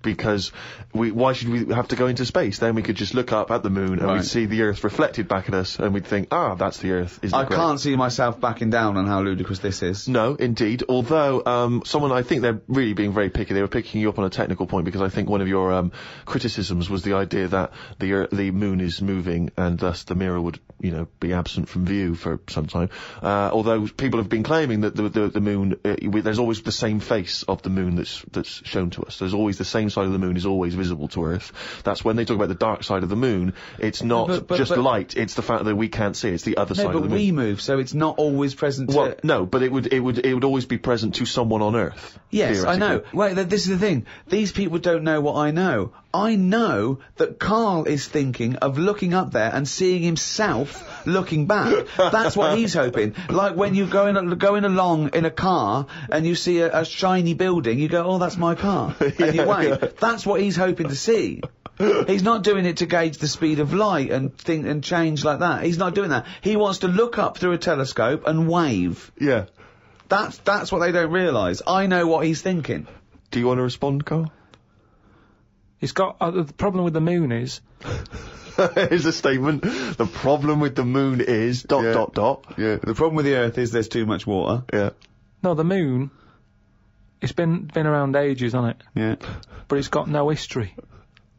because why should we have to go into space? Then we could just look up at the moon and we'd see the Earth reflected back at us and we'd think, that's the Earth. Isn't it great? I can't see myself backing down on how ludicrous this is. No, indeed. Although, I think they're really being very picky. They were picking you up on a technical point because I think one of your criticisms was the idea that the moon is moving and thus the mirror would, be absent from view for some time. Although people have been claiming that the moon, there's always the same face of the moon that's shown to us. There's always the same side of the moon is always visible to Earth. That's when they talk about the dark side of the moon. It's not just light. It's the fact that we can't see. It's the other side of the moon. No, but we move, so it's not always present. Well, no, but it would always be present to someone on Earth. Yes, I know. Wait, this is the thing. These people don't know what I know. I know that Carl is thinking of looking up there and seeing himself looking back. That's what he's hoping. Like when you're going along in a car and you see a shiny building, you go, oh, that's my car. And you wave. Yeah. That's what he's hoping to see. He's not doing it to gauge the speed of light and think and change like that. He's not doing that. He wants to look up through a telescope and wave. Yeah. That's what they don't realise. I know what he's thinking. Do you want to respond, Carl? He's got... the problem with the moon is... Here's a statement. The problem with the moon is... ... Yeah. The problem with the Earth is there's too much water. Yeah. No, the moon... It's been around ages, hasn't it? Yeah. But it's got no history.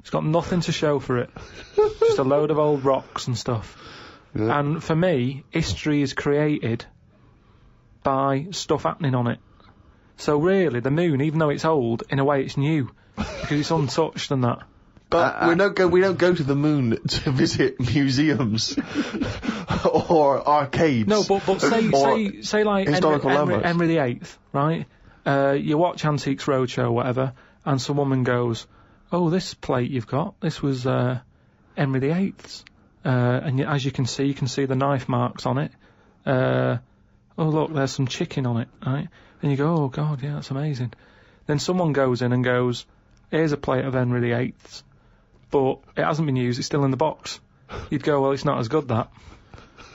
It's got nothing to show for it. Just a load of old rocks and stuff. Yeah. And for me, history is created by stuff happening on it. So really, the moon, even though it's old, in a way it's new. Because it's untouched and that. But we don't go to the moon to visit museums or arcades. No, but say like Henry VIII, right? You watch Antiques Roadshow or whatever, and some woman goes, oh, this plate you've got, this was Henry VIII's. And as you can see the knife marks on it. Oh, look, there's some chicken on it, right? And you go, oh, God, yeah, that's amazing. Then someone goes in and goes, here's a plate of Henry VIII's, but it hasn't been used, it's still in the box. You'd go, well, it's not as good, that.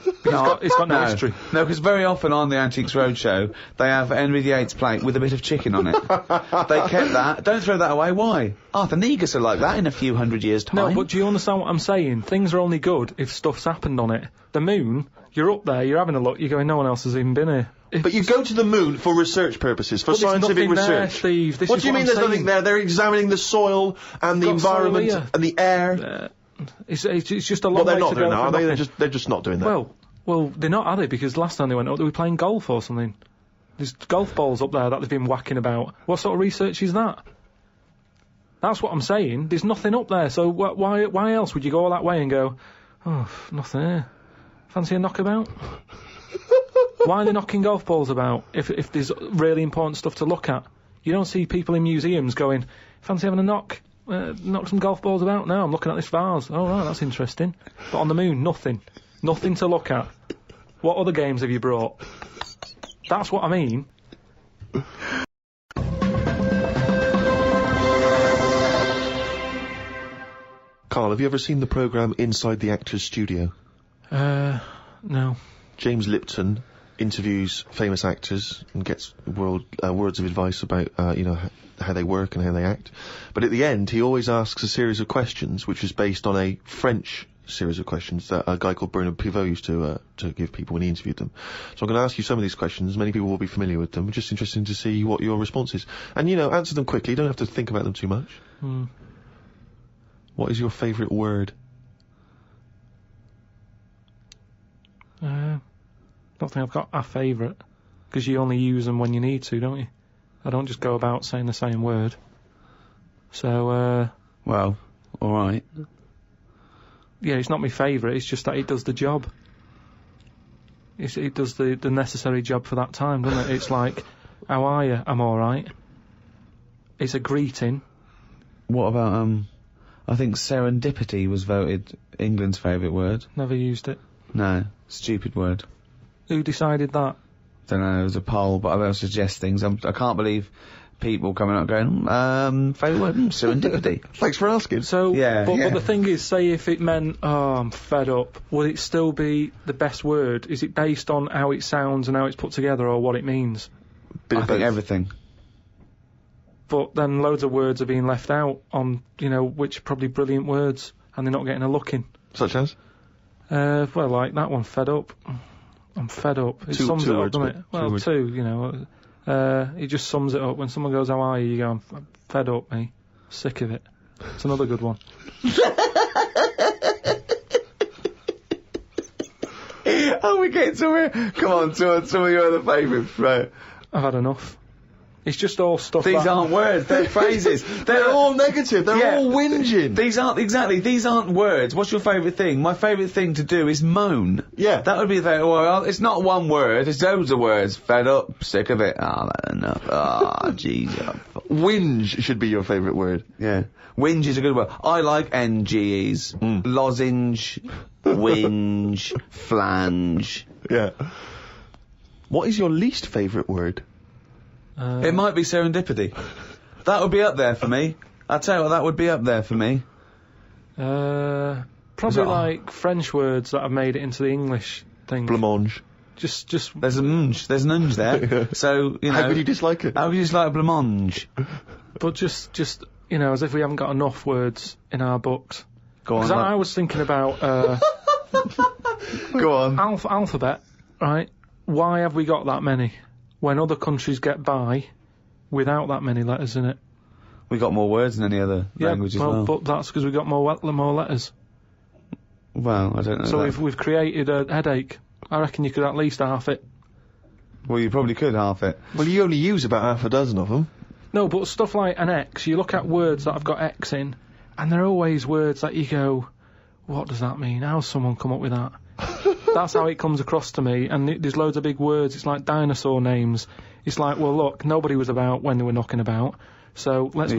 It's got no history. No, because very often on the Antiques Roadshow, they have Henry VIII's plate with a bit of chicken on it. They kept that. Don't throw that away. Why? Arthur Negus are like that in a few hundred years' time. No, but do you understand what I'm saying? Things are only good if stuff's happened on it. The moon, you're up there, you're having a look, you're going, no one else has even been here. But you go to the moon for research purposes, for scientific research. There, Steve. What do you mean there's nothing there? They're examining the soil and the environment and the air. It's just a long way to go. Well, they're not doing that, are they? They're just not doing that. Well, they're not, are they? Because last time they went up, they were playing golf or something. There's golf balls up there that they've been whacking about. What sort of research is that? That's what I'm saying. There's nothing up there, so why else would you go all that way and go, oh, nothing here. Fancy a knockabout? Why are they knocking golf balls about if there's really important stuff to look at? You don't see people in museums going, fancy having a knock some golf balls about? No, I'm looking at this vase. Oh, right, that's interesting. But on the moon, nothing. Nothing to look at. What other games have you brought? That's what I mean. Carl, have you ever seen the programme Inside the Actors Studio? No. James Lipton interviews famous actors and gets words of advice about, how they work and how they act. But at the end, he always asks a series of questions, which is based on a French series of questions that a guy called Bernard Pivot used to give people when he interviewed them. So I'm going to ask you some of these questions. Many people will be familiar with them. Just interesting to see what your response is. And, answer them quickly. You don't have to think about them too much. What is your favourite word? Don't think I've got a favourite, because you only use them when you need to, don't you? I don't just go about saying the same word. So, well, alright. Yeah, it's not my favourite, it's just that it does the job. It does the necessary job for that time, doesn't it? It's like, how are you? I'm alright. It's a greeting. What about, I think serendipity was voted England's favourite word. Never used it. No, stupid word. Who decided that? Don't know, it was a poll, but I will suggest things. I can't believe people coming up going, favourite word, serendipity. Thanks for asking. So, but the thing is, say if it meant, oh, I'm fed up, would it still be the best word? Is it based on how it sounds and how it's put together, or what it means? I think everything. but then loads of words are being left out on, which are probably brilliant words, and they're not getting a look in. Such as? Well, like that one, fed up. I'm fed up. It sums it up, doesn't it? Well, two, it just sums it up. When someone goes, how are you? You go, I'm fed up, mate. Sick of it. It's another good one. Oh, we're getting somewhere. Come on, some of your other favourites, right? I've had enough. It's just all stuff. These aren't words, they're phrases. They're all negative, they're all whinging. These aren't words. What's your favourite thing? My favourite thing to do is moan. Yeah. That would be well, it's not one word, it's loads of words. Fed up, sick of it. That's enough. Jeez. Whinge should be your favourite word. Yeah. Whinge is a good word. I like NGEs. Lozenge, whinge, flange. Yeah. What is your least favourite word? It might be serendipity. That would be up there for me. I'll tell you what, that would be up there for me. Probably like French words that have made it into the English thing. Blancmange. Just. There's an unge there. So, How could you dislike it? How could you dislike blancmange? But just, as if we haven't got enough words in our books. Go on. Because I was thinking about, Go on. alphabet, right? Why have we got that many? When other countries get by without that many letters in it. We got more words than any other language as well. But that's because we got more letters. Well, I don't know. So we've created a headache. I reckon you could at least half it. Well, you probably could half it. Well, you only use about half a dozen of them. No, but stuff like an X, you look at words that have got X in, and they're always words that you go, what does that mean? How's someone come up with that? That's how it comes across to me, and there's loads of big words. It's like dinosaur names. It's like, well, look, nobody was about when they were knocking about, so let's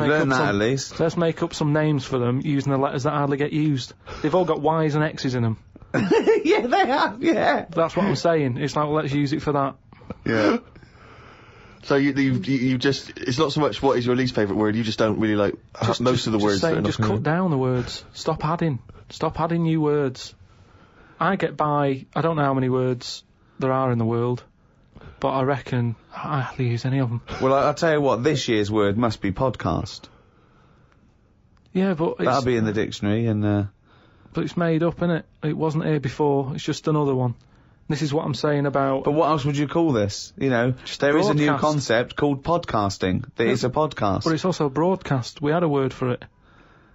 make up some names for them using the letters that hardly get used. They've all got Y's and X's in them. Yeah, they have, yeah. That's what I'm saying. It's like, well, let's use it for that. Yeah. So you just, it's not so much what is your least favourite word, you just don't really like most of the words. Just cut down the words. Stop adding new words. I get by, I don't know how many words there are in the world, but I reckon I hardly use any of them. Well, I'll tell you what, this year's word must be podcast. Yeah, but that'll be in the dictionary, and but it's made up, innit? It wasn't here before, it's just another one. This is what I'm saying about... But what else would you call this? There is a new concept called podcasting. That is a podcast. But it's also a broadcast. We had a word for it.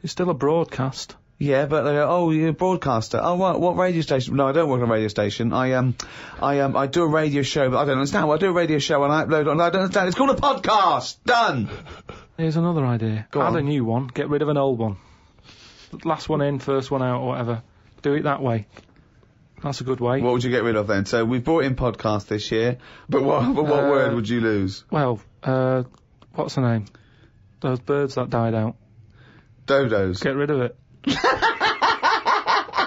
It's still a broadcast. Yeah, but they go, oh, you're a broadcaster. Oh, what radio station? No, I don't work on a radio station. I do a radio show, but I don't understand. I do a radio show and I upload it, and I don't understand. It's called a podcast. Done. Here's another idea. Add a new one. Get rid of an old one. Last one in, first one out, or whatever. Do it that way. That's a good way. What would you get rid of then? So we've brought in podcast this year, but what word would you lose? Well, what's the name? Those birds that died out. Dodos. Get rid of it.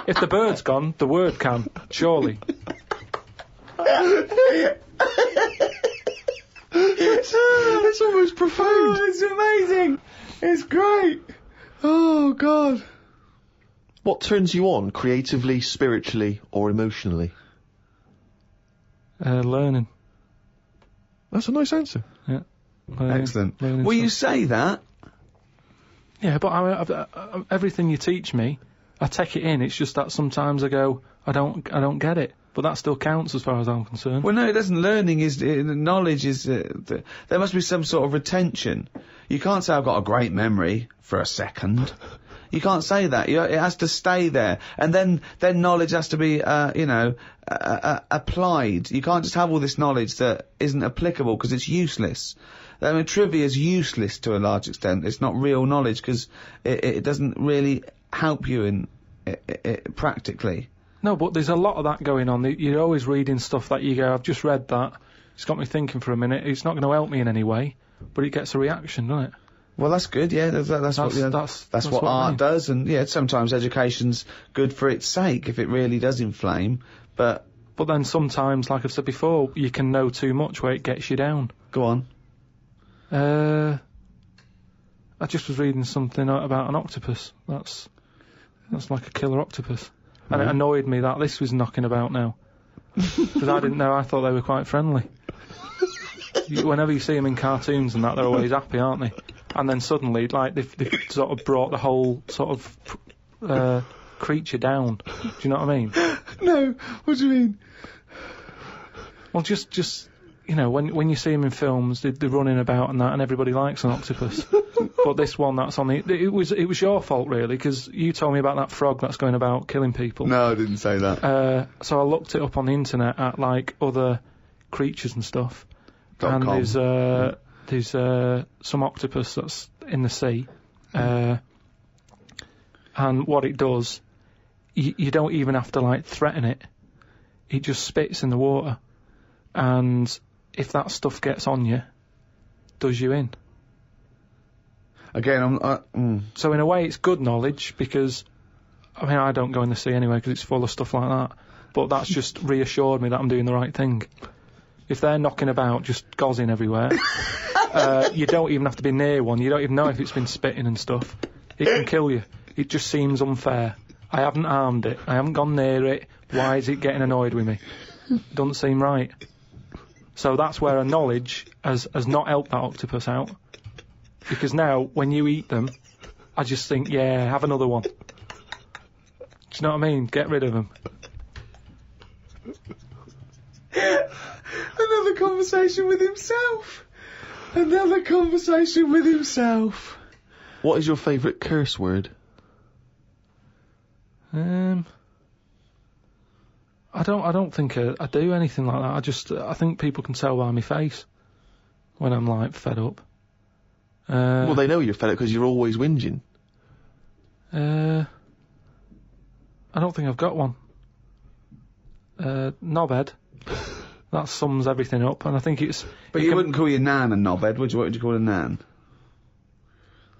If the bird's gone, the word can, surely. It's almost profound. Oh, it's amazing. It's great. Oh, God. What turns you on creatively, spiritually, or emotionally? Learning. That's a nice answer. Yeah. Excellent. Will you say that? Yeah, but everything you teach me, I take it in. It's just that sometimes I go, I don't get it. But that still counts as far as I'm concerned. Well, no, it doesn't. Learning is, knowledge is, there must be some sort of retention. You can't say I've got a great memory for a second. You can't say that. It has to stay there. And then knowledge has to be, applied. You can't just have all this knowledge that isn't applicable because it's useless. I mean, trivia is useless to a large extent. It's not real knowledge because it doesn't really help you in practically. No, but there's a lot of that going on. You're always reading stuff that you go, I've just read that. It's got me thinking for a minute. It's not going to help me in any way, but it gets a reaction, doesn't it? Well, that's good, yeah. That's what art does, and yeah, sometimes education's good for its sake if it really does inflame, but then sometimes, like I've said before, you can know too much where it gets you down. Go on. I just was reading something about an octopus. That's like a killer octopus. And it annoyed me that this was knocking about now. Because I didn't know, I thought they were quite friendly. Whenever you see them in cartoons and that, they're always happy, aren't they? and then suddenly, like, they've sort of brought the whole sort of creature down. Do you know what I mean? No, what do you mean? Well, just you know, when you see them in films, they're running about and that, and everybody likes an octopus. But this one that's on it was your fault really, because you told me about that frog that's going about killing people. No, I didn't say that. So I looked it up on the internet at like other creatures and stuff, and .com. there's some octopus that's in the sea, and what it does, you don't even have to like threaten it. It just spits in the water, and if that stuff gets on you, does you in. Again, So in a way, it's good knowledge because, I mean, I don't go in the sea anyway because it's full of stuff like that. But that's just reassured me that I'm doing the right thing. If they're knocking about, just gozzing everywhere, you don't even have to be near one. You don't even know if it's been spitting and stuff. It can kill you. It just seems unfair. I haven't harmed it. I haven't gone near it. Why is it getting annoyed with me? Doesn't seem right. So that's where a knowledge has not helped that octopus out. Because now, when you eat them, I just think, yeah, have another one. Do you know what I mean? Get rid of them. Another conversation with himself. Another conversation with himself. What is your favourite curse word? I don't think I do anything like that. I think people can tell by my face when I'm like fed up. Well, they know you're fed up because you're always whinging. I don't think I've got one. Knobhead. That sums everything up, and I think it's... But you wouldn't call your nan a knobhead, would you? What would you call a nan?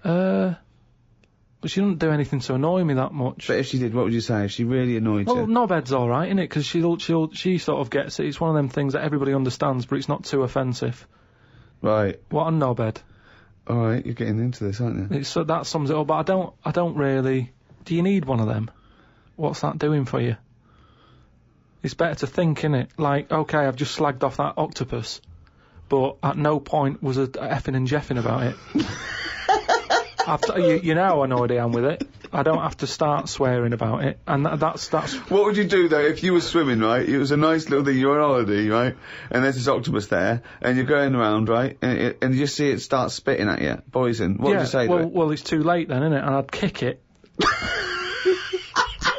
But she doesn't do anything to annoy me that much. But if she did, what would you say? If she really annoyed Well, you? knobhead's alright, isn't it? Because she sort of gets it. It's one of them things that everybody understands, but it's not too offensive. Right. What a knobhead. Alright, you're getting into this, aren't you? So that sums it up, but I don't really... Do you need one of them? What's that doing for you? It's better to think, innit? Like, okay, I've just slagged off that octopus, but at no point was a effing and jeffing about it. You know how annoyed I am with it. I don't have to start swearing about it, and that's... What would you do, though, if you were swimming, right? It was a nice little thing, you're on holiday, right? And there's this octopus there, and you're going around, right? And you just see it start spitting at you, poison. What would you say to it? Well, it's too late then, innit? And I'd kick it.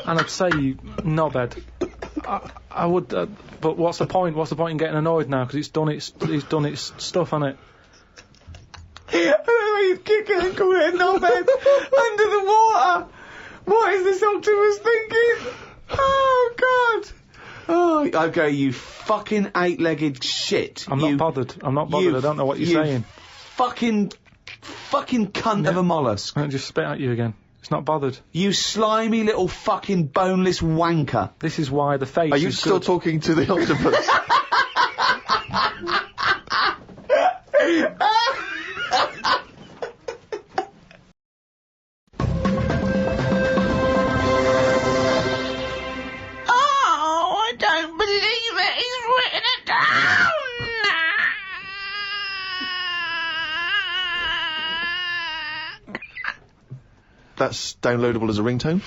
And I'd say, you knobhead. I would, but what's the point? What's the point in getting annoyed now? Because it's done its stuff, hasn't it? He'd kick it and call it a knobhead under the water. What is this octopus thinking? Oh, God. Oh, okay, you fucking eight-legged shit. I'm not bothered. I don't know what you're saying. Fucking cunt of a mollusk. I'll just spit at you again. It's not bothered. You slimy little fucking boneless wanker. This is why the face Are you is still good. talking to the octopus? Oh, I don't believe it. He's written it down. That's downloadable as a ringtone.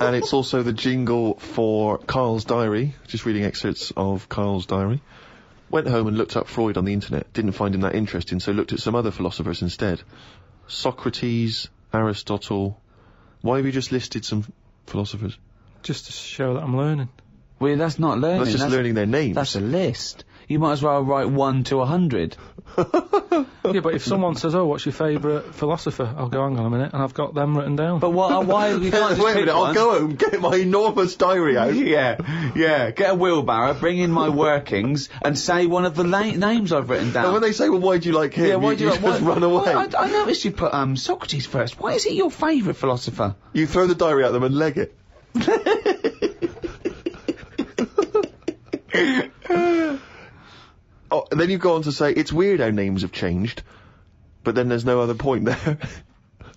And it's also the jingle for Carl's diary. Just reading excerpts of Carl's diary. Went home and looked up Freud on the internet. Didn't find him that interesting, so looked at some other philosophers instead. Socrates, Aristotle. Why have you just listed some philosophers? Just to show that I'm learning. Well, that's not learning. That's just learning their names. That's a list. You might as well write 1 to 100. Yeah, but if someone says, "Oh, what's your favourite philosopher?" I'll go, "Hang on a minute," and I've got them written down. But why you can't just Wait a pick minute, one. I'll go home, get my enormous diary out. Yeah. Get a wheelbarrow, bring in my workings, and say one of the names I've written down. And when they say, well, why do you like him? yeah, why do you just why- run away. Well, I noticed you put Socrates first. Why is he your favourite philosopher? You throw the diary at them and leg it. Oh, and then you go on to say, it's weird how names have changed, but then there's no other point there.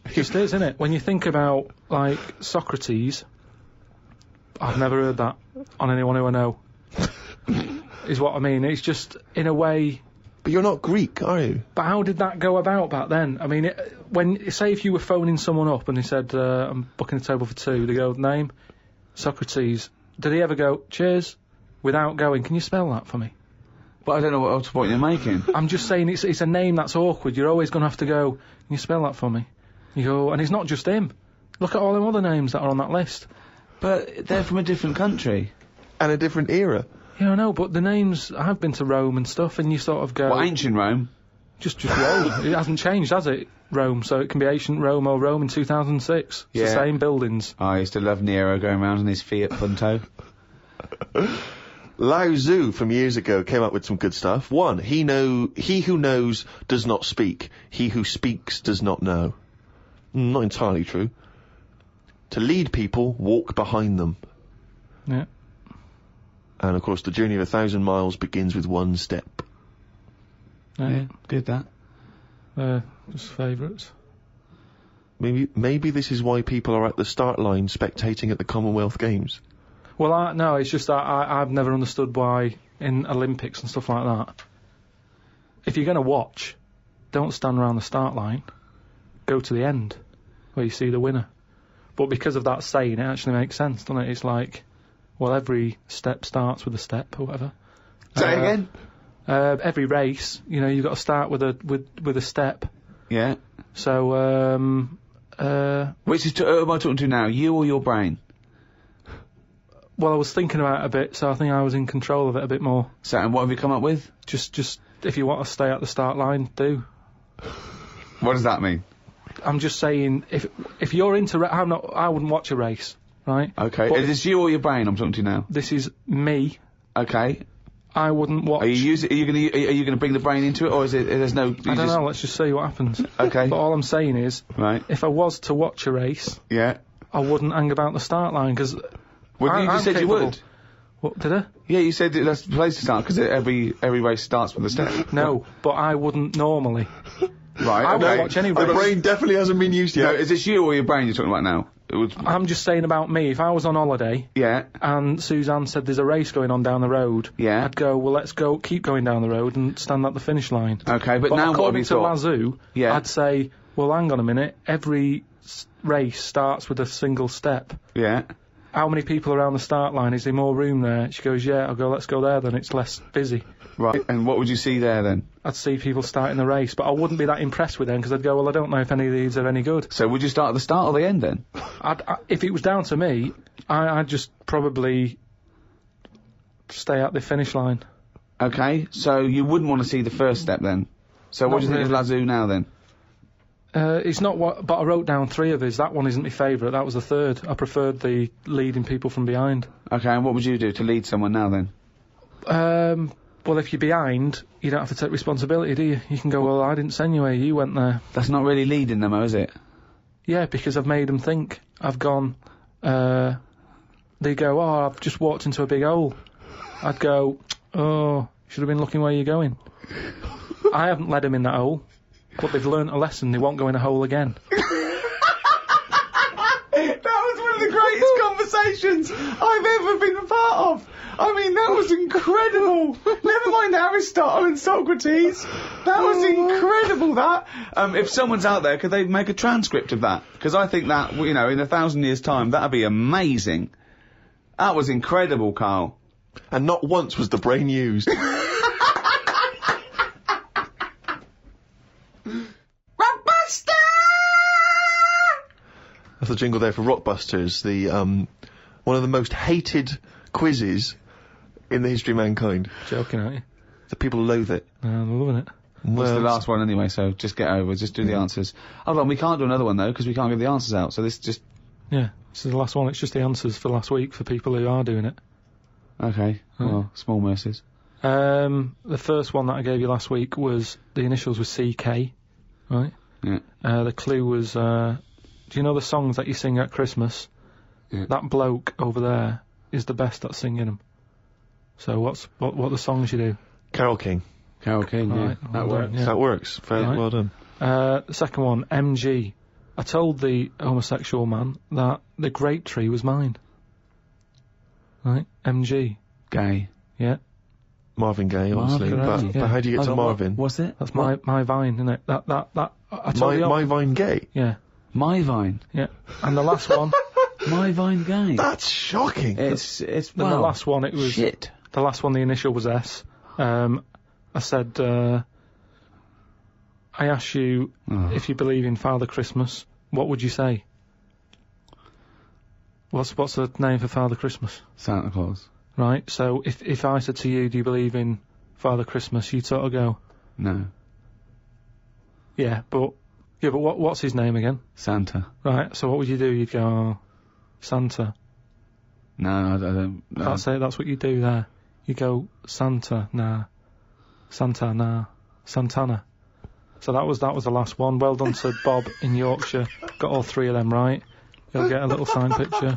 It just is, isn't it? When you think about, like, Socrates, I've never heard that on anyone who I know, is what I mean. It's just, in a way, But you're not Greek, are you? But how did that go about back then? I mean, say if you were phoning someone up and they said, I'm booking a table for 2, they go, name, Socrates. Did he ever go, cheers, without going, can you spell that for me? But I don't know what point you're making. I'm just saying it's a name that's awkward. You're always going to have to go, can you spell that for me? You go, and it's not just him. Look at all them other names that are on that list. But they're from a different country. And a different era. Yeah, I know, but the names, I've been to Rome and stuff, and you sort of go... Well, ancient Rome? Just Rome. It hasn't changed, has it? Rome, so it can be ancient Rome or Rome in 2006. It's the same buildings. Oh, I used to love Nero going around in his Fiat Punto. Lao Tzu from years ago came up with some good stuff. 1, he who knows does not speak. He who speaks does not know. Not entirely true. To lead people, walk behind them. Yeah. And of course, the journey of 1,000 miles begins with 1 step. Yeah, good that. Just favourites. Maybe this is why people are at the start line spectating at the Commonwealth Games. Well, no, it's just that I've never understood why in Olympics and stuff like that, if you're going to watch, don't stand around the start line. Go to the end, where you see the winner. But because of that saying, it actually makes sense, doesn't it? It's like, well, every step starts with a step or whatever. Say again? Every race, you've got to start with a step. Yeah. So, which is who am I talking to now? You or your brain? Well, I was thinking about it a bit, so I think I was in control of it a bit more. So, and what have you come up with? Just if you want to stay at the start line, do. What does that mean? I'm just saying, if you're into, I wouldn't watch a race, right? Okay. But Is this you or your brain I'm talking to now? this is me. Okay. I wouldn't watch. Are you gonna bring the brain into it, or is it? There's no. I don't know. Let's just see what happens. Okay. But all I'm saying is, Right. if I was to watch a race, Yeah. I wouldn't hang about the start line because. Well, you just said you would. What did I? Yeah, you said that's the place to start because every race starts with a step. No, but I wouldn't normally. Right. I Okay. won't watch any The race. brain definitely hasn't been used No, yet. is this you or your brain you're talking about now? It was. I'm just saying about me. If I was on holiday Yeah. and Suzanne said there's a race going on down the road, Yeah. I'd go, well, let's go, keep going down the road and stand at the finish line. Okay, but now what have according you to thought? Lazoo, Yeah. I'd say, well, hang on a minute, every race starts with a single step. Yeah. How many people around the start line? Is there more room there? She goes, yeah. I'll go, let's go there then, it's less busy. Right. And what would you see there then? I'd see people starting the race, but I wouldn't be that impressed with them because I'd go, well, I don't know if any of these are any good. So would you start at the start or the end then? If it was down to me, I'd just probably stay at the finish line. Okay. So you wouldn't want to see the first step then. So what Not do you think of really. Lazoo now then? It's not what, but I wrote down 3 of his. That one isn't my favourite. That was the 3rd. I preferred the leading people from behind. Okay. And what would you do to lead someone now then? Well, if you're behind, you don't have to take responsibility, do you? You can go, well, I didn't send you here. You went there. That's not really leading them, though, is it? Yeah, because I've made them think. I've gone. They go, oh, I've just walked into a big hole. I'd go, oh, should have been looking where you're going. I haven't led them in that hole, but they've learnt a lesson. They won't go in a hole again. That was one of the greatest conversations I've ever been a part of. I mean, that was incredible. Never mind Aristotle and Socrates. That was incredible, that. If someone's out there, could they make a transcript of that? Because I think that, in 1,000 years' time, that'd be amazing. That was incredible, Carl. And not once was the brain used. Rockbuster! That's the jingle there for Rockbusters, the one of the most hated quizzes in the history of mankind. Joking, aren't you? The people loathe it. I'm loving it. It's the last one anyway, so just get over, just do the answers. Hold on, we can't do another one though, because we can't give the answers out, so this just... Yeah, this is the last one. It's just the answers for last week for people who are doing it. Okay, well, small mercies. The first one that I gave you last week was, the initials were CK, right? Yeah. The clue was, do you know the songs that you sing at Christmas? Yeah. That bloke over there is the best at singing them. So what are the songs you do? Carol King. Carol King, yeah. Right, That well works. done, yeah. That works. Very Right. well done. The second one, MG. I told the homosexual man that the grape tree was mine. Right? MG. Gay. Yeah. Marvin Gaye, obviously. Marvin Gaye, But how do you get to Marvin? What's it? That's my Vine, isn't it? I told you. My Vine Gay? Yeah, My Vine. yeah. And the last one, My Vine Gay. That's shocking. It's and well, the last one, it was shit. the last one. The initial was S. I said, I asked you if you believe in Father Christmas. What would you say? What's the name for Father Christmas? Santa Claus. Right. So if I said to you, do you believe in Father Christmas? You'd sort of go, No. yeah, but what's his name again? Santa. Right. So what would you do? You'd go, oh, Santa. No, I don't. No. That's it. That's what you do there. You go Santa, nah. Santa, nah. Santana. So that was the last one. Well done to Bob in Yorkshire. Got all three of them right. You'll get a little signed picture.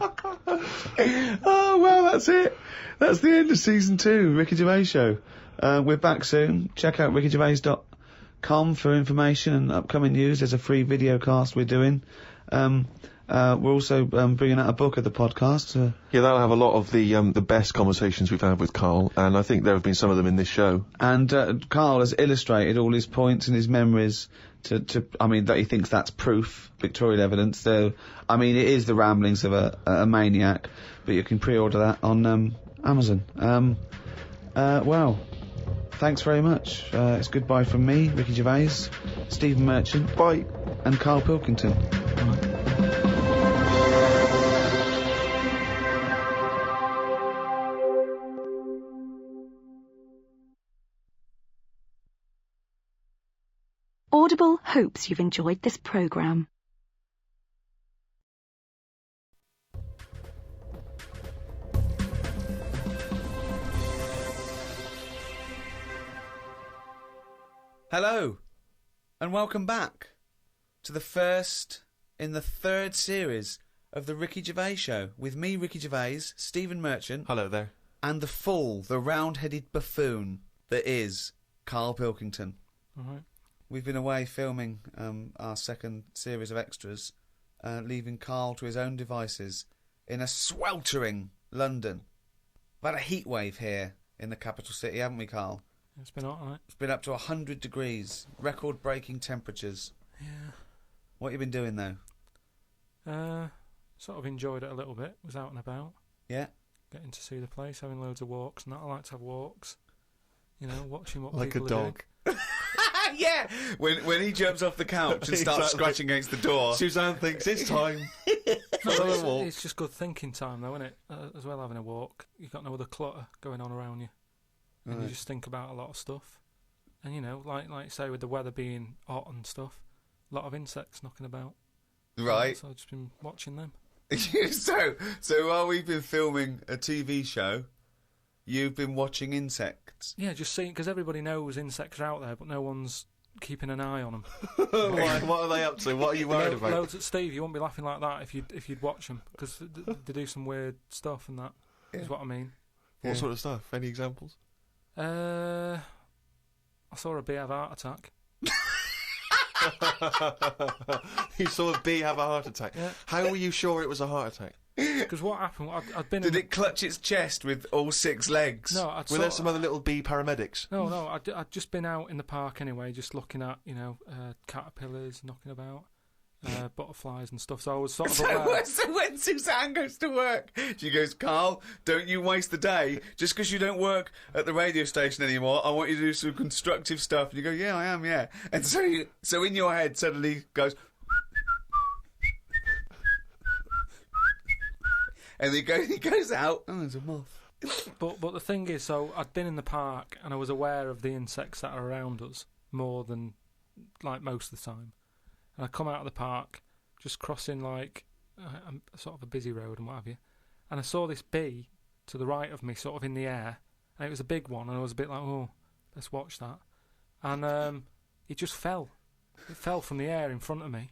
Oh, well, that's it. That's the end of season 2, Ricky Gervais Show. We're back soon. Check out rickygervais.com for information and upcoming news. There's a free video cast we're doing. We're also bringing out a book of the podcast. Yeah, that'll have a lot of the best conversations we've had with Carl, and I think there have been some of them in this show. And Carl has illustrated all his points and his memories I mean, that he thinks that's proof, pictorial evidence. So, I mean, it is the ramblings of a maniac, but you can pre-order that on Amazon. Well, thanks very much. It's goodbye from me, Ricky Gervais, Stephen Merchant, Bye. and Carl Pilkington. Audible hopes you've enjoyed this programme. Hello, and welcome back to the first in the third series of the Ricky Gervais Show with me, Ricky Gervais, Stephen Merchant, Hello there. and the fool, the round-headed buffoon that is Carl Pilkington. All right. We've been away filming our second series of extras, leaving Carl to his own devices in a sweltering London. We've had a heat wave here in the capital city, haven't we, Carl? It's been alright. It's been up to 100 degrees, record-breaking temperatures. Yeah. What have you been doing, though? Sort of enjoyed it a little bit. Was out and about. Yeah? Getting to see the place, having loads of walks and that. I like to have walks. You know, watching what Like a people dog. are doing. Yeah! When he jumps off the couch and starts Exactly. scratching against the door. Suzanne thinks it's time. No, it's just good thinking time, though, isn't it? As well, having a walk. You've got no other clutter going on around you. And you just think about a lot of stuff. And, you know, like say, with the weather being hot and stuff, a lot of insects knocking about. Right. So I've just been watching them. So while we've been filming a TV show, you've been watching insects. Yeah, just seeing, because everybody knows insects are out there, but no one's keeping an eye on them. What are they up to? What are you worried about? Loads at Steve, you won't be laughing like that if you'd watch them, because they do some weird stuff and that is what I mean. What sort of stuff? Any examples? I saw a bee have a heart attack. You saw a bee have a heart attack. Yeah. How were you sure it was a heart attack? Because what happened? I'd been. Did it clutch its chest with all 6 legs? No, Were there some other little bee paramedics? No. I'd just been out in the park anyway, just looking at caterpillars knocking about, butterflies and stuff. So I was sort of aware. So when Suzanne goes to work, she goes, Carl, don't you waste the day. Just because you don't work at the radio station anymore, I want you to do some constructive stuff. And you go, yeah, I am, yeah. And so in your head suddenly goes... And he goes out. Oh, there's a moth. But the thing is, so I'd been in the park and I was aware of the insects that are around us more than like most of the time. And I come out of the park, just crossing like sort of a busy road and what have you, and I saw this bee to the right of me, sort of in the air, and it was a big one, and I was a bit like, oh, let's watch that. And it just fell. It fell from the air in front of me,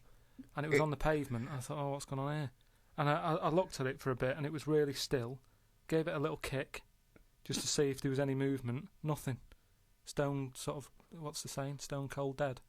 and it was on the pavement. I thought, oh, what's going on here? And I looked at it for a bit, and it was really still. Gave it a little kick, just to see if there was any movement. Nothing. Stone, sort of, what's the saying? Stone cold dead.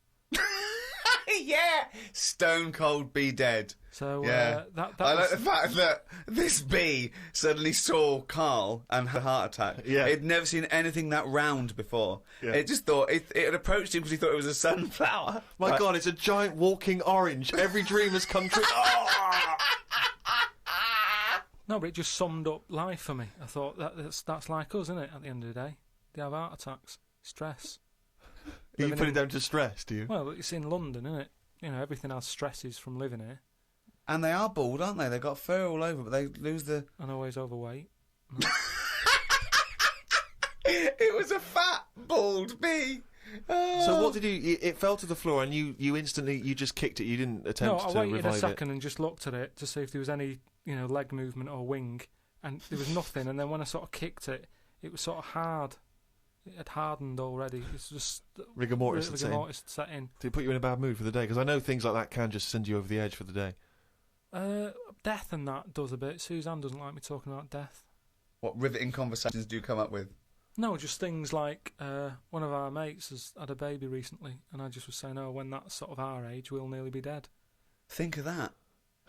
Yeah, stone cold bee dead. So Yeah, that I like was, the fact that this bee suddenly saw Carl and had a heart attack. Yeah. It'd never seen anything that round before. Yeah. It just thought it had approached him because he thought it was a sunflower. My God, it's a giant walking orange. Every dream has come true. Oh! no, but it just summed up life for me. I thought that's like us, isn't it? At the end of the day, they have heart attacks, stress. You Living put in- it down to stress, do you? Well, it's in London, isn't it? You know, everything has stresses from living here, And they are bald, aren't they? They've got fur all over, but they lose the... and always overweight. It was a fat, bald bee. Oh. So what did you? It fell to the floor, and you instantly you just kicked it. You didn't No, attempt I to waited a revive second and just looked at it to see if there was any, leg movement or wing, and there was nothing. And then when I sort of kicked it, it was sort of hard. It had hardened already. It's just Rigor mortis had set in. rigor mortis had set in. Did it put you in a bad mood for the day? Because I know things like that can just send you over the edge for the day. Death and that does a bit. Suzanne doesn't like me talking about death. What riveting conversations do you come up with? No, just things like one of our mates has had a baby recently, and I just was saying, oh, when that's sort of our age, we'll nearly be dead. Think of that.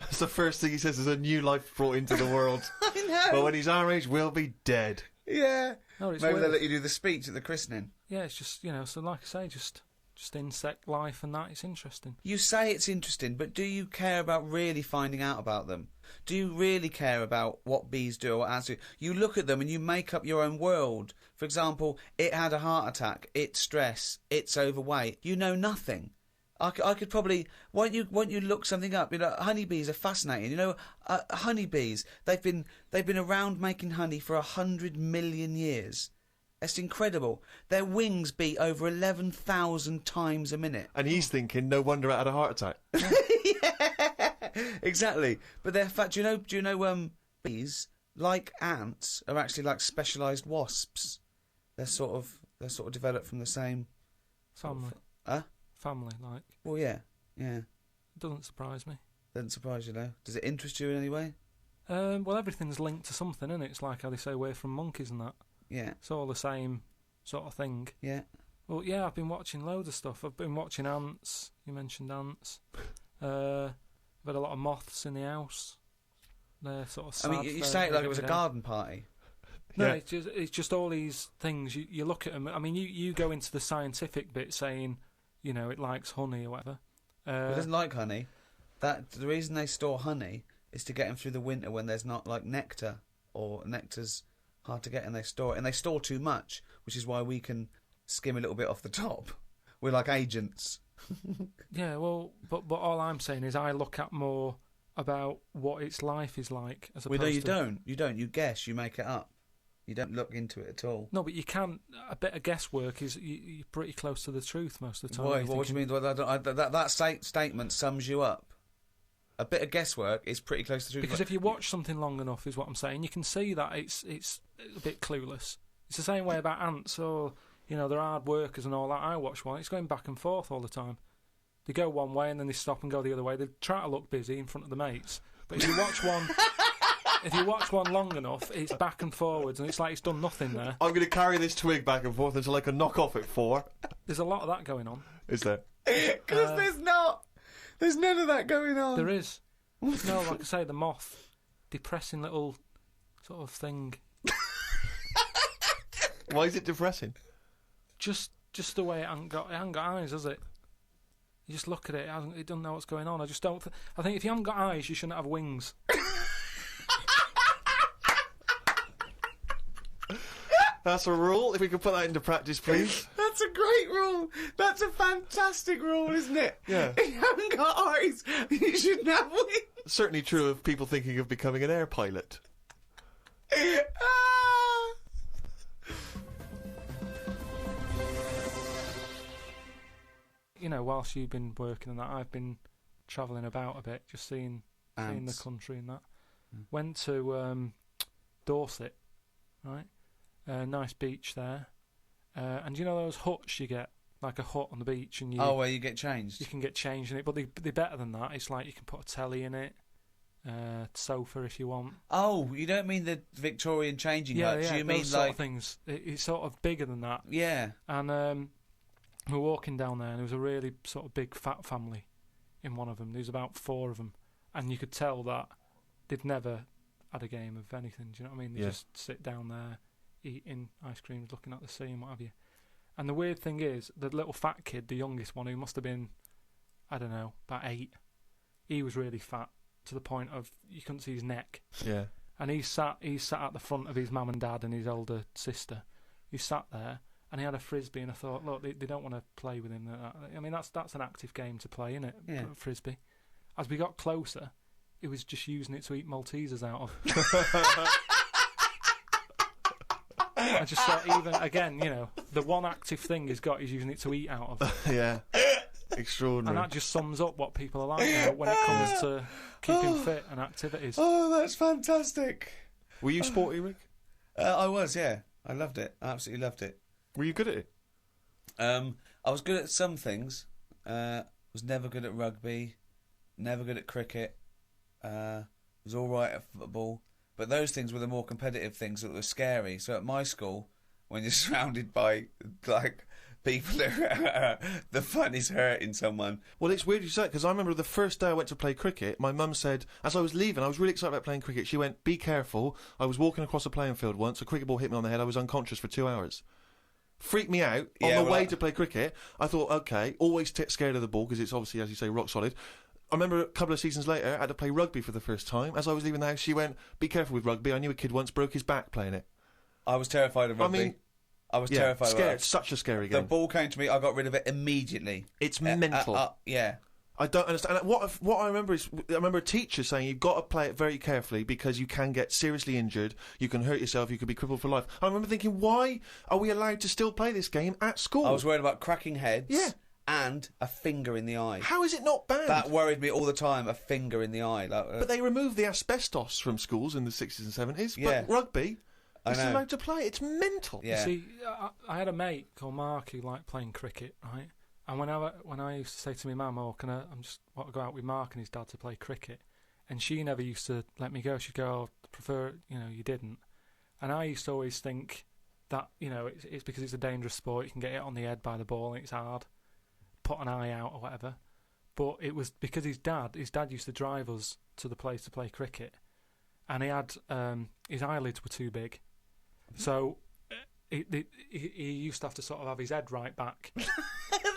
That's the first thing he says. There's a new life brought into the world. I know. But when he's our age, we'll be dead. Yeah. No, it's Maybe weird. they'll let you do the speech at the christening. Yeah, it's just, so like I say, just insect life and that, it's interesting. You say it's interesting, but do you care about really finding out about them? Do you really care about what bees do or what ants do? You look at them and you make up your own world. For example, it had a heart attack, it's stress, it's overweight. You know nothing. I could probably... Won't you look something up? Honeybees are fascinating. Honeybees, they've been around making honey for 100 million years. That's incredible. Their wings beat over 11,000 times a minute. And he's thinking, no wonder it had a heart attack. Yeah, exactly. But they're do you know bees, like ants, are actually like specialised wasps. They're sort of developed from the same Family. Family, like. Well, yeah. It doesn't surprise me. Doesn't surprise you though. Does it interest you in any way? Well, everything's linked to something, isn't it? It's like how they say we're from monkeys and that. Yeah. It's all the same sort of thing. Yeah. Well, yeah, I've been watching loads of stuff. I've been watching ants. You mentioned ants. I've had a lot of moths in the house. They're sort of sad. I mean, you say it like it was a garden party. No, Yeah. it's just all these things. You look at them. I mean, you go into the scientific bit saying, it likes honey or whatever. It doesn't like honey. The reason they store honey is to get them through the winter when there's not like nectar, or nectar's hard to get, and they store it, and they store too much, which is why we can skim a little bit off the top. We're like agents. Yeah, well, but all I'm saying is I look at more about what its life is like as opposed Well, no, you to... don't. You don't. You guess. You make it up. You don't look into it at all. No, but you can. A bit of guesswork is you're pretty close to the truth most of the time. Why? You're What do you thinking- mean? That statement sums you up. A bit of guesswork is pretty close to the truth. Because if you watch something long enough, is what I'm saying, you can see that it's a bit clueless. It's the same way about ants, or they're hard workers and all that. I watch one; it's going back and forth all the time. They go one way and then they stop and go the other way. They try to look busy in front of the mates, but if you watch one, if you watch one long enough, it's back and forwards, and it's like it's done nothing there. I'm going to carry this twig back and forth until I can knock off at 4. There's a lot of that going on. Is there? Because there's not. There's none of that going on. There is. No, like I say, the moth, depressing little sort of thing. Why is it depressing? Just the way it hasn't got eyes, has it? You just look at it, it doesn't know what's going on. I just don't. I think if you haven't got eyes, you shouldn't have wings. That's a rule. If we could put that into practice, please. That's a great rule. That's a fantastic rule, isn't it? Yeah. If you haven't got eyes, you shouldn't have wings. Certainly true of people thinking of becoming an air pilot. Ah. Whilst you've been working on that, I've been travelling about a bit, just seeing the Ants. country and that. Went to Dorset, right? Nice beach there. And those huts you get, like a hut on the beach, and Where you get changed. you can get changed in it, but they're better than that. It's like you can put a telly in it, sofa if you want. Oh, you don't mean the Victorian changing huts. You mean those sort like of things. It's sort of bigger than that. yeah. And we were walking down there, and there was a really sort of big fat family in one of them. There was about 4 of them, and you could tell that they'd never had a game of anything. Do you know what I mean? They just sit down there, eating ice creams, looking at the sea and what have you. And the weird thing is, the little fat kid, the youngest one, who must have been, I don't know, about 8, he was really fat to the point of you couldn't see his neck. Yeah. And he sat at the front of his mum and dad and his older sister. He sat there and he had a frisbee, and I thought, look, they don't want to play with him. I mean, that's an active game to play, isn't it? Yeah. Frisbee. As we got closer, he was just using it to eat Maltesers out of. I just thought, even again, the one active thing he's got, he's using it to eat out of. Yeah. Extraordinary. And that just sums up what people are like now when it comes to keeping fit and activities. Oh, that's fantastic. Were you sporty, Rick? I was, yeah. I loved it. I absolutely loved it. Were you good at it? I was good at some things. Was never good at rugby. Never good at cricket. Was all right at football. But those things were the more competitive things that were scary. So at my school, when you're surrounded by, like, people the fun is hurting someone. Well, it's weird you say it, because I remember the first day I went to play cricket, my mum said, as I was leaving, I was really excited about playing cricket, she went, be careful. I was walking across a playing field once, a cricket ball hit me on the head, I was unconscious for 2 hours. Freaked me out. On the way to play cricket, I thought, okay, always scared of the ball, because it's obviously, as you say, rock solid. I remember a couple of seasons later, I had to play rugby for the first time. As I was leaving the house, she went, be careful with rugby. I knew a kid once broke his back playing it. I was terrified of rugby. I was terrified of scared. it. Such a scary game. The ball came to me, I got rid of it immediately. It's mental. Yeah. I don't understand. What I remember is, I remember a teacher saying you've got to play it very carefully because you can get seriously injured, you can hurt yourself, you could be crippled for life. I remember thinking, why are we allowed to still play this game at school? I was worried about cracking heads. Yeah. And a finger in the eye. How is it not banned? That worried me all the time, a finger in the eye. But they removed the asbestos from schools in the 60s and 70s. Yeah. But rugby, I it's know. allowed to play. It's mental. Yeah. See, I had a mate called Mark who liked playing cricket, right? And when I used to say to my mum, "Oh, I just want to go out with Mark and his dad to play cricket," and she never used to let me go. She'd go, "Oh, I prefer, you didn't." And I used to always think that, it's because it's a dangerous sport. You can get hit on the head by the ball and it's hard. Put an eye out or whatever. But it was because his dad used to drive us to the place to play cricket, and he had his eyelids were too big, so he used to have to sort of have his head right back.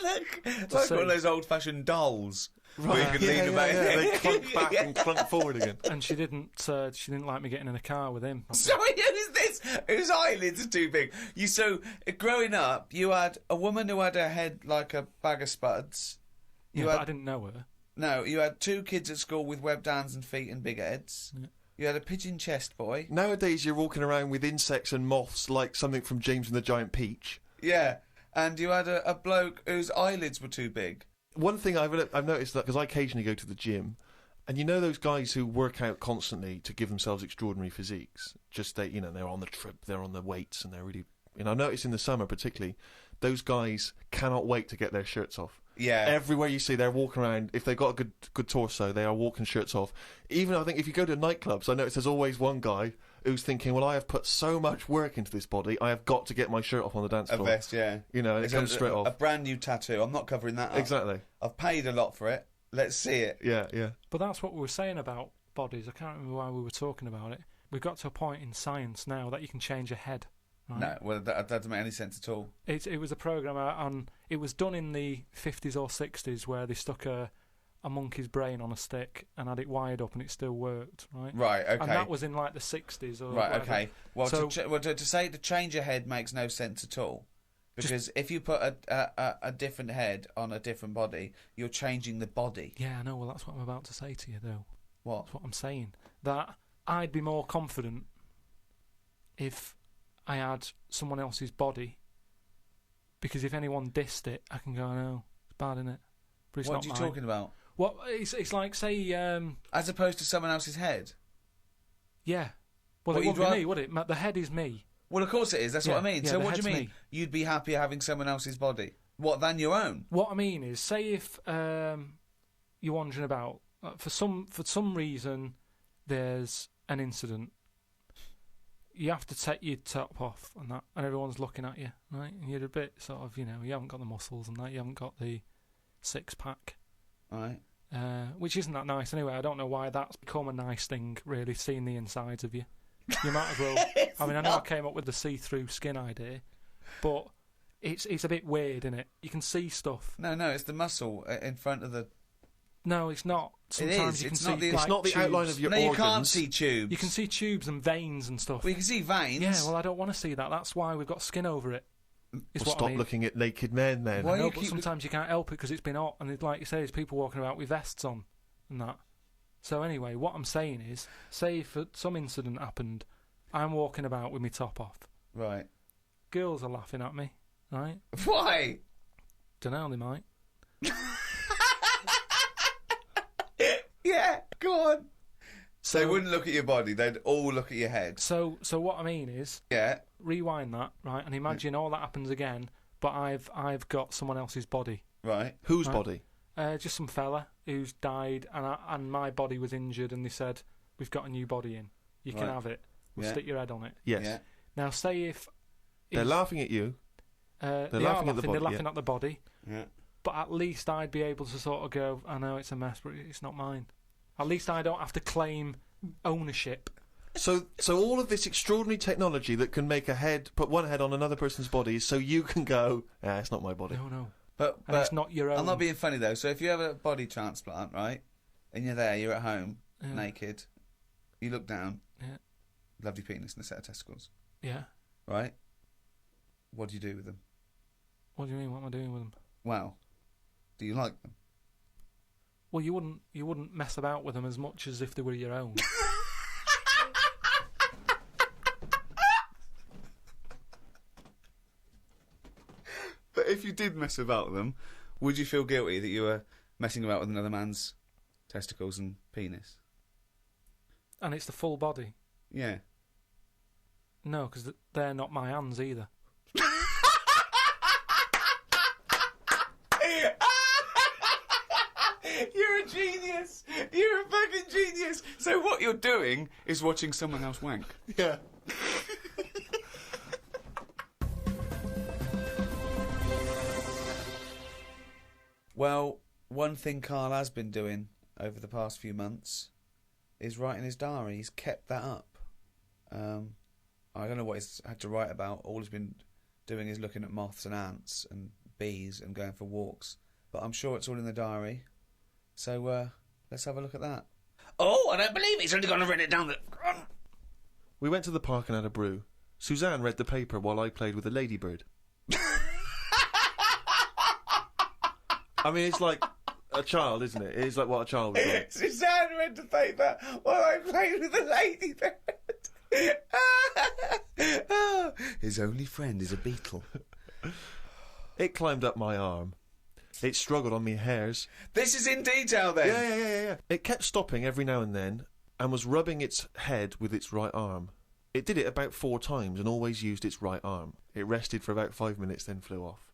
Like one of those old-fashioned dolls. Where you can lean about. They clunk back and clunk forward again. And she didn't like me getting in a car with him. Sorry, who's this? Whose eyelids are too big? Growing up, you had a woman who had her head like a bag of spuds. But I didn't know her. No, you had 2 kids at school with webbed hands and feet and big heads. Yeah. You had a pigeon chest boy. Nowadays, you're walking around with insects and moths like something from James and the Giant Peach. Yeah, and you had a bloke whose eyelids were too big. One thing I've noticed, that because I occasionally go to the gym, and those guys who work out constantly to give themselves extraordinary physiques, just they're on the trip, they're on the weights, and they're really. I've noticed in the summer particularly, those guys cannot wait to get their shirts off. Yeah. Everywhere you see, they're walking around. If they've got a good torso, they are walking shirts off. Even I think if you go to nightclubs, I notice there's always one guy who's thinking, well, I have put so much work into this body, I have got to get my shirt off on the dance floor. A vest, yeah. And it comes straight off. A brand new tattoo. I'm not covering that up. Exactly. I've paid a lot for it. Let's see it. Yeah, yeah. But that's what we were saying about bodies. I can't remember why we were talking about it. We've got to a point in science now that you can change your head. Right? No, well, that doesn't make any sense at all. It was a program on. It was done in the 50s or 60s where they stuck a monkey's brain on a stick and had it wired up and it still worked. Right. Right. Okay. And that was in like the 60s or. Right. Whatever. Okay. Well, so, to say to change your head makes no sense at all. Because if you put a different head on a different body, you're changing the body. Yeah, I know. Well, that's what I'm about to say to you, though. What? That's what I'm saying. That I'd be more confident if I had someone else's body, because if anyone dissed it, I can go, no, it's bad, innit? But it's What not are you mine. talking about? What? It's like, say, As opposed to someone else's head? yeah. Well, What, it you'd wouldn't be me, would it? The head is me. Well, of course it is. That's what I mean. Yeah, So the what do you head's mean? me. You'd be happier having someone else's body? What, than your own? What I mean is, say if you're wandering about, for some reason, there's an incident. You have to take your top off and that, and everyone's looking at you, right? And you're a bit sort of, you haven't got the muscles and that, you haven't got the 6-pack. Right. which isn't that nice anyway. I don't know why that's become a nice thing, really, seeing the insides of you. You might as well... I mean, I know I came up with the see-through skin idea, but it's a bit weird, isn't it? You can see stuff. No, it's the muscle in front of the... No, it's not. Sometimes you can see... It's not the tubes. outline of your No, organs. you can't see tubes. You can see tubes and veins and stuff. Well, you can see veins. Yeah, well, I don't want to see that. That's why we've got skin over it. Is Well, what stop I mean. looking at naked men, then. Why No, you but keep sometimes you can't help it because it's been hot, and like you say, there's people walking about with vests on and that. So anyway, what I'm saying is, say if some incident happened, I'm walking about with my top off. Right. Girls are laughing at me, right? Why? Dunno, they might. Yeah, go on. So they wouldn't look at your body, they'd all look at your head. So what I mean is, Yeah. rewind that, right, and imagine all that happens again, but I've got someone else's body. Right. Whose Right. body? Just some fella who's died, and my body was injured, and they said, we've got a new body in. You can Right. have it. We'll Yeah. stick your head on it. Yes. Yeah. Now, say if... They're laughing at you. they laughing are at the body, they're laughing yeah. at the body, Yeah. but at least I'd be able to sort of go, I know it's a mess, but it's not mine. At least I don't have to claim ownership. So all of this extraordinary technology that can make put one head on another person's body, so you can go, it's not my body. No. But And it's not your own. I'm not being funny though. So if you have a body transplant, right, and you're there, you're at home, Yeah. naked, you look down, Yeah. lovely penis and a set of testicles, Yeah. right? What do you do with them? What do you mean? What am I doing with them? Well, do you like them? Well, you wouldn't mess about with them as much as if they were your own. But if you did mess about with them, would you feel guilty that you were messing about with another man's testicles and penis? And it's the full body. Yeah. No, because they're not my hands either. You're a genius! You're a fucking genius! So what you're doing is watching someone else wank. Yeah. Well, one thing Carl has been doing over the past few months is writing his diary. He's kept that up. I don't know what he's had to write about. All he's been doing is looking at moths and ants and bees and going for walks. But I'm sure it's all in the diary. So let's have a look at that. Oh, I don't believe he's only going to write it down. We went to the park and had a brew. Suzanne read the paper while I played with a ladybird. I mean, it's like a child, isn't it? It's like what a child would do. Suzanne read the paper while I played with a ladybird. His only friend is a beetle. It climbed up my arm. It struggled on me hairs. This is in detail then. Yeah. It kept stopping every now and then and was rubbing its head with its right arm. It did it about 4 times and always used its right arm. It rested for about 5 minutes, then flew off.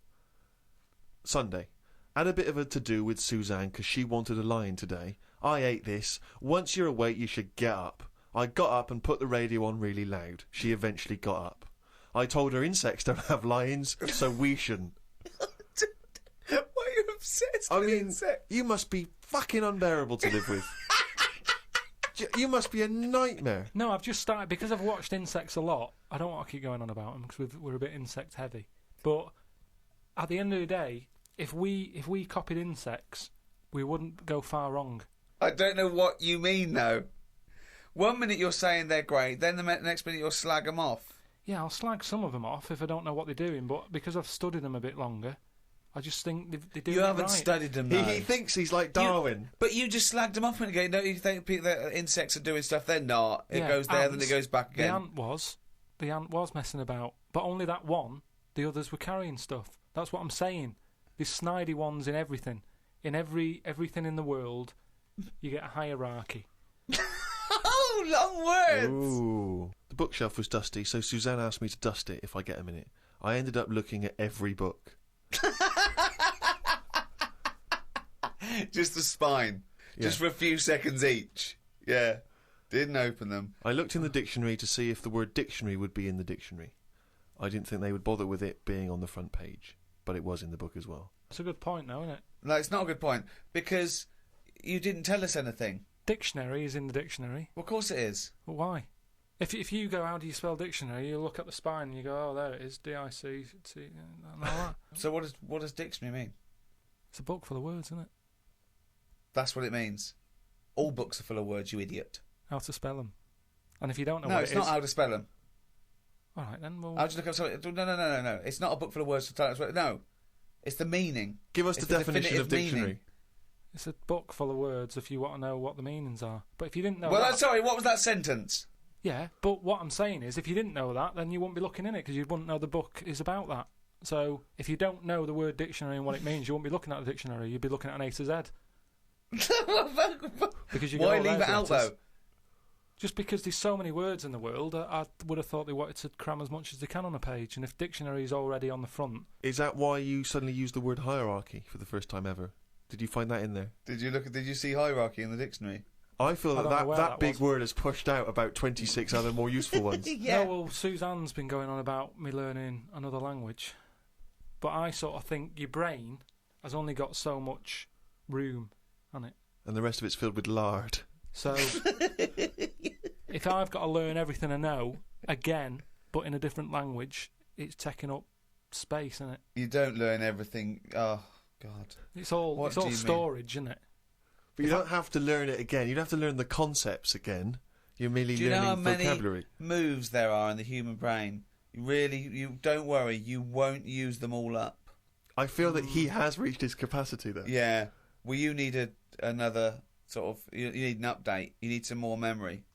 Sunday. Had a bit of a to-do with Suzanne because she wanted a lion today. I ate this. Once you're awake, you should get up. I got up and put the radio on really loud. She eventually got up. I told her insects don't have lions, so we shouldn't. Why are you obsessed I with mean, insects? you must be fucking unbearable to live with. You must be a nightmare. No, I've just started because I've watched insects a lot. I don't want to keep going on about them because we're a bit insect heavy. But at the end of the day, if we copied insects, we wouldn't go far wrong. I don't know what you mean though. 1 minute you're saying they're great, then the next minute you'll slag them off. Yeah, I'll slag some of them off if I don't know what they're doing, but because I've studied them a bit longer, I just think they're doing You it haven't right. studied them though. He thinks he's like Darwin. But you just slagged them off a minute ago. Don't you think people that insects are doing stuff? They're not. It Yeah, goes there, then ants. it goes back again. The ant was messing about, but only that one. The others were carrying stuff. That's what I'm saying. There's snidey ones in everything. In everything in the world, you get a hierarchy. Oh, long words! Ooh. The bookshelf was dusty, so Suzanne asked me to dust it if I get a minute. I ended up looking at every book. Just the spine. Yeah. Just for a few seconds each. Yeah. Didn't open them. I looked in the dictionary to see if the word dictionary would be in the dictionary. I didn't think they would bother with it being on the front page, but it was in the book as well. That's a good point, though, isn't it? No, it's not a good point. Because You didn't tell us anything. Dictionary is in the dictionary. Well, of course it is. But why? If you go, how do you spell dictionary? You look at the spine and you go, oh, there it is, D-I-C-T, and all that. So what does dictionary mean? It's a book full of words, isn't it? That's what it means. All books are full of words, you idiot. How to spell them. And if you don't know No, what it's it not is... how to spell them. All right, then, well... I'll just look up something. No. It's not a book full of words to tell us what... No. It's the meaning. Give us It's the definition of definitive dictionary. meaning. It's a book full of words if you want to know what the meanings are. But if you didn't know Well, that... sorry, what was that sentence? Yeah, but what I'm saying is, if you didn't know that, then you wouldn't be looking in it, because you wouldn't know the book is about that. So, if you don't know the word dictionary and what it means, you wouldn't be looking at the dictionary, you'd be looking at an A to Z. Because you go, Why "Oh, leave it there's out, letters." though? Just because there's so many words in the world, I would have thought they wanted to cram as much as they can on a page, and if dictionary is already on the front... Is that why you suddenly used the word hierarchy for the first time ever? Did you find that in there? Did you see hierarchy in the dictionary? I feel I don't know where that that big was. word has pushed out about 26 other more useful ones. Yeah. No, well, Suzanne's been going on about me learning another language. But I sort of think your brain has only got so much room, hasn't it? And the rest of it's filled with lard. So, if I've got to learn everything I know, again, but in a different language, it's taking up space, isn't it? You don't learn everything. Oh, God. It's all What do you mean? storage, isn't it? But you don't have to learn it again. You don't have to learn the concepts again. You're merely Do you know how learning many vocabulary. moves there are in the human brain? You don't worry, you won't use them all up. I feel that he has reached his capacity, though. Yeah. Well, you need another sort of... You need an update. You need some more memory.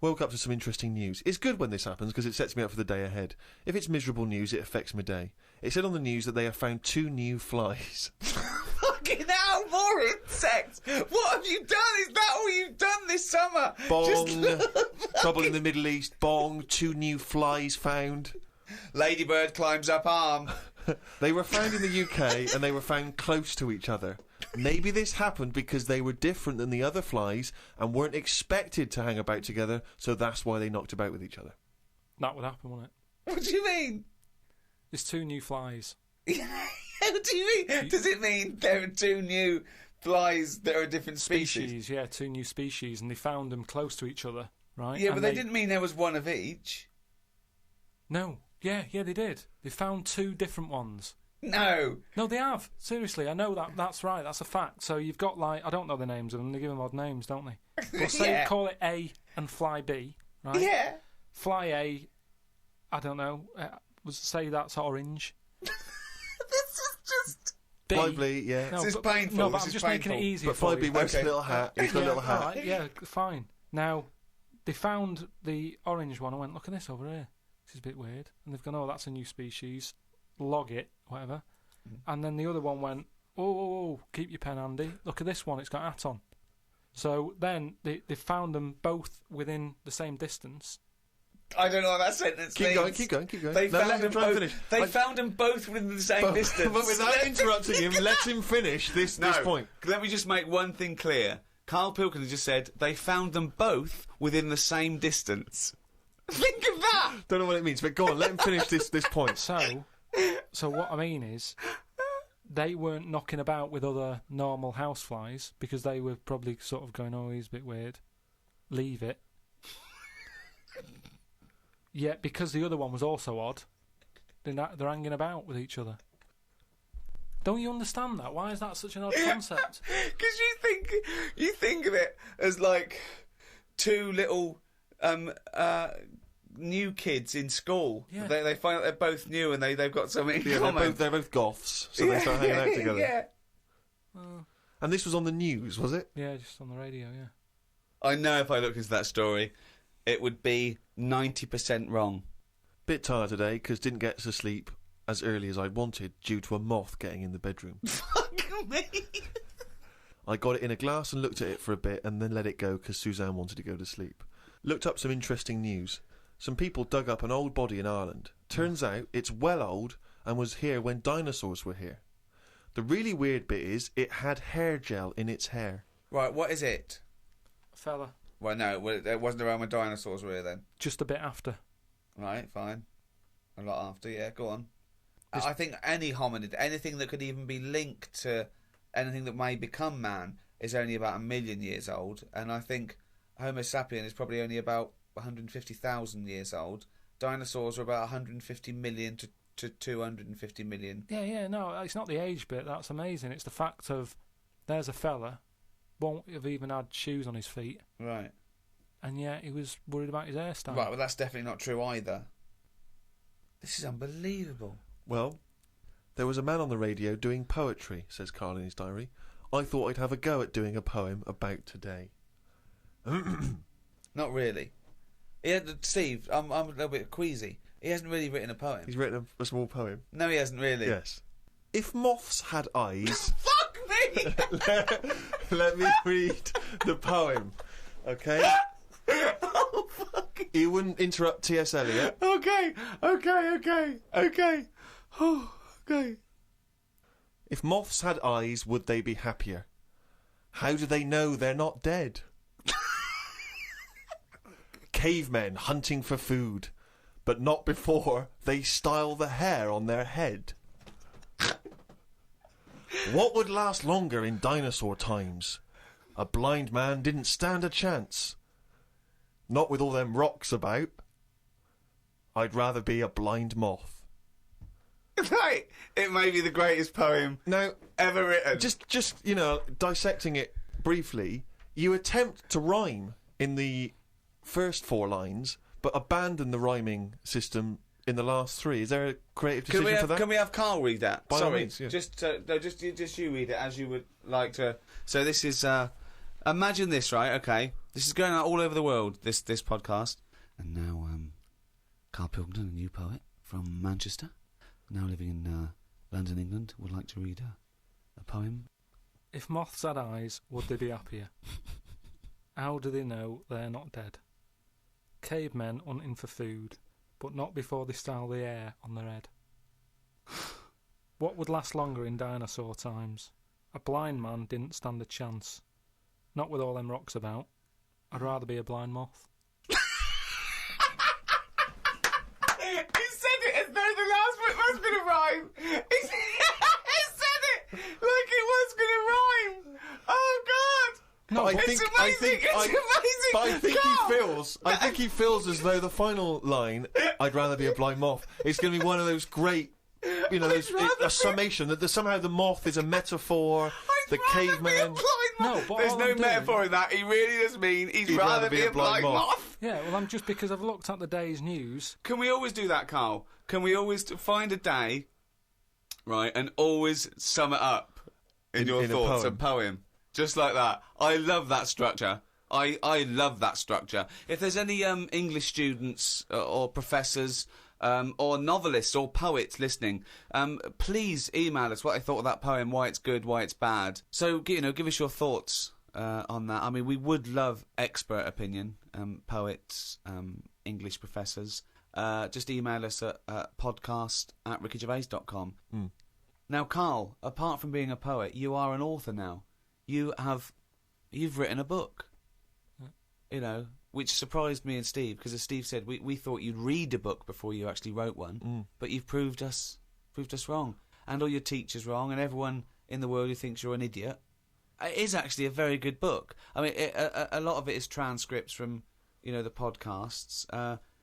Woke up to some interesting news. It's good when this happens because it sets me up for the day ahead. If it's miserable news, it affects my day. It said on the news that they have found 2 new flies. Fucking hell, more insects! What have you done? Is that all you've done this summer? Bong. Just Trouble in the Middle East. Bong. 2 new flies found. Ladybird climbs up arm. They were found in the UK and they were found close to each other. Maybe this happened because they were different than the other flies and weren't expected to hang about together, so that's why they knocked about with each other. That would happen, wouldn't it? What do you mean? There's 2 new flies. What do you mean? Does it mean there are 2 new flies that are a different species? Yeah, 2 new species, and they found them close to each other, right? Yeah, And but they didn't mean there was one of each. No. Yeah, they did. They found 2 different ones. No. No, they have. Seriously, I know that. That's right. That's a fact. So you've got, like, I don't know the names of them. They give them odd names, don't they? Well, say Yeah. call it A and Fly B, right? Yeah. Fly A, I don't know. Say that's orange. This is just... B. Fly B, yeah. This is but, painful. No, but This I'm is just making it painful. easy But for Fly B you. wears Okay. a little hat. He's got a little hat. All right, yeah, fine. Now, they found the orange one and went, look at this over here. This is a bit weird. And they've gone, oh, that's a new species. Log it, whatever. And then the other one went, oh, keep your pen handy. Look at this one, it's got a hat on. So then they found them both within the same distance. I don't know what that sentence Keep means. going, keep going, keep going. They No, found let him them try and both. finish. They found them both within the same distance. But without interrupting him, let him finish this point. Let me just make one thing clear. Carl Pilkins just said they found them both within the same distance. Think of that! Don't know what it means, but go on, let him finish this point. So what I mean is, they weren't knocking about with other normal houseflies because they were probably sort of going, oh, he's a bit weird. Leave it. Yet, because the other one was also odd, they're hanging about with each other. Don't you understand that? Why is that such an odd concept? Because you think of it as like 2 little new kids in school. Yeah. They find out they're both new and they've got something in Yeah, common. they're both goths, so they start hanging out together. Yeah. And this was on the news, was it? Yeah, just on the radio, yeah. I know if I looked into that story, it would be 90% wrong. Bit tired today because didn't get to sleep as early as I wanted due to a moth getting in the bedroom. Fuck me. I got it in a glass and looked at it for a bit and then let it go because Suzanne wanted to go to sleep. Looked up some interesting news. Some people dug up an old body in Ireland. Turns out it's well old and was here when dinosaurs were here. The really weird bit is it had hair gel in its hair. Right, what is it? Fella. Well, no, it wasn't around when dinosaurs were here then. Just a bit after. Right, fine. A lot after, yeah, go on. I think any hominid, anything that could even be linked to anything that may become man, is only about 1 million years old, and I think Homo sapien is probably only about 150,000 years old. Dinosaurs are about 150 million to 250 million. Yeah, no, it's not the age bit. That's amazing. It's the fact of there's a fella, won't have even had shoes on his feet, Right. and yet he was worried about his hairstyle. Right, well, that's definitely not true either. This is unbelievable. Well, there was a man on the radio doing poetry, says Carl in his diary. I thought I'd have a go at doing a poem about today. Not really. Steve, I'm a little bit queasy. He hasn't really written a poem. He's written a small poem. No, he hasn't really. Yes. If moths had eyes... Fuck me! let me read the poem, okay? Oh, fuck. You wouldn't interrupt T.S. Eliot. Okay. Oh, okay. If moths had eyes, would they be happier? How do they know they're not dead? Cavemen hunting for food, but not before they style the hair on their head. What would last longer in dinosaur times? A blind man didn't stand a chance. Not with all them rocks about. I'd rather be a blind moth. Right. It may be the greatest poem Now, ever written. just you know, dissecting it briefly, you attempt to rhyme in the first 4 lines, but abandon the rhyming system in the last 3. Is there a creative decision for that? Can we have Carl read that? By all Sorry, means, yeah. just you read it as you would like to. So this is. Imagine this, right? Okay, this is going out all over the world. This podcast, and now Carl Pilkington, a new poet from Manchester, now living in London, England, would like to read a poem. If moths had eyes, would they be happier? How do they know they're not dead? Cavemen hunting for food, but not before they style the hair on their head. What would last longer in dinosaur times? A blind man didn't stand a chance. Not with all them rocks about. I'd rather be a blind moth. He said it as though the last bit was going to rhyme. He said it like it was going to rhyme. Oh God! No, I but think, it's amazing. I think, It's but I amazing. think Carl! he feels as though the final line, "I'd rather be a blind moth," is going to be one of those great, you know, a summation that somehow the moth is a metaphor. The caveman. No, but there's all no I'm doing- metaphor in that. He really does mean he'd rather be a blind moth. Yeah, well, I'm just because I've looked at the day's news. Can we always do that, Carl? Can we always find a day, right, and always sum it up in your in a thoughts, poem. a poem, just like that? I love that structure. I love that structure. If there's any English students or professors or novelists or poets listening, please email us what I thought of that poem, why it's good, why it's bad. So, you know, give us your thoughts on that. I mean, we would love expert opinion, poets, English professors. Just email us at podcast@rickygervais.com. Now, Carl, apart from being a poet, you are an author now. You've written a book. You know, which surprised me and Steve, because as Steve said, we thought you'd read a book before you actually wrote one, but you've proved us wrong, and all your teachers wrong, and everyone in the world who thinks you're an idiot. It is actually a very good book. I mean, a lot of it is transcripts from, you know, the podcasts,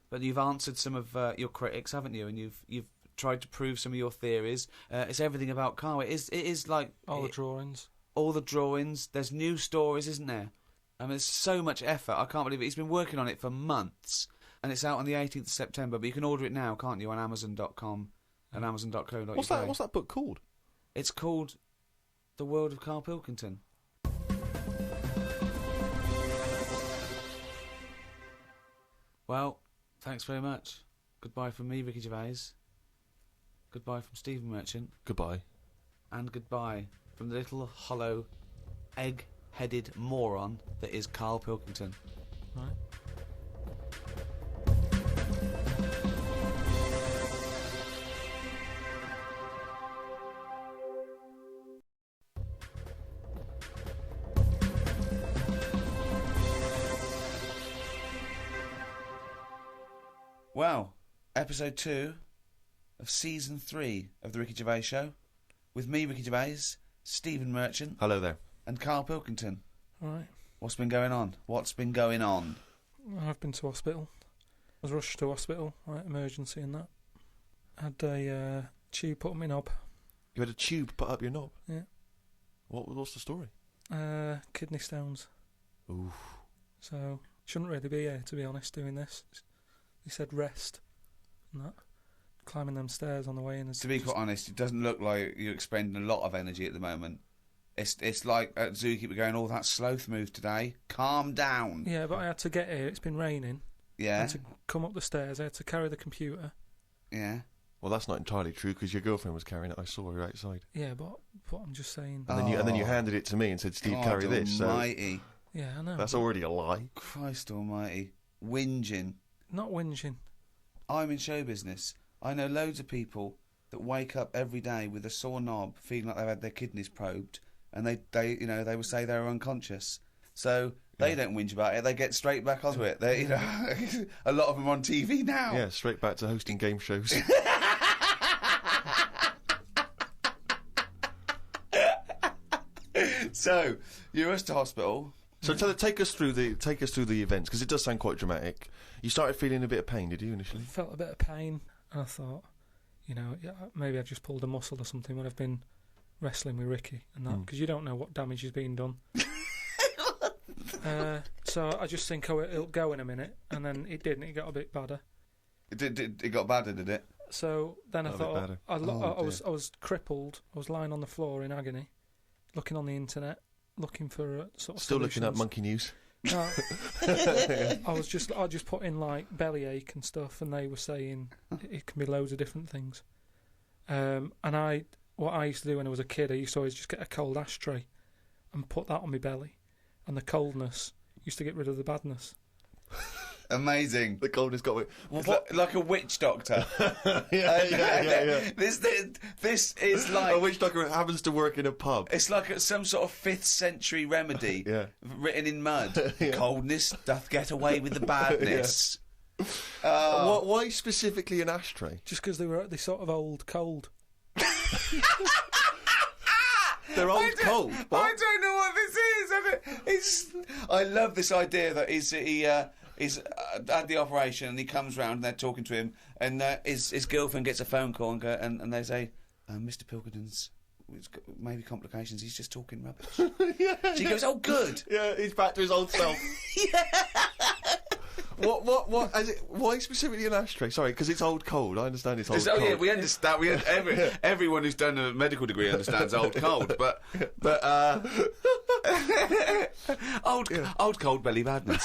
but you've answered some of your critics, haven't you? And you've tried to prove some of your theories. It's everything about Carl. It is like All the drawings. all the drawings. There's new stories, isn't there? I mean, there's so much effort. I can't believe it. He's been working on it for months, and it's out on the 18th of September. But you can order it now, can't you, on Amazon.com and Amazon.co.uk. What's that book called? It's called The World of Carl Pilkington. Well, thanks very much. Goodbye from me, Ricky Gervais. Goodbye from Stephen Merchant. Goodbye. And goodbye from the little hollow, egg-headed moron that is Carl Pilkington. Right. Well, episode 2 of season 3 of the Ricky Gervais Show, with me, Ricky Gervais, Stephen Merchant, Hello there. And Carl Pilkington, Right. what's been going on? What's been going on? I've been to hospital. I was rushed to hospital, like emergency and that. Had a tube put on my knob. You had a tube put up your knob? Yeah. What's the story? Kidney stones. Ooh. So, shouldn't really be here, to be honest, doing this. He said rest and that. Climbing them stairs on the way in. To be quite honest, it doesn't look like you're expending a lot of energy at the moment. It's like at Zookeeper going, oh, that sloth move today. Calm down. Yeah, but I had to get here. It's been raining. I Yeah, had to come up the stairs. I had to carry the computer. yeah. Well, that's not entirely true because your girlfriend was carrying it. I saw her outside. Yeah, but I'm just saying. And then you handed it to me and said, "Steve, God carry this." So almighty. Yeah, I know. that's already a lie. Christ almighty. Whinging. Not whinging. I'm in show business. I know loads of people that wake up every day with a sore knob, feeling like they've had their kidneys probed, and they will say they're unconscious. So they don't whinge about it. They get straight back onto it. They, a lot of them are on TV now. Yeah, straight back to hosting game shows. So you're rushed to hospital. So take us through the events because it does sound quite dramatic. You started feeling a bit of pain, did you initially? Felt a bit of pain, and I thought, maybe I just pulled a muscle or something when I've been wrestling with Ricky and that, because you don't know what damage is being done. So I just think, it'll go in a minute, and then it didn't. It got a bit badder. It got badder, did it? So then I Got a bit thought, badder. I was crippled. I was lying on the floor in agony, looking on the internet, looking for sort of Still looking at solutions. Monkey News. No, I just put in like bellyache and stuff, and they were saying it can be loads of different things. And what I used to do when I was a kid, I used to always just get a cold ashtray and put that on my belly, and the coldness used to get rid of the badness. Amazing. The coldness got me. Like a witch doctor. Yeah. This is like A witch doctor happens to work in a pub. it's like some sort of 5th century remedy Yeah. written in mud. Coldness doth get away with the badness. Why specifically an ashtray? Just because they sort of old cold. They're old cold. I What? don't know what this is. I love this idea that he's had the operation and he comes round and they're talking to him and his girlfriend gets a phone call and they say, Mr. Pilkington's maybe complications. He's just talking rubbish. She goes, oh, good. Yeah, he's back to his old self. What? Why specifically an ashtray? Sorry, because it's old cold. I understand it's old cold. Yeah, we understand. Everyone who's done a medical degree understands old cold, but old cold belly badness.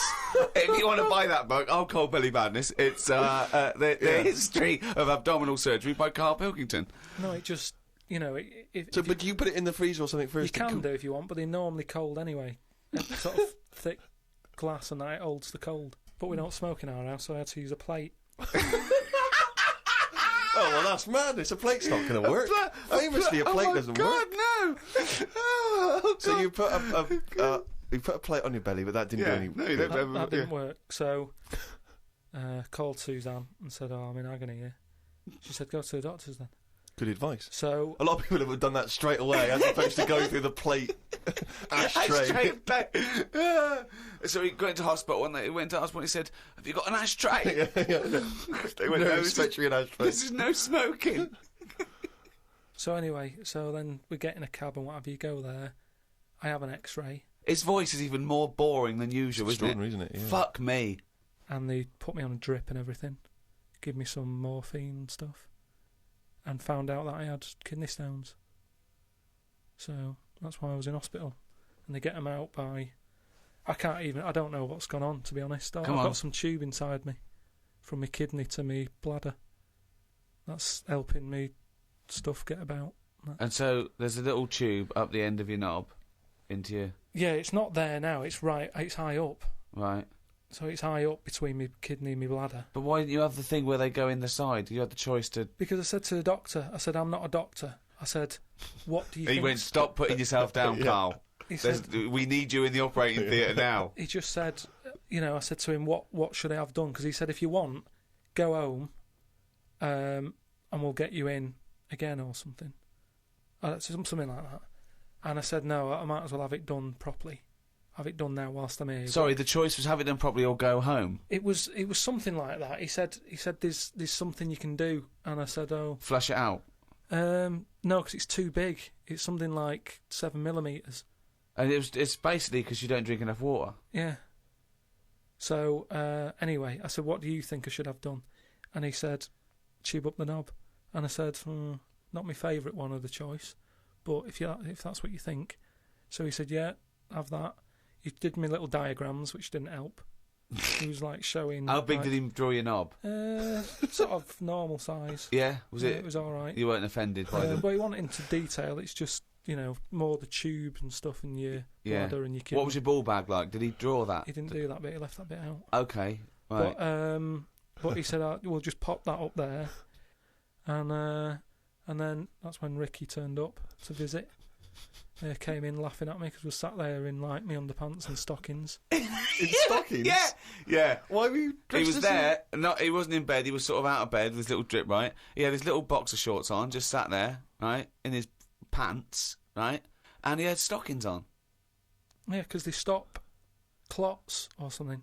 If you want to buy that book, Old Cold Belly Badness, it's the history of abdominal surgery by Carl Pilkington. No, it just But do you put it in the freezer or something you first? can do if you want, but they're normally cold anyway. Sort of thick glass, and that it holds the cold. But we don't smoke in our house, so I had to use a plate. Oh, well, that's madness. A plate's not going to work. Famously, a plate doesn't work. No! Oh, So you put a plate on your belly, but that didn't do any. That didn't work. So called Suzanne and said, "Oh, I'm in agony here." She said, "Go to the doctors then." Good advice. So A lot of people have done that straight away, as opposed to going through the plate ashtray. So he got into hospital and he went to hospital and he said, have you got an ashtray? They went, no, especially an ashtray. This is no smoking. So anyway, then we get in a cab and whatever. You go there. I have an X-ray, His voice is even more boring than usual, isn't it? Extraordinary, isn't it? Yeah. Fuck me. and they put me on a drip and everything, give me some morphine and stuff, and found out that I had kidney stones. So that's why I was in hospital, and they get them out by. I don't know what's gone on, to be honest. I've got some tube inside me, from my kidney to my bladder. That's helping me stuff get about. And so there's a little tube up the end of your knob into your... Yeah, it's not there now. It's high up. Right. So it's high up between my kidney and my bladder. But why didn't you have the thing where they go in the side? You had the choice to... Because I said to the doctor, I'm not a doctor. I said, what do you think? He went, stop putting yourself down, Carl. He said, we need you in the operating theatre now. he just said, I said to him, what should I have done? Because he said, if you want, go home, and we'll get you in again or something. Something like that. And I said, no, I might as well have it done properly. Have it done now whilst I'm here. Sorry, the choice was have it done properly or go home. It was something like that. He said there's something you can do, and I said, oh, Flush it out. no, because it's too big. It's something like 7mm. And it's basically because you don't drink enough water. Yeah. So anyway, I said, what do you think I should have done? And he said, tube up the knob. And I said, not my favourite one of the choice, but if that's what you think. So he said, yeah, have that. He did me little diagrams, which didn't help. He was like showing. How big did he draw your knob? Sort of normal size. Yeah, was it? It was all right. You weren't offended by them. But he went into detail. It's just more the tube and stuff in your bladder and your kidney. What was your ball bag like? Did he draw that? He didn't do that bit. He left that bit out. Okay, right. But he said, we'll just pop that up there, and then that's when Ricky turned up to visit. Came in laughing at me because we sat there in like my underpants and stockings. In stockings? Yeah. Why were you dressed He was as there. No, he wasn't in bed. He was sort of out of bed with his little drip, right? He had his little boxer shorts on, just sat there, right, in his pants, right, and he had stockings on. Yeah, because they stop clots or something.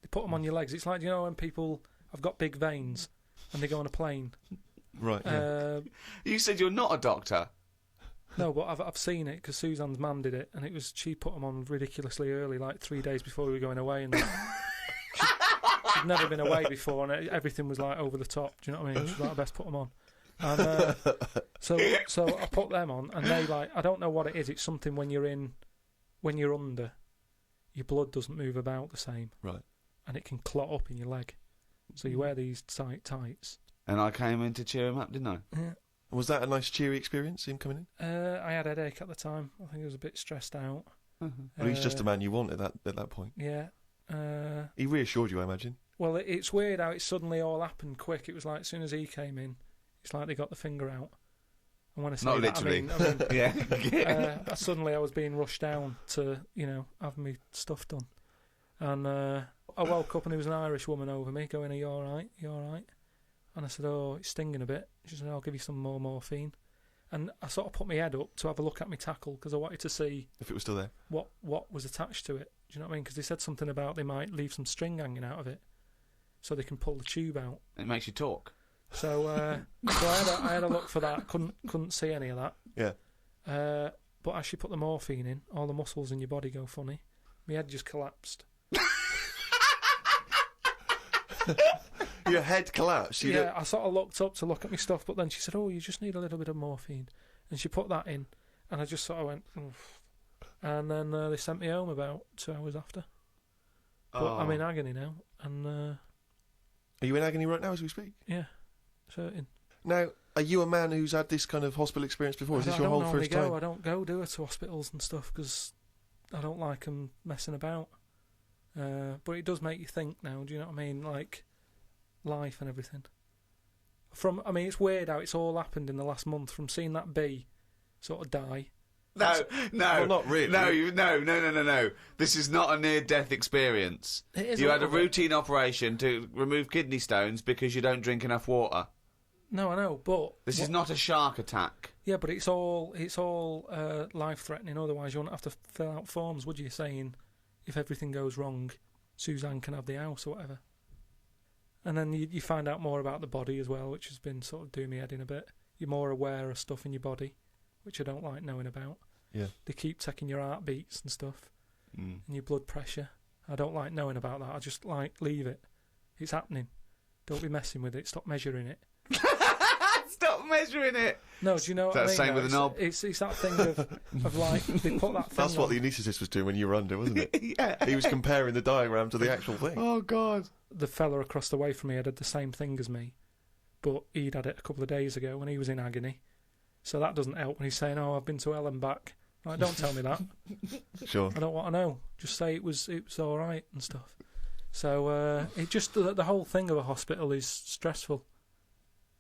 They put them on your legs. It's like, when people have got big veins and they go on a plane. Right. Yeah. You said you're not a doctor. No, but I've seen it because Suzanne's mum did it, and she put them on ridiculously early, like 3 days before we were going away, and she'd never been away before, and everything was like over the top. Do you know what I mean? She's like, I best put them on. And so I put them on, and they I don't know what it is. It's something when you're under, your blood doesn't move about the same, right, and it can clot up in your leg. So you wear these tight tights. And I came in to cheer him up, didn't I? Yeah. Was that a nice, cheery experience, him coming in? I had a headache at the time. I think I was a bit stressed out. Well, he's just the man you want at that point. Yeah. He reassured you, I imagine. Well, it's weird how it suddenly all happened quick. It was like as soon as he came in, it's like they got the finger out. And when I say Not that, literally. I mean Yeah. suddenly I was being rushed down to, have me stuff done. And I woke up and there was an Irish woman over me going, "Are you all right? You all right?" And I said, "Oh, it's stinging a bit." She said, "I'll give you some more morphine." And I sort of put my head up to have a look at my tackle because I wanted to see if it was still there. What was attached to it. Do you know what I mean? Because they said something about they might leave some string hanging out of it so they can pull the tube out. It makes you talk. So, I had a look for that. Couldn't see any of that. Yeah. But as she put the morphine in, all the muscles in your body go funny. My head just collapsed. Your head collapsed. I sort of looked up to look at my stuff, but then she said, "Oh, you just need a little bit of morphine," and she put that in, and I just sort of went, oof. And then they sent me home about 2 hours after. But I'm in agony now, and are you in agony right now as we speak? Yeah, certain. Now, are you a man who's had this kind of hospital experience before? Is this your whole first time? I don't go to hospitals and stuff because I don't like them messing about. But it does make you think now. Do you know what I mean? Like life and everything. It's weird how it's all happened in the last month. From seeing that bee sort of die. No. Well, not really. No. This is not a near-death experience. It is you had a routine operation to remove kidney stones because you don't drink enough water. No, I know, but This is not a shark attack. Yeah, but it's all life-threatening. Otherwise, you wouldn't have to fill out forms, would you? Saying if everything goes wrong, Suzanne can have the house or whatever. And then you find out more about the body as well, which has been sort of doing me head in a bit. You're more aware of stuff in your body, which I don't like knowing about. Yeah. They keep taking your heartbeats and stuff, and your blood pressure. I don't like knowing about that. I just leave it. It's happening. Don't be messing with it. Stop measuring it. Stop measuring it. No, do you know what I mean? That's the same with the knob. It's that thing of like they put that thing. That's what on. the anaesthetist was doing when you were under, wasn't it? Yeah. He was comparing the diagram to the actual thing. Oh God. The fella across the way from me had the same thing as me, but he'd had it a couple of days ago when he was in agony. So that doesn't help when he's saying, "Oh, I've been to hell and back." Like, don't tell me that. Sure. I don't want to know. Just say it was all right and stuff. So it just the whole thing of a hospital is stressful.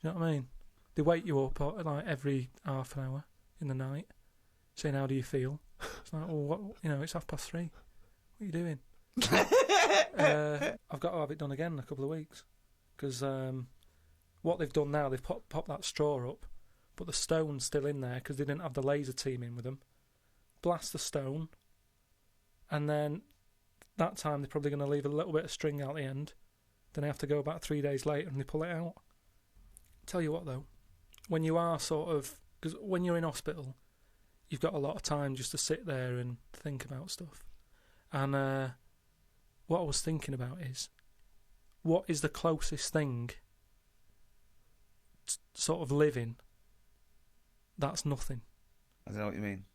You know what I mean? They wake you up like every half an hour in the night, saying, "How do you feel?" It's like, "Well, what? It's 3:30. What are you doing?" I've got to have it done again in a couple of weeks because what they've done now, they've popped that straw up, but the stone's still in there because they didn't have the laser team in with them. blast the stone, and then that time they're probably going to leave a little bit of string out the end. Then they have to go about 3 days later and they pull it out. Tell you what though, when you are because when you're in hospital, you've got a lot of time just to sit there and think about stuff. And what I was thinking about is, what is the closest thing sort of living that's nothing? I don't know what you mean.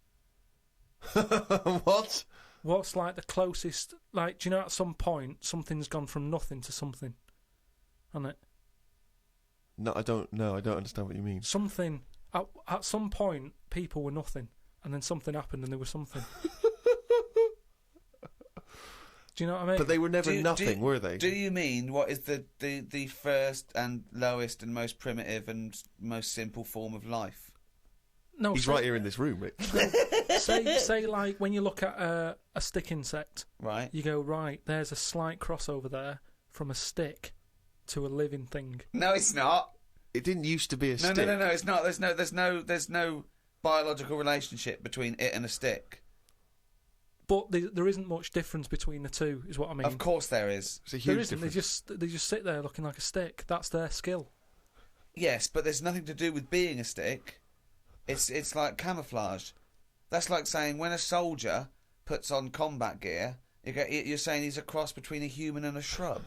What? What's like the closest, like, do you know at some point something's gone from nothing to something? Hasn't it? No, I don't know. I don't understand what you mean. Something, at some point people were nothing, and then something happened and they were something. Do you know what I mean? But they were never nothing, were they? Do you mean what is the first and lowest and most primitive and most simple form of life? No, He's right here in this room, Rick. say like when you look at a stick insect, Right. you go, right, there's a slight crossover there from a stick to a living thing. No, it's not. It didn't used to be a stick. No, it's not. There's no biological relationship between it and a stick. But there isn't much difference between the two, is what I mean. Of course there is. It's a There huge isn't. difference. They just sit there looking like a stick. That's their skill. Yes, but there's nothing to do with being a stick. It's like camouflage. That's like saying when a soldier puts on combat gear, you're saying he's a cross between a human and a shrub.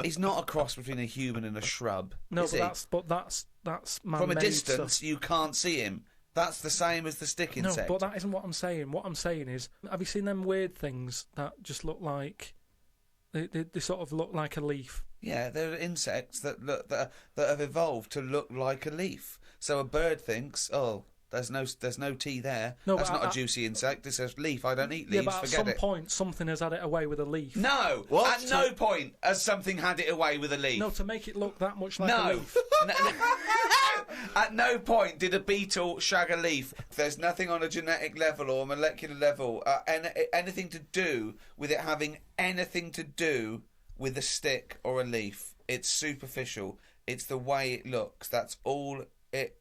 He's not a cross between a human and a shrub. No, is he? but that's man-made From a distance stuff. you can't see him. That's the same as the stick insect. No, but that isn't what I'm saying. What I'm saying is, have you seen them weird things that just look like they sort of look like a leaf? Yeah, there are insects that have evolved to look like a leaf. So a bird thinks, oh, there's no tea there. No, that's but not a juicy insect. It's a leaf. I don't eat Yeah, leaves. but at Forget some it. point, something has had it away with a leaf. No, What? at no point has something had it away with a leaf. No, to make it look that much like a No. leaf. At no point did a beetle shag a leaf. There's nothing on a genetic level or molecular level, anything to do with it having anything to do with a stick or a leaf. It's superficial. It's the way it looks. That's all it.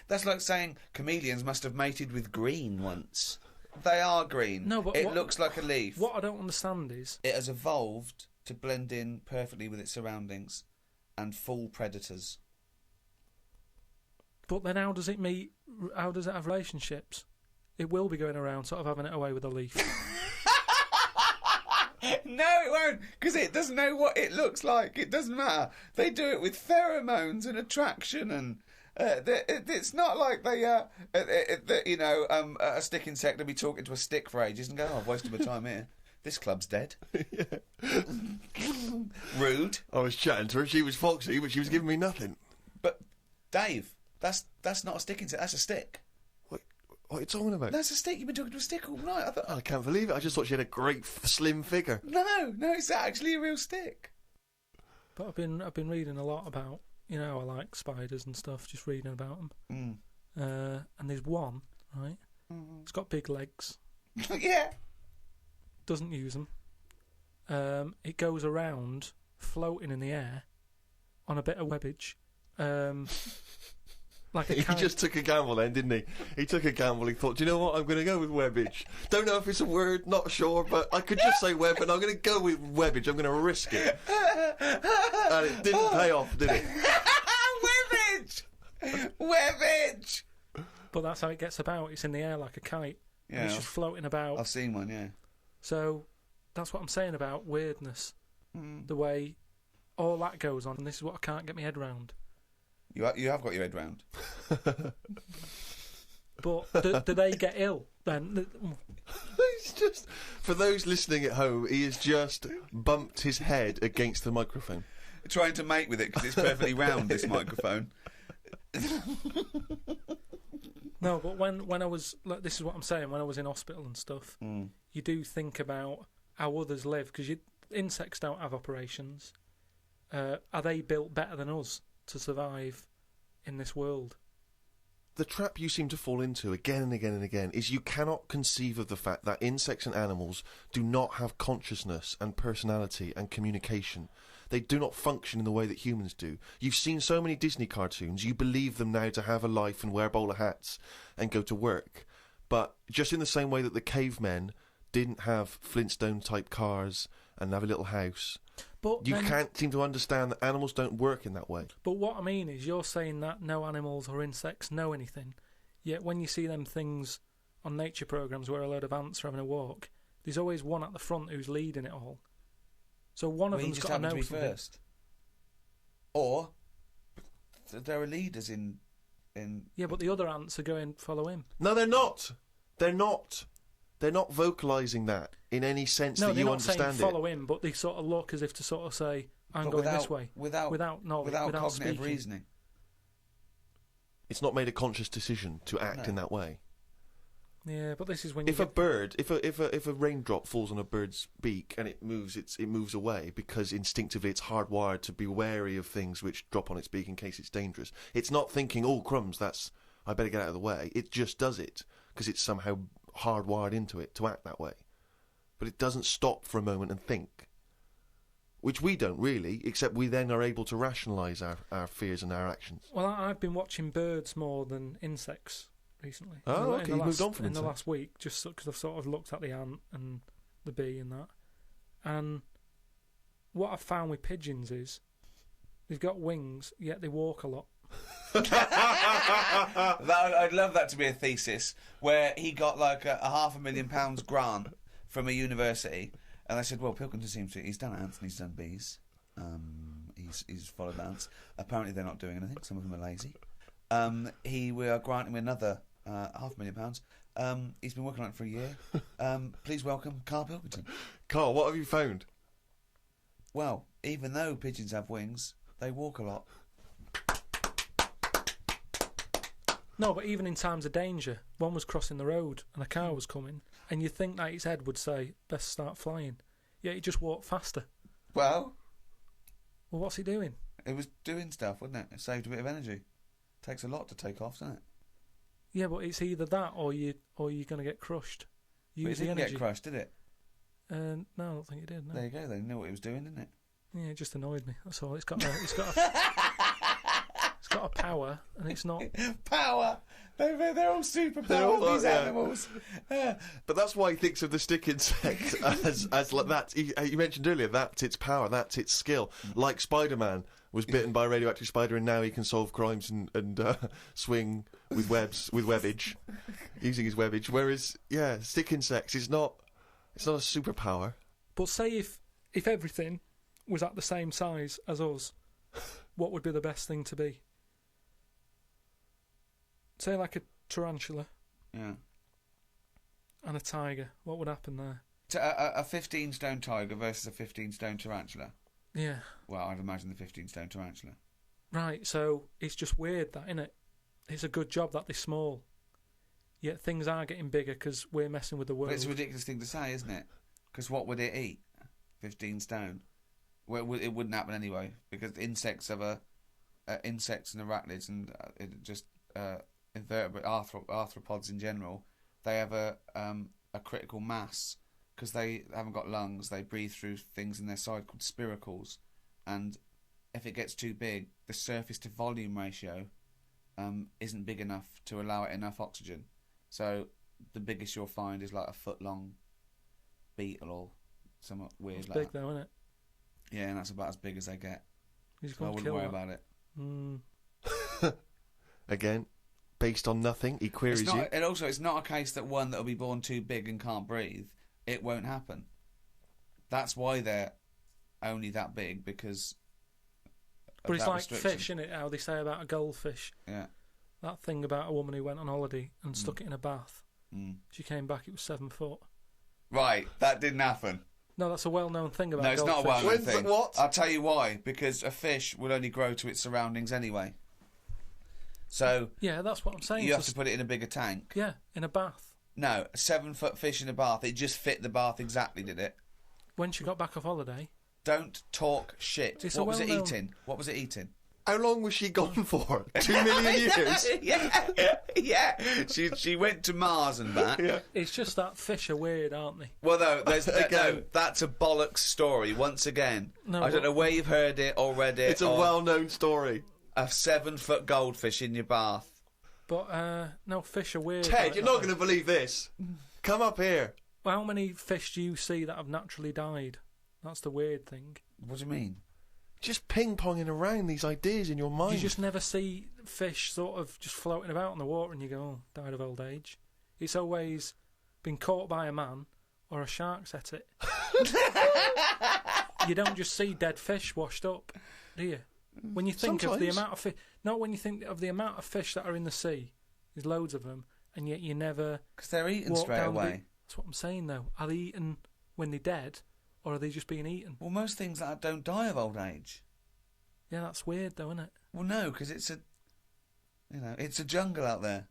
That's like saying chameleons must have mated with green once. They are green. No, but it looks like a leaf. What I don't understand is, It has evolved to blend in perfectly with its surroundings and fool predators. but then how does it meet? How does it have relationships? It will be going around sort of having it away with a leaf. No, it won't, because it doesn't know what it looks like. It doesn't matter. They do it with pheromones and attraction, and it's not like a stick insect will be talking to a stick for ages and go, "Oh, I've wasted my time here. This club's dead." Rude. I was chatting to her. She was foxy, but she was giving me nothing. But Dave, that's not a stick insect. That's a stick. What are you talking about? That's a stick. You've been talking to a stick all night. I thought, I can't believe it. I just thought she had a great slim figure. no, it's actually a real stick. But I've been reading a lot about, I like spiders and stuff. Just reading about them. And there's one, right? It's got big legs. Yeah. Doesn't use them. It goes around floating in the air on a bit of webbage. Like a He kite. just took a gamble then, didn't he? He took a gamble. He thought, do you know what? I'm going to go with webbage. Don't know if it's a word, not sure, but I could just say web, and I'm going to go with webbage. I'm going to risk it. And it didn't pay off, did it? Webbage! But that's how it gets about. It's in the air like a kite. And Yeah. it's just floating about. I've seen one, yeah. So that's what I'm saying about weirdness. The way all that goes on, and this is what I can't get my head round. You have got your head round. But do they get ill then? He's just, for those listening at home, he has just bumped his head against the microphone. Trying to mate with it because it's perfectly round, this microphone. No, but when I was, like, this is what I'm saying, when I was in hospital and stuff, you do think about how others live, because insects don't have operations. Are they built better than us to survive in this world? The trap you seem to fall into again and again and again is you cannot conceive of the fact that insects and animals do not have consciousness and personality and communication. They do not function in the way that humans do. You've seen so many Disney cartoons, you believe them now to have a life and wear bowler hats and go to work. But just in the same way that the cavemen didn't have Flintstone-type cars and have a little house, But you then- can't seem to understand that animals don't work in that way. But what I mean is, you're saying that no animals or insects know anything, yet when you see them things on nature programs where a load of ants are having a walk, there's always one at the front who's leading it all. So one of Well, he them's just got to happened to know be something. first. Or there are leaders in. Yeah, but the other ants are going follow him. No, they're not. They're not. They're not vocalising that in any sense No, that they're you not saying understand follow him, but they sort of look as if to sort of say, "I'm But going without, this way," without knowledge, without cognitive speaking. reasoning. It's not made a conscious decision to act in that way. Yeah, but this is when you If a get- bird, if a raindrop falls on a bird's beak and it moves away because instinctively it's hardwired to be wary of things which drop on its beak in case it's dangerous. It's not thinking, "Oh crumbs, I better get out of the way." It just does it because it's somehow hardwired into it to act that way. But it doesn't stop for a moment and think, which we don't really, except we then are able to rationalise our fears and our actions. Well, I've been watching birds more than insects recently. Oh, In okay, the you've moved on from in the insects. last week, just because I've sort of looked at the ant and the bee and that. And what I've found with pigeons is they've got wings, yet they walk a lot. I'd love that to be a thesis where he got like a £500,000 grant from a university, and they said, "Well, Pilkington seems to he's done ants and he's done bees. He's followed ants. Apparently, they're not doing anything. Some of them are lazy. We are granting him another £500,000. He's been working on it for a year. Please welcome Carl Pilkington." Carl, what have you found? Well, even though pigeons have wings, they walk a lot. No, but even in times of danger, one was crossing the road and a car was coming, and you'd think that its head would say, "Best start flying." Yet he just walked faster. Well, Well, what's he doing? it was doing stuff, wasn't it? It saved a bit of energy. Takes a lot to take off, doesn't it? Yeah, but it's either that or you're going to get crushed. But it Use the didn't energy. get crushed, did it? No, I don't think it did. No. There you go. They knew what it was doing, didn't it? Yeah, it just annoyed me. That's all. It's got a power, and it's not. Power. They're all superpowers. They're all- These yeah. animals. But that's why he thinks of the stick insect as like that. You mentioned earlier that's its power, that's its skill. Like Spider-Man was bitten by a radioactive spider, and now he can solve crimes and swing with webbage, using his webbage. Whereas, yeah, stick insects it's not a superpower. But say if everything was at the same size as us, what would be the best thing to be? Say like a tarantula Yeah. and a tiger. What would happen there? A 15-stone tiger versus a 15-stone tarantula. Yeah. Well, I'd imagine the 15-stone tarantula. Right, so it's just weird that, innit? It's a good job that they're small. Yet things are getting bigger because we're messing with the world. But it's a ridiculous thing to say, isn't it? Because what would it eat? 15 stone. Well, it wouldn't happen anyway, because insects have insects and arachnids and invertebrate arthropods in general. They have a critical mass because they haven't got lungs. They breathe through things in their side called spiracles, and if it gets too big, the surface to volume ratio isn't big enough to allow it enough oxygen. So the biggest you'll find is like a foot-long beetle or somewhat weird It's like big that. though, isn't it? Yeah, and that's about as big as they get. He's So I going to wouldn't kill worry that. about it. Again, based on nothing, he queries It's you. not, and also, it's not a case that one that'll be born too big and can't breathe. It won't happen. That's why they're only that big, because. But of it's that like restriction. fish, isn't it? How they say about a goldfish. Yeah. That thing about a woman who went on holiday and stuck it in a bath. Mm. She came back, it was 7 foot. Right, that didn't happen. No, that's a well-known thing about No, it's not a goldfish. well-known When's thing. the what? I'll tell you why. Because a fish will only grow to its surroundings anyway. So Yeah, that's what I'm saying. you have So to put it in a bigger tank. yeah, in a bath. No, a 7-foot fish in a bath. It just fit the bath exactly, did it? When she got back off holiday, Don't talk shit. It's a What was it well-known- eating? What was it eating? How long was she gone for? 2 million years? yeah. She went to Mars and back. Yeah. it's just that fish are weird, aren't they? Well, no, Again. no, that's a bollocks story. Once again, No, I don't but- know where you've heard it or read it. It's a or well-known story. a 7-foot goldfish in your bath. But, no, fish are weird. Ted, like you're that. not going to believe this. Come up here. Well, how many fish do you see that have naturally died? That's the weird thing. What do you mean? Just ping-ponging around these ideas in your mind. You just never see fish sort of just floating about in the water and you go, oh, died of old age. It's always been caught by a man or a shark's at it. You don't just see dead fish washed up, do you? When you think of the Sometimes. amount of fish... Not when you think of the amount of fish that are in the sea. There's loads of them, and yet you never... Because they're eaten walk straight down the away. beach. That's what I'm saying, though. Are they eaten when they're dead, or are they just being eaten? Well, most things like that don't die of old age. Yeah, that's weird, though, isn't it? Well, no, because it's a... You know, it's a jungle out there.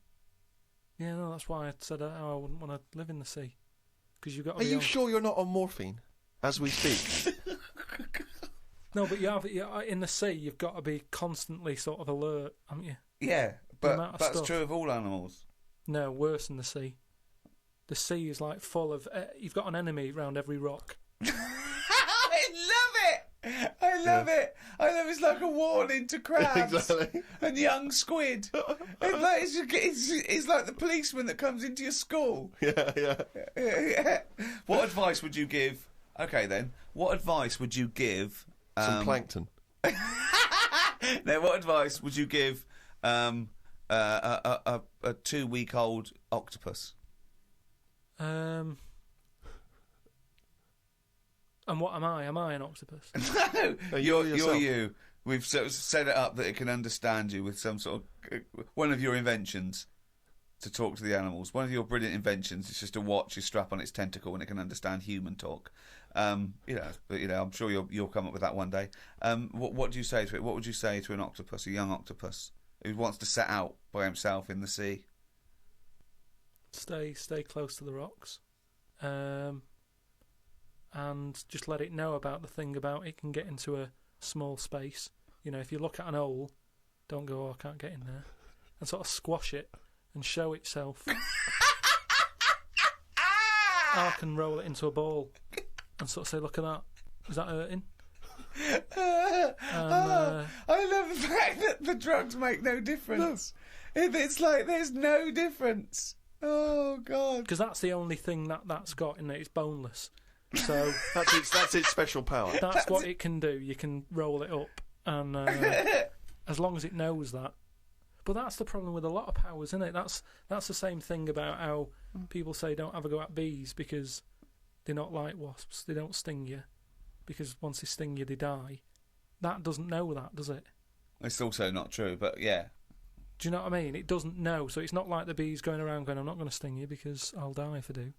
Yeah, no, that's why I said I wouldn't want to live in the sea. Because you've got to Are be you on... sure you're not on morphine as we speak? No, but in the sea, you've got to be constantly sort of alert, haven't you? Yeah, amount but of that's stuff. true of all animals. No, worse than the sea. The sea is like full of... you've got an enemy round every rock. I love it! I love it! I love it's like a warning to crabs Exactly. and young squid. It's like the policeman that comes into your school. Yeah. What advice would you give? Okay, then. What advice would you give? Some plankton. Now, what advice would you give a 2-week-old octopus? And what am I? Am I an octopus? No, you're you're yourself. you. We've sort of set it up that it can understand you with some sort of one of your inventions to talk to the animals. One of your brilliant inventions is just a watch you strap on its tentacle and it can understand human talk. But I'm sure you'll come up with that one day. What do you say to it? What would you say to an octopus, a young octopus who wants to set out by himself in the sea? Stay close to the rocks. And just let it know about the thing about it can get into a small space. You know, if you look at an hole, don't go, oh, I can't get in there. And sort of squash it and show itself. I can roll it into a ball and sort of say, look at that. Is that hurting? I love the fact that the drugs make no difference. It's like there's no difference. Oh, God. Because that's the only thing that's got in it. It's boneless. So That's its special power. that's what it can do. You can roll it up, and as long as it knows that. But that's the problem with a lot of powers, isn't it? That's the same thing about how people say don't have a go at bees because they're not like wasps. They don't sting you because once they sting you, they die. That doesn't know that, does it? It's also not true, but yeah. Do you know what I mean? It doesn't know, so it's not like the bees going around going, I'm not going to sting you because I'll die if I do.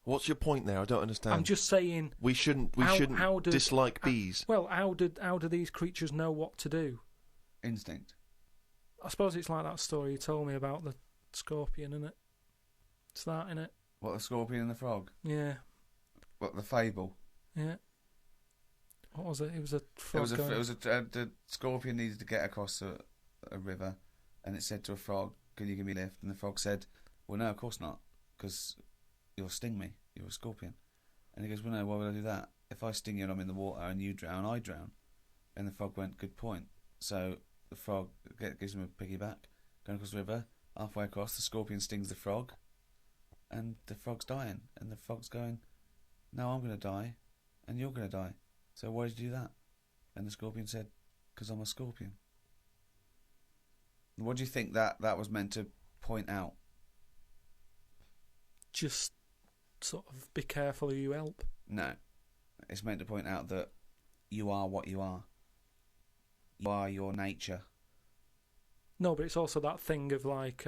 What's your point there? I don't understand. I'm just saying... We shouldn't dislike bees. Well, how do these creatures know what to do? Instinct. I suppose it's like that story you told me about the scorpion, isn't it? It's that, innit? What, the scorpion and the frog? Yeah, What, the fable? yeah. What was it? It was a frog going... The scorpion needed to get across a river, and it said to a frog, can you give me a lift? And the frog said, well, no, of course not, because you'll sting me. You're a scorpion. And he goes, well, no, why would I do that? If I sting you and I'm in the water and you drown, I drown. And the frog went, good point. So the frog gives him a piggyback, going across the river, halfway across, the scorpion stings the frog, and the frog's dying. And the frog's going, no, I'm going to die, and you're going to die. So why did you do that? And the scorpion said, because I'm a scorpion. What do you think that was meant to point out? Just sort of be careful who you help. No. It's meant to point out that you are what you are. You are your nature. No, but it's also that thing of like...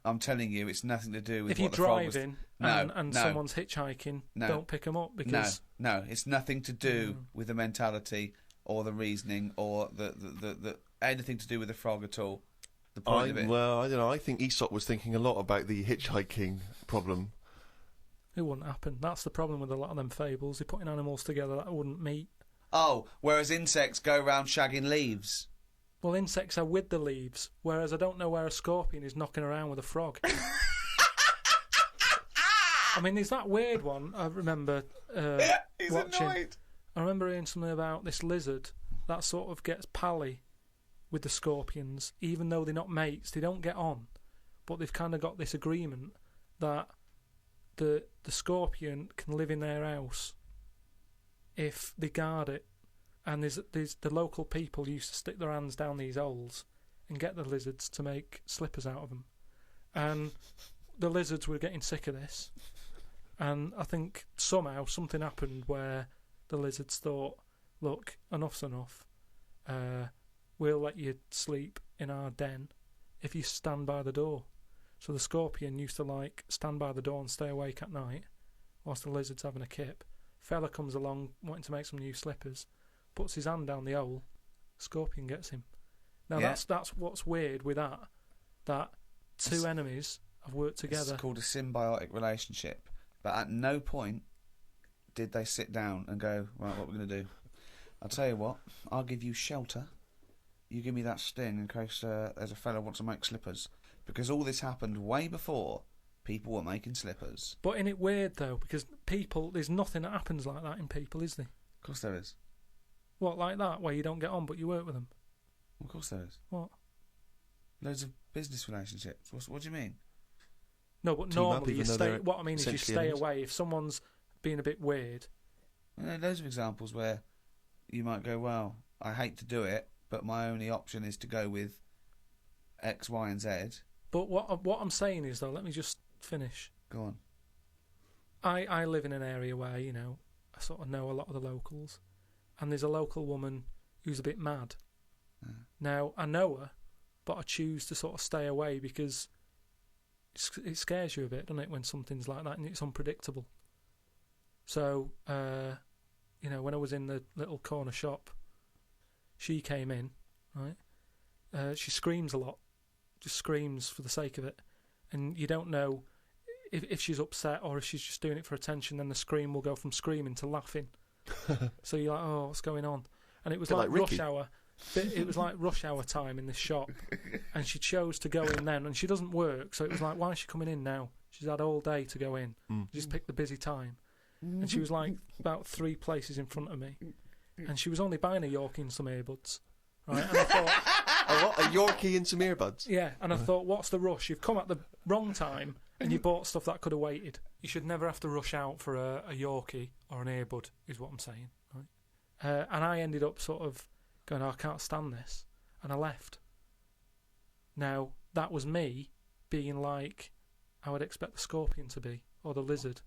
I'm telling you, it's nothing to do with if you're what the frog was... driving No, and no. someone's hitchhiking, No. don't pick them up because... No, it's nothing to do with the mentality or the reasoning or the anything to do with the frog at all. The point of it. Well, I don't know. I think Aesop was thinking a lot about the hitchhiking problem. It wouldn't happen. That's the problem with a lot of them fables. They're putting animals together that wouldn't meet. Oh, whereas insects go around shagging leaves. Well, insects are with the leaves, whereas I don't know where a scorpion is knocking around with a frog. I mean, there's that weird one I remember He's watching. annoyed. I remember hearing something about this lizard that sort of gets pally with the scorpions, even though they're not mates, they don't get on, but they've kind of got this agreement that the scorpion can live in their house if they guard it. And there's the local people used to stick their hands down these holes and get the lizards to make slippers out of them. And the lizards were getting sick of this. And I think somehow something happened where the lizards thought, look, enough's enough. We'll let you sleep in our den if you stand by the door. So the scorpion used to stand by the door and stay awake at night whilst the lizard's having a kip. Fella comes along wanting to make some new slippers, puts his hand down the hole, scorpion gets him. Now that's what's weird with that two enemies have worked together. It's called a symbiotic relationship. But at no point did they sit down and go, right, what are we going to do? I'll tell you what, I'll give you shelter. You give me that sting in case there's a fella who wants to make slippers. Because all this happened way before people were making slippers. But isn't it weird, though? Because people, there's nothing that happens like that in people, is there? Of course there is. What, like that, where you don't get on but you work with them? Of course there is. What? Loads of business relationships. What do you mean? No, but Team up normally you even though stay. they're What I mean is you essentially stay enemies. away if someone's being a bit weird. There are loads of examples where you might go, well, I hate to do it, but my only option is to go with X, Y, and Z. But what I'm saying is, though, let me just finish. Go on. I live in an area where, I sort of know a lot of the locals, and there's a local woman who's a bit mad. Now, I know her, but I choose to sort of stay away because it scares you a bit, doesn't it, when something's like that and it's unpredictable. So, when I was in the little corner shop, she came in, right? She screams a lot, just screams for the sake of it, and you don't know if she's upset or if she's just doing it for attention. Then the scream will go from screaming to laughing. So you're like, oh, what's going on? And it was like rush hour. It was like rush hour time in this shop, and she chose to go in then, and she doesn't work, so it was like, why is she coming in now? She's had all day to go in. Just pick the busy time. And she was like about 3 places in front of me, and she was only buying a Yorkie and some earbuds. Right? And I thought, A Yorkie and some earbuds? yeah, and I thought, what's the rush? You've come at the wrong time, and you bought stuff that could have waited. You should never have to rush out for a Yorkie or an earbud, is what I'm saying. Right? And I ended up sort of going, I can't stand this, and I left. Now, that was me being like I would expect the scorpion to be, or the lizard.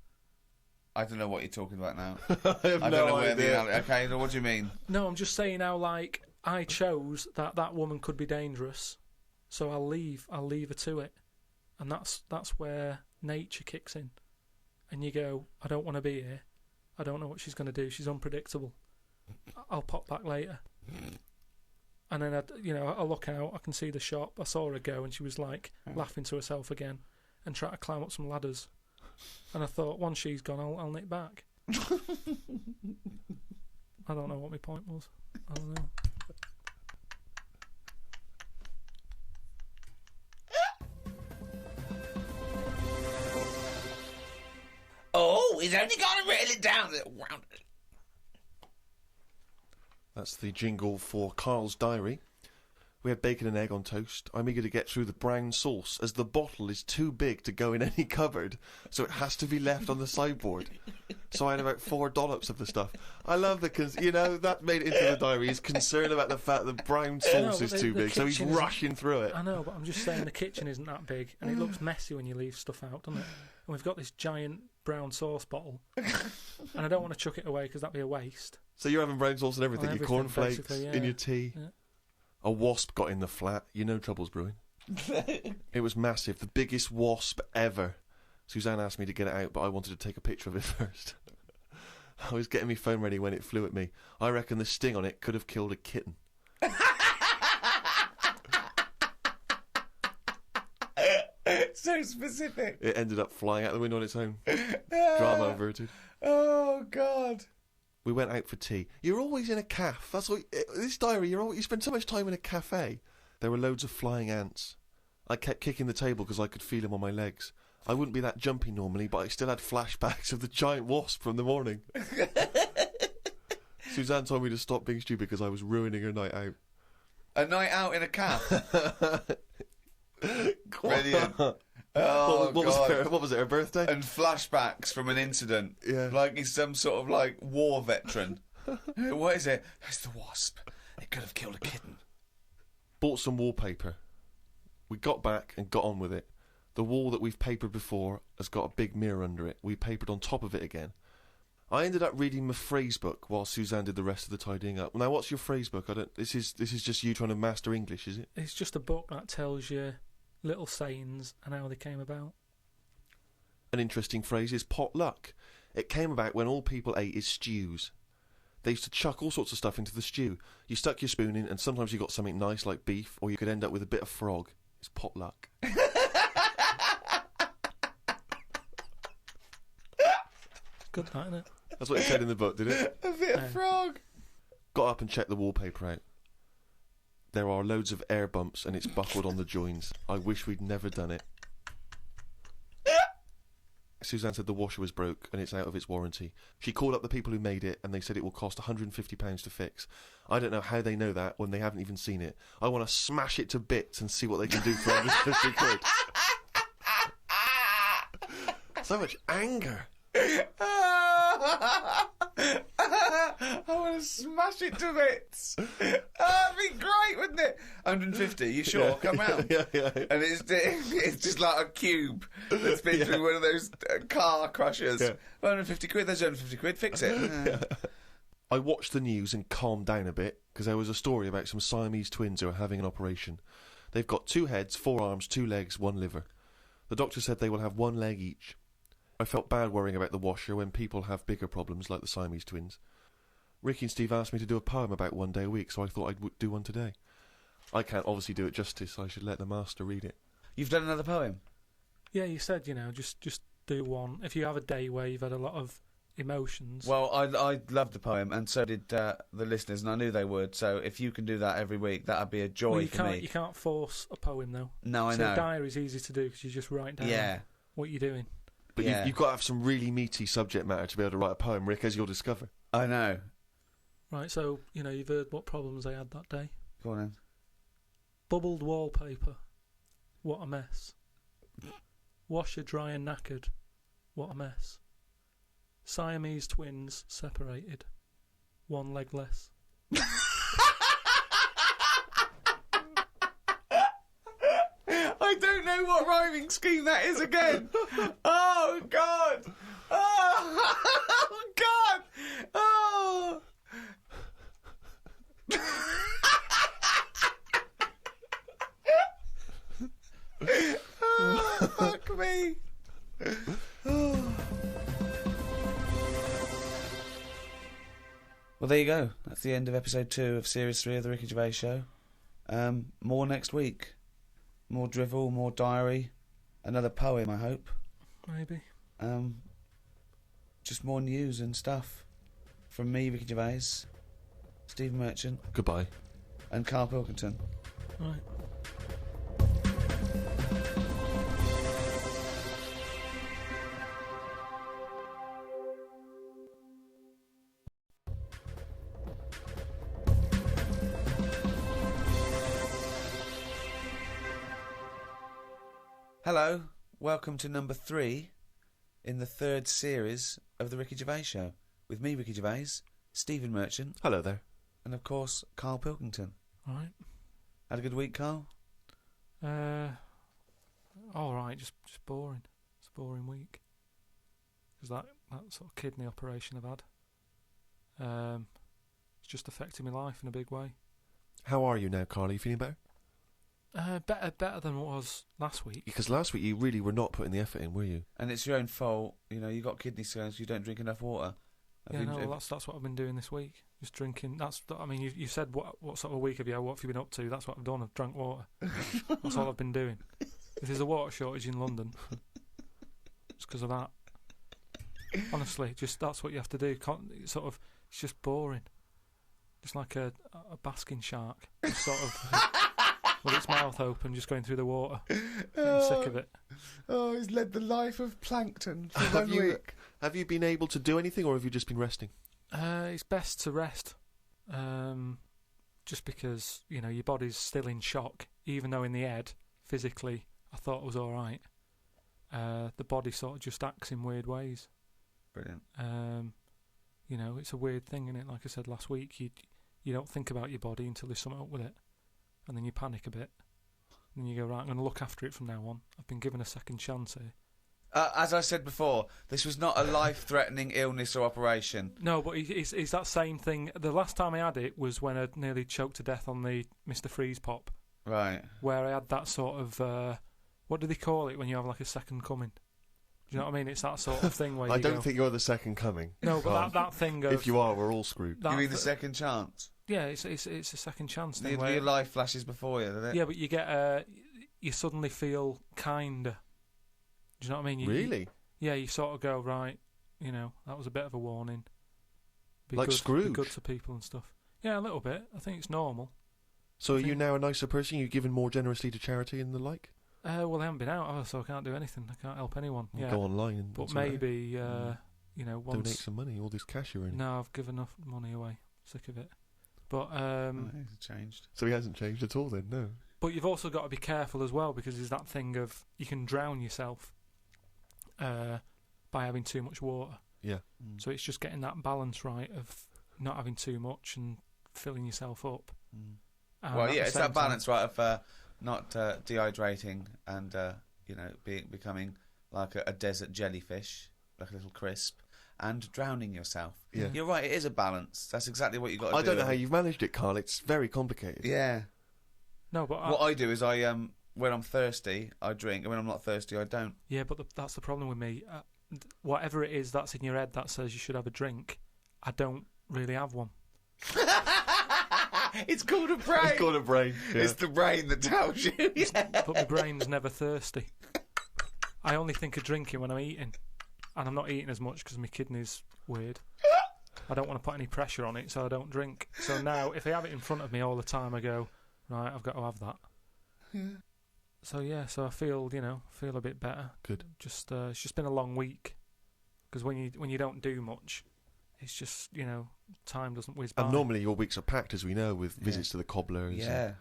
I don't know what you're talking about now. I have I don't no know where idea. okay, so what do you mean? No, I'm just saying how, like, I chose that woman could be dangerous, so I'll leave her to it. And that's where nature kicks in. And you go, I don't want to be here. I don't know what she's going to do. She's unpredictable. I'll pop back later. And then, I look out, I can see the shop. I saw her go, and she was, like, laughing to herself again and trying to climb up some ladders. And I thought, once she's gone, I'll nick back. I don't know what my point was. I don't know. Oh, he's only got to reel it down. That's the jingle for Carl's Diary. We had bacon and egg on toast. I'm eager to get through the brown sauce, as the bottle is too big to go in any cupboard, so it has to be left on the sideboard. So I had about 4 dollops of the stuff. I love that, that made it into the diary. He's concerned about the fact that brown sauce is too big, so he's rushing through it. I know, but I'm just saying the kitchen isn't that big, and it looks messy when you leave stuff out, doesn't it? And we've got this giant brown sauce bottle, and I don't want to chuck it away because that'd be a waste. So you're having brown sauce and everything, On your everything, cornflakes, basically, yeah. in your tea. Yeah. A wasp got in the flat. You know trouble's brewing. It was massive, the biggest wasp ever. Suzanne asked me to get it out, but I wanted to take a picture of it first. I was getting my phone ready when it flew at me. I reckon the sting on it could have killed a kitten. So specific. It ended up flying out the window on its own. Drama averted. Oh, God. We went out for tea. You're always in a cafe. That's what this diary. You spend so much time in a cafe. There were loads of flying ants. I kept kicking the table because I could feel them on my legs. I wouldn't be that jumpy normally, but I still had flashbacks of the giant wasp from the morning. Suzanne told me to stop being stupid because I was ruining her night out. A night out in a cab. Brilliant. Oh, what was it, her birthday? And flashbacks from an incident. Yeah. Like he's some sort of, like, war veteran. What is it? It's the wasp. It could have killed a kitten. Bought some wallpaper. We got back and got on with it. The wall that we've papered before has got a big mirror under it. We papered on top of it again. I ended up reading my phrase book while Suzanne did the rest of the tidying up. Now, what's your phrase book? This is just you trying to master English, is it? It's just a book that tells you little sayings and how they came about. An interesting phrase is potluck. It came about when all people ate is stews. They used to chuck all sorts of stuff into the stew. You stuck your spoon in, and sometimes you got something nice like beef, or you could end up with a bit of frog. It's potluck. Good, that, isn't it? That's what it said in the book, did it? A bit of frog. Got up and checked the wallpaper out. There are loads of air bumps and it's buckled on the joins. I wish we'd never done it. Suzanne said the washer was broke and it's out of its warranty. She called up the people who made it and they said it will cost £150 to fix. I don't know how they know that when they haven't even seen it. I want to smash it to bits and see what they can do for 150 quid. So much anger. I want to smash it to bits. That'd be great, wouldn't it? 150, you sure? Yeah. Come round. Yeah. And it's just like a cube that's been through one of those car crushers. Yeah. 150 quid, there's 150 quid, fix it. I watched the news and calmed down a bit because there was a story about some Siamese twins who are having an operation. They've got 2 heads, 4 arms, 2 legs, 1 liver. The doctor said they will have 1 leg each. I felt bad worrying about the washer when people have bigger problems like the Siamese twins. Ricky and Steve asked me to do a poem about one day a week, so I thought I'd do one today. I can't obviously do it justice, I should let the master read it. You've done another poem? Yeah, you said, just do one. If you have a day where you've had a lot of emotions. Well, I loved the poem, and so did the listeners, and I knew they would, so if you can do that every week, that'd be a joy for me. You can't force a poem, though. No, I so know. a diary's easy to do, because you just write down what you're doing. But Yeah. you've got to have some really meaty subject matter to be able to write a poem, Rick, as you'll discover. I know. Right, so, you've heard what problems they had that day. Go on then. Bubbled wallpaper. What a mess. Washer dry and knackered. What a mess. Siamese twins separated. 1 leg less. I don't know what rhyming scheme that is again. Oh, God. Oh, God. Oh. Oh, fuck me. Well, there you go. That's the end of episode 2 of series 3 of the Ricky Gervais Show. More next week. More drivel, more diary, another poem, I hope. Maybe. Just more news and stuff from me, Ricky Gervais, Stephen Merchant, Goodbye. and Carl Pilkington. Right. Hello, welcome to number 3 in the 3rd series of the Ricky Gervais Show, with me, Ricky Gervais, Stephen Merchant, Hello there. and of course, Carl Pilkington. All right. Had a good week, Carl? All right, just boring. It's a boring week. Because that sort of kidney operation I've had, it's just affected my life in a big way. How are you now, Carl? Are you feeling better? Better than what was last week. Because last week you really were not putting the effort in, were you? And it's your own fault, you got kidney stones, you don't drink enough water. That's what I've been doing this week. Just drinking. You said what sort of week have you had? What have you been up to? That's what I've done. I've drank water. That's all I've been doing. If there's a water shortage in London, it's because of that. Honestly, just that's what you have to do. It's just boring. Just like a basking shark, just sort of with its mouth open, just going through the water. Getting sick of it. Oh, he's led the life of plankton for 1 week. Have you been able to do anything, or have you just been resting? It's best to rest. just because, you know, your body's still in shock, even though in the head, physically, I thought I was alright. The body sort of just acts in weird ways. Brilliant. You know, it's a weird thing, isn't it? Like I said last week, you don't think about your body until there's something up with it. And then you panic a bit. And then you go, right, I'm going to look after it from now on. I've been given a second chance here. As I said before, this was not a life-threatening illness or operation. No, but it's that same thing. The last time I had it was when I nearly choked to death on the Mr. Freeze pop. Right. Where I had that sort of, what do they call it when you have like a second coming? Do you know what I mean? It's that sort of thing where I don't think you're the second coming. No, but that thing of... If you are, we're all screwed. You mean the second chance? Yeah, it's a second chance thing. Your life flashes before you, doesn't it? Yeah, but you get you suddenly feel kinder. Do you know what I mean? Really? You sort of go, right, you know, that was a bit of a warning. Like Scrooge? Be good to people and stuff. Yeah, a little bit. I think it's normal. So are you now a nicer person? You've given more generously to charity and the like? Well, I haven't been out, so I can't do anything. I can't help anyone. Well, go online and... But maybe, you know, once... Donate some money, all this cash you're in. No, I've given enough money away. Sick of it. But, It's changed. So he hasn't changed at all then, no. But you've also got to be careful as well, because there's that thing of you can drown yourself by having too much water. Yeah. So it's just getting that balance right of not having too much and filling yourself up. Well, yeah, it's that balance, right, of not dehydrating and, you know, becoming like a desert jellyfish, like a little crisp, and drowning yourself. Yeah. You're right, it is a balance. That's exactly what you've got to do. I don't know how you've managed it, Carl. It's very complicated. Yeah. No, but what I do is I, when I'm thirsty, I drink, and when I'm not thirsty, I don't. Yeah, but that's the problem with me. Whatever it is that's in your head that says you should have a drink, I don't really have one. It's called a brain. It's called a brain. Yeah. It's the brain that tells you. Yeah. But my brain's never thirsty. I only think of drinking when I'm eating. And I'm not eating as much because my kidney's weird. I don't want to put any pressure on it, so I don't drink. So now, if I have it in front of me all the time, I go, right, I've got to have that. Yeah. So I feel, you know, a bit better. Good. Just it's just been a long week. Because when you don't do much, it's just, you know, time doesn't whiz by. And normally your weeks are packed, as we know, with visits to the cobblers. Yeah.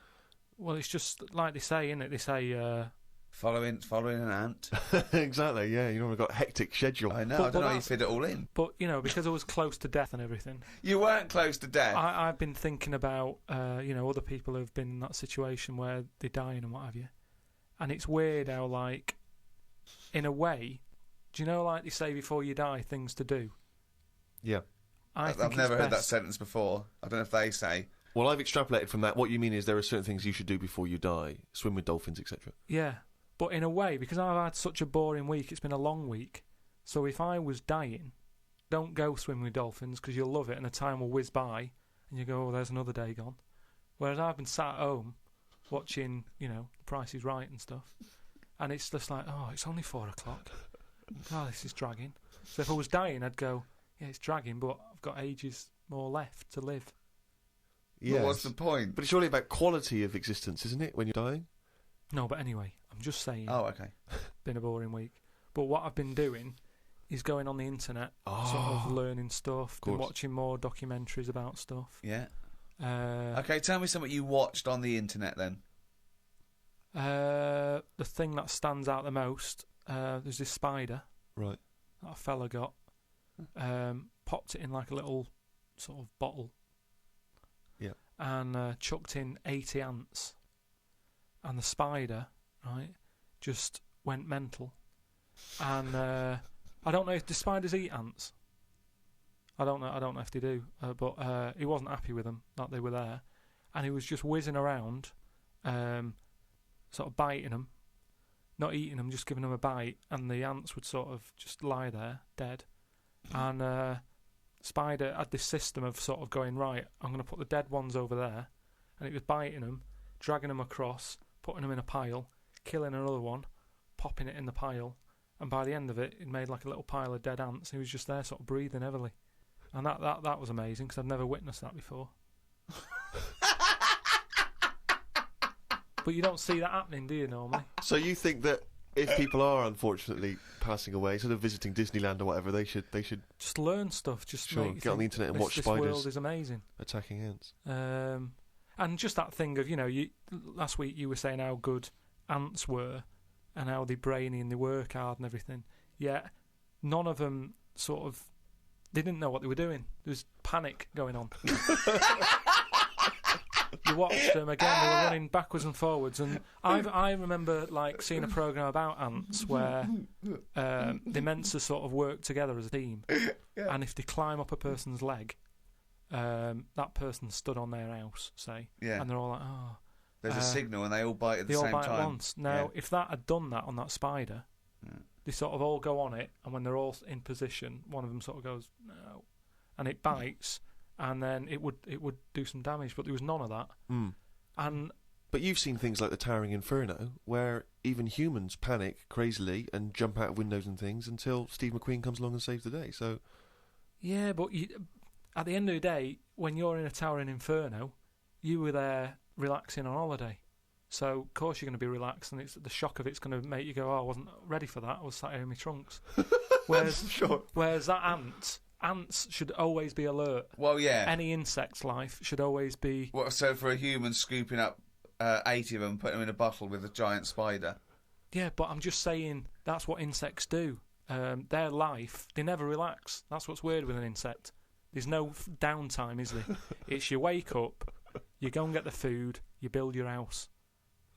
Well, it's just like they say, innit? They say... Following an ant. Exactly, yeah. You've normally got a hectic schedule. I know, I don't know how you fit it all in. But, you know, because I was close to death and everything... You weren't close to death. I've been thinking about, you know, other people who've been in that situation where they're dying and what have you. And it's weird how, like, in a way... Do you know, like they say before you die, things to do? Yeah. I've never heard that sentence before. I don't know if they say. Well, I've extrapolated from that. What you mean is there are certain things you should do before you die. Swim with dolphins, etc. Yeah. But in a way, because I've had such a boring week, it's been a long week. So if I was dying, don't go swim with dolphins because you'll love it and the time will whiz by and you go, oh, there's another day gone. Whereas I've been sat at home watching, you know, The Price is Right and stuff. And it's just like, oh, it's only 4 o'clock. Oh, this is dragging. So if I was dying, I'd go, yeah, it's dragging, but I've got ages more left to live. Yeah. Well, what's the point? But it's really about quality of existence, isn't it, when you're dying? No, but anyway, I'm just saying. Oh, okay. Been a boring week. But what I've been doing is going on the internet, sort of learning stuff, been watching more documentaries about stuff. Yeah. Okay, tell me something you watched on the internet then. The thing that stands out the most, there's this spider. Right. That a fella got. Popped it in like a little sort of bottle. Yeah. And chucked in 80 ants. And the spider, right, just went mental. And I don't know if the spiders eat ants. I don't know if they do. But he wasn't happy with them, that they were there. And he was just whizzing around, sort of biting them. Not eating them, just giving them a bite. And the ants would sort of just lie there, dead. And spider had this system of sort of going, right, I'm going to put the dead ones over there. And it was biting them, dragging them across, putting them in a pile, killing another one, popping it in the pile, and by the end of it, it made like a little pile of dead ants. He was just there, sort of breathing heavily, and that was amazing because I've never witnessed that before. But you don't see that happening, do you, normally? So you think that if people are unfortunately passing away, instead of visiting Disneyland or whatever, they should just learn stuff. Just get on the internet and watch this spiders. This world is amazing. Attacking ants. And just that thing of, last week you were saying how good ants were and how they're brainy and they work hard and everything. Yet none of them they didn't know what they were doing. There was panic going on. You watched them again, they were running backwards and forwards, and I remember seeing a programme about ants where they're meant to sort of work together as a team, and if they climb up a person's leg, that person stood on their house, say, and they're all like, oh. There's a signal and they all bite at the same time. They all bite at once. Now, if that had done that on that spider, they sort of all go on it, and when they're all in position, one of them sort of goes, no, and it bites, and then it would do some damage, but there was none of that. But you've seen things like the Towering Inferno, where even humans panic crazily and jump out of windows and things until Steve McQueen comes along and saves the day. So, yeah, but at the end of the day, when you're in a Towering Inferno, you were there relaxing on holiday. So, of course, you're going to be relaxed, and the shock of it's going to make you go, oh, I wasn't ready for that. I was sat here in my trunks. Whereas that ants should always be alert. Well, yeah. Any insect's life should always be... So for a human scooping up 80 of them, putting them in a bottle with a giant spider? Yeah, but I'm just saying that's what insects do. Their life, they never relax. That's what's weird with an insect. There's no downtime, is there? It's you wake up, you go and get the food, you build your house.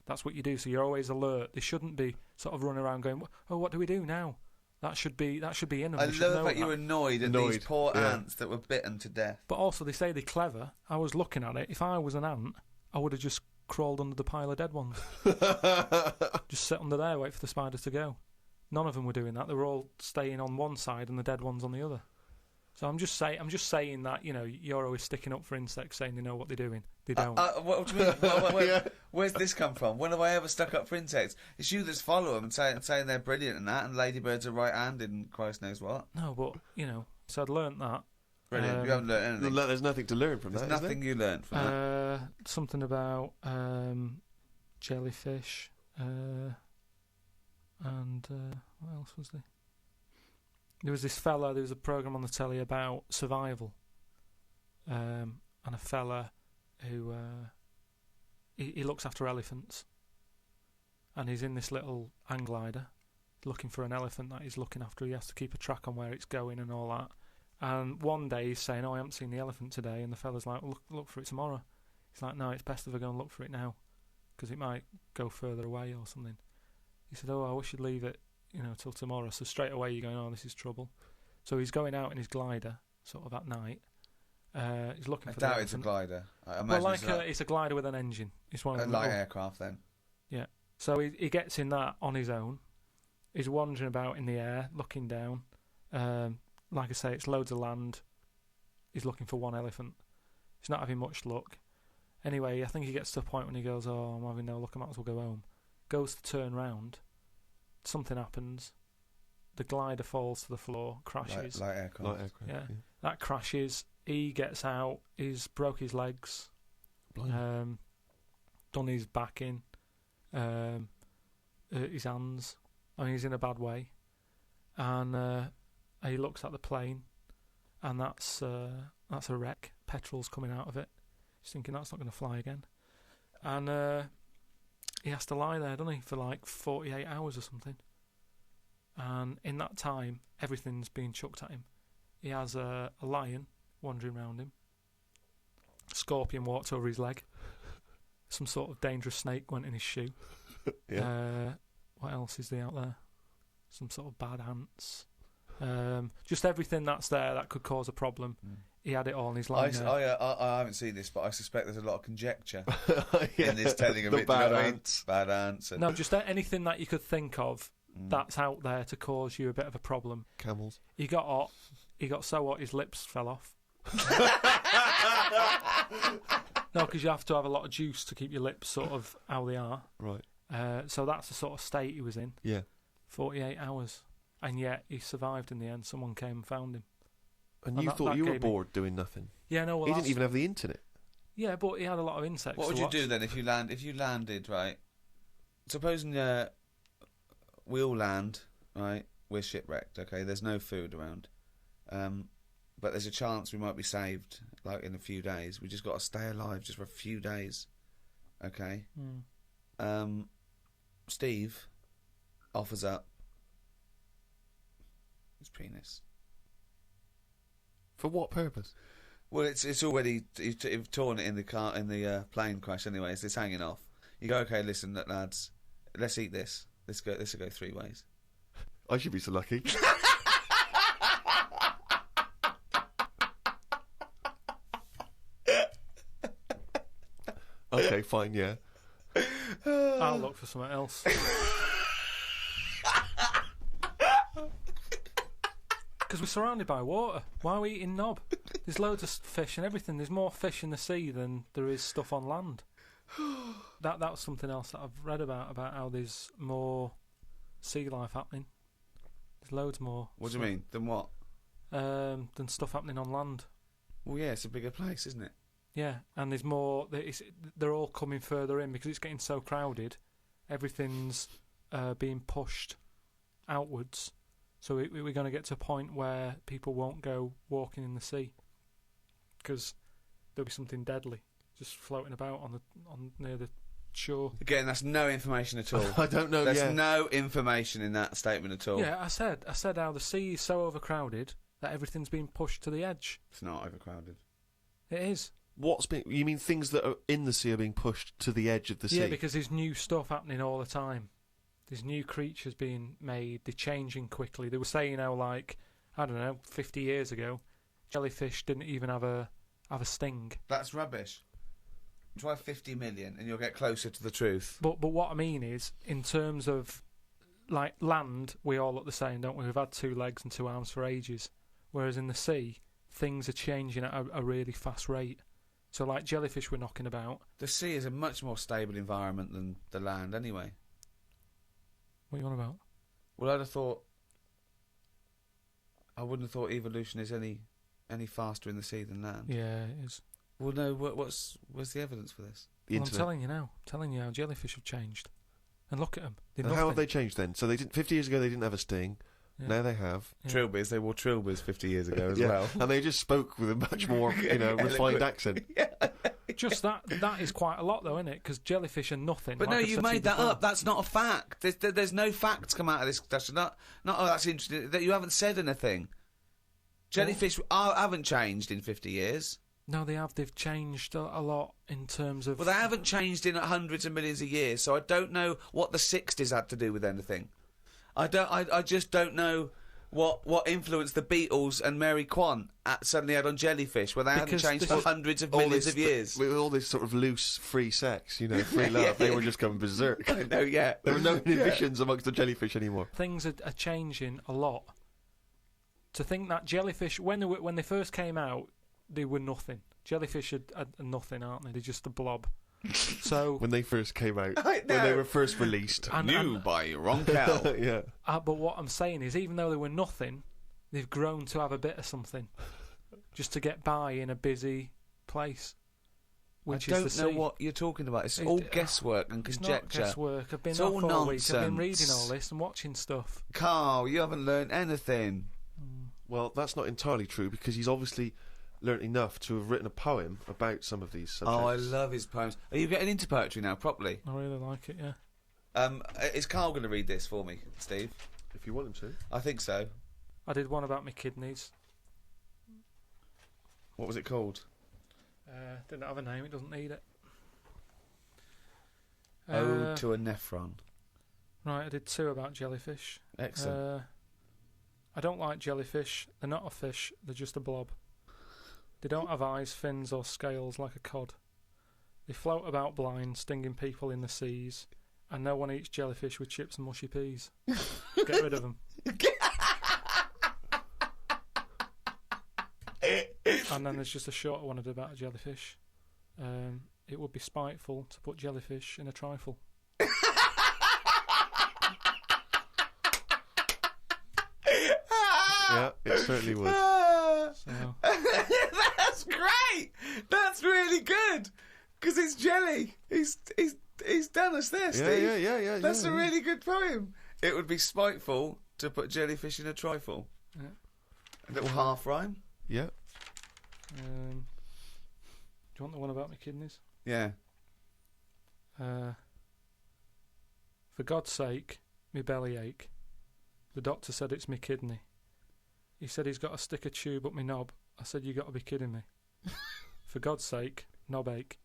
That's what you do, so you're always alert. They shouldn't be sort of running around going, oh, what do we do now? That should be in them. I love that you're annoyed at these poor ants that were bitten to death. But also, they say they're clever. I was looking at it. If I was an ant, I would have just crawled under the pile of dead ones. Just sit under there, wait for the spider to go. None of them were doing that. They were all staying on one side and the dead ones on the other. So I'm just saying that, you're always sticking up for insects, saying they know what they're doing. They don't. What do you mean? Where's this come from? When have I ever stuck up for insects? It's you that's follow them and saying they're brilliant and that, and ladybirds are right-handed and Christ knows what. No, but, so I'd learnt that. Brilliant. You haven't learnt anything. There's nothing to learn from that, There's nothing you learnt from that. Something about jellyfish, and what else was there? There was a programme on the telly about survival, and a fella who he looks after elephants, and he's in this little hang glider looking for an elephant that he's looking after. He has to keep a track on where it's going and all that. And one day he's saying, oh, I haven't seen the elephant today, and the fella's like, well, look for it tomorrow. He's like, no, it's best if I go and look for it now, because it might go further away or something. He said, oh, I wish you'd leave it till tomorrow. So straight away you're going, oh, this is trouble. So he's going out in his glider, sort of at night. He's looking for the elephant. I doubt it's a glider. I imagine it's a glider with an engine. It's one of a light aircraft then. Yeah. So he gets in that on his own. He's wandering about in the air, looking down. Like I say, it's loads of land. He's looking for one elephant. He's not having much luck. Anyway, I think he gets to a point when he goes, oh, I'm having no luck, I might as well go home. Goes to turn round. Something happens. The glider falls to the floor, crashes. Light aircraft. Yeah. That crashes. He gets out. He's broke his legs. Done his back in. His hands. I mean, he's in a bad way. And he looks at the plane, and that's a wreck. Petrol's coming out of it. He's thinking that's not going to fly again. And he has to lie there, doesn't he, for like 48 hours or something. And in that time, everything's being chucked at him. He has a lion wandering around him. A scorpion walked over his leg. Some sort of dangerous snake went in his shoe. What else is there out there? Some sort of bad ants. Just everything that's there that could cause a problem. He had it all in his life. I haven't seen this, but I suspect there's a lot of conjecture in this telling of it. Bad ants. Bad ants. No, just anything that you could think of that's out there to cause you a bit of a problem. Camels. He got hot. He got so hot his lips fell off. No, because you have to have a lot of juice to keep your lips sort of how they are. Right. So that's the sort of state he was in. Yeah. 48 hours. And yet he survived in the end. Someone came and found him. And you thought you were bored doing nothing. Yeah, no. Well, he didn't even have the internet. Yeah, but he had a lot of insects. What would you do then if you landed, right? Supposing we all land, right? We're shipwrecked. Okay, there's no food around. but there's a chance we might be saved, like, in a few days. We just got to stay alive just for a few days. Okay? Steve offers up his penis. For what purpose? Well, it's already you've torn it in the plane crash anyway. It's hanging off. You go, okay, listen, lads, let's eat this. This will go 3 ways. I should be so lucky. Okay, fine, yeah. I'll look for something else. Because we're surrounded by water. Why are we eating knob? There's loads of fish and everything. There's more fish in the sea than there is stuff on land. That was something else that I've read about how there's more sea life happening. There's loads more. What do you mean? Than what? Than stuff happening on land. Well, yeah, it's a bigger place, isn't it? Yeah, and there's more. They're all coming further in because it's getting so crowded. Everything's being pushed outwards. So we're going to get to a point where people won't go walking in the sea because there'll be something deadly just floating about on near the shore. Again, that's no information at all. I don't know. There's no information in that statement at all. Yeah, I said how the sea is so overcrowded that everything's being pushed to the edge. It's not overcrowded. It is. You mean things that are in the sea are being pushed to the edge of the sea? Yeah, because there's new stuff happening all the time. There's new creatures being made. They're changing quickly. They were saying how, like, I don't know, 50 years ago, jellyfish didn't even have a sting. That's rubbish. Try 50 million and you'll get closer to the truth. But what I mean is, in terms of, like, land, we all look the same, don't we? We've had 2 legs and 2 arms for ages. Whereas in the sea, things are changing at a really fast rate. So, like, jellyfish we're knocking about. The sea is a much more stable environment than the land anyway. What are you on about? Well, I wouldn't have thought evolution is any faster in the sea than land. Yeah, it is. Well, no, where's the evidence for this? Well, I'm telling you now. I'm telling you how jellyfish have changed. And look at them. And how have they changed then? So they didn't. 50 years ago they didn't have a sting. Yeah. Now they have. Yeah. Trilbies, they wore trilbies 50 years ago as well. And they just spoke with a much more, refined accent. Yeah. Just that is quite a lot, though, isn't it? Because jellyfish are nothing. But like no, I've you said made to you that before. up. That's not a fact. There's no facts come out of this discussion. Not. Oh, that's interesting. That you haven't said anything. Jellyfish haven't changed in 50 years. No, they have. They've changed a lot in terms of. Well, they haven't changed in hundreds of millions of years. So I don't know what the 60s had to do with anything. I just don't know what influence the Beatles and Mary Quant suddenly had on jellyfish, where they hadn't changed for hundreds of millions of years. With all this sort of loose, free sex, free love, they were just going berserk. I know, yeah. There were no inhibitions amongst the jellyfish anymore. Things are changing a lot. To think that jellyfish, when they first came out, they were nothing. Jellyfish are nothing, aren't they? They're just a blob. So when they first came out, when they were first released, new by Roncal. Yeah. But what I'm saying is, even though they were nothing, they've grown to have a bit of something, just to get by in a busy place. Which I don't is the know sea. what you're talking about. It's all guesswork and It's conjecture. not guesswork. I've been It's off all all week. I've been nonsense. reading all this and watching stuff. Carl, you haven't learned anything. Well, that's not entirely true because he's obviously learnt enough to have written a poem about some of these subjects. Oh, I love his poems. Are you getting into poetry now, properly? I really like it. Yeah. Is Carl going to read this for me, Steve? If you want him to. I think so. I did one about my kidneys. What was it called? Didn't have a name. It doesn't need it. Ode to a Nephron. Right, I did 2 about jellyfish. Excellent. I don't like jellyfish. They're not a fish. They're just a blob. They don't have eyes, fins or scales like a cod. They float about blind, stinging people in the seas. And no one eats jellyfish with chips and mushy peas. Get rid of them. And then there's just a shorter one I did about a jellyfish. It would be spiteful to put jellyfish in a trifle. Yeah, it certainly would. So. That's great. That's really good because it's jelly. He's done us there, Steve. Yeah. That's a really good poem. It would be spiteful to put jellyfish in a trifle. Yeah. A little half rhyme. Yeah. Do you want the one about my kidneys? Yeah. For God's sake, me belly ache. The doctor said it's me kidney. He said he's got to stick a tube up me knob. I said, you got to be kidding me. For God's sake, knob ache.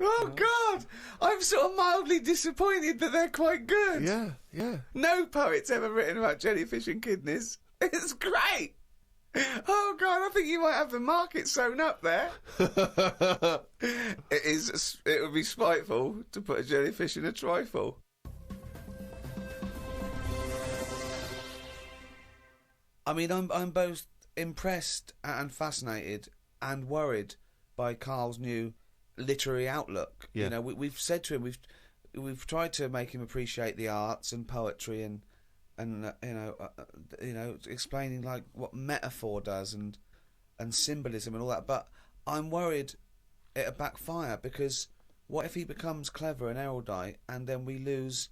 Oh God! I'm sort of mildly disappointed that they're quite good. Yeah, yeah. No poet's ever written about jellyfish and kidneys. It's great. Oh God, I think you might have the market sewn up there. It would be spiteful to put a jellyfish in a trifle. I mean, I'm both impressed and fascinated and worried by Carl's new literary outlook. Yeah. You know, we've said to him, we've tried to make him appreciate the arts and poetry and explaining like what metaphor does and symbolism and all that. But I'm worried it'll backfire, because what if he becomes clever and erudite and then we lose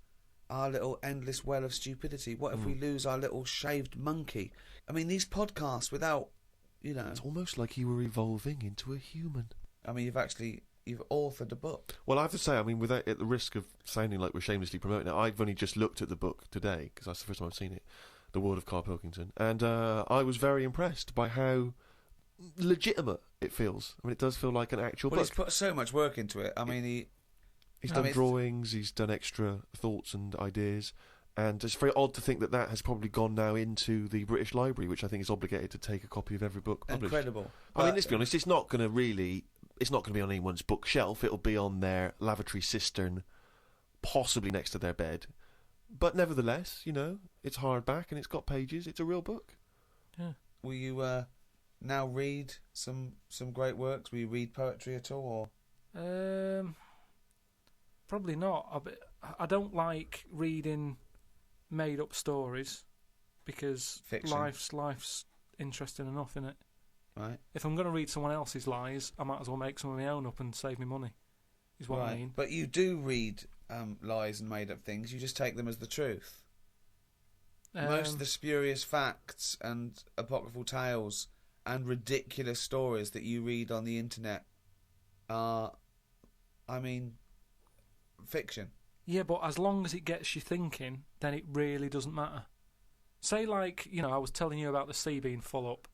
our little endless well of stupidity? What if we lose our little shaved monkey? I mean, these podcasts without, It's almost like you were evolving into a human. I mean, you've authored a book. Well, I have to say, I mean, without at the risk of sounding like we're shamelessly promoting it, I've only just looked at the book today, because that's the first time I've seen it, The World of Carl Pilkington, and I was very impressed by how legitimate it feels. I mean, it does feel like an actual Well, book. he's put so much work into it. I mean, He's done drawings, he's done extra thoughts and ideas, and it's very odd to think that has probably gone now into the British Library, which I think is obligated to take a copy of every book published. Incredible. I mean, let's be honest, it's not going to be on anyone's bookshelf. It'll be on their lavatory cistern, possibly next to their bed. But nevertheless, it's hardback and it's got pages. It's a real book. Yeah. Will you now read some great works? Will you read poetry at all? Or? Probably not. I don't like reading made-up stories, because Fiction. life's interesting enough, innit? Right. If I'm going to read someone else's lies, I might as well make some of my own up and save me money, is what I mean. But you do read lies and made-up things. You just take them as the truth. Most of the spurious facts and apocryphal tales and ridiculous stories that you read on the internet are, fiction. Yeah, but as long as it gets you thinking, then it really doesn't matter. Say, like, I was telling you about the sea being full up,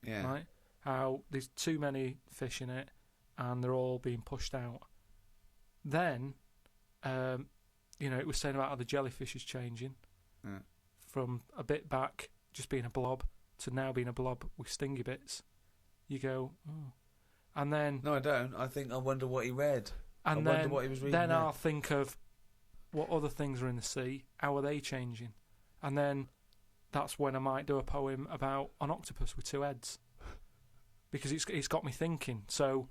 Yeah. right? How there's too many fish in it, and they're all being pushed out. Then, it was saying about how the jellyfish is changing from a bit back, just being a blob, to now being a blob with stingy bits. You go, oh. And then... No, I don't. I wonder what he read. And I wonder what he was reading. Then I'll think of what other things are in the sea, how are they changing? And then that's when I might do a poem about an octopus with two heads. Because it's got me thinking. So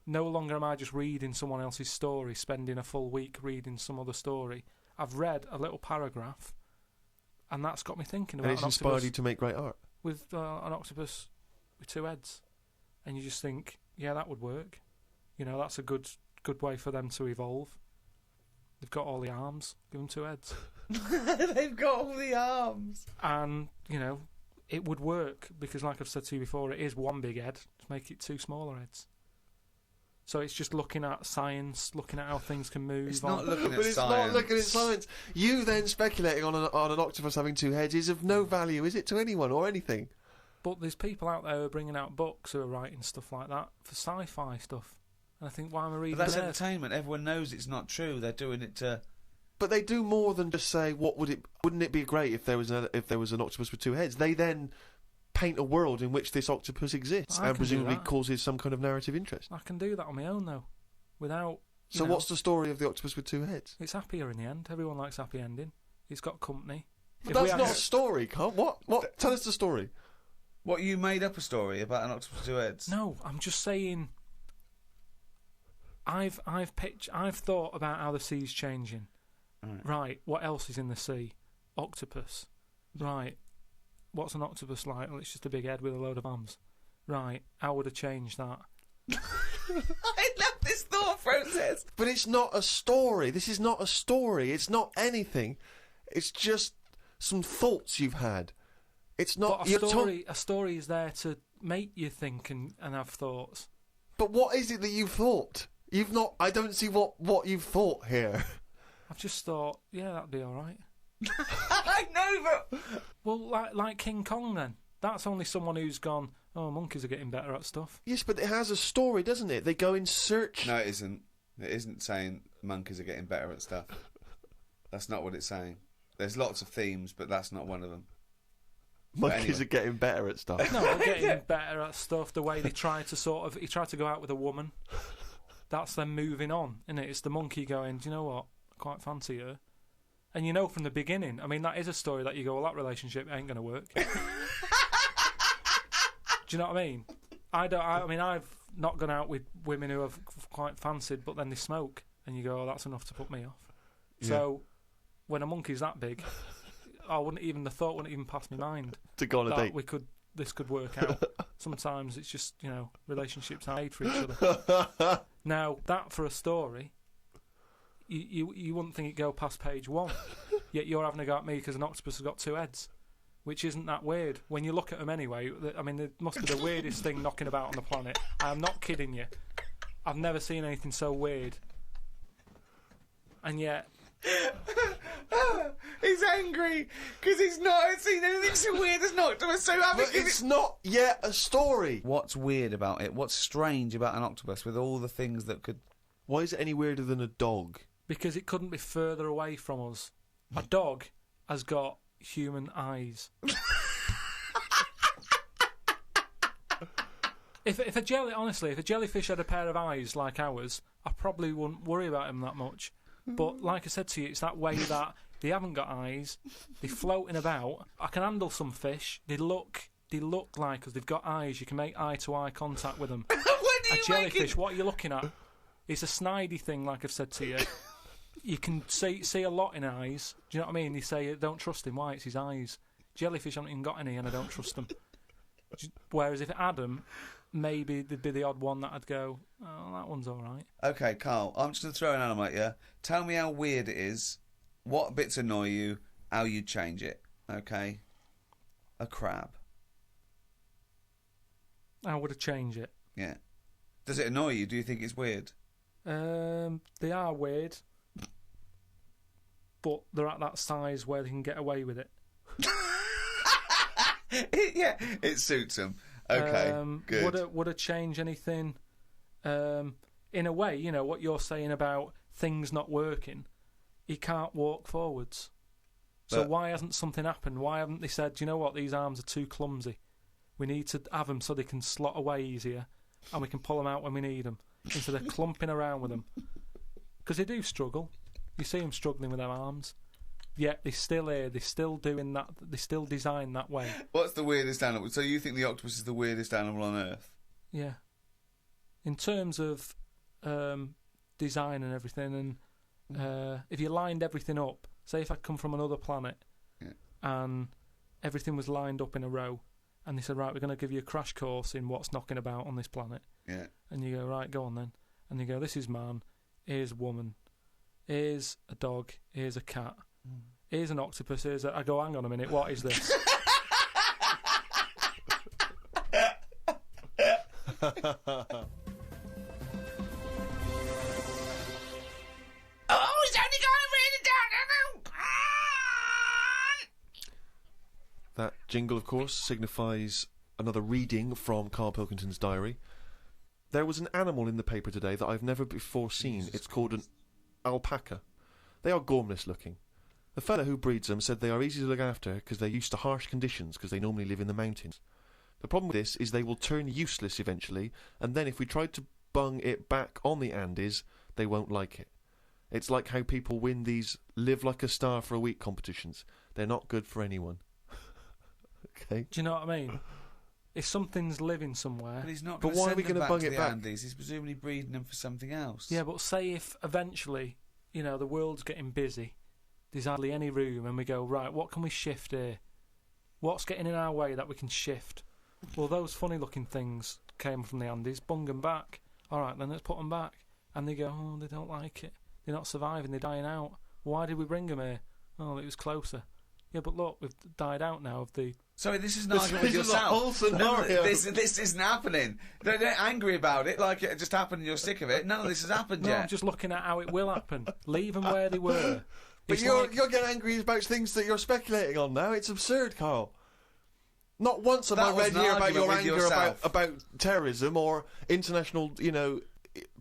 no longer am I just reading someone else's story, spending a full week reading some other story. I've read a little paragraph, and that's got me thinking about And it's inspired you to make great art. with an octopus with two heads. And you just think, yeah, that would work. That's a good way for them to evolve. They've got all the arms. Give them two heads. They've got all the arms. And, it would work, because like I've said to you before, it is one big head. Just make it two smaller heads. So it's just looking at science, looking at how things can move. It's not looking at But it's science. not looking at science. You then speculating on an octopus having two heads is of no value, is it, to anyone or anything? But there's people out there who are bringing out books who are writing stuff like that for sci-fi stuff. And I think, why am I reading But that's theirs? entertainment. Everyone knows it's not true. They're doing it to... But they do more than just say, wouldn't it be great if there was an octopus with two heads? They then paint a world in which this octopus exists I and can do presumably that. causes some kind of narrative interest. I can do that on my own, though, without... So what's the story of the octopus with two heads? It's happier in the end. Everyone likes happy ending. It's got company. But that's not a story, Carl. What? Tell us the story. What, you made up a story about an octopus with two heads? No, I'm just saying... I've thought about how the sea's changing. Right, what else is in the sea? Octopus. Right, what's an octopus like? Well, it's just a big head with a load of arms. Right, how would I change that? I love this thought process. But it's not a story. This is not a story. It's not anything. It's just some thoughts you've had. It's not... But a story is there to make you think and have thoughts. But what is it that you've thought? You've not... I don't see what you've thought here. I've just thought, yeah, that'd be alright. I know, but... Well, like King Kong then. That's only someone who's gone, oh, monkeys are getting better at stuff. Yes, but it has a story, doesn't it? They go in search... No, it isn't. It isn't saying monkeys are getting better at stuff. That's not what it's saying. There's lots of themes, but that's not one of them. Monkeys are getting better at stuff. No, they're getting better at stuff. The way they try to he tried to go out with a woman. That's them moving on, isn't it? It's the monkey going, do you know what? I quite fancy her. And you know from the beginning, I mean, that is a story that you go, well, that relationship ain't going to work. Do you know what I mean? I mean, I've not gone out with women who I've quite fancied, but then they smoke, and you go, oh, that's enough to put me off. Yeah. So, when a monkey's that big, the thought wouldn't even pass my mind. To go on a date. This could work out. Sometimes it's just, relationships are made for each other. Now, that for a story, you wouldn't think it'd go past page 1. Yet you're having a go at me because an octopus has got 2 heads. Which isn't that weird. When you look at them anyway, I mean, it must be the weirdest thing knocking about on the planet. I'm not kidding you. I've never seen anything so weird. And yet... He's angry because he's not seen anything so weird as an octopus, so But it's not yet a story. What's weird about it? What's strange about an octopus with all the things that could... Why is it any weirder than a dog? Because it couldn't be further away from us. A dog has got human eyes. If a jellyfish had a pair of eyes like ours, I probably wouldn't worry about him that much. But like I said to you, it's that way that they haven't got eyes, they're floating about. I can handle some fish. They look like us. They've got eyes. You can make eye-to-eye contact with them. A jellyfish, what are you looking at? It's a snidey thing, like I've said to you. You can see a lot in eyes. Do you know what I mean? They say, don't trust him. Why? It's his eyes. Jellyfish haven't even got any, and I don't trust them. Whereas if Adam, maybe there'd be the odd one that I'd go, oh, that one's all right. Okay, Carl, I'm just going to throw an animal at you. Tell me how weird it is, what bits annoy you, how you'd change it. Okay? A crab. How would I change it? Yeah. Does it annoy you? Do you think it's weird? They are weird, but they're at that size where they can get away with it. Yeah, it suits them. Okay, good. Would it change anything? In a way, what you're saying about things not working. He can't walk forwards. So why hasn't something happened? Why haven't they said, you know what, these arms are too clumsy. We need to have them so they can slot away easier, and we can pull them out when we need them, instead of clumping around with them. Because they do struggle. You see them struggling with their arms. Yet they're still here, they're still doing that, they're still designed that way. What's the weirdest animal? So you think the octopus is the weirdest animal on Earth? Yeah. In terms of design and everything, and if you lined everything up, say if I'd come from another planet, and everything was lined up in a row, and they said, right, we're going to give you a crash course in what's knocking about on this planet. Yeah. And you go, right, go on then. And you go, this is man, here's a woman, here's a dog, here's a cat. Here's an octopus, I go, hang on a minute, what is this? Oh, it's only going really down. That jingle, of course, signifies another reading from Carl Pilkington's diary. There was an animal in the paper today that I've never before seen. It's called an alpaca. They are gormless looking. The fellow who breeds them said they are easy to look after because they're used to harsh conditions because they normally live in the mountains. The problem with this is they will turn useless eventually, and then if we tried to bung it back on the Andes, they won't like it. It's like how people win these live like a star for a week competitions. They're not good for anyone. Okay. Do you know what I mean? If something's living somewhere... But he's not But going to why are send we them gonna back bung to it the back? Andes. He's presumably breeding them for something else. Yeah, but say if eventually, the world's getting busy, there's hardly any room, and we go, right, what can we shift here? What's getting in our way that we can shift? Well, those funny-looking things came from the Andes, bung them back. All right, then let's put them back. And they go, oh, they don't like it. They're not surviving, they're dying out. Why did we bring them here? Oh, it was closer. Yeah, but look, we've died out now of the... Sorry, this is an argument with This is a yourself. whole scenario. This isn't happening. Don't get angry about it like it just happened and you're sick of it. None of this has happened No, yet. I'm just looking at how it will happen. Leave them where they were. But It's you're like- getting angry about things that you're speculating on now. It's absurd, Carl. Not once have That I was read an here about argument your with anger yourself. about terrorism or international,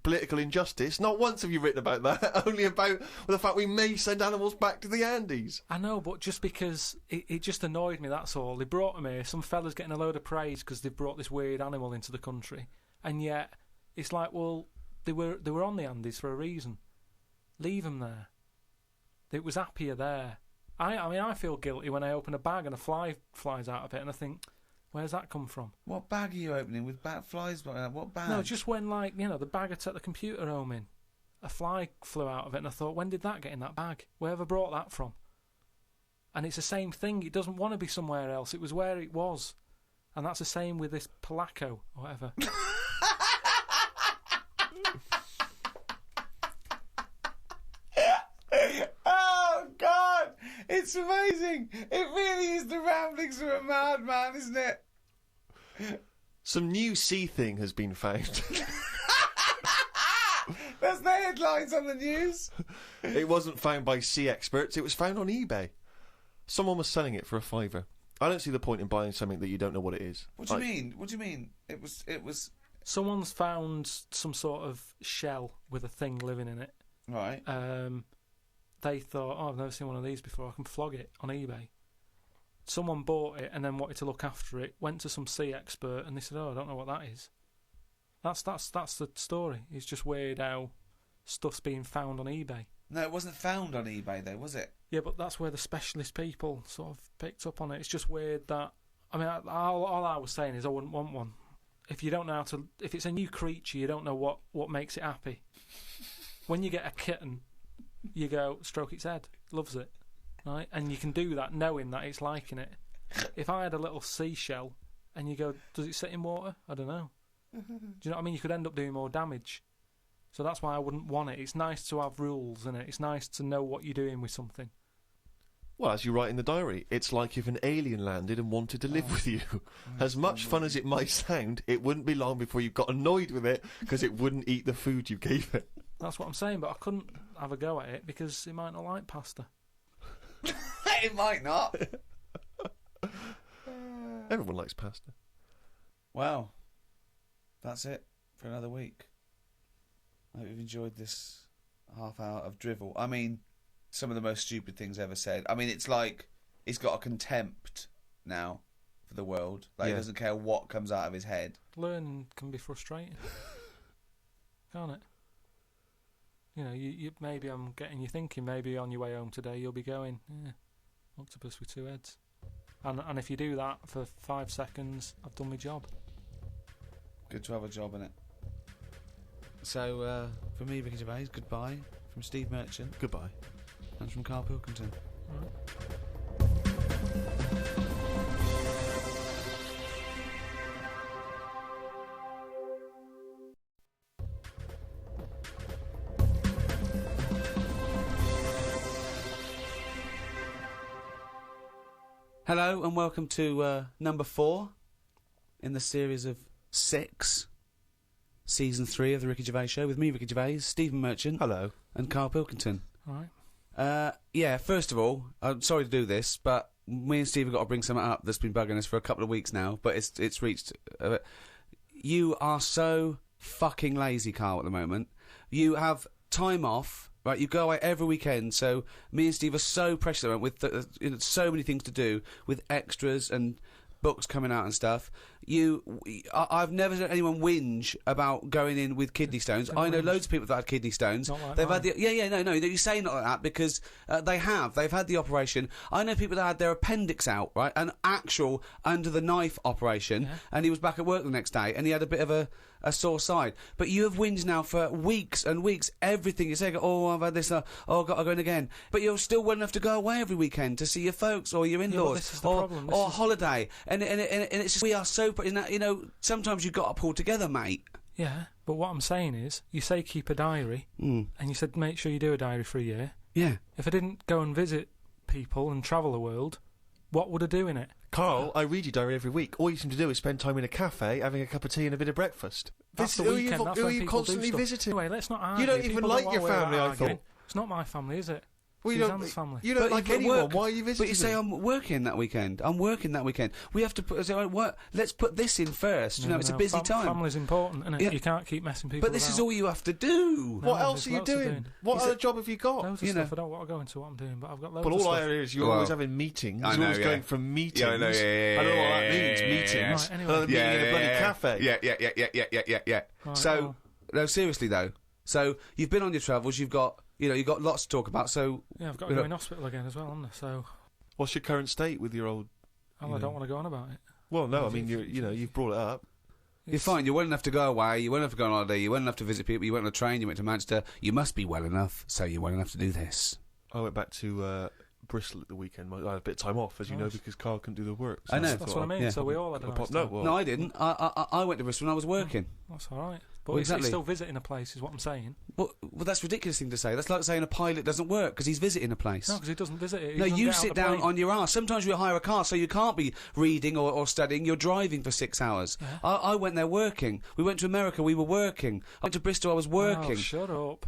political injustice. Not once have you written about that. Only about the fact we may send animals back to the Andes. I know, but just because it just annoyed me, that's all. They brought them here, some fella's getting a load of praise because they've brought this weird animal into the country, and yet it's like, well, they were on the Andes for a reason. Leave them there. It was happier there. I mean, I feel guilty when I open a bag and a fly flies out of it, and I think, where's that come from? What bag are you opening with flies? What bag? No, just when, like, the bag I took the computer home in, a fly flew out of it, and I thought, when did that get in that bag? Whoever brought that from? And it's the same thing. It doesn't want to be somewhere else. It was where it was. And that's the same with this Polaco, or whatever. Oh, God! It's amazing! It really is the ramblings of a madman, isn't it? Some new sea thing has been found. That's the headlines on the news. It wasn't found by sea experts. It was found on eBay. Someone was selling it for £5. I don't see the point in buying something that you don't know what it is. What do you mean? What do you mean? It was... Someone's found some sort of shell with a thing living in it. Right. They thought, oh, I've never seen one of these before. I can flog it on eBay. Someone bought it and then wanted to look after it. Went to some sea expert and they said, oh, I don't know what that is. That's the story. It's just weird how stuff's being found on eBay. No, it wasn't found on eBay, though, was it? Yeah, but that's where the specialist people sort of picked up on it. It's just weird that... I mean, all I was saying is I wouldn't want one. If you don't know how to... If it's a new creature, you don't know what makes it happy. When you get a kitten, you go, stroke its head. Loves it. Right? And you can do that knowing that it's liking it. If I had a little seashell and you go, does it sit in water? I don't know. Do you know what I mean? You could end up doing more damage. So that's why I wouldn't want it. It's nice to have rules in it. It's nice to know what you're doing with something. Well, as you write in the diary, it's like if an alien landed and wanted to live with you. As much fun as it might sound, it wouldn't be long before you got annoyed with it because it wouldn't eat the food you gave it. That's what I'm saying, but I couldn't have a go at it because it might not like pasta. It might not. Everyone likes pasta. Well, that's it for another week. I hope you've enjoyed this half hour of drivel. I mean, some of the most stupid things ever said. I mean, it's like he's got a contempt now for the world. Like, Yeah. he doesn't care what comes out of his head. Learning can be frustrating, can't it? You know, you maybe I'm getting you thinking. Maybe on your way home today, you'll be going, "Yeah, octopus with two heads." And if you do that for 5 seconds, I've done my job. Good to have a job in it. So, for me, Ricky Gervais, goodbye. From Steve Merchant Goodbye. and from Carl Pilkington. All right. Hello and welcome to number 4 in the series of 6, season 3 of the Ricky Gervais Show with me, Ricky Gervais, Stephen Merchant, Hello. and Carl Pilkington. All right. Yeah, first of all, I'm sorry to do this, but me and Steve have got to bring something up that's been bugging us for a couple of weeks now, but it's reached... you are so fucking lazy, Carl, at the moment. You have time off... Right, you go away every weekend, so me and Steve are so precious at the moment with so many things to do, with extras and books coming out and stuff. I've never heard anyone whinge about going in with kidney stones. I know loads of people that had kidney stones. Not like They've mine. had no. You say not like that because they've had the operation. I know people that had their appendix out, right, an actual under the knife operation, and he was back at work the next day, and he had a bit of a sore side. But you have whinged now for weeks and weeks. Everything you say, oh, I've had this, oh, I've got to go in again. But you're still well enough to go away every weekend to see your folks or your in-laws, this is the or problem. or holiday. And it's just, we are so, you know, sometimes you've got to pull together, mate. Yeah, but what I'm saying is, you say keep a diary, and you said make sure you do a diary for a year. Yeah. If I didn't go and visit people and travel the world, what would I do in it? Carl, I read your diary every week. All you seem to do is spend time in a cafe, having a cup of tea and a bit of breakfast. That's the who weekend. That's who when are you people do constantly stuff. visiting? Anyway, let's not argue. You don't even People like don't your wanna worry family, about I thought. arguing. It's not my family, is it? Well, Suzanne's family. You don't But like if you anyone. work- Why are you visiting? But you say them? I'm working that weekend. I'm working that weekend. We have to put. So what? Let's put this in first. You know, it's a busy time. Family's important, isn't it? Yeah. You can't keep messing people But this is about. all you have to do. What No, else are there's you lots of doing? doing. What Is other it- job have you got? Loads you of know. stuff. I don't want to go into what I'm doing, but I've got loads But of all stuff. I hear is you're Well, always having meetings. I You're know, always yeah. going from meetings. Yeah, I know, yeah, I don't know what that yeah, means. yeah, Meetings. yeah. Right, anyway. Another meeting in a bloody cafe. Yeah. Right, So, well. no, seriously though. So you've been on your travels. You've got lots to talk about. So Yeah, I've got to go in hospital again as well, haven't I? So, What's your current state with your old? I don't want to go on about it. Well, no, I mean you've brought it up. you're fine. You're well enough to go away. You're well enough to go on holiday. You're well enough to visit people. You went on a train. You went to Manchester. You must be well enough. So you're well enough to do this. I went back to Bristol at the weekend. I had a bit of time off, as you know, Nice. because Carl couldn't do the work. I know. That's what I mean. Yeah. So we all had a nice No, time. well, No, I didn't. I went to Bristol when I was working. That's all right. But Well, he's exactly. still visiting a place, is what I'm saying. Well, that's a ridiculous thing to say. That's like saying a pilot doesn't work because he's visiting a place. No, because he doesn't visit it. He No, doesn't you get out sit the down plane. on your arse. Sometimes you hire a car, so you can't be reading or studying. You're driving for 6 hours. Yeah. I went there working. We went to America. We were working. I went to Bristol. I was working. Oh, shut up.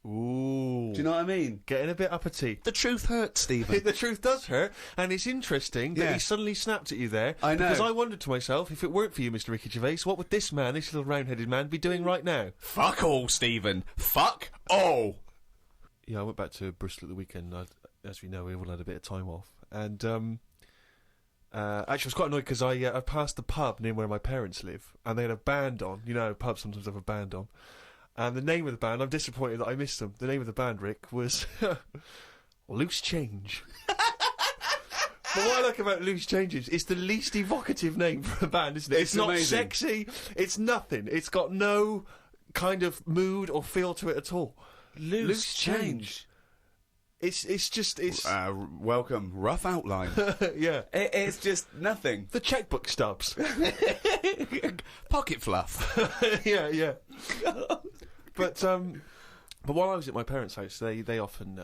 Ooh. Do you know what I mean? Getting a bit uppity. The truth hurts, Stephen. The truth does hurt, and it's interesting that Yeah. he suddenly snapped at you there. I know. Because I wondered to myself, if it weren't for you, Mr. Ricky Gervais, what would this man, this little round-headed man, be doing right now? Fuck all, Stephen. Fuck all. Yeah, I went back to Bristol at the weekend. As we know, we all had a bit of time off, and actually, I was quite annoyed because I passed the pub near where my parents live, and they had a band on. You know, pubs sometimes have a band on. And the name of the band, I'm disappointed that I missed them. The name of the band, Rick, was Loose Change. But what I like about Loose Change is it's the least evocative name for a band, isn't it? It's not amazing. sexy, it's nothing. It's got no kind of mood or feel to it at all. Loose change. It's just, Welcome. Rough outline. yeah. It's just nothing. The checkbook stubs. Pocket fluff. yeah. But while I was at my parents' house, they often,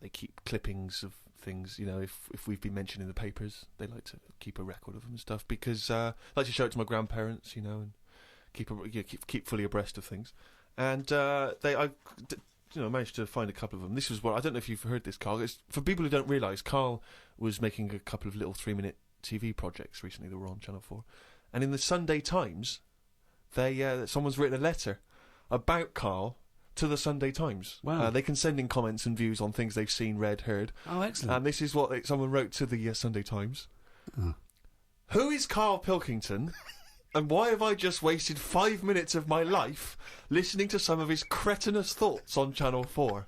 they keep clippings of things. You know, if we've been mentioned in the papers, they like to keep a record of them and stuff because I like to show it to my grandparents, you know, and keep fully abreast of things. And I managed to find a couple of them. This was what I don't know if you've heard this, Carl. It's, for people who don't realise, Carl was making a couple of little 3-minute TV projects recently that were on Channel 4, and in the Sunday Times, someone's written a letter about Carl to the Sunday Times. Wow. They can send in comments and views on things they've seen, read, heard. Oh, excellent. And this is what someone wrote to the Sunday Times. Who is Carl Pilkington? And why have I just wasted 5 minutes of my life listening to some of his cretinous thoughts on Channel 4?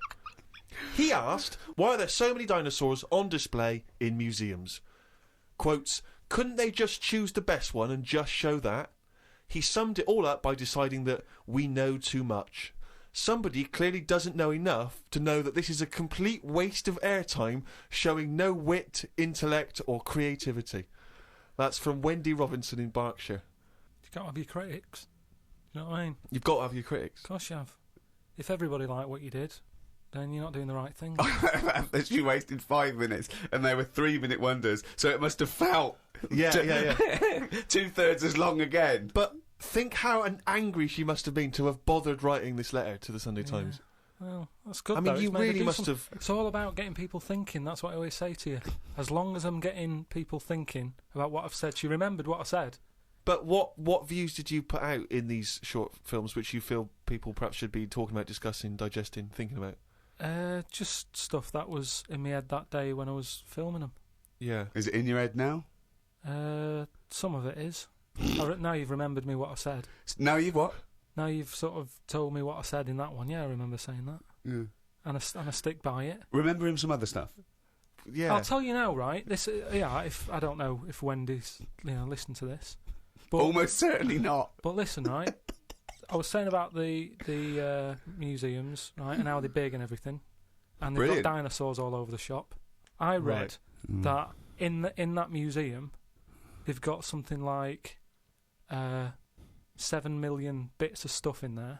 He asked, why are there so many dinosaurs on display in museums? Quotes, couldn't they just choose the best one and just show that? He summed it all up by deciding that we know too much. Somebody clearly doesn't know enough to know that this is a complete waste of airtime, showing no wit, intellect or creativity. That's from Wendy Robinson in Berkshire. You can't have your critics. You know what I mean? You've got to have your critics. Of course you have. If everybody liked what you did, then you're not doing the right thing. She wasted 5 minutes, and they were 3-minute wonders, so it must have felt Yeah. 2/3 as long again. But think how angry she must have been to have bothered writing this letter to the Sunday Times. Well, that's good. I mean, though. you It's made her really do must something. have- It's all about getting people thinking. That's what I always say to you. As long as I'm getting people thinking about what I've said, she remembered what I said. But what views did you put out in these short films which you feel people perhaps should be talking about, discussing, digesting, thinking about? Just stuff that was in my head that day when I was filming them. Yeah. Is it in your head now? Some of it is. Now you've remembered me what I said. Now you've what? Now you've sort of told me what I said in that one. Yeah, I remember saying that. Yeah. And I stick by it. Remember him some other stuff? Yeah. I'll tell you now, right? This, if I don't know if Wendy's, listen to this, but Almost certainly not. But listen, right? I was saying about the museums, right, and how they're big and everything, and they've Brilliant. got dinosaurs all over the shop. I read Right. that in that museum, they've got something like 7 million bits of stuff in there,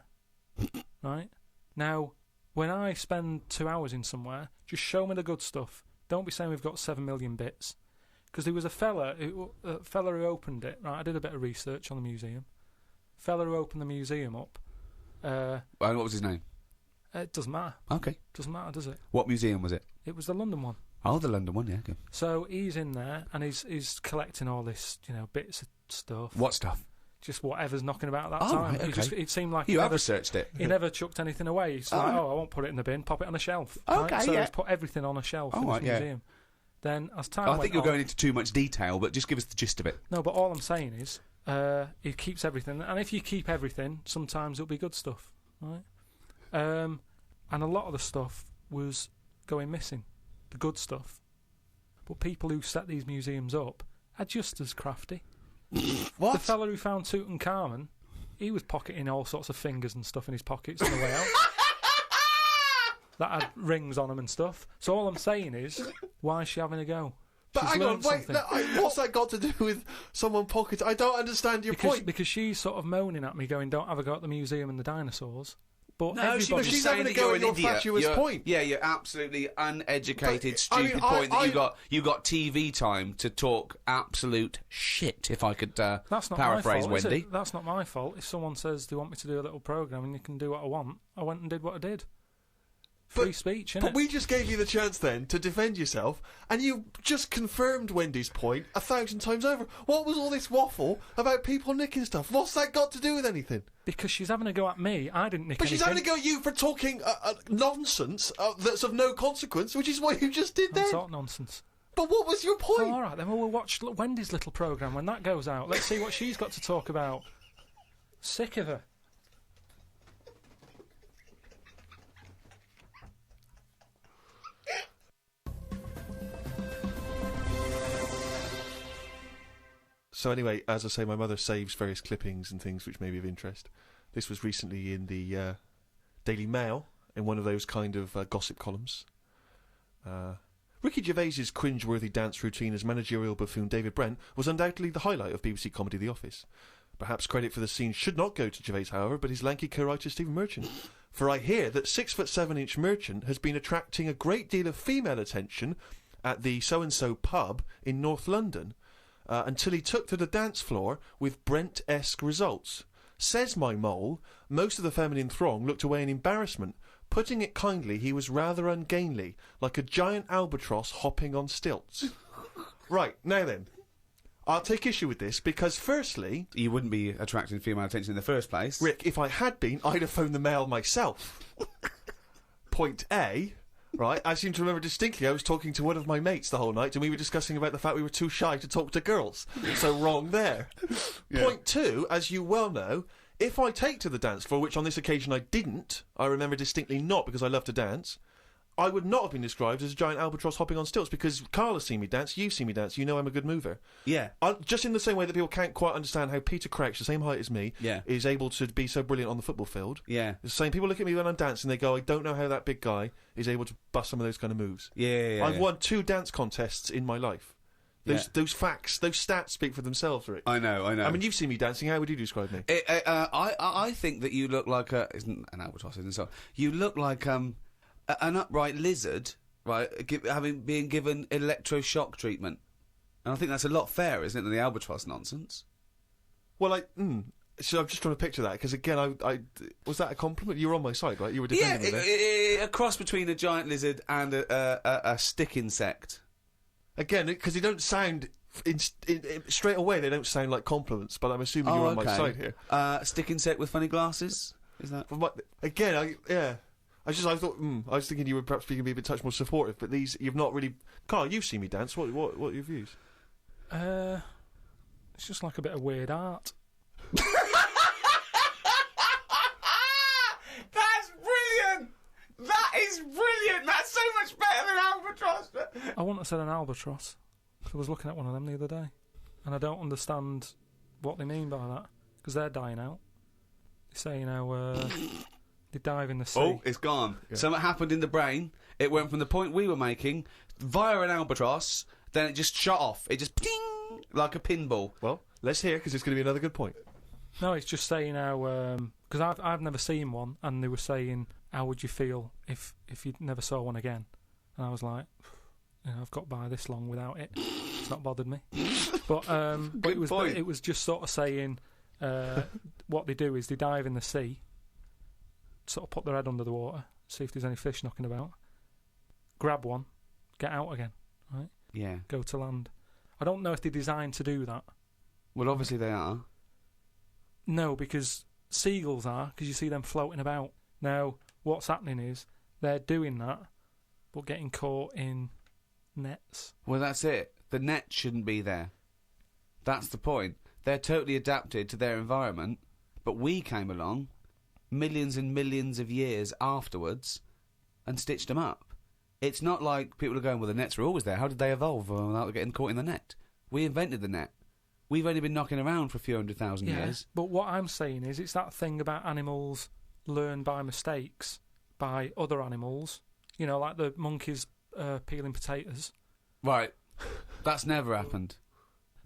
right? Now, when I spend 2 hours in somewhere, just show me the good stuff. Don't be saying we've got 7 million bits. Because there was a fella who opened it, right, I did a bit of research on the museum. Fella who opened the museum up. And what was his name? It doesn't matter. Okay. Doesn't matter, does it? What museum was it? It was the London one. Oh, the London one, yeah. Good. So he's in there, and he's collecting all this, bits of stuff. What stuff? Just whatever's knocking about at that Oh, time. right, okay. It seemed like You have researched it. he never chucked anything away. He's like, I won't put it in the bin, pop it on a shelf. Okay, So yeah. he's put everything on a shelf in right, this yeah. museum. Then, as time I went think you're on- going into too much detail, but just give us the gist of it. No, but all I'm saying is, he keeps everything, and if you keep everything, sometimes it'll be good stuff, right? And a lot of the stuff was going missing, the good stuff. But people who set these museums up are just as crafty. What? The fella who found Tutankhamun, he was pocketing all sorts of fingers and stuff in his pockets on the way out. That had rings on them and stuff. So all I'm saying is, why is she having a go? But She's hang on, learned wait, something. what's that got to do with someone pocket? I don't understand your point. Because she's sort of moaning at me, going, "Don't have a go at the museum and the dinosaurs." But No, everybody, she's saying having a that go you're at an your idiot. fatuous You're- point. Yeah, you're absolutely uneducated, But, I mean, stupid point that I- you got TV time to talk absolute shit. If I could that's not paraphrase my fault, is Wendy. it? That's not my fault. If someone says they want me to do a little program and you can do what I want, I went and did what I did. Free speech, innit? But we just gave you the chance then to defend yourself, and you just confirmed Wendy's point 1,000 times over. What was all this waffle about people nicking stuff? What's that got to do with anything? Because she's having a go at me. I didn't nick But she's anything. having a go at you for talking nonsense that's of no consequence, which is what you just did That then. sort of nonsense. But what was your point? Oh, all right, then we'll watch Wendy's little program when that goes out. Let's see what she's got to talk about. Sick of her. So anyway, as I say, my mother saves various clippings and things which may be of interest. This was recently in the Daily Mail, in one of those kind of gossip columns. Ricky Gervais's cringe-worthy dance routine as managerial buffoon David Brent was undoubtedly the highlight of BBC comedy The Office. Perhaps credit for the scene should not go to Gervais, however, but his lanky co-writer Stephen Merchant. For I hear that 6'7" Merchant has been attracting a great deal of female attention at the so-and-so pub in North London, until he took to the dance floor with Brent-esque results. Says my mole, most of the feminine throng looked away in embarrassment. Putting it kindly, he was rather ungainly, like a giant albatross hopping on stilts. Right, now then. I'll take issue with this because, firstly, You wouldn't be attracting female attention in the first place. Rick, if I had been, I'd have phoned the Mail myself. Point A, right, I seem to remember distinctly I was talking to one of my mates the whole night and we were discussing about the fact we were too shy to talk to girls. So wrong there. Point 2, as you well know, if I take to the dance floor, which on this occasion I didn't, I remember distinctly not because I love to dance, I would not have been described as a giant albatross hopping on stilts because Carl has seen me dance, you've seen me dance, you know I'm a good mover. Yeah. Just in the same way that people can't quite understand how Peter Crouch, the same height as me, Yeah. is able to be so brilliant on the football field. Yeah. The same people look at me when I'm dancing, they go, I don't know how that big guy is able to bust some of those kind of moves. Yeah. I've won 2 dance contests in my life. Those facts, those stats speak for themselves, Rick. I know. I mean, you've seen me dancing, how would you describe me? I think that you look like a... Isn't an albatross, isn't it? So you look like an upright lizard, right, being given electroshock treatment. And I think that's a lot fairer, isn't it, than the albatross nonsense? Well, so I'm just trying to picture that, because again, I was that a compliment? You were on my side, right? You were defending me there. A cross between a giant lizard and a stick insect. Again, because they don't sound... straight away, they don't sound like compliments, but I'm assuming you're on my side here. Stick insect with funny glasses? Is that... Again, I thought, I was thinking you were perhaps being a bit touch more supportive, but you've not really... Carl, you've seen me dance, what are your views? It's just like a bit of weird art. That's brilliant! That is brilliant! That's so much better than albatross! I wouldn't have said an albatross. I was looking at one of them the other day, and I don't understand what they mean by that, because they're dying out. They say, they dive in the sea. Oh, it's gone. Yeah. Something happened in the brain. It went from the point we were making via an albatross, then it just shut off. It just ping like a pinball. Well, let's hear, because it's going to be another good point. No, it's just saying how, because I've never seen one, and they were saying, how would you feel if you never saw one again? And I was like, I've got by this long without it. It's not bothered me. But point. it was just sort of saying what they do is they dive in the sea, sort of put their head under the water, see if there's any fish knocking about, grab one, get out again, right? Yeah. Go to land. I don't know if they're designed to do that. Well, obviously they are. No, because seagulls are, because you see them floating about. Now, what's happening is they're doing that, but getting caught in nets. Well, that's it. The net shouldn't be there. That's the point. They're totally adapted to their environment, but we came along millions and millions of years afterwards and stitched them up. It's not like people are going, well, the nets were always there. How did they evolve without getting caught in the net? We invented the net. We've only been knocking around for a few 100,000 years. But what I'm saying is it's that thing about animals learn by mistakes by other animals. You know, like the monkeys peeling potatoes. Right. That's never happened.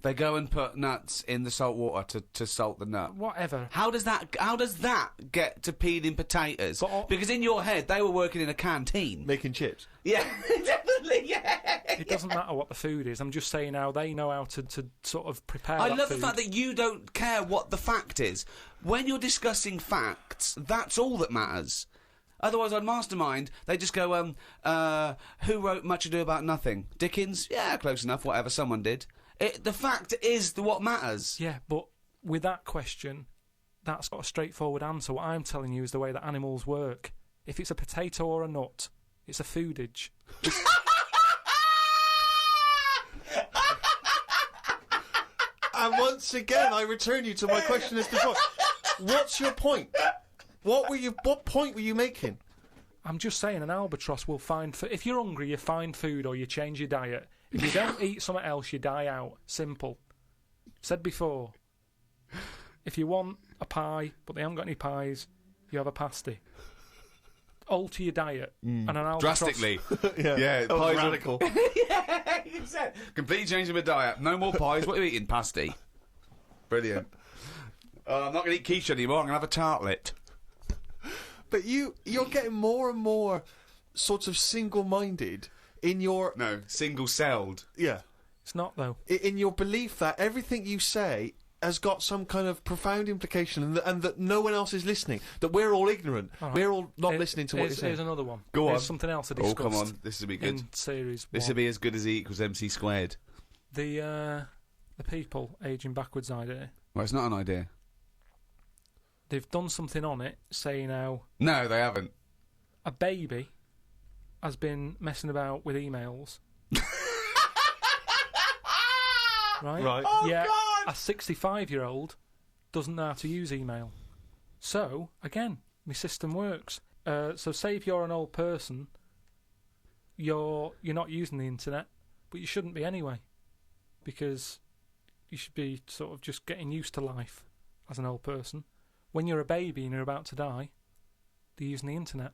They go and put nuts in the salt water to salt the nut. Whatever. How does that get to peeling potatoes? But, because in your head, they were working in a canteen. Making chips. Yeah, definitely, yeah. It doesn't matter what the food is. I'm just saying how they know how to sort of prepare I that love food. the fact that you don't care what the fact is. When you're discussing facts, that's all that matters. Otherwise, on Mastermind, they just go, who wrote Much Ado About Nothing? Dickens? Yeah, close enough, whatever, someone did. The fact is what matters. Yeah, but with that question, that's got a straightforward answer. What I'm telling you is the way that animals work. If it's a potato or a nut, it's a foodage. And once again, I return you to my question as before. What's your point? What point were you making? I'm just saying an albatross will find... if you're hungry, you find food or you change your diet. If you don't eat something else, you die out. Simple. Said before. If you want a pie, but they haven't got any pies, you have a pasty. Alter your diet. And an albatross... Drastically. Yeah, that was pies radical. Yeah, exactly. Completely changing my diet. No more pies. What are you eating? Pasty. Brilliant. I'm not going to eat quiche anymore. I'm going to have a tartlet. But you're getting more and more sort of single-minded in your... No, single-celled. Yeah. It's not, though. In your belief that everything you say has got some kind of profound implication and that no one else is listening, that we're all ignorant. All right. We're all not listening to what you're saying. Here's another one. Go on. Here's something else I discussed. Oh, come on. This will be good. In series This one. will be as good as E equals MC squared. The people ageing backwards idea. Well, it's not an idea. They've done something on it, saying how No, they haven't. a baby has been messing about with emails. Right? Right. Yeah, a 65-year-old doesn't know how to use email. So, again, my system works. So say if you're an old person, you're not using the internet, but you shouldn't be anyway. Because you should be sort of just getting used to life as an old person. When you're a baby and you're about to die, they're using the internet.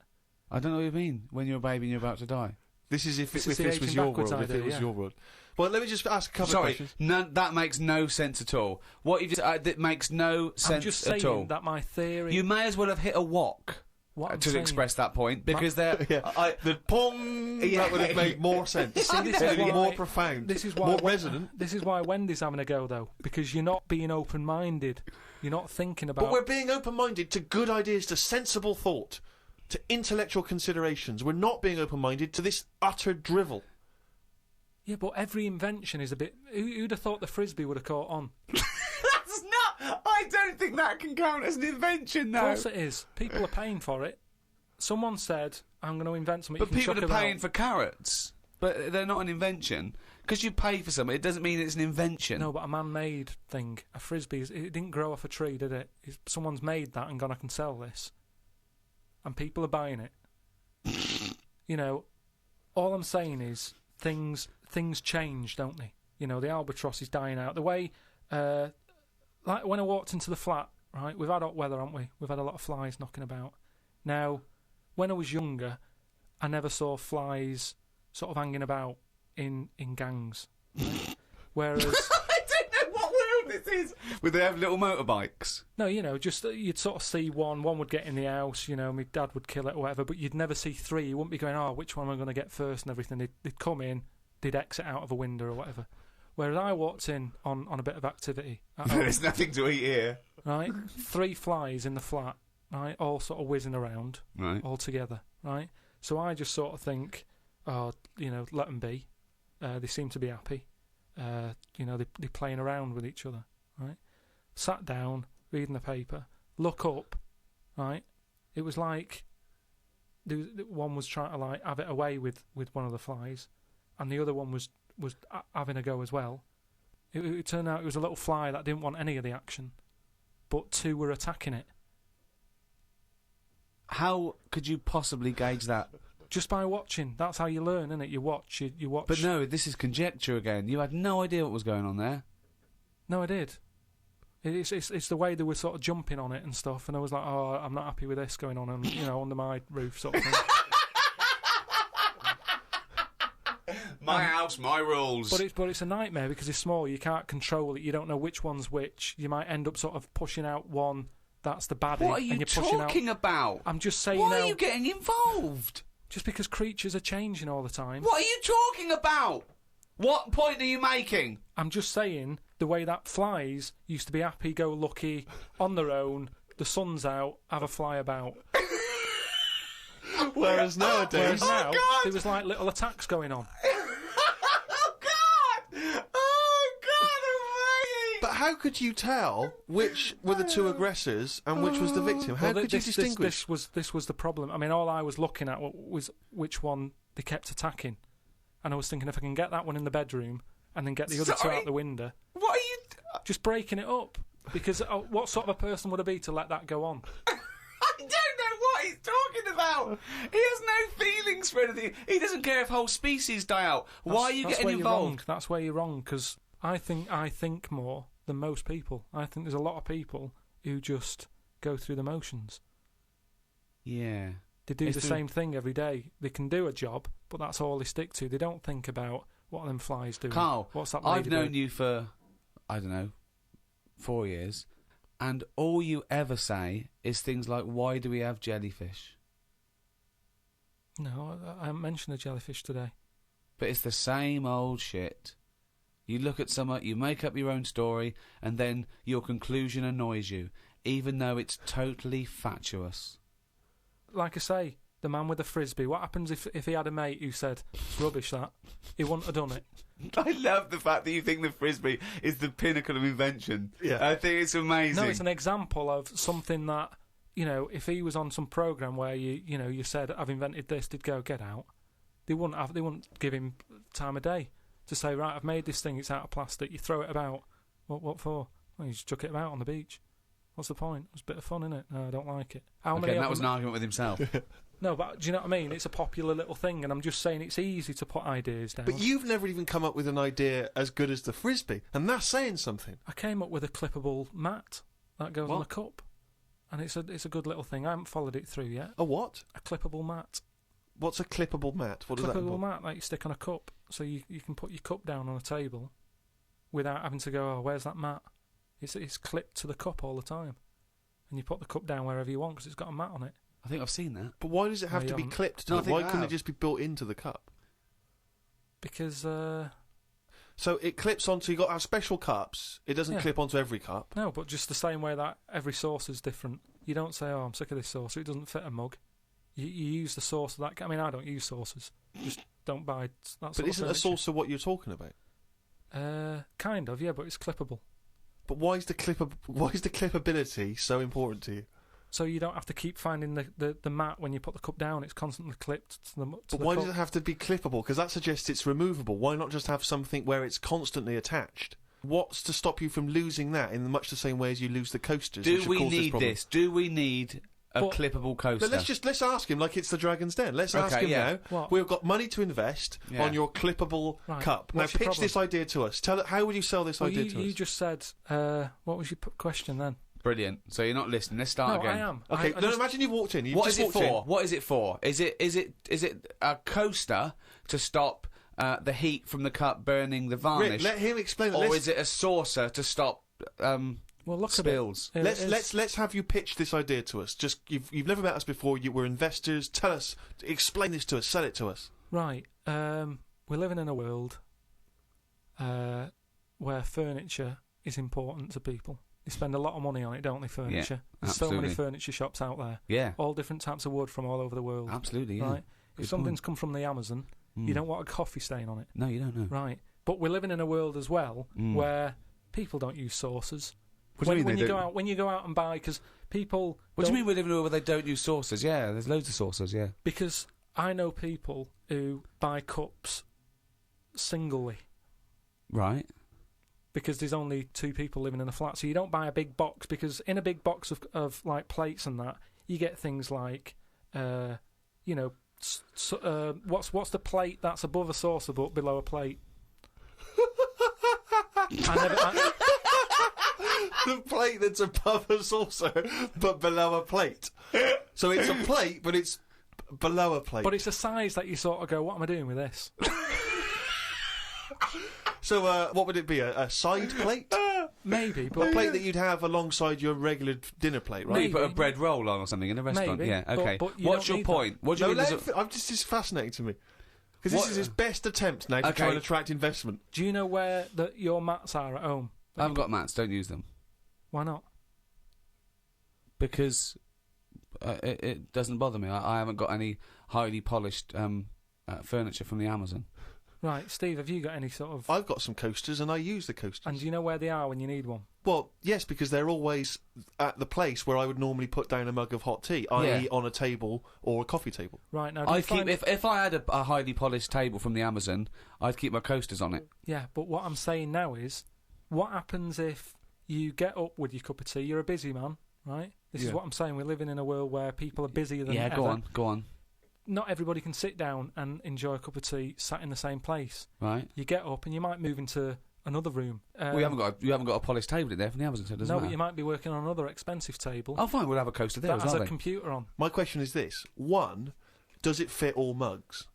I don't know what you mean. When you're a baby and you're about to die. This is if This this is the was aging your backwards world. If idea, it was yeah. your world. Well, let me just ask a couple of Sorry, questions. that makes no sense at all. What you just that makes no sense I'm just at all. saying that my theory... You may as well have hit a wok what I'm to saying, express that point because they're. Yeah. The pong Yeah. that would have made more sense. See, this It'd is be why- more profound. This is why more resonant. This is why Wendy's having a go, though, because you're not being open-minded. You're not thinking about... But we're being open-minded to good ideas, to sensible thought, to intellectual considerations. We're not being open-minded to this utter drivel. Yeah, but every invention is a bit... Who'd have thought the Frisbee would have caught on? That's not. I don't think that can count as an invention, Of though. course it is. People are paying for it. Someone said, I'm going to invent something But you can people chuck are paying about. for carrots. But they're not an invention. Because you pay for something, it doesn't mean it's an invention. No, but a man-made thing. A Frisbee, it didn't grow off a tree, did it? Someone's made that and gone, I can sell this. And people are buying it. You know, all I'm saying is things change, don't they? You know, the albatross is dying out. The way, like when I walked into the flat, right, we've had hot weather, haven't we? We've had a lot of flies knocking about. Now, when I was younger, I never saw flies sort of hanging about in gangs. Whereas... I don't know what world this is. Would they have little motorbikes? No, you know, just you'd sort of see one would get in the house, you know, my dad would kill it or whatever, but you'd never see three. You wouldn't be going, oh, which one am I going to get first and everything. They'd come in, they'd exit out of a window or whatever. Whereas I walked in on a bit of activity at home, There's nothing to eat here. right? 3 flies in the flat, right? All sort of whizzing around, Right. all together, right? So I just sort of think, oh, let them be. They seem to be happy. They're playing around with each other, right? Sat down, reading the paper, look up, right? It was like one was trying to like have it away with one of the flies, and the other one was having a go as well. It turned out it was a little fly that didn't want any of the action, but 2 were attacking it. How could you possibly gauge that? Just by watching. That's how you learn, isn't it? You watch. You watch. But no, this is conjecture again. You had no idea what was going on there. No, I did. It's the way they were sort of jumping on it and stuff, and I was like, oh, I'm not happy with this going on, and under my roof sort of thing. My house, my rules. But it's a nightmare because it's small. You can't control it. You don't know which one's which. You might end up sort of pushing out one that's the baddie. What are you and you're pushing talking out, about? I'm just saying. Why are you getting involved? Just because creatures are changing all the time. What are you talking about? What point are you making? I'm just saying the way that flies used to be happy-go-lucky, on their own, the sun's out, have a fly about. Whereas nowadays, Now, there was like little attacks going on. but how could you tell which were the 2 aggressors and which was the victim? How could you distinguish? This was the problem. I mean, all I was looking at was which one they kept attacking, and I was thinking if I can get that one in the bedroom and then get the other 2 out the window. What are you... Just breaking it up. Because what sort of a person would I be to let that go on? I don't know what he's talking about. He has no feelings for anything. He doesn't care if whole species die out. Why are you getting involved? That's where you're wrong, because I think more than most people. I think there's a lot of people who just go through the motions. Yeah. They do the same thing every day. They can do a job, but that's all they stick to. They don't think about what them flies doing. Carl, what's that I've lady known doing? you for, 4 years, and all you ever say is things like, why do we have jellyfish? No, I haven't mentioned the jellyfish today. But it's the same old shit. You look at something, you make up your own story, and then your conclusion annoys you, even though it's totally fatuous. Like I say, the man with the frisbee. What happens if he had a mate who said, it's rubbish that? He wouldn't have done it. I love the fact that you think the frisbee is the pinnacle of invention. Yeah. I think it's amazing. No, it's an example of something that, if he was on some programme where you said, I've invented this, they'd go, get out. They wouldn't give him time of day to say, right, I've made this thing, it's out of plastic, you throw it about. What for? Well, you just chuck it about on the beach. What's the point? It's a bit of fun, innit? No, I don't like it. That was an argument with himself. No, but do you know what I mean? It's a popular little thing, and I'm just saying it's easy to put ideas down. But you've never even come up with an idea as good as the frisbee, and that's saying something. I came up with a clippable mat that goes on a cup, and it's a good little thing. I haven't followed it through yet. A what? A clippable mat. What's a clippable mat? What does that Clippable involve? mat like you stick on a cup, so you can put your cup down on a table without having to go, oh, where's that mat? It's clipped to the cup all the time, and you put the cup down wherever you want because it's got a mat on it. I think I've seen that. But why does it have No, to you be haven't. clipped to No, I it? think Why I couldn't it have. just be built into the cup? Because So it clips onto, you got to have special cups. It doesn't Yeah. clip onto every cup. no, but just the same way that every sauce is different. You don't say, oh, I'm sick of this sauce, so it doesn't fit a mug. You use the sauce of that. I mean, I don't use sauces. Just don't buy that sort But of isn't a furniture. saucer what you're talking about? Kind of, yeah, but it's clippable. But why is the clippability so important to you? So you don't have to keep finding the mat when you put the cup down. It's constantly clipped to the But why does it have to be clippable? Because that suggests it's removable. Why not just have something where it's constantly attached? What's to stop you from losing that in much the same way as you lose the coasters? which Do have we caused need problem? this? Do we need a But- clippable coaster? But let's ask him like it's the Dragon's Den. Let's ask Okay, him yeah. now. What? We've got money to invest Yeah. on your clippable Right. cup. What's now your pitch this idea to us. Tell it. How would you sell this Well, idea you to us? just said, what was your question then? Brilliant. So you're not listening. Let's start No, again. I am. Okay, I no, just- imagine you've walked in. You've What just is it walked in. for? What is it for? Is it a coaster to stop the heat from the cup burning the varnish? Rick, let him explain it. or Let's- is it a saucer to stop Well, look spills? at it. Let's have you pitch this idea to us. Just you've never met us before. We're investors. Tell us, explain this to us. Sell it to us. Right. we're living in a world where furniture is important to people. They spend a lot of money on it, don't they, furniture? There's so many furniture shops out there. Yeah. All different types of wood from all over the world. Absolutely, yeah. Right? If something's come from the Amazon, you don't want a coffee stain on it. No, you don't know. Right. But we're living in a world as well where people don't use saucers. What do you mean when they you don't? go out, when you go out and buy, because people. What do you mean we're living in a world where they don't use saucers? Yeah, there's loads of saucers, yeah. Because I know people who buy cups singly. Right. Because there's only 2 people living in a flat, so you don't buy a big box, because in a big box of like plates and that, you get things like, what's the plate that's above a saucer but below a plate? The plate that's above a saucer, but below a plate. So it's a plate, but it's below a plate. But it's a size that you sort of go, what am I doing with this? So what would it be? A side plate? Maybe, A but plate that you'd have alongside your regular dinner plate, right? You put a bread roll on or something in a restaurant. Maybe, Yeah, okay. but you What's don't your need point? What do you mean? This is fascinating to me. Because this What- is his best attempt now to Okay. try and attract investment. do you know where your mats are at home? I haven't got mats. Don't use them Why not? because it doesn't bother me. I haven't got any highly polished furniture from the Amazon. Right, Steve, have you got any sort of... I've got some coasters and I use the coasters. And do you know where they are when you need one? Well, yes, because they're always at the place where I would normally put down a mug of hot tea, i.e. Yeah. on a table or a coffee table. Right, now, do you I'd keep find... if I had a highly polished table from the Amazon, I'd keep my coasters on it. Yeah, but what I'm saying now is, what happens if you get up with your cup of tea, you're a busy man, right? This is Yeah. what I'm saying, we're living in a world where people are busier than ever. Go on. Not everybody can sit down and enjoy a cup of tea sat in the same place. Right. You get up and you might move into another room. You haven't got a polished table in there from the Amazon, so it doesn't No, matter. but you might be working on another expensive table Oh, fine, we'll have a coaster there that as has well. a then. computer on. My question is this. 1, does it fit all mugs?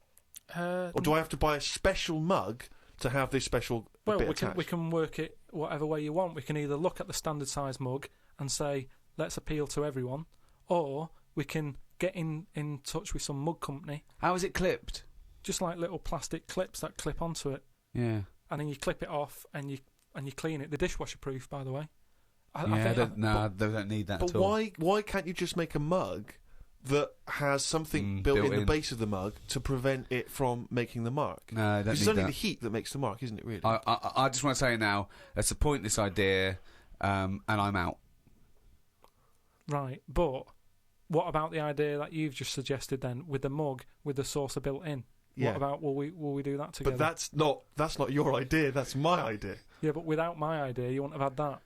Or do I have to buy a special mug to have this special Well, bit we attached? can work it whatever way you want. We can either look at the standard size mug and say, let's appeal to everyone, or we can get in touch with some mug company, How is it clipped? just like little plastic clips that clip onto it, Yeah. and then you clip it off and you clean it. They're dishwasher proof, by the way. They don't need that But at all. why can't you just make a mug that has something built in the base of the mug to prevent it from making the mark? No, I don't Because it's need only that. the heat that makes the mark, isn't it, really? I just want to say now, that's a pointless idea, and I'm out. Right, but what about the idea that you've just suggested then, with the mug with the saucer built in? Yeah. What about will we do that together? But that's not your idea, that's my idea. Yeah, but without my idea, you wouldn't have had that.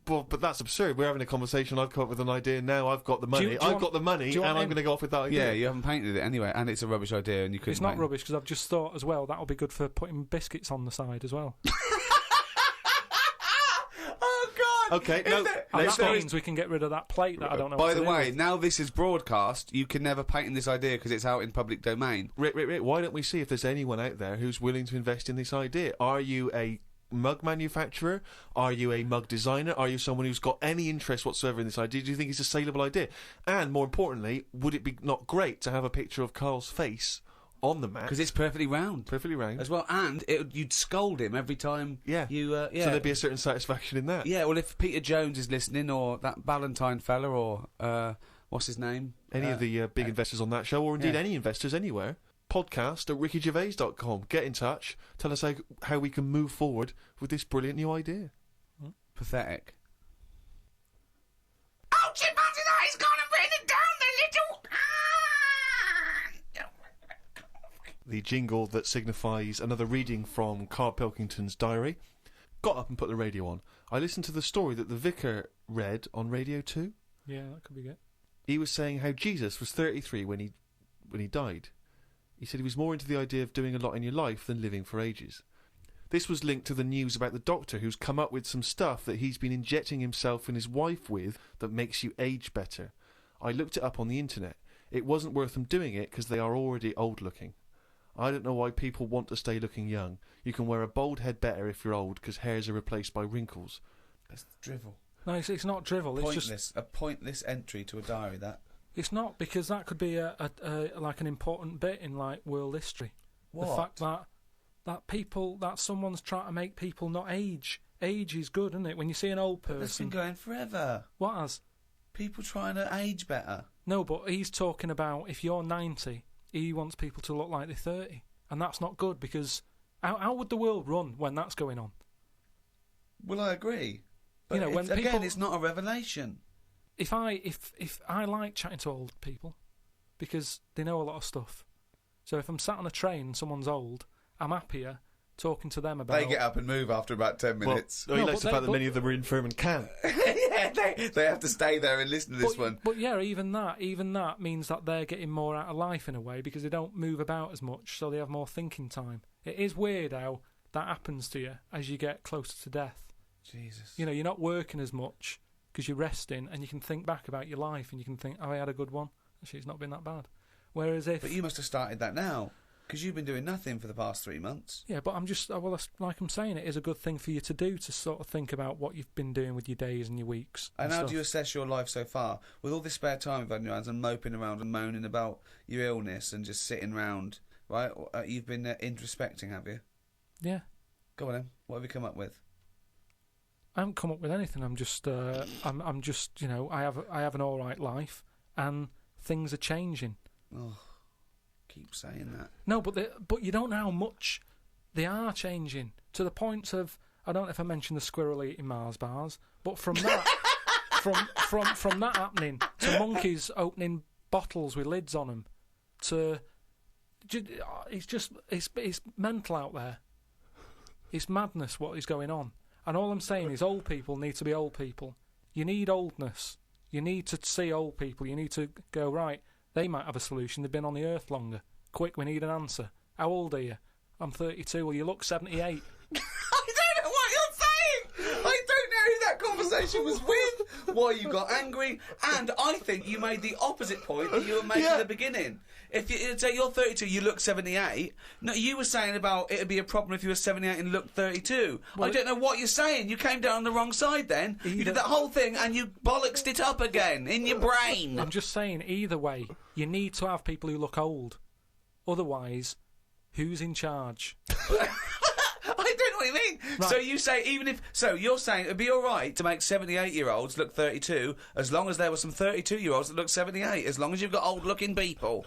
Well, but that's absurd. We're having a conversation. I've come up with an idea. Now I've got the money. do you I've want- got the money, do you and want I'm him- going to go off with that idea. Yeah, you haven't painted it anyway, and it's a rubbish idea, and you couldn't. It's not paint rubbish, because I've just thought as well that'll be good for putting biscuits on the side as well. Okay, no. And Let's that not. means we can get rid of that plate that I don't know. By what the to do way, with. now this is broadcast. You can never patent this idea because it's out in public domain. Rick, why don't we see if there's anyone out there who's willing to invest in this idea? Are you a mug manufacturer? Are you a mug designer? Are you someone who's got any interest whatsoever in this idea? Do you think it's a saleable idea? And more importantly, would it be not great to have a picture of Carl's face on the mat? Because it's perfectly round perfectly round. as well, and you'd scold him every time. Yeah. You. So there'd be a certain satisfaction in that. Yeah. Well, if Peter Jones is listening, or that Ballantyne fella, or what's his name? Any of the big investors on that show, or indeed yeah. any investors anywhere, podcast@rickygervais.com. Get in touch. Tell us how we can move forward with this brilliant new idea. Pathetic. Oh, Chimpanzee, that is gonna bring it down the little... The jingle that signifies another reading from Carl Pilkington's diary. Got up and put the radio on. I listened to the story that the vicar read on Radio 2. Yeah, that could be good. He was saying how Jesus was 33 when he died. He said he was more into the idea of doing a lot in your life than living for ages. This was linked to the news about the doctor who's come up with some stuff that he's been injecting himself and his wife with that makes you age better. I looked it up on the internet. It wasn't worth them doing it because they are already old looking. I don't know why people want to stay looking young. You can wear a bald head better if you're old because hairs are replaced by wrinkles. That's drivel. No, it's not drivel. It's just Pointless. A pointless entry to a diary. That. it's not, because that could be a like an important bit in like world history. What? The fact that that someone's trying to make people not age. Age is good, isn't it? When you see an old person... That's been going forever. What has? People trying to age better. No, but he's talking about if you're 90, he wants people to look like they're 30. And that's not good, because how would the world run when that's going on? Well, I agree. But when again, people... it's not a revelation. If I like chatting to old people, because they know a lot of stuff. So if I'm sat on a train and someone's old, I'm happier talking to them about... They get up and move after about 10 minutes. Well, he likes the fact that many of them are infirm and can't. Yeah, they have to stay there and listen to this one. But yeah, even that means that they're getting more out of life in a way, because they don't move about as much, so they have more thinking time. It is weird how that happens to you as you get closer to death. Jesus. You're not working as much because you're resting, and you can think back about your life, and you can think, oh, I had a good one. Actually, it's not been that bad. Whereas if... But you must have started that now, because you've been doing nothing for the past 3 months. Yeah, but I'm just... Well, like I'm saying, it is a good thing for you to do, to sort of think about what you've been doing with your days and your weeks. And how do you assess your life so far? With all this spare time you've had in your hands and moping around and moaning about your illness and just sitting round, right? You've been introspecting, have you? Yeah. Go on then. What have you come up with? I haven't come up with anything. I'm just... I'm just, I have an all right life, and things are changing. Oh, keep saying that. No, but you don't know how much they are changing, to the point of, I don't know if I mentioned the squirrel eating Mars bars, but from that from that happening to monkeys opening bottles with lids on them, to it's mental out there. It's madness what is going on. And all I'm saying is old people need to be old people. You need oldness. You need to see old people. You need to go, right, they might have a solution. They've been on the earth longer. Quick, we need an answer. How old are you? I'm 32. Well, you look 78. I don't know what you're saying! I don't know who that conversation was with, why you got angry, and I think you made the opposite point that you were making at the beginning. If you say you're 32, you look 78. No, you were saying about it'd be a problem if you were 78 and looked 32. Well, I don't know what you're saying. You came down on the wrong side then. You did that whole thing and you bollocksed it up again in your brain. I'm just saying, either way, you need to have people who look old. Otherwise, who's in charge? I don't know what you mean. Right. So you say you're saying it'd be all right to make 78-year-olds look 32, as long as there were some 32-year-olds that look 78, as long as you've got old-looking people.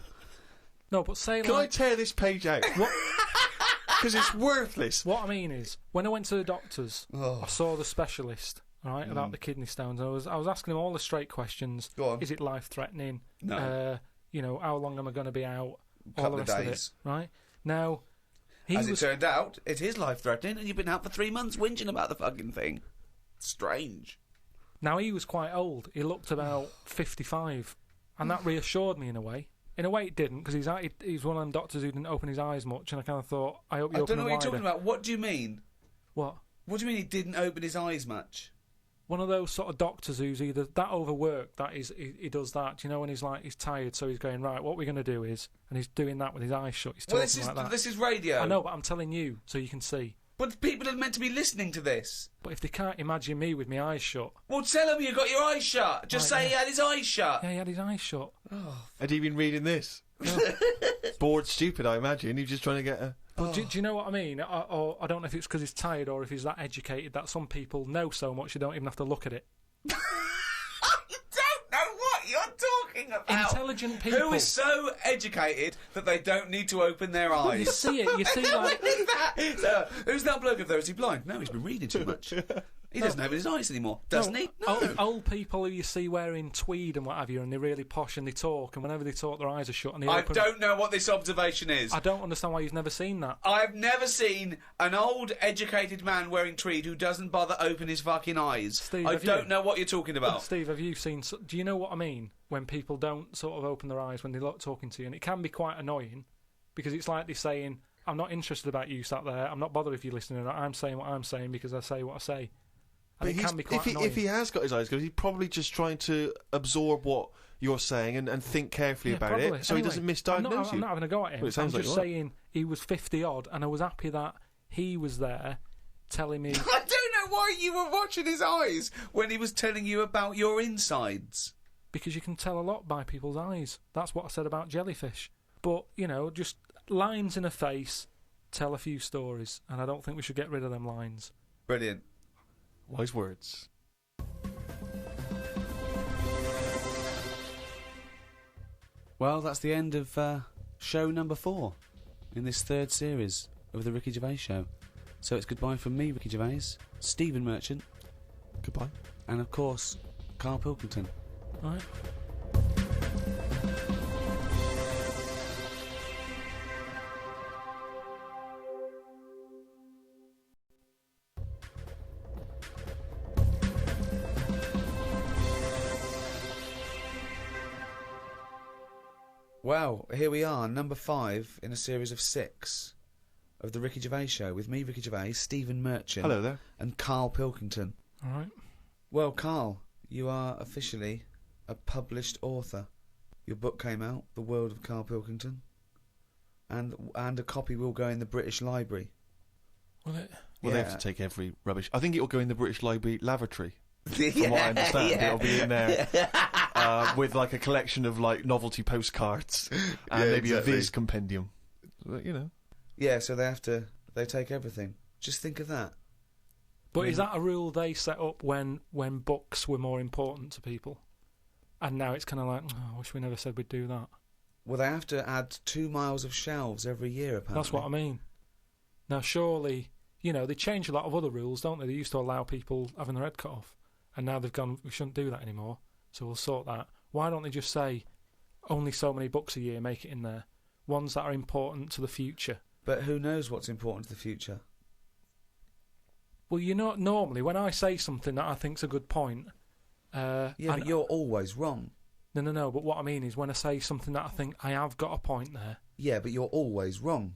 No, but say Can I tear this page out? Because it's worthless. What I mean is, when I went to the doctors, I saw the specialist, right, about the kidney stones. I was asking him all the straight questions. Go on. Is it life-threatening? No. How long am I going to be out? Couple of days. Of it, right? Now, it turned out, it is life-threatening, and you've been out for 3 months whinging about the fucking thing. Strange. Now, he was quite old. He looked about 55, and that reassured me in a way. In a way, it didn't, because he's one of them doctors who didn't open his eyes much, and I kind of thought, I hope you open them wider. I don't know what you're talking about. What do you mean? What? What do you mean he didn't open his eyes much? One of those sort of doctors who's either that overworked, that is, he does that, when he's tired, so he's going, right, what we're going to do is, and he's doing that with his eyes shut, he's talking like that. This is radio. I know, but I'm telling you, so you can see. But people are meant to be listening to this. But if they can't imagine me with my eyes shut... Well, tell him you got your eyes shut. Just say he had his eyes shut. Yeah, he had his eyes shut. Oh. Had he been reading this? No. Bored stupid, I imagine. He's just trying to get a... But do you know what I mean? Or I don't know if it's because he's tired or if he's that educated that some people know so much you don't even have to look at it. You don't know what you're talking about. Intelligent people. Who is so educated that they don't need to open their eyes? Well, you see it. You see, like... Who's that bloke up there? Is he blind? No, he's been reading too much. He doesn't open his eyes anymore, doesn't he? No. Old people who you see wearing tweed and what have you, and they're really posh and they talk, and whenever they talk, their eyes are shut. And they open... don't know what this observation is. I don't understand why you've never seen that. I've never seen an old, educated man wearing tweed who doesn't bother open his fucking eyes. Steve, I don't know what you're talking about. Steve, have you seen... Do you know what I mean? When people don't sort of open their eyes when they're talking to you, and it can be quite annoying, because it's like they're saying, I'm not interested about you sat there, I'm not bothered if you're listening or not, I'm saying what I'm saying because I say what I say. And it can be quite annoying. If he has got his eyes closed, he's probably just trying to absorb what you're saying and think carefully about probably. it, so anyway, he doesn't misdiagnose you. I'm not having a go at him. Well, I'm just saying he was 50-odd, and I was happy that he was there telling me... I don't know why you were watching his eyes when he was telling you about your insides. Because you can tell a lot by people's eyes. That's what I said about jellyfish. But, just lines in a face, tell a few stories, and I don't think we should get rid of them lines. Brilliant. Wise words. Well, that's the end of show number 4 in this third series of the Ricky Gervais Show. So it's goodbye from me, Ricky Gervais, Stephen Merchant, Goodbye. and of course, Carl Pilkington. Right. Well, here we are, number 5 in a series of 6 of the Ricky Gervais Show with me, Ricky Gervais, Stephen Merchant, Hello there. and Carl Pilkington. All right. Well, Carl, you are officially a published author. Your book came out, The World of Carl Pilkington, and a copy will go in the British Library. Will it? Well, they Yeah. have to take every rubbish. I think it'll go in the British Library lavatory. From From what I understand, it'll be in there with like a collection of like novelty postcards and Yeah, maybe exactly. a Viz compendium. You know. Yeah, so they take everything. Just think of that. But is that a rule they set up when books were more important to people? And now it's kind of like, oh, I wish we never said we'd do that. Well, they have to add 2 miles of shelves every year, apparently. That's what I mean. Now, surely, they change a lot of other rules, don't they? They used to allow people having their head cut off. And now they've gone, we shouldn't do that anymore, so we'll sort that. Why don't they just say, only so many books a year, make it in there? Ones that are important to the future. But who knows what's important to the future? Well, normally, when I say something that I think's a good point... But you're always wrong. No, but what I mean is when I say something that I think I have got a point there... Yeah, but you're always wrong.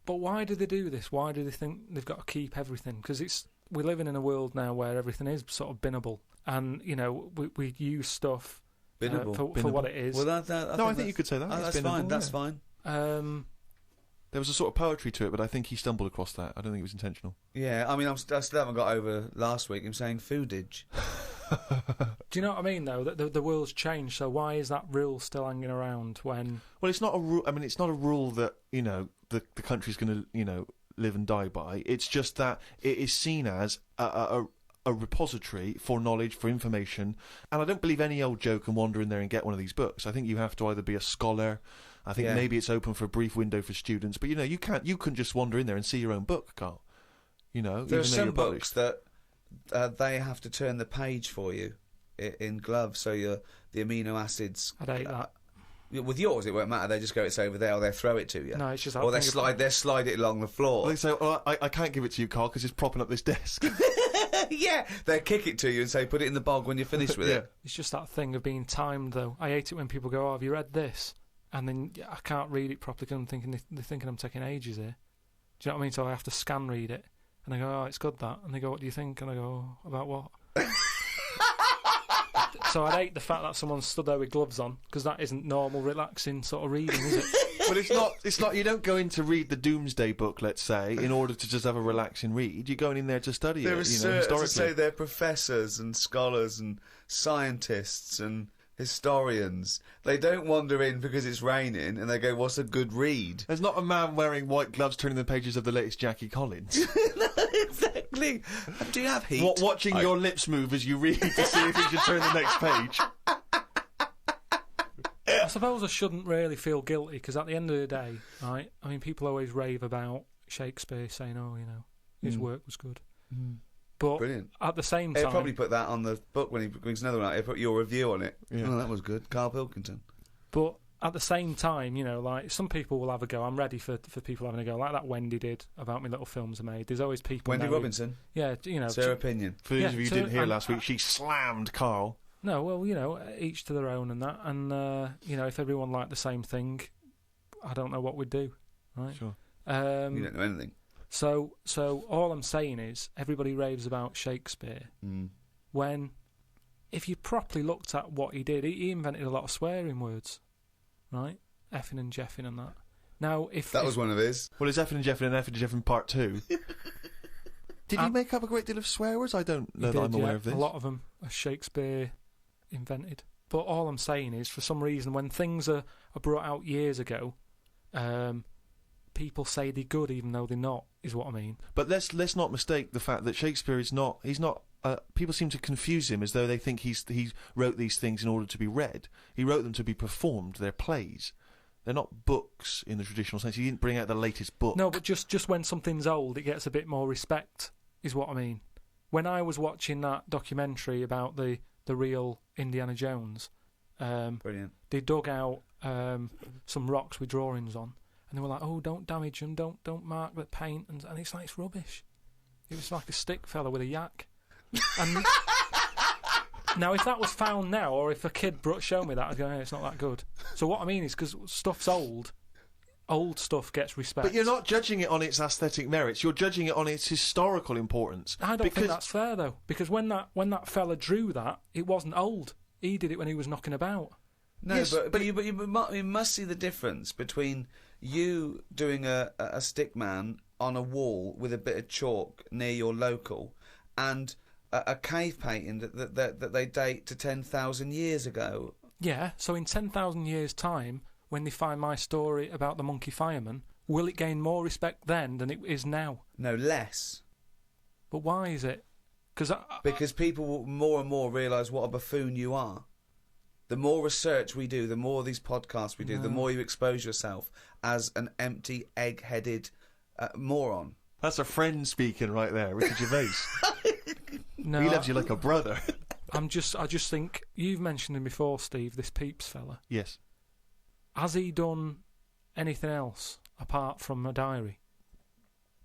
But why do they do this? Why do they think they've got to keep everything? Because we're living in a world now where everything is sort of binnable. And, we use stuff Binnable. for what it is. Well, I think you could say that. It's That's fine. binnable, That's yeah. fine. There was a sort of poetry to it, but I think he stumbled across that. I don't think it was intentional. Yeah, I mean, I still haven't got over last week him saying foodage. Do you know what I mean, though? That the world's changed, so why is that rule still hanging around when... Well, it's not a rule. I mean, it's not a rule that the country's going to live and die by. It's just that it is seen as a repository for knowledge, for information. And I don't believe any old Joe can wander in there and get one of these books. I think you have to either be a scholar. I think maybe it's open for a brief window for students, but you couldn't just wander in there and see your own book, Carl. There are some books that they have to turn the page for you in gloves, so the amino acids. I'd hate that. With yours, it won't matter. They just go, it's over there, or they throw it to you. No, it's just... Or they slide it along the floor. They say, I can't give it to you, Carl, because it's propping up this desk. Yeah, they kick it to you and say, put it in the bog when you're finished with it. It's just that thing of being timed, though. I hate it when people go, oh, have you read this? And then I can't read it properly because I'm thinking they're thinking I'm taking ages here. Do you know what I mean? So I have to scan read it. And I go, oh, it's good, that. And they go, what do you think? And I go, oh, about what? So I'd hate the fact that someone stood there with gloves on, because that isn't normal, relaxing sort of reading, is it? But it's not, you don't go in to read the Doomsday Book, let's say, in order to just have a relaxing read. You're going in there to study There it, are historically. as I say, they're professors and scholars and scientists and historians. They don't wander in because it's raining and they go, what's a good read? There's not a man wearing white gloves turning the pages of the latest Jackie Collins. Exactly. Do you have heat? Watching your lips move as you read to see if you should turn the next page. I suppose I shouldn't really feel guilty, because at the end of the day, right, I mean, people always rave about Shakespeare, saying, oh, his work was good. But Brilliant. at the same time... He'll probably put that on the book when he brings another one out. He'll put your review on it. Yeah. Oh, that was good. Carl Pilkington. But at the same time, like, some people will have a go. I'm ready for people having a go, like that Wendy did about Me Little Films Are Made. There's always people... Wendy now who- Robinson. Yeah, Sarah Pinion. For those Yeah, of you who so- didn't hear and- last week, she slammed Carl. No, well, each to their own and that. And, if everyone liked the same thing, I don't know what we'd do, right? Sure. You don't know anything. So all I'm saying is everybody raves about Shakespeare when, if you properly looked at what he did, he invented a lot of swearing words, right? Effing and jeffing and that. Now, That was one of his. Well, it's Effin and Jeffin and Effin and Jeffin Part 2. Did he make up a great deal of swear words? I don't know that I'm aware of this. A lot of them are Shakespeare invented. But all I'm saying is, for some reason, when things are brought out years ago, people say they're good even though they're not, is what I mean. But let's not mistake the fact that Shakespeare is not. He's not. People seem to confuse him as though they think he wrote these things in order to be read. He wrote them to be performed. They're plays. They're not books in the traditional sense. He didn't bring out the latest book. No, but just when something's old, it gets a bit more respect, is what I mean. When I was watching that documentary about the real Indiana Jones, Brilliant. they dug out some rocks with drawings on, and they were like, "Oh, don't damage them, don't mark the paint," and it's like, it's rubbish. It was like a stick fella with a yak. And now, if that was found now, or if a kid showed me that, I'd go, hey, it's not that good. So what I mean is, because stuff's old stuff gets respect. But you're not judging it on its aesthetic merits. You're judging it on its historical importance. I don't think that's fair, though, because when that fella drew that, it wasn't old. He did it when he was knocking about. No, Yes, but you must see the difference between you doing a stick man on a wall with a bit of chalk near your local and a cave painting that they date to 10,000 years ago. Yeah, so in 10,000 years' time, when they find my story about the monkey fireman, will it gain more respect then than it is now? No, less. But why is it? Because people will more and more realise what a buffoon you are. The more research we do, the more these podcasts we do, the more you expose yourself as an empty, egg-headed moron. That's a friend speaking right there, Ricky Gervais. No, He loves you like a brother. I just think you've mentioned him before, Steve. This Pepys fella. Yes. Has he done anything else apart from a diary?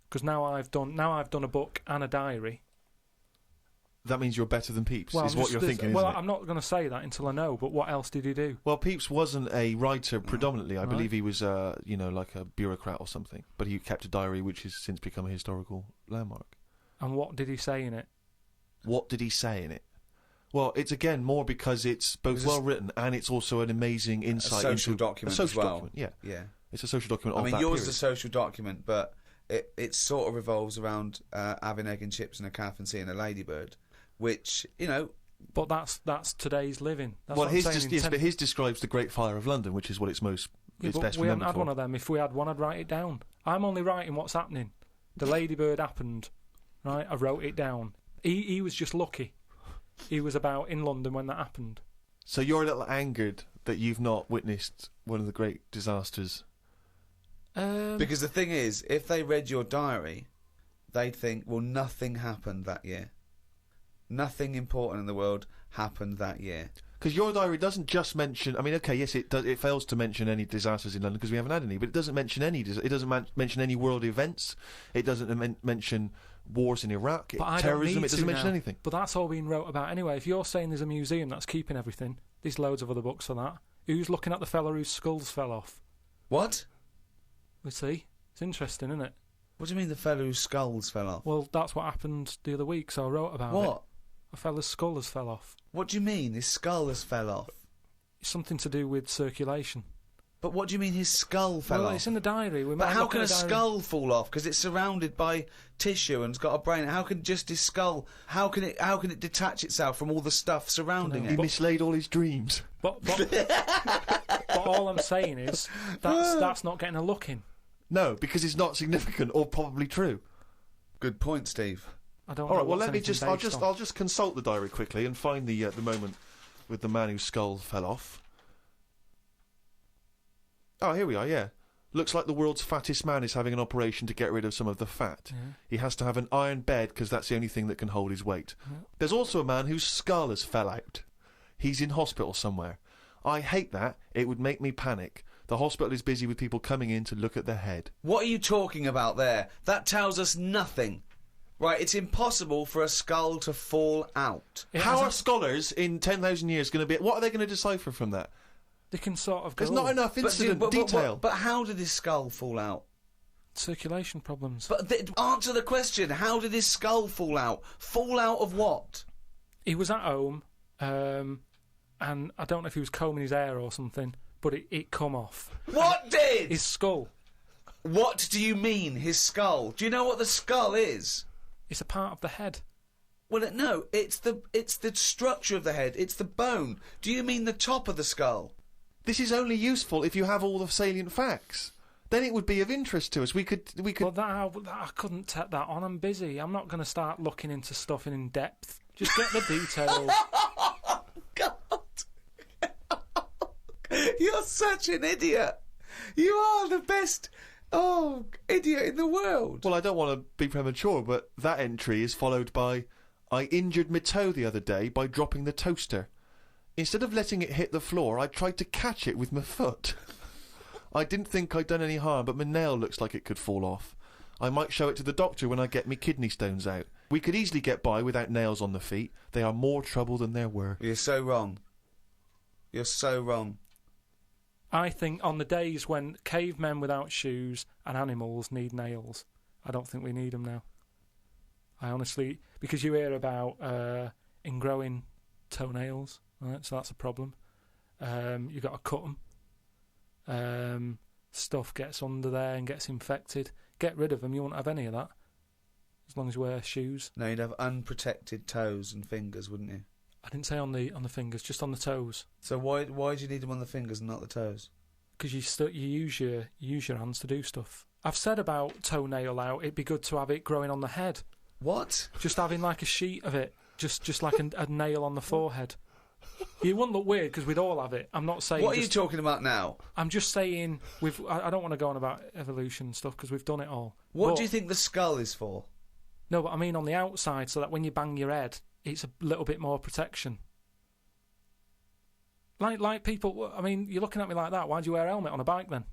Because now I've done a book and a diary. That means you're better than Pepys, Well, is what you're thinking, well, isn't it? I'm not going to say that until I know. But what else did he do? Well, Pepys wasn't a writer predominantly. I Right. believe he was, like a bureaucrat or something. But he kept a diary which has since become a historical landmark. And what did he say in it? What did he say in it? Well, it's again more because it's both well written and it's also an amazing insight social into document a social as well. document. Yeah, Yeah. it's a social document. I of mean, that yours period. is a social document, but it sort of revolves around having egg and chips and a calf and seeing a ladybird, which, you know... But that's today's living. That's Well, what I'm saying. but his describes the Great Fire of London, which is what it's most. Yeah, It's but best we haven't remembered had for. one of them. If we had one, I'd write it down. I'm only writing what's happening. The ladybird happened, right? I wrote it down. He was just lucky. He was about in London when that happened. So you're a little angered that you've not witnessed one of the great disasters. Because the thing is, if they read your diary, they'd think, well, nothing happened that year. Nothing important in the world happened that year. Because your diary doesn't just mention. I mean, okay, yes, it does. It fails to mention any disasters in London because we haven't had any. But it doesn't mention any. It doesn't mention any world events. It doesn't mention wars in Iraq, But I don't terrorism. need It doesn't to mention now. anything. But that's all being wrote about anyway. If you're saying there's a museum that's keeping everything, there's loads of other books for that. Who's looking at the fella whose skulls fell off? What? We see. It's interesting, isn't it? What do you mean the fellow whose skulls fell off? Well, that's what happened the other week, so I wrote about it. What? A fella's skull has fell off. What do you mean his skull has fell off? It's something to do with circulation. But what do you mean his skull fell Well, off? it's in the diary. We But might how look can at a the diary. skull fall off? Because it's surrounded by tissue and it's got a brain. How can just his skull? How can it detach itself from all the stuff surrounding He it? mislaid all his dreams. But all I'm saying is that's not getting a look in. No, because it's not significant or probably true. Good point, Steve. I don't. All know right. Well, what's let me anything just. I'll based just. on. I'll just consult the diary quickly and find the moment with the man whose skull fell off. Oh, here we are. Yeah. Looks like the world's fattest man is having an operation to get rid of some of the fat. Yeah. He has to have an iron bed because that's the only thing that can hold his weight. There's also a man whose skull has fell out. He's in hospital somewhere. I hate that. It would make me panic. The hospital is busy with people coming in to look at their head. What are you talking about there? That tells us nothing. Right, it's impossible for a skull to fall out. It How are hasn't- scholars in 10,000 years going to be... What are they going to decipher from that? They can sort of go. There's not enough incident detail. But how did his skull fall out? Circulation problems. But answer the question. How did his skull fall out? Fall out of what? He was at home, and I don't know if he was combing his hair or something, but it come off. What did? His skull. What do you mean, his skull? Do you know what the skull is? It's a part of the head. Well, no, it's the structure of the head. It's the bone. Do you mean the top of the skull? This is only useful if you have all the salient facts. then it would be of interest to us. We could. Well, I couldn't take that on. I'm busy. I'm not going to start looking into stuff in depth. Just get the details. God. You're such an idiot. You are the best, idiot in the world. Well, I don't want to be premature, but that entry is followed by, I injured my toe the other day by dropping the toaster. Instead of letting it hit the floor, I tried to catch it with my foot. I didn't think I'd done any harm, but my nail looks like it could fall off. I might show it to the doctor when I get me kidney stones out. We could easily get by without nails on the feet. They are more trouble than they're worth. You're so wrong. You're so wrong. I think on the days when cavemen without shoes and animals need nails, I don't think we need them now. I honestly... Because you hear about ingrowing toenails, right? So that's a problem. You've got to cut them. Stuff gets under there and gets infected. Get rid of them, you won't have any of that. As long as you wear shoes. No, you'd have unprotected toes and fingers, wouldn't you? I didn't say on the fingers, just on the toes. So why do you need them on the fingers and not the toes? Because you use your hands to do stuff. I've said about toenail out, it'd be good to have it growing on the head. What? Just having like a sheet of it, just like a nail on the forehead. You wouldn't look weird because we'd all have it. I'm not saying. What are you talking about now? I'm just saying I don't want to go on about evolution and stuff because we've done it all. What do you think the skull is for? No, but I mean on the outside, so that when you bang your head, it's a little bit more protection. Like people. I mean, you're looking at me like that. Why do you wear a helmet on a bike then?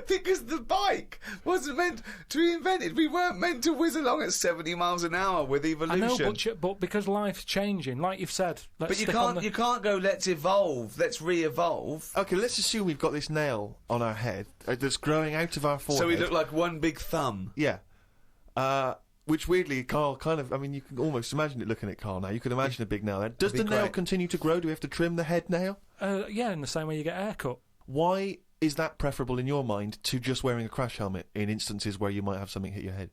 Because the bike wasn't meant to be invented. We weren't meant to whiz along at 70 miles an hour with evolution. I know, but because life's changing, like you've said. But you can't go, let's evolve, let's re-evolve. Okay, let's assume we've got this nail on our head that's growing out of our forehead. So we look like one big thumb. Yeah. Which weirdly, Carl kind of... I mean, you can almost imagine it looking at Carl now. You can imagine a big nail there. Does the nail continue to grow? Do we have to trim the head nail? Yeah, in the same way you get a haircut. Why is that preferable in your mind to just wearing a crash helmet in instances where you might have something hit your head?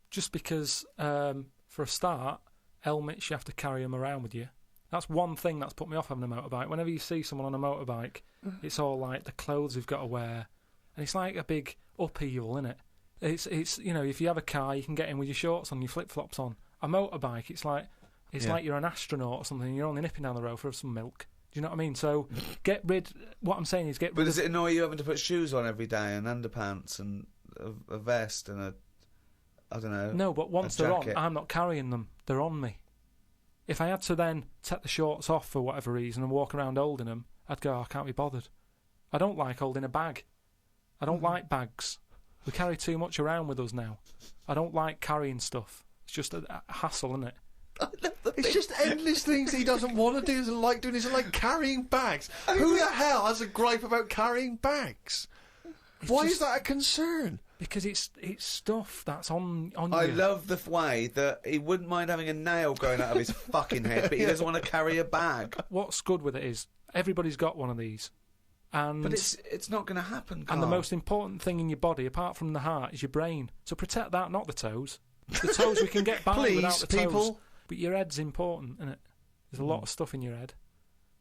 Just because, for a start, helmets, you have to carry them around with you. That's one thing that's put me off having a motorbike. Whenever you see someone on a motorbike, it's all like the clothes you've got to wear. And it's like a big upheaval, isn't it? It's you know, if you have a car, you can get in with your shorts on, your flip-flops on. A motorbike, it's like you're an astronaut or something, and you're only nipping down the road for some milk. Do you know what I mean? So, what I'm saying is get rid But does it annoy you having to put shoes on every day and underpants and a vest and I don't know. No, but once they're on, I'm not carrying them. They're on me. If I had to then take the shorts off for whatever reason and walk around holding them, I'd go, I can't be bothered. I don't like holding a bag. I don't like bags. We carry too much around with us now. I don't like carrying stuff. It's just a hassle, isn't it? It's just endless things he doesn't want to do, doesn't like doing, isn't like carrying bags. Who the hell has a gripe about carrying bags? Why is that a concern? Because it's stuff that's on you. I love the way that he wouldn't mind having a nail growing out of his fucking head, but he doesn't want to carry a bag. What's good with it is everybody's got one of these. But it's not going to happen, Carl. And the most important thing in your body, apart from the heart, is your brain. So protect that, not the toes. The toes we can get by without the toes. People. But your head's important, isn't it? There's a lot of stuff in your head.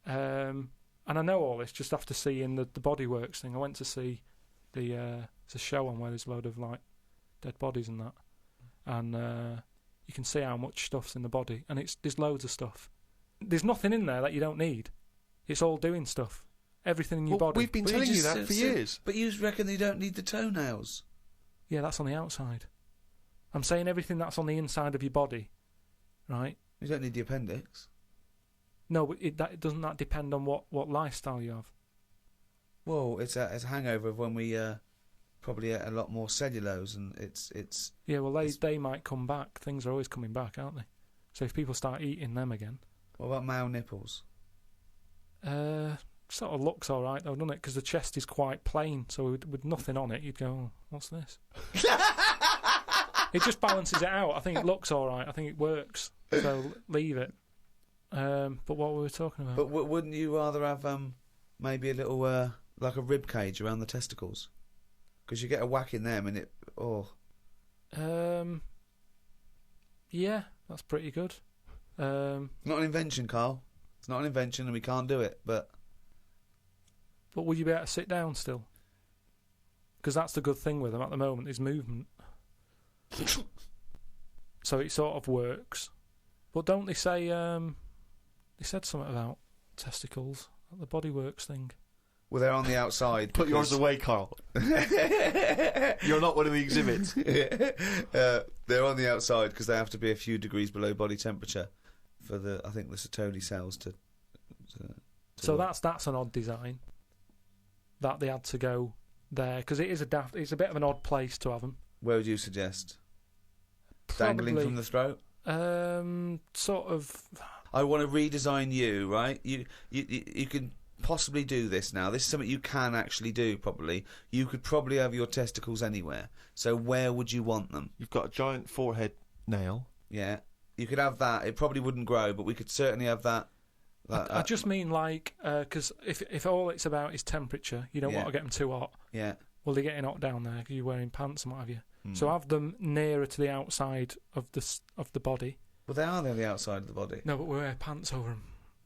And I know all this just after seeing the Bodyworks thing. I went to see it's a show on where there's a load of like dead bodies and that. And you can see how much stuff's in the body. And there's loads of stuff. There's nothing in there that you don't need. It's all doing stuff. Everything in your body. We've been telling you that for years. But you reckon you don't need the toenails? Yeah, that's on the outside. I'm saying everything that's on the inside of your body, right? You don't need the appendix. No, but doesn't that depend on what lifestyle you have? Well, it's a hangover of when we probably ate a lot more cellulose, and it's. Yeah, well, they might come back. Things are always coming back, aren't they? So if people start eating them again. What about male nipples? Sort of looks all right though, doesn't it? Because the chest is quite plain, so with nothing on it, you'd go, oh, what's this? It just balances it out. I think it looks all right. I think it works. So leave it. But what were we talking about? But wouldn't you rather have maybe a little like a rib cage around the testicles? Because you get a whack in them and it yeah, that's pretty good. Not an invention, Carl. It's not an invention, and we can't do it. But But will you be able to sit down still? Because that's the good thing with them at the moment, is movement. So it sort of works. But don't they say, they said something about testicles at the Bodyworks thing. Well, they're on the outside. Put yours away, Carl. You're not one of the exhibits. They're on the outside because they have to be a few degrees below body temperature for the Sertoli cells to So work. that's an odd design. That they had to go there because it's a bit of an odd place to have them. Where would you suggest? Dangling from the throat? Sort of. I want to redesign you, right? You can possibly do this now. This is something you can actually do, probably. You could probably have your testicles anywhere. So where would you want them? You've got a giant forehead nail. Yeah. You could have that. It probably wouldn't grow, but we could certainly have that. I just mean because if all it's about is temperature, you don't want to get them too hot. Yeah. Well, they're getting hot down there because you're wearing pants and what have you. So have them nearer to the outside of the body. Well, they are on the outside of the body. No, but we wear pants over them.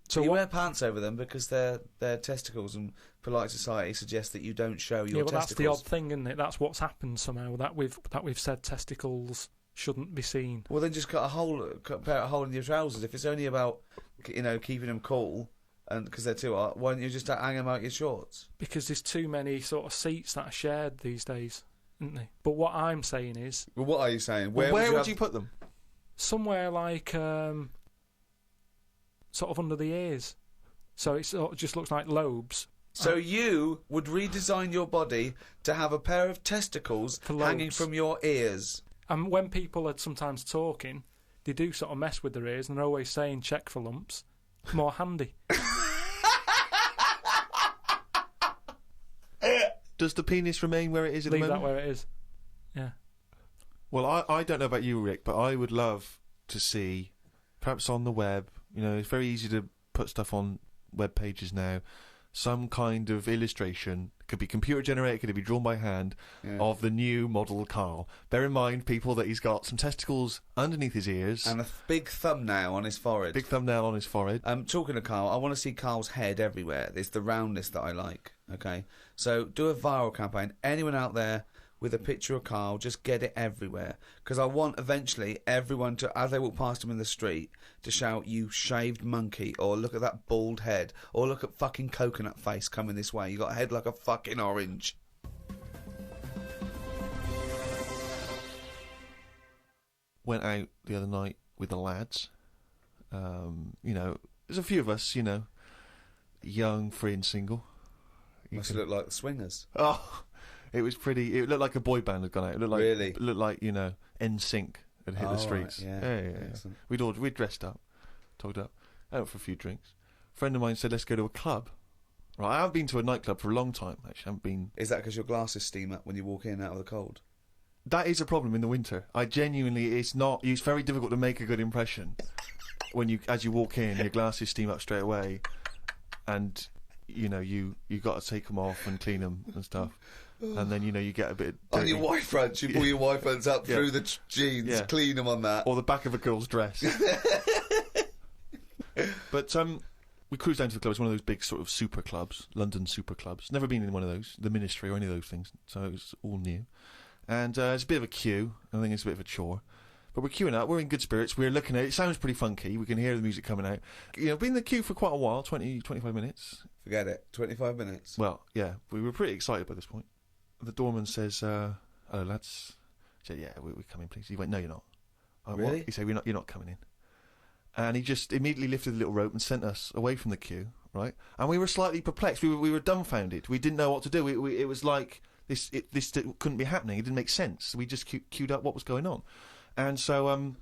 So you wear pants over them because they're testicles, and polite society suggests that you don't show your testicles. That's the odd thing, isn't it? That's what's happened somehow. That we've said testicles shouldn't be seen. Well, then just cut a hole in your trousers. If it's only about keeping them cool, and because they're too hot, why don't you just hang them out your shorts? Because there's too many sort of seats that are shared these days, isn't there? But what I'm saying is, well, what are you saying? Where would you put them? Somewhere like sort of under the ears, so it sort of just looks like lobes. So you would redesign your body to have a pair of testicles hanging from your ears. And when people are sometimes talking, they do sort of mess with their ears, and they're always saying check for lumps. More handy. Does the penis remain where it is at Leave the moment? that where it is. Yeah. Well, I don't know about you, Rick, but I would love to see, perhaps on the web, it's very easy to put stuff on web pages now, some kind of illustration, could be computer generated, could be drawn by hand, of the new model Carl. Bear in mind, people, that he's got some testicles underneath his ears. And a big thumbnail on his forehead. Big thumbnail on his forehead. Talking to Carl, I want to see Carl's head everywhere. It's the roundness that I like, okay? So do a viral campaign. Anyone out there with a picture of Carl, just get it everywhere. Because I want eventually everyone to, as they walk past him in the street, to shout, "You shaved monkey," or "Look at that bald head," or "Look at fucking coconut face coming this way. You got a head like a fucking orange." Went out the other night with the lads. There's a few of us, young, free and single. Must look like the Swingers. Oh, it was pretty. It looked like a boy band had gone out. It looked like Really? It looked like NSYNC had hit the streets. Right, yeah. Yeah. We'd dressed up, togged up, out for a few drinks. A friend of mine said, "Let's go to a club." Right, I haven't been to a nightclub for a long time. Actually, I haven't been. Is that because your glasses steam up when you walk in out of the cold? That is a problem in the winter. It's very difficult to make a good impression when as you walk in, your glasses steam up straight away, and you got to take them off and clean them and stuff, and then you get a bit dirty. On your white fronts, you pull your white fronts up through the jeans, clean them on that, or the back of a girl's dress. But we cruised down to the club. It's one of those big sort of super clubs, London super clubs. Never been in one of those, the Ministry or any of those things, so it was all new. And it's a bit of a queue. I think it's a bit of a chore. But we're queuing up. We're in good spirits. We're looking at it. It sounds pretty funky. We can hear the music coming out. Been in the queue for quite a while, 25 minutes. Forget it. 25 minutes. Well, yeah. We were pretty excited by this point. The doorman says, "Hello, lads." I said, "Yeah, we're coming, please." He went, "No, you're not." Really? What? He said, "You're not coming in." And he just immediately lifted the little rope and sent us away from the queue, right? And we were slightly perplexed. We were dumbfounded. We didn't know what to do. It was like this couldn't be happening. It didn't make sense. We just queued up what was going on. And so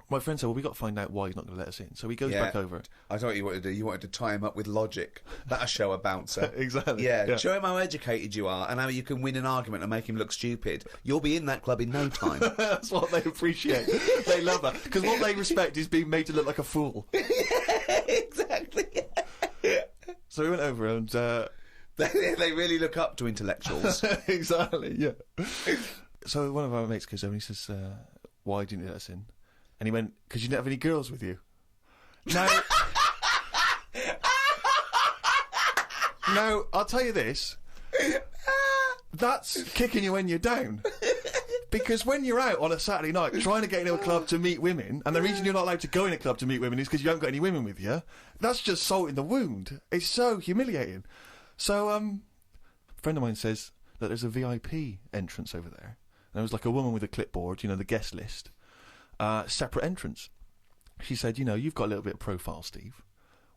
my friend said, "Well, we got to find out why he's not going to let us in." So he goes back over. I thought what you wanted to do. You wanted to tie him up with logic. That'll show a bouncer. Exactly. Yeah, show him how educated you are and how you can win an argument and make him look stupid. You'll be in that club in no time. That's what they appreciate. They love that. Because what they respect is being made to look like a fool. Exactly. So we went over and... They really look up to intellectuals. Exactly, yeah. So one of our mates goes over and he says, "Why didn't you let us in?" And he went, "Because you didn't have any girls with you." Now... Now, I'll tell you this. That's kicking you when you're down. Because when you're out on a Saturday night trying to get into a club to meet women, and the reason you're not allowed to go in a club to meet women is because you haven't got any women with you, that's just salt in the wound. It's so humiliating. So, a friend of mine says that there's a VIP entrance over there. And there was like a woman with a clipboard, you know, the guest list. Separate entrance. She said, you know, you've got a little bit of profile, Steve.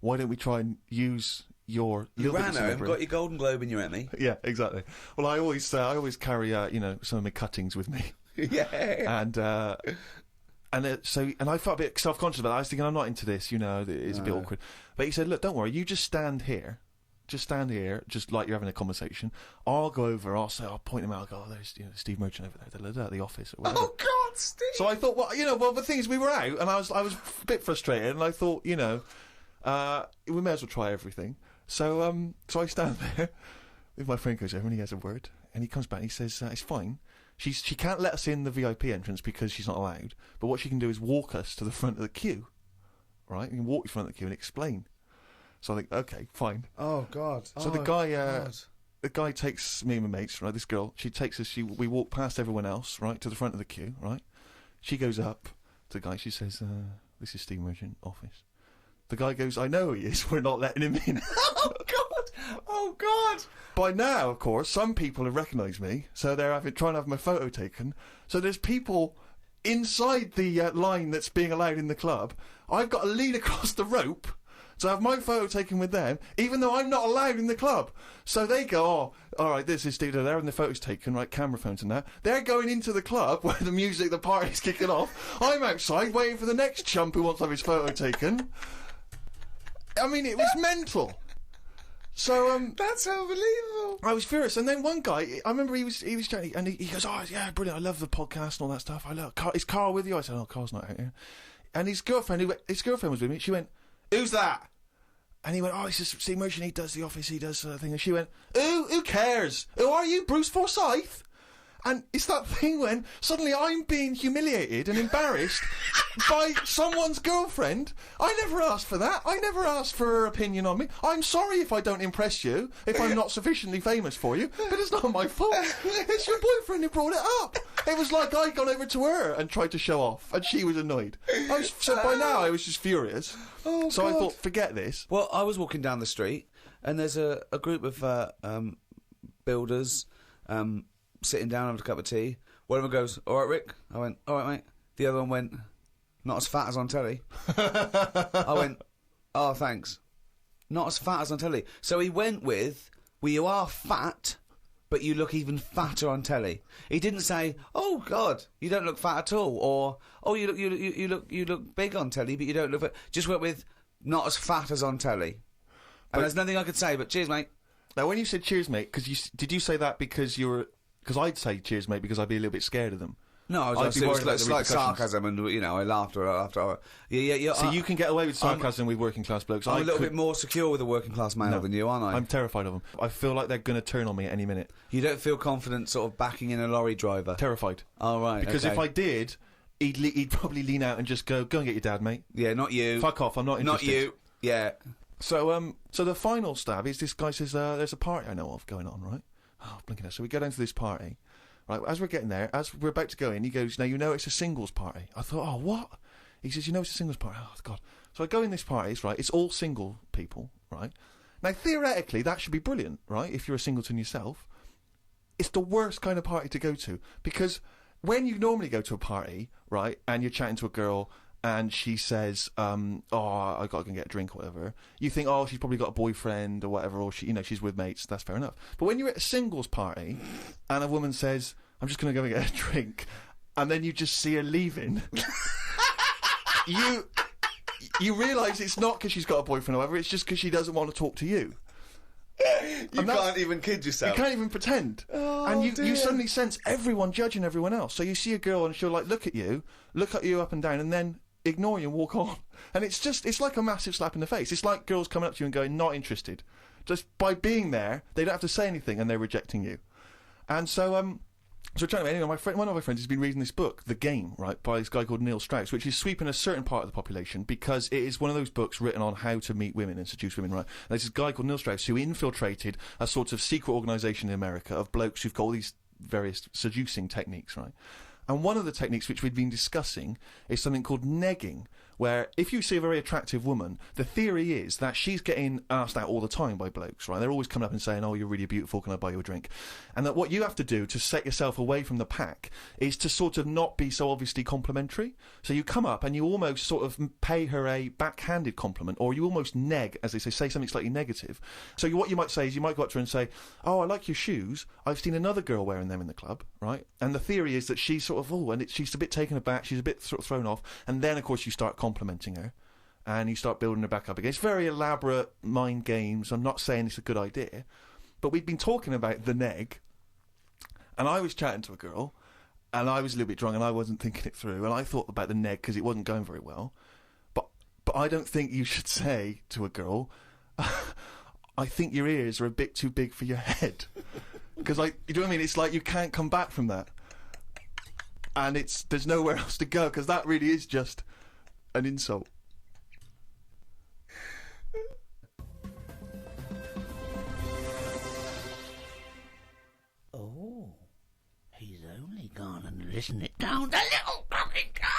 Why don't we try and use your... You little bit ran of home, celebrity- got your Golden Globe and your Emmy. Yeah, exactly. Well, I always carry, you know, some of my cuttings with me. Yeah. And I felt a bit self-conscious about that. I was thinking, I'm not into this, you know, it's a bit awkward. But he said, look, don't worry, you just stand here. Just stand here, just like you're having a conversation. I'll go over, I'll point him out, I'll go, oh, there's, you know, Steve Merchant over there, at the office, or whatever. Oh, God, Steve! So I thought, well, you know, the thing is, we were out, and I was a bit frustrated, and I thought, you know, we may as well try everything. So I stand there, my friend goes over, and he has a word, and he comes back, and he says, it's fine. She can't let us in the VIP entrance because she's not allowed, but what she can do is walk us to the front of the queue, right? You can walk in front of the queue and explain. So I think, okay, fine. Oh, God. So the guy takes me and my mates, right, this girl, she takes us, we walk past everyone else, right, to the front of the queue, right? She goes up to the guy, she says, this is Steve Merchant, office. The guy goes, I know he is, we're not letting him in. Oh, God! Oh, God! By now, of course, some people have recognised me, so they're trying to have my photo taken. So there's people inside the line that's being allowed in the club. I've got to lean across the rope to have my photo taken with them, even though I'm not allowed in the club. So they go, oh, alright, this is Steve, they're having the photos taken, right, camera phones and that. They're going into the club where the party's kicking off. I'm outside waiting for the next chump who wants to have his photo taken. I mean, it was mental. So, That's unbelievable. I was furious, and then one guy, I remember he was chatting, and he goes, oh, yeah, brilliant, I love the podcast and all that stuff, is Carl with you? I said, oh, Carl's not out here. And his girlfriend was with me, she went, who's that? And he went, oh, it's just Steve Merchant, he does the office, he does the thing. And she went, who cares? Who are you, Bruce Forsyth? And it's that thing when suddenly I'm being humiliated and embarrassed by someone's girlfriend. I never asked for that. I never asked for her opinion on me. I'm sorry if I don't impress you, if I'm not sufficiently famous for you, but it's not my fault. It's your boyfriend who brought it up. It was like I'd gone over to her and tried to show off, and she was annoyed. So by now I was just furious. Oh, so God. I thought, forget this. Well, I was walking down the street, and there's a group of builders sitting down having a cup of tea. One of them goes, all right, Rick? I went, all right, mate. The other one went, not as fat as on telly. I went, oh, thanks. Not as fat as on telly. So he went with, well, you are fat, but you look even fatter on telly. He didn't say, oh, God, you don't look fat at all, or, oh, you look big on telly, but you don't look fat. Just went with, not as fat as on telly. And there's nothing I could say, but cheers, mate. Now, when you said cheers, mate, did you say that because you were... Because I'd say cheers, mate, because I'd be a little bit scared of them. No, I I'd was be just worried about it's the like repercussions. sarcasm, and you know, I laughed after. Yeah. So you can get away with sarcasm with working class blokes. I'm a little bit more secure with a working class male than you, aren't I? I'm terrified of them. I feel like they're going to turn on me at any minute. You don't feel confident, sort of backing in a lorry driver. Terrified. Oh, right. Because okay. if I did, he'd probably lean out and just go and get your dad, mate. Yeah, not you. Fuck off. I'm not interested. Not you. Yeah. So the final stab is this guy says, there's a party I know of going on, right? Oh, blinking out. So we go down to this party. Right, as we're getting there, as we're about to go in, he goes, now you know it's a singles party. I thought, oh, what? He says, you know it's a singles party. Oh, God. So I go in this party, it's right, it's all single people, right? Now, theoretically, that should be brilliant, right, if you're a singleton yourself. It's the worst kind of party to go to, because when you normally go to a party, right, and you're chatting to a girl, and she says, oh, I got to go and get a drink or whatever, you think, oh, she's probably got a boyfriend or whatever, or she's with mates, that's fair enough. But when you're at a singles party, and a woman says, I'm just going to go and get a drink, and then you just see her leaving, you realise it's not because she's got a boyfriend or whatever, it's just because she doesn't want to talk to you. You can't even kid yourself. You can't even pretend. Oh, and you dear. suddenly sense everyone judging everyone else. So you see a girl and she'll like look at you up and down, and then ignore you and walk on. And it's like a massive slap in the face. It's like girls coming up to you and going, not interested. Just by being there, they don't have to say anything and they're rejecting you. And so So anyway, one of my friends has been reading this book, The Game, right, by this guy called Neil Strauss, which is sweeping a certain part of the population because it is one of those books written on how to meet women and seduce women, right? And there's this guy called Neil Strauss who infiltrated a sort of secret organisation in America of blokes who've got all these various seducing techniques, right? And one of the techniques which we've been discussing is something called negging, where if you see a very attractive woman, the theory is that she's getting asked out all the time by blokes, right? They're always coming up and saying, oh, you're really beautiful, can I buy you a drink? And that what you have to do to set yourself away from the pack is to sort of not be so obviously complimentary. So you come up and you almost sort of pay her a backhanded compliment, or you almost neg, as they say something slightly negative. So what you might say is you might go up to her and say, oh, I like your shoes. I've seen another girl wearing them in the club, right? And the theory is that she's sort of, she's a bit taken aback, she's a bit sort of thrown off, and then, of course, you start complimenting her, and you start building her back up again. It's very elaborate mind games. I'm not saying it's a good idea, but we've been talking about the neg, and I was chatting to a girl, and I was a little bit drunk, and I wasn't thinking it through, and I thought about the neg because it wasn't going very well, but I don't think you should say to a girl, I think your ears are a bit too big for your head, because, like, you know what I mean? It's like you can't come back from that. And there's nowhere else to go, because that really is just an insult. Oh, he's only gone and listened it down the little fucking car.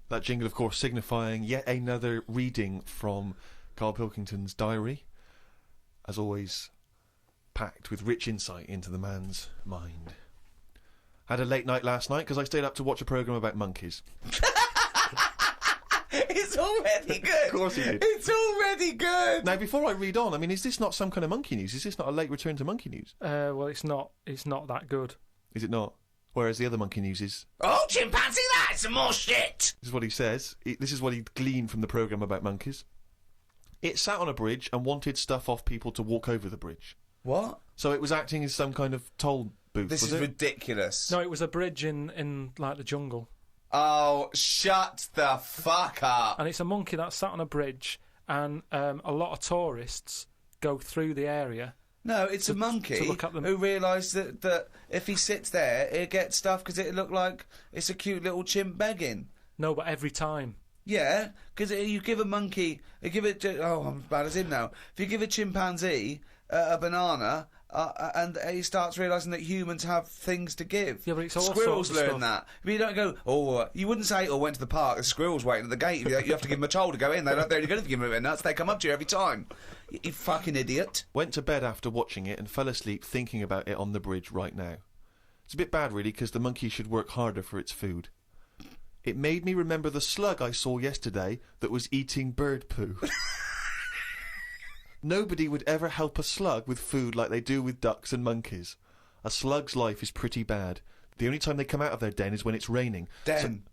That jingle, of course, signifying yet another reading from Carl Pilkington's diary. As always, packed with rich insight into the man's mind. Had a late night last night because I stayed up to watch a programme about monkeys. It's already good. Of course he did. It's already good. Now, before I read on, I mean, is this not some kind of monkey news? Is this not a late return to monkey news? Well, it's not that good. Is it not? Whereas the other monkey news is... Oh, chimpanzee, that's some more shit! This is what he says. This is what he gleaned from the programme about monkeys. It sat on a bridge and wanted stuff off people to walk over the bridge. What? So it was acting as some kind of toll booth, This was is it? ridiculous. No, it was a bridge in like the jungle. Oh, shut the fuck up. And it's a monkey that sat on a bridge, and a lot of tourists go through the area. No, it's a monkey to look at them. who realised that if he sits there, he'll get stuff because it look like it's a cute little chimp begging. No, but every time. Yeah, because you give a monkey, I'm as bad as him now. If you give a chimpanzee a banana, and he starts realising that humans have things to give. Yeah, but it's all squirrels sorts of learn stuff. that. But you don't go, you wouldn't say, went to the park, the squirrel's waiting at the gate. You have to give them a toll to go in. They're only good if you give them nuts. They come up to you every time. You fucking idiot. Went to bed after watching it and fell asleep thinking about it on the bridge right now. It's a bit bad, really, because the monkey should work harder for its food. It made me remember the slug I saw yesterday that was eating bird poo. Nobody would ever help a slug with food like they do with ducks and monkeys. A slug's life is pretty bad. The only time they come out of their den is when it's raining. Den.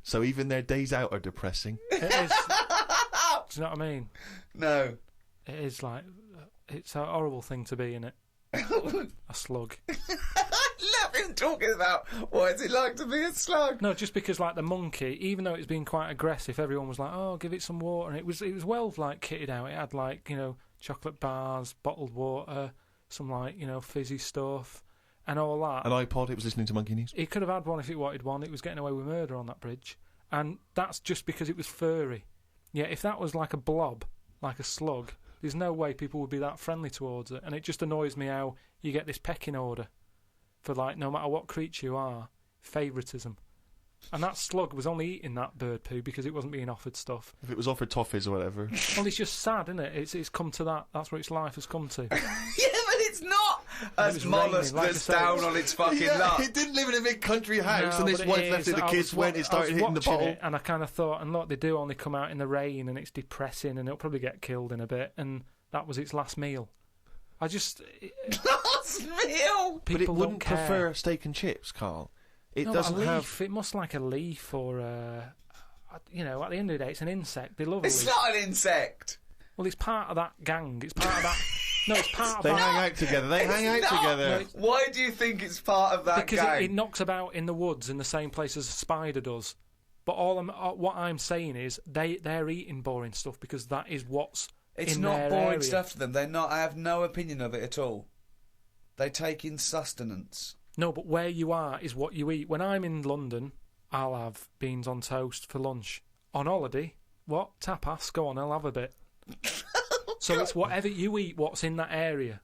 So even their days out are depressing. It is. Do you know what I mean? No. It is like... It's a horrible thing to be, innit? A slug. I love him talking about what is it like to be a slug. No, just because, like, the monkey, even though it's been quite aggressive, everyone was like, oh, give it some water. And it was well, like, kitted out. It had, like, chocolate bars, bottled water, some, like, fizzy stuff, and all that. An iPod, it was listening to Monkey News. It could have had one if it wanted one. It was getting away with murder on that bridge. And that's just because it was furry. Yeah, if that was like a blob, like a slug, there's no way people would be that friendly towards it. And it just annoys me how you get this pecking order for, like, no matter what creature you are, favouritism. And that slug was only eating that bird poo because it wasn't being offered stuff. If it was offered toffees or whatever. Well, it's just sad, isn't it? It's come to that. That's what its life has come to. Yeah, but it's not as was mollusk raining, like that's I said. down on its fucking luck. It didn't live in a big country house, No, and his but wife it left is. it, the I kids was went, it started hitting the watching bottle. it, and I kind of thought, and look, they do only come out in the rain, and it's depressing, and it'll probably get killed in a bit, and that was its last meal. I just... Last meal! But it people wouldn't don't care. prefer steak and chips, Carl. It No, but doesn't a have... leaf, it must like a leaf or at the end of the day, it's an insect. They love a It's leaf. not an insect. Well, it's part of that gang. It's part of that... No, it's part of They that... hang out together. They hang out It's not. together. No, Why do you think it's part of that Because gang? it knocks about in the woods in the same place as a spider does. But what I'm saying is they're eating boring stuff because that is what's It's in not their boring area. stuff to them. They're not. I have no opinion of it at all. They take in sustenance. No, but where you are is what you eat. When I'm in London, I'll have beans on toast for lunch. On holiday, what? Tapas? Go on, I'll have a bit. So it's whatever you eat, what's in that area.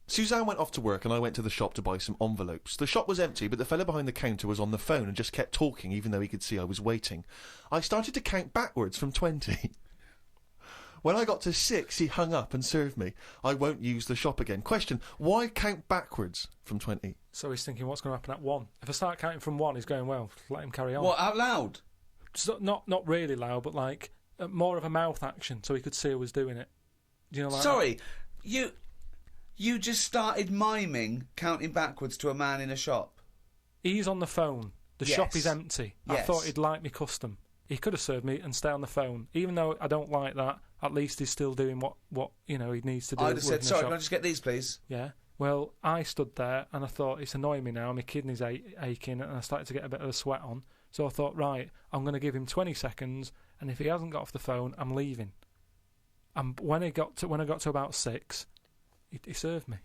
Suzanne went off to work and I went to the shop to buy some envelopes. The shop was empty, but the fella behind the counter was on the phone and just kept talking even though he could see I was waiting. I started to count backwards from 20. When I got to 6, he hung up and served me. I won't use the shop again. Question, why count backwards from 20? So he's thinking, what's going to happen at 1? If I start counting from 1, he's going, well, let him carry on. What, out loud? So, not really loud, but like more of a mouth action, so he could see who was doing it. Do you know, like Sorry, you just started miming counting backwards to a man in a shop. He's on the phone. The Yes. shop is empty. I Yes. thought he'd like me custom. He could have served me and stay on the phone. Even though I don't like that, at least he's still doing what he needs to do. I'd have said, working the sorry, shop. can I just get these, please? Yeah. Well, I stood there and I thought, it's annoying me now. My kidneys aching and I started to get a bit of a sweat on. So I thought, right, I'm going to give him 20 seconds, and if he hasn't got off the phone, I'm leaving. And when I got to about 6, he served me.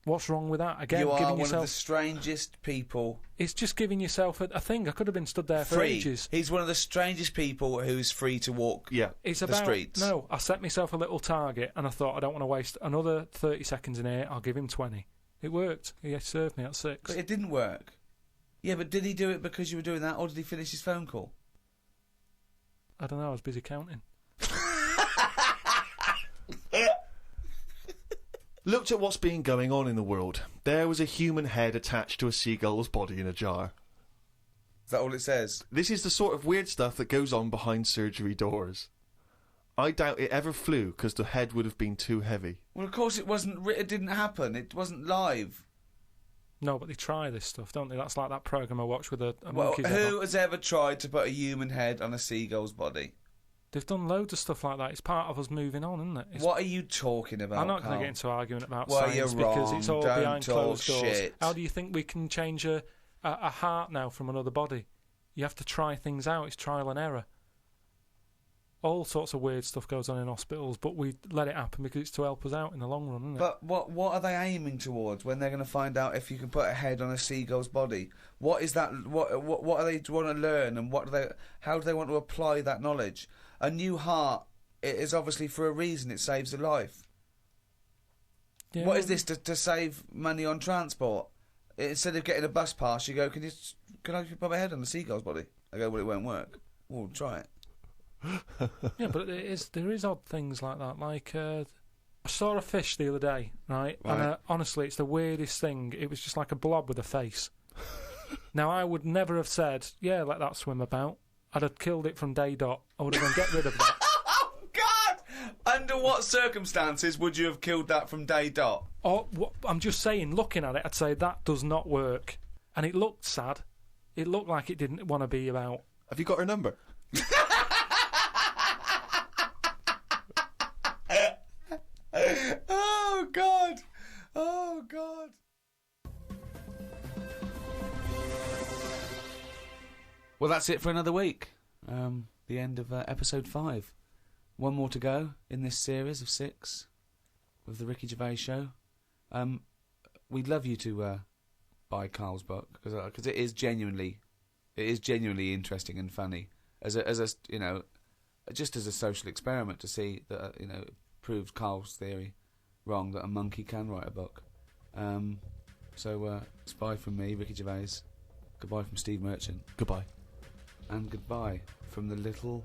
What's wrong with that? Again, You are giving one yourself. of the strangest people. It's just giving yourself a thing. I could have been stood there for Free. ages. He's one of the strangest people who's free to walk. Yeah. It's the about streets. No, I set myself a little target, and I thought I don't want to waste another 30 seconds in here. I'll give him 20. It worked. He served me at 6. But it didn't work. Yeah, but did he do it because you were doing that, or did he finish his phone call? I don't know. I was busy counting. Looked at what's been going on in the world. There was a human head attached to a seagull's body in a jar. Is that all it says? This is the sort of weird stuff that goes on behind surgery doors. I doubt it ever flew because the head would have been too heavy. Well, of course it wasn't. It didn't happen. It wasn't live. No, but they try this stuff, don't they? That's like that program I watched with a Well, monkey's head who on. has ever tried to put a human head on a seagull's body? They've done loads of stuff like that. It's part of us moving on, isn't it? It's What are you talking about? I'm not going Carl? to get into argument about Well, science you're because wrong. it's all Don't behind talk closed doors. shit. How do you think we can change a heart now from another body? You have to try things out. It's trial and error. All sorts of weird stuff goes on in hospitals, but we let it happen because it's to help us out in the long run, isn't it? But what are they aiming towards when they're going to find out if you can put a head on a seagull's body? What is that? What are they want to learn, and how do they want to apply that knowledge? A new heart it is obviously for a reason. It saves a life. Yeah, What is this to save money on transport? Instead of getting a bus pass, you go, can I put my head on a seagull's body? I go, well, it won't work. Well, try it. Yeah, but there is odd things like that. Like I saw a fish the other day, right? Right. And honestly, it's the weirdest thing. It was just like a blob with a face. Now, I would never have said, yeah, let that swim about. I'd have killed it from day dot. I would have gone, get rid of that. Oh, God! Under what circumstances would you have killed that from day dot? Or I'm just saying, looking at it, I'd say that does not work. And it looked sad. It looked like it didn't want to be about. Have you got her number? Oh, God! Oh, God! Well, that's it for another week. The end of episode 5. One more to go in this series of 6 with the Ricky Gervais Show. We'd love you to buy Carl's book because it is genuinely interesting and funny as a you know, just as a social experiment to see that it proves Carl's theory wrong that a monkey can write a book. So it's bye from me, Ricky Gervais. Goodbye from Steve Merchant. Goodbye. And goodbye from the little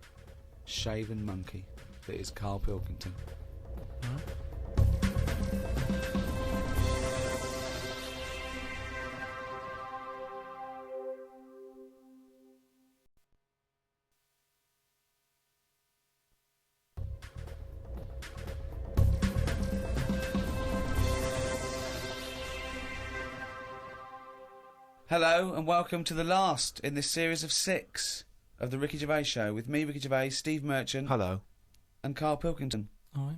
shaven monkey that is Carl Pilkington. Hello and welcome to the last in this series of 6 of the Ricky Gervais Show with me, Ricky Gervais, Steve Merchant Hello. and Carl Pilkington. All right.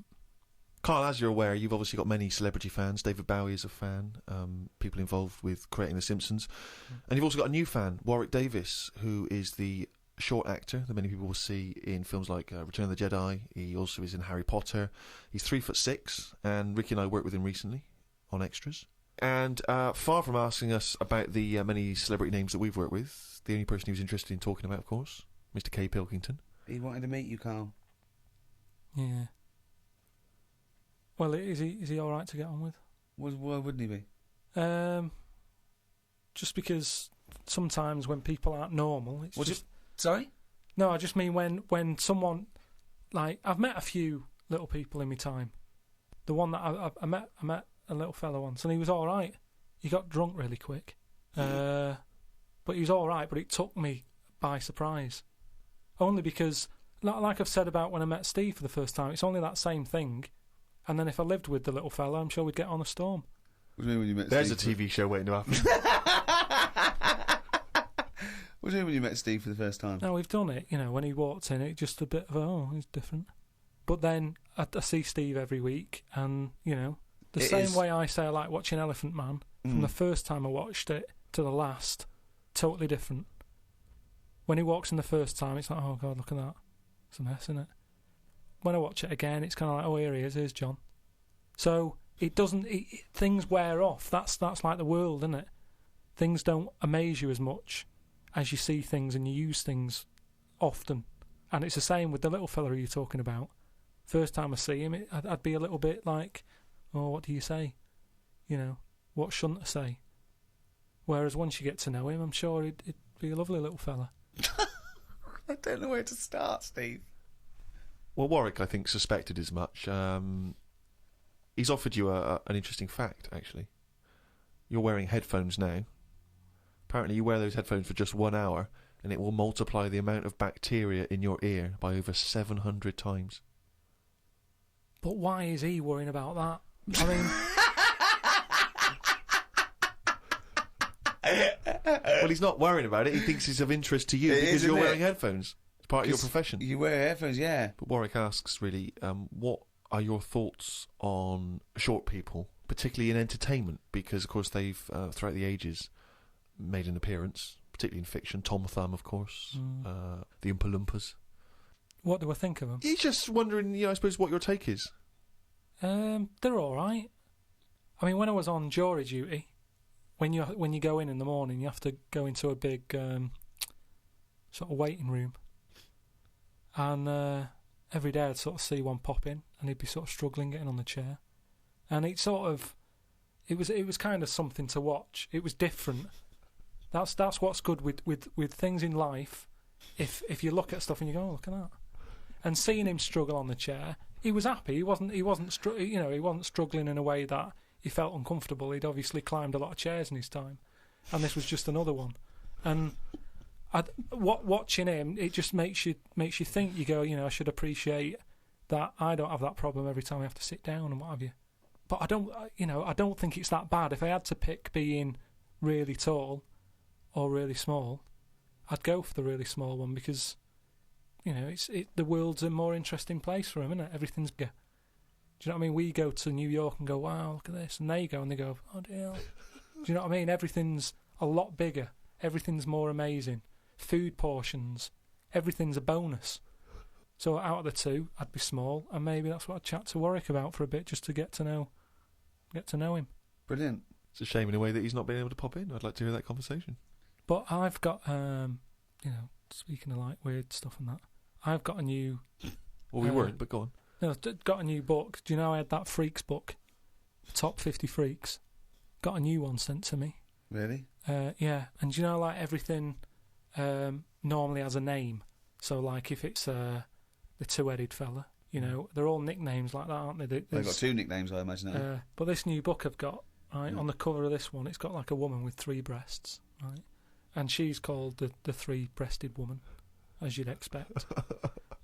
Carl, as you're aware, you've obviously got many celebrity fans. David Bowie is a fan, people involved with creating The Simpsons. And you've also got a new fan, Warwick Davis, who is the short actor that many people will see in films like Return of the Jedi. He also is in Harry Potter. He's 3'6", and Ricky and I worked with him recently on extras. And far from asking us about the many celebrity names that we've worked with, the only person he was interested in talking about, of course, Mr. K. Pilkington. He wanted to meet you, Carl. Yeah. Well, is he all right to get on with? Why wouldn't he be? Just because sometimes when people aren't normal, it's just... Sorry? No, I just mean when someone... Like, I've met a few little people in my time. The one that I met a little fella once, and he was all right. He got drunk really quick. But he was all right, but it took me by surprise. Only because, like I've said about when I met Steve for the first time, it's only that same thing. And then if I lived with the little fella, I'm sure we'd get on a storm. What do you mean when you met There's Steve? a TV show waiting to happen. What do you mean when you met Steve for the first time? No, we've done it. You know, when he walked in, it just a bit of, he's different. But then I see Steve every week, and, you know, the same way I say I like watching Elephant Man, from the first time I watched it to the last, totally different. When he walks in the first time, it's like, oh God, look at that. It's a mess, isn't it? When I watch it again, it's kind of like, oh, here he is, here's John. So it doesn't, things wear off. That's like the world, isn't it? Things don't amaze you as much as you see things and you use things often. And it's the same with the little fella you're talking about. First time I see him, I'd be a little bit like, oh, what do you say? You know, what shouldn't I say? Whereas once you get to know him, I'm sure he'd be a lovely little fella. I don't know where to start, Steve. Well, Warwick, I think, suspected as much. He's offered you an interesting fact, actually. You're wearing headphones now. Apparently you wear those headphones for just 1 hour, and it will multiply the amount of bacteria in your ear by over 700 times. But why is he worrying about that? I mean... Well, he's not worrying about it. He thinks it's of interest to you because you're wearing headphones. It's part of your profession. You wear headphones, yeah. But Warwick asks, really, what are your thoughts on short people, particularly in entertainment? Because, of course, they've, throughout the ages, made an appearance, particularly in fiction. Tom Thumb, of course, the Oompa Loompas. What do I think of them? He's just wondering, I suppose, what your take is. They're all right. I mean, when I was on jury duty, when you go in the morning, you have to go into a big sort of waiting room, and every day I'd sort of see one pop in, and he'd be sort of struggling getting on the chair, and it was kind of something to watch. It was different. That's what's good with things in life. If you look at stuff and you go, oh, look at that, and seeing him struggle on the chair, he was happy. He wasn't struggling in a way that he felt uncomfortable. He'd obviously climbed a lot of chairs in his time, and this was just another one. And watching him, it just makes you think. You go, I should appreciate that I don't have that problem every time I have to sit down and what have you. But I don't think it's that bad. If I had to pick being really tall or really small, I'd go for the really small one because, the world's a more interesting place for him, isn't it? Everything's bigger. Do you know what I mean? We go to New York and go, wow, look at this. And they go and they go, oh dear. Do you know what I mean? Everything's a lot bigger. Everything's more amazing. Food portions. Everything's a bonus. So out of the two, I'd be small, and maybe that's what I'd chat to Warwick about for a bit, just to get to know him. Brilliant. It's a shame in a way that he's not been able to pop in. I'd like to hear that conversation. But I've got, speaking of like weird stuff and that, I've got a new... Well, we weren't, but go on. No, got a new book. Do you know I had that Freaks book? Top 50 Freaks. Got a new one sent to me. Really? Yeah. And do you know, like, everything normally has a name. So, like, if it's the two-headed fella, they're all nicknames like that, aren't they? They've got two nicknames, I imagine. But this new book I've got, right, on the cover of this one, it's got, like, a woman with 3 breasts, right? And she's called the three-breasted woman, as you'd expect.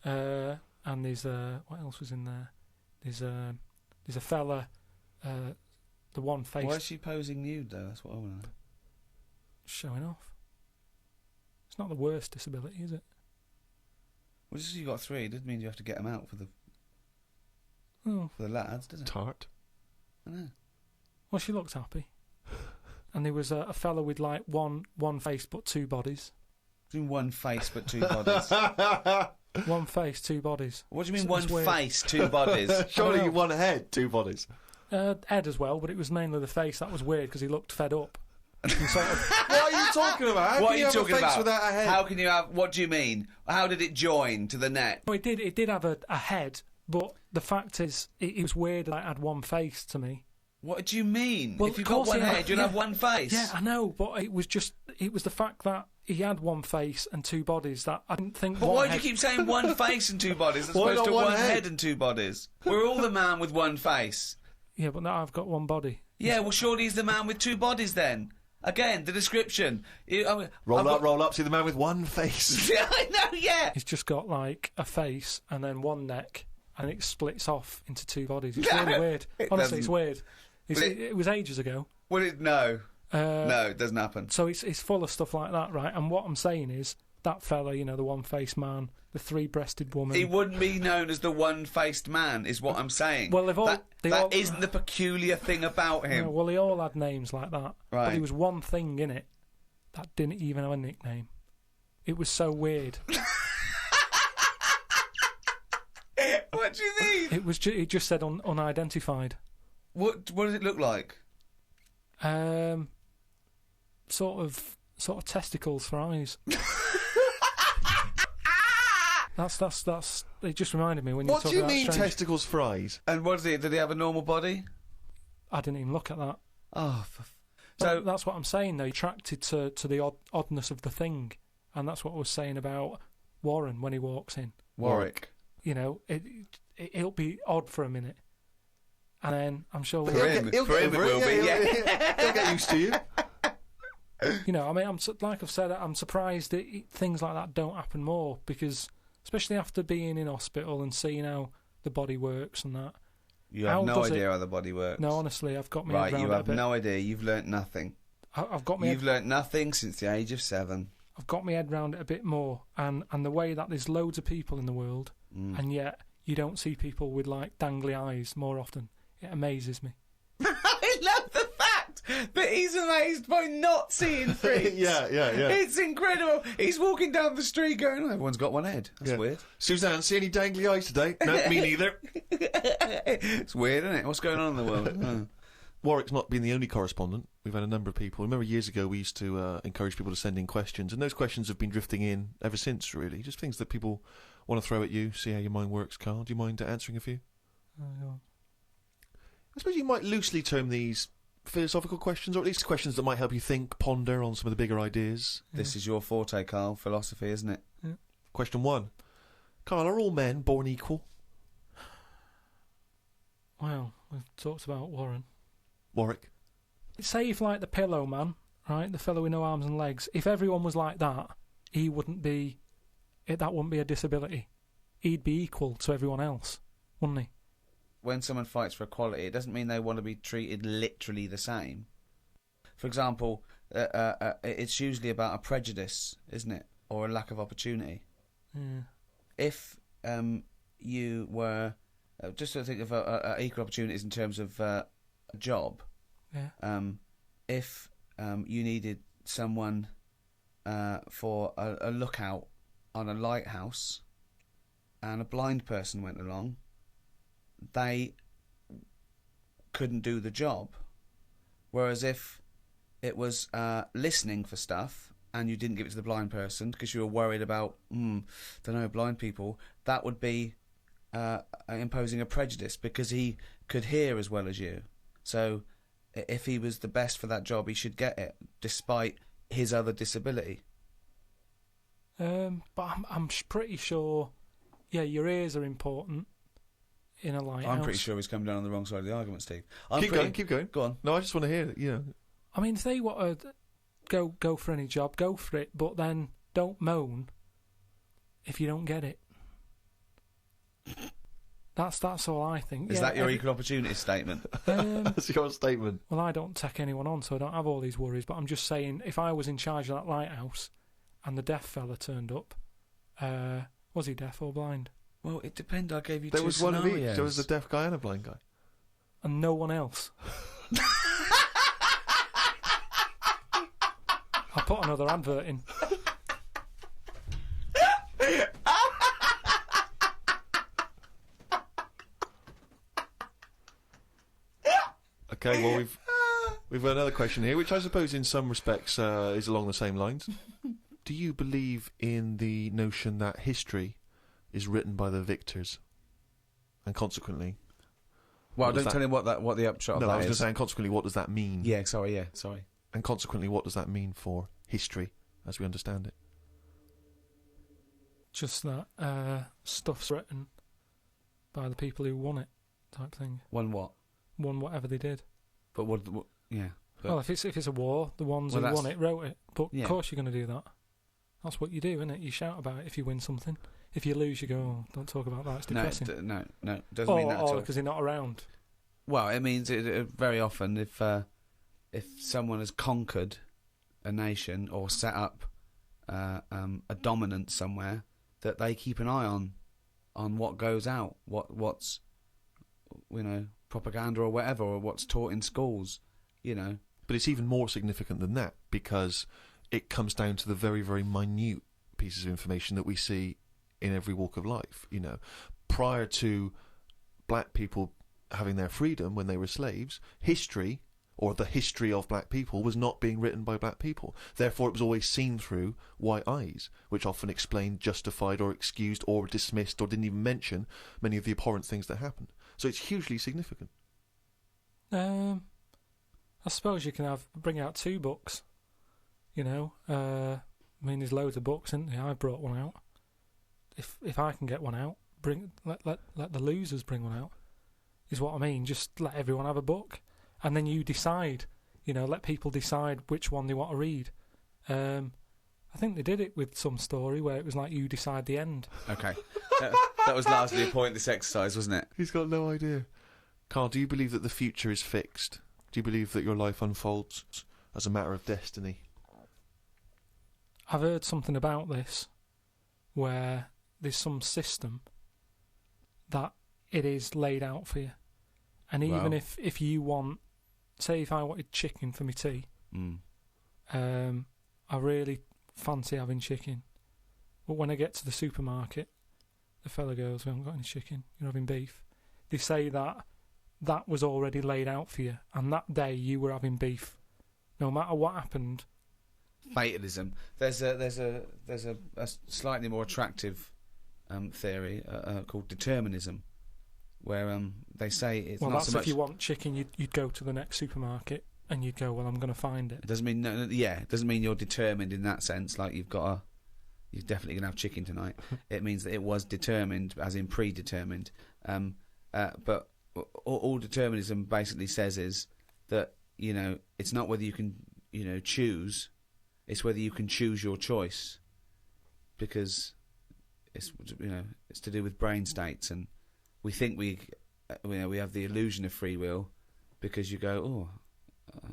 And there's what else was in there? There's a fella, the one face. Why is she posing nude though? That's what I want to know. Showing off. It's not the worst disability, is it? Well, just 'cause you got 3, it doesn't mean you have to get them out for the lads, does it? Tart. I know. Well, she looked happy. And there was a fella with like one face but 2 bodies. In one face but two bodies. One face, two bodies. What do you mean It's one weird. face, two bodies? Surely one head, two bodies. Ed as well, but it was mainly the face that was weird because he looked fed up. And sort of, What are you talking about? How What can are you you have talking a face about? without a head? How can you have? What do you mean? How did it join to the net? no, it did have a head, but the fact is, it was weird that it had one face to me. What do you mean? Well, if you've of got course one he had- head, you'd yeah. have one face. Yeah, I know, but it was the fact that he had one face and two bodies that I didn't think. But one why do head- you keep saying one face and two bodies as Why opposed not to one one head? head and two bodies? We're all the man with one face. Yeah, but now I've got one body. Yeah, well, surely he's the man with two bodies then. Again, the description. Roll up, see the man with one face. Yeah, I know, yeah. He's just got like a face and then one neck, and it splits off into two bodies. It's No, really weird. it Honestly, it's doesn't. weird. But It was ages ago. Well, no, No, it doesn't happen. So it's full of stuff like that, right? And what I'm saying is that fella, you know, the one-faced man, the three-breasted woman. He wouldn't be known as the one-faced man, is what I'm saying. Well, they've all- that they all- isn't the peculiar thing about him. Yeah, well, they all had names like that. But Right. there was one thing in it that didn't even have a nickname. It was so weird. What do you mean? It just said unidentified. What does it look like? Sort of testicles for eyes. That's. It just reminded me when you What talk do you about mean strange. testicles for eyes? And what is it? Did he have a normal body? I didn't even look at that. Oh, So that's what I'm saying, though. You're attracted to the oddness of the thing, and that's what I was saying about Warren when he walks in. Warwick. You know, it'll be odd for a minute, and then I'm sure For him it will be, yeah. He'll get used to you. you know. I mean, like I've said, I'm surprised that things like that don't happen more because, especially after being in hospital and seeing how the body works and that. You have How no does idea it- how the body works. No, honestly, I've got me Right, head you round it a have bit. no idea. You've learnt nothing. I've got me. You've learnt nothing since the age of 7. I've got my head round it a bit more, and the way that there's loads of people in the world, and yet you don't see people with like dangly eyes more often. It amazes me. I love the fact that he's amazed by not seeing freaks. Yeah. It's incredible. He's walking down the street going, oh, everyone's got one head. That's Yeah. weird. Suzanne, see any dangly eyes today? No, me neither. It's weird, isn't it? What's going on in the world? Oh. Warwick's not been the only correspondent. We've had a number of people. Remember years ago we used to encourage people to send in questions, and those questions have been drifting in ever since, really. Just things that people want to throw at you, see how your mind works, Carl. Do you mind answering a few? I suppose you might loosely term these philosophical questions, or at least questions that might help you think, ponder on some of the bigger ideas. This is your forte, Carl. Philosophy, isn't it? Question 1. Carl, are all men born equal? Well, we've talked about Warren. Warwick? Say if like the Pillow Man, right, the fellow with no arms and legs, if everyone was like that, he wouldn't be. That wouldn't be a disability. He'd be equal to everyone else, wouldn't he? When someone fights for equality, it doesn't mean they want to be treated literally the same. For example, it's usually about a prejudice, isn't it? Or a lack of opportunity. Yeah. If you were... just to think of equal opportunities in terms of a job. Yeah. If you needed someone for a lookout on a lighthouse and a blind person went along, they couldn't do the job. Whereas if it was listening for stuff and you didn't give it to the blind person because you were worried about, blind people, that would be imposing a prejudice because he could hear as well as you. So if he was the best for that job, he should get it, despite his other disability. But I'm pretty sure, yeah, your ears are important in a lighthouse. I'm pretty sure he's come down on the wrong side of the argument, Steve. Keep going. Go on. No, I just want to hear that, you know. I mean, if they want to go for any job, go for it, but then don't moan if you don't get it. That's all I think. Is that your equal opportunity statement? That's your statement. Well, I don't take anyone on, so I don't have all these worries, but I'm just saying, if I was in charge of that lighthouse and the deaf fella turned up, was he deaf or blind? Well, it depends. I gave you There two was one of each. scenarios. There was a deaf guy and a blind guy. And no one else. I'll put another advert in. Okay, well, we've got another question here, which I suppose in some respects is along the same lines. Do you believe in the notion that history is written by the victors? And consequently... Well, don't tell him what the upshot of that is. No, I was going to say, and consequently, what does that mean? Yeah, sorry. And consequently, what does that mean for history, as we understand it? Just that stuff's written by the people who won it, type thing. Won what? Won whatever they did. But what yeah. But Well, if it's a war, the ones who won it wrote it. But Yeah. of course you're going to do that. That's what you do, isn't it? You shout about it if you win something. If you lose, you go, oh, don't talk about that, it's depressing. No, doesn't mean that at or all. because they're not around. Well, it means very often if someone has conquered a nation or set up a dominance somewhere, that they keep an eye on what goes out, what's propaganda or whatever, or what's taught in schools, But it's even more significant than that, because it comes down to the very, very minute pieces of information that we see in every walk of life. Prior to black people having their freedom when they were slaves, history, or the history of black people, was not being written by black people. Therefore, it was always seen through white eyes, which often explained, justified, or excused, or dismissed, or didn't even mention many of the abhorrent things that happened. So it's hugely significant. I suppose you can bring out 2 books. There's loads of books, isn't there? I brought one out. If I can get one out, let the losers bring one out. Is what I mean. Just let everyone have a book, and then you decide. Let people decide which one they want to read. I think they did it with some story where it was like you decide the end. Okay. That was largely a point of this exercise, wasn't it? He's got no idea. Carl, do you believe that the future is fixed? Do you believe that your life unfolds as a matter of destiny? I've heard something about this where there's some system that it is laid out for you. And even if you want, say if I wanted chicken for my tea, I really fancy having chicken. But when I get to the supermarket, the fella goes, we haven't got any chicken, you're having beef. They say that was already laid out for you, and that day you were having beef. No matter what happened. Fatalism. There's a slightly more attractive theory called determinism, where they say it's well, not that's so much. If you want chicken, you'd go to the next supermarket and you'd go, well, I'm going to find it. It doesn't mean it doesn't mean you're determined in that sense. Like you're definitely going to have chicken tonight. It means that it was determined, as in predetermined. But all determinism basically says is that it's not whether you can choose. It's whether you can choose your choice, because it's to do with brain states, and we think we have the illusion of free will because you go, oh,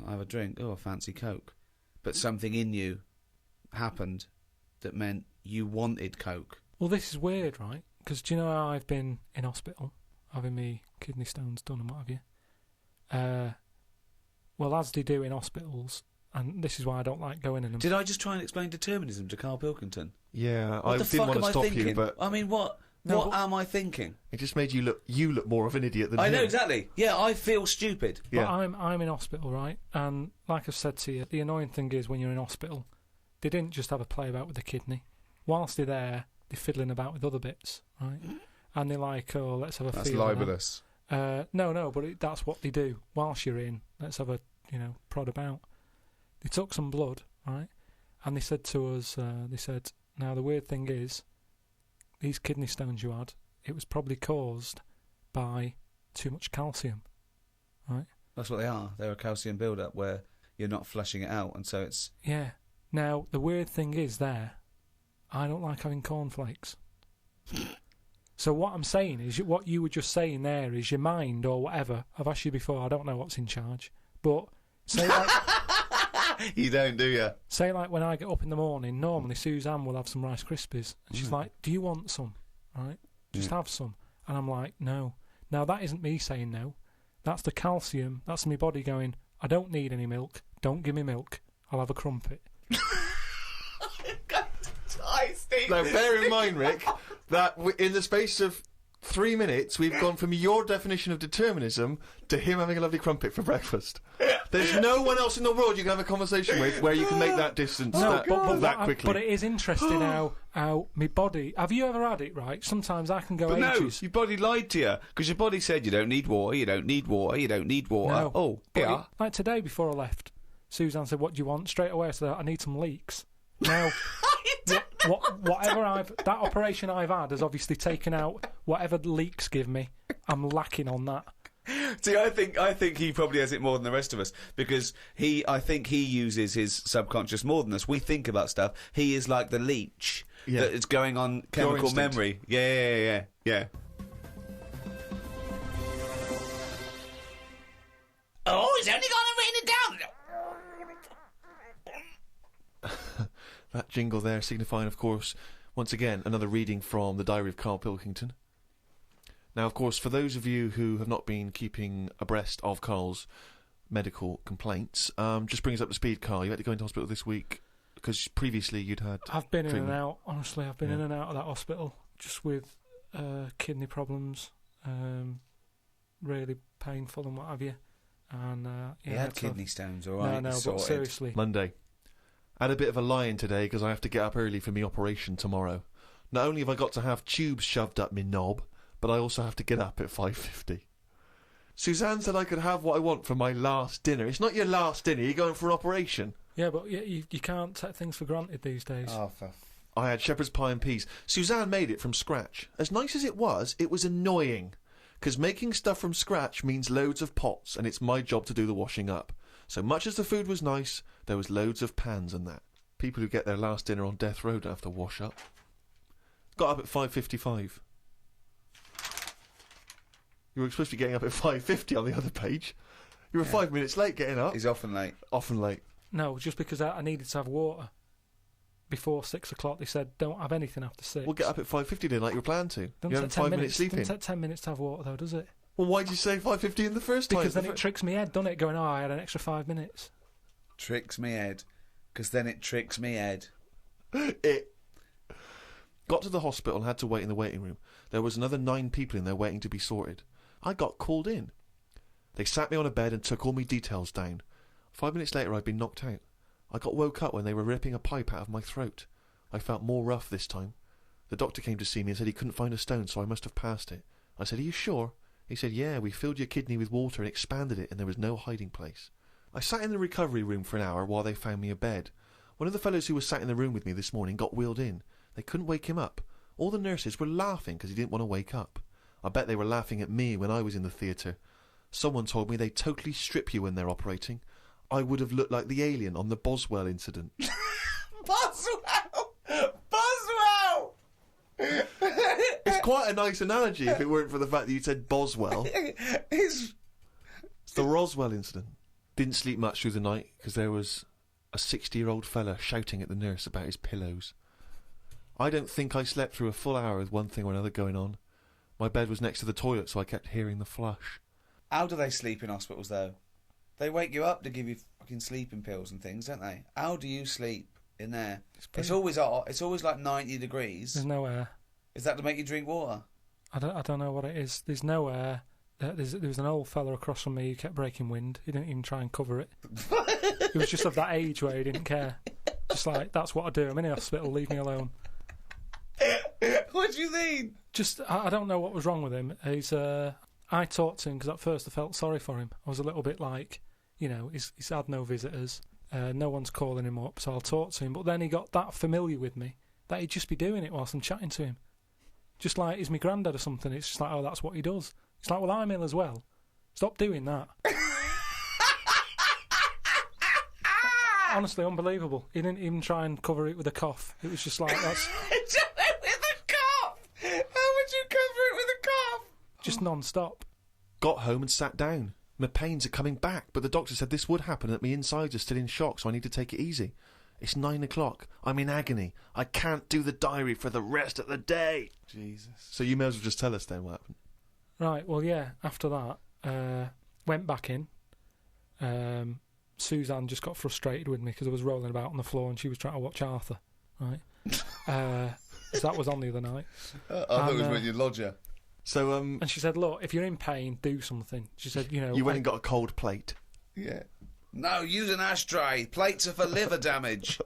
I have a drink, oh, I fancy Coke, but something in you happened that meant you wanted Coke. Well, this is weird, right? Because do you know how I've been in hospital having me kidney stones done and what have you? Well, as they do in hospitals. And this is why I don't like going in them. Did I just try and explain determinism to Carl Pilkington? Yeah, What I the didn't fuck want am to I stop thinking? you, but I mean, what am I thinking? it just made you look more of an idiot than I him. know exactly. Yeah, I feel stupid. But Yeah. I'm in hospital, right? And like I've said to you, the annoying thing is when you're in hospital, they didn't just have a play about with the kidney. Whilst they're there, they're fiddling about with other bits, right? And they're like, oh, let's have a That's feel of that. libelous. No, but that's what they do. Whilst you're in, let's have a, prod about. They took some blood, right? And they said to us, now the weird thing is, these kidney stones you had, it was probably caused by too much calcium, right? That's what they are. They're a calcium build-up where you're not flushing it out, and so it's... Yeah. Now, the weird thing is I don't like having cornflakes. So what I'm saying is, what you were just saying there is your mind or whatever. I've asked you before, I don't know what's in charge. But, say like... You don't, do you? Say like when I get up in the morning, normally Suzanne will have some Rice Krispies. And she's like, do you want some? Right? Just have some. And I'm like, no. Now that isn't me saying no. That's the calcium. That's my body going, I don't need any milk. Don't give me milk. I'll have a crumpet. Now, bear in mind, Rick, that in the space of 3 minutes, we've gone from your definition of determinism to him having a lovely crumpet for breakfast. There's no one else in the world you can have a conversation with where you can make that distance that quickly. But it is interesting how my body. Have you ever had it? Right. Sometimes I can go But ages. no, your body lied to you because your body said you don't need water, you don't need water, you don't need water. No. Oh, But yeah. like today before I left, Suzanne said, "What do you want?" Straight away I said, "I need some leeks." Now, that operation I've had has obviously taken out whatever the leeks give me. I'm lacking on that. See, I think he probably has it more than the rest of us because I think he uses his subconscious more than us. We think about stuff. He is like the leech that is going on chemical instinct. memory. Yeah. Oh, he's only gonna rain it down. That jingle there signifying, of course, once again, another reading from the Diary of Carl Pilkington. Now, of course, for those of you who have not been keeping abreast of Carl's medical complaints, just bring us up to speed, Carl. You had to go into hospital this week because previously you'd had I've been in treatment. and out. Honestly, I've been in and out of that hospital just with kidney problems, really painful and what have you. And He had kidney stones, all right. No, but sorted. seriously, Monday. I had a bit of a lie-in today because I have to get up early for my operation tomorrow. Not only have I got to have tubes shoved up my knob, but I also have to get up at 5:50. Suzanne said I could have what I want for my last dinner. It's not your last dinner, you're going for an operation. yeah, but you can't take things for granted these days. Oh, I had shepherd's pie and peas. Suzanne made it from scratch. As nice as it was annoying. Because making stuff from scratch means loads of pots, and it's my job to do the washing up. So much as the food was nice, there was loads of pans and that. People who get their last dinner on death row don't have to wash up. Got up at 5:55. You were supposed to be getting up at 5:50 on the other page. You were 5 minutes late getting up. He's often late. Often late. No, just because I needed to have water before 6 o'clock. They said don't have anything after 6. We'll get up at 5:50 then, like you were planned to. Doesn't You had take 10 5 minutes sleeping. Doesn't take 10 minutes to have water though, does it? Well, why did you say 5:50 in the first time? Because then it tricks me head, doesn't it? Going, I had an extra 5 minutes. Tricks me head. Because then it tricks me head. It got to the hospital and had to wait in the waiting room. There was another 9 people in there waiting to be sorted. I got called in. They sat me on a bed and took all my details down. 5 minutes later, I'd been knocked out. I got woke up when they were ripping a pipe out of my throat. I felt more rough this time. The doctor came to see me and said he couldn't find a stone, so I must have passed it. I said, "Are you sure?" He said, "Yeah, we filled your kidney with water and expanded it, and there was no hiding place." I sat in the recovery room for an hour while they found me a bed. One of the fellows who was sat in the room with me this morning got wheeled in. They couldn't wake him up. All the nurses were laughing because he didn't want to wake up. I bet they were laughing at me when I was in the theatre. Someone told me they totally strip you when they're operating. I would have looked like the alien on the Boswell incident. Boswell! It's quite a nice analogy if it weren't for the fact that you said Boswell. It's the Roswell incident. Didn't sleep much through the night because there was a 60-year-old fella shouting at the nurse about his pillows. I don't think I slept through a full hour with one thing or another going on. My bed was next to the toilet, so I kept hearing the flush. How do they sleep in hospitals, though? They wake you up to give you fucking sleeping pills and things, don't they? How do you sleep in there? It's always hot. It's always like 90 degrees. There's no air. Is that to make you drink water? I don't know what it is. There's no air. There was an old fella across from me who kept breaking wind. He didn't even try and cover it. He was just of that age where he didn't care. Just like, that's what I do. I'm in the hospital, leave me alone. What do you mean? Just, I don't know what was wrong with him. I talked to him because at first I felt sorry for him. I was a little bit like, he's had no visitors. No one's calling him up, so I'll talk to him. But then he got that familiar with me that he'd just be doing it whilst I'm chatting to him. Just like he's my granddad or something. It's just like, oh, that's what he does. It's like, well, I'm ill as well. Stop doing that. Honestly, unbelievable. He didn't even try and cover it with a cough. It was just like, that's... With a cough! How would you cover it with a cough? just non-stop. Got home and sat down. My pains are coming back, but the doctor said this would happen and that my insides are still in shock, so I need to take it easy. It's 9 o'clock. I'm in agony. I can't do the diary for the rest of the day. Jesus. So you may as well just tell us then what happened. Right, well, yeah, after that, went back in. Suzanne just got frustrated with me because I was rolling about on the floor and she was trying to watch Arthur, right? So that was on the other night. I thought it was with your lodger. So, And she said, look, if you're in pain, do something. She said, you know... you went and got a cold plate. Yeah. No, use an ashtray. Plates are for liver damage.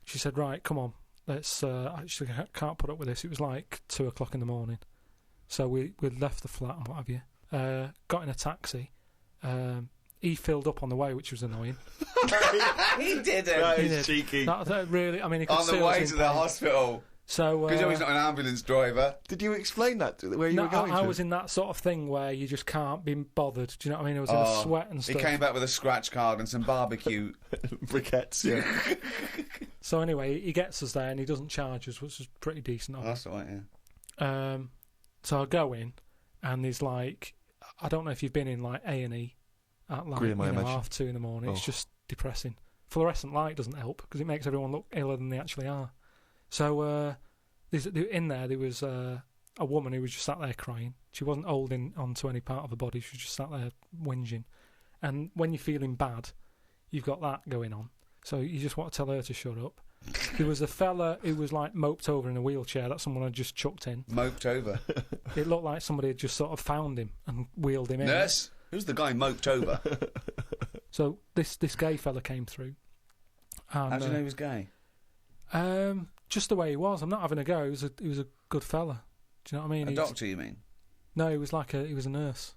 She said, right, come on. Let's, actually, I can't put up with this. It was like 2 o'clock in the morning. So we left the flat and what have you. Got in a taxi. He filled up on the way, which was annoying. He didn't. That He is did. cheeky. That really, I mean, he could On see the I was way in to the pain. hospital. So, Because he's not an ambulance driver. Did you explain that to where you no, were going I to? was in that sort of thing where you just can't be bothered. Do you know what I mean? I was in a sweat and He stuff. came back with a scratch card and some barbecue. Briquettes, yeah. So anyway, he gets us there and he doesn't charge us, which is pretty decent. Oh, that's all right, yeah. So I go in and there's like, I don't know if you've been in like A&E at like Grim, I imagine. 2:30 in the morning. It's Oh. just depressing. Fluorescent light doesn't help because it makes everyone look iller than they actually are. So in there was a woman who was just sat there crying. She wasn't holding onto any part of her body. She was just sat there whinging. And when you're feeling bad, you've got that going on. So you just want to tell her to shut up. There was a fella who was like moped over in a wheelchair that someone had just chucked in. Moped over. It looked like somebody had just sort of found him and wheeled him in. Nurse? Who's the guy moped over? So this gay fella came through. And, How do you know he was gay? just the way he was. I'm not having a go. He was a good fella. Do you know what I mean? A He's- doctor, you mean? No, he was a nurse.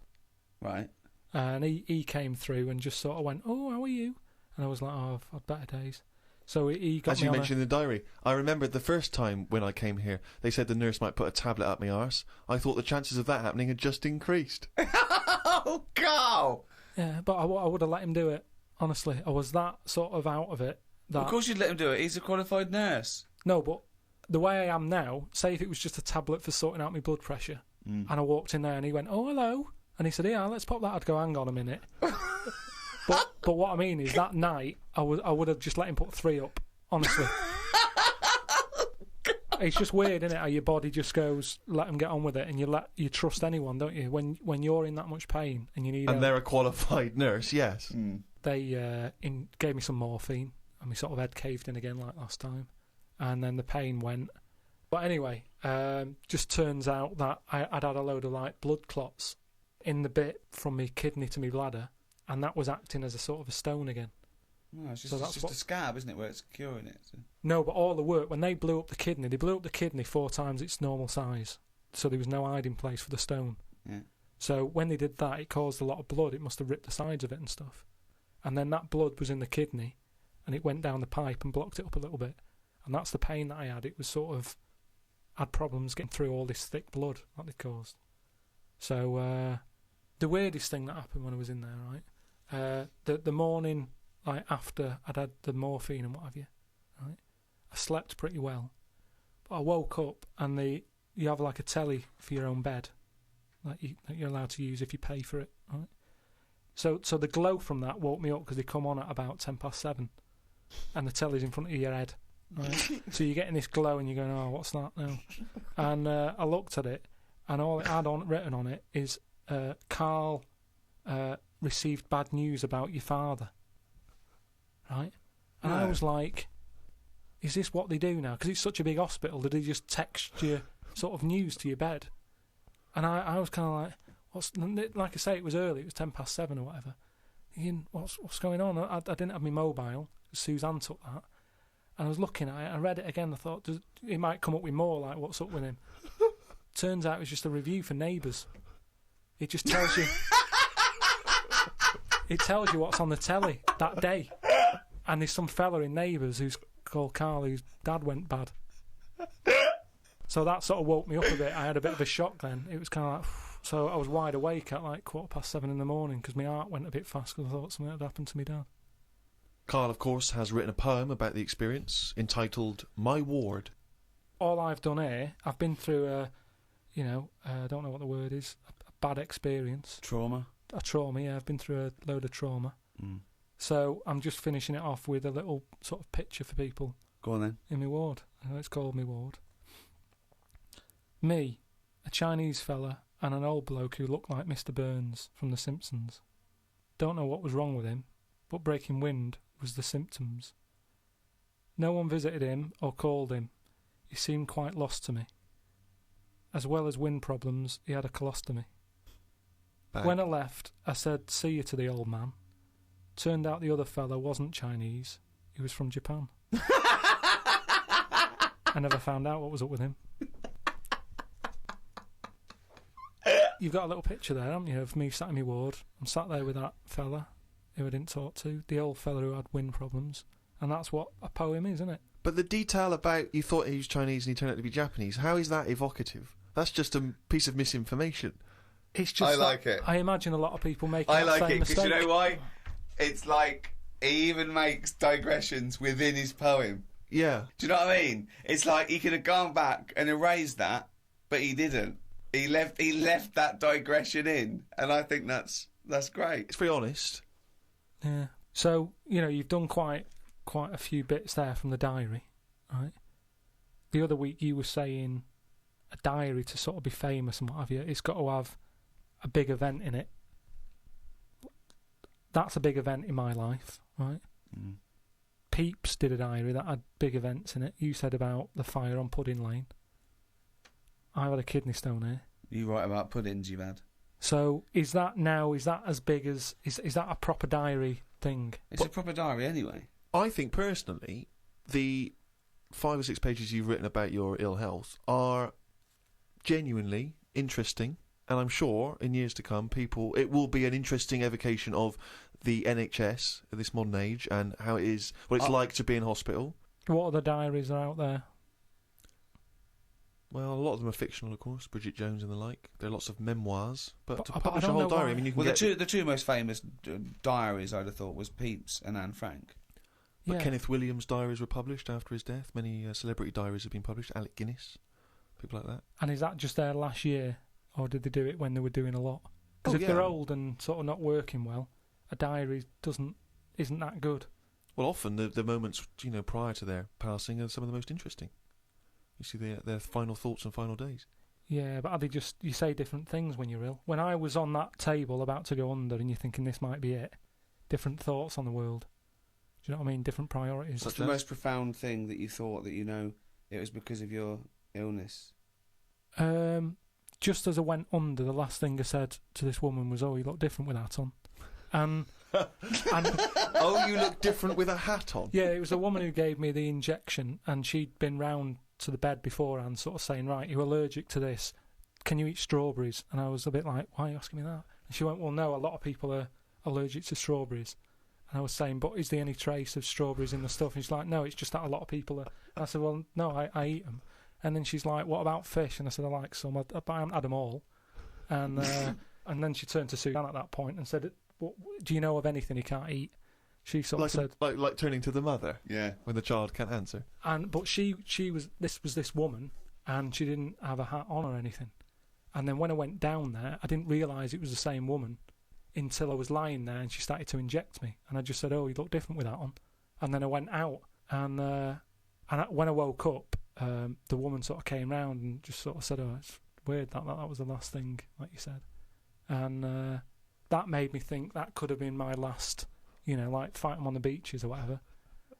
Right. And he came through and just sort of went, "Oh, how are you?" And I was like, "Oh, I've had better days." So he got As me you on mentioned in the diary, I remember the first time when I came here, they said the nurse might put a tablet up my arse. I thought the chances of that happening had just increased. Oh, Carl! Yeah, but I would have let him do it. Honestly, I was that sort of out of it. That Of course you'd let him do it. He's a qualified nurse. no, but the way I am now, say if it was just a tablet for sorting out my blood pressure, and I walked in there and he went, "Oh, hello," and he said, "Yeah, let's pop that." I'd go, "Hang on a minute." But what I mean is that night I would have just let him put 3 up. Honestly, it's just weird, isn't it? How your body just goes, let them get on with it, and you trust anyone, don't you? When you're in that much pain and you need And help. they're a qualified nurse, yes. They gave me some morphine, and my sort of head caved in again like last time, and then the pain went. But anyway, just turns out that I'd had a load of like blood clots in the bit from my kidney to my bladder, and that was acting as a sort of a stone again. No, it's just, So it's that's just what- a scab, isn't it, where it's curing it. So. No, but all the work, when they blew up the kidney 4 times its normal size, so there was no hiding place for the stone. Yeah. So when they did that, it caused a lot of blood. It must have ripped the sides of it and stuff. And then that blood was in the kidney, and it went down the pipe and blocked it up a little bit. And that's the pain that I had. It was sort of, had problems getting through all this thick blood that they'd caused. So the weirdest thing that happened when I was in there, right? The morning like after I'd had the morphine and what have you, right? I slept pretty well, but I woke up and you have like a telly for your own bed, that you're allowed to use if you pay for it, right? So the glow from that woke me up because they come on at about 7:10, and the telly's in front of your head, right? So you're getting this glow and you're going, "Oh, what's that now?" And I looked at it, and all it had written on it is, "Carl received bad news about your father." Right? And I No. was like, is this what they do now? Because it's such a big hospital, do they just text you sort of news to your bed? And I was kind of like, like I say, it was early, it was 7:10 or whatever. Thinking, what's going on? I didn't have my mobile, Suzanne took that. And I was looking at it, I read it again, I thought, it might come up with more, like, what's up with him? Turns out it was just a review for Neighbours. It just tells you... It tells you what's on the telly that day. And there's some fella in Neighbours who's called Carl, whose dad went bad. So that sort of woke me up a bit. I had a bit of a shock then. It was kind of like... So I was wide awake at like 7:15 in the morning because my heart went a bit fast because I thought something had happened to my dad. Carl, of course, has written a poem about the experience entitled My Ward. All I've done here, I've been through I don't know what the word is, a bad experience. Trauma. A trauma, yeah. I've been through a load of trauma. So I'm just finishing it off with a little sort of picture for people Go on then. in my ward. It's called my ward. Me, a Chinese fella, and an old bloke who looked like Mr. Burns from The Simpsons. Don't know what was wrong with him, but breaking wind was the symptoms. No one visited him or called him. He seemed quite lost to me. as well as wind problems, he had a colostomy. Bad. When I left, I said, see you to the old man. Turned out the other fella wasn't Chinese. He was from Japan. I never found out what was up with him. You've got a little picture there, haven't you, of me sat in my ward. I'm sat there with that fella who I didn't talk to, the old fella who had wind problems. And that's what a poem is, isn't it? But the detail about you thought he was Chinese and he turned out to be Japanese, how is that evocative? That's just a piece of misinformation. It's just I like it. I imagine a lot of people make I that like same it because mistake. you know why? It's like he even makes digressions within his poem. Yeah. Do you know what I mean? It's like he could have gone back and erased that, but he didn't. He left that digression in, and I think that's great. It's very honest. Yeah. So, you know, you've done quite a few bits there from the diary, right? The other week you were saying a diary to sort of be famous and what have you, it's got to have a big event in it. That's a big event in my life, right? Mm. Peeps did a diary that had big events in it. You said about the fire on Pudding Lane. I've had a kidney stone here. You write about puddings you've had. So is that as big as... Is that a proper diary thing? It's a proper diary anyway. I think personally, the 5 or 6 pages you've written about your ill health are genuinely interesting, and I'm sure in years to come it will be an interesting evocation of the NHS at this modern age and how it is, what it's like to be in hospital. What other diaries are out there? Well, a lot of them are fictional, of course, Bridget Jones and the like. There are lots of memoirs, but to I publish a don't whole know diary, why. I mean, you can Well, get... the two most famous diaries I'd have thought was Pepys and Anne Frank. But Yeah. Kenneth Williams' diaries were published after his death. Many celebrity diaries have been published. Alec Guinness, people like that. And is that just their last year, or did they do it when they were doing a lot? Because Oh, if yeah. they're old and sort of not working well, a diary isn't that good. Well, often the moments, prior to their passing are some of the most interesting. You see their final thoughts and final days. Yeah, but are they you say different things when you're ill. When I was on that table about to go under and you're thinking this might be it, different thoughts on the world. Do you know what I mean? Different priorities. What's the most profound thing that you thought that it was because of your illness? Just as I went under, the last thing I said to this woman was, "Oh, you look different with that on." And Oh, you look different with a hat on. yeah, it was a woman who gave me the injection, and she'd been round to the bed beforehand, sort of saying, "Right, you're allergic to this. Can you eat strawberries?" And I was a bit like, "Why are you asking me that?" And she went, "Well, no, a lot of people are allergic to strawberries." And I was saying, "But is there any trace of strawberries in the stuff?" And she's like, "No, it's just that a lot of people are." And I said, "Well, no, I eat them." And then she's like, "What about fish?" And I said, "I like some, but I haven't had them all." And and then she turned to Suzanne at that point and said, "What, do you know of anything he can't eat?" She sort of said, like turning to the mother. Yeah. When the child can't answer. but she was this woman, and she didn't have a hat on or anything. And then when I went down there, I didn't realise it was the same woman until I was lying there and she started to inject me, and I just said, "Oh, you look different with that on." And then I went out, and when I woke up, the woman sort of came round and just sort of said, "Oh, it's weird that was the last thing, like you said," and that made me think that could have been my last, like fight 'em on the beaches or whatever.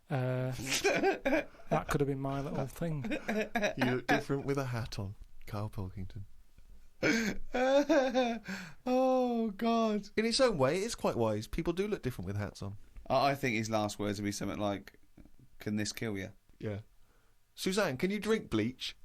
That could have been my little thing. You look different with a hat on, Carl Pilkington. Oh, God. In its own way, it's quite wise. People do look different with hats on. I think his last words would be something like, "Can this kill you?" Yeah. Suzanne, can you drink bleach?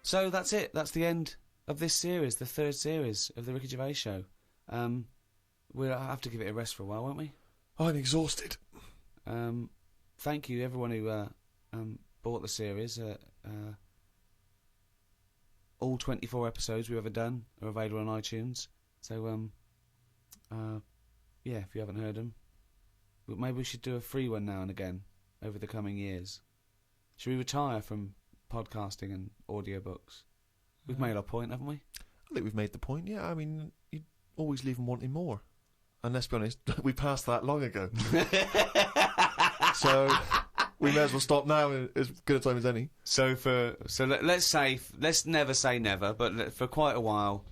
So that's it. That's the end of this series, the third series of the Ricky Gervais Show. We'll have to give it a rest for a while, won't we? I'm exhausted. Thank you, everyone who bought the series. All 24 episodes we've ever done are available on iTunes. So, if you haven't heard them, maybe we should do a free one now and again over the coming years. Should we retire from podcasting and audiobooks? We've made our point, haven't we? I think we've made the point, yeah. I mean, you always leave them wanting more. And let's be honest, we passed that long ago. So we may as well stop now, as good a time as any. Let's never say never, but for quite a while,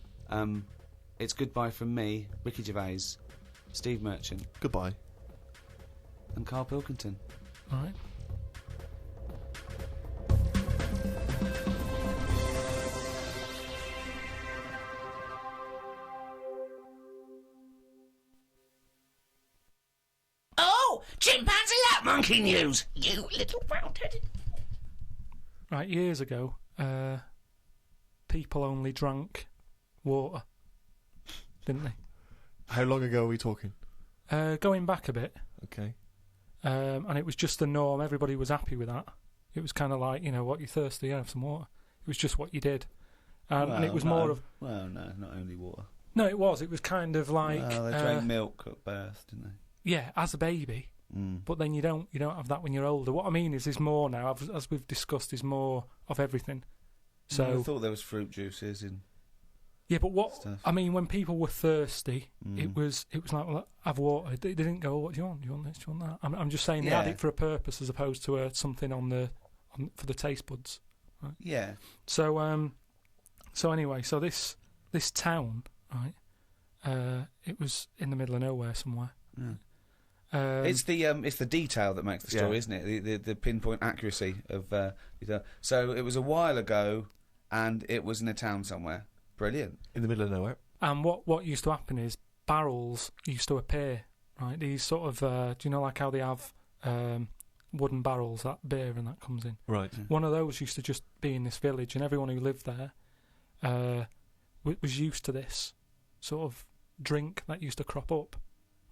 it's goodbye from me, Ricky Gervais, Steve Merchant. Goodbye. and Carl Pilkington. All right. Oh, chimpanzee lap monkey news. You little round-headed... Right, years ago, people only drank water, didn't they? How long ago are we talking? Going back a bit, Okay. and it was just the norm. Everybody was happy with that. It was kind of like, what, you're thirsty, have some water. It was just what you did. And it was more of... Well, no, not only water. No, it was. It was kind of like... Well, they drank milk at birth, didn't they? Yeah, as a baby. But then you don't have that when you're older. What I mean is there's more now, as we've discussed, there's more of everything. So I thought there was fruit juices in... Yeah, but what stuff. I mean, when people were thirsty, it was like, well, have water. They didn't go, what do you want? Do you want this? Do you want that? I'm just saying they had Yeah. it for a purpose as opposed to something for the taste buds. Right? Yeah. So anyway, so this town, right? It was in the middle of nowhere somewhere. Yeah. It's the detail that makes the story, Yeah. isn't it? The pinpoint accuracy of detail. So it was a while ago, and it was in a town somewhere. Brilliant. In the middle of nowhere. And what used to happen is barrels used to appear, right? These sort of, do you know like how they have wooden barrels, that beer and that comes in? Right. One of those used to just be in this village, and everyone who lived there was used to this sort of drink that used to crop up,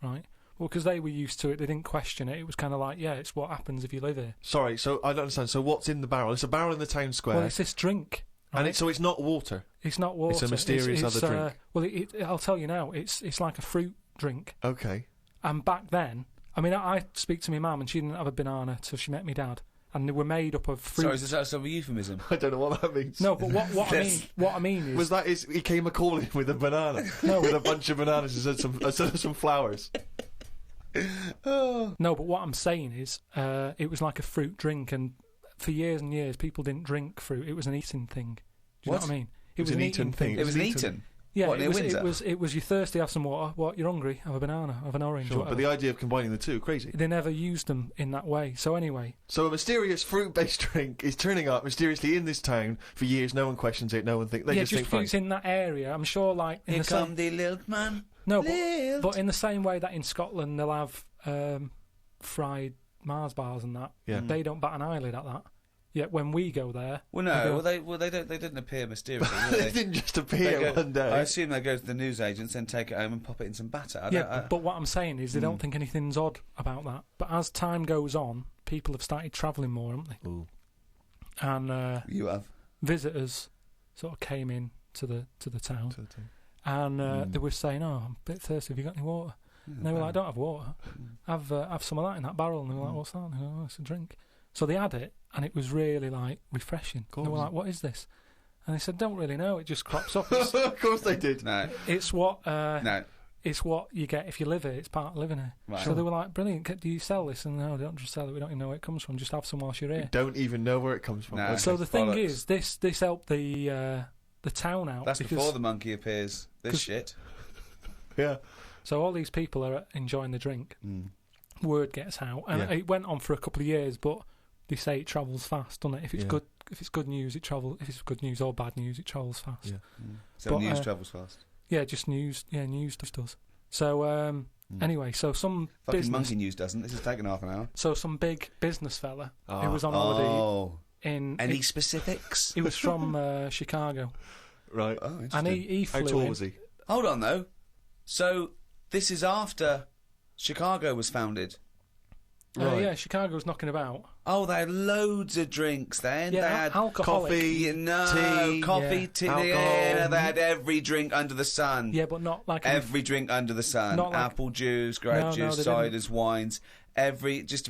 right? Well, because they were used to it, they didn't question it. It was kind of like, yeah, it's what happens if you live here. Sorry, so I don't understand. So what's in the barrel? It's a barrel in the town square. Well, it's this drink. Right? And so it's not water. It's not water. It's a mysterious other drink. Well, I'll tell you now. It's like a fruit drink. Okay. And back then, I mean, I speak to my mum, and she didn't have a banana till she met me dad, and they were made up of fruit. Sorry, is that a euphemism? I don't know what that means. No, but what I mean is Was that he came a calling with a banana? No. With a bunch of bananas and some flowers. no, but what I'm saying is, it was like a fruit drink, and for years and years, people didn't drink fruit. It was an eating thing. Do you know what I mean? It was an eating thing. It was eaten. Yeah, What, near Windsor? it was. You're thirsty, have some water. What? You're hungry? Have a banana. Have an orange. Sure, whatever. but the idea of combining the two, crazy. They never used them in that way. So anyway, So a mysterious fruit-based drink is turning up mysteriously in this town for years. No one questions it. No one thinks. They yeah, just just think, fruits fine. in that area. I'm sure, like in Here the same, come the little man. no, Lilt. but in the same way that in Scotland they'll have fried Mars bars and that. Yeah. They don't bat an eyelid at that. Yet when we go there, Well, they no. go, They didn't appear mysteriously. They Did they? didn't just They appear go- one day. I assume they go to the newsagents, then take it home and pop it in some batter. but what I'm saying is they don't think anything's odd about that. But as time goes on, people have started travelling more, haven't they? Ooh. And You have. visitors sort of came in to the town, To the town. and they were saying, "Oh, I'm a bit thirsty. Have you got any water?" And they were like, "I don't have water. Have some of that in that barrel." And they were like, "What's that?" And they go, "Oh, it's a drink." So they had it, and it was really like refreshing. They were like, "What is this?" And they said, "Don't really know. It just crops up. It's, Of course they did. No. it's what No. it's what you get if you live here. It's part of living here." Right. So they were like, "Brilliant. Do you sell this?" And no, don't just sell it. We don't even know where it comes from. Just have some whilst you're here. Don't even know where it comes from. No. Okay. So the thing bollocks. is, this helped the town out. That's because, before the monkey appears. This 'cause- shit. Yeah. So all these people are enjoying the drink. Word gets out, and Yeah. it went on for a couple of years. But they say it travels fast, doesn't it? If it's Yeah. good, if it's good news, it travels. If it's good news or bad news, it travels fast. Yeah. So But, news travels fast. Yeah, just news. Yeah, news stuff does. So anyway, so some Fucking business. monkey news doesn't. This has taken half an hour. So some big business fella Ah. who was on holiday Oh. in. Any specifics? he was from Chicago, Right. Oh, and interesting. he How flew tall in. was he? Hold on, though. So, this is after Chicago was founded. Right. Yeah, Chicago's knocking about. Oh, they had loads of drinks then. Yeah, they had alcoholic. coffee, you know, tea, coffee, yeah. tea. alcohol. Yeah, they had every drink under the sun. Yeah, but not like Every drink under the sun. Not like- Apple juice, grape No, juice, they didn't. ciders, wines.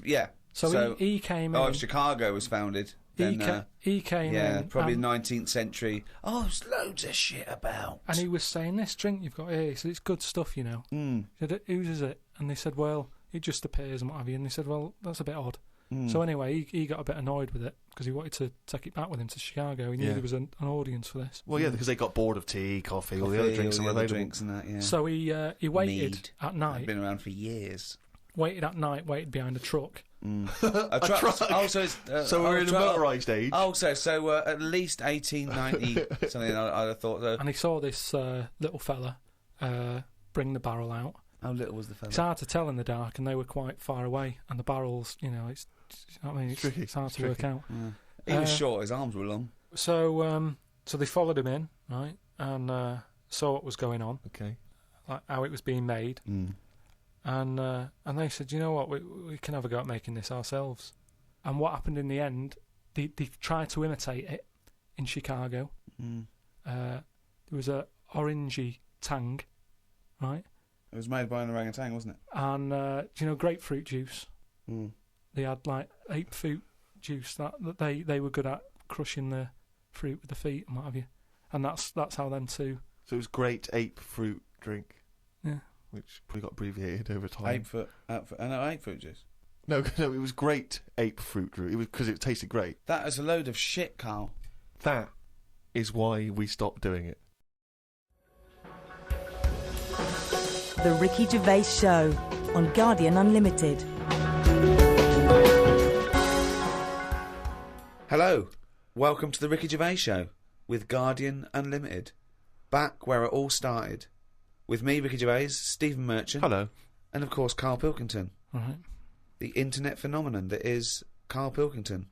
Yeah. So he came Oh, in. if Chicago was founded. Then, he came yeah, in. probably and, 19th century. Oh, there's loads of shit about. and he was saying, "This drink you've got here, he said, it's good stuff, you know." Mm. He said, "Whose is it?" And they said, "Well, it just appears and what have you." And they said, "Well, that's a bit odd." Mm. So anyway, he got a bit annoyed with it because he wanted to take it back with him to Chicago. He knew Yeah. there was an audience for this. Well, yeah, because they got bored of tea, coffee, all the other drinks all and the other available. drinks and that, yeah. So he waited Mead. at They've night. been around for years. waited at night, waited behind a truck. A truck. Oh, so it's So we're in a truck. motorised age. Oh, so at least 1890 something. I'd have thought. And he saw this little fella bring the barrel out. How little was the fella? It's hard to tell in the dark, and they were quite far away. And the barrels, you know, it's Tricky. it's hard to work out. Yeah. He was short. His arms were long. So they followed him in, right, and saw what was going on, Okay. like how it was being made, and they said, you know what, we can have a go at making this ourselves. And what happened in the end? They tried to imitate it in Chicago. There was a orangey tang, right? It was made by an orangutan, wasn't it? And do you know grapefruit juice? They had like ape fruit juice that they were good at crushing the fruit with the feet and what have you. And that's how them two. So it was great ape fruit drink. Yeah. Which probably got abbreviated over time. Ape fruit juice. No, it was great ape fruit drink. It was because it tasted great. That is a load of shit, Carl. That is why we stopped doing it. The Ricky Gervais Show on Guardian Unlimited. Hello, welcome to the Ricky Gervais Show with Guardian Unlimited. Back where it all started. With me, Ricky Gervais, Stephen Merchant. Hello. And of course, Carl Pilkington. Right. The internet phenomenon that is Carl Pilkington.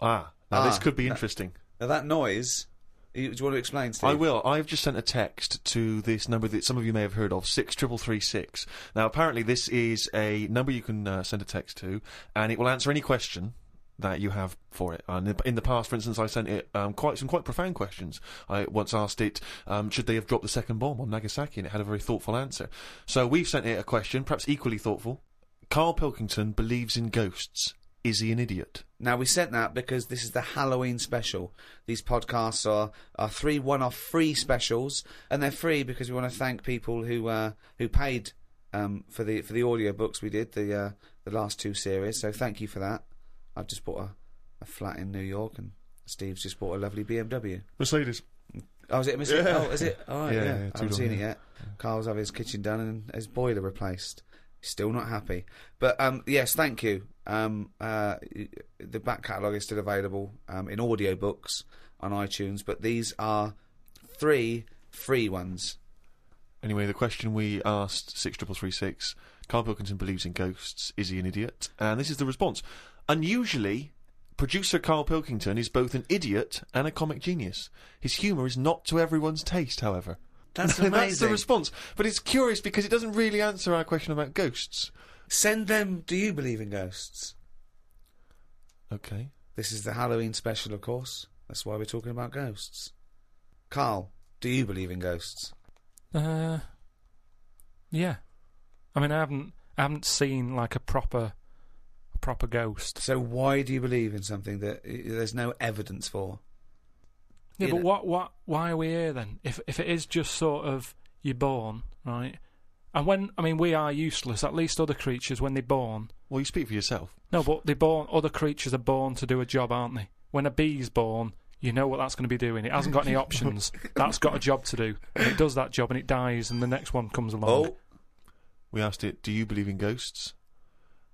Now this could be interesting. Now that noise, do you want to explain, Steve? I will. I've just sent a text to this number that some of you may have heard of, 63336. Now, apparently this is a number you can send a text to, and it will answer any question that you have for it. And in the past, for instance, I sent it quite profound questions. I once asked it, should they have dropped the second bomb on Nagasaki, and it had a very thoughtful answer. So we've sent it a question, perhaps equally thoughtful. Carl Pilkington believes in ghosts. Is he an idiot? Now, we sent that because this is the Halloween special. These podcasts are 3 one-off free specials, and they're free because we want to thank people who paid for the audiobooks we did, the last 2 series. So thank you for that. I've just bought a flat in New York, and Steve's just bought a lovely BMW. Mercedes. Oh, is it a Mercedes? Yeah. Oh, is it? Oh, Yeah, I haven't seen it yet. Yeah. Carl's having his kitchen done and his boiler replaced. He's still not happy. But, yes, thank you. The back catalogue is still available in audiobooks on iTunes, but these are 3 free ones. Anyway, the question we asked, 63336, Carl Pilkington believes in ghosts. Is he an idiot? And this is the response. Unusually, producer Carl Pilkington is both an idiot and a comic genius. His humour is not to everyone's taste, however. That's amazing. That's the response. But it's curious because it doesn't really answer our question about ghosts. Send them, do you believe in ghosts? Okay. This is the Halloween special, of course. That's why we're talking about ghosts. Carl, do you believe in ghosts? Yeah. I mean, I haven't seen like a proper ghost. So why do you believe in something that there's no evidence for? Yeah, You but why are we here then? If it is just sort of you're born, right? And we are useless. At least other creatures, when they're born. Well, you speak for yourself. No, but they're born. Other creatures are born to do a job, aren't they? When a bee's born, you know what that's going to be doing. It hasn't got any options. That's got a job to do, and it does that job, and it dies, and the next one comes along. Oh, We asked it, do you believe in ghosts?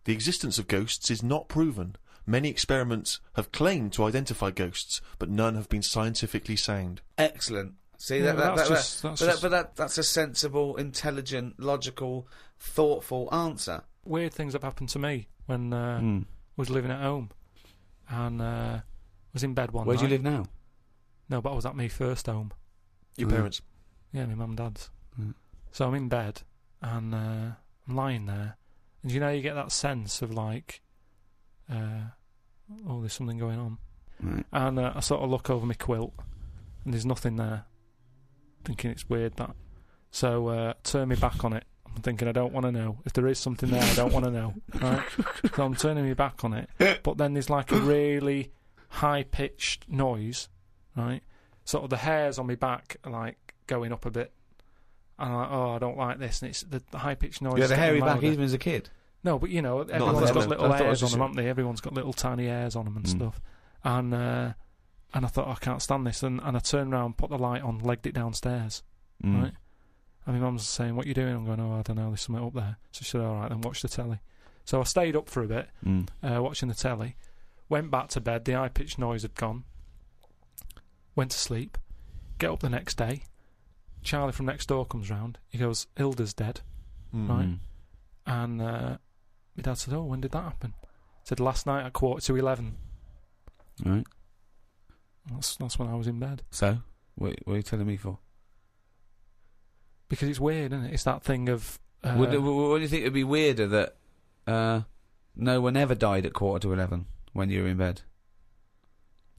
The existence of ghosts is not proven. Many experiments have claimed to identify ghosts, but none have been scientifically sound. excellent. See, Yeah, that's a sensible, intelligent, logical, thoughtful answer. Weird things have happened to me when I was living at home, and was in bed one Where night. do you live now? No, but I was at my first home. Your parents. Yeah, my mum and dad's. Mm. So I'm in bed, and I'm lying there, and you get that sense of like, there's something going on. Right. And I sort of look over my quilt, and there's nothing there. Thinking it's weird that. So turn me back on it. I'm thinking I don't want to know. If there is something there, I don't want to know. Right? So I'm turning me back on it. But then there's like a really high-pitched noise, right? Sort of the hairs on my back are like going up a bit. And I'm like, I don't like this. And it's the high-pitched noise. You had a hairy back louder. even as a kid? No, but everyone's I got thought little it was hairs on just them, haven't they? Everyone's got little tiny hairs on them and stuff. And I thought, I can't stand this. And I turned around, put the light on, legged it downstairs, right? And my mum's saying, what you doing? I'm going, oh, I don't know, there's something up there. So she said, all right, then watch the telly. So I stayed up for a bit, watching the telly, went back to bed, the high-pitched noise had gone, went to sleep, get up the next day, Charlie from next door comes round, he goes, Hilda's dead, right? And my dad said, oh, when did that happen? He said, last night at 11:15. Right. That's when I was in bed. So, what are you telling me for? Because it's weird, isn't it? It's that thing of... what do you think would be weirder, that no one ever died at 11:15 when you were in bed?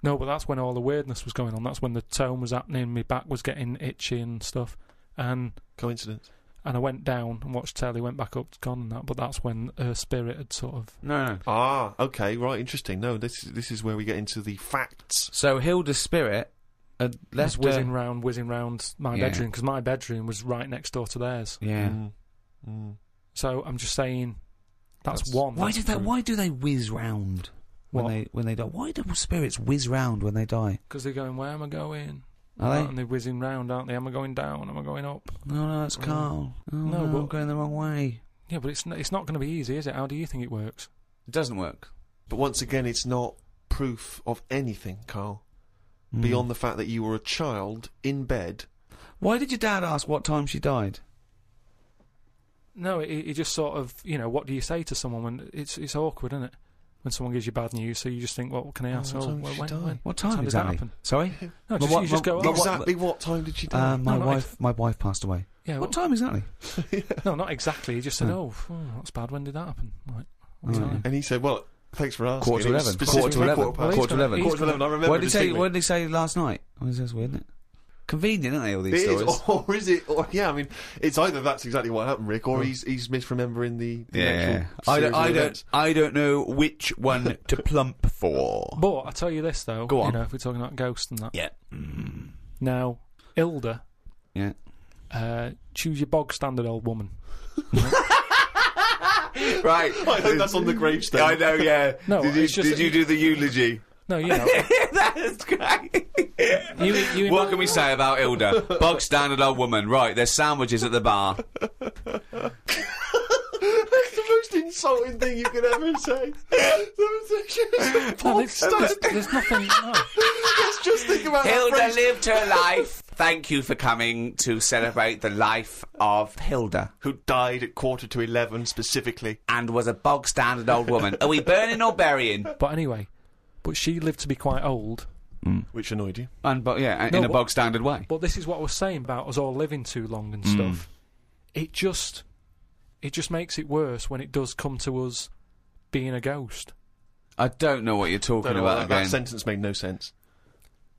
No, but that's when all the weirdness was going on. That's when the tone was happening, my back was getting itchy and stuff. And Coincidence. And I went down and watched telly, went back up, gone and that, but that's when her spirit had sort of... No. Ah, okay, right, interesting. No, this is where we get into the facts. So Hilda's spirit had left was whizzing round my Yeah. bedroom, because my bedroom was right next door to theirs. Yeah. So I'm just saying, that's one. Why that's do they whiz round when they die? Why do spirits whiz round when they die? Because they're going, where am I going? Are they? And they're whizzing round, aren't they? Am I going down? Am I going up? No, that's Carl. Oh, no, but I'm going the wrong way. Yeah, but it's not going to be easy, is it? How do you think it works? It doesn't work. But once again, it's not proof of anything, Carl. Beyond the fact that you were a child in bed. Why did your dad ask what time she died? No, it just sort of, what do you say to someone when it's awkward, isn't it? When someone gives you bad news, so you just think, well, can I ask? What time did she die? What time did exactly? that happen? Sorry? No, you just go, Exactly what time did she die? My wife passed away. Yeah, what time exactly? No, not exactly. He just said, that's bad. When did that happen? Like, what time? And he said, well, thanks for asking. Quarter to 11. Quarter to 11. Quarter to 11. I remember. What did he say last night? Oh, that's weird, isn't it? Convenient, aren't they, all these It stories? is, or is it? Or, yeah, I mean, it's either that's exactly what happened, Rick, or he's misremembering the actual series of events. I don't know which one to plump for. But I tell you this though, Go on. If we're talking about ghosts and that. Yeah. Now, Hilda. Yeah. Choose your bog standard old woman. Right. I hope that's on the gravestone. I know, yeah. No, did it's just you do the eulogy? No, That's great. What can we say about Hilda? Bog standard old woman. Right, there's sandwiches at the bar. That's the most insulting thing you could ever say. There's nothing. No. Let's just think about Hilda that phrase. lived her life. Thank you for coming to celebrate the life of Hilda. Who died at 11:15 specifically. And was a bog standard old woman. Are we burning or burying? But anyway, she lived to be quite old. Which annoyed you? In a bog standard way. But this is what I was saying about us all living too long and stuff. It just makes it worse when it does come to us being a ghost. I don't know what you're talking about again. That sentence made no sense.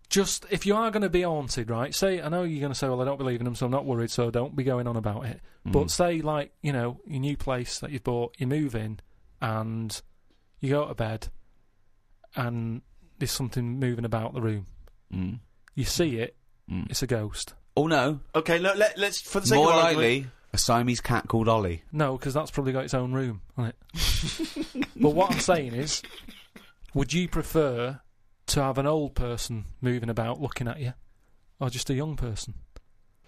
Just, if you are going to be haunted, right, I know you're going to say, well, I don't believe in them, so I'm not worried, so don't be going on about it. But say, like, your new place that you've bought, you move in, and you go to bed, and there's something moving about the room. You see it, it's a ghost. Oh, no. Okay, let's, for the sake More of likely, argument, a Siamese cat called Ollie. No, because that's probably got its own room, hasn't it? But what I'm saying is, would you prefer to have an old person moving about looking at you, or just a young person?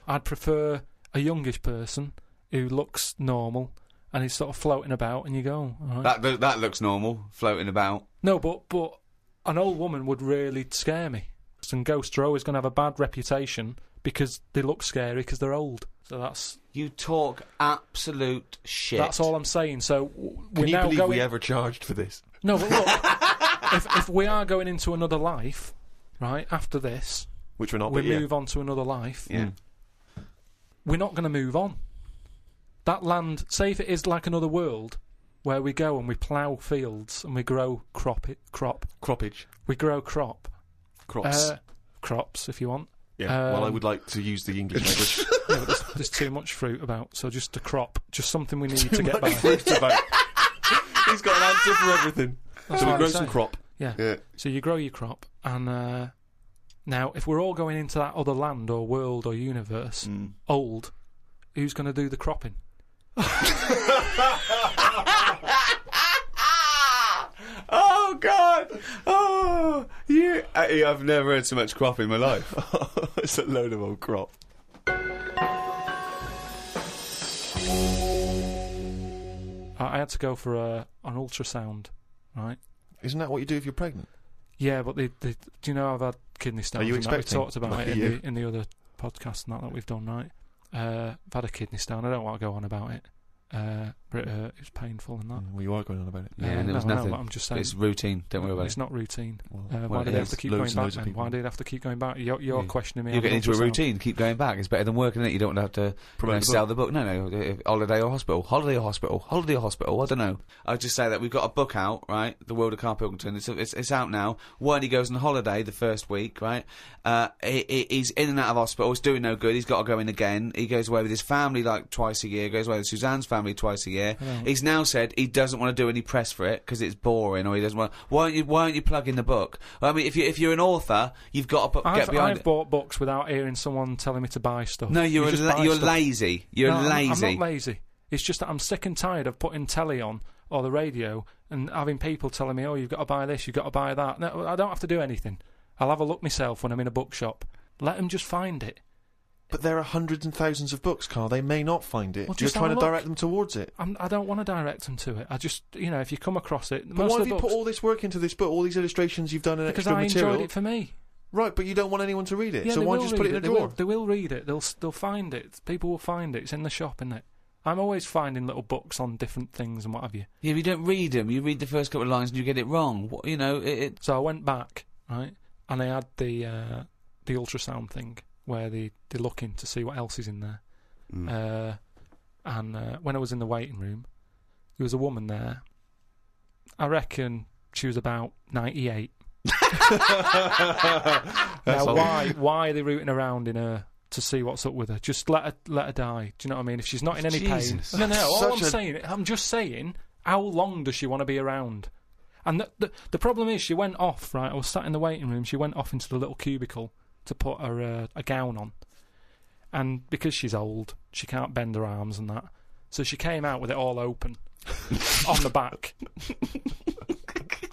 I'd prefer a youngish person who looks normal and is sort of floating about, and you go, all right. That looks normal, floating about. No, but an old woman would really scare me. And ghosts are always going to have a bad reputation because they look scary because they're old. So that's... You talk absolute shit. That's all I'm saying. So can you believe we ever charged for this? No, but look, if we are going into another life, right, after this, which we're not, we move on to another life. Yeah. We're not going to move on. That land, say if it is like another world, where we go and we plough fields and we grow croppage. We grow crops, if you want. Yeah. Well, I would like to use the English language. Yeah, but there's too much fruit about, so just a crop, just something we need to get by. Fruit about. He's got an answer for everything. That's so we what grow I'm some saying. crop. Yeah. So you grow your crop, and now if we're all going into that other land or world or universe, old, who's going to do the cropping? Oh God! Oh, I've never heard so much crop in my life. It's a load of old crop. I had to go for an ultrasound, right? Isn't that what you do if you're pregnant? Yeah, but do you know I've had kidney stones? Are you and that? We've expecting? talked about Lucky it you. in the other podcast and that we've done, right? I've had a kidney stone. I don't want to go on about it. But it hurt. It was painful and that. Well, you are going on about it. Yeah, and there was no, nothing. but I'm just saying. It's routine. Don't worry about It's it. not routine. Well, Why it do they have is. to keep Loads going and loads back of then? people. Why do they have to keep going back? You're Yeah. questioning me. You're on getting into a ultrasound. routine. Keep going back. It's better than working it. You don't have to Promote the sell the book. No. Holiday or hospital. Holiday or hospital. Holiday or hospital. I don't know. I'll just say that we've got a book out, right? The World of Carl Pilkington. It's out now. When he goes on holiday the first week, right? He's in and out of hospital. It's doing no good. He's got to go in again. He goes away with his family like twice a year. Goes away with Suzanne's family twice a year. He's now said he doesn't want to do any press for it because it's boring, or he doesn't want. Why aren't you plugging the book? I mean, if you're an author, you've got to get behind I've it. bought books without hearing someone telling me to buy stuff. No, you're You just buy stuff. lazy. You're No, lazy. I'm not lazy. It's just that I'm sick and tired of putting telly on or the radio and having people telling me, "Oh, you've got to buy this, you've got to buy that." No, I don't have to do anything. I'll have a look myself when I'm in a bookshop. Let them just find it. But there are hundreds and thousands of books, Carl. They may not find it. Well, You're just trying have to a direct look. them towards it. I don't want to direct them to it. I just, if you come across it, But most why of have the you books, put all this work into this book, all these illustrations you've done and because extra I material? enjoyed it for me. Right, but you don't want anyone to read it. Yeah, so they why will don't you just put it read in a drawer? They will read it. They'll find it. People will find it. It's in the shop, isn't it? I'm always finding little books on different things and what have you. Yeah, but you don't read them. You read the first couple of lines and you get it wrong. What, So I went back, right, and I had the ultrasound thing where they're looking to see what else is in there. And when I was in the waiting room, there was a woman there. I reckon she was about 98. Now, why are they rooting around in her to see what's up with her? Just let her die. Do you know what I mean? If she's not in any Jesus. pain, no. All Such I'm just saying, how long does she want to be around? And the problem is, she went off. Right, I was sat in the waiting room. She went off into the little cubicle to put her a gown on, and because she's old, she can't bend her arms and that. So she came out with it all open on the back,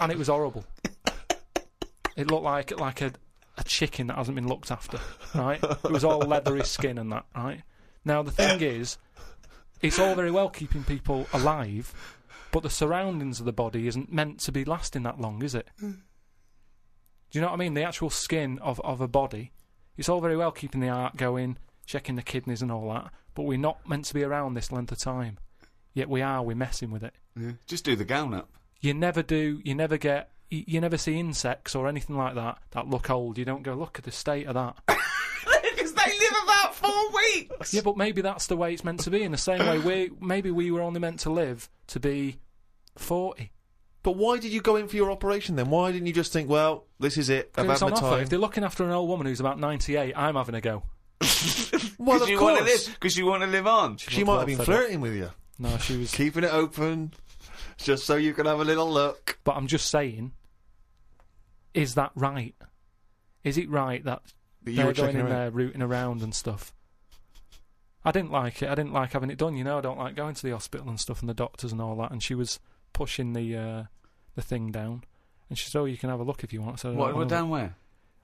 and it was horrible. It looked like a chicken that hasn't been looked after, right? It was all leathery skin and that, right? Now, the thing is, it's all very well keeping people alive, but the surroundings of the body isn't meant to be lasting that long, is it? Do you know what I mean? The actual skin of a body, it's all very well keeping the heart going, checking the kidneys and all that, but we're not meant to be around this length of time. Yet we're messing with it. Yeah. Just do the gown up. You never see insects or anything like that look old. You don't go, look at the state of that. Because they live about 4 weeks! Yeah, but maybe that's the way it's meant to be. In the same way, maybe we were only meant to live to be 40. But why did you go in for your operation then? Why didn't you just think, well, this is it, I've had It's on my offer. time? If they're looking after an old woman who's about 98, I'm having a go. Well, of course. Because you want to live on. She might have been flirting with you. No, she was. Keeping it open, just so you can have a little look. But I'm just saying, is that right? Is it right that But you they're were going checking in her out. there rooting around and stuff? I didn't like it. I didn't like having it done. I don't like going to the hospital and stuff and the doctors and all that. And she was pushing the thing down, and she said, "Oh, you can have a look if you want." So What down where?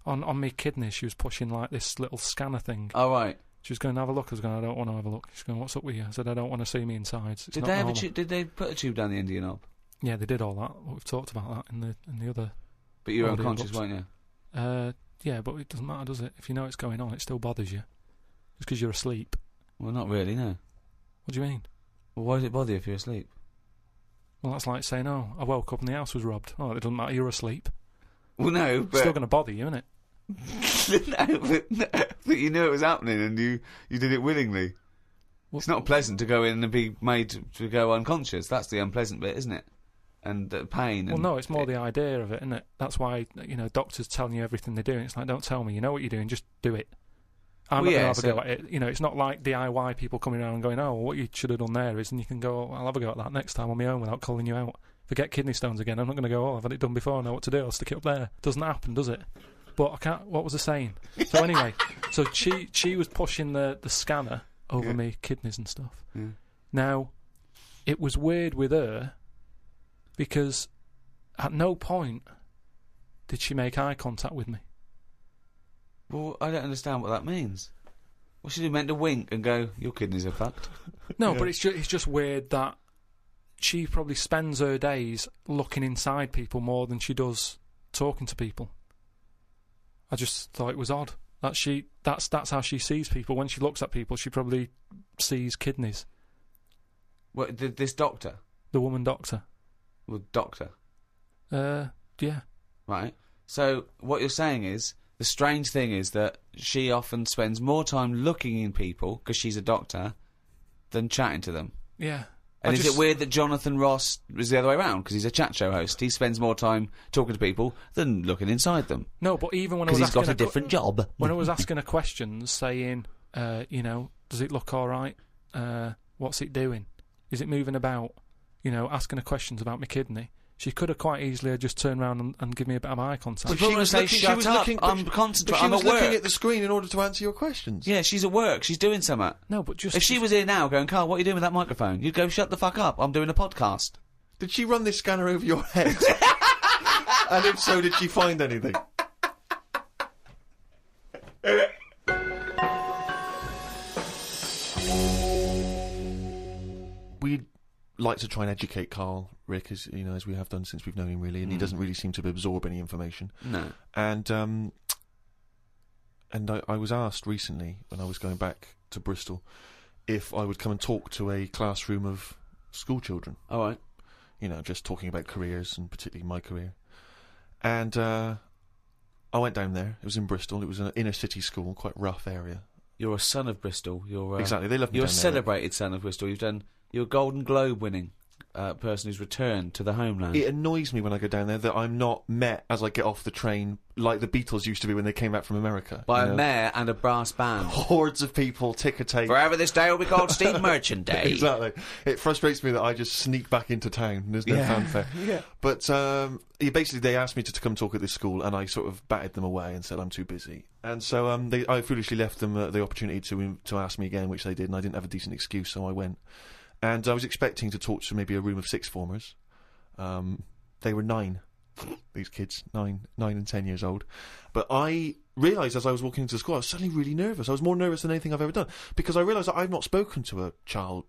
on my kidneys, she was pushing like this little scanner thing. Oh, right. She was going to have a look. I was going, "I don't want to have a look." She's going, "What's up with you?" I said, "I don't want to see me insides." It's Did not they have a normal." Did they put a tube down the end of your knob? Yeah, they did all that. We've talked about that in the other. But you were Audio unconscious, books. weren't you? Yeah, but it doesn't matter, does it? If you know it's going on, it still bothers you. Just because you're asleep. Well, not really, no. What do you mean? Well, why does it bother you if you're asleep? Well, that's like saying, "Oh, I woke up and the house was robbed." Oh, it doesn't matter. You're asleep. Well, no, It's still going to bother you, isn't it? but you knew it was happening and you did it willingly. Well, It's not pleasant to go in and be made to go unconscious. That's the unpleasant bit, isn't it? And pain. Well, And no, it's more the idea of it, isn't it? That's why, doctors telling you everything they're doing. It's like, don't tell me. You know what you're doing. Just do it. I'm Well, not yeah, going to have a so- go at it. It's not like DIY people coming around and going, "Oh, well, what you should have done there is," and you can go, "Oh, I'll have a go at that next time on my own without calling you out." If I get kidney stones again, I'm not going to go, "Oh, I've had it done before. I know what to do. I'll stick it up there." Doesn't happen, does it? But I can't. What was I saying? So anyway, so she was pushing the scanner over me kidneys and stuff. Yeah. Now, it was weird with her because at no point did she make eye contact with me. Well, I don't understand what that means. Well, she meant to wink and go, "Your kidneys are fucked." No, but it's just weird that she probably spends her days looking inside people more than she does talking to people. I just thought it was odd that that's how she sees people. When she looks at people, she probably sees kidneys. What, this doctor? The woman doctor. Well, doctor. Yeah. Right. So what you're saying is, the strange thing is that she often spends more time looking in people, because she's a doctor, than chatting to them. Yeah. And is it weird that Jonathan Ross is the other way around, because he's a chat show host? He spends more time talking to people than looking inside them. No, but even when I was Because he's asking got a different job. When I was asking her questions, saying, does it look all right? What's it doing? Is it moving about? Asking her questions about my kidney. She could have quite easily just turned around and give me a bit of eye contact. But she was looking, shut up. I'm concentrating. She was I'm at looking work. at the screen in order to answer your questions. Yeah, she's at work. She's doing something. No, but just... If she was here now going, Carl, what are you doing with that microphone? You'd go, shut the fuck up. I'm doing a podcast. Did she run this scanner over your head? And if so, did she find anything? We'd like to try and educate Carl, Rick, as we have done since we've known him, really, and he doesn't really seem to absorb any information. No. And I was asked recently, when I was going back to Bristol, if I would come and talk to a classroom of school children. All right. Just talking about careers, and particularly my career. And I went down there. It was in Bristol. It was an inner city school, quite rough area. You're a son of Bristol. You're exactly. They love me You're a down there. celebrated son of Bristol. You're a Golden Globe winning person who's returned to the homeland. It annoys me when I go down there that I'm not met as I get off the train like the Beatles used to be when they came back from America. By a mayor and a brass band. Hordes of people, ticker tape. Forever this day will be called Steve Merchant Day. Exactly. It frustrates me that I just sneak back into town and there's no fanfare. Yeah. But basically they asked me to come talk at this school, and I sort of batted them away and said I'm too busy. And so I foolishly left them the opportunity to ask me again, which they did, and I didn't have a decent excuse, so I went. And I was expecting to talk to maybe a room of sixth formers. They were 9, these kids, 9 and 10 years old. But I realised as I was walking into the school, I was suddenly really nervous. I was more nervous than anything I've ever done, because I realised that I've not spoken to a child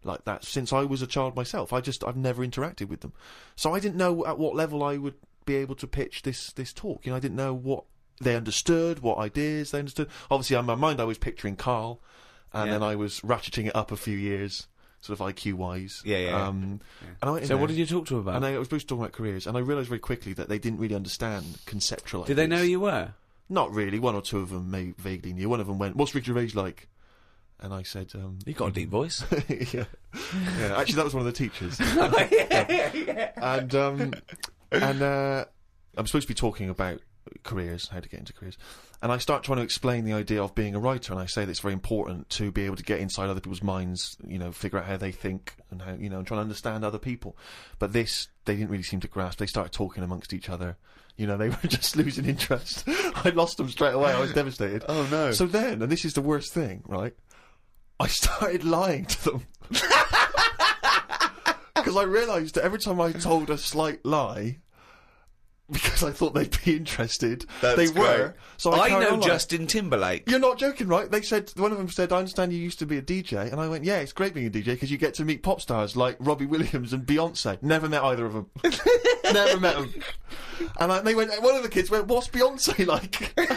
like that since I was a child myself. I've never interacted with them. So I didn't know at what level I would be able to pitch this talk. I didn't know what they understood, what ideas they understood. Obviously, in my mind, I was picturing Carl, and then I was ratcheting it up a few years, sort of IQ-wise. Yeah. And I went in So there, what did you talk to them about? and I was supposed to talk about careers, and I realised very quickly that they didn't really understand conceptual Did they know ideas. you were? Not really. One or two of them vaguely knew. One of them went, "What's Ricky Gervais like?" And I said, You got a deep voice. yeah. Actually, that was one of the teachers. And I'm supposed to be talking about careers, how to get into careers, and I start trying to explain the idea of being a writer, and I say that it's very important to be able to get inside other people's minds, figure out how they think, and how, and trying to understand other people. But they didn't really seem to grasp. They started talking amongst each other. They were just losing interest. I lost them straight away. I was devastated. Oh no. So then, and this is the worst thing, right? I started lying to them. Because I realised that every time I told a slight lie, because I thought they'd be interested, they were. So I carried know on lying. Justin Timberlake. You're not joking, right? They said, one of them said, "I understand you used to be a DJ," and I went, "Yeah, it's great being a DJ because you get to meet pop stars like Robbie Williams and Beyonce." Never met either of them. Never met them. And they went. One of the kids went, "What's Beyonce like?" and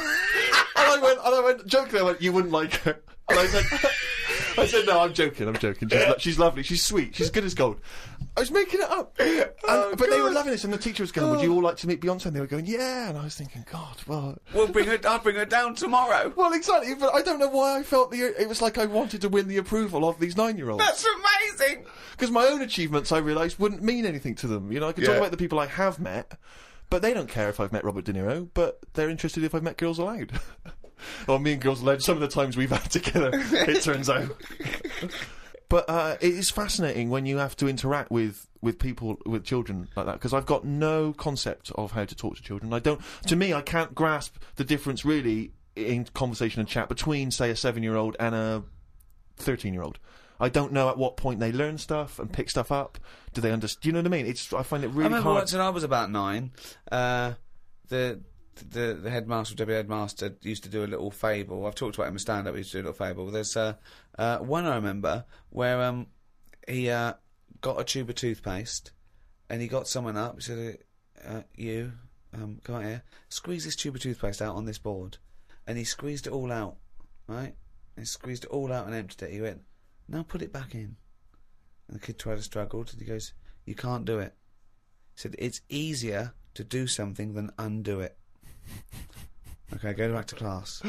I went, jokingly, I went, "You wouldn't like her." And I said, "No, I'm joking. She's lovely. She's sweet. She's good as gold." I was making it up. But they were loving this, and the teacher was going, "Would you all like to meet Beyonce?" And they were going, "Yeah." And I was thinking, God, well... I'll bring her down tomorrow. Well, exactly, but I don't know why I felt it was like I wanted to win the approval of these 9-year-olds. That's amazing. Because my own achievements, I realised, wouldn't mean anything to them. I can talk about the people I have met, but they don't care if I've met Robert De Niro, but they're interested if I've met Girls Aloud. Or me and Girls Aloud, some of the times we've had together, it turns out. But it is fascinating when you have to interact with people, with children like that, because I've got no concept of how to talk to children. To me, I can't grasp the difference really in conversation and chat between, say, a 7-year-old and a 13-year-old. I don't know at what point they learn stuff and pick stuff up. Do they understand? Do you know what I mean? I find it really hard. I remember once when I was about 9, the headmaster, deputy headmaster, used to do a little fable. I've talked about him in stand-up. He used to do a little fable. There's one I remember where he got a tube of toothpaste, and he got someone up. He said, "You, come out here. Squeeze this tube of toothpaste out on this board," and he squeezed it all out, right? He squeezed it all out and emptied it. He went, "Now put it back in." And the kid tried to struggle, and he goes, "You can't do it." He said, "It's easier to do something than undo it." Okay, go back to class.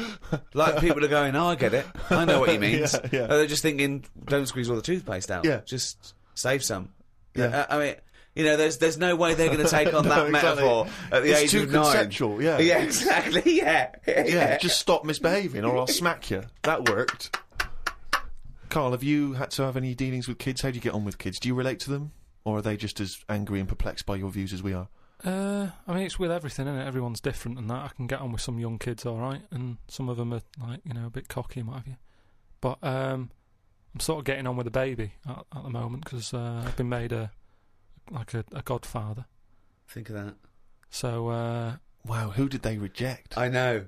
Like, people are going, "Oh, I get it. I know what he means." Yeah. They're just thinking, don't squeeze all the toothpaste out. Yeah. Just save some. Yeah. I mean, you know, there's no way they're going to take on that exactly. metaphor at the It's age too of 9. conceptual, yeah. Yeah, exactly, yeah. Yeah, just stop misbehaving or I'll smack you. That worked. Carl, have you had to have any dealings with kids? How do you get on with kids? Do you relate to them? Or are they just as angry and perplexed by your views as we are? I mean, it's with everything, isn't it? Everyone's different and that. I can get on with some young kids alright, and some of them are, like, you know, a bit cocky and what have you. But, I'm sort of getting on with the baby at the moment, because I've been made a godfather. Think of that. So, Wow, who did they reject? I know.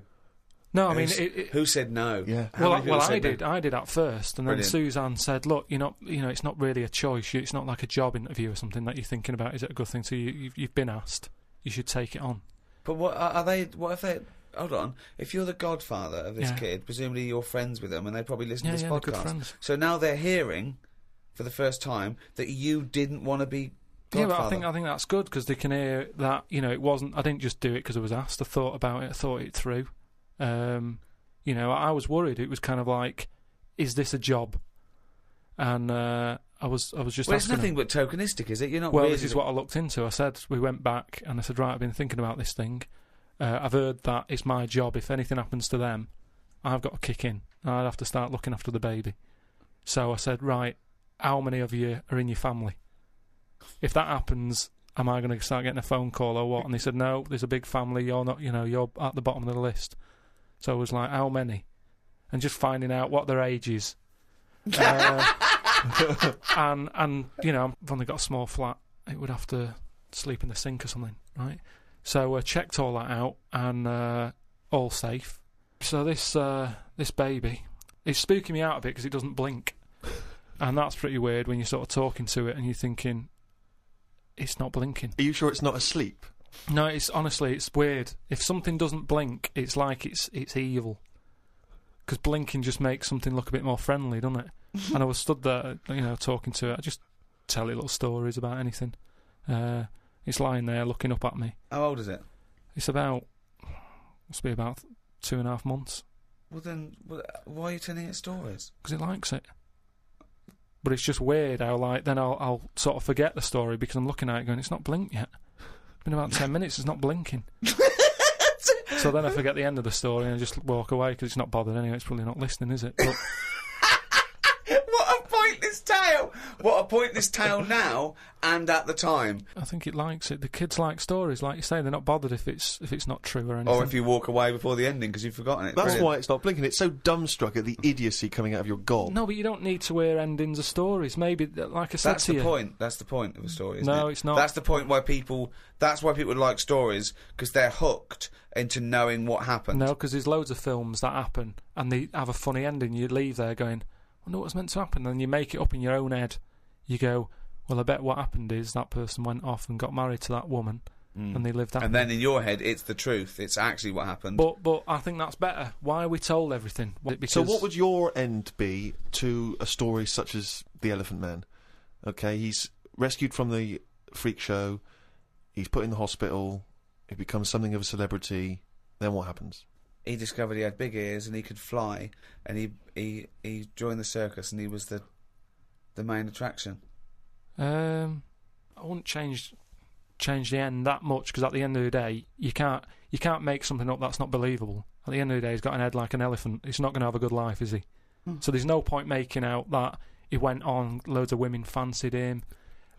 no, I mean, Who said no? Yeah. How many people I said no? did. I did at first, and then Brilliant. Suzanne said, "Look, it's not really a choice. It's not like a job interview or something that you're thinking about. Is it a good thing? So you've been asked. You should take it on." But what are they? What if they? Hold on. If you're the godfather of this Yeah. kid, presumably you're friends with them, and they probably listen Yeah, to this yeah, they're good podcast. friends. So now they're hearing, for the first time, that you didn't want to be Yeah, godfather. but I think that's good, because they can hear that, it wasn't. I didn't just do it because I was asked. I thought about it. I thought it through. I was worried. It was kind of like, is this a job? And I was just. Well, it's asking nothing them. but tokenistic, is it? You're not. Well, really this is what I looked into. I said, we went back and I said, right, I've been thinking about this thing. I've heard that it's my job. If anything happens to them, I've got to kick in. I'd have to start looking after the baby. So I said, right, how many of you are in your family? If that happens, am I going to start getting a phone call or what? And they said, no, there's a big family. You're not, you're at the bottom of the list. So I was like, how many? And just finding out what their age is. And I've only got a small flat. It would have to sleep in the sink or something, right? So I checked all that out, and all safe. So this baby is spooking me out a bit because it doesn't blink. And that's pretty weird when you're sort of talking to it and you're thinking, it's not blinking. Are you sure it's not asleep? No, it's weird. If something doesn't blink, it's like it's evil. Because blinking just makes something look a bit more friendly, doesn't it? And I was stood there, talking to it. I just tell it little stories about anything. It's lying there looking up at me. How old is it? It's must be about 2.5 months. Well then, why are you telling it stories? Because it likes it. But it's just weird how, then I'll sort of forget the story because I'm looking at it going, it's not blinked yet. It's been about 10 minutes, it's not blinking. So then I forget the end of the story and I just walk away because it's not bothered anyway. It's probably not listening, is it? But What a pointless tale! What a pointless tale now and at the time. I think it likes it. The kids like stories, like you say. They're not bothered if it's not true or anything. Or if you walk away before the ending because you've forgotten it. That's Brilliant. why it's not blinking. It's so dumbstruck at the idiocy coming out of your gob. No, but you don't need to hear endings of stories. Maybe, like I said That's to the you. point. That's the point of a story, isn't it? No, it's not. That's the point why people. That's why people like stories, because they're hooked into knowing what happened. No, because there's loads of films that happen and they have a funny ending. You leave there going, I wonder what's meant to happen. And you make it up in your own head. You go, well, I bet what happened is that person went off and got married to that woman and they lived happily. And then in your head, it's the truth. It's actually what happened. But I think that's better. Why are we told everything? Because So what would your end be to a story such as The Elephant Man? Okay, he's rescued from the freak show, he's put in the hospital, he becomes something of a celebrity, then what happens? He discovered he had big ears and he could fly, and he joined the circus and he was the main attraction. I wouldn't change the end that much, because at the end of the day, you can't make something up that's not believable. At the end of the day, he's got an head like an elephant. He's not going to have a good life, is he? So there's no point making out that he went on, loads of women fancied him,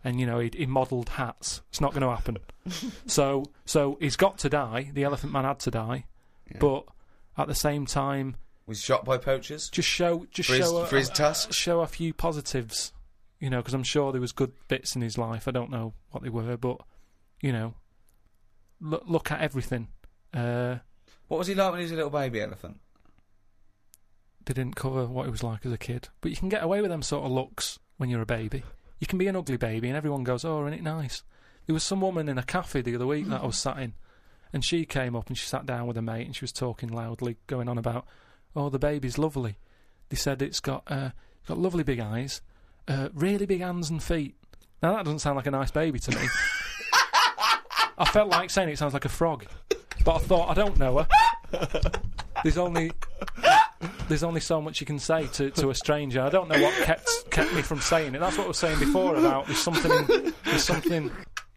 and he modelled hats. It's not going to happen. So he's got to die. The Elephant Man had to die, but at the same time, Was shot by poachers? just show For his tusks? show a few positives, because I'm sure there was good bits in his life. I don't know what they were, but look at everything. What was he like when he was a little baby elephant? They didn't cover what he was like as a kid, but you can get away with them sort of looks when you're a baby. you can be an ugly baby, and everyone goes, "Oh, isn't it nice?" There was some woman in a cafe the other week that I was sat in, and she came up and she sat down with a mate, and she was talking loudly, going on about, "Oh, the baby's lovely." They said it's got lovely big eyes, really big hands and feet. Now that doesn't sound like a nice baby to me. I felt like saying it sounds like a frog, but I thought, I don't know her. There's only so much you can say to a stranger. I don't know what kept me from saying it. That's what I was saying before about there's something.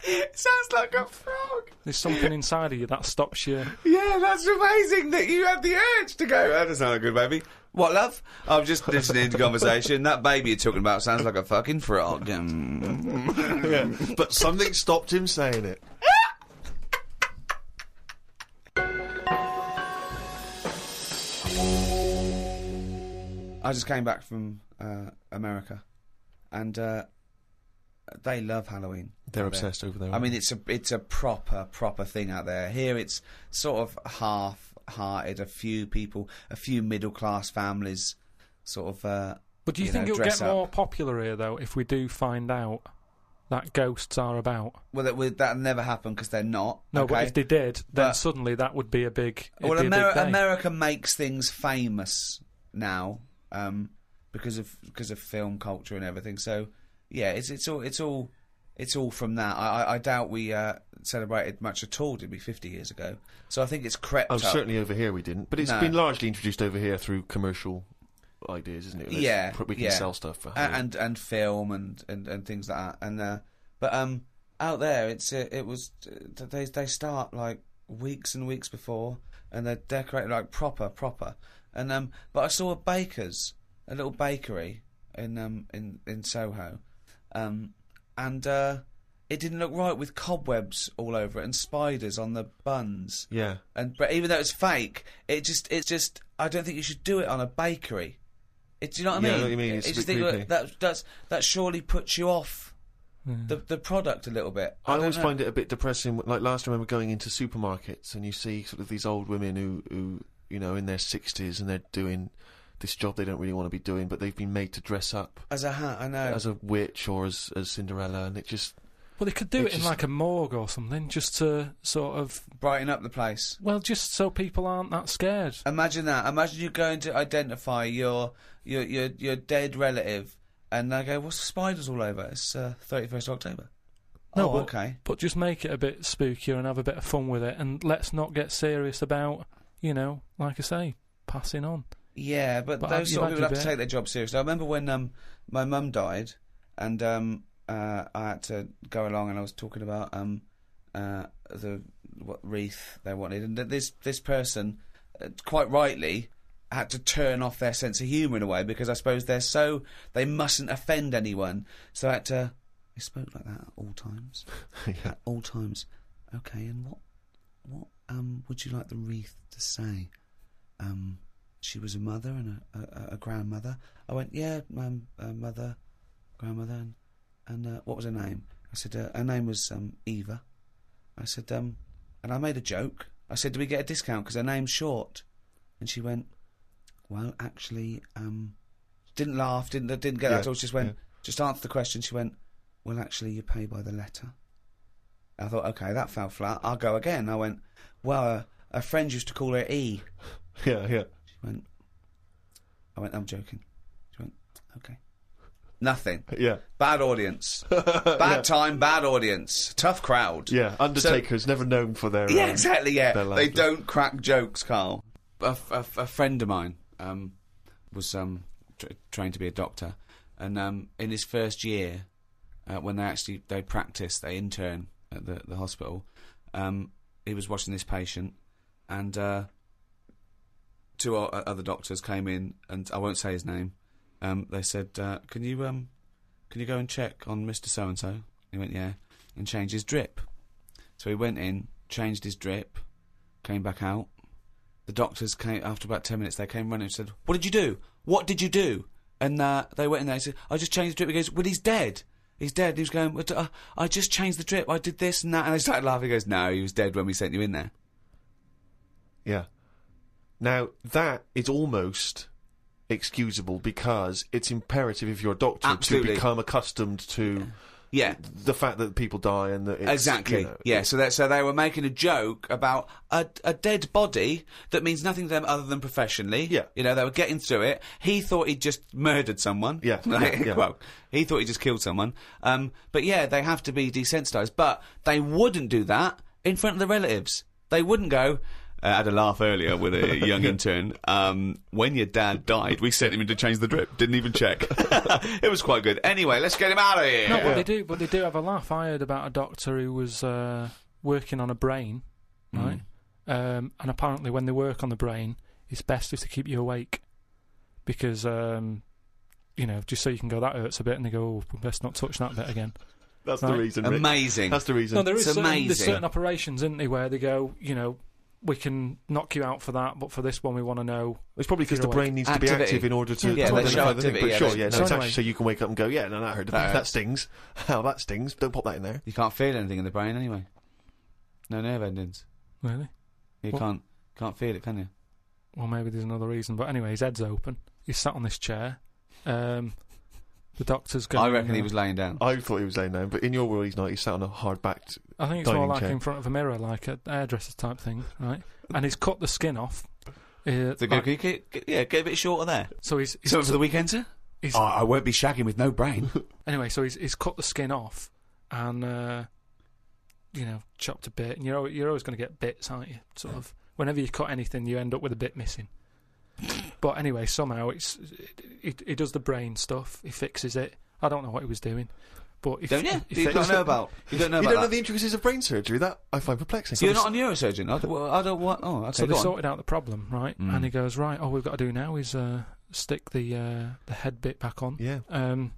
It sounds like a frog. There's something inside of you that stops you. Yeah, that's amazing that you had the urge to go, that doesn't sound like a good baby. What, love? I'm just listening to conversation. That baby you're talking about sounds like a fucking frog. Yeah, but something stopped him saying it. I just came back from America, and they love Halloween. They're obsessed over there. I mean, it's a proper thing out there. Here, it's sort of half-hearted. A few middle class families, sort of. But do you think it'll get more popular here, though, if we do find out that ghosts are about? Well, that'll never happen because they're not. No, okay? but if they did, then suddenly that would be a big. Well, big day. America makes things famous now because of film culture and everything. So yeah, it's all from that. I doubt we celebrated much at all, did we, 50 years ago? So I think it's crept up. Certainly over here we didn't. But it's been largely introduced over here through commercial ideas, isn't it? We can sell stuff for Halloween. and film and things like that. But out there, they start like weeks and weeks before, and they're decorated like proper. And but I saw a little bakery in Soho, and it didn't look right with cobwebs all over it and spiders on the buns. Yeah. But even though it's fake, it's just I don't think you should do it on a bakery. Do you know what I mean? Yeah, I know what you mean. It's a bit creepy. That surely puts you off the product a little bit. I always find it a bit depressing. Like last time I remember going into supermarkets and you see sort of these old women who in their 60s and they're doing this job they don't really want to be doing, but they've been made to dress up as a hat. I know, as a witch or as Cinderella, and it just. Well, they could do it in like a morgue or something, just to sort of brighten up the place. Well, just so people aren't that scared. Imagine that. Imagine you're going to identify your dead relative, and they go, "What's the spiders all over?" It's 31st October. No, oh, okay. But just make it a bit spookier and have a bit of fun with it, and let's not get serious about, like I say, passing on. Yeah, but those sort of people have to take their job seriously. I remember when my mum died, and I had to go along, and I was talking about what wreath they wanted, and this person, quite rightly, had to turn off their sense of humour in a way, because I suppose they mustn't offend anyone, so I had to. They spoke like that at all times. Yeah. At all times. Okay, and what would you like the wreath to say? She was a mother and a grandmother. I went, yeah, mother, grandmother, and what was her name? I said, her name was Eva. I said, and I made a joke. I said, do we get a discount because her name's short? And she went, well, actually, didn't laugh, didn't get that at all. She just went, just answer the question. She went, well, actually, you pay by the letter. I thought, okay, that fell flat. I'll go again. I went, well, a friend used to call her E. Yeah. I went, I'm joking. She went, okay. Nothing. Yeah. Bad audience. Bad time, bad audience. Tough crowd. Yeah, Undertaker's never known for their... Yeah, exactly, yeah. Their they don't crack jokes, Carl. A friend of mine was trained to be a doctor, and in his first year, when they practice, they intern at the hospital, he was watching this patient, and two other doctors came in, and I won't say his name. They said, can you go and check on Mr. So-and-so? He went, yeah, and change his drip. So he went in, changed his drip, came back out. The doctors came, after about 10 minutes, they came running and said, what did you do? What did you do? And they went in there and said, I just changed the drip. He goes, well, he's dead. He's dead. He was going, I just changed the drip. I did this and that. And they started laughing. He goes, no, he was dead when we sent you in there. Yeah. Now, that is almost excusable because it's imperative if you're a doctor Absolutely. to become accustomed to Yeah. the fact that people die and that it's, Exactly. you know, Yeah. So they were making a joke about a dead body that means nothing to them other than professionally. Yeah. You know, they were getting through it. He thought he'd just murdered someone. Yeah, Like, yeah. Well, he thought he just killed someone. But yeah, they have to be desensitised. But they wouldn't do that in front of the relatives. They wouldn't go. I had a laugh earlier with a young intern. When your dad died, we sent him in to change the drip. Didn't even check. It was quite good. Anyway, let's get him out of here. No, but they do have a laugh. I heard about a doctor who was working on a brain, right? And apparently, when they work on the brain, it's best if to keep you awake because you know, just so you can go, that hurts a bit, and they go, oh, we best not touch that bit again. That's Right. the reason. Rick. Amazing. That's the reason. No, there is It's there's amazing. certain operations, isn't there, where they go, you know, we can knock you out for that, but for this one, we want to know. It's probably because the You're brain needs to be Activity. active in order to Yeah, to they show identify the thing. activity, But yeah, sure, they- yeah, no, So it's anyway- actually so you can wake up and go, yeah, no, that hurt. That stings. How that stings. Don't pop that in there. You can't feel anything in the brain anyway. No nerve endings. Really? You What? can't feel it, can you? Well, maybe there's another reason. But anyway, his head's open. He's sat on this chair. The doctor's going. I reckon he was laying down. I thought he was laying down, but in your world he's not. He's sat on a hard-backed. I think it's more dining like chair. in front of a mirror, like a hairdresser type thing, right? And he's cut the skin off. So Like- get a bit shorter there. so he's Something for the weekend, sir? he's- I won't be shagging with no brain. anyway, so he's cut the skin off and you know, chopped a bit. And you're always going to get bits, aren't you? Sort of. Whenever you cut anything, you end up with a bit missing. But anyway, somehow he does the brain stuff. He fixes it. I don't know what he was doing, but he Don't you? he You fixed don't know it. about. You don't know You about don't know that. the intricacies of brain surgery. That I find perplexing. So you're not a neurosurgeon. I don't want. Oh, okay. So they go on. sorted out the problem, right? Mm. And he goes, right, all we've got to do now is stick the head bit back on. Yeah.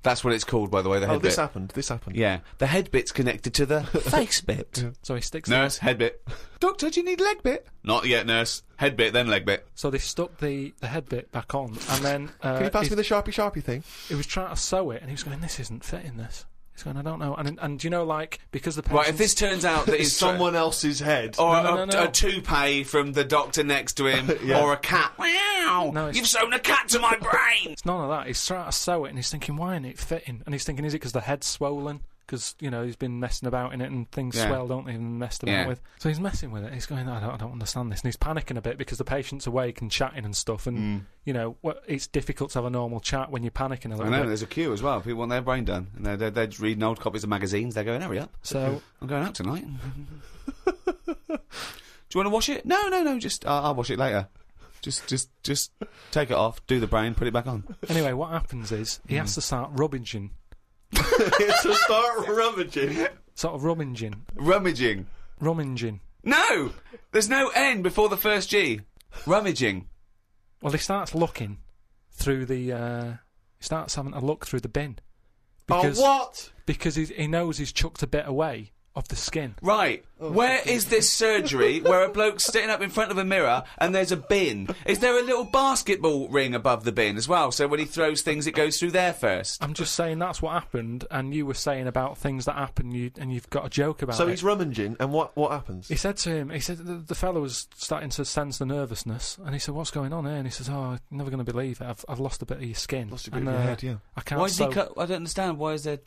That's what it's called, by the way. The head Oh, this bit. happened. This happened. Yeah, the head bit's connected to the face bit. So he sticks. Nurse, head bit. Doctor, do you need leg bit? Not yet, nurse. Head bit, then leg bit. So they stuck the head bit back on, and then Can you pass me the sharpie thing? he was trying to sew it, and he was going, "This isn't fitting. This." He's going, "I don't know." And you know, like because the Right, if patient's- this turns out that It's it's someone else's head. or No. a toupee from the doctor next to him, Yeah. or a cat. Wow! No, it's- You've sewn a cat to my brain! it's none of that. He's trying to sew it, and he's thinking, "Why isn't it fitting?" And he's thinking, "Is it because the head's swollen?" Because you know he's been messing about in it, and things Yeah. swell, don't they? And messed about Yeah. with. So he's messing with it. He's going, I don't understand this, and he's panicking a bit because the patient's awake and chatting and stuff, and you know it's difficult to have a normal chat when you're panicking a I little know, bit. there's a queue as well. People want their brain done. And they're just reading old copies of magazines. They're going, hurry up. So I'm going out tonight. Do you want to wash it? No. Just I'll wash it later. Just take it off, do the brain, put it back on. anyway, what happens is he has to start rummaging, To start rummaging. sort of rummaging. No! There's no N before the first G. Rummaging. Well, he starts looking through the. He starts having a look through the bin because Oh, what? because he knows he's chucked a bit away of the skin. Right. Where is this surgery where a bloke's sitting up in front of a mirror and there's a bin? Is there a little basketball ring above the bin as well? So when he throws things, it goes through there first? I'm just saying that's what happened, and you were saying about things that happen, and you've got a joke about So it. he's rummaging, and what happens? He said to him, the fellow was starting to sense the nervousness, and he said, "What's going on here?" And he says, "Oh, you're never going to believe it. I've lost a bit of your skin. Lost a bit and, of your head, yeah. I can't." Why did he sew." cut? I don't understand. Why is there...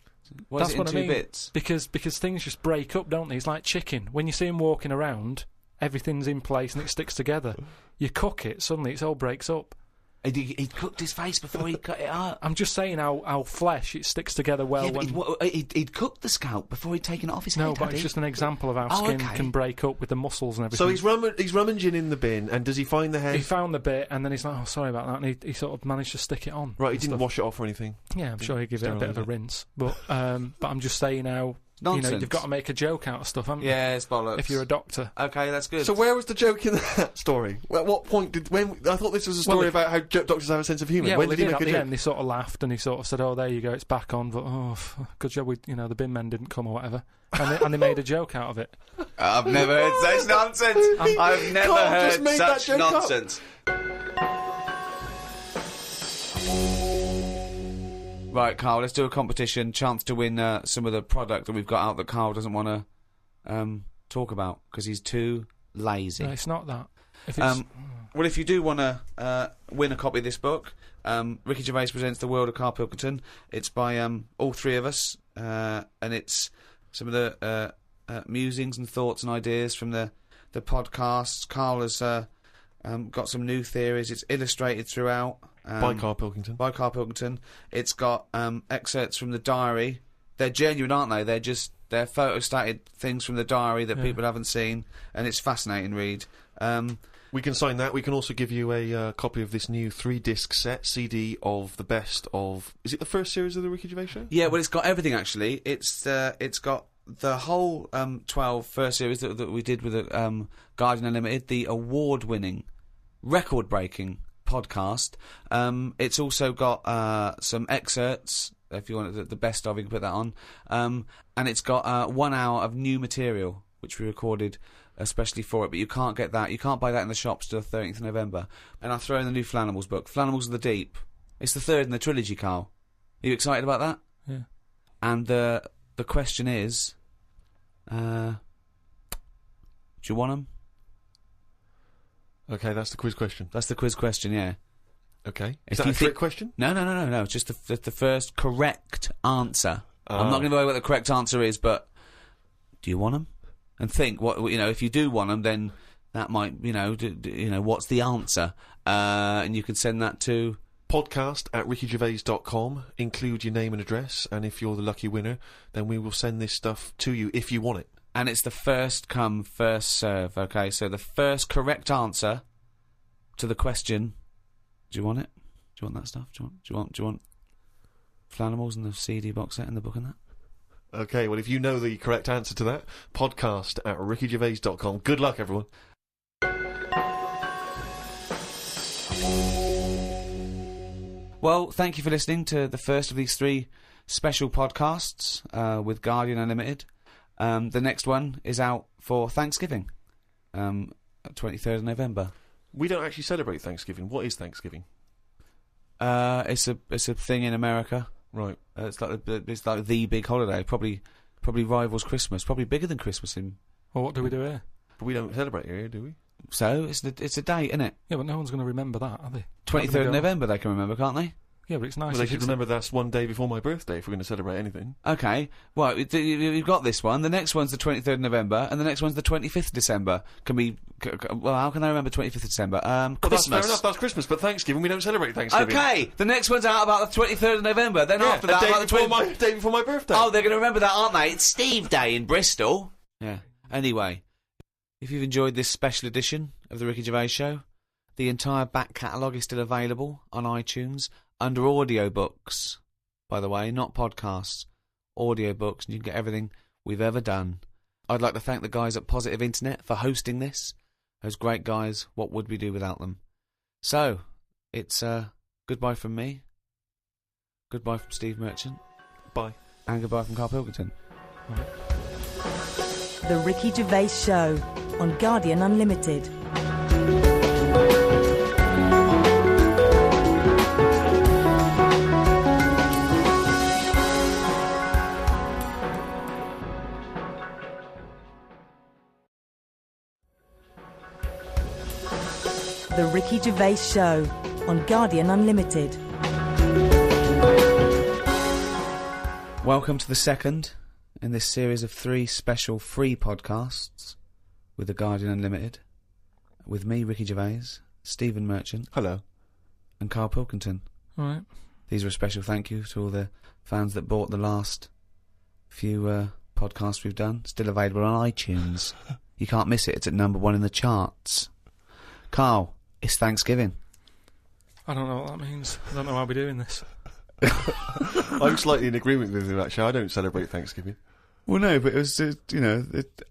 Why That's is it in what I two mean. bits? Because things just break up, don't they? It's like chicken. When you see him walking around, everything's in place and it sticks together. You cook it, suddenly it all breaks up. He cooked his face before he cut it out. I'm just saying how flesh it sticks together well Yeah, but when. he'd cooked the scalp before he'd taken it off his No, head. but had it's he? just an example of how Oh, skin okay. can break up with the muscles and everything. So he's rummaging in the bin, and does he find the head? He found the bit, and then he's like, "Oh, sorry about that," and he sort of managed to stick it on. Right, he and didn't stuff. wash it off or anything. Yeah, I'm sure he give it a bit of a Sterilise it. rinse, but I'm just saying how Nonsense. you've got to make a joke out of stuff, haven't you? Yeah, it's bollocks. If you're a doctor. Okay, that's good. So where was the joke in that story? At what point I thought this was a story Well, about how doctors have a sense of humour. Yeah, when well, did they he did at make a the joke? end. They sort of laughed and he sort of said, "Oh, there you go, it's back on." But good job, the bin men didn't come or whatever, and they made a joke out of it. I've never heard such nonsense. I've never Carl just heard made that such joke up. nonsense. Right, Carl, let's do a competition. Chance to win some of the product that we've got out that Carl doesn't want to talk about because he's too lazy. No, it's not that. Well, if you do want to win a copy of this book, Ricky Gervais presents The World of Carl Pilkington. It's by all three of us, and it's some of the musings and thoughts and ideas from the podcasts. Carl has got some new theories. It's illustrated throughout. By Carl Pilkington. By Carl Pilkington. It's got excerpts from the diary. They're genuine, aren't they? They're photostated things from the diary that people haven't seen, and it's fascinating read. We can sign that. We can also give you a copy of this new 3-disc set CD of the best of... Is it the first series of the Ricky Gervais Show? Yeah, well, it's got everything, actually. It's got the whole 12 first series that we did with the Guardian Unlimited, the award-winning, record-breaking podcast. It's also got some excerpts. If you want the best of, you can put that on. And it's got 1 hour of new material, which we recorded especially for it, but you can't get that. You can't buy that in the shops till the 13th of November. And I throw in the new Flanimals book, Flanimals of the Deep. It's the third in the trilogy, Carl. Are you excited about that? Yeah. And the question is, do you want them? Okay, that's the quiz question. That's the quiz question, yeah. Okay. If Is that you a trick question? No. Just the first correct answer. I'm not going to know what the correct answer is, but do you want them? And think if you do want them, then that might what's the answer? And you can send that to podcast@rickygervais.com. Include your name and address, and if you're the lucky winner, then we will send this stuff to you if you want it. And it's the first come, first serve. Okay, so the first correct answer to the question. Do you want it? Do you want that stuff? Do you want Flanimals and the CD box set and the book and that? Okay, well, if you know the correct answer to that, podcast@rickygervais.com. Good luck, everyone. Well, thank you for listening to the first of these 3 special podcasts with Guardian Unlimited. The next one is out for Thanksgiving, 23rd of November. We don't actually celebrate Thanksgiving. What is Thanksgiving? It's a thing in America. Right. It's like the big holiday. Probably rivals Christmas. Probably bigger than Christmas. Well, what do we do here? But we don't celebrate here, do we? So it's a date, isn't it? Yeah, but no one's going to remember that, are they? 23rd of November, they can remember, can't they? Yeah, but it's nice. Well, they should remember that's one day before my birthday if we're going to celebrate anything. Okay, well, you've got this one. The next one's the 23rd of November, and the next one's the 25th of December. Well, how can I remember 25th of December? Well, Christmas. that's fair enough, that's Christmas, but Thanksgiving, we don't celebrate Thanksgiving. Okay, the next one's out about the 23rd of November, then after that, about the day before my birthday. Oh, they're going to remember that, aren't they? It's Steve Day in Bristol. Yeah. Anyway, if you've enjoyed this special edition of The Ricky Gervais Show, the entire back catalogue is still available on iTunes under audiobooks, by the way, not podcasts, audiobooks, and you can get everything we've ever done. I'd like to thank the guys at Positive Internet for hosting this. Those great guys, what would we do without them? So, it's goodbye from me, goodbye from Steve Merchant, bye, and goodbye from Carl Pilkington. The Ricky Gervais Show on Guardian Unlimited. The Ricky Gervais Show on Guardian Unlimited. Welcome to the second in this series of 3 special free podcasts with The Guardian Unlimited, with me, Ricky Gervais, Stephen Merchant. Hello. And Carl Pilkington. All right. These are a special thank you to all the fans that bought the last few podcasts we've done. Still available on iTunes. You can't miss it. It's at number 1 in the charts. Carl, it's Thanksgiving. I don't know what that means. I don't know how we're doing this. I'm slightly in agreement with you, actually. I don't celebrate Thanksgiving. Well, no, but it was,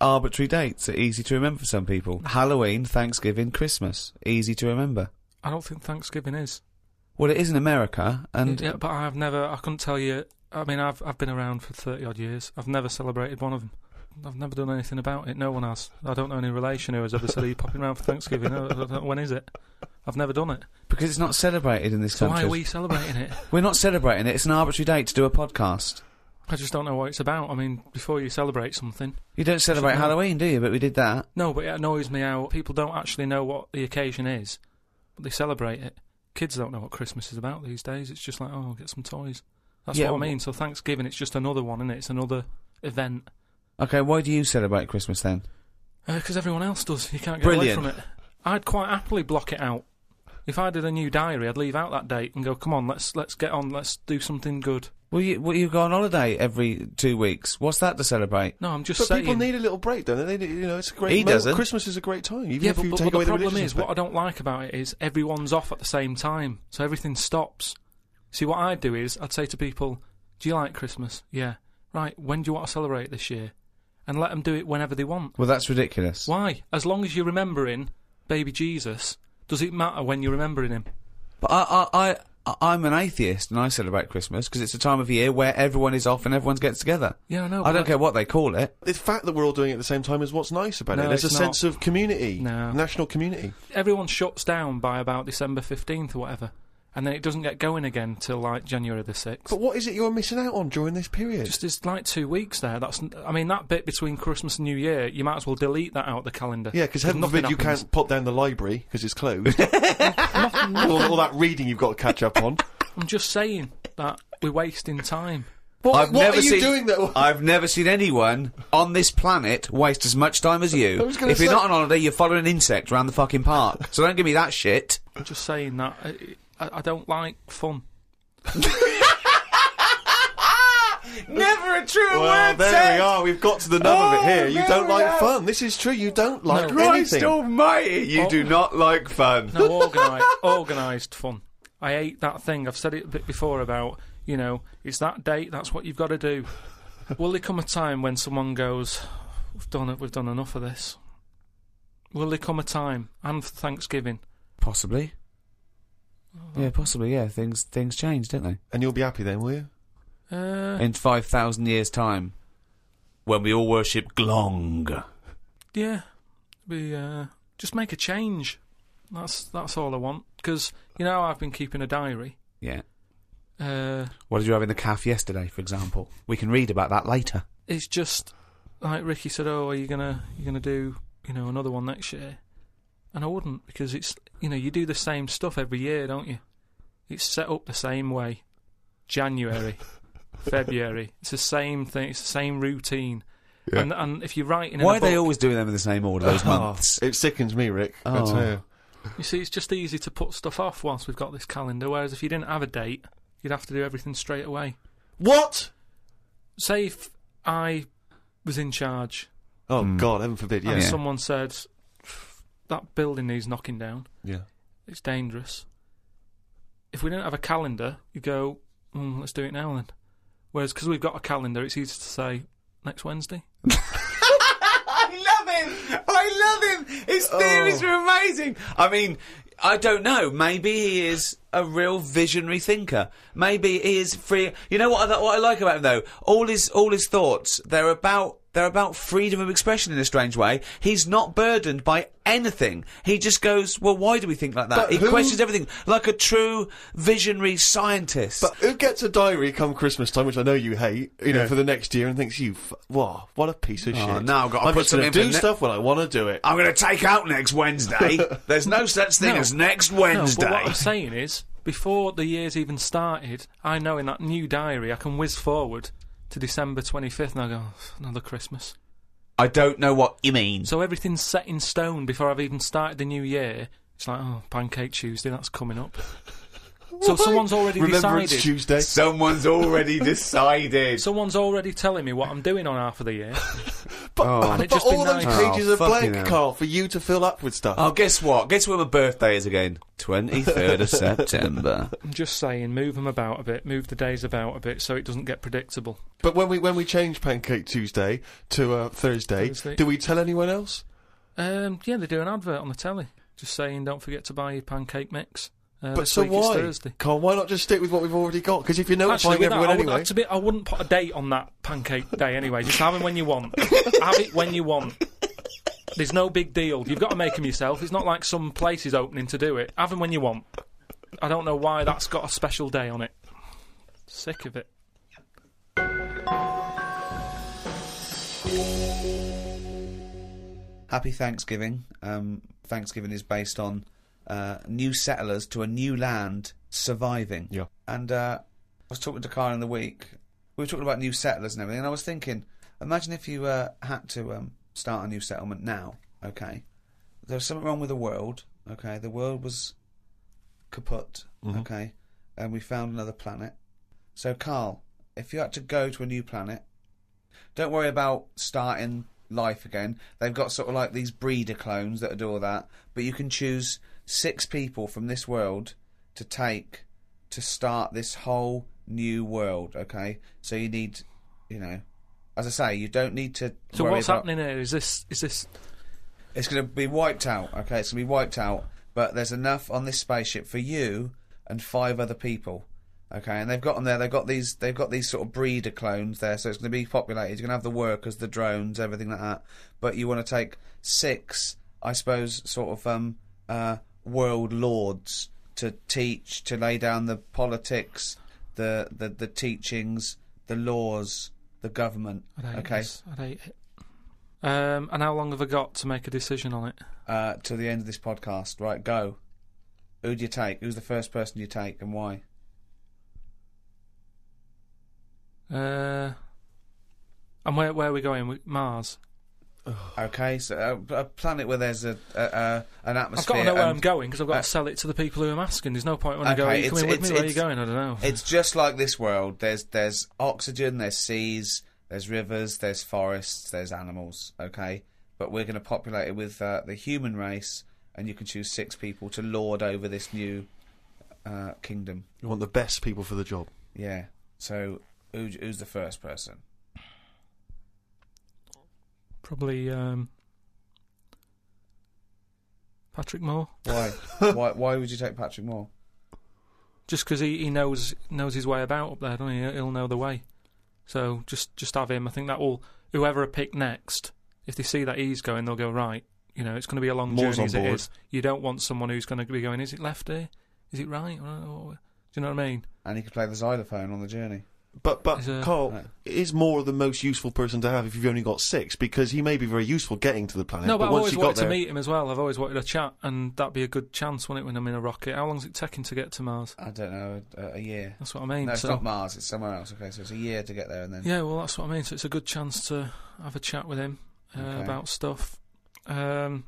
arbitrary dates are easy to remember for some people. Halloween, Thanksgiving, Christmas. Easy to remember. I don't think Thanksgiving is. Well, it is in America, and... Yeah, but I couldn't tell you... I mean, I've been around for 30-odd years. I've never celebrated one of them. I've never done anything about it. No one has. I don't know any relation who has ever said, are you popping around for Thanksgiving? I don't know, when is it? I've never done it. Because it's not celebrated in this country. So why are we celebrating it? We're not celebrating it. It's an arbitrary date to do a podcast. I just don't know what it's about. I mean, before you celebrate something... You don't celebrate know. Halloween, do you? But we did that. No, but it annoys me how people don't actually know what the occasion is, but they celebrate it. Kids don't know what Christmas is about these days. It's just like, oh, I'll get some toys. That's what I mean. So Thanksgiving, it's just another one, isn't it? It's another event. Okay, why do you celebrate Christmas then? Because everyone else does. You can't get away from it. I'd quite happily block it out. If I did a new diary, I'd leave out that date and go, come on, let's get on, let's do something good. Well, you go on holiday every 2 weeks. What's that to celebrate? No, I'm just But saying... people need a little break, don't they? You know, it's a great... He doesn't. Christmas is a great time. Even Yeah, if you but take away the problem religious is, what I aspect. don't like about it is everyone's off at the same time, so everything stops. See, what I'd do is, I'd say to people, do you like Christmas? Yeah. Right, when do you want to celebrate this year? And let them do it whenever they want. Well, that's ridiculous. Why? As long as you're remembering baby Jesus, does it matter when you're remembering him? But I'm an atheist and I celebrate Christmas because it's a time of year where everyone is off and everyone gets together. Yeah, I know. I don't care what they call it. The fact that we're all doing it at the same time is what's nice about No, it. There's a it's sense not. of community, No. national community. Everyone shuts down by about December 15th or whatever, and then it doesn't get going again till like January the 6th. But what is it you're missing out on during this period? Just it's like 2 weeks there. I mean, that bit between Christmas and New Year, you might as well delete that out of the calendar. Yeah, because heaven nothing forbid you happens. can't put down the library because it's closed. all that reading you've got to catch up on. I'm just saying that we're wasting time. What are you doing though? I've never seen anyone on this planet waste as much time as you. was gonna If you're say- not on holiday, you're following an insect around the fucking park. So don't give me that shit. I'm just saying that I don't like fun. Never a true Well, there we are. We've got to the nub of it here. You there don't we like are. fun. This is true. You don't like Christ anything. almighty, you do not like fun. No, organised fun. I hate that thing. I've said it a bit before about, you know, it's that date, that's what you've got to do. Will there come a time when someone goes, we've done enough of this? Will there come a time, and for Thanksgiving? Possibly. Yeah, possibly, yeah. Things change, don't they? And you'll be happy then, will you? In 5,000 years' time, when we all worship Glong. Yeah, we just make a change. That's all I want. Because you know I've been keeping a diary. Yeah. Uh, What did you have in the calf yesterday, for example? We can read about that later. it's just like Ricky said. Oh, are you gonna do another one next year? And I wouldn't, because it's you do the same stuff every year, don't you? It's set up the same way. January, February. It's the same thing. It's the same routine. Yeah. And if you're writing, Why in are a they book, always doing them in the same order, those months? It sickens me, Rick. I Oh. tell you. You see, it's just easy to put stuff off whilst we've got this calendar. Whereas if you didn't have a date, you'd have to do everything straight away. What? Say if I was in charge Oh, God, heaven forbid, and yeah. someone said, that building needs knocking down, Yeah. it's dangerous. If we didn't have a calendar, you go, let's do it now then. Whereas, because we've got a calendar, it's easy to say, next Wednesday. I love him! His theories are amazing! I mean, I don't know. Maybe he is a real visionary thinker. Maybe he is free. You know what I like about him, though? All his thoughts, they're about freedom of expression in a strange way. He's not burdened by anything. He just goes, well, why do we think like that? But He who- questions everything, like a true visionary scientist. But who gets a diary come Christmas time, which I know you hate, for the next year, and thinks, wow, what a piece of shit. now I've got to I'm put just going something to for do stuff when I want to do it. I'm going to take out next Wednesday. There's no such thing No. as next No, Wednesday. but what I'm saying is, before the year's even started, I know in that new diary I can whiz forward to December 25th and I go, another Christmas. I don't know what you mean. So everything's set in stone before I've even started the new year. It's like, Pancake Tuesday, that's coming up. So someone's already Remembrance decided. Tuesday. Someone's already decided. Someone's already telling me what I'm doing on half of the year. But it'd just be all those nice. pages Oh, are fucking blank, hell. Carl, for you to fill up with stuff. Oh, guess what? Guess when my birthday is again? 23rd of September. I'm just saying, move them about a bit, move the days about a bit so it doesn't get predictable. But when we change Pancake Tuesday to Thursday, do we tell anyone else? Yeah, they do an advert on the telly, just saying don't forget to buy your pancake mix. But this so week it's why? Thursday. Carl, why not just stick with what we've already got? Because if you're notifying with that, everyone anyway... I wouldn't put a date on that pancake day anyway. Just have them when you want. Have it when you want. There's no big deal. You've got to make them yourself. It's not like some place is opening to do it. Have them when you want. I don't know why that's got a special day on it. Sick of it. Happy Thanksgiving. Thanksgiving is based on new settlers to a new land surviving. Yeah. And I was talking to Kyle in the week. We were talking about new settlers and everything, and I was thinking, imagine if you had to start a new settlement now, okay? There was something wrong with the world, okay? The world was kaput, okay? And we found another planet. So, Carl, if you had to go to a new planet, don't worry about starting life again. They've got sort of like these breeder clones that do all that, but you can choose 6 people from this world to take to start this whole new world, okay? So you need, you know, as I say, you don't need to So worry what's about... happening here? Is this? It's going to be wiped out, okay? It's going to be wiped out, but there's enough on this spaceship for you and 5 other people, okay? And they've got them there. They've got these sort of breeder clones there, so it's going to be populated. You're going to have the workers, the drones, everything like that. But you want to take 6, I suppose, sort of world lords to teach, to lay down the politics, the teachings, the laws, the government. I'd Okay, hate it. And how long have I got to make a decision on it? to the end of this podcast. Right, go. Who do you take? Who's the first person you take, and why? And where are we going? Mars. Okay, so a planet where there's an atmosphere. I've got to know where and- I'm going because I've got to sell it to the people who I'm asking. There's no point when I go. Are Okay, you coming with me? Where are you going? I don't know. It's just like this world. There's oxygen, there's seas, there's rivers, there's forests, there's animals. Okay, but we're going to populate it with the human race, and you can choose 6 people to lord over this new kingdom. You want the best people for the job. Yeah. So who's the first person? Probably Patrick Moore. Why? Why would you take Patrick Moore? Just because he knows his way about up there, doesn't he? He'll know the way. So just have him. I think that will, whoever I pick next, if they see that he's going, they'll go, right, you know, it's going to be a long Moore's journey as on it board. is. You don't want someone who's going to be going, is it left here? Is it right? Do you know what I mean? And he could play the xylophone on the journey. But Is a- Carl, Right. is Moore the most useful person to have if you've only got 6? Because he may be very useful getting to the planet. No, but I've once always you got wanted to there, meet him as well. I've always wanted a chat, and that'd be a good chance, wouldn't it, when I'm in a rocket? How long's it taking to get to Mars? I don't know, a year. That's what I mean. No, it's so, not Mars. It's somewhere else. Okay, so it's a year to get there, and then yeah, well, that's what I mean. So it's a good chance to have a chat with him Okay. about stuff. so Matt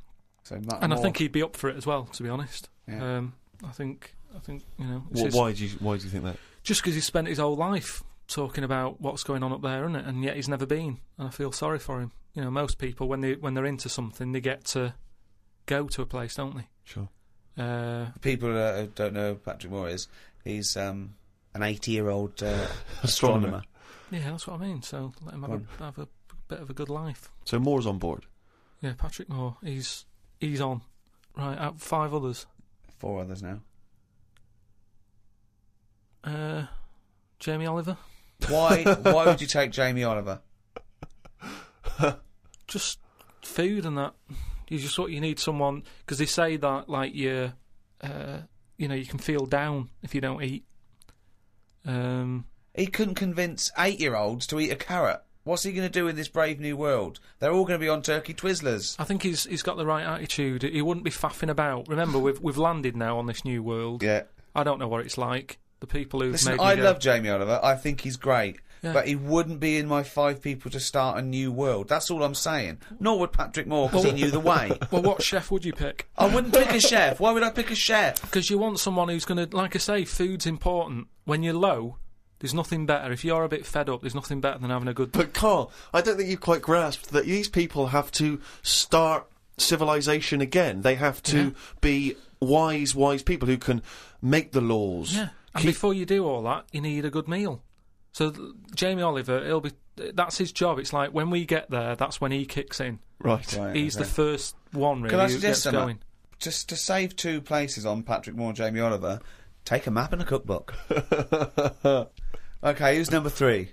And I Moore- think he'd be up for it as well, to be honest. Yeah. I think you know. it's his- why do you think that? Just because he spent his whole life talking about what's going on up there, isn't it? And yet he's never been. And I feel sorry for him. You know, most people when they're into something, they get to go to a place, don't they? Sure. people who don't know who Patrick Moore is, he's an 80-year-old astronomer. Yeah, that's what I mean. So let him have a bit of a good life. So Moore's on board. Yeah, Patrick Moore. He's on. Right, out 5 others. 4 others now. Jamie Oliver. Why would you take Jamie Oliver? Just food and that. You need someone, because they say that like you can feel down if you don't eat. He couldn't convince 8-year-olds to eat a carrot. What's he going to do in this brave new world? They're all going to be on turkey Twizzlers. I think he's got the right attitude. He wouldn't be faffing about. Remember, we've landed now on this new world. Yeah. I don't know what it's like. The people who've Listen, made me I go, love Jamie Oliver. I think he's great. Yeah. But he wouldn't be in my 5 people to start a new world. That's all I'm saying. Nor would Patrick Moore, because he knew the way. Well, what chef would you pick? I wouldn't pick a chef. Why would I pick a chef? Because you want someone who's going to, like I say, food's important. When you're low, there's nothing better. If you're a bit fed up, there's nothing better than having a good... But Carl, I don't think you've quite grasped that these people have to start civilization again. They have to be wise people who can make the laws. Yeah, and before you do all that, you need a good meal. So Jamie Oliver, that's his job. It's like when we get there, that's when he kicks in. Right. He's the first one, really, Can I who suggest gets something? going. Just to save 2 places on Patrick Moore and Jamie Oliver, take a map and a cookbook. Okay, who's number 3?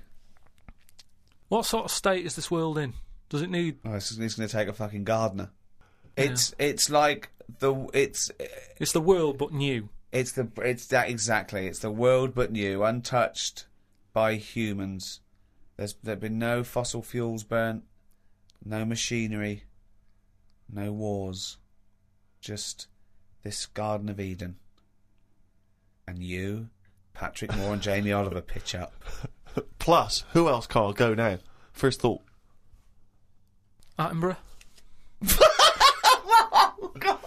What sort of state is this world in? Does it need... Oh, he's going to take a fucking gardener. It's like It's the world, but new. it's that exactly. It's the world but new, untouched by humans. There've been no fossil fuels burnt, no machinery. No wars. Just this Garden of Eden. And you, Patrick Moore and Jamie Oliver pitch up. Plus, who else, Carl? Go now. First thought. Attenborough. Oh, God.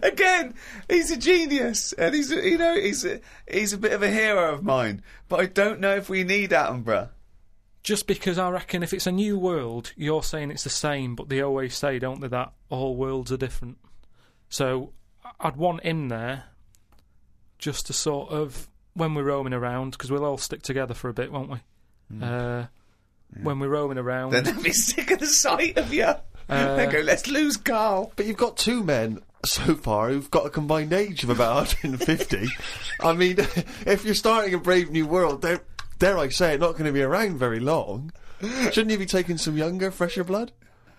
Again, he's a genius, and he's a bit of a hero of mine. But I don't know if we need Attenborough. Just because I reckon if it's a new world, you're saying it's the same, but they always say, don't they, that all worlds are different. So I'd want him there just to sort of, when we're roaming around, because we'll all stick together for a bit, won't we? When we're roaming around. Then they'll be sick of the sight of you. They go, let's lose Carl. But you've got two men so far who've got a combined age of about 150. I mean, if you're starting a brave new world, they're, dare I say it, not going to be around very long. Shouldn't you be taking some younger, fresher blood?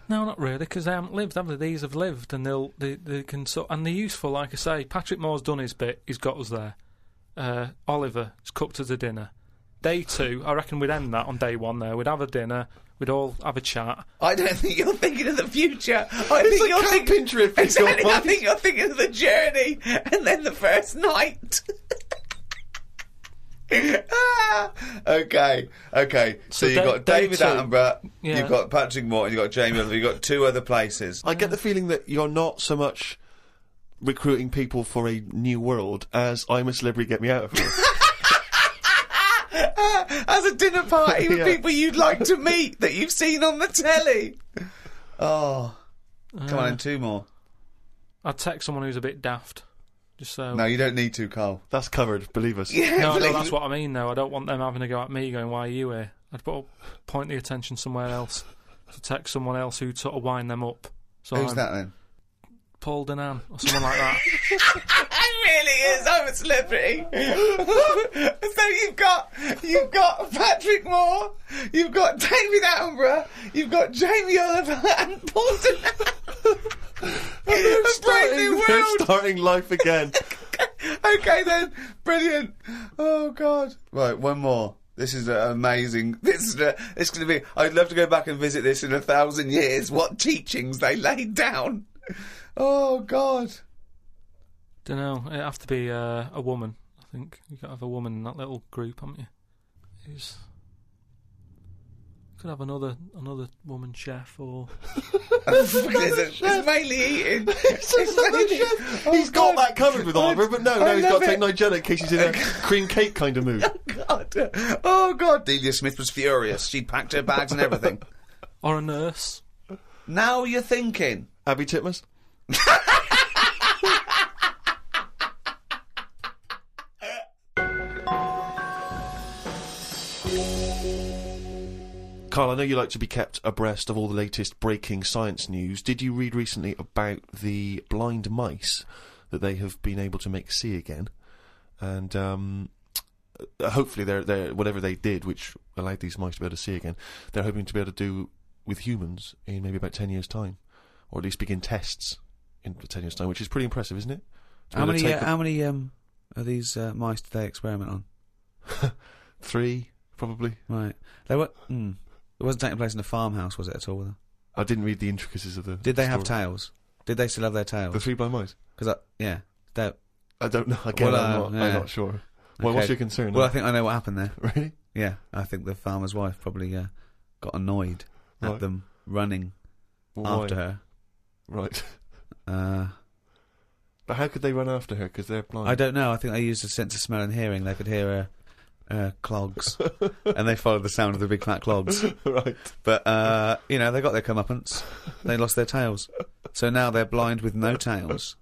No, not really, because they haven't lived, have they? These have lived, and they can and they're useful. Like I say, Patrick Moore's done his bit. He's got us there. Oliver has cooked us a dinner. Day 2, I reckon we'd end that on day 1. There, we'd have a dinner. We'd all have a chat. I don't think you're thinking of the future. I It's think a you're camping trip. Exactly. I think you're thinking of the journey and then the first night. Okay. So you've got day David 2. Attenborough, Yeah. you've got Patrick Moore, and you've got Jamie Oliver. You've got 2 other places. I get the feeling that you're not so much recruiting people for a new world as I'm a Celebrity, Get Me Out of Here. As a dinner party with Yeah. people you'd like to meet that you've seen on the telly. Oh. Come on, 2 more. I'd text someone who's a bit daft. Just so. No, you don't need to, Carl. That's covered, believe us. Yeah, No, believe- that's what I mean, though. I don't want them having a go at me going, why are you here? I'd point the attention somewhere else. To text someone else who'd sort of wind them up. So Who's that then? Paul Danan, or someone like that. It really is. I'm a celebrity. So you've got Patrick Moore, you've got David Attenborough, you've got Jamie Oliver and Paul Danan. A brave new They're world. starting life again. Okay then, brilliant. Oh God. Right, one more. This is amazing. It's going to be. I'd love to go back and visit this in 1,000 years. What teachings they laid down. Oh God. Don't know. It'd have to be a woman. I think you got to have a woman in that little group, haven't you? Who's could have another woman chef or. It's mainly eating. He's got that covered with Oliver, but now he's got to take it. Nigella in case he's in a cream cake kind of mood. God. Oh God. Delia Smith was furious. She'd packed her bags and everything. Or a nurse. Now you're thinking. Abby Titmus? Carl, I know you like to be kept abreast of all the latest breaking science news. Did you read recently about the blind mice that they have been able to make see again? And hopefully they're whatever they did, which allowed these mice to be able to see again, they're hoping to be able to do with humans in maybe about 10 years' time. Or at least begin tests in 10 years' time, which is pretty impressive, isn't it? How many of these mice did they experiment on? 3, probably. Right. They were. It wasn't taking place in a farmhouse, was it at all? I didn't read the intricacies of the. Did they have story. tails? Did they still have their tails? The 3 blind mice? Because they. I don't know. Again, Well, I'm yeah. not sure. Well, Okay. what's your concern? Well, I think I know what happened there. Really? Yeah, I think the farmer's wife probably got annoyed at Right. them running Well, after why? her. Right. But But how could they run after her? Because they're blind. I don't know. I think they used a sense of smell and hearing. They could hear clogs, and they followed the sound of the big fat clogs. Right. But they got their comeuppance. They lost their tails, so now they're blind with no tails.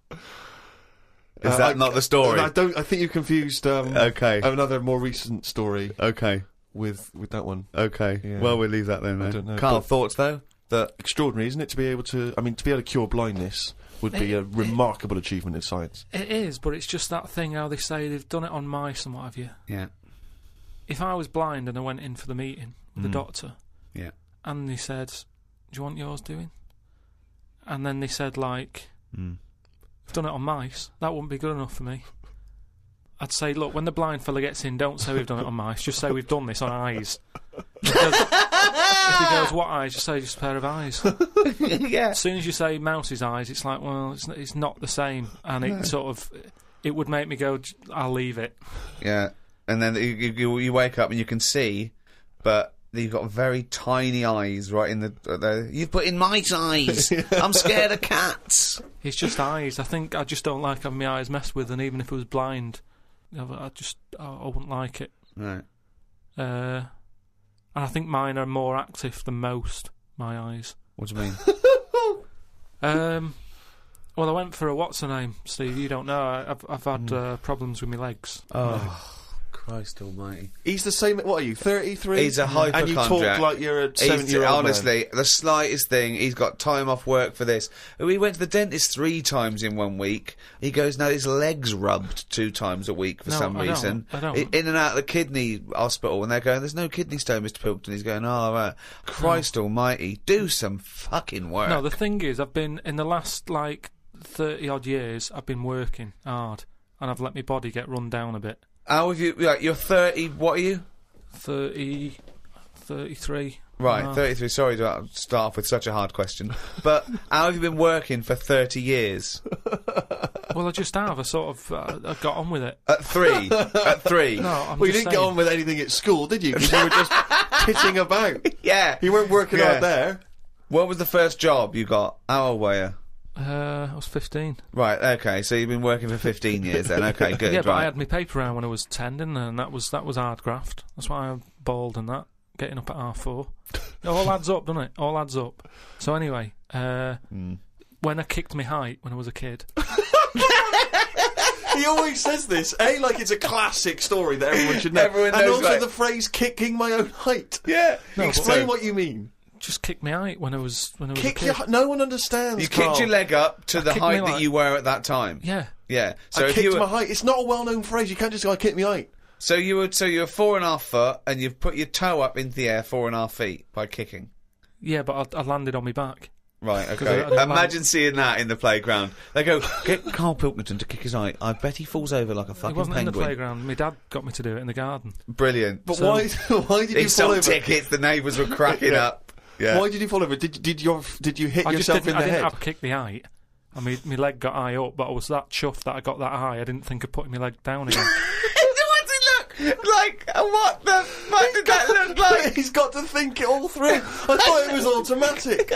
Is that not the story? I think you confused. Okay. Another more recent story Okay. with that one. Okay. Yeah. Well, we'll leave that then. I don't know, Carl, but- thoughts though? That Extraordinary, isn't it? To be able to cure blindness would be a remarkable achievement in science. It is, but it's just that thing how they say they've done it on mice and what have you. yeah. If I was blind and I went in for the meeting with the doctor, Yeah. and they said, "Do you want yours doing?" And then they said, "I've done it on mice. That wouldn't be good enough for me." I'd say, look, when the blind fella gets in, don't say we've done it on mice, just say we've done this on eyes. Because if he goes, what eyes? Just say just a pair of eyes. Yeah. As soon as you say mouse's eyes, it's like, well, it's not the same, and it sort of, it would make me go, I'll leave it. Yeah. And then you wake up and you can see, but you've got very tiny eyes right in the you've put in mice eyes. I'm scared of cats. It's just eyes. I think I just don't like having my eyes messed with, and even if I was blind, I wouldn't like it. Right. And I think mine are more active than most, my eyes. What do you mean? Well, I went for a what's her name, Steve. You don't know. I've had problems with my legs. Oh, Christ Almighty! He's the same. What are you? 33. He's a hypochondriac. And you talk like you're a 70-year-old honestly, man. the slightest thing. He's got time off work for this. We went to the dentist 3 times in 1 week. He goes now. His legs rubbed 2 times a week for some reason. I don't. In and out of the kidney hospital, and they're going, "There's no kidney stone, Mr. Pilkington." He's going, "Oh, right. Christ Almighty, do some fucking work." No, the thing is, I've been in the last 30 odd years. I've been working hard, and I've let my body get run down a bit. How have you? Like, you're 30. What are you? 33. Right, 33. Sorry to start off with such a hard question, but how have you been working for 30 years? Well, I just have. I sort of I got on with it. At 3. At 3. No, I'm Well, you just didn't get saying. on with anything at school, did you? Because you were just pitting about. Yeah. You weren't working Yeah. out there. What was the first job you got? How old were you? I was 15. Right, okay, so you've been working for 15 years then. Okay, good. Yeah, but right. I had my paper round when I was 10, didn't I? And that was hard graft. That's why I'm bald and that. Getting up at 4:30. It all adds up, doesn't it? All adds up. So anyway, when I kicked my height when I was a kid. He always says this, like it's a classic story that everyone should know. Everyone and knows, also like- the phrase "kicking my own height." Yeah. Explain what you mean. Just kicked my height when I was a Kick kid. your. No one understands. You Carl. kicked your leg up to the kicked height me that you were at that time. Yeah. Yeah. So I if kicked you were, my height. It's not a well-known phrase. You can't just go, "I kicked my height." so you're 4.5 foot, and you've put your toe up into the air 4.5 feet by kicking. Yeah, but I landed on my back. Right, 'Cause okay. I didn't Imagine seeing that in the playground. They go, "Get Carl Pilkington to kick his height. I bet he falls over like a It fucking wasn't in the penguin." playground. My dad got me to do it in the garden. Brilliant. But So- why? Why did He you fall sold over? tickets. The neighbours were cracking up. Yeah. Why did you fall over? Did you hit I just yourself didn't, in I the didn't head? have kicked the height. I mean, my leg got high up, but I was that chuffed that I got that high. I didn't think of putting my leg down again. What's it look like? What the fuck did that look like? He's got to think it all through. I thought it was automatic.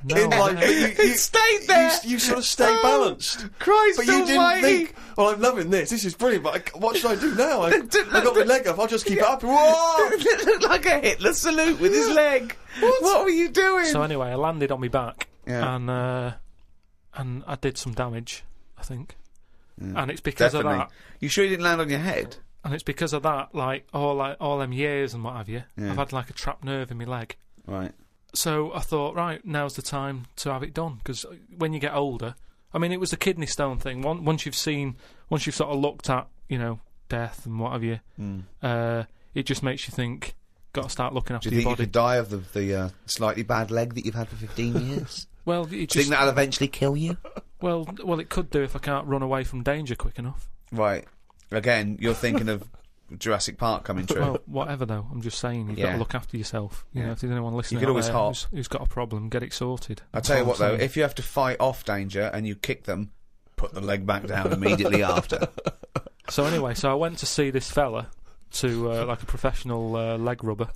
No, In like, but It stayed there. You sort of stay balanced. Christ But you didn't almighty. think, well, I'm loving this. This is brilliant. But what should I do now? I got my leg up. I'll just keep it up. Whoa! It looked like a Hitler salute with his leg. What were you doing? So anyway, I landed on my back, Yeah. and I did some damage, I think. And it's because Definitely. of that. You sure you didn't land on your head? And it's because of that, all them years and what have you. Yeah. I've had a trapped nerve in my leg. Right. So I thought, right, now's the time to have it done. Because when you get older, I mean, it was the kidney stone thing. Once you've sort of looked at, death and what have you, it just makes you think, got to start looking after Do you your think you body. could die of the slightly bad leg that you've had for 15 years? Well, it Do you just, think that'll eventually kill you? well, it could do if I can't run away from danger quick enough. Right. Again, you're thinking of Jurassic Park coming true. Well, whatever though. I'm just saying, you've got Yeah. to look after yourself. You Yeah. know, if there's anyone listening, could out always there hop. who's got a problem, get it sorted. I'll tell you what, That's all though, I'm saying. if you have to fight off danger and you kick them, put the leg back down immediately after. So anyway, I went to see this fella, to like a professional leg rubber.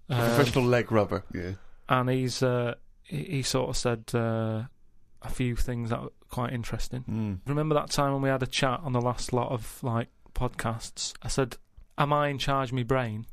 Professional leg rubber. Yeah. And he sort of said a few things that were quite interesting. Remember that time when we had a chat on the last lot of podcasts? I said, "Am I in charge of my brain,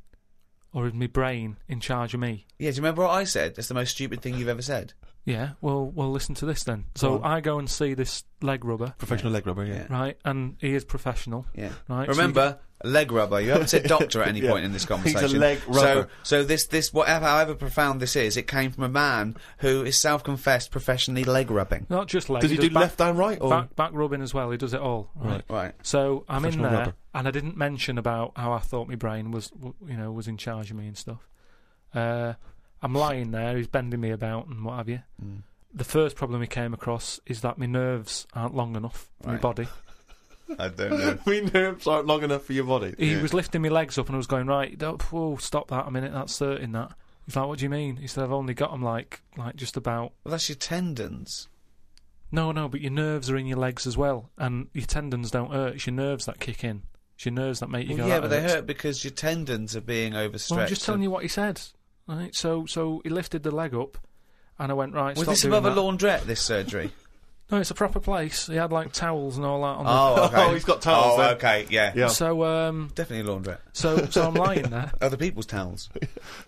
or is my brain in charge of me?" Yeah, do you remember what I said? That's the most stupid thing you've ever said. Yeah. Well, listen to this then. So I go and see this leg rubber, Professional leg rubber. Yeah. right? And he is professional, Yeah. right? So Remember, leg rubber. You haven't said doctor at any Yeah. point in this conversation. leg rubber. So this whatever, however profound this is, it came from a man who is self-confessed professionally leg rubbing. not just leg. Does he do does back, left and right? Or? back rubbing as well? He does it all. Right. Right. So I'm in Professional there, rubber. and I didn't mention about how I thought my brain was in charge of me and stuff. I'm lying there. He's bending me about and what have you. The first problem he came across is that my nerves aren't long enough for my Right. body. I don't know. I mean, nerves aren't long enough for your body. He was lifting my legs up and I was going, right, stop that a minute, that's hurting that. He's like, what do you mean? He said, I've only got them like just about... Well, that's your tendons. No, but your nerves are in your legs as well, and your tendons don't hurt, it's your nerves that kick in. It's your nerves that make you go, yeah, that but they hurts. hurt because your tendons are being overstretched. Well, I'm just telling you what he said. Right, so he lifted the leg up, and I went, right, Was stop this doing above a that. laundrette, this surgery? No, it's a proper place. He had like towels and all that on the... Oh, okay. Oh, he's got towels Oh, then. okay, yeah. So, Definitely a laundrette. so I'm lying there. Other people's towels.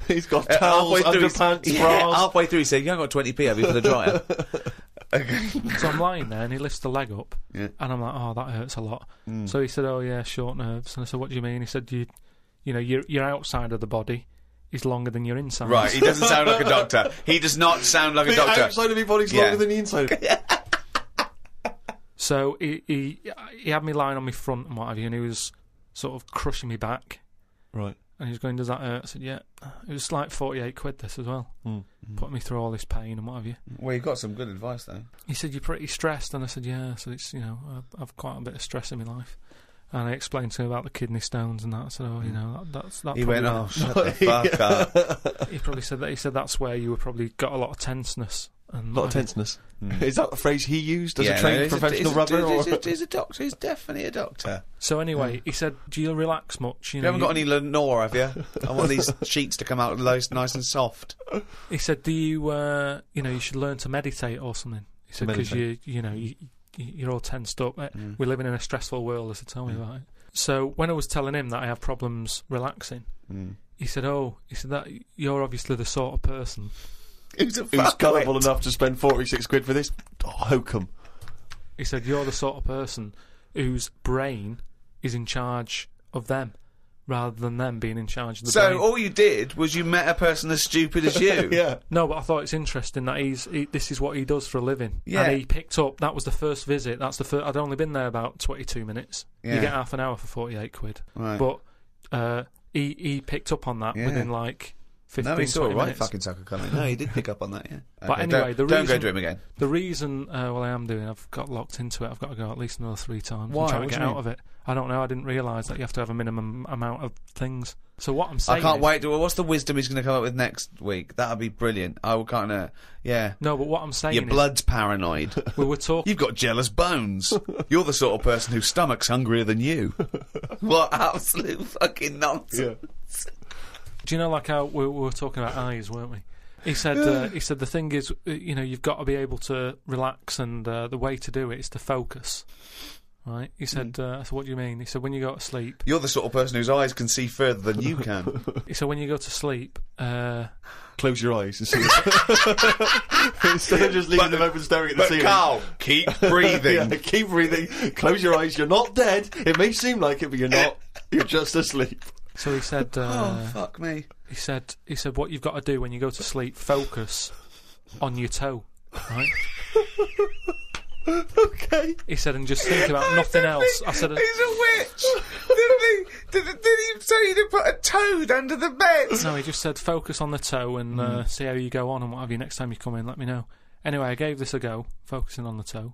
He's got towels, underpants, bras. Halfway through he said, you haven't got 20p, have you, for the dryer? Okay. So I'm lying there, and he lifts the leg up, Yeah. and I'm like, oh, that hurts a lot. So he said, oh yeah, short nerves. And I said, what do you mean? He said, your outside of the body is longer than your inside. Right, he doesn't sound like a doctor. He does not sound like a The doctor. outside of your body's Yeah. longer than the inside. So he had me lying on my front and what have you, and he was sort of crushing me back. Right. And he was going, does that hurt? I said, yeah. It was like 48 quid this as well. Putting me through all this pain and what have you. Well, you got some good advice, though. He said, you're pretty stressed. And I said, yeah. So it's, I've quite a bit of stress in my life. And I explained to him about the kidney stones and that. I said, oh, that's that. He went, probably- oh, shut the fuck up. He probably said that. He said that's where you were probably got a lot of tenseness. And A lot of tenseness. Is that the phrase he used as a no, trained he's professional rubber? Or? He's a doctor. He's definitely a doctor. So anyway, he said, do you relax much? You haven't got any Lenore, have you? I want these sheets to come out nice and soft. He said, do you, you should learn to meditate or something. He said, because you're all tensed up. We're living in a stressful world, as he told me about it. So when I was telling him that I have problems relaxing, he said, that you're obviously the sort of person Who's gullible enough to spend 46 quid for this hokum? He said, you're the sort of person whose brain is in charge of them, rather than them being in charge of the brain. So all you did was you met a person as stupid as you. Yeah. No, but I thought it's interesting that this is what he does for a living. Yeah. And he picked up, that was the first visit, that's the first, I'd only been there about 22 minutes. Yeah. You get half an hour for 48 quid. Right. But he picked up on that within like 15, No, he saw a 20 right minutes. fucking sucker coming. No, he did pick up on that, yeah. But anyway, don't go to him again. The reason, I am doing, I've got locked into it, I've got to go at least another 3 times Why? and try What to do get you out mean? of it. I don't know, I didn't realise that you have to have a minimum amount of things. So what I'm saying I can't is, wait. What's the wisdom he's going to come up with next week? That'd be brilliant. I will kind of, yeah. No, but what I'm saying Your is, blood's paranoid. we were talking... You've got jealous bones. You're the sort of person whose stomach's hungrier than you. What absolute fucking nonsense. Yeah. Do you know, like how we were talking about eyes, weren't we? He said the thing is, you've got to be able to relax, and the way to do it is to focus. Right? He said, I said, what do you mean? He said, when you go to sleep... You're the sort of person whose eyes can see further than you can. He said, when you go to sleep... Close your eyes and see. Instead of just leaving them open, staring at the But ceiling. Carl, keep breathing. Yeah, keep breathing. Close your eyes. You're not dead. It may seem like it, but you're not. You're just asleep. So he said... Oh, fuck me. He said, what you've got to do when you go to sleep, focus on your toe, right? Okay. He said, and just think about nothing else. I said, He's a witch. Did he say you to put a toad under the bed? no, he just said, focus on the toe and see how you go on and what have you. Next time you come in, let me know. Anyway, I gave this a go, focusing on the toe.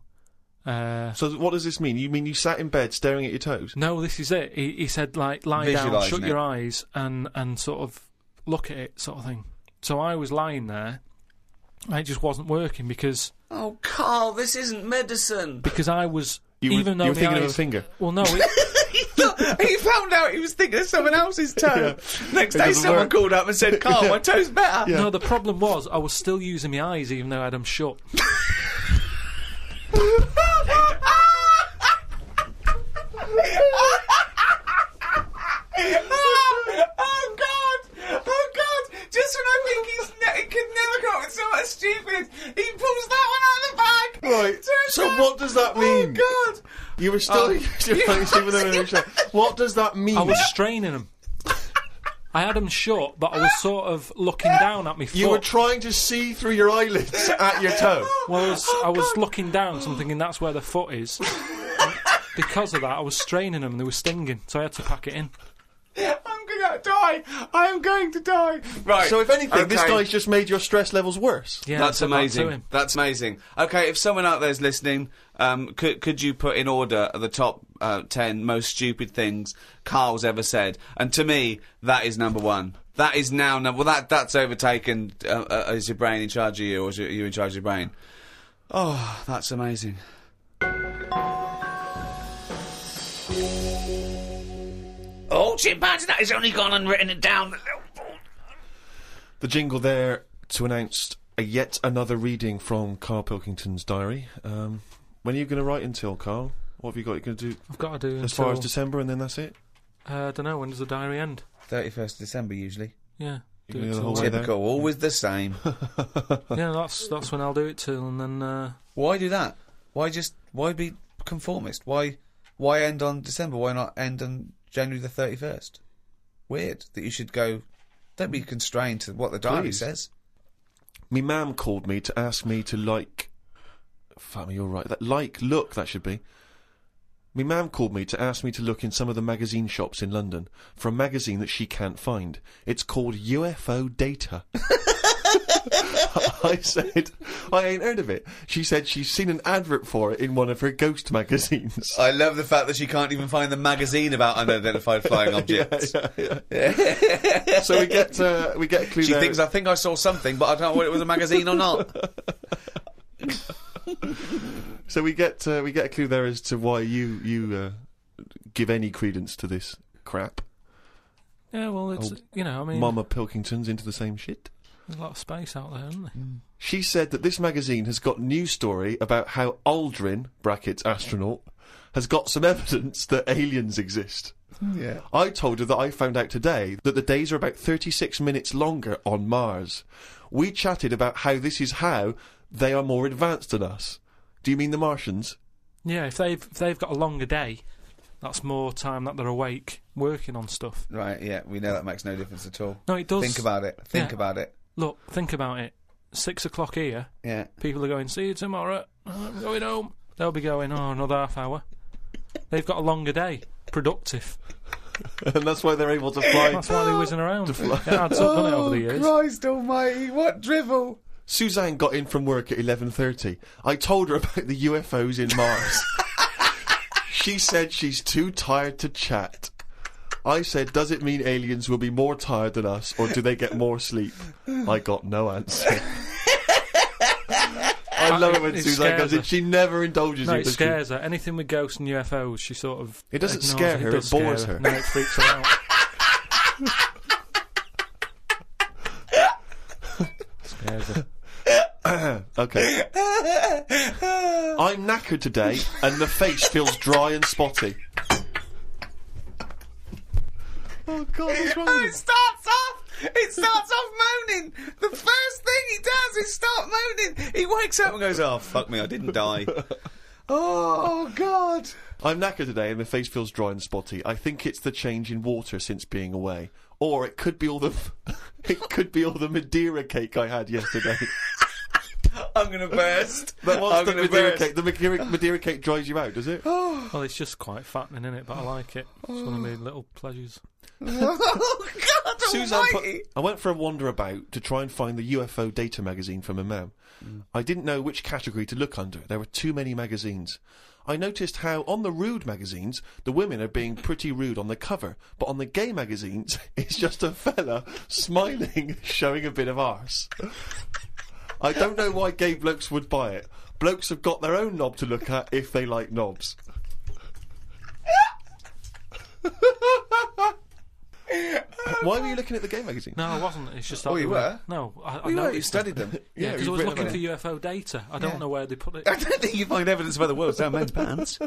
So what does this mean? You mean you sat in bed staring at your toes? No, this is it. He said, like, lie down, Visualising shut it. your eyes and sort of look at it, sort of thing. So I was lying there, and it just wasn't working because Oh, Carl, this isn't medicine. I was... You even were though the thinking of a eyes- finger. Well, no, He found out he was thinking of someone else's toe. Next It day, doesn't someone work. called up and said, Carl, my toe's better. no, the problem was I was still using my eyes even though I had them shut. Oh God! Just when I think he could never come up with something stupid, he pulls that one out of the bag. Right. Turns So around. what does that mean? Oh God! You were still sleeping there in the shower. What does that mean? I was straining them. I had them shut, but I was sort of looking down at my foot. You were trying to see through your eyelids at your toe. Well, I was looking down, so I'm thinking that's where the foot is. Because of that, I was straining them and they were stinging, so I had to pack it in. I'm gonna die. I am going to die. Right. So if anything, this okay. guy's just made your stress levels worse. Yeah, That's said that to amazing. him. That's amazing. Okay, if someone out there's listening, could you put in order the top 10 most stupid things Carl's ever said? And to me, that is number one. That is now number. Well, that's overtaken. Is your brain in charge of you, or is you in charge of your brain? Oh, that's amazing. Oh, chimpanzee, that has only gone and written it down. The jingle there to announce yet another reading from Carl Pilkington's diary. When are you going to write until, Carl? What have you got? You're going to do I've got to do as far as December, and then that's it? I don't know, when does the diary end? 31st December usually. Yeah. You're Do gonna it go the till whole way then. there? Typical, always the same. Yeah, that's when I'll do it till, and then Why do that? Why be conformist? Why end on December? Why not end on January the 31st? Weird that you should go. Don't be constrained to what the diary Please. says. Me mam called me to ask me to like... Fuck me, you're right. Look, that should be. Me mam called me to ask me to look in some of the magazine shops in London for a magazine that she can't find. It's called UFO Data. I said, I ain't heard of it. She said she's seen an advert for it in one of her ghost magazines. I love the fact that she can't even find the magazine about unidentified flying objects. Yeah. So we get a clue She there. thinks, I think I saw something, but I don't know whether it was a magazine or not. So we get a clue there as to why you give any credence to this crap. yeah, well, it's I mean, Mama Pilkington's into the same shit. there's a lot of space out there, isn't there? She said that this magazine has got news story about how Aldrin (brackets astronaut) has got some evidence that aliens exist. Yeah. I told her that I found out today that the days are about 36 minutes longer on Mars. We chatted about how this is how they are more advanced than us. Do you mean the Martians? Yeah, if they've got a longer day, that's more time that they're awake working on stuff. Right, yeah, we know that makes no difference at all. No, it does. Think about it. Think Yeah. about it. Look, think about it. 6 o'clock here. Yeah. People are going, see you tomorrow. I'm going home. They'll be going, oh, another half hour. They've got a longer day. Productive. And that's why they're able to fly. That's why they're whizzing around. It adds up, doesn't it, over the years? Christ almighty, what drivel! Suzanne got in from work at 11:30. I told her about the UFOs in Mars. She said she's too tired to chat. I said, does it mean aliens will be more tired than us, or do they get more sleep? I got no answer. I love it when It Suzanne scares goes in. her. She never indulges No, you. it does she? scares her. Anything with ghosts and UFOs, she sort of... It doesn't ignores scare her, does it bores scare her. No, it freaks her out. Scares her. Okay. I'm knackered today, and the face feels dry and spotty. Oh God, what's wrong with you? It starts off moaning. The first thing he does is start moaning. He wakes up and goes, oh, fuck me, I didn't die. Oh, God. I'm knackered today and my face feels dry and spotty. I think it's the change in water since being away. Or it could be all the Madeira cake I had yesterday. I'm going to burst. But what's I'm the gonna Madeira burst. cake? The Madeira cake dries you out, does it? Well, it's just quite fattening, innit? But I like it. It's one of my little pleasures. Oh, God Suzanne almighty. I went for a wander about to try and find the UFO Data magazine from Imam. I didn't know which category to look under. There were too many magazines. I noticed how on the rude magazines, the women are being pretty rude on the cover, but on the gay magazines, it's just a fella smiling, showing a bit of arse. I don't know why gay blokes would buy it. Blokes have got their own knob to look at if they like knobs. Why were you looking at the gay magazine? No, I wasn't. It's just that Oh, you they were? No, I You noticed studied them. Yeah, because you've I was written looking about for UFO data. I don't know where they put it. I don't think you find evidence of other worlds down men's pants.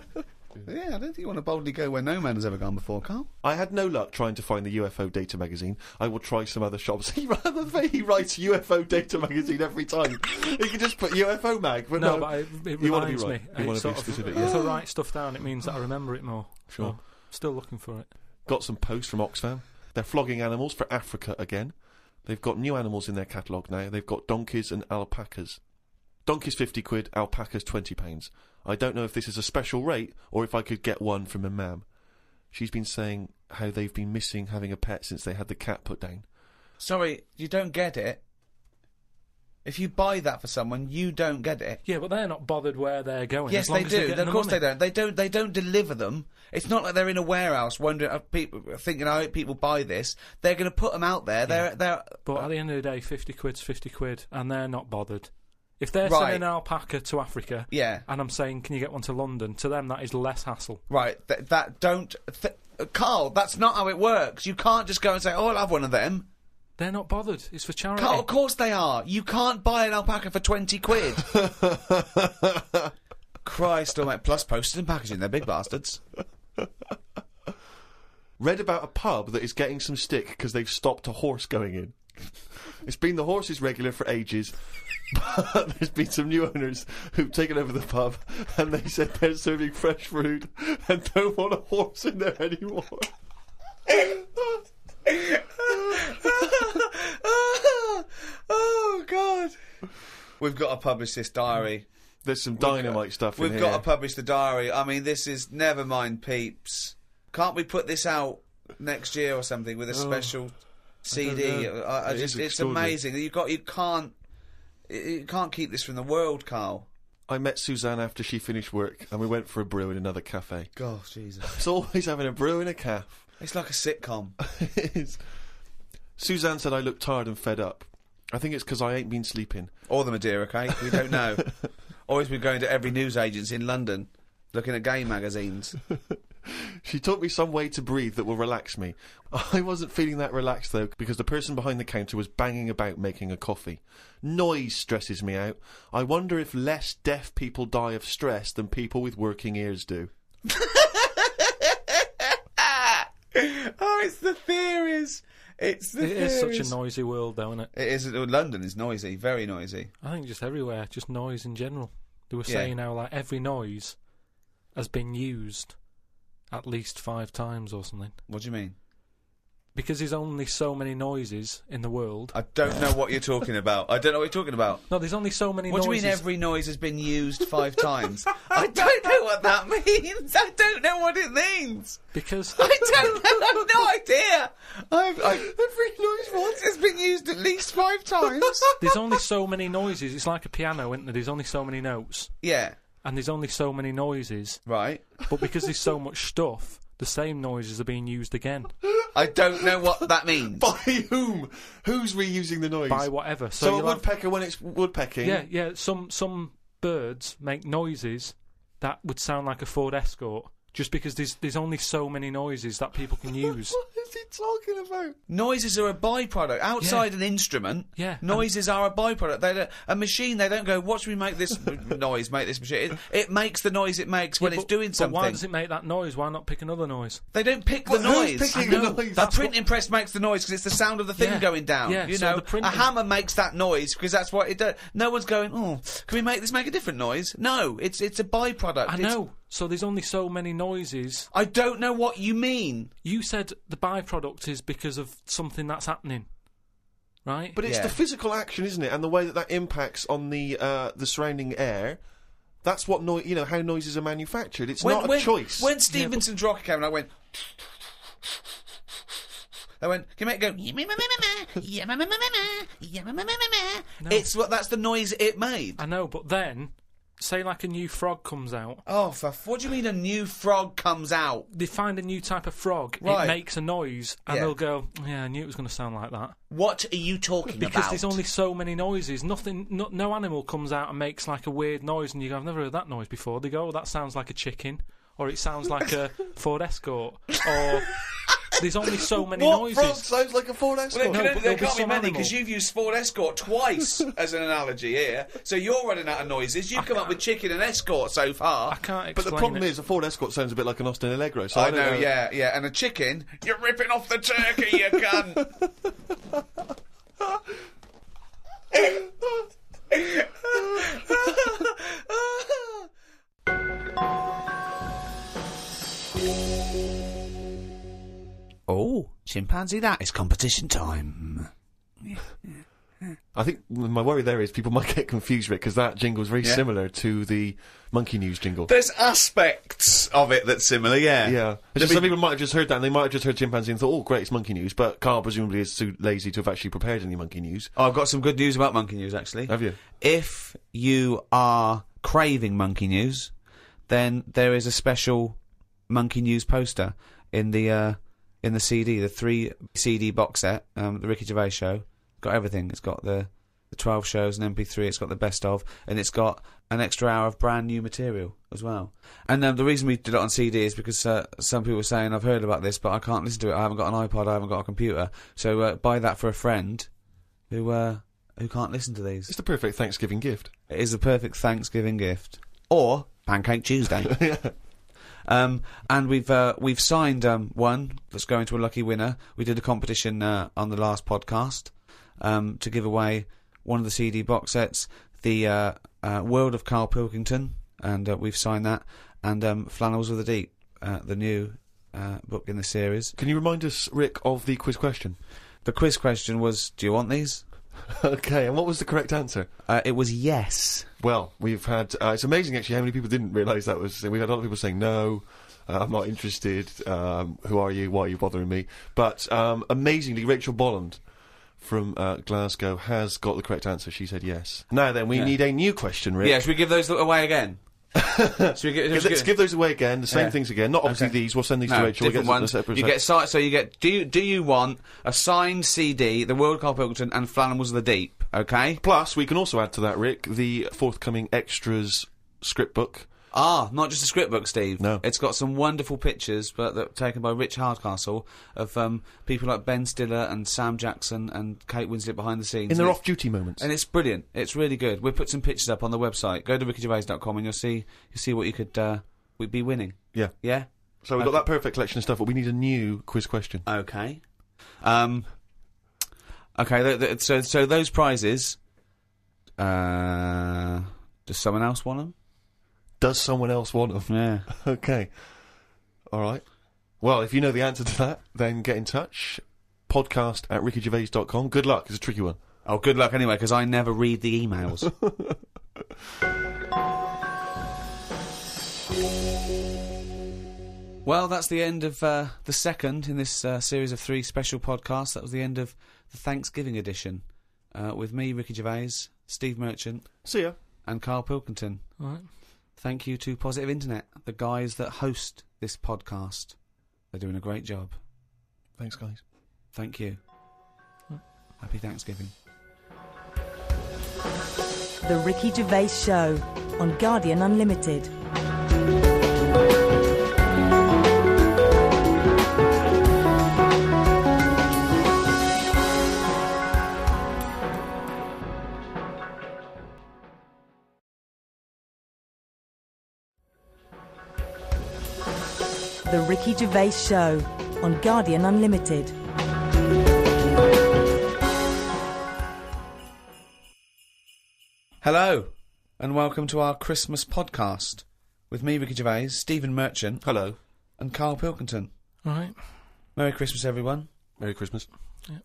Yeah, I don't think you want to boldly go where no man has ever gone before, Carl. I had no luck trying to find the UFO Data magazine. I will try some other shops. He writes UFO Data magazine every time. He can just put UFO mag, but No, no. but it You wanna be reminds me. right. You wanna It's be sort of- specific, If yeah. I write stuff down, it means that I remember it more. Sure. So, still looking for it. Got some posts from Oxfam. They're flogging animals for Africa again. They've got new animals in their catalogue now. They've got donkeys and alpacas. Donkeys £50, alpacas £20. I don't know if this is a special rate or if I could get one from Imam. she's been saying how they've been missing having a pet since they had the cat put down. Sorry, you don't get it. If you buy that for someone, you don't get it. Yeah, but they're not bothered where they're going. Yes, as long they as they're do. getting Of the course money. they don't. They don't deliver them. It's not like they're in a warehouse wondering, thinking, I hope people buy this. They're going to put them out there. They're. But at the end of the day, 50 quid's 50 quid, and they're not bothered. If they're Right. sending an alpaca to Africa, Yeah. and I'm saying, can you get one to London? To them, that is less hassle. Right, Carl, that's not how it works. You can't just go and say, oh, I'll have one of them. They're not bothered. It's for charity. Carl, of course they are. You can't buy an alpaca for 20 quid. Christ almighty. Plus postage and packaging, they're big bastards. Read about a pub that is getting some stick because they've stopped a horse going in. It's been the horse's regular for ages, but there's been some new owners who've taken over the pub, and they said they're serving fresh food and don't want a horse in there anymore. Oh, God. We've got to publish this diary. There's some dynamite stuff in We've here. got to publish the diary. I mean, this is never mind, peeps. Can't we put this out next year or something with a special CD? know. It is It's extraordinary. amazing. You can't keep this from the world, Carl. I met Suzanne after she finished work, and we went for a brew in another cafe. God, Jesus. It's always having a brew in a calf. It's like a sitcom. It is. Suzanne said I look tired and fed up. I think it's because I ain't been sleeping. Or the Madeira cake, we don't know. Always been going to every news agency in London, looking at gay magazines. She taught me some way to breathe that will relax me. I wasn't feeling that relaxed, though, because the person behind the counter was banging about making a coffee. Noise stresses me out. I wonder if less deaf people die of stress than people with working ears do. Oh, it's the theories. It's the It is theories. such a noisy world, though, isn't it? It is. London is noisy, very noisy. I think just everywhere, just noise in general. They were Yeah. saying how like every noise has been used at least 5 times or something. What do you mean? Because there's only so many noises in the world. I don't know what you're talking about. I don't know what you're talking about. No, there's only so many What noises. do you mean every noise has been used 5 times? I don't know what that means. I don't know what it means. Because I don't know. I've no idea. Every noise once has been used at least 5 times. there's only so many noises. It's like a piano, isn't there? There's only so many notes. Yeah. And there's only so many noises. Right. But because there's so much stuff, the same noises are being used again. I don't know what that means. By whom? Who's reusing the noise? By whatever. So a you'll have- woodpecker when it's woodpecking? Yeah. Some birds make noises that would sound like a Ford Escort, just because there's only so many noises that people can use. What is he talking about? Noises are a byproduct. Outside an instrument, Yeah. noises are a byproduct. A machine, they don't go, what should we make this noise, make this machine? It makes the noise it makes when Yeah, it's doing something. But why does it make that noise? Why not pick another noise? They don't pick the Who's noise. picking I know. the noise? A That's printing press makes the noise because it's the sound of the thing Yeah. going down. Yeah, You so know, the printing- a hammer makes that noise because that's what it does. No one's going, oh, can we make this make a different noise? No, it's a byproduct. I It's- know. So there's only so many noises. I don't know what you mean. You said the byproduct is because of something that's happening, right? But it's Yeah. the physical action, isn't it? And the way that impacts on the surrounding air. That's what how noises are manufactured. It's not a choice. When Stevenson's Rocket came and I went... They went, can you make it go... That's the noise it made. I know, but then, say like a new frog comes out. Oh, what do you mean a new frog comes out? They find a new type of frog, Right. it makes a noise, and Yeah. they'll go, yeah, I knew it was going to sound like that. What are you talking Because about? there's only so many noises. No animal comes out and makes like a weird noise, and you go, I've never heard that noise before. They go, oh, that sounds like a chicken, or it sounds like a Ford Escort, or there's only so many What noises. frog sounds like a Ford Escort? No, but there there'll be can't be some many animal. because you've used Ford Escort twice as an analogy here. So you're running out of noises. You've come up with chicken and Escort so far. I can't But explain the problem it. is, a Ford Escort sounds a bit like an Austin Allegro. So I don't know, yeah. And a chicken, you're ripping off the turkey, you cunt. Oh, chimpanzee, that is competition time. I think my worry there is people might get confused with it, because that jingle is very similar to the Monkey News jingle. There's aspects of it that's similar, yeah. Yeah. It's just some people might have just heard that, and they might have just heard chimpanzee and thought, oh, great, it's Monkey News, but Carl presumably is too lazy to have actually prepared any Monkey News. Oh, I've got some good news about Monkey News, actually. Have you? If you are craving Monkey News, then there is a special Monkey News poster in the CD, the 3 CD box set, the Ricky Gervais Show. Got everything. It's got the 12 shows and MP3. It's got the best of, and it's got an extra hour of brand new material as well. And the reason we did it on CD is because some people were saying, I've heard about this, but I can't listen to it. I haven't got an iPod. I haven't got a computer. So buy that for a friend who can't listen to these. It's the perfect Thanksgiving gift. It is the perfect Thanksgiving gift, or Pancake Tuesday. Yeah. And we've signed one that's going to a lucky winner. We did a competition on the last podcast to give away one of the CD box sets, the World of Carl Pilkington, and we've signed that, and Flannels of the Deep, the new book in the series. Can you remind us, Rick, of the quiz question? The quiz question was, do you want these? Okay, and what was the correct answer? It was yes. Well, we've had... it's amazing, actually, how many people didn't realise that was... We've had a lot of people saying, no, I'm not interested, who are you, why are you bothering me? But, amazingly, Rachel Bolland from Glasgow has got the correct answer. She said yes. Now then, we need a new question, Rick. Yeah, should we give those away again? Let's give those away again, the same things again. Not obviously these, we'll send these to Rachel. Different ones. You get, so you get, do you want a signed CD, The World of Carl Pilkington and Flannels of the Deep, okay? Plus, we can also add to that, Rick, the forthcoming extras script book. Ah, not just a script book, Steve. No. It's got some wonderful pictures, but that taken by Rich Hardcastle, of people like Ben Stiller and Sam Jackson and Kate Winslet behind the scenes. In their off-duty moments. And it's brilliant. It's really good. We'll put some pictures up on the website. Go to rickygervais.com and you'll see what you could we'd be winning. Yeah. Yeah? So we've got that perfect collection of stuff, but we need a new quiz question. Okay. Okay, so those prizes, does someone else want them? Does someone else want them? Yeah. Okay. All right. Well, if you know the answer to that, then get in touch. podcast@rickygervais.com. Good luck. It's a tricky one. Oh, good luck anyway, because I never read the emails. Well, that's the end of the second in this series of 3 special podcasts. That was the end of the Thanksgiving edition with me, Ricky Gervais, Steve Merchant. See ya. And Carl Pilkington. All right. Thank you to Positive Internet, the guys that host this podcast. They're doing a great job. Thanks, guys. Thank you. Happy Thanksgiving. The Ricky Gervais Show on Guardian Unlimited. The Ricky Gervais Show on Guardian Unlimited. Hello, and welcome to our Christmas podcast with me, Ricky Gervais, Stephen Merchant. Hello. And Carl Pilkington. All right. Merry Christmas, everyone. Merry Christmas. Yeah.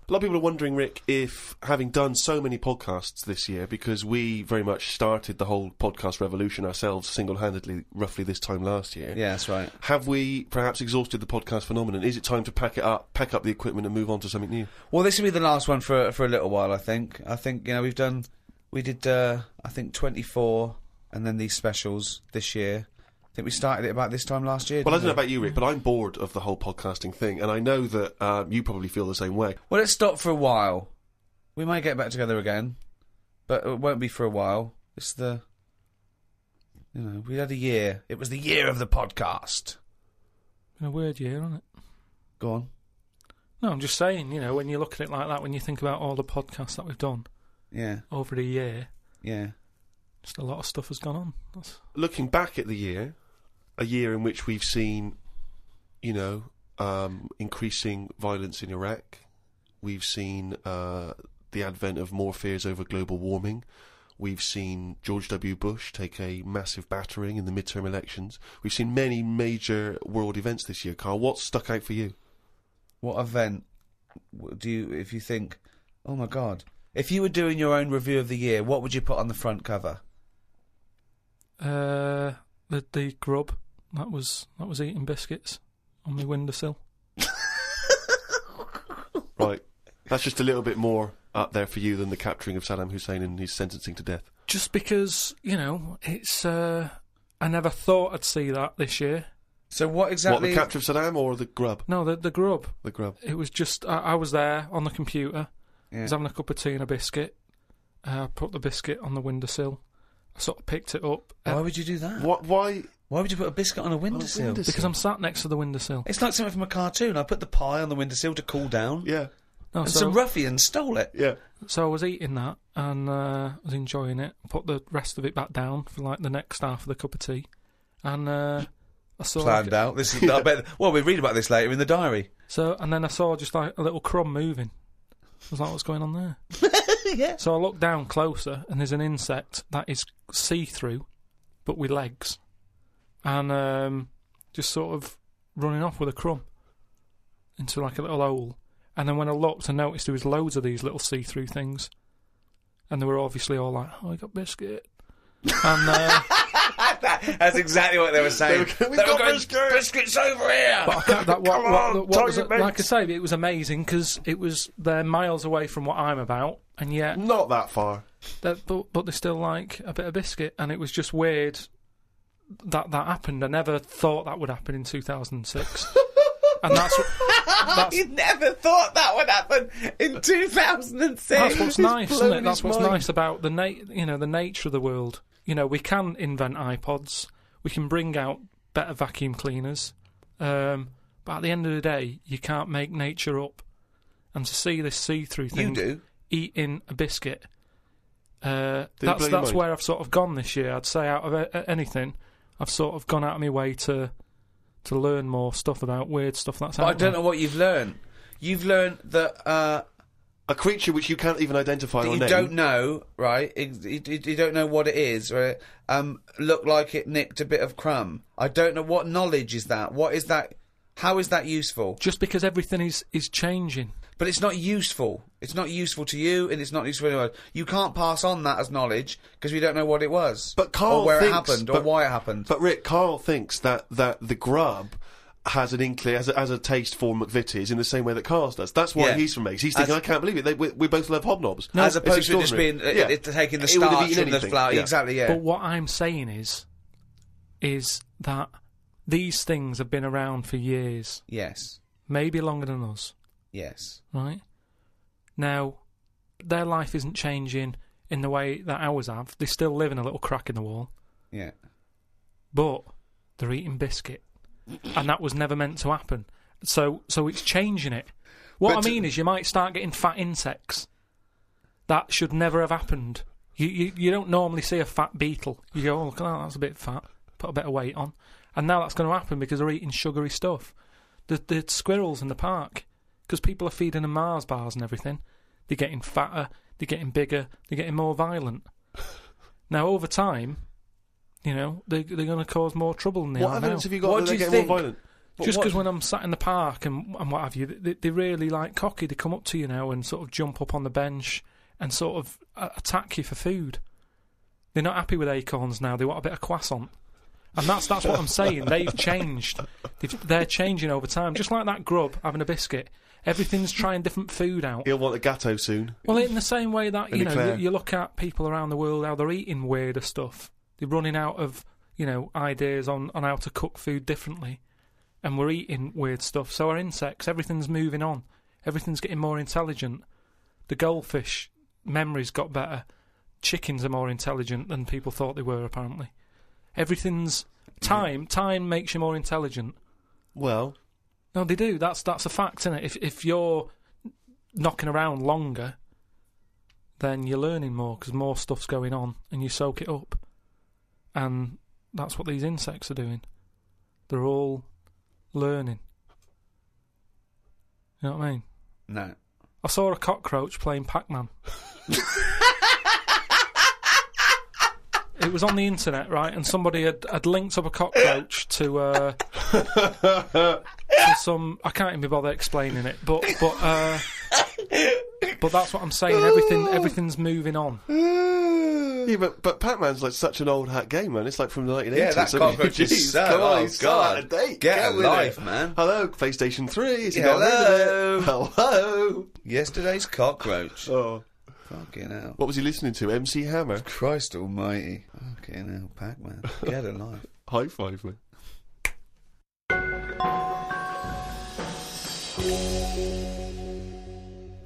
A lot of people are wondering, Rick, if having done so many podcasts this year, because we very much started the whole podcast revolution ourselves single-handedly roughly this time last year. Yeah, that's right. Have we perhaps exhausted the podcast phenomenon? Is it time to pack up the equipment and move on to something new? Well, this will be the last one for a little while, I think. I think, you know, we did, I think 24 and then these specials this year. I think we started it about this time last year. Well, I don't know about you, Rick, but I'm bored of the whole podcasting thing, and I know that you probably feel the same way. Well, let's stop for a while. We may get back together again, but it won't be for a while. It's we had a year. It was the year of the podcast. Been a weird year, hasn't it? Go on. No, I'm just saying, you know, when you look at it like that, when you think about all the podcasts that we've done over a year, just a lot of stuff has gone on. Looking back at the year, a year in which we've seen, you know, increasing violence in Iraq. We've seen the advent of more fears over global warming. We've seen George W. Bush take a massive battering in the midterm elections. We've seen many major world events this year. Carl, what stuck out for you? What event if you think, oh my God, If you were doing your own review of the year, what would you put on the front cover? The grub that was eating biscuits on my windowsill. Right. That's just a little bit more up there for you than the capturing of Saddam Hussein and his sentencing to death. Just because, it's I never thought I'd see that this year. So what What, exactly... the capture of Saddam or the grub? No, the grub. The grub. It was just I was there on the computer. Yeah. I was having a cup of tea and a biscuit. I put the biscuit on the windowsill. I sort of picked it up. Why would you do that? Why? Why would you put a biscuit on a windowsill? Because I'm sat next to the windowsill. It's like something from a cartoon. I put the pie on the windowsill to cool down. Yeah. No, And so, some ruffians stole it. Yeah. so I was eating that and I was enjoying it. Put the rest of it back down for like the next half of the cup of tea. And I saw... Planned out. This is. I bet. Well, we read about this later in the diary. And then I saw just like a little crumb moving. I was like, what's going on there? Yeah. So I looked down closer, and there's an insect that is see-through, but with legs, and just sort of running off with a crumb into like a little hole. And then when I looked, I noticed there was loads of these little see-through things, and they were obviously all like, "Oh, I got biscuit," and That's exactly what they were saying. We've got biscuits. Biscuits over here. But I can't, that, what, Come on, what was tell it, your like I mates. say, it was amazing because they're miles away from what I'm about, and yet, Not that far. but they still like a bit of biscuit, and it was just weird that happened. I never thought that would happen in 2006, and You never thought that would happen in 2006. that's what's nice, isn't it? blown That's his what's mind. nice about the the nature of the world. We can invent iPods, we can bring out better vacuum cleaners, but at the end of the day, you can't make nature up. And to see this see-through thing, You do. eating a biscuit, blow your that's mind? where I've sort of gone this year. I'd say out of anything, I've sort of gone out of my way to learn more stuff about weird stuff that's But out I don't there. know what you've learned. You've learned that A creature which you can't even identify that or you name. don't know, right? You don't know what it is, right? Looked like it nicked a bit of crumb. I don't know what knowledge is that. What is that? How is that useful? Just because everything is changing. But it's not useful. It's not useful to you, and it's not useful to anyone. You can't pass on that as knowledge because we don't know what it was, But Carl or where thinks, it happened, or but- why it happened. But Rick, Carl thinks that the grub has an inkling, has a taste for McVitie's in the same way that Carl does. That's why Yeah. he's from Meggs. He's thinking, I can't believe it. We both love hobnobs. As It's opposed to just extraordinary. being Yeah. taking the It would have starch eaten from the anything, flour. yeah. Exactly, yeah. But what I'm saying is that these things have been around for years, Yes. maybe longer than us, Yes. right? Now, their life isn't changing in the way that ours have. They still live in a little crack in the wall, Yeah. but they're eating biscuit, and that was never meant to happen. So it's changing it. What But I mean is, you might start getting fat insects. That should never have happened. You don't normally see a fat beetle. You go, oh, look at that, that's a bit fat. Put a bit of weight on. And now that's going to happen because they're eating sugary stuff. The squirrels in the park, because people are feeding them Mars bars and everything, they're getting fatter, they're getting bigger, they're getting more violent. Now, over time, they're going to cause more trouble than they What are evidence now. have you got What that do they you get think? more violent? Just what- because when I'm sat in the park and what have you, they really like cocky. They come up to you now and sort of jump up on the bench and sort of attack you for food. They're not happy with acorns now. They want a bit of croissant. And that's what I'm saying. They've changed. They're changing over time. Just like that grub having a biscuit. Everything's trying different food out. He'll want a gatto soon. Well, in the same way that, And Eclair. you look at people around the world, how they're eating weirder stuff. They're running out of, ideas on how to cook food differently. And we're eating weird stuff. So our insects, everything's moving on. Everything's getting more intelligent. The goldfish memories got better. Chickens are more intelligent than people thought they were, apparently. Everything's... Time makes you more intelligent. Well, No, they do. That's a fact, isn't it? If you're knocking around longer, then you're learning more because more stuff's going on and you soak it up. And that's what these insects are doing. They're all learning. You know what I mean? No. I saw a cockroach playing Pac-Man. It was on the internet, right? And somebody had linked up a cockroach to some. I can't even be bothered explaining it, but But that's what I'm saying. Everything's moving on. Yeah, but Pac-Man's like such an old hat game, man. It's like from the 1980s. Yeah, that cockroach is so... Come on, Oh, he's still out of date. Get a with life, it. man. Hello, PlayStation 3. Is he Yeah, got rid of it? Hello. Yesterday's cockroach. Oh. Fucking hell. What was he listening to? MC Hammer? Christ almighty. Fucking hell, Pac-Man. Get a life. High five, man.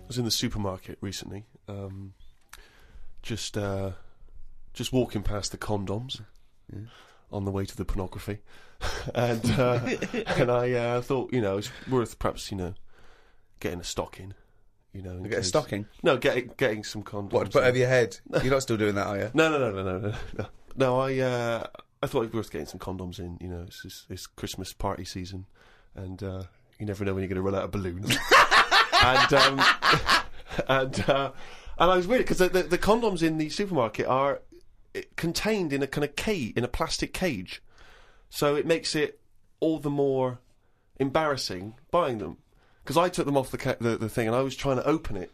I was in the supermarket recently, just walking past the condoms on the way to the pornography, and I thought, it's worth perhaps, getting a stocking, Get a stocking? No, getting some condoms. What, to put over your head? You're not still doing that, are you? No. No, I thought it was worth getting some condoms in. It's Christmas party season, and you never know when you're going to run out of balloons. and I was weird because the condoms in the supermarket are contained in a kind of cage, in a plastic cage, so it makes it all the more embarrassing buying them. Because I took them off the thing and I was trying to open it.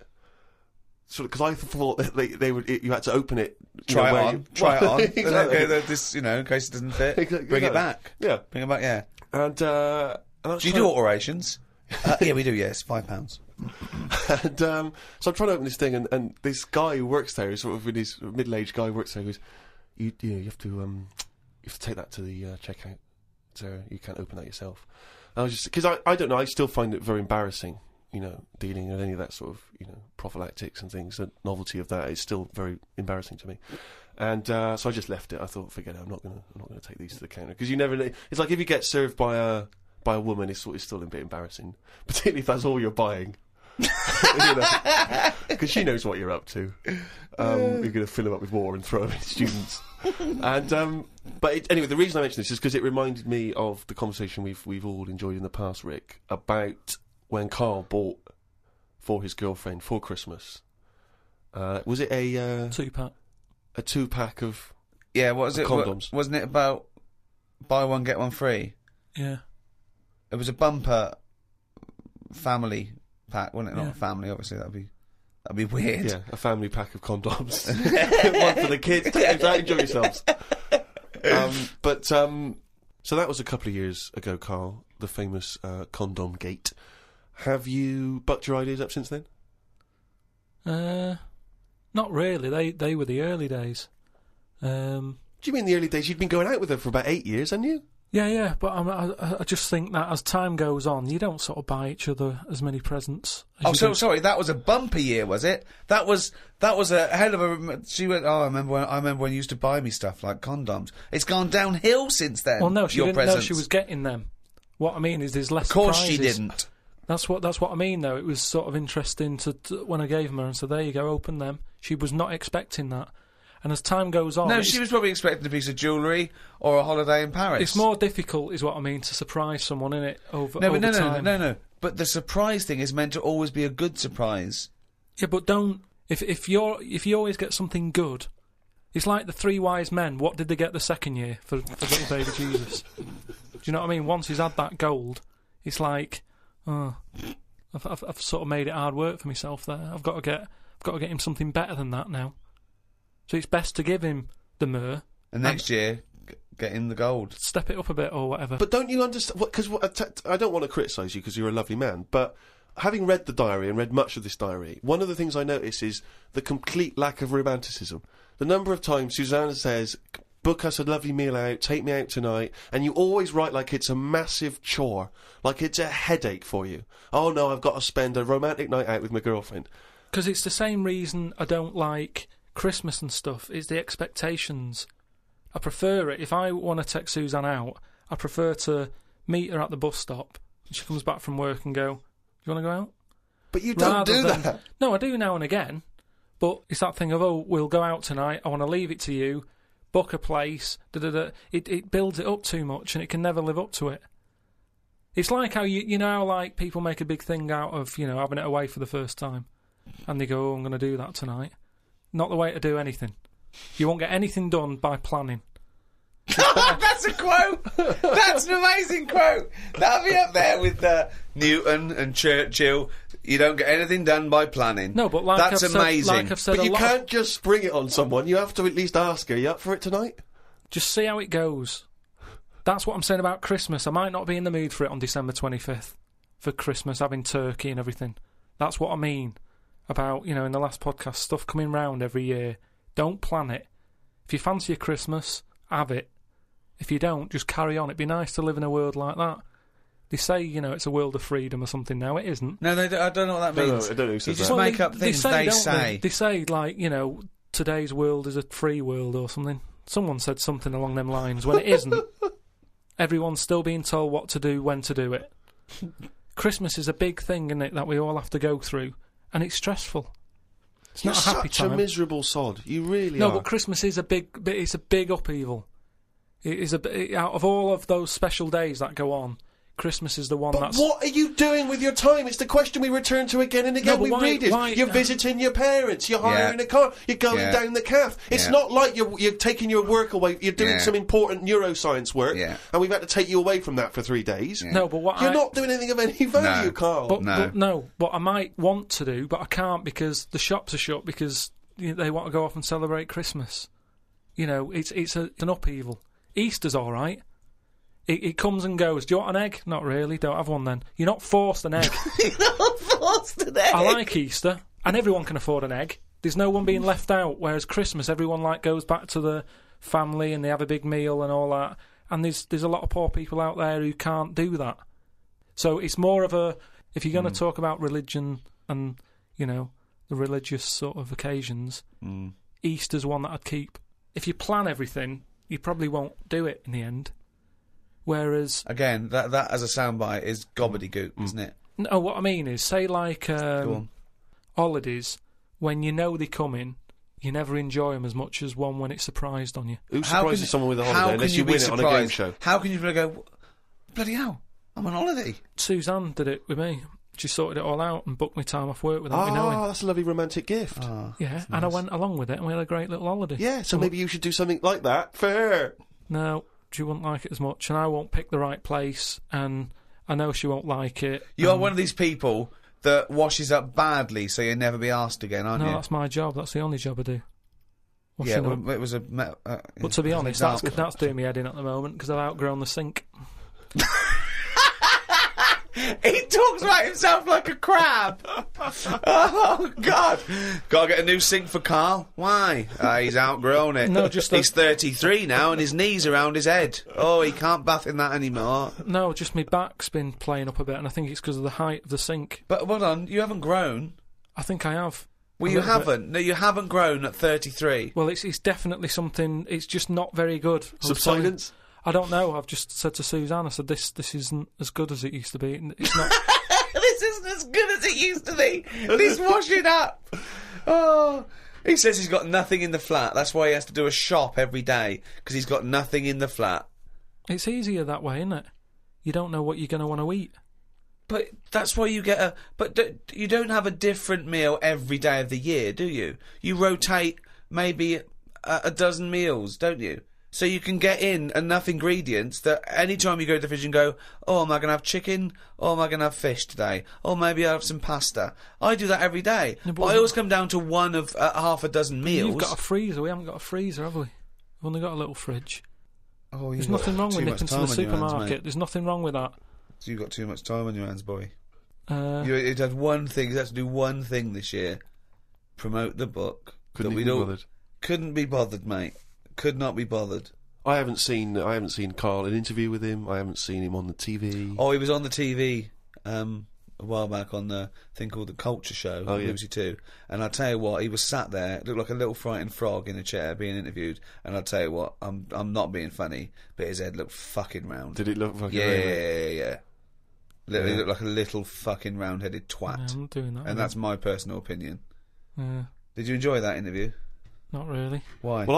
Sort of, because I thought that they would. You had to open it. Try it on. Exactly. This, in case it doesn't fit. Exactly. Bring it back. Yeah. Bring it back, yeah. And I was Do you do alterations? Yeah, we do, yes. £5. And so I'm trying to open this thing, and this guy who works there, sort of with his middle-aged guy who works there, goes, you have to take that to the checkout. So you can't open that yourself. And I was just, because I don't know, I still find it very embarrassing. Dealing with any of that sort of, prophylactics and things, the novelty of that is still very embarrassing to me. And so I just left it. I thought, forget it, I'm not gonna take these to the counter, because you never know. It's like if you get served by a woman, it's still a bit embarrassing, particularly if that's all you're buying. Because she knows what you're up to. You're going to fill them up with more and throw them at students. And anyway, the reason I mention this is because it reminded me of the conversation we've all enjoyed in the past, Rick, about when Carl bought for his girlfriend for Christmas. Was it a 2-pack? A 2-pack of yeah. What was it? Condoms? Wasn't it about buy one get one free? Yeah. It was a bumper family pack, wasn't it? Yeah. Not a family, obviously. That'd be weird. Yeah, a family pack of condoms. One for the kids. Take them out, enjoy yourselves. So that was a couple of years ago, Carl. The famous condom gate. Have you bucked your ideas up since then? Not really. They were the early days. Do you mean the early days? You'd been going out with her for about 8 years, hadn't you? Yeah, but I just think that as time goes on, you don't sort of buy each other as many presents. Sorry, that was a bumper year, was it? That was a hell of a. She went. Oh, I remember when you used to buy me stuff like condoms. It's gone downhill since then. Well, no, she didn't presents. know she was getting them. What I mean is, there's less. Of course, surprises. she didn't. That's what I mean, though. It was sort of interesting to when I gave them her and said, "There you go, open them." She was not expecting that. And as time goes on... No, she was probably expecting a piece of jewellery or a holiday in Paris. It's more difficult, is what I mean, to surprise someone, innit, over time. No. But the surprise thing is meant to always be a good surprise. Yeah, but don't... If you always get something good... It's like the 3 wise men. What did they get the second year for little baby Jesus? Do you know what I mean? Once he's had that gold, it's like... Oh, I've sort of made it hard work for myself there. I've got to get him something better than that now. So it's best to give him the myrrh. And next year, get him the gold. Step it up a bit or whatever. But don't you understand... Because I don't want to criticise you because you're a lovely man, but having read the diary and read much of this diary, one of the things I notice is the complete lack of romanticism. The number of times Susanna says, book us a lovely meal out, take me out tonight, and you always write like it's a massive chore, like it's a headache for you. Oh no, I've got to spend a romantic night out with my girlfriend. Because it's the same reason I don't like Christmas and stuff. It's the expectations. I prefer it. If I want to take Suzanne out, I prefer to meet her at the bus stop and she comes back from work and go, "Do you want to go out?" But you don't do that. No, I do now and again. But it's that thing of, oh, we'll go out tonight, I want to leave it to you, book a place, da-da-da. It builds it up too much and it can never live up to it. It's like how, you know how like people make a big thing out of, having it away for the first time. And they go, oh, I'm going to do that tonight. Not the way to do anything. You won't get anything done by planning. That's a quote! That's an amazing quote! That'll be up there with Newton and Churchill. You don't get anything done by planning. No, but like that's I've amazing. Said, like I've said But a you lot. can't just spring it on someone. You have to at least ask her. You up for it tonight? Just see how it goes. That's what I'm saying about Christmas. I might not be in the mood for it on December 25th for Christmas, having turkey and everything. That's what I mean about, you know, in the last podcast, stuff coming round every year. Don't plan it. If you fancy a Christmas, have it. If you don't, just carry on. It'd be nice to live in a world like that. They say, you know, it's a world of freedom or something now. It isn't. No, I don't know what that means. I don't know who You says just that. make up things they don't say. They say, like, you know, today's world is a free world or something. Someone said something along them lines when it isn't. Everyone's still being told what to do, when to do it. Christmas is a big thing, isn't it, that we all have to go through, and it's stressful. It's You're not a happy such time. a miserable sod. You really No, are. but Christmas is it's a big upheaval. It is out of all of those special days that go on, Christmas is the one But that's... what are you doing with your time? It's the question we return to again and again No, but with why- readers. why- You're visiting your parents. You're hiring Yeah. a car. You're going Yeah. down the calf. It's Yeah. not like you're taking your work away. You're doing Yeah. some important neuroscience work, Yeah. and we've had to take you away from that for 3 days. Yeah. No, but what You're not doing anything of any value, No. Carl. But what I might want to do, but I can't because the shops are shut because they want to go off and celebrate Christmas. You know, it's an upheaval. Easter's all right. It comes and goes. Do you want an egg? Not really. Don't have one then. You're not forced an egg. I like Easter, and everyone can afford an egg. There's no one being left out. Whereas Christmas, everyone goes back to the family and they have a big meal and all that. And there's a lot of poor people out there who can't do that. So it's more of a, if you're going to talk about religion and, you know, the religious sort of occasions, Easter's one that I'd keep. If you plan everything, you probably won't do it in the end. Whereas... Again, that as a soundbite is gobbledygook, isn't it? No, what I mean is, say like Go on. holidays, when you know they're coming, you never enjoy them as much as one when it's surprised on you. Who How surprises can- someone with a how holiday can unless you be win it on a game surprised? show? How can you go, bloody hell, I'm on holiday? Suzanne did it with me. She sorted it all out and booked me time off work without me knowing. That's a lovely romantic gift. Yeah, and I went along with it and we had a great little holiday. Yeah, so maybe you should do something like that for her. No, she wouldn't like it as much, and I won't pick the right place, and I know she won't like it. You are one of these people that washes up badly so you'll never be asked again, aren't No, you? that's my job. That's the only job I do. Yeah, Washing up. well, it was a... But to be honest, that's doing me head in at the moment because I've outgrown the sink. He talks about himself like a crab. Oh, God. Gotta get a new sink for Carl. Why? He's outgrown it. No, just He's 33 now and his knee's around his head. Oh, he can't bath in that anymore. No, just my back's been playing up a bit, and I think it's because of the height of the sink. But hold on, you haven't grown. I think I have. Well, A you little bit. haven't. No, you haven't grown at 33. Well, it's definitely something. It's just not very good. I was telling- Subsidence? I don't know. I've just said to Suzanne, I said this isn't as good as it used to be. It's not. This isn't as good as it used to be. This washing up. Oh. He says he's got nothing in the flat. That's why he has to do a shop every day, because he's got nothing in the flat. It's easier that way, isn't it? You don't know what you're going to want to eat. But that's why you get a... But you don't have a different meal every day of the year, do you? You rotate maybe a dozen meals, don't you? So you can get in enough ingredients that any time you go to the fridge and go, oh, am I going to have chicken? Or am I going to have fish today? Or maybe I'll have some pasta. I do that every day. Yeah, but I always come down to one of half a dozen meals. You've got a freezer. We haven't got a freezer, have we? We've only got a little fridge. Oh, There's nothing wrong with nipping to the supermarket. There's nothing wrong with that. So you've got too much time on your hands, boy. Uh, You had one thing. You had to do one thing this year. Promote the book. Couldn't that we even don't- bothered. Couldn't be bothered, mate. Could not be bothered. I haven't seen Carl an interview with him. I haven't seen him on the TV. Oh, he was on the TV a while back on the thing called The Culture Show on yeah. BBC Two. And I'll tell you what, he was sat there, looked like a little frightened frog in a chair being interviewed. And I'll tell you what, I'm not being funny, but his head looked fucking round. Did it look fucking Yeah. really? Literally looked like a little fucking round-headed twat. yeah, I'm not doing that. And that's my personal opinion. Yeah, Did you enjoy that interview? not really. Why? Well,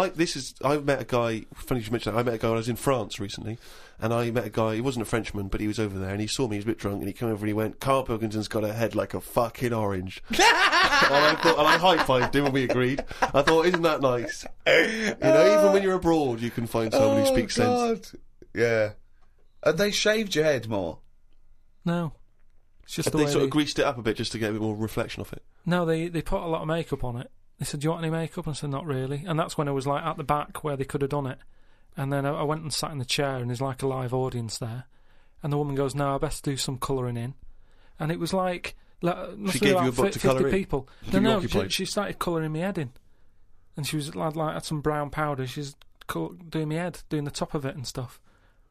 I met a guy, funny you should mention that, I met a guy when I was in France recently, and I met a guy, he wasn't a Frenchman, but he was over there, and he saw me, he was a bit drunk, and he came over and he went, Carl Pilkington's got a head like a fucking orange. and I high-fived him and we agreed. I thought, isn't that nice? You know, even when you're abroad, you can find someone who speaks sense. Yeah. And they shaved your head more. No. It's just Have the they way sort of greased it up a bit just to get a bit more reflection off it? No, they put a lot of makeup on it. They said, "Do you want any makeup?" And I said, "Not really." And that's when I was like at the back where they could have done it. And then I went and sat in the chair, and there's like a live audience there. And the woman goes, "No, I best do some colouring in." And it was like, She gave you a book to 50 colour in? people. Keep you No, occupied? she started colouring my head in. And she was like had some brown powder. She's doing my head, doing the top of it and stuff.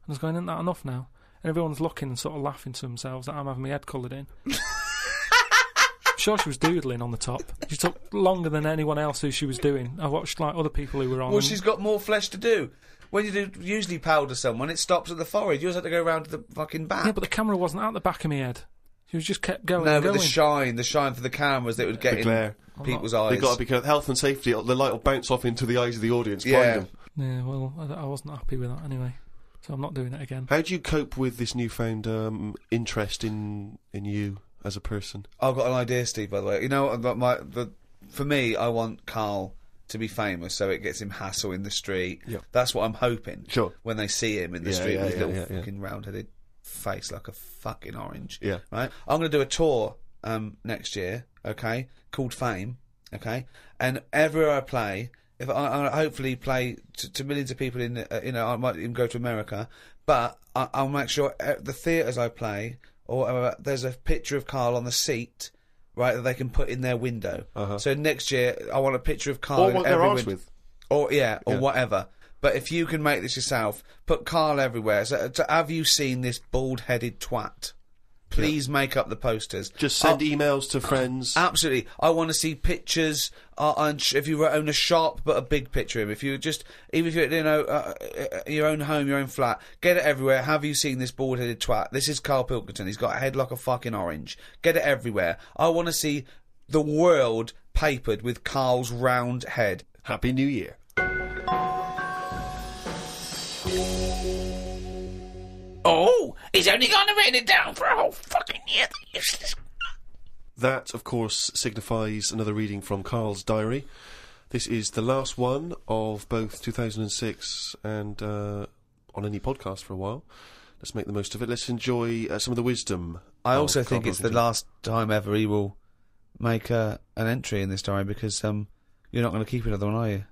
And I was going, "Isn't that enough now?" And everyone's looking and sort of laughing to themselves that I'm having my head coloured in. I'm sure she was doodling on the top. She took longer than anyone else who she was doing. I watched like other people who were on. Well, and- she's got more flesh to do. When you do usually powder someone, it stops at the forehead. Yours had to go round to the fucking back. Yeah, but the camera wasn't at the back of my head. She was just kept going no, and but going. the shine for the cameras that would get The in glare. people's eyes. They've got to be careful. Health and safety, the light will bounce off into the eyes of the audience, blind Yeah. them. Yeah, well, I wasn't happy with that anyway. So I'm not doing it again. How do you cope with this newfound interest in you as a person? I've got an idea, Steve, by the way. You know, for me, I want Carl to be famous so it gets him hassle in the street. Yeah. That's what I'm hoping. Sure. When they see him in the Yeah, street yeah, with his yeah, little yeah. fucking round-headed face like a fucking orange. Yeah. Right? I'm going to do a tour next year, okay, called Fame, okay? And everywhere I play, if I hopefully play to millions of people in, I might even go to America, but I'll make sure the theatres I play, or there's a picture of Carl on the seat, right, that they can put in their window. Uh-huh. So next year, I want a picture of Carl Or in what their every arse window. with. Or Yeah. whatever. But if you can make this yourself, put Carl everywhere. So, have you seen this bald-headed twat? Please make up the posters. Just send emails to friends. Absolutely. I want to see pictures. If you own a shop, but a big picture of him. If you even if you're your own home, your own flat, get it everywhere. Have you seen this bald-headed twat? This is Carl Pilkington. He's got a head like a fucking orange. Get it everywhere. I want to see the world papered with Carl's round head. Happy New Year. Oh, he's only gonna write it down for a whole fucking year. Useless. That, of course, signifies another reading from Carl's diary. This is the last one of both 2006 and on any podcast for a while. Let's make the most of it. Let's enjoy some of the wisdom. I of also Carl think it's the Pilkington. last time ever he will make an entry in this diary because you're not going to keep another one, are you?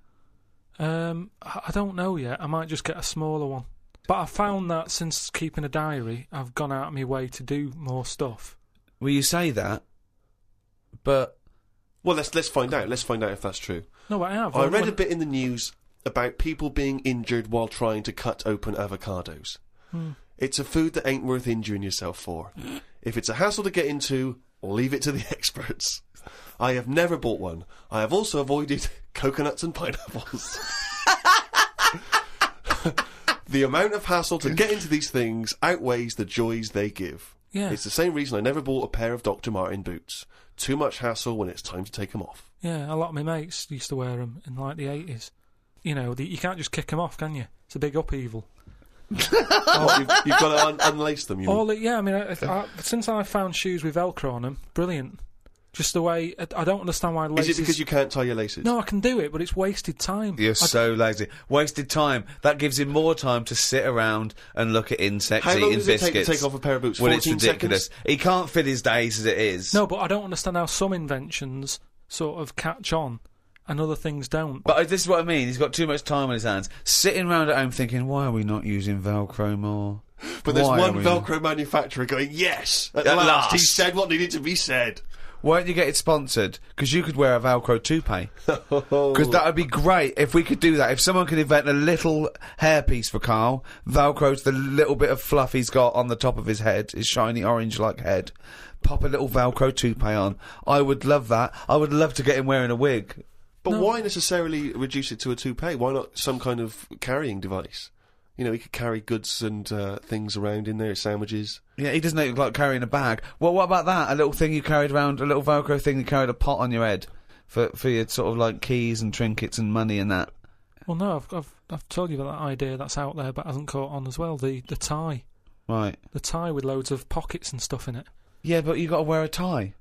I don't know yet. I might just get a smaller one. But I found that since keeping a diary, I've gone out of my way to do more stuff. Well, you say that, but Well, let's find out. Let's find out if that's true. No, but I have. I read a bit in the news about people being injured while trying to cut open avocados. It's a food that ain't worth injuring yourself for. If it's a hassle to get into, leave it to the experts. I have never bought one. I have also avoided coconuts and pineapples. The amount of hassle to get into these things outweighs the joys they give. Yeah. It's the same reason I never bought a pair of Dr. Martin boots. Too much hassle when it's time to take them off. Yeah, a lot of my mates used to wear them in like the 80s. You know, you can't just kick them off, can you? It's a big upheaval. You've got to unlace them, you mean? Yeah, I mean, since I found shoes with Velcro on them, brilliant. Just the way, I don't understand why laces... Is it because you can't tie your laces? No, I can do it, but it's wasted time. you're so lazy. Wasted time. That gives him more time to sit around and look at insects How long eating does it take biscuits. to take off a pair of boots? Well, it's 14 ridiculous. seconds? He can't fit his days as it is. No, but I don't understand how some inventions sort of catch on and other things don't. But this is what I mean. He's got too much time on his hands. Sitting around at home thinking, why are we not using Velcro more? But there's Why one are we- Velcro manufacturer going, yes, at At last, he last. said what needed to be said. Why don't you get it sponsored? Because you could wear a Velcro toupee. Because that would be great if we could do that. If someone could invent a little hairpiece for Carl, Velcro to the little bit of fluff he's got on the top of his head, his shiny orange-like head, pop a little Velcro toupee on. I would love that. I would love to get him wearing a wig. But why necessarily reduce it to a toupee? Why not some kind of carrying device? You know, he could carry goods and things around in there, sandwiches. Yeah, he doesn't look like carrying a bag. Well, what about that? A little thing you carried around, a little Velcro thing you carried a pot on your head for your sort of like keys and trinkets and money and that. Well, no, I've told you about that idea that's out there but hasn't caught on as well, the tie. Right. The tie with loads of pockets and stuff in it. Yeah, but you got to wear a tie.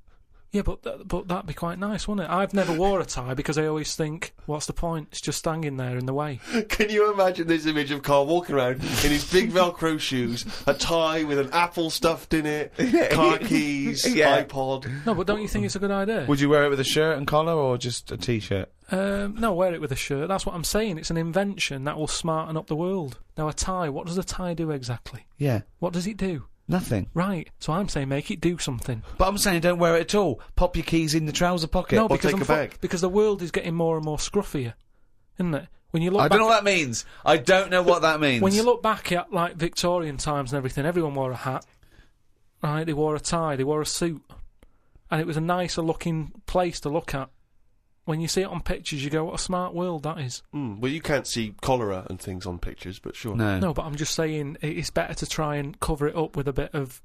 Yeah, but that'd be quite nice, wouldn't it? I've never wore a tie because I always think, what's the point? It's just hanging there in the way. Can you imagine this image of Carl walking around in his big Velcro shoes, a tie with an apple stuffed in it, car keys, iPod? No, but don't you think it's a good idea? Would you wear it with a shirt and collar or just a t-shirt? No, wear it with a shirt. That's what I'm saying. It's an invention that will smarten up the world. Now, a tie, what does a tie do exactly? Yeah. What does it do? Nothing. Right. So I'm saying make it do something. But I'm saying don't wear it at all. Pop your keys in the trouser pocket. No, Or because take a bag. because the world is getting more and more scruffier, isn't it? When you look I back don't know what that means. I don't know what that means. when you look back at like Victorian times and everything, everyone wore a hat. Right? They wore a tie, they wore a suit. And it was a nicer looking place to look at. When you see it on pictures, you go, what a smart world that is. Well, you can't see cholera and things on pictures, but sure. No. No, but I'm just saying it's better to try and cover it up with a bit of,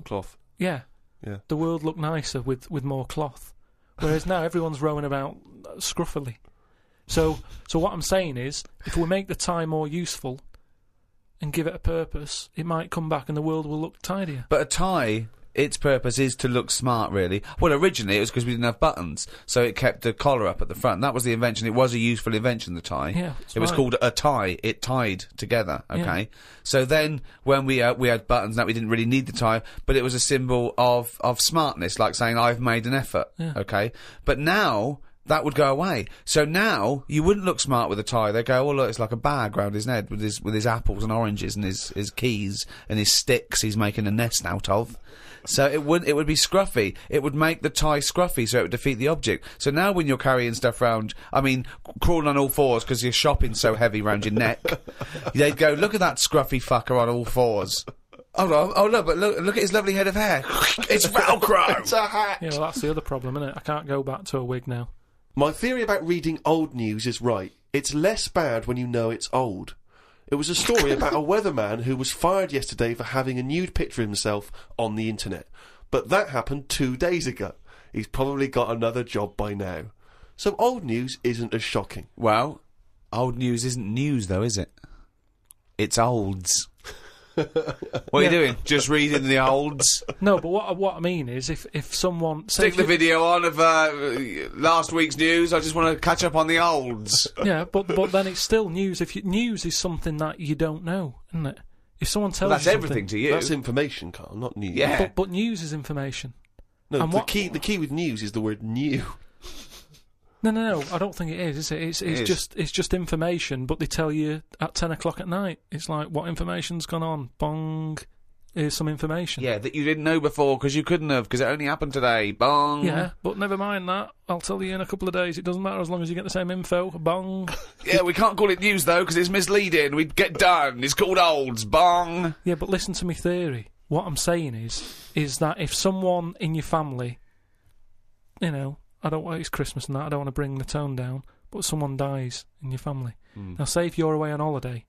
Cloth. yeah. Yeah. The world looked nicer with more cloth. Whereas now everyone's rowing about scruffily. So what I'm saying is, if we make the tie more useful and give it a purpose, it might come back and the world will look tidier. But a tie, its purpose is to look smart, really. Well, originally it was because we didn't have buttons, so it kept the collar up at the front. That was the invention. It was a useful invention, the tie. Yeah, that's it was right. called a tie. It tied together, okay? Yeah. So then, when we had buttons, that we didn't really need the tie, but it was a symbol of smartness, like saying, I've made an effort, okay? But now, that would go away. So now, you wouldn't look smart with a tie. They go, oh look, it's like a bag round his head with his apples and oranges and his keys and his sticks he's making a nest out of. So it would be scruffy. It would make the tie scruffy, so it would defeat the object. So now when you're carrying stuff round, I mean, crawling on all fours because your shopping's so heavy round your neck, they'd go, look at that scruffy fucker on all fours. Oh look, but look at his lovely head of hair. It's Velcro! It's a hat! Yeah, well, that's the other problem, isn't it? I can't go back to a wig now. My theory about reading old news is right. It's less bad when you know it's old. It was a story about a weatherman who was fired yesterday for having a nude picture of himself on the internet. But that happened 2 days ago. He's probably got another job by now. So old news isn't as shocking. Well, old news isn't news, though, is it? It's olds. What are you doing? Just reading the olds? No, but what I mean is, if someone Stick the video on of last week's news. I just want to catch up on the olds. Yeah, but then it's still news. News is something that you don't know, isn't it? If someone tells Well, that's you everything to you. That's information, Carl, not news. Yeah. but news is information. No, And the key with news is the word new. No, I don't think it is it? It's just information, but they tell you at 10 o'clock at night. It's like, what information's gone on? Bong. Here's some information. Yeah, that you didn't know before because you couldn't have because it only happened today. Bong. Yeah, but never mind that. I'll tell you in a couple of days. It doesn't matter as long as you get the same info. Bong. Yeah, we can't call it news though because it's misleading. We'd get done. It's called olds. Bong. Yeah, but listen to me theory. What I'm saying is that if someone in your family, I don't want, it's Christmas and that, I don't want to bring the tone down, but someone dies in your family. Now, say if you're away on holiday,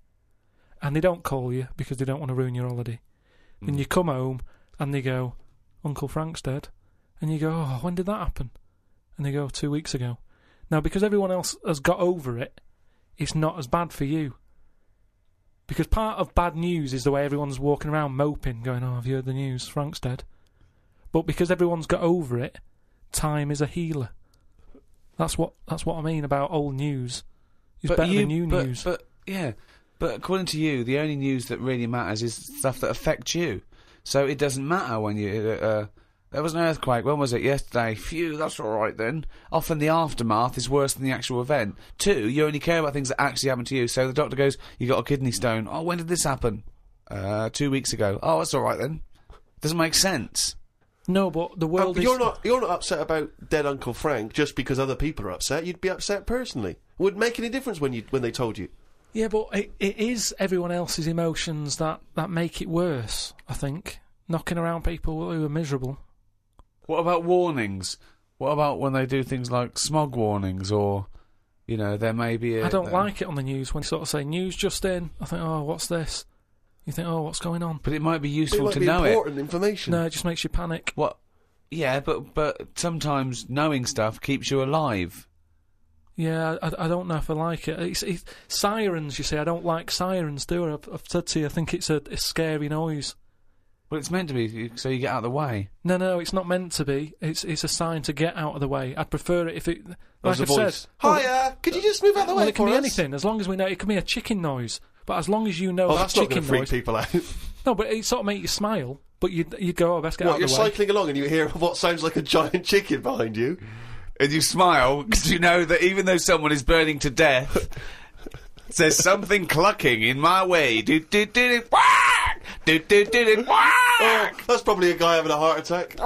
and they don't call you because they don't want to ruin your holiday, then you come home, and they go, Uncle Frank's dead, and you go, oh, when did that happen? And they go, 2 weeks ago. Now, because everyone else has got over it, it's not as bad for you. Because part of bad news is the way everyone's walking around moping, going, oh, have you heard the news? Frank's dead. But because everyone's got over it, time is a healer. That's what I mean about old news. It's better than new news. But according to you, the only news that really matters is stuff that affects you. So it doesn't matter when you... there was an earthquake. When was it? Yesterday. Phew, that's all right then. Often the aftermath is worse than the actual event. 2, you only care about things that actually happen to you. So the doctor goes, you got a kidney stone. Oh, when did this happen? 2 weeks ago. Oh, that's all right then. Doesn't make sense. No, but the world is... You're not upset about dead Uncle Frank just because other people are upset. You'd be upset personally. Would it make any difference when they told you? Yeah, but it is everyone else's emotions that make it worse, I think. Knocking around people who are miserable. What about warnings? What about when they do things like smog warnings or, there may be a... I don't like it on the news when you sort of say, news just in. I think, oh, what's this? You think, oh, what's going on? But it might be useful to be know important information. No, it just makes you panic. What? Yeah, but sometimes knowing stuff keeps you alive. Yeah, I don't know if I like it. It's sirens, you see. I don't like sirens, do I? I've said to you, I think it's a scary noise. Well, it's meant to be so you get out of the way. No, it's not meant to be. It's a sign to get out of the way. I'd prefer it if it... There's Like a I've voice. said... Hiya! Could you just move out of the way Well, it can for be us? anything, as long as we know... It can be a chicken noise. But as long as you know Oh, that that's not going chicken to freak noise... people out. No, but it sort of make you smile. But you'd go, oh, best get What, out you're of the way. cycling along and you hear what sounds like a giant chicken behind you? And you smile because you know that even though someone is burning to death, there's something clucking in my way. Do do do do whack! Do do do do whack! Oh, that's probably a guy having a heart attack.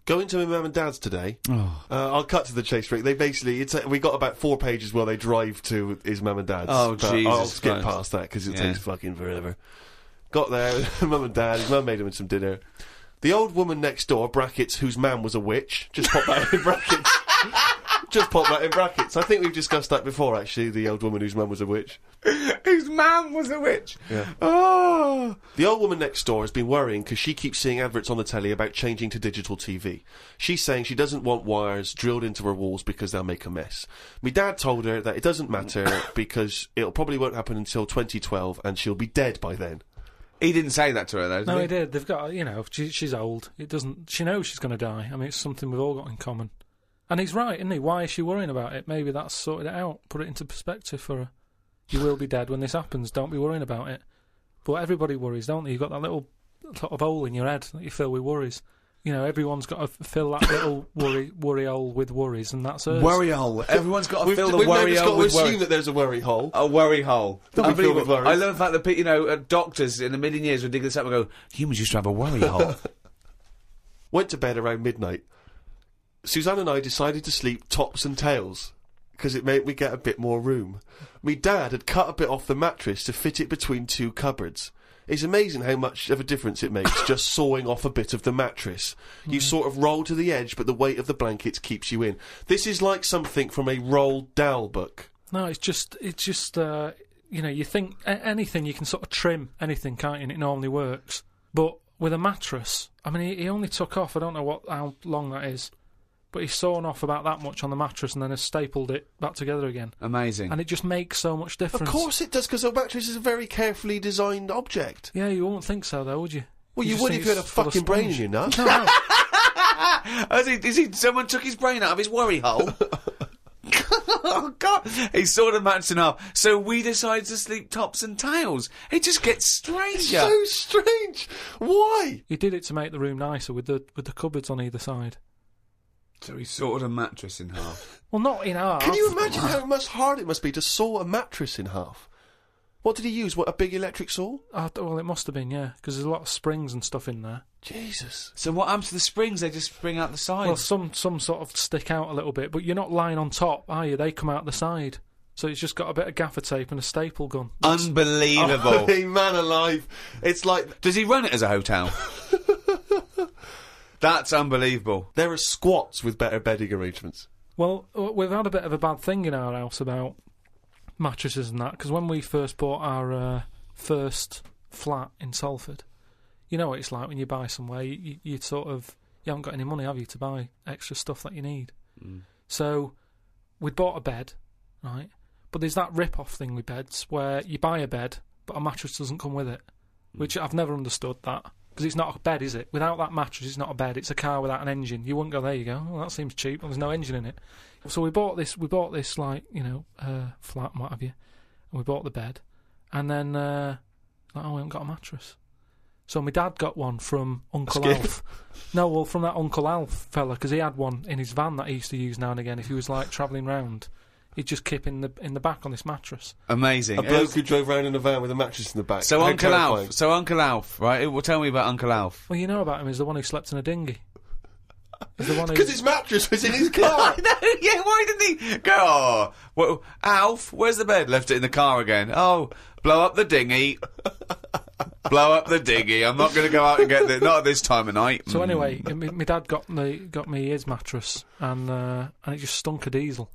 Going to my mum and dad's today. I'll cut to the chase, Rick. They basically, we got about 4 pages where they drive to his mum and dad's. Oh, but Jesus I'll skip Christ. past that because it Yeah. takes fucking forever. Got there, mum and dad. His mum made him some dinner. The old woman next door, brackets, whose man was a witch. Just pop that in brackets. Just pop that in brackets. I think we've discussed that before, actually. The old woman whose mum was a witch. Whose man was a witch? Yeah. Oh. The old woman next door has been worrying because she keeps seeing adverts on the telly about changing to digital TV. She's saying she doesn't want wires drilled into her walls because they'll make a mess. My dad told her that it doesn't matter because it'll probably won't happen until 2012 and she'll be dead by then. He didn't say that to her, though, did No, he? he did. They've got, she's old. It doesn't... She knows she's going to die. I mean, it's something we've all got in common. And he's right, isn't he? Why is she worrying about it? Maybe that's sorted it out. Put it into perspective for her. You will be dead when this happens. Don't be worrying about it. But everybody worries, don't they? You've got that little sort of hole in your head that you fill with worries. You know, everyone's got to fill that little worry hole with worries, and that's us. Worry hole. Everyone's got to fill the We've now worry just hole got to with assume worry. that there's a worry hole. A worry hole. Don't be filled with Unbelievable. worries. I love the fact that doctors in a million years would dig this up and go, humans used to have a worry hole. Went to bed around midnight. Suzanne and I decided to sleep tops and tails because it made me get a bit more room. Me dad had cut a bit off the mattress to fit it between 2 cupboards. It's amazing how much of a difference it makes just sawing off a bit of the mattress. You sort of roll to the edge, but the weight of the blankets keeps you in. This is like something from a Roald Dahl book. No, it's just you think anything, you can sort of trim anything, can't you? And it normally works. But with a mattress, I mean, he only took off, I don't know how long that is, but he's sawn off about that much on the mattress and then has stapled it back together again. Amazing. And it just makes so much difference. Of course it does, because a mattress is a very carefully designed object. Yeah, you wouldn't think so, though, would you? Well, you just would think if you had a it's full of fucking brain in sponge. your nut. No. Someone took his brain out of his worry hole? Oh, God. He saw the mattress in half. So we decided to sleep tops and tails. It just gets stranger. So strange. Why? He did it to make the room nicer with the cupboards on either side. So he sawed a mattress in half. Well, not in half. Can you imagine how much hard it must be to saw a mattress in half? What did he use? What, a big electric saw? Well, it must have been, yeah, because there's a lot of springs and stuff in there. Jesus. So what happens to the springs? They just spring out the sides. Well, some sort of stick out a little bit, but you're not lying on top, are you? They come out the side. So it's just got a bit of gaffer tape and a staple gun. Unbelievable. Hey, man alive. It's like... Does he run it as a hotel? That's unbelievable. There are squats with better bedding arrangements. Well, we've had a bit of a bad thing in our house about mattresses and that, because when we first bought our first flat in Salford, you know what it's like when you buy somewhere, you haven't got any money, have you, to buy extra stuff that you need. So we'd bought a bed, right, but there's that rip-off thing with beds where you buy a bed but a mattress doesn't come with it, which I've never understood that, because it's not a bed, is it? Without that mattress it's not a bed, it's a car without an engine. You wouldn't go, there you go, well, that seems cheap, well, there's no engine in it. So we bought this like, flat and what have you, and we bought the bed, and then we haven't got a mattress. So my dad got one from Uncle Skip. Alf. No, well, from that Uncle Alf fella, because he had one in his van that he used to use now and again. If he was like travelling round, he'd just keep in the back on this mattress. Amazing. A bloke who drove around in a van with a mattress in the back. So How Uncle terrifying. Alf, right? Well, tell me about Uncle Alf. Well, you know about him is the one who slept in a dinghy. He's the one who. Because his mattress was in his car. I know, yeah, why didn't he go, oh, well, Alf, where's the bed? Left it in the car again. Oh, blow up the dinghy. Blow up the dinghy. I'm not going to go out and get it. Not at this time of night. So anyway, my dad got me his mattress, and it just stunk of diesel.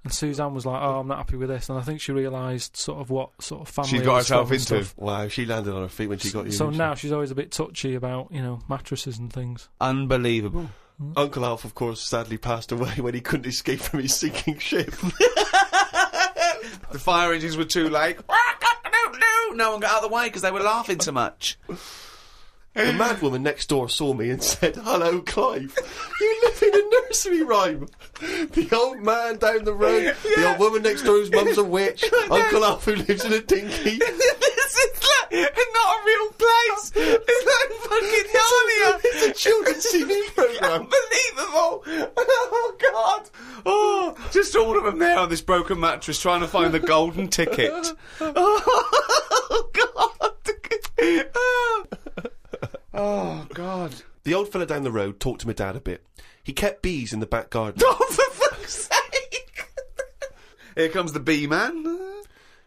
And Suzanne was like, "Oh, I'm not happy with this," and I think she realised sort of what sort of family She's got herself and into. stuff. Wow, she landed on her feet when she got you. So didn't she? now she's always a bit touchy about mattresses and things. Unbelievable. Uncle Alf, of course, sadly passed away when he couldn't escape from his sinking ship. The fire engines were too late. No one got out of the way because they were laughing so much. The mad woman next door saw me and said, "Hello, Clive. You live in a nursery rhyme." The old man down the road, the old woman next door whose mum's a witch, Uncle Alf who lives in a dinky. This is like not a real place. It's like fucking Narnia. It's a children's TV programme. Unbelievable. Oh, God. Oh, just all of them there on this broken mattress trying to find the golden ticket. Oh, God. Oh, God. The old fella down the road talked to my dad a bit. He kept bees in the back garden. Oh, for fuck's sake. Here comes the bee man.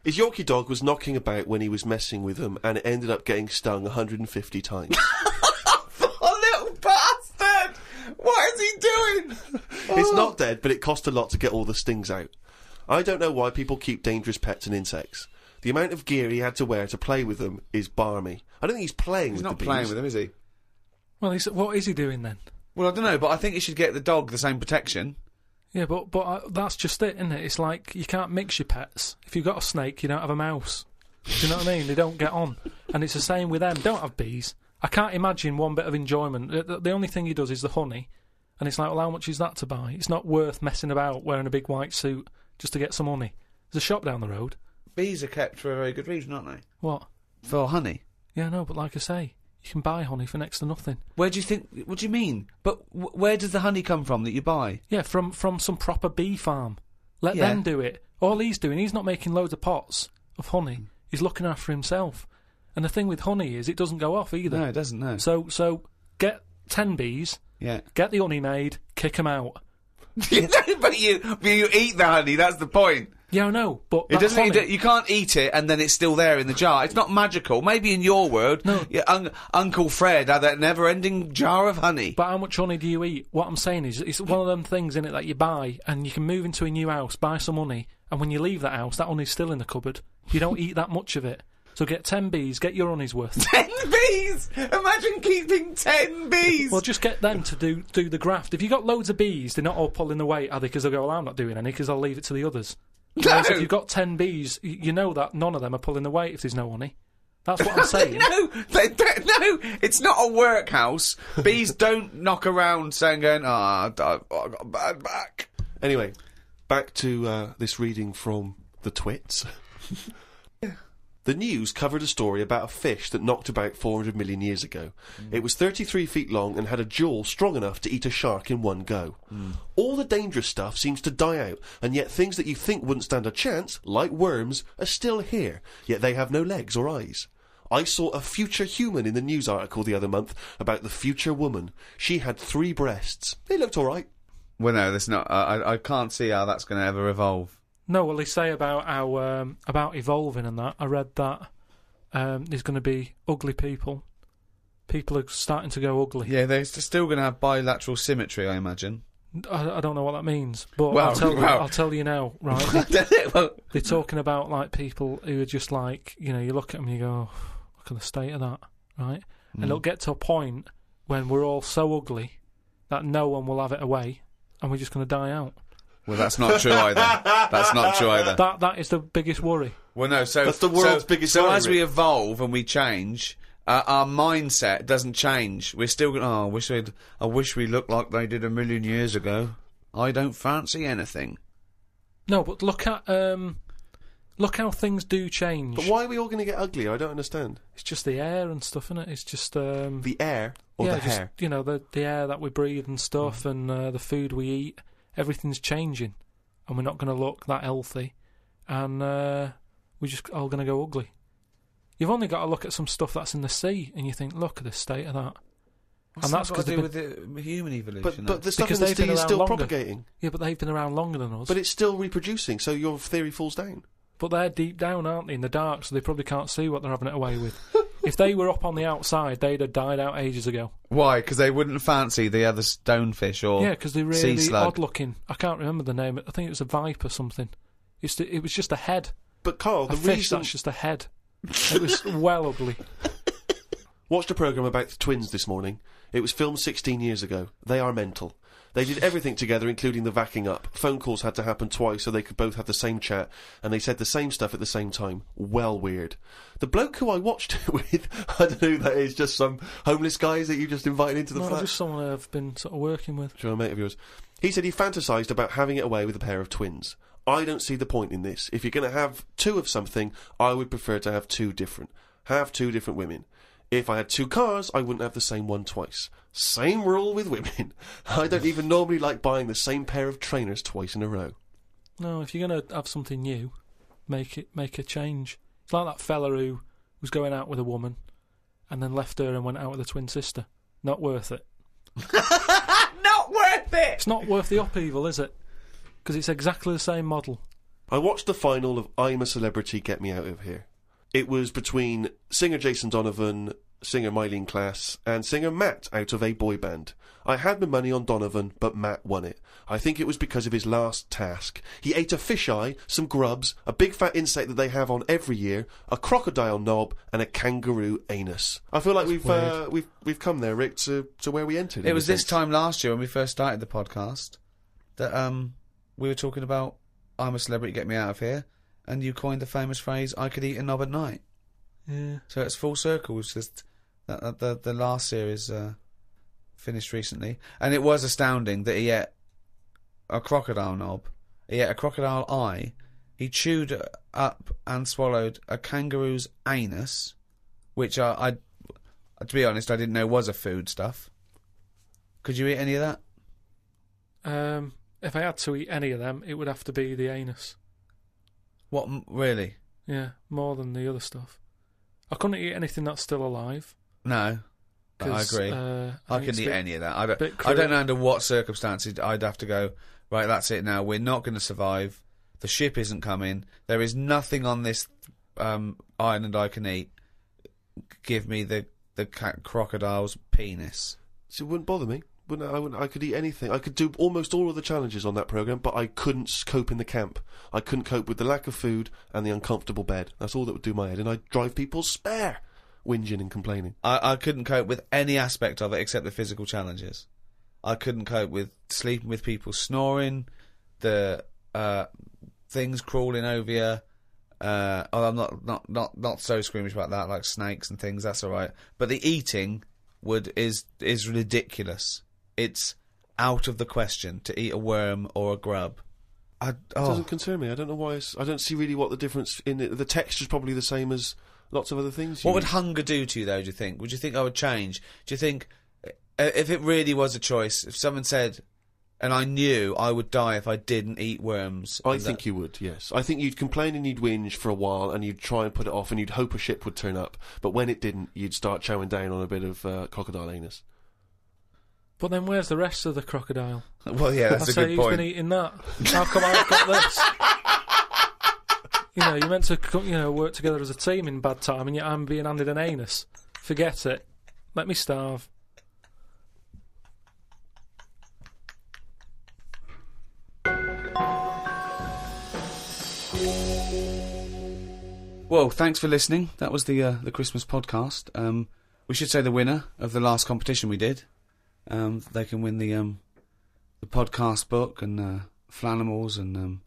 His Yorkie dog was knocking about when he was messing with them, and it ended up getting stung 150 times. Oh, little bastard. What is he doing? It's not dead, but it cost a lot to get all the stings out. I don't know why people keep dangerous pets and insects. The amount of gear he had to wear to play with them is barmy. I don't think he's playing with the bees. He's not playing with them, is he? Well, what is he doing then? Well, I don't know, but I think you should get the dog the same protection. Yeah, but that's just it, isn't it? It's like you can't mix your pets. If you've got a snake, you don't have a mouse. Do you know what I mean? They don't get on. And it's the same with them. Don't have bees. I can't imagine one bit of enjoyment. The only thing he does is the honey. And it's like, well, how much is that to buy? It's not worth messing about wearing a big white suit just to get some honey. There's a shop down the road. Bees are kept for a very good reason, aren't they? What? For honey. Yeah, no, but like I say, you can buy honey for next to nothing. Where do you think... What do you mean? But where does the honey come from that you buy? Yeah, from some proper bee farm. Let them do it. All he's doing, he's not making loads of pots of honey. He's looking after himself. And the thing with honey is it doesn't go off either. No, it doesn't, no. So get 10 bees, get the honey made, kick them out. But you eat the honey, that's the point. Yeah, I know, but it doesn't. You can't eat it and then it's still there in the jar. It's not magical. Maybe in your world, no. Uncle Fred had that never-ending jar of honey. But how much honey do you eat? What I'm saying is, it's one of them things in it that you buy, and you can move into a new house, buy some honey, and when you leave that house, that honey's still in the cupboard. You don't eat that much of it. So get 10 bees, get your honey's worth. 10 bees! Imagine keeping 10 bees! Well, just get them to do the graft. If you've got loads of bees, they're not all pulling the weight, are they? Because they'll go, well, I'm not doing any, because I'll leave it to the others. No. Whereas if you've got 10 bees, you know that none of them are pulling the weight if there's no honey. That's what I'm saying. No, it's not a workhouse. Bees don't knock around saying, I got a bad back. Anyway, back to this reading from the Twits. The news covered a story about a fish that knocked about 400 million years ago. It was 33 feet long and had a jaw strong enough to eat a shark in one go. All the dangerous stuff seems to die out, and yet things that you think wouldn't stand a chance, like worms, are still here, yet they have no legs or eyes. I saw a future human in the news article the other month about the future woman. She had 3 breasts. They looked all right. Well, no, that's not. I can't see how that's going to ever evolve. No, well, they say about how about evolving and that. I read that there's going to be ugly people. People are starting to go ugly. Yeah, they're still going to have bilateral symmetry, I imagine. I don't know what that means, but well, I'll tell you now, right? Well, they're talking about like people who are just like, you know, you look at them and you go, oh, look at the state of that, right? And it'll get to a point when we're all so ugly that no one will have it away, and we're just going to die out. Well, that's not true either. That's not true either. That is the biggest worry. Well, no, so... That's the world's biggest worry. So as we evolve and we change, our mindset doesn't change. We're still going, I wish we looked like they did 1,000,000 years ago. I don't fancy anything. No, but look how things do change. But why are we all going to get uglier? I don't understand. It's just the air and stuff, isn't it? It's just... the air or the hair? You know, the air that we breathe and stuff and the food we eat. Everything's changing, and we're not going to look that healthy, and we're just all going to go ugly. You've only got to look at some stuff that's in the sea, and you think, look at the state of that. What's that got to do with the human evolution? But the stuff in the sea is still propagating. Yeah, but they've been around longer than us. But it's still reproducing, so your theory falls down. But they're deep down, aren't they, in the dark, so they probably can't see what they're having it away with. If they were up on the outside, they'd have died out ages ago. Why? Because they wouldn't fancy the other stonefish or yeah, because they're really odd-looking. I can't remember the name. I think it was a viper something. It was just a head. But Carl, the fish that's just a head. It was well ugly. Watched a programme about the twins this morning. It was filmed 16 years ago. They are mental. They did everything together, including the vacking up. Phone calls had to happen twice so they could both have the same chat, and they said the same stuff at the same time. Well weird. The bloke who I watched it with, I don't know who that is, just some homeless guys that you just invited into the No, flat? just someone I've been sort of working with. Sure, a mate of yours. He said he fantasised about having it away with a pair of twins. I don't see the point in this. If you're going to have two of something, I would prefer to have two different. Have two different women. If I had two cars, I wouldn't have the same one twice. Same rule with women. I don't even normally like buying the same pair of trainers twice in a row. No, if you're going to have something new, make a change. It's like that fella who was going out with a woman and then left her and went out with a twin sister. Not worth it. Not worth it! It's not worth the upheaval, is it? Because it's exactly the same model. I watched the final of I'm a Celebrity, Get Me Out of Here. It was between singer Jason Donovan, singer Mylene Klass, and singer Matt out of a boy band. I had my money on Donovan, but Matt won it. I think it was because of his last task. He ate a fisheye, some grubs, a big fat insect that they have on every year, a crocodile knob, and a kangaroo anus. I feel like we've come there, Rick, to where we entered. It was this time last year when we first started the podcast that we were talking about I'm a Celebrity, Get Me Out of Here, and you coined the famous phrase I could eat a knob at night. Yeah. So it's full circle. It's just that the last series finished recently, and it was astounding that he ate a crocodile knob, he ate a crocodile eye, he chewed up and swallowed a kangaroo's anus, which I to be honest, I didn't know was a food stuff. Could you eat any of that? If I had to eat any of them, it would have to be the anus. What, really? Yeah, more than the other stuff. I couldn't eat anything that's still alive. No. I agree. I couldn't eat any of that. I don't know under what circumstances I'd have to go, right, that's it now. We're not going to survive. The ship isn't coming. There is nothing on this island I can eat. Give me the crocodile's penis. So it wouldn't bother me. I could eat anything. I could do almost all of the challenges on that programme, but I couldn't cope in the camp. I couldn't cope with the lack of food and the uncomfortable bed. That's all that would do my head, and I'd drive people spare, whinging and complaining. I couldn't cope with any aspect of it except the physical challenges. I couldn't cope with sleeping with people snoring, the things crawling over you. I'm not so squeamish about that, like snakes and things. That's all right. But the eating is ridiculous. It's out of the question to eat a worm or a grub. It doesn't concern me. I don't know why. I don't see really what the difference in it. The texture's probably the same as lots of other things. What would hunger do to you, though, do you think? Would you think I would change? Do you think, if it really was a choice, if someone said, and I knew I would die if I didn't eat worms... I think you would, yes. I think you'd complain and you'd whinge for a while, and you'd try and put it off, and you'd hope a ship would turn up. But when it didn't, you'd start chowing down on a bit of crocodile anus. But then where's the rest of the crocodile? Well, yeah, that's a good point. Who's been eating that? How come I've got this? You're meant to work together as a team in bad time, and yet I'm being handed an anus. Forget it. Let me starve. Well, thanks for listening. That was the Christmas podcast. We should say the winner of the last competition we did. They can win the podcast book and Flanimals and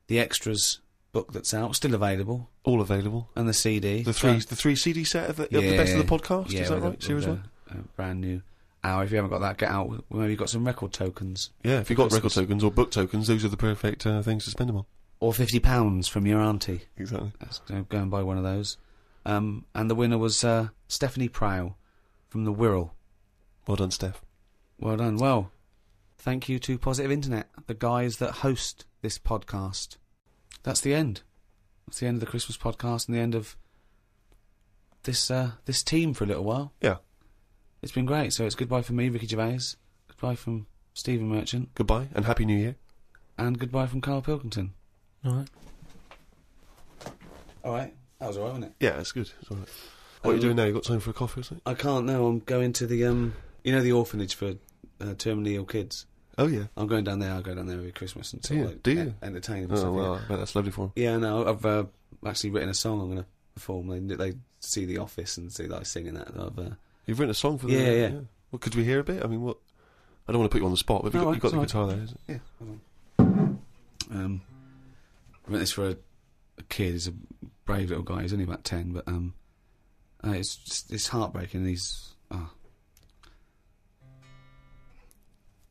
the extras book that's out, still available, all available, and the CD. The three CD set of the best of the podcast. Is that right? Series 1, brand new hour. If you haven't got that, get out. Maybe you've got some record tokens. Yeah, if you've got record tokens or book tokens, those are the perfect things to spend them on. Or £50 from your auntie. Exactly. Go and buy one of those. And the winner was Stephanie Prow from the Wirral. Well done, Steph. Well done. Well, thank you to Positive Internet, the guys that host this podcast. That's the end. That's the end of the Christmas podcast and the end of this team for a little while. Yeah. It's been great. So it's goodbye from me, Ricky Gervais. Goodbye from Stephen Merchant. Goodbye and Happy New Year. And goodbye from Carl Pilkington. All right. All right. That was all right, wasn't it? Yeah, it's good. It's all right. What are you doing now? You got time for a coffee or something? I can't now. I'm going to the the orphanage for terminally ill kids. Oh yeah. I'm going down there. I'll go down there every Christmas and do you? Entertain them. Oh well, I bet that's lovely for them. Yeah, no, I've actually written a song I'm going to perform. They see The Office and see that I sing in that. You've written a song for them? Yeah. Well, could we hear a bit? I mean, what? I don't want to put you on the spot, but No, you've got the it's guitar there, is it? Yeah, hold on. I meant this for a kid. He's a brave little guy. He's only about 10, but it's heartbreaking.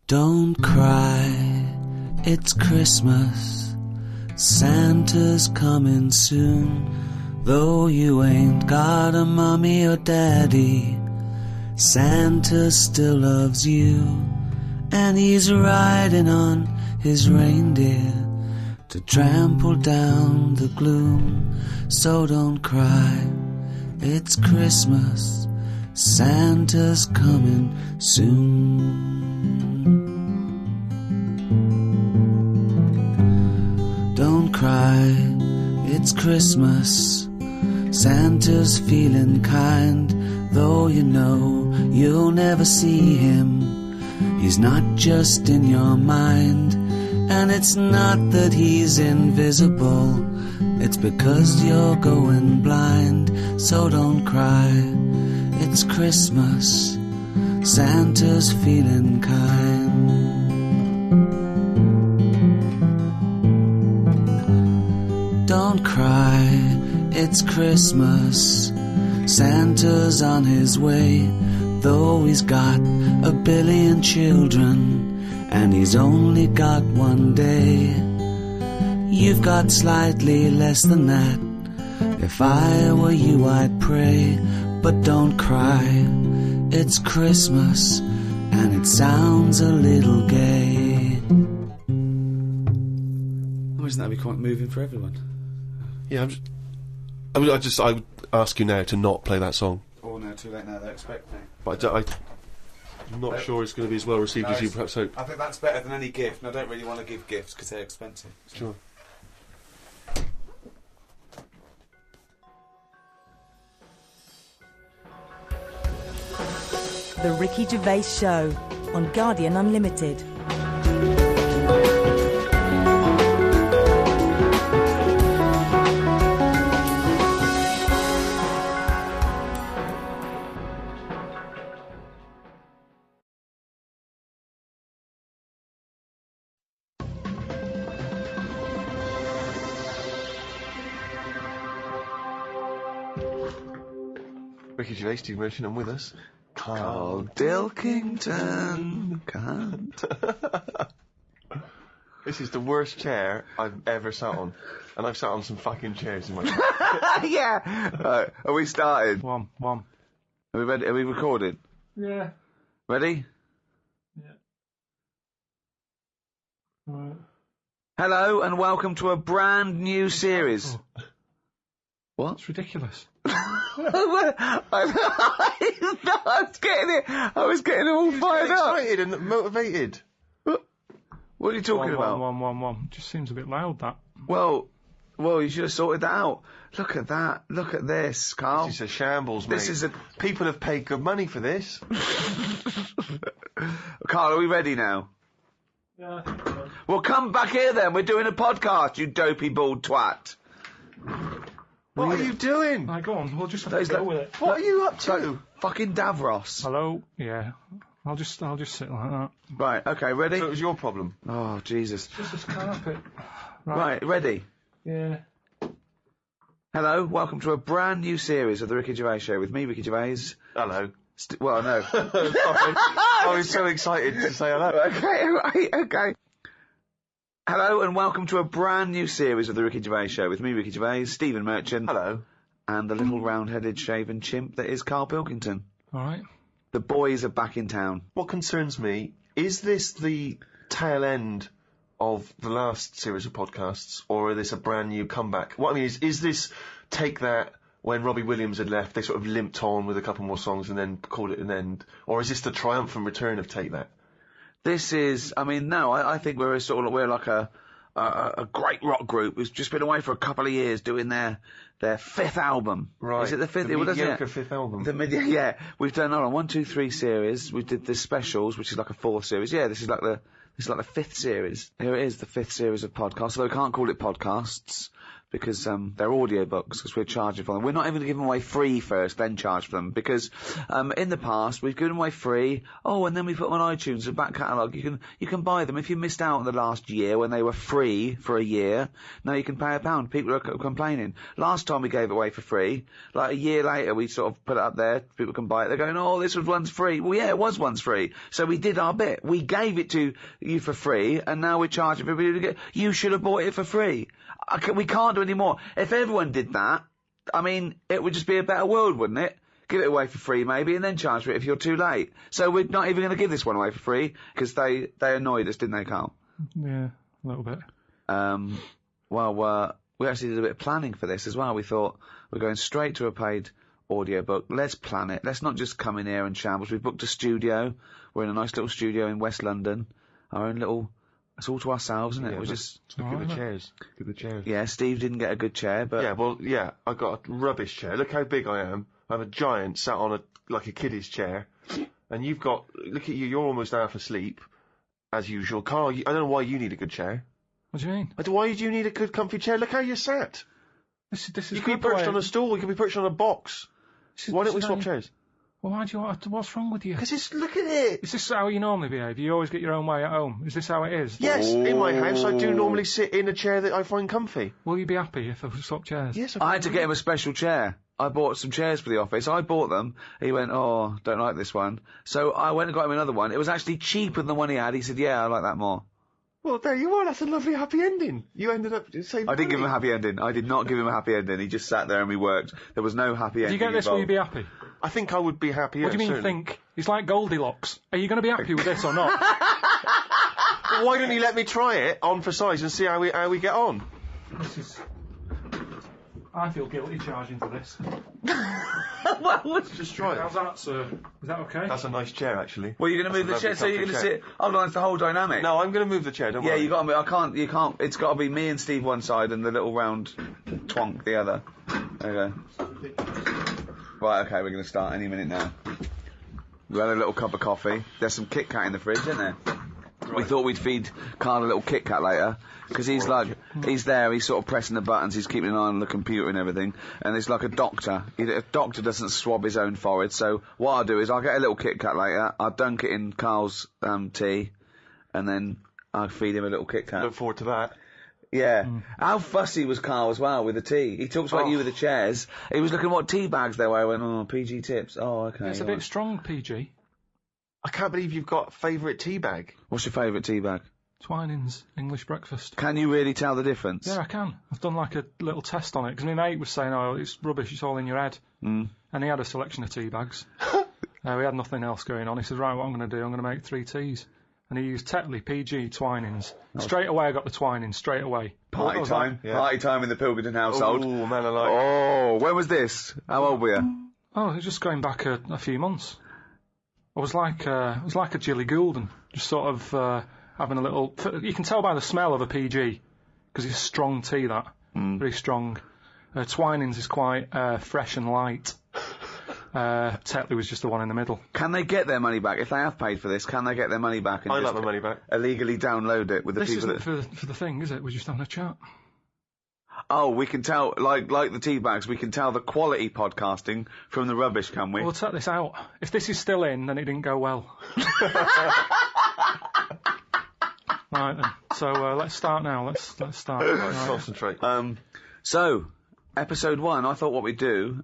Don't cry, it's Christmas. Santa's coming soon. Though you ain't got a mummy or daddy, Santa still loves you. And he's riding on his reindeer to trample down the gloom. So don't cry, it's Christmas. Santa's coming soon. Don't cry, it's Christmas. Santa's feeling kind, though you know you'll never see him. He's not just in your mind, and it's not that he's invisible. It's because you're going blind. So don't cry, it's Christmas. Santa's feeling kind. Don't cry, it's Christmas. Santa's on his way, though he's got a billion children, and he's only got one day. You've got slightly less than that. If I were you, I'd pray. But don't cry, it's Christmas, and it sounds a little gay. Oh, isn't that be quite moving for everyone? Yeah, I would ask you now to not play that song. Oh no, too late now, they expect me. But I'm not sure it's going to be as well received as you perhaps hope. I think that's better than any gift, and I don't really want to give gifts because they're expensive. So. Sure. The Ricky Gervais Show on Guardian Unlimited. Ricky Gervais, Steve Merchant, and with us, Carl Dilkington. Can't. This is the worst chair I've ever sat on, and I've sat on some fucking chairs in my life. Yeah. Right, are we started? One. Are we ready? Are we recorded? Yeah. Ready? Yeah. Right. Hello and welcome to a brand new series. Oh, What? it's ridiculous. I was getting all fired up. Excited and motivated. What are you talking about? One. Just seems a bit loud, that. Well, you should have sorted that out. Look at that. Look at this, Carl. This is a shambles, mate. This is a... People have paid good money for this. Carl, are we ready now? Yeah. Well, come back here then. We're doing a podcast, you dopey bald twat. What are you doing? Right, go on. We'll just have Those to go look- with it. What are you up to? Fucking Davros. Hello? Yeah. I'll just sit like that. Right, okay, ready? So it was your problem. Oh, Jesus. Just this carpet. Right, ready? Yeah. Hello, welcome to a brand new series of The Ricky Gervais Show with me, Ricky Gervais. Hello. Well, no. Sorry. I was so excited to say hello. Okay, right, okay. Hello and welcome to a brand new series of The Ricky Gervais Show with me, Ricky Gervais, Stephen Merchant, Hello. and the little round-headed shaven chimp that is Carl Pilkington. All right. The boys are back in town. What concerns me, is this the tail end of the last series of podcasts, or is this a brand new comeback? What I mean is this Take That, when Robbie Williams had left, they sort of limped on with a couple more songs and then called it an end? Or is this the triumphant return of Take That? This is, I mean, no, I think we're like a great rock group who's just been away for a couple of years doing their fifth album. Right. Is it the fifth? The Well, doesn't mediocre it? fifth album. Yeah. We've done, 1, 2, 3 series. We did the specials, which is like a 4th series. Yeah, this is like the 5th series. Here it is, the 5th series of podcasts. Although we can't call it podcasts because they're audiobooks, because we're charging for them. We're not even going to give them away free first, then charge for them, because in the past we've given them away free. Oh, and then we put them on iTunes, the back catalogue. You can buy them if you missed out on the last year when they were free for a year. Now you can pay £1. People are complaining. Last time we gave it away for free, like a year later, we sort of put it up there. People can buy it. They're going, oh, this was once free. Well, yeah, it was once free. So we did our bit. We gave it to you for free, and now we're charging for people to get. You should have bought it for free. We can't do any more. If everyone did that, I mean, it would just be a better world, wouldn't it? Give it away for free, maybe, and then charge for it if you're too late. So we're not even going to give this one away for free, because they annoyed us, didn't they, Carl? Yeah, a little bit. We actually did a bit of planning for this as well. We thought we're going straight to a paid audiobook. Let's plan it. Let's not just come in here and shambles. We've booked a studio. We're in a nice little studio in West London. Our own little... It's all to ourselves, isn't it? We're just... Look at the chairs. Look at the chairs. Yeah, Steve didn't get a good chair, but... Yeah, I got a rubbish chair. Look how big I am. I have a giant sat on like a kiddie's chair. And you've got... Look at you, you're almost half asleep. As usual. Carl, I don't know why you need a good chair. What do you mean? Why do you need a good comfy chair? Look how you're sat. This is you could be perched on a stool, you could be perched on a box. Why don't we swap chairs? Well, why do you want to, what's wrong with you? Because look at it! Is this how you normally behave? You always get your own way at home? Is this how it is? Yes, in my house I do normally sit in a chair that I find comfy. Will you be happy if I swap chairs? Yes, I had to get him a special chair. I bought some chairs for the office. I bought them. He went, oh, don't like this one. So I went and got him another one. It was actually cheaper than the one he had. He said, yeah, I like that more. Well, there you are. That's a lovely happy ending. You ended up saying... I didn't give him a happy ending. I did not give him a happy ending. He just sat there and we worked. There was no happy ending. If you get this, will you be happy? I think I would be happy. What do you mean, think? He's like Goldilocks. Are you going to be happy with this or not? Well, why don't you let me try it on for size and see how we get on? I feel guilty charging for this. Well, let's just try it. How's that, sir? Is that okay? That's a nice chair, actually. Well, you're going to move the chair, so you're going to sit... Hold on, it's the whole dynamic. No, I'm going to move the chair, don't worry. Yeah, you got to you can't, it's got to be me and Steve one side and the little round twonk the other. There you go. Right, okay, we're going to start any minute now. We had a little cup of coffee. There's some Kit Kat in the fridge, isn't there? Right. We thought we'd feed Carl a little Kit Kat later, because he's he's there, he's sort of pressing the buttons, he's keeping an eye on the computer and everything, and it's like a doctor. A doctor doesn't swab his own forehead, so what I'll do is I'll get a little Kit Kat later, I'll dunk it in Carl's tea, and then I'll feed him a little Kit Kat. Look forward to that. Yeah. How fussy was Carl as well with the tea? He talks about you with the chairs. He was looking at what tea bags there were. I went, oh, PG tips. Oh, okay. It's a bit strong, PG. I can't believe you've got a favourite tea bag. What's your favourite tea bag? Twinings English breakfast. Can you really tell the difference? Yeah, I can. I've done like a little test on it, because my mate was saying, oh, it's rubbish, it's all in your head. And he had a selection of tea bags. We had nothing else going on. He said, right, what I'm going to do, I'm going to make 3 teas. And he used Tetley, PG, Twinings. Straight away I got the Twinings, straight away. Party time. Yeah. Party time in the Pilkington household. Oh, man alive. Oh, when was this? How old were you? Oh, it was just going back a few months. I was like a Jilly Goulden, just sort of having a little... You can tell by the smell of a PG, because it's a strong tea, that. Very strong. Twinings is quite fresh and light. Tetley was just the one in the middle. Can they get their money back? If they have paid for this, can they get their money back? And I'd like my money back. Illegally download it with the this people that... This isn't for the thing, is it? We're just having a chat. Oh, we can tell, like the tea bags, we can tell the quality podcasting from the rubbish, can we? We'll take this out. If this is still in, then it didn't go well. Right then. So let's start now. Let's start. Right. Concentrate. So episode 1, I thought what we'd do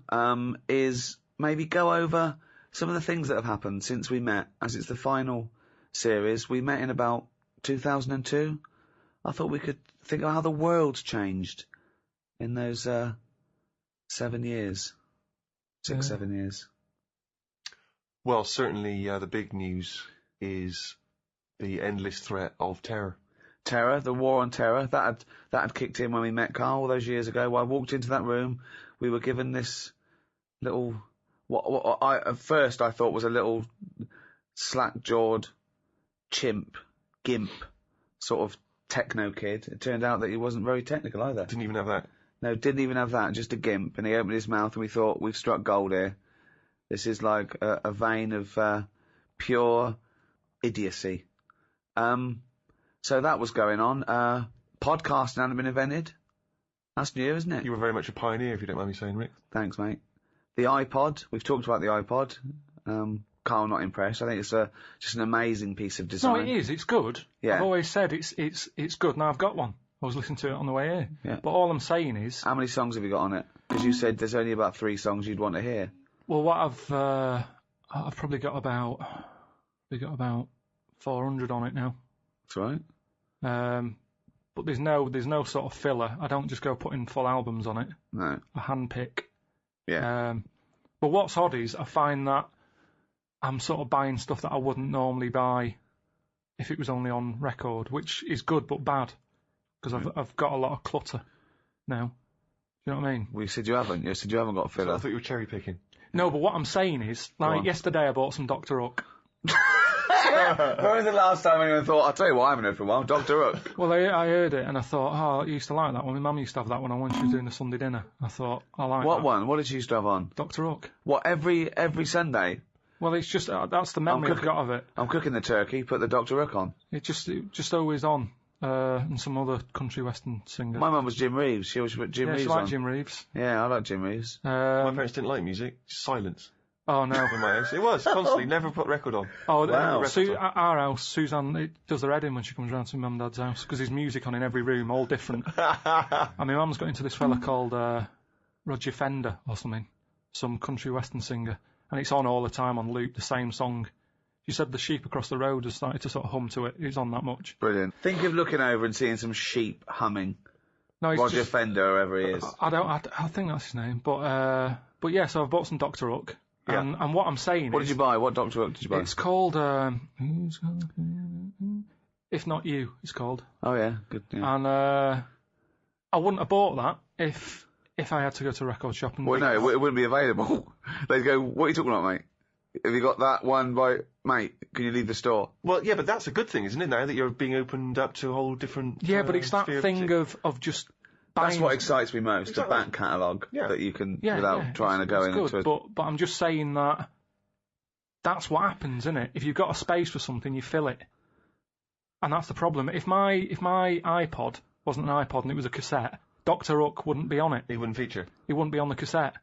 is maybe go over some of the things that have happened since we met, as it's the final series. We met in about 2002. I thought we could think of how the world's changed in those 7 years. 7 years. Well, certainly the big news is the endless threat of terror. Terror, the war on terror, that had kicked in when we met Carl all those years ago. When I walked into that room, we were given this little, what I at first I thought was a little slack-jawed gimp, sort of techno kid. It turned out that he wasn't very technical either. Didn't even have that. No, didn't even have that, just a gimp. And he opened his mouth and we thought, we've struck gold here. This is like a vein of pure idiocy. So that was going on. Podcasting hadn't been invented That's new, isn't it? You were very much a pioneer, if you don't mind me saying, Rick. Thanks, mate. The iPod. We've talked about the iPod. Carl not impressed. I think it's just an amazing piece of No, design. it is. It's good. Yeah. I've always said it's good. Now I've got one. I was listening to it on the way here. Yeah. But all I'm saying is, How many songs have you got on it? Because you said there's only about 3 songs you'd want to hear. well, what I've probably got about 400 on it now. That's right. But there's no sort of filler. I don't just go putting full albums on it. No. I handpick. Yeah. But what's odd is I find that I'm sort of buying stuff that I wouldn't normally buy if it was only on record, which is good but bad because I've got a lot of clutter now. Do you know what I mean? Well, you said you haven't. You said you haven't got a filler. I thought you were cherry picking. No, but what I'm saying is, Go like on. yesterday I bought some Dr. Hook. When was the last time anyone thought, I'll tell you what I haven't heard for a while, Dr. Hook? Well, I heard it and I thought, oh, I used to like that one. My mum used to have that one on when she was doing the Sunday dinner. I thought, I like What that. one? What did you used to have on? Dr. Hook. What, every Sunday? Well, it's just, that's the memory I've got of it. I'm cooking the turkey, put the Dr. Hook on. It just always on. And some other country western singer. My mum was Jim Reeves. She always put Jim yeah, Reeves she on. liked Jim Reeves. Yeah, I like Jim Reeves. My parents didn't like music. Silence Oh no. in my house. It was constantly never put record on. Oh, Wow. At our house, Suzanne does her head in when she comes round to mum and dad's house because there's music on in every room, all different. And my mum's got into this fella called Roger Fender or something, some country western singer, and it's on all the time on loop, the same song. She said the sheep across the road has started to sort of hum to it. It's on that much. Brilliant. Think of looking over and seeing some sheep humming. No, it's Roger just, Fender, whoever he is. I think that's his name, but yeah. So I've bought some Dr. Hook, and what I'm saying What is, did you buy? What Dr. Hook did you buy? it's called If Not You. It's called. Oh, yeah. Good. Yeah. And I wouldn't have bought that if I had to go to a record shop and... Well, no, it wouldn't be available. They'd go, what are you talking about, mate? Have you got that one by... Mate, can you leave the store? Well, yeah, but that's a good thing, isn't it, now that you're being opened up to a whole different... Yeah, but it's that sphere thing music? of just buying... That's what excites me most, Exactly. the back catalogue Yeah. that you can, Yeah, without yeah, trying to go it's into good, but I'm just saying that that's what happens, isn't it? If you've got a space for something, you fill it. And that's the problem. If my iPod wasn't an iPod and it was a cassette, Dr. Hook wouldn't be on it. It wouldn't feature. He wouldn't be on the cassette.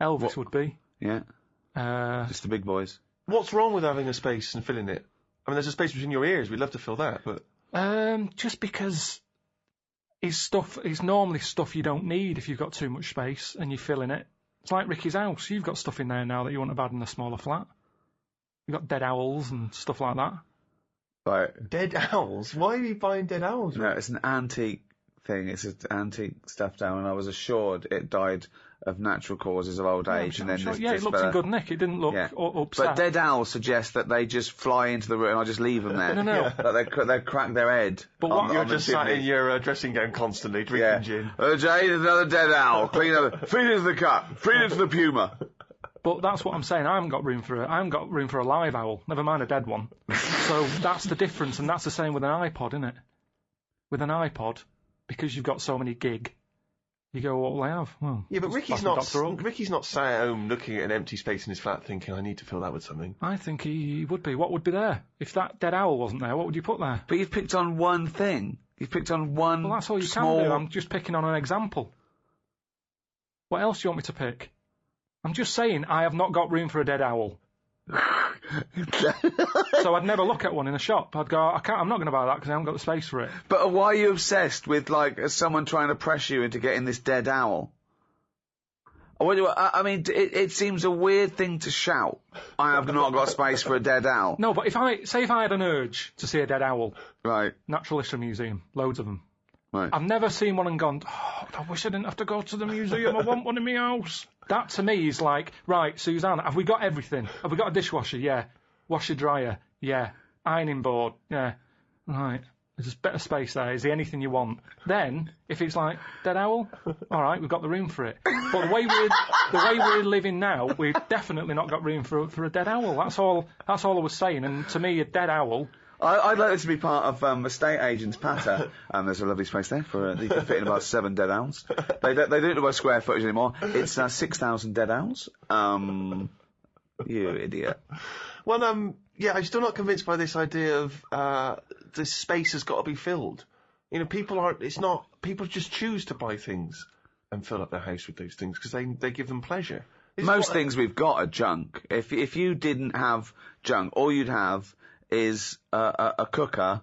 Elvis would be. Yeah, just the big boys. What's wrong with having a space and filling it? I mean, there's a space between your ears. We'd love to fill that, but... Just because it's normally stuff you don't need if you've got too much space and you're filling it. It's like Ricky's house. You've got stuff in there now that you wouldn't have had in a smaller flat. You've got dead owls and stuff like that. Right. Dead owls? Why are you buying dead owls? No, it's an antique thing. It's an antique stuffed owl, and I was assured it died of natural causes of old age. And then Sure. this, Yeah, it this looks fella- in good nick. It didn't look Yeah. upset. But dead owls suggest that they just fly into the room and I just leave them there. No. That they crack their head. But on- what- on You're the just sat chimney. in your dressing gown constantly, drinking Yeah. gin. Jay, there's another dead owl. Clean up. Feed it to the cat. Feed it to the puma. But that's what I'm saying. I haven't got room for a live owl. Never mind a dead one. So that's the difference, and that's the same with an iPod, isn't it? With an iPod, because you've got so many gig, you go, what will I have? Well, Yeah, but just Ricky's fucking Dr. Hook. Ricky's not sat at home looking at an empty space in his flat thinking, I need to fill that with something. I think he would be. What would be there? If that dead owl wasn't there, what would you put there? But you've picked on one thing. You've picked on one Well, that's all you small... can do. I'm just picking on an example. What else do you want me to pick? I'm just saying I have not got room for a dead owl. So I'd never look at one in a shop. I'd go, I'm not going to buy that because I haven't got the space for it. But why are you obsessed with, like, someone trying to pressure you into getting this dead owl? I mean, it seems a weird thing to shout. I have not got space for a dead owl. No, but if I had an urge to see a dead owl, Right, Natural History Museum, loads of them. right. I've never seen one and gone, oh, I wish I didn't have to go to the museum. I want one in my house. That to me is like, right, Suzanne, have we got everything? Have we got a dishwasher? Yeah. Washer dryer? Yeah. Ironing board? Yeah. Right. There's a bit of space there. Is there anything you want? Then, if it's like, dead owl? Alright, we've got the room for it. But the way we're living now, we've definitely not got room for a dead owl. That's all I was saying. And to me, a dead owl... I'd like this to be part of estate agent's patter. There's a lovely space there for you can fit in about 7 dead owls. They don't do it by square footage anymore. It's 6,000 dead owls. You idiot. Well, yeah, I'm still not convinced by this idea of this space has got to be filled. You know, people just choose to buy things and fill up their house with those things because they give them pleasure. Most things we've got are junk. If you didn't have junk, all you'd have is a cooker,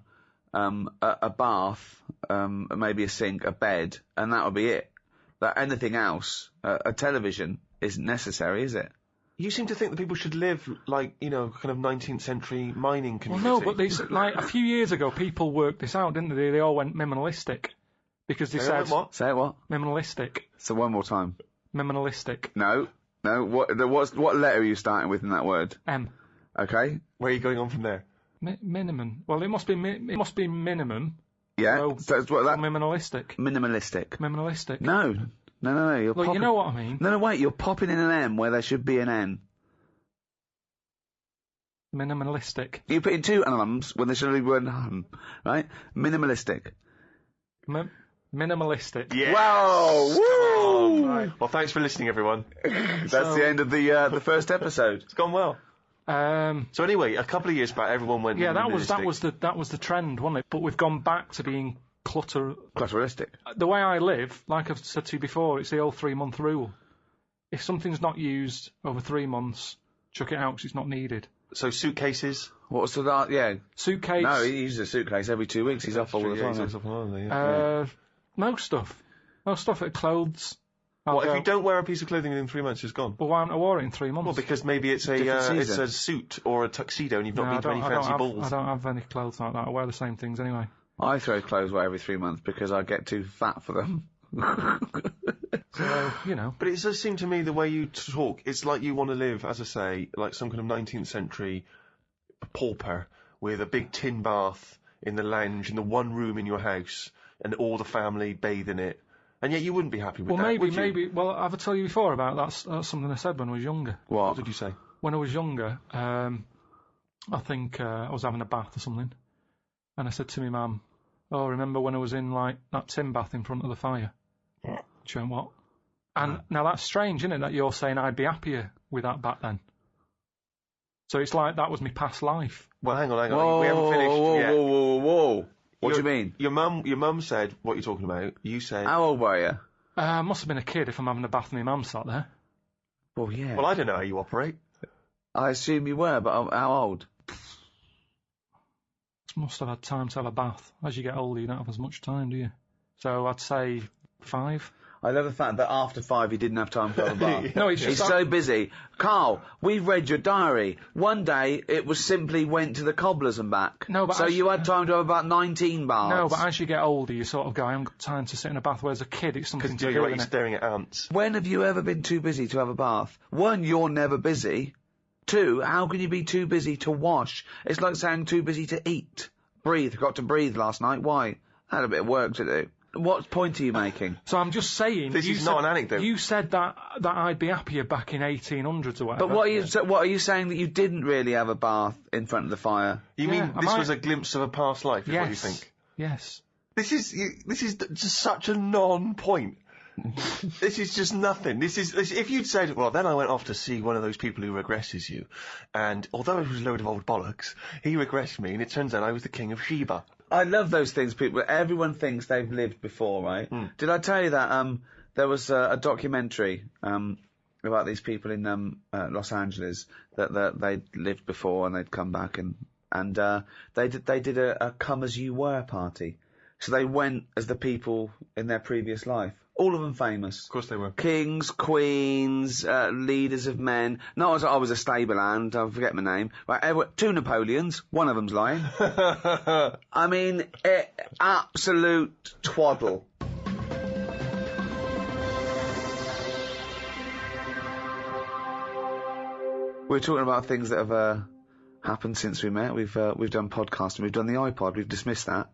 a bath, maybe a sink, a bed, and that would be it. That anything else, a television, isn't necessary, is it? You seem to think that people should live like, you know, kind of 19th century mining community. Well, no, but like a few years ago, people worked this out, didn't they? They all went minimalistic because they said what? Say what? minimalistic. So one more time. Minimalistic. No. What letter are you starting with in that word? M. Okay. Where are you going on from there? Minimum. Well, it must be minimum. Yeah. So it's what Or that minimalistic. minimalistic. Minimalistic. No. You're Well, popping, you know what I mean. No, wait. You're popping in an M where there should be an N. Minimalistic. You put in two M's when there should only be one M, right? Minimalistic. Minimalistic. Yeah. Wow! Woo! Right. Well, thanks for listening, everyone. That's the end of the first episode. It's gone well. So anyway, a couple of years back, everyone went. Yeah, that was minimalistic. the trend, wasn't it? But we've gone back to being Clutteristic. The way I live, like I've said to you before, it's the old 3-month rule. If something's not used over 3 months, chuck it out because it's not needed. So suitcases. What's the that? Yeah. Suitcase. No, he uses a suitcase every 2 weeks. He's off all the time. He's off on holiday, yeah. Most stuff. Clothes. What if you don't wear a piece of clothing within 3 months? It's gone. Well, why haven't I wore it in 3 months? Well, because maybe it's a suit or a tuxedo, and you've not been to any fancy balls. I don't have any clothes like that. I wear the same things anyway. I throw clothes away every 3 months because I get too fat for them. So, you know. But it does seem to me the way you talk, it's like you want to live, as I say, like some kind of 19th century pauper with a big tin bath in the lounge in the one room in your house and all the family bathe in it. And yet you wouldn't be happy with that, would you? Maybe. Well, I've told you before about that's something I said when I was younger. What did you say? When I was younger, I think I was having a bath or something, and I said to my mum, "Oh, remember when I was in like that tin bath in front of the fire?" She went, "What?" And now that's strange, isn't it? That you're saying I'd be happier with that back then. So it's like that was my past life. Well, hang on. Whoa, we haven't finished yet. Whoa. What do you mean? Your mum said what you're talking about. You said. How old were you? I must have been a kid if I'm having a bath and my mum sat there. Well, yeah. Well, I don't know how you operate. I assume you were, but how old? Must have had time to have a bath. As you get older, you don't have as much time, do you? So I'd say 5. I love the fact that after 5 you didn't have time to have a bath. No, it's He's just so busy. Carl, we've read your diary. One day it was simply went to the cobblers and back. No, but so you had time to have about 19 baths. No, but as you get older, you sort of go, I haven't got time to sit in a bath. Whereas a kid, it's something to do, you're isn't it? staring at ants. When have you ever been too busy to have a bath? 1, you're never busy. 2, how can you be too busy to wash? It's like saying too busy to eat. Breathe. Got to breathe last night. Why? I had a bit of work to do. What point are you making? So I'm just saying. This is not an anecdote. You said that I'd be happier back in 1800s or whatever. But what are you saying that you didn't really have a bath in front of the fire? You mean this was a glimpse of a past life? Is yes. What you think? Yes. This is just such a non-point. This is just nothing. If you'd said, well, then I went off to see one of those people who regresses you, and although it was a load of old bollocks, he regressed me, and it turns out I was the king of Sheba. I love those things. Everyone thinks they've lived before, right? Did I tell you that there was a documentary about these people in Los Angeles that they'd lived before and they'd come back and they did a come as you were party. So they went as the people in their previous life. All of them famous. Of course they were. Kings, queens, leaders of men. Not as I was a stable hand, I forget my name. Right, 2 Napoleons, one of them's lying. I mean, absolute twaddle. We're talking about things that have happened since we met. We've done podcasting, we've done the iPod, we've dismissed that.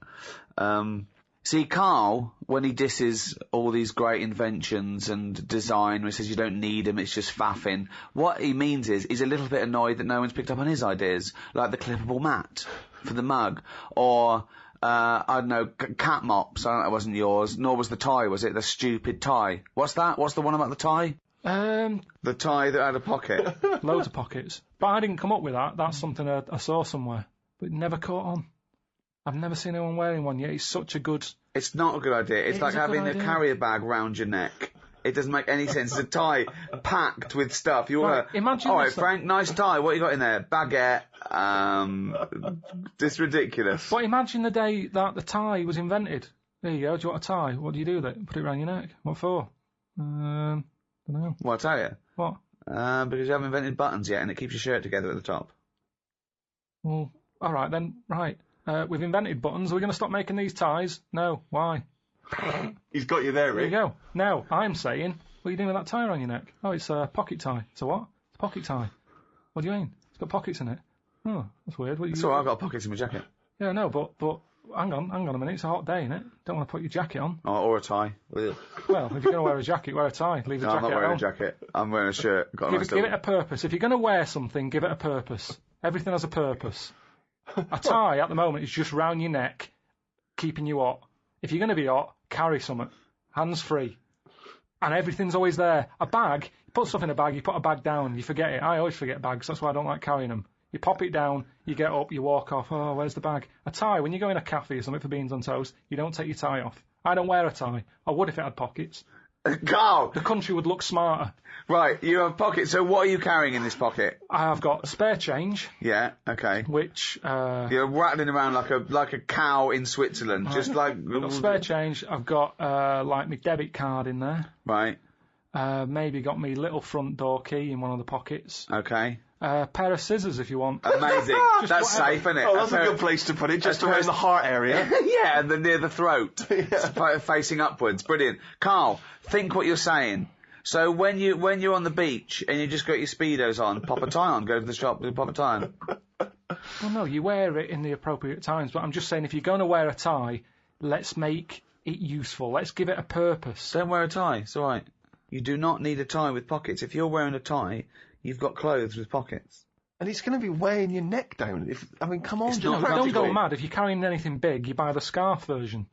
See, Carl, when he disses all these great inventions and design, when he says you don't need them, it's just faffing, what he means is he's a little bit annoyed that no one's picked up on his ideas, like the clippable mat for the mug, or, I don't know, cat mops. I don't know, that wasn't yours, nor was the tie, was it? The stupid tie. What's that? What's the one about the tie? The tie that had a pocket. Loads of pockets. But I didn't come up with that. That's something I saw somewhere. But it never caught on. I've never seen anyone wearing one yet. It's such a good... It's not a good idea. It's It like is a good having a idea. carrier bag round your neck. It doesn't make any sense. It's a tie packed with stuff. You Right, want imagine All right, this, though. Frank, nice tie. What you got in there? Baguette. It's ridiculous. But imagine the day that the tie was invented. There you go. Do you want a tie? What do you do with it? Put it around your neck. What for? Don't know. Well, I'll tell you. What? Because you haven't invented buttons yet, and it keeps your shirt together at the top. Well, all right then. Right. We've invented buttons. Are we going to stop making these ties? No. Why? He's got you there, There you Rick. go. Now, I'm saying, what are you doing with that tie around your neck? Oh, it's a pocket tie. It's a what? It's a pocket tie. What do you mean? It's got pockets in it. Oh, that's weird. What It's all right, I've got pockets in my jacket. Yeah, no, but hang on a minute. It's a hot day, innit? Don't want to put your jacket on. Or a tie. Well, if you're going to wear a jacket, wear a tie. Leave the No, I'm jacket not wearing on. a jacket. I'm wearing a shirt. Got a nice Give it little- a purpose. If you're going to wear something, give it a purpose. Everything has a purpose. A tie at the moment is just round your neck, keeping you hot. If you're going to be hot, carry something. Hands free. And everything's always there. A bag, you put stuff in a bag, you put a bag down, you forget it. I always forget bags, that's why I don't like carrying them. You pop it down, you get up, you walk off, oh, where's the bag? A tie, when you go in a cafe or something for beans on toast, you don't take your tie off. I don't wear a tie. I would if it had pockets. Carl! The country would look smarter. Right, you have pockets, so what are you carrying in this pocket? I've got spare change, Yeah, okay. which, You're rattling around like a cow in Switzerland, just like... I've got spare change. I've got, like, my debit card in there. Right, Maybe got me little front door key in one of the pockets. okay. Pair of scissors if you want. Amazing. That's whatever. safe, isn't it? Oh, that's a good place to put it, just around the heart area. Yeah, and then near the throat. Facing upwards. Brilliant. Carl, think what you're saying. So when you're on the beach and you just got your Speedos on, pop a tie on, go to the shop and pop a tie on. Well, no, you wear it in the appropriate times, but I'm just saying if you're going to wear a tie, let's make it useful. Let's give it a purpose. Don't wear a tie, it's alright. You do not need a tie with pockets. If you're wearing a tie, you've got clothes with pockets. And it's going to be weighing your neck down. Come on, It's John. not Don't go practical. mad. If you're carrying anything big, you buy the scarf version.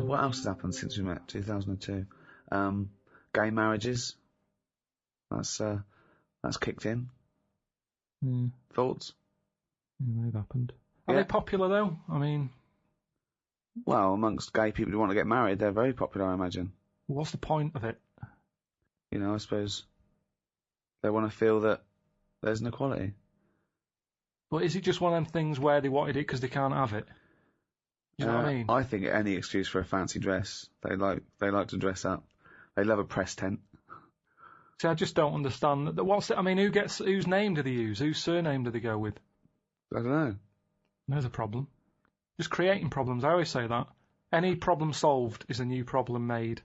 What else has happened since we met? 2002. Gay marriages. That's kicked in. Thoughts? They've happened. Are Yeah. they popular though? I mean, Well, amongst gay people who want to get married, they're very popular, I imagine. what's the point of it? You know, I suppose they want to feel that there's an equality. But is it just one of them things where they wanted it because they can't have it? You know what I mean? I think any excuse for a fancy dress. They like to dress up. They love a press tent. See, I just don't understand. Whose name do they use? Whose surname do they go with? I don't know. There's a problem. Just creating problems. I always say that. Any problem solved is a new problem made.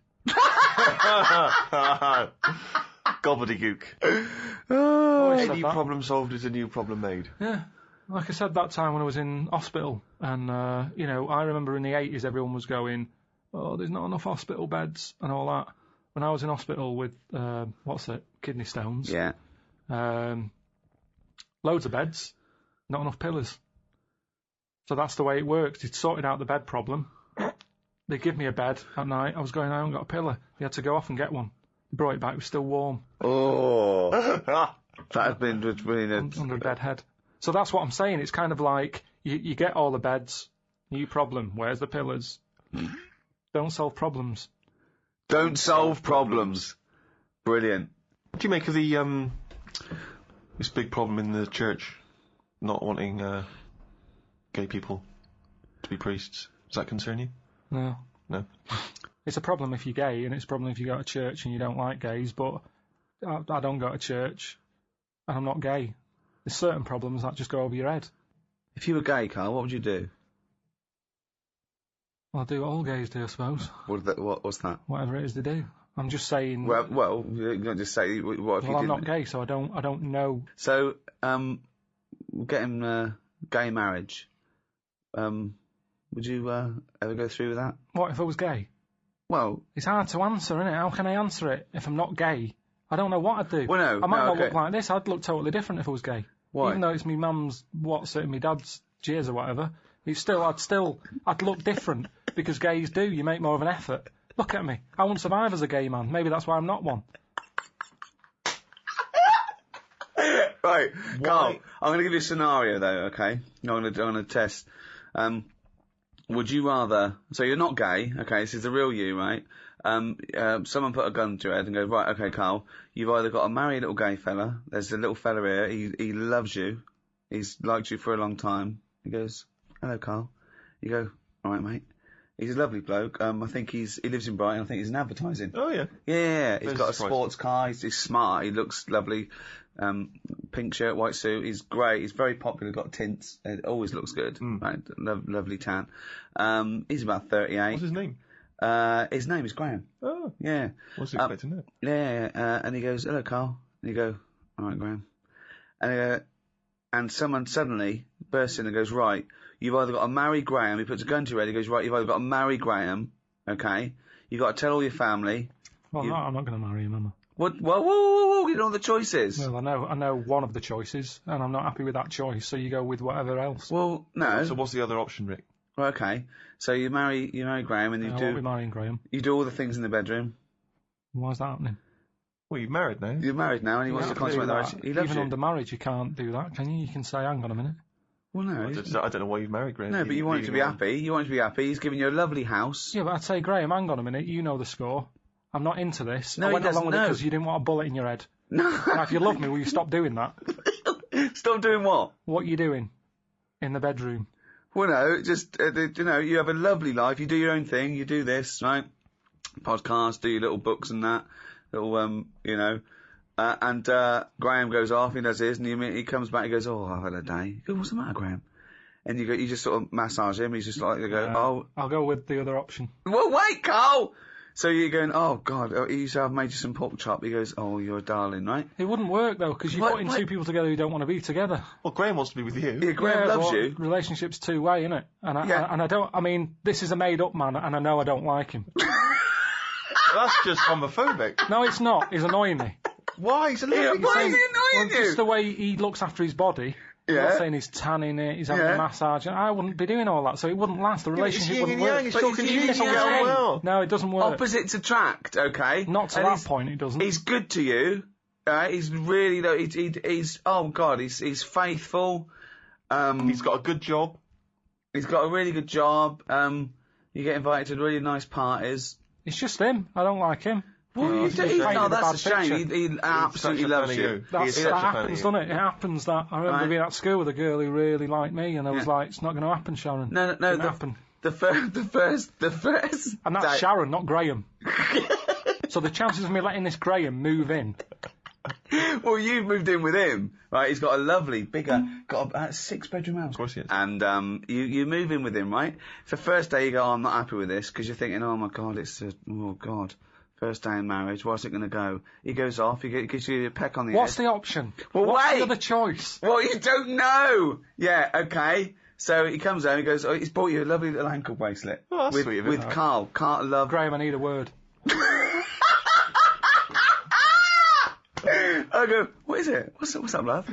Gobbledygook. Always said Any that. problem solved is a new problem made. Yeah. Like I said that time when I was in hospital, and, I remember in the 80s everyone was going, oh, there's not enough hospital beds and all that. When I was in hospital with, kidney stones. Yeah. Loads of beds, not enough pillars. So that's the way it works. He'd sorted out the bed problem. They give me a bed at night. I was going, I haven't got a pillar. They had to go off and get one. They brought it back. It was still warm Oh, that has been under a bed head. So that's what I'm saying. It's kind of like you get all the beds. New problem. Where's the pillars? Don't solve problems. Don't solve problems. Brilliant. What do you make of the this big problem in the church not wanting gay people to be priests? Does that concern you? No. No. It's a problem if you're gay, and it's a problem if you go to church and you don't like gays, but I don't go to church, and I'm not gay. There's certain problems that just go over your head. If you were gay, Carl, what would you do? Well, I do what all gays do, I suppose. What's that? Whatever it is they do. I'm just saying. Well, you don't just say what if you well, didn't. I'm not gay, so I don't know. So, getting gay marriage. Would you ever go through with that? What if I was gay? Well, It's hard to answer, isn't it? How can I answer it if I'm not gay? I don't know what I'd do. Well, no, I might no, not okay. look like this. I'd look totally different if I was gay. Why? Even though it's me mum's and my dad's jizz or whatever, I'd look different because gays do. You make more of an effort. Look at me. I won't survive as a gay man. Maybe that's why I'm not one. Right, Carl, I'm going to give you a scenario though, okay? I'm going to test. Would you rather, so you're not gay, okay, this is the real you, right? Someone put a gun to your head and go, right, okay, Carl, you've either got a married little gay fella, there's a little fella here, he loves you, he's liked you for a long time. He goes, hello, Carl. You go, alright, mate. He's a lovely bloke. I think he lives in Brighton. I think he's in advertising. Oh, yeah. Yeah. He's got a surprising. sports car. He's smart. He looks lovely. Pink shirt, white suit. He's great. He's very popular. Got tints. It always looks good. Right. Lovely tan. He's about 38. What's his name? His name is Graham. Oh. Yeah. Wasn't expecting that. Yeah. And he goes, hello, Carl. And you go, alright, Graham. And someone suddenly bursts in and goes, right, you've either got to marry Graham. He puts a gun to your head. He goes, right, you've either got to marry Graham, okay? You've got to tell all your family. Well, no, I'm not going to marry him, am I? What? Whoa, you know the choices. Well, I know one of the choices, and I'm not happy with that choice, so you go with whatever else. Well, no. So what's the other option, Rick? Well, okay. So you marry Graham and I won't be you marrying Graham. do all the things in the bedroom. Why is that happening? Well, you're married now. You're married now and he wants to consummate the marriage. He loves Even you. under marriage, you can't do that, can you? You can say, hang on a minute. Well, no. I don't know why you've married Graham. No, but you want him to be happy. You want him to be happy. He's giving you a lovely house. Yeah, but I'd say, Graham, hang on a minute, you know the score. I'm not into this. No, I he went along doesn't with it know. because you didn't want a bullet in your head. No. Now, if you love me, will you stop doing that? Stop doing what? What are you doing in the bedroom? Well, no, just, you have a lovely life. You do your own thing. You do this, right? Podcast, do your little books and that. Little, and Graham goes off, he does his, and he comes back, he goes, oh, I've had a day. You go, what's the matter, Graham? And you just sort of massage him, he's just like, you go, I'll go with the other option. well, wait, Carl! So you're going, oh, God, he said, I've made you some pork chop. He goes, oh, you're a darling, right? It wouldn't work, though, because you're putting two people together who don't want to be together. Well, Graham wants to be with you. Yeah, Graham loves but you. Relationship's two-way, innit? And I mean, this is a made-up man, and I know I don't like him. That's just homophobic. No, it's not. He's annoying me. Why? He's a Yeah, lovely why is he guy. annoying you? Just the way he looks after his body. I'm Yeah. not saying he's tanning it, he's having a massage. I wouldn't be doing all that, so it wouldn't last. The relationship yin wouldn't and yang, work. it's But talking it's to you, yin it's and all yang. going well. No, it doesn't work. Opposites attract, okay? Not to And that point, it doesn't. He's good to you. He's really, he's oh God, he's faithful. He's got a good job. He's got a really good job. You get invited to really nice parties. It's just him. I don't like him. Well, He's painted a that's a bad shame. picture. He absolutely such a loves fan of you. you. That He's such a fan of happens, you. doesn't it? It happens that. I remember Right. being at school with a girl who really liked me, and I was Yeah. like, it's not going to happen, Sharon. No, Didn't happen. the first. And that's date- Sharon, not Graham. So the chances of me letting this Graham move in. Well, you've moved in with him, right? He's got a lovely, bigger, got a 6-bedroom house. Of course he has. And you move in with him, right? For first day, you go, oh, I'm not happy with this, because you're thinking, oh my God, oh God, first day in marriage, where's it going to go? He goes off, he gives you a peck on the What's head. the option? Well, What's wait. the other choice? Well, you don't know. Yeah, okay. So he comes home, he goes, oh, he's bought you a lovely little ankle bracelet. Oh, that's with, sweet of him. with Carl. Carl love. Graham, I need a word. I go, what is it? What's up, love?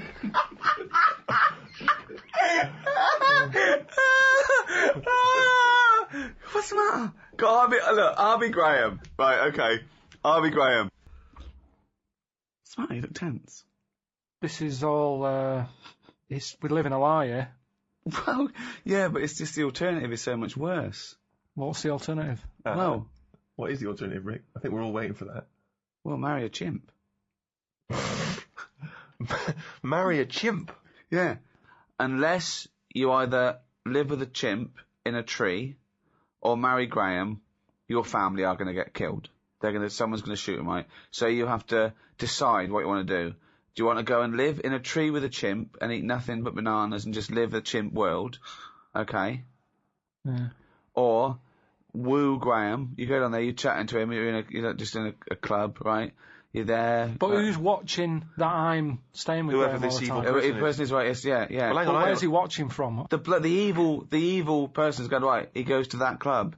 What's the matter? I'll be Graham. Right, okay. I'll be Graham. What's the matter? You look tense. This is all, we live in a lie here. Well, yeah, but it's just the alternative is so much worse. What's the alternative? Well, What is the alternative, Rick? I think we're all waiting for that. well, marry a chimp. Marry a chimp. Yeah. Unless you either live with a chimp in a tree or marry Graham, your family are going to get killed. Someone's going to shoot him, right? So you have to decide what you want to do. Do you want to go and live in a tree with a chimp and eat nothing but bananas and just live the chimp world? Okay. Yeah. Or woo Graham. You go down there, you're chatting to him, you're just in a club, right? You're there. But who's watching that I'm staying with Whoever Graham all this the evil time? The person is right, yes, yeah. Well, hang But on, where's he watching from? The evil person's going, right, he goes to that club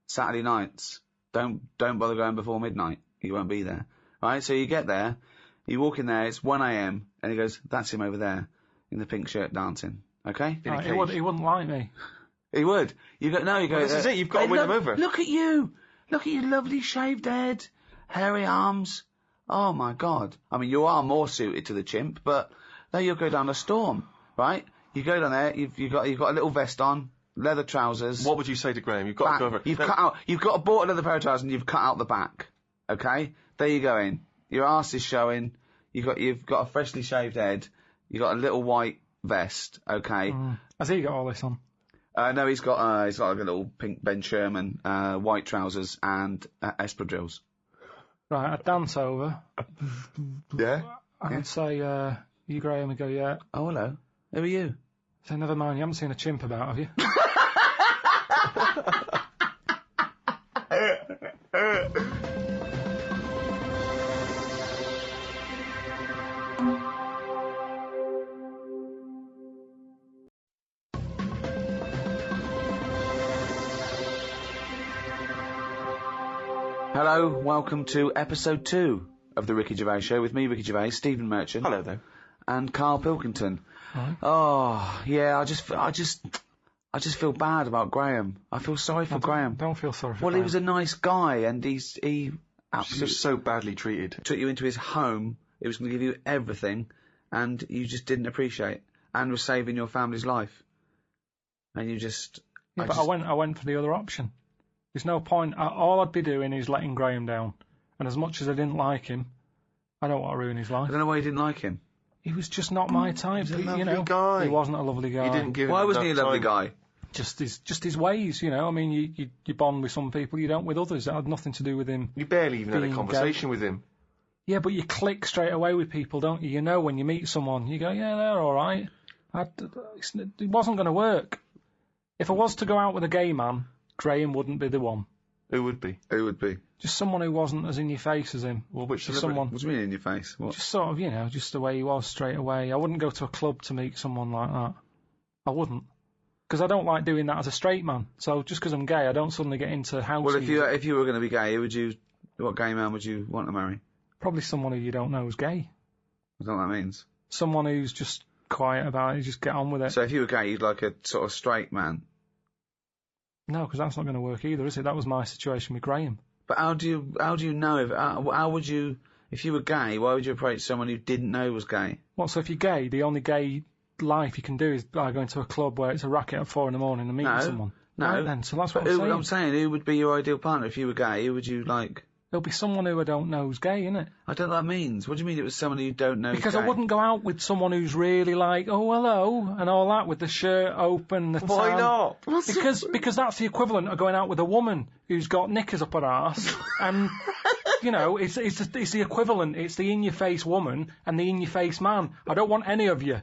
Saturday nights. Don't bother going before midnight. He won't be there. Right? So you get there, you walk in there, it's 1 a.m, and he goes, that's him over there, in the pink shirt dancing. Okay? Right, he wouldn't like me. He would. You go, this is it, you've got to win him over. Look at you! Look at your lovely shaved head, hairy arms. Oh my God. I mean, you are more suited to the chimp, but No, you'll go down a storm, right? You go down there, you've got a little vest on, leather trousers. What would you say to Graham? You've got to go over. You've got to bought another pair of trousers and you've cut out the back. Okay? There you go in. Your arse is showing. You've got a freshly shaved head. You've got a little white vest. Okay? Has he got all this on? No, he's got like a little pink Ben Sherman, white trousers and espadrilles. Right, I'd dance over. Yeah? I'd say, you Graham, and go, yeah. Oh, hello. Who are you? So never mind, you haven't seen a chimp about, have you? Hello, welcome to episode 2 of the Ricky Gervais Show with me, Ricky Gervais, Stephen Merchant. Hello there. And Carl Pilkington. Right. Oh, yeah, I just feel bad about Graham. I feel sorry for Graham. Don't feel sorry for Well, Graham. he was a nice guy, and he He absolutely was so badly treated. took you into his home. He was going to give you everything, and you just didn't appreciate, and was saving your family's life. And you just... Yeah, but I went for the other option. There's no point. All I'd be doing is letting Graham down. And as much as I didn't like him, I don't want to ruin his I life. don't know why you didn't like him. He was just not my type. He's a you lovely know, guy. He wasn't a lovely guy. You didn't give Why him wasn't he a enough lovely time. guy? Just his ways, you know. I mean, you bond with some people, you don't with others. It had nothing to do with him. You barely even had a Being conversation with him. Yeah, but you click straight away with people, don't you? You know when you meet someone, you go, yeah, they're all right. It wasn't going to work. If I was to go out with a gay man, Graham wouldn't be the one. Who would be? Who would be? Just someone who wasn't as in your face as him. Well, which Just celebrity? someone, What do you mean in your face? What? just sort of, you know, just the way he was straight away. I wouldn't go to a club to meet someone like that. I wouldn't. Because I don't like doing that as a straight man. So just because I'm gay, I don't suddenly get into house Well, music. if you were going to be gay, what gay man would you want to marry? Probably someone who you don't know is gay. I don't know what that means. Someone who's just quiet about it, just get on with it. So if you were gay, you'd like a sort of straight man. No, because that's not going to work either, is it? That was my situation with Graham. But how do you know if how would you, if you were gay, why would you approach someone who didn't know was gay? What, so if you're gay, the only gay life you can do is by going to a club where it's a racket at 4 a.m. and meeting No, someone? no. Right then, so that's what But I'm saying. who would be your ideal partner if you were gay? Who would you like? There'll be someone who I don't know who's gay, innit? I don't know what that means. What do you mean it was someone you don't know? Because is gay? I wouldn't go out with someone who's really like, oh, hello, and all that, with the shirt open, the Why tan. not? Because that's the equivalent of going out with a woman who's got knickers up her arse, and, you know, it's the equivalent. It's the in-your-face woman and the in-your-face man. I don't want any of you.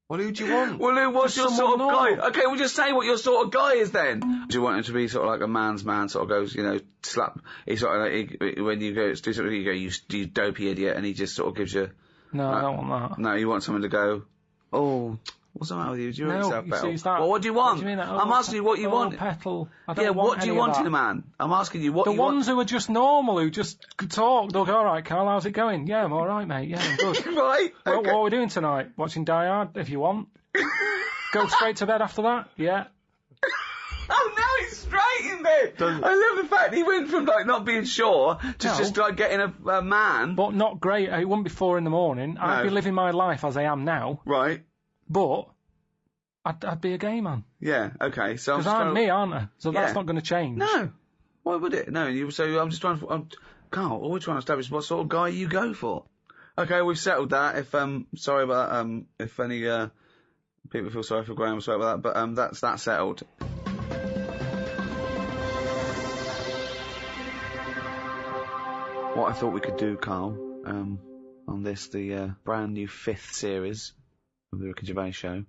Well, who do you want? Well, who was your Someone sort of normal. guy? Okay, well, just say what your sort of guy is then. Do you want him to be sort of like a man's man, sort of goes, you know, slap, he sort of like, when you go, do something, you go, you dopey idiot, and he just sort of gives you, No, I don't want that. no, you want someone to go, oh, what's the matter with you? Do you No, want yourself you better? see, it's that- Well, what do you want? What do you mean, I'm asking you what you want. Petal. I don't Yeah, want what do you any of want that. in a man? I'm asking you what The you want. ones who are just normal, who just talk, they'll go, all right, Carl, how's it going? Yeah, I'm all right, mate. Yeah, I'm good. Right? What Okay. are we doing tonight? Watching Die Hard, if you want. Go straight to bed after that? Yeah. Oh, now he's straight in bed. I love the fact he went from like not being sure to No. just like getting a man. But not great. It wouldn't be 4 a.m. I'd No. be living my life as I am now, Right. but I'd be a gay man. Yeah. Okay. So Because I'm me, aren't I? So that's Yeah. not going to change. No. Why would it? No. So I'm just trying to. Carl, all we're trying to establish what sort of guy you go for. Okay, we've settled that. If sorry about that. If any people feel sorry for Graham, sorry about that. But that's settled. What I thought we could do, Carl, on this, the brand new 5th series of the Ricky Gervais Show,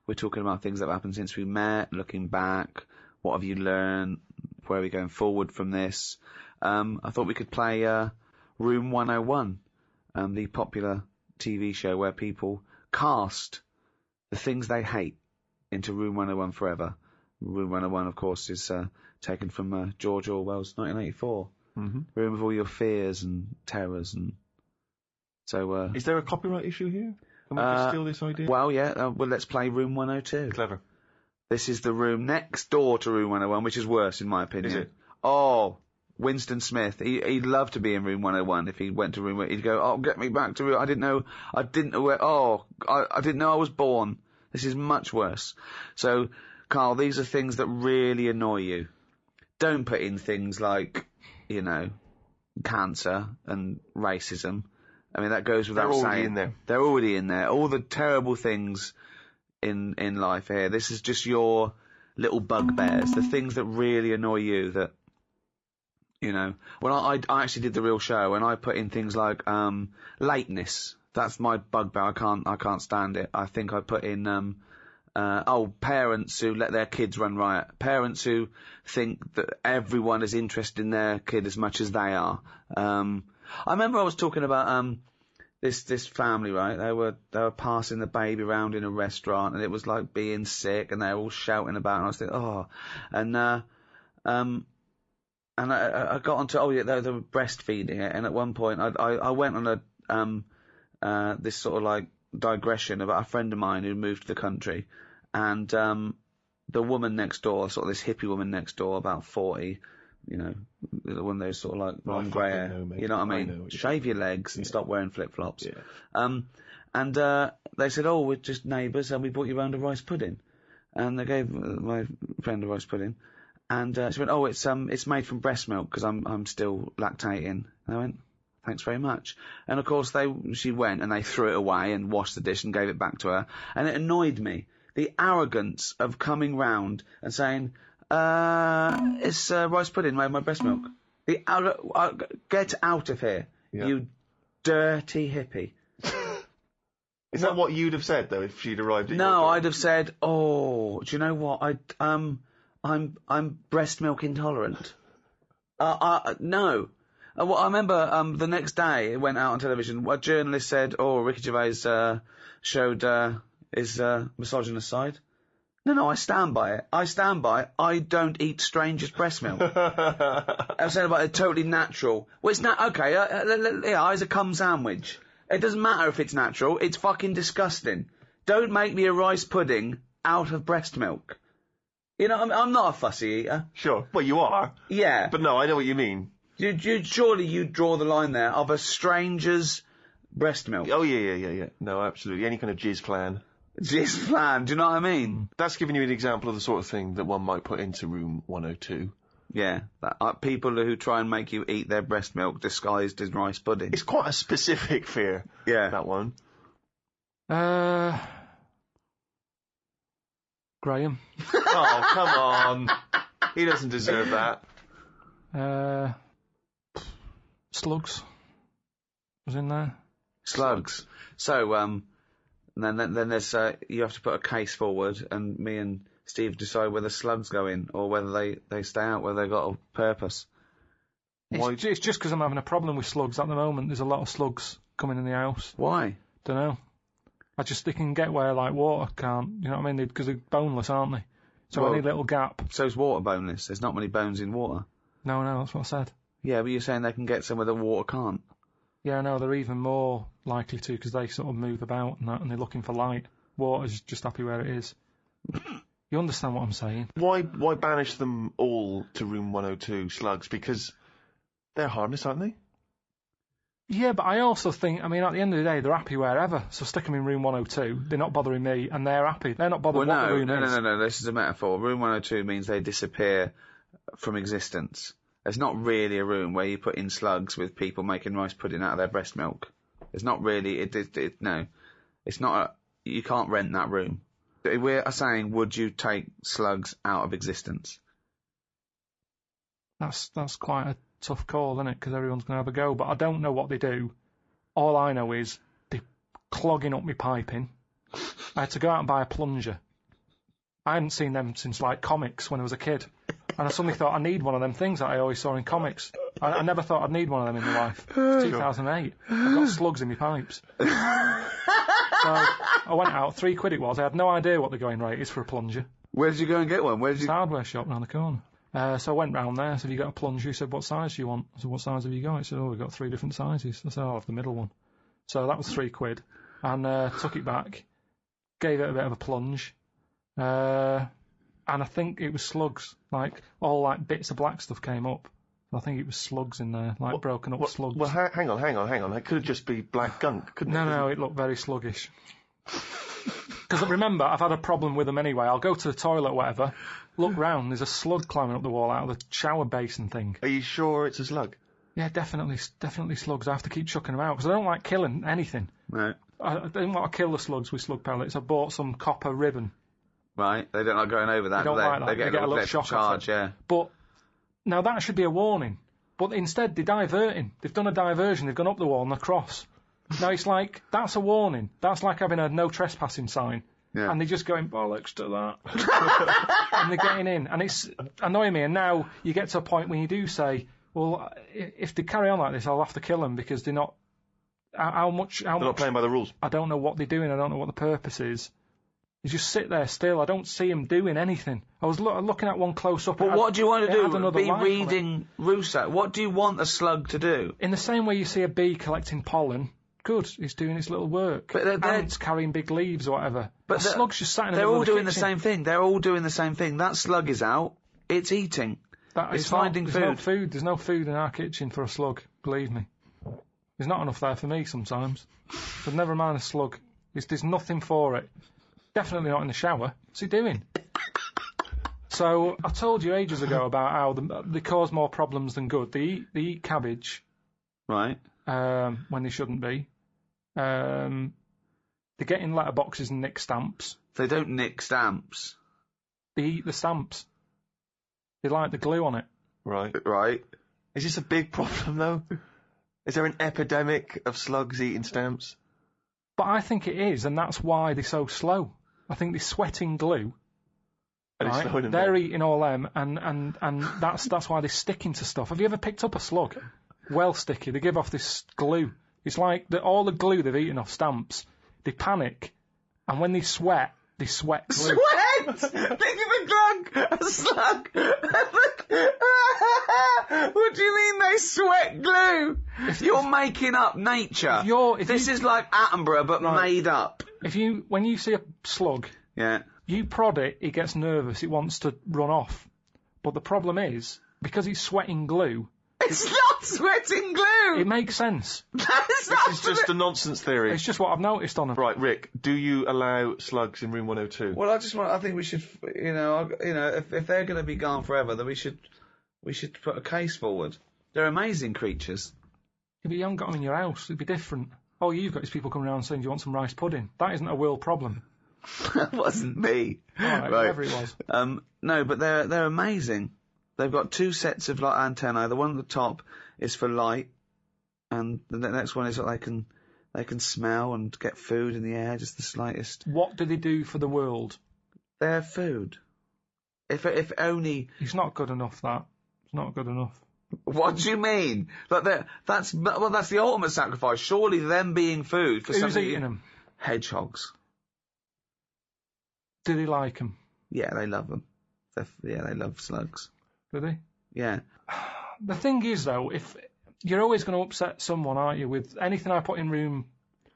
we're talking about things that have happened since we met, looking back, what have you learned, where are we going forward from this. I thought we could play Room 101, the popular TV show where people cast the things they hate into Room 101 forever. Room 101, of course, is taken from George Orwell's 1984. Mm-hmm. Room of all your fears and terrors, and so. Is there a copyright issue here? Can we just steal this idea? Well, yeah. Well, let's play Room 102. Clever. This is the room next door to Room 101, which is worse, in my opinion. Is it? Oh, Winston Smith, he'd love to be in room 101 if he went to room, he'd go, oh, get me back to room, I didn't know I was born. This is much worse. So, Carl, these are things that really annoy you. Don't put in things like, you know, cancer and racism. I mean, that goes without saying. They're already in there. They're already in there. All the terrible things in life here. This is just your little bugbears, the things that really annoy you that, you know. When I actually did the real show, and I put in things like, lateness. That's my bugbear. I can't stand it. I think I put in, parents who let their kids run riot. Parents who think that everyone is interested in their kid as much as they are. I remember I was talking about, this family, right? They were passing the baby around in a restaurant, and it was like being sick, and they were all shouting about it, and I was thinking, oh. And I got onto, they were breastfeeding it, and at one point I went on this sort of like digression about a friend of mine who moved to the country, and the woman next door, sort of this hippie woman next door, about 40, you know, one of those sort of like long grey hair, you know what I mean? Shave your legs and stop wearing flip-flops. Yeah. And they said, oh, we're just neighbours and we brought you round a rice pudding. And they gave my friend a rice pudding. And she went, oh, it's made from breast milk because I'm still lactating. And I went, thanks very much. And of course she went and they threw it away and washed the dish and gave it back to her. And it annoyed me. The arrogance of coming round and saying, it's rice pudding made by breast milk. Get out of here, you dirty hippie. Is that what you'd have said though if she'd arrived at No, your door? I'd have said, oh, do you know what? I'm breast milk intolerant. No. Well, I remember the next day it went out on television. A journalist said, "Oh, Ricky Gervais showed his misogynist side." No, I stand by it. I don't eat strangers' breast milk. I'm saying about it totally natural. Well, it's not okay. It's a cum sandwich. It doesn't matter if it's natural. It's fucking disgusting. Don't make me a rice pudding out of breast milk. You know, I'm not a fussy eater. Sure. Well, you are. Yeah. But no, I know what you mean. Surely you'd draw the line there of a stranger's breast milk. Oh, yeah. No, absolutely. Any kind of jizz plan. Jizz plan, do you know what I mean? That's giving you an example of the sort of thing that one might put into room 102. Yeah, people who try and make you eat their breast milk disguised as rice pudding. It's quite a specific fear, that one. Graham. Oh, come on. He doesn't deserve that. Slugs was in there. Slugs. So, then there's, you have to put a case forward, and me and Steve decide whether slugs go in, or whether they stay out, whether they've got a purpose. It's just because I'm having a problem with slugs at the moment. There's a lot of slugs coming in the house. Why? Don't know. They can get where, like, water can't, you know what I mean? Because they're boneless, aren't they? So any little gap. So's water boneless. There's not many bones in water. No, that's what I said. Yeah, but you're saying they can get somewhere that water can't. Yeah, no, they're even more likely to because they sort of move about and that, and they're looking for light. Water's just happy where it is. You understand what I'm saying? Why banish them all to room 102, slugs? Because they're harmless, aren't they? Yeah, but I also think, I mean, at the end of the day, they're happy wherever. So stick them in room 102. They're not bothering me, and they're happy. They're not bothered what the room is. No. This is a metaphor. Room 102 means they disappear from existence. There's not really a room where you put in slugs with people making rice pudding out of their breast milk. It's not really. No. It's not. You can't rent that room. We're saying, would you take slugs out of existence? That's quite a tough call, isn't it? Because everyone's going to have a go. But I don't know what they do. All I know is they're clogging up my piping. I had to go out and buy a plunger. I hadn't seen them since, like, comics when I was a kid. And I suddenly thought, I need one of them things that I always saw in comics. I never thought I'd need one of them in my life. It's 2008. I've got slugs in my pipes. So I went out, £3 it was. I had no idea what the going rate is for a plunger. Where did you go and get one? It's a hardware shop round the corner. So I went round there. I said, have you got a plunger? He said, what size do you want? I said, what size have you got? He said, oh, we've got 3 different sizes. I said, I'll have the middle one. So that was £3. And took it back, gave it a bit of a plunge. And I think it was slugs. Like, all like bits of black stuff came up. I think it was slugs in there, like broken up slugs. Well, hang on. That could just be black gunk, couldn't it? No, it looked very sluggish. Because remember, I've had a problem with them anyway. I'll go to the toilet or whatever, look round, there's a slug climbing up the wall out of the shower basin thing. Are you sure it's a slug? Yeah, definitely slugs. I have to keep chucking them out because I don't like killing anything. Right. I didn't want to kill the slugs with slug pellets. I bought some copper ribbon. Right. They don't like going over that, They don't do they? like that. They get a little shock charge, yeah. But now that should be a warning. But instead, they're diverting. They've done a diversion. They've gone up the wall and across. Now it's like, that's a warning. That's like having a no trespassing sign. Yeah. And they're just going, bollocks to that. And they're getting in. And it's annoying me. And now you get to a point when you do say, well, if they carry on like this, I'll have to kill them because they're not... How much... They're not playing by the rules. I don't know what they're doing. I don't know what the purpose is. They just sit there still. I don't see them doing anything. I was looking at one close up. But what do you want to do? Be light on it. reading Rousseau. What do you want a slug to do? In the same way you see a bee collecting pollen, good, it's doing its little work. But ants carrying big leaves or whatever. But a slug's just sat in the They're middle all of the doing the kitchen. same thing. They're all doing the same thing. That slug is out. It's eating. It's finding food. There's no food in our kitchen for a slug, believe me. There's not enough there for me sometimes. But never mind a slug. There's nothing for it. Definitely not in the shower. What's he doing? So, I told you ages ago about how they cause more problems than good. They eat cabbage. Right. When they shouldn't be. They get in letterboxes and nick stamps. They don't nick stamps. They eat the stamps. They like the glue on it. Right. Right. Is this a big problem, though? Is there an epidemic of slugs eating stamps? But I think it is, and that's why they're so slow. I think they're sweating glue. And it's Right? slowing them They're down. eating all them, and that's why they're sticking to stuff. Have you ever picked up a slug? Well sticky. They give off this glue. It's like all the glue they've eaten off stamps. They panic, and when they sweat glue. Sweat! Think of a slug! What do you mean they sweat glue? You're making up nature. This is like Attenborough, but made up. When you see a slug, Yeah. you prod it, it gets nervous, it wants to run off. But the problem is, because it's sweating glue, It's not sweating glue! it makes sense. That's It's just a nonsense theory. It's just what I've noticed on them. Right, Rick, do you allow slugs in room 102? Well, I think we should, if they're going to be gone forever, then we should put a case forward. They're amazing creatures. Yeah, but you haven't got them in your house, it'd be different. All you've got is people coming around saying, do you want some rice pudding? That isn't a world problem. That wasn't me. Alright, whatever it was. No, but they're amazing. They've got two sets of antennae. The one at the top is for light, and the next one is that they can smell and get food in the air, just the slightest. What do they do for the world? They're food. If only. It's not good enough, that. It's not good enough. What do you mean? That's the ultimate sacrifice. Surely them being food for Who's something. eating them? Hedgehogs. Do they like them? Yeah, they love them. They love slugs. Do they? Yeah. The thing is, though, if you're always going to upset someone, aren't you, with anything I put in room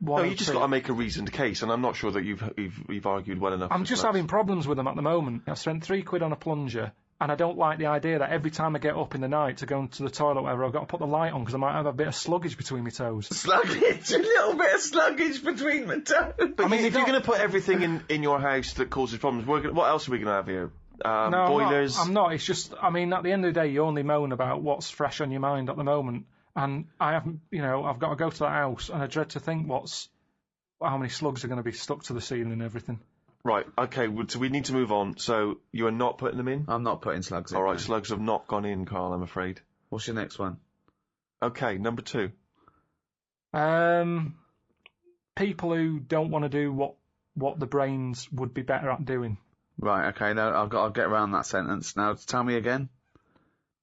one No, or you just two. got to make a reasoned case, and I'm not sure that you've argued well enough. I'm with just slugs. having problems with them at the moment. I spent £3 on a plunger, and I don't like the idea that every time I get up in the night to go into the toilet or whatever, I've got to put the light on because I might have a bit of sluggage between my toes. Sluggage, a little bit of sluggage between my toes. But I mean, if you're going to put everything in your house that causes problems, what else are we going to have here? No, boilers? I'm not. It's just, I mean, at the end of the day, you only moan about what's fresh on your mind at the moment. And I haven't, I've got to go to that house, and I dread to think how many slugs are going to be stuck to the ceiling and everything. Right, okay, so we need to move on. So you are not putting them in? I'm not putting slugs in. All right, no. slugs have not gone in, Carl, I'm afraid. What's your next one? Okay, number 2. People who don't want to do what the brains would be better at doing. Right, okay, no, I'll get around that sentence. Now, tell me again.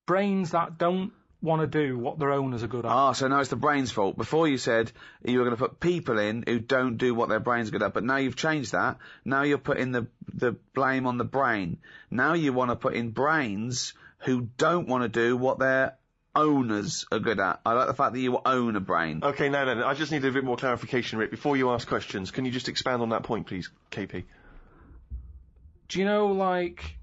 Brains that don't want to do what their owners are good at. So now it's the brain's fault. Before you said you were going to put people in who don't do what their brain's good at, but now you've changed that. Now you're putting the blame on the brain. Now you want to put in brains who don't want to do what their owners are good at. I like the fact that you own a brain. Okay, no, I just need a bit more clarification, Rick. Before you ask questions, can you just expand on that point, please, KP? Do you know, like,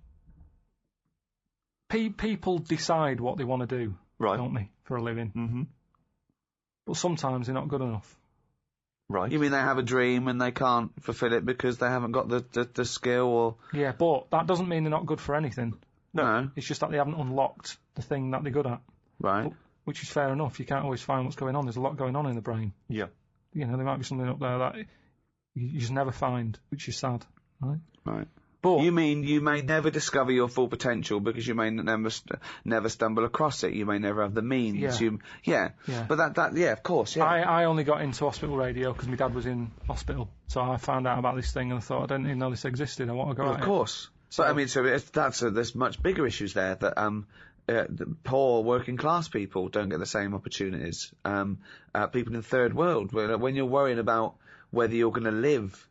people decide what they want to do? Right. don't they, for a living? Mm-hmm. But sometimes they're not good enough. Right. You mean they have a dream and they can't fulfil it because they haven't got the skill or... Yeah, but that doesn't mean they're not good for anything. No. It's just that they haven't unlocked the thing that they're good at, Right. which is fair enough. You can't always find what's going on. There's a lot going on in the brain. Yeah. You know, there might be something up there that you just never find, which is sad, right? Right. But You mean you may never discover your full potential because you may never stumble across it. You may never have the means. Yeah. But that of course, yeah. I only got into hospital radio because my dad was in hospital, so I found out about this thing and I thought I didn't even know this existed. I want to go. Well, at of it. course. But I mean, there's much bigger issues there that the poor working class people don't get the same opportunities. People in the third world, when you're worrying about whether you're going to live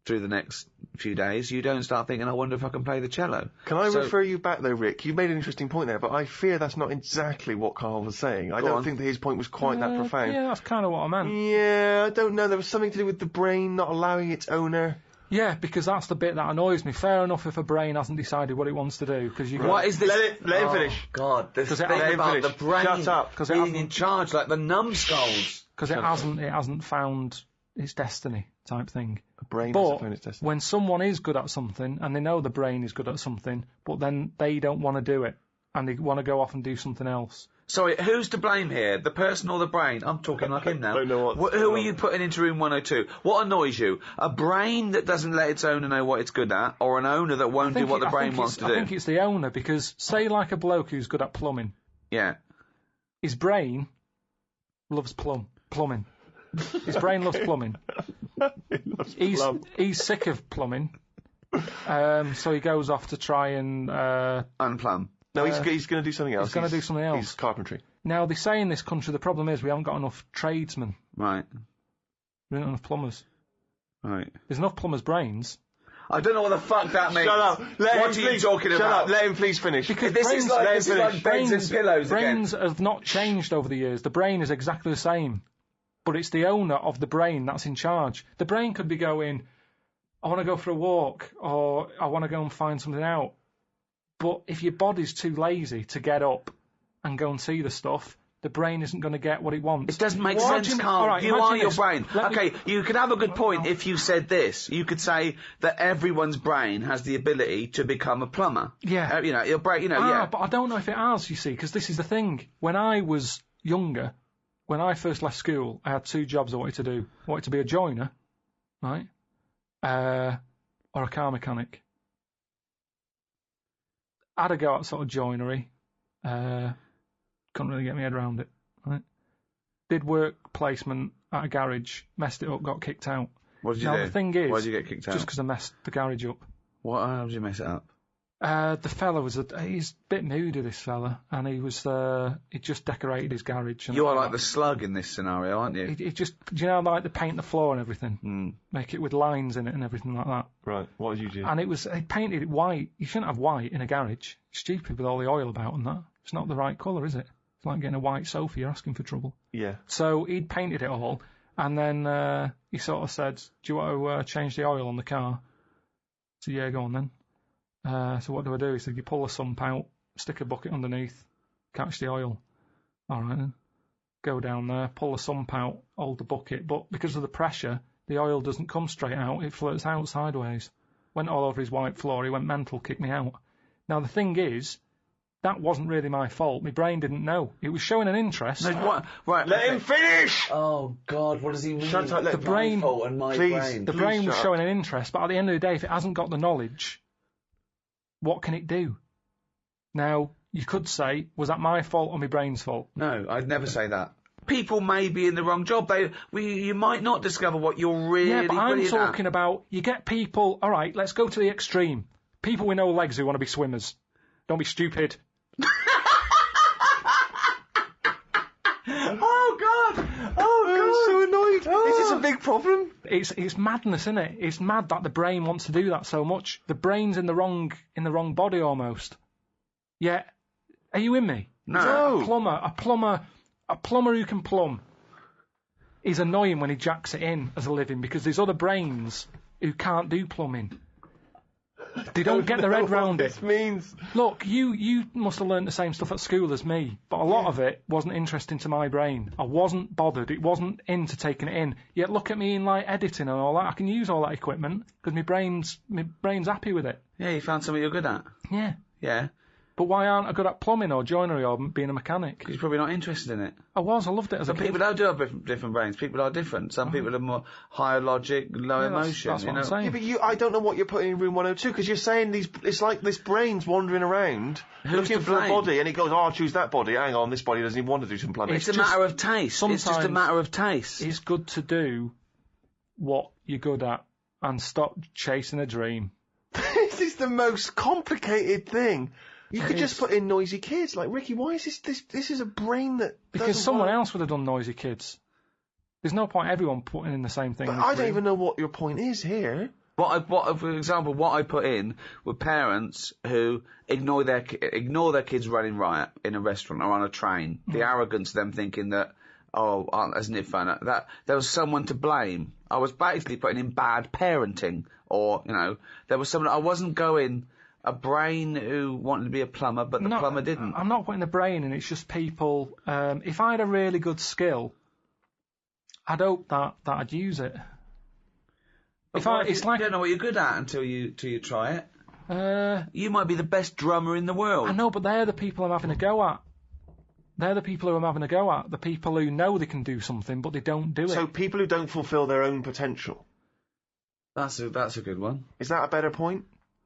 through the next few days, you don't start thinking, I wonder if I can play the cello. Can I refer you back though, Rick? You made an interesting point there, but I fear that's not exactly what Carl was saying. I don't think that his point was quite that profound. Yeah, that's kind of what I meant. Yeah, I don't know. There was something to do with the brain not allowing its owner. Yeah, because that's the bit that annoys me. Fair enough if a brain hasn't decided what it wants to do, because you. What is this? Let him finish. God, this thing let him about finish. the brain Shut up, 'cause it being hasn't- in charge, like the numbskulls. Because it hasn't found its destiny type thing. A brain But hasn't found its destiny. when someone is good at something and they know the brain is good at something, but then they don't want to do it and they want to go off and do something else. Sorry, who's to blame here? The person or the brain? I'm talking like him now. Don't know what- Who are you putting into room 102? What annoys you? A brain that doesn't let its owner know what it's good at, or an owner that won't do what the brain wants to I do? think it's the owner, because say like a bloke who's good at plumbing, Yeah. his brain loves plumbing. His brain loves plumbing. He's sick of plumbing, so he goes off to try and. Unplumb. No, he's going to do something else. He's gonna do something else. He's carpentry. Now they say in this country the problem is we haven't got enough tradesmen. Right. We don't have enough plumbers. Right. There's enough plumbers' brains. I don't know what the fuck that means. Shut up. What are you talking Shut about? up. Let him please finish. Because This is like beds and pillows again. brains have not changed over the years. The brain is exactly the same, but it's the owner of the brain that's in charge. The brain could be going, I want to go for a walk, or I want to go and find something out. But if your body's too lazy to get up and go and see the stuff, the brain isn't going to get what it wants. It doesn't make Why sense, do you- Carl. all right, You imagine are your this. brain. Let me- Okay, you could have a good point if you said this. You could say that everyone's brain has the ability to become a plumber. Yeah. Your brain, yeah. But I don't know if it has, you see, because this is the thing. When I was younger, when I first left school, I had two jobs I wanted to do. I wanted to be a joiner, right? Or a car mechanic. I had a go at sort of joinery. Couldn't really get my head around it, right? Did work placement at a garage, messed it up, got kicked out. What did you Now, do? the thing is, Why did you get kicked out? Just because I messed the garage up. How did you mess it up? The fella he's a bit moody, this fella, and he just decorated his garage. And You are like the slug in this scenario, aren't you? He just, do you know, like the paint the floor and everything? Make it with lines in it and everything like that. Right. What did you do? And he painted it white. You shouldn't have white in a garage. It's stupid with all the oil about and that. It's not the right colour, is it? It's like getting a white sofa, you're asking for trouble. Yeah. So he'd painted it all, and then he sort of said, do you want to change the oil on the car? So yeah, go on then. So what do? He said, you pull the sump out, stick a bucket underneath, catch the oil. All right then. Go down there, pull the sump out, hold the bucket, but because of the pressure, the oil doesn't come straight out, it flirts out sideways. Went all over his white floor, he went mental, kicked me out. Now the thing is, that wasn't really my fault. My brain didn't know. It was showing an interest. What? Right. Let him finish! Oh God, what does he mean? Shut up, let The brain- My fault and my Please. brain. The Please brain was shut up. showing an interest, but at the end of the day, if it hasn't got the knowledge, what can it do? Now, you could say, was that my fault or my brain's fault? No, I'd never say that. People may be in the wrong job. You might not discover what you're really Yeah, but I'm brilliant at. talking about, you get people, alright, let's go to the extreme. People with no legs who want to be swimmers. Don't be stupid. Oh God! I'm so annoyed. Is this a big problem? It's madness, isn't it? It's mad that the brain wants to do that so much. The brain's in the wrong body almost. Yeah. Are you in me? No. A plumber who can plumb is annoying when he jacks it in as a living, because there's other brains who can't do plumbing. They don't get their head round it. This means. Look, you must have learnt the same stuff at school as me, but a lot of it wasn't interesting to my brain. I wasn't bothered. It wasn't into taking it in. Yet look at me in like editing and all that. I can use all that equipment because my brain's happy with it. Yeah, you found something you're good at. Yeah. Yeah. But why aren't I good at plumbing or joinery or being a mechanic? You're probably not interested in it. I loved it as a Some kid. people do have different brains. People are different. Some people are more higher logic, lower emotion. That's what you know? I'm saying. Yeah, but I don't know what you're putting in room 102 because you're saying it's like this brain's wandering around looking to for a blame? body, and it goes, "Oh, I'll choose that body. Hang on, this body doesn't even want to do some plumbing." It's a matter of taste. It's just a sometimes matter of taste. It's good to do what you're good at and stop chasing a dream. This is the most complicated thing. You could just is. put in noisy kids. Like, Ricky, why is this is a brain that Because doesn't someone work. else would have done Noisy Kids. There's no point everyone putting in the same thing. But in this I don't room. even know what your point is here. For example, what I put in were parents who ignore their kids running riot in a restaurant or on a train. The arrogance of them thinking that, isn't it fun? That there was someone to blame. I was basically putting in bad parenting, or there was someone. I wasn't going a brain who wanted to be a plumber, but the plumber didn't. I'm not putting the brain in. It's just people. If I had a really good skill, I'd hope that I'd use it. You don't know what you're good at until you try it. You might be the best drummer in the world. I know, but they're the people I'm having a go at. They're the people who I'm having a go at. The people who know they can do something, but they don't do it. So people who don't fulfil their own potential. That's a good one. Is that a better point?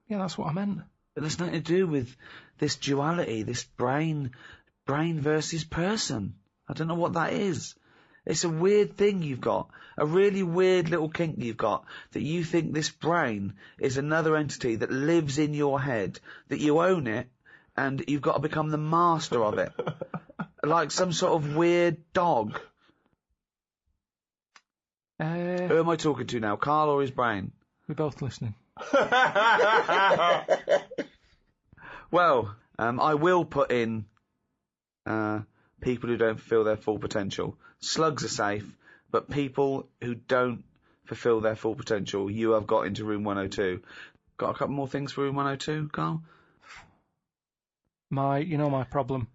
Yeah, that's what I meant. But there's nothing to do with this duality, this brain versus person. I don't know what that is. It's a weird thing you've got. A really weird little kink you've got, that you think this brain is another entity that lives in your head, that you own it, and you've got to become the master of it. Like some sort of weird dog. Who am I talking to now, Carl or his brain? We're both listening. Well, I will put in people who don't fulfill their full potential. Slugs are safe, but people who don't fulfill their full potential, you have got into room 102. Got a couple more things for room 102, Carl? My problem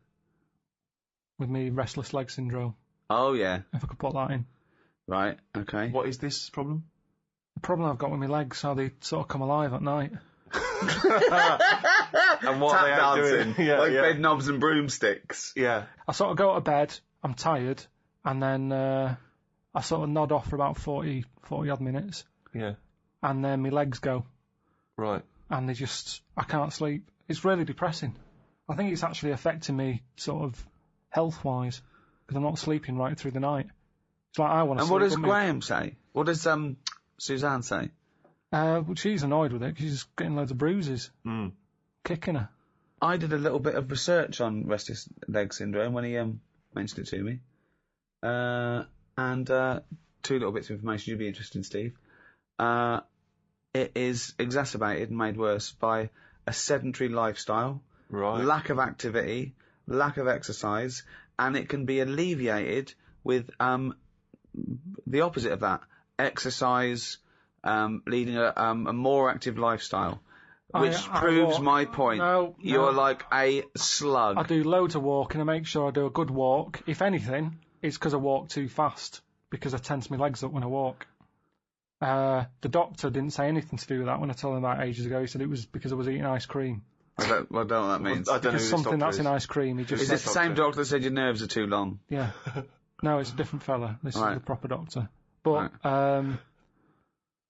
with me restless leg syndrome. Oh, yeah. If I could put that in. Right, okay. What is this problem? The problem I've got with my legs, how they sort of come alive at night. And what Tap are they out dancing, doing? like bed knobs and broomsticks. Yeah. I sort of go to bed, I'm tired, and then I sort of nod off for about 40 odd minutes, Yeah. and then my legs go, Right. and I can't sleep. It's really depressing. I think it's actually affecting me sort of health-wise, because I'm not sleeping right through the night. It's like I want to And sleep. what does wouldn't me? Graham say? What does Suzanne say? Well, she's annoyed with it, because she's getting loads of bruises. Kicking her. I did a little bit of research on restless leg syndrome when he mentioned it to me. And two little bits of information you'd be interested in, Steve. It is exacerbated and made worse by a sedentary lifestyle, Right. lack of activity, lack of exercise, and it can be alleviated with the opposite of that: exercise, leading a more active lifestyle. Which I proves walk. my point. No, You're no. like a slug. I do loads of walking. I make sure I do a good walk. If anything, it's because I walk too fast, because I tense my legs up when I walk. The doctor didn't say anything to do with that when I told him that ages ago. He said it was because I was eating ice cream. I don't know what that means. I don't know Because who this something doctor that's is. in ice cream, he just Is this the same doctor that said your nerves are too long? Yeah. No, it's a different fella. This Right. is the proper doctor.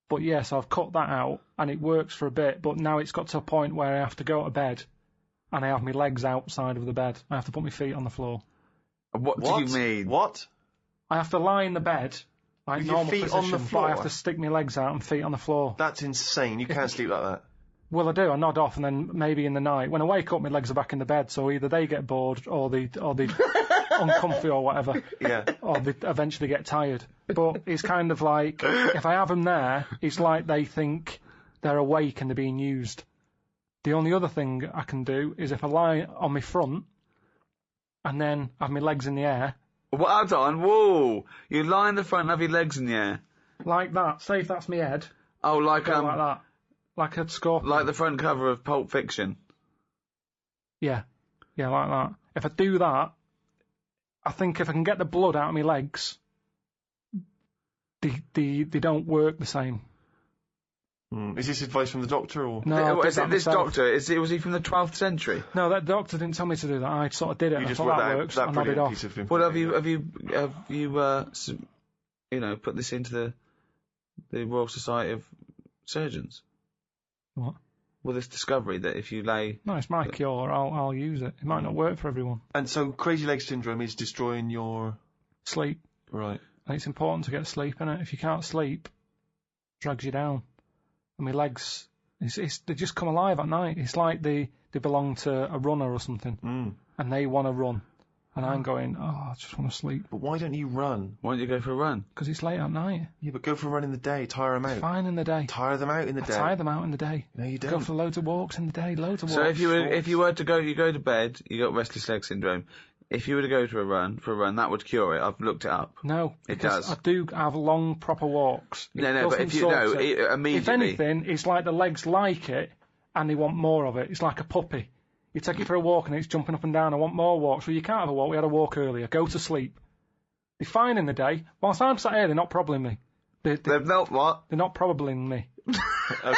But yes, I've cut that out, and it works for a bit, but now it's got to a point where I have to go to bed, and I have my legs outside of the bed. I have to put my feet on the floor. What do you mean? What? I have to lie in the bed, like With your normal feet on position, the but I floor? have to stick my legs out and feet on the floor. That's insane. You can't sleep like that. Well, I do. I nod off, and then maybe in the night, when I wake up, my legs are back in the bed, so either they get bored, or they uncomfy or whatever. Yeah. Or they eventually get tired. But it's kind of like, if I have them there, it's like they think they're awake and they're being used. The only other thing I can do is if I lie on my front and then have my legs in the air, Well done. Whoa! You lie in the front and have your legs in the air. like that. Say if that's my head, Oh, like go like that. like a scorpion. Like the front cover of Pulp Fiction. Yeah, like that. If I do that, I think if I can get the blood out of my legs, they don't work the same. Is this advice from the doctor or? No, I did Is that it this myself. doctor? Was he from the 12th century? No, that doctor didn't tell me to do that. I sort of did it. You And I just thought read that that, works. that I nodded brilliant off. piece of information. Well, have you put this into the Royal Society of Surgeons? What? Well, this discovery that if you lay... No, it's my cure. I'll use it. It might not work for everyone. And so crazy leg syndrome is destroying your... Sleep. Right. And it's important to get sleep in it. If you can't sleep, it drags you down. And my legs, they just come alive at night. It's like they belong to a runner or something. And they want to run. And I'm going, I just want to sleep. But why don't you run? Why don't you go for a run? Because it's late at night. Yeah, but go for a run in the day. Tire them out. Fine in the day. Tire them out in the day. Tire them out in the day. No, you Go don't. for loads of walks in the day. Loads of walks. So if you were to go, you go to bed, you got restless leg syndrome. If you were to go for a run, that would cure it. I've looked it up. No, It because does. I do have long, proper walks. It No, but doesn't if you sort know, it. immediately. If anything, it's like the legs like it, and they want more of it. It's like a puppy. You take it for a walk and it's jumping up and down. I want more walks. Well, you can't have a walk. We had a walk earlier. Go to sleep. They're fine in the day. Whilst I'm sat here, they're not probabling me. They're not what? They're not probabling me. Okay.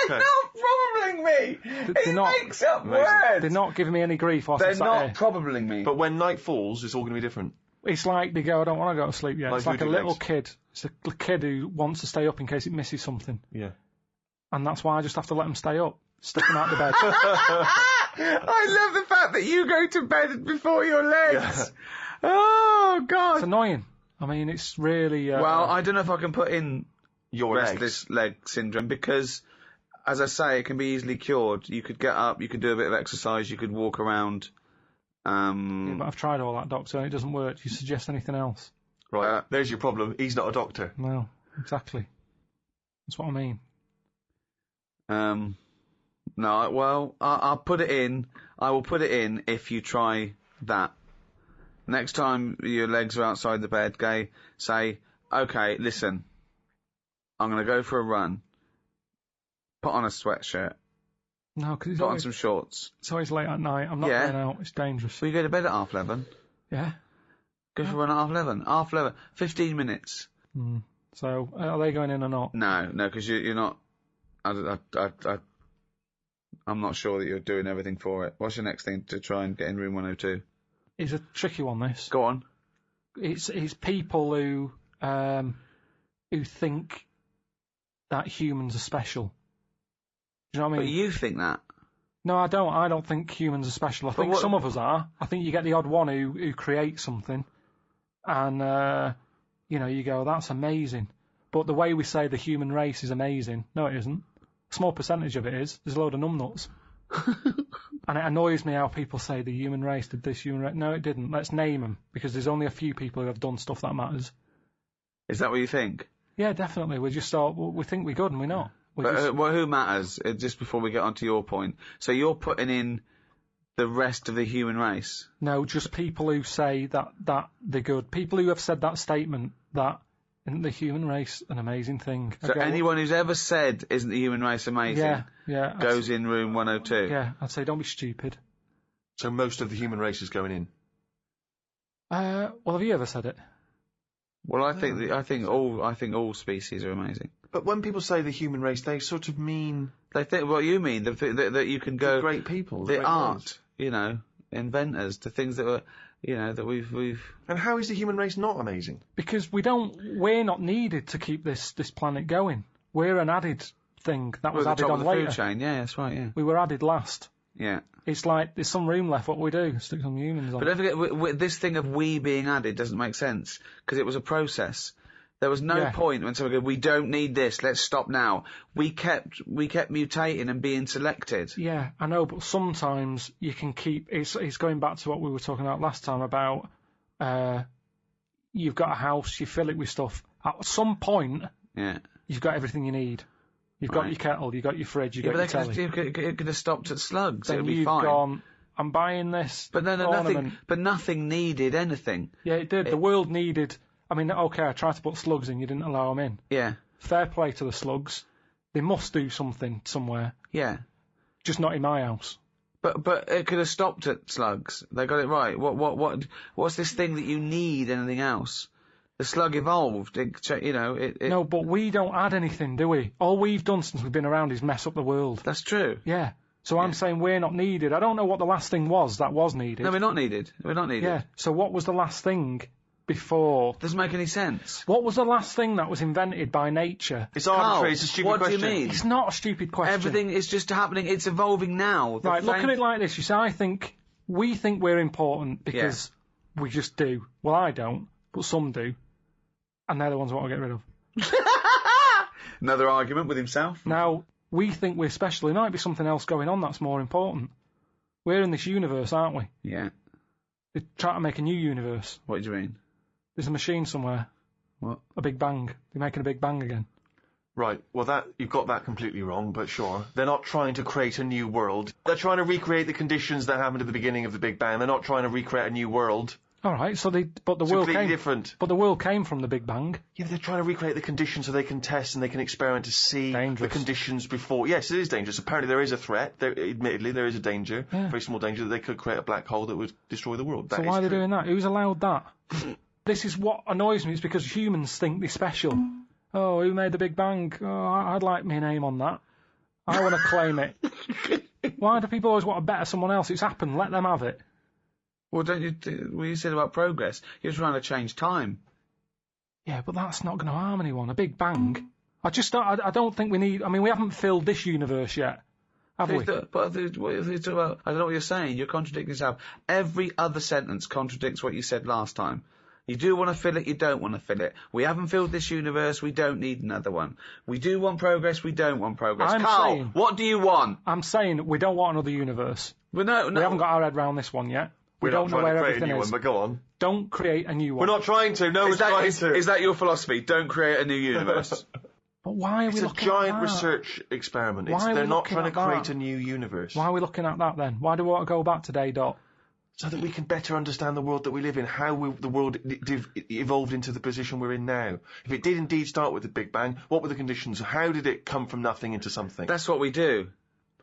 Not probabling me. They're not- Makes up Amazing. words. They're not giving me any grief whilst They're I'm sat not here. probabling me. But when night falls, it's all going to be different. It's like they go, I don't want to go to sleep yet. Like It's like a voodoo little legs. kid. It's a kid who wants to stay up in case it misses something. Yeah. And that's why I just have to let them stay up. Stick them out the bed. I love the fact that you go to bed before your legs. Oh, God. It's annoying. I mean, it's really... Well, I don't know if I can put in Your legs. restless leg syndrome because, as I say, it can be easily cured. You could get up, you could do a bit of exercise, you could walk around. Yeah, but I've tried all that, Doctor, and it doesn't work. Do you suggest anything else? Right. There's your problem. He's not a doctor. No, exactly. That's what I mean. No, well, I'll put it in. I will put it in if you try that. Next time your legs are outside the bed, say, okay, listen, I'm going to go for a run. Put on a sweatshirt. No, because Put on some shorts. it's always late at night. I'm not Yeah. going out. It's dangerous. Will you go to bed at 11:30? Yeah. Go for a run at 11:30. 11:30. 15 minutes. So, are they going in or not? No, because you're not. I'm not sure that you're doing everything for it. What's your next thing to try and get in room 102? It's a tricky one, this. Go on. It's people who think that humans are special. Do you know what I But mean? you think that. No, I don't. I don't think humans are special. I think what- some of us are. I think you get the odd one who creates something, and you go, that's amazing. But the way we say the human race is amazing, no, it isn't. A small percentage of it is. There's a load of numbnuts. And it annoys me how people say the human race did this, human race. No, it didn't. Let's name them, because there's only a few people who have done stuff that matters. Is that what you think? Yeah, definitely. We just thought, well, we think we're good and we're not. But who matters? Just before we get on to your point. So you're putting in the rest of the human race. No, just people who say that they're good. People who have said that statement that isn't the human race an amazing thing. I So go, anyone who's ever said, isn't the human race amazing, yeah, goes in room 102. Yeah, I'd say don't be stupid. So most of the human race is going in. Well, have you ever said it? Well, I think all species are amazing. But when people say the human race, they sort of mean They think what you mean, that you can go, the great people. the great art, minds. inventors, the things that were, that we've. And how is the human race not amazing? Because we're not needed to keep this planet going. We're an added thing that was We're at added the top on of the later. food chain. Yeah, that's right. Yeah, We were added last. yeah. It's like there's some room left. What we do? Stick some humans on. But don't forget, this thing of we being added doesn't make sense because it was a process. There was no Yeah. point when someone goes, "We don't need this. Let's stop now." We kept mutating and being selected. Yeah, I know, but sometimes you can keep. It's going back to what we were talking about last time about you've got a house, you fill it with stuff. At some point, Yeah. you've got everything you need. You've got Right. your kettle, you've got your fridge, you've Yeah, got but your telly. it could have stopped at slugs. Then It'd be you've fine. gone, I'm buying this But no, ornament. nothing. But nothing needed anything. Yeah, it did. The world needed. I mean, okay, I tried to put slugs in, you didn't allow them in. Yeah. Fair play to the slugs. They must do something somewhere. Yeah. Just not in my house. But it could have stopped at slugs. They got it right. What's this thing that you need anything else? The slug evolved. No, but we don't add anything, do we? All we've done since we've been around is mess up the world. That's true. Yeah. So I'm saying we're not needed. I don't know what the last thing was that was needed. No, we're not needed. Yeah. So what was the last thing before? Doesn't make any sense. What was the last thing that was invented by nature? It's arbitrary. Carl, It's a stupid what question. do you mean? It's not a stupid question. Everything is just happening. It's evolving now. Right, look at it like this. You see, we think we're important because we just do. Well, I don't, but some do. And they're the ones I want to get rid of. Another argument with himself. Now, we think we're special. There might be something else going on that's more important. We're in this universe, aren't we? Yeah. They're trying to make a new universe. What do you mean? There's a machine somewhere. What? A Big Bang. They're making a Big Bang again. Right, well you've got that completely wrong, but sure. They're not trying to create a new world. They're trying to recreate the conditions that happened at the beginning of the Big Bang. They're not trying to recreate a new world. Alright, but the It's world completely came... different. But the world came from the Big Bang. Yeah, but they're trying to recreate the conditions so they can test and they can experiment to see Dangerous. the conditions before. Yes, it is dangerous. Apparently there is a threat. Admittedly, there is a danger, Yeah. very small danger, that they could create a black hole that would destroy the world. So That why are is they true. doing that? Who's allowed that? This is what annoys me. It's because humans think they're special. Oh, who made the Big Bang? Oh, I'd like my name on that. I want to claim it. Why do people always want to better someone else? It's happened. Let them have it. Well, don't you? What you said about progress? You're trying to change time. Yeah, but that's not going to harm anyone. A Big Bang. I don't think we need... I mean, we haven't filled this universe yet, have we? But what you talk about? I don't know what you're saying. You're contradicting yourself. Every other sentence contradicts what you said last time. You do want to fill it, you don't want to fill it. We haven't filled this universe, we don't need another one. We do want progress, we don't want progress. I'm Carl, saying- what do you want? I'm saying we don't want another universe. Well, no. We haven't got our head round this one yet. We We're don't not know trying where to create a everything new is. one, but go on. Don't create a new one. We're not trying to. No one's trying to. Is that your philosophy? Don't create a new universe. But why are It's we a looking giant at that? research experiment. Why are They're we not looking trying to at create that? a new universe. Why are we looking at that then? Why do we want to go back to day dot? So that we can better understand the world that we live in, how the world evolved into the position we're in now. If it did indeed start with the Big Bang, what were the conditions? How did it come from nothing into something? That's what we do.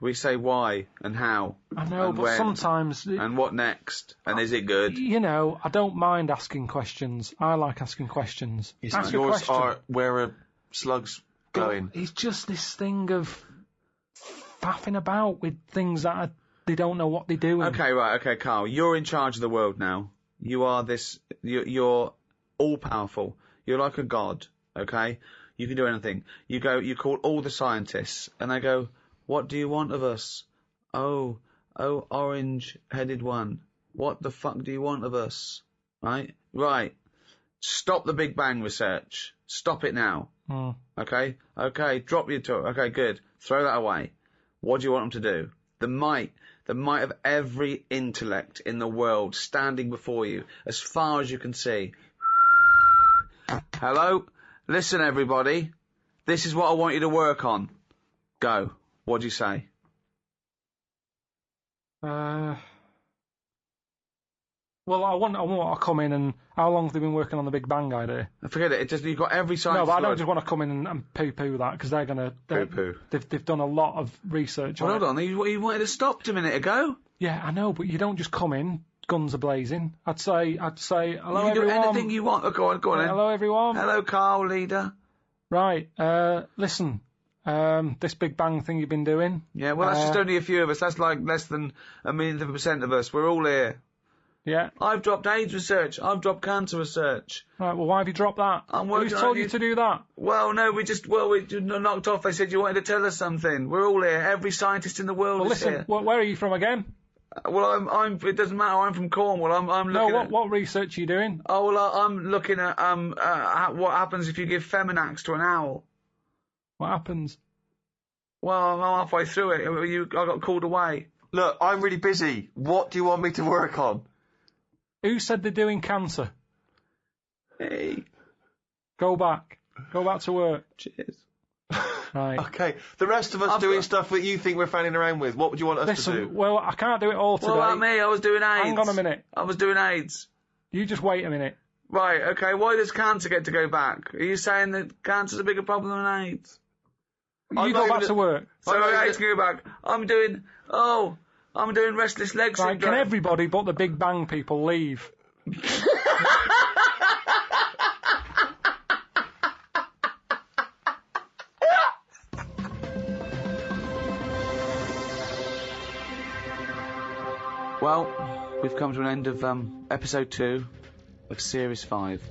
We say why and how. I know, and but when, sometimes... And what next? And is it good? You know, I don't mind asking questions. I like asking questions. Yes, Ask a yours question. are where are slugs going? It's just this thing of faffing about with things that they don't know what they're doing. Okay, right, okay, Carl. You're in charge of the world now. You are you're all-powerful. You're like a god, okay? You can do anything. You call all the scientists, and they go, what do you want of us? Oh, orange-headed one. What the fuck do you want of us? Right? Stop the Big Bang research. Stop it now. Okay? Okay, drop your talk. Okay, good. Throw that away. What do you want them to do? The might of every intellect in the world standing before you, as far as you can see. Hello? Listen, everybody. This is what I want you to work on. Go. What do you say? Well, I want to come in and... How long have they been working on the Big Bang idea? Forget it. You've got every No, scientist. but I don't just want to come in and poo-poo that, because they're going to... Poo-poo. They've done a lot of research Well, on hold it. on. You wanted to stop a minute ago. Yeah, I know, but you don't just come in, guns are-blazing. I'd say, hello, You can do everyone. anything you want. Oh, go on then. Hello, everyone. Hello, Carl, leader. Right, listen, this Big Bang thing you've been doing. Yeah, well, that's just only a few of us. That's like less than 1,000,000% of us. We're all here. Yeah. I've dropped AIDS research. I've dropped cancer research. Right, well, why have you dropped that? I'm working Who's on told it. you to do that? Well, no, we knocked off. They said you wanted to tell us something. We're all here. Every scientist in the world Well, is listen, here. where are you from again? Well, I'm. It doesn't matter. I'm from Cornwall. I'm No, looking at. what research are you doing? Oh, well, I'm looking at what happens if you give Feminax to an owl. What happens? Well, I'm halfway through it. I got called away. Look, I'm really busy. What do you want me to work on? Who said they're doing cancer? Hey, Go back. Go back to work. cheers. Right. Okay, the rest of us doing stuff that you think we're fanning around with, what would you want us to do? Listen, well, I can't do it all today. What about me? I was doing AIDS. Hang on a minute. I was doing AIDS. You just wait a minute. Right, okay, why does cancer get to go back? Are you saying that cancer's a bigger problem than AIDS? You go back to work. So I hate to go back. I'm doing restless leg Right, syndrome. can everybody but the Big Bang people leave? Well, we've come to an end of episode 2 of series 5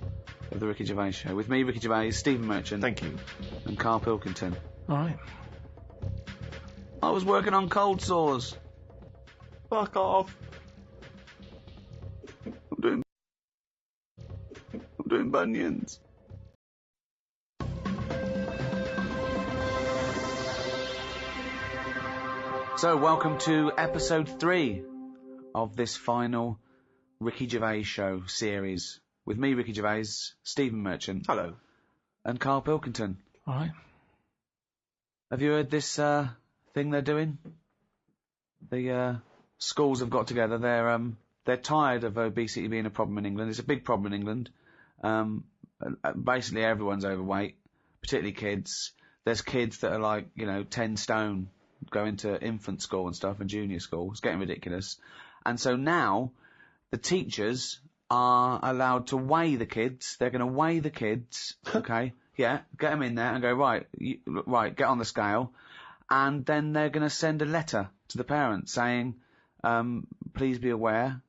of the Ricky Gervais Show. With me, Ricky Gervais, Stephen Merchant. Thank you. And Carl Pilkington. All right. I was working on cold sores. Fuck off. I'm doing bunions. So, welcome to episode 3 of this final Ricky Gervais Show series. With me, Ricky Gervais, Stephen Merchant. Hello. And Carl Pilkington. All right. Have you heard this thing they're doing? The schools have got together. They're tired of obesity being a problem in England. It's a big problem in England. Basically, everyone's overweight, particularly kids. There's kids that are like 10 stone, going to infant school and stuff and junior school. It's getting ridiculous. And so now the teachers are allowed to weigh the kids. They're going to weigh the kids. Okay. Yeah. Get them in there and go, right, get on the scale. And then they're going to send a letter to the parents saying, please be aware,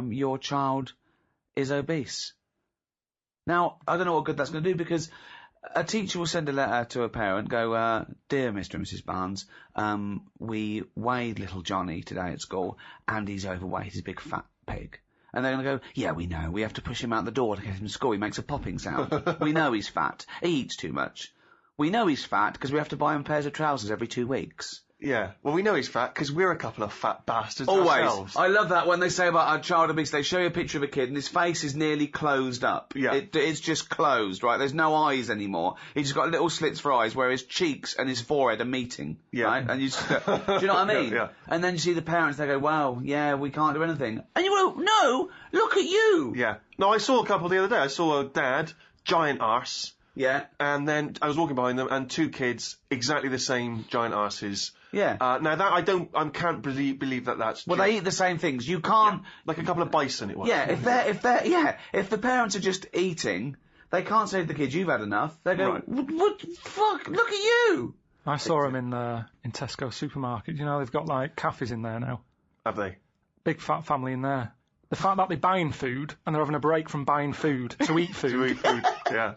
your child is obese. Now, I don't know what good that's going to do, because a teacher will send a letter to a parent, go, dear Mr. and Mrs. Barnes, we weighed little Johnny today at school, and he's overweight, he's a big fat pig. And they're going to go, yeah, we know, we have to push him out the door to get him to school, he makes a popping sound. We know he's fat, he eats too much. We know he's fat because we have to buy him pairs of trousers every 2 weeks. Yeah, well, we know he's fat because we're a couple of fat bastards Always. ourselves. I love that when they say about a child obese, they show you a picture of a kid and his face is nearly closed up. Yeah. It's just closed, right? There's no eyes anymore. He's just got little slits for eyes where his cheeks and his forehead are meeting. Yeah. Right? And you just go, do you know what I mean? Yeah. And then you see the parents, they go, well, yeah, we can't do anything. And you go, no, look at you. Yeah. No, I saw a couple the other day. I saw a dad, giant arse, Yeah. and then I was walking behind them, and 2 kids, exactly the same giant arses. Yeah. Now that I can't believe that that's Well, just, they eat the same things. You can't. like a couple of bison it was. Yeah, if the parents are just eating, they can't say to the kids, you've had enough. They go, Right. what, fuck, look at you. I saw them in Tesco supermarket. You know, they've got like cafes in there now. Have they? Big fat family in there. The fact that they're buying food and they're having a break from buying food to eat food To eat food. Yeah.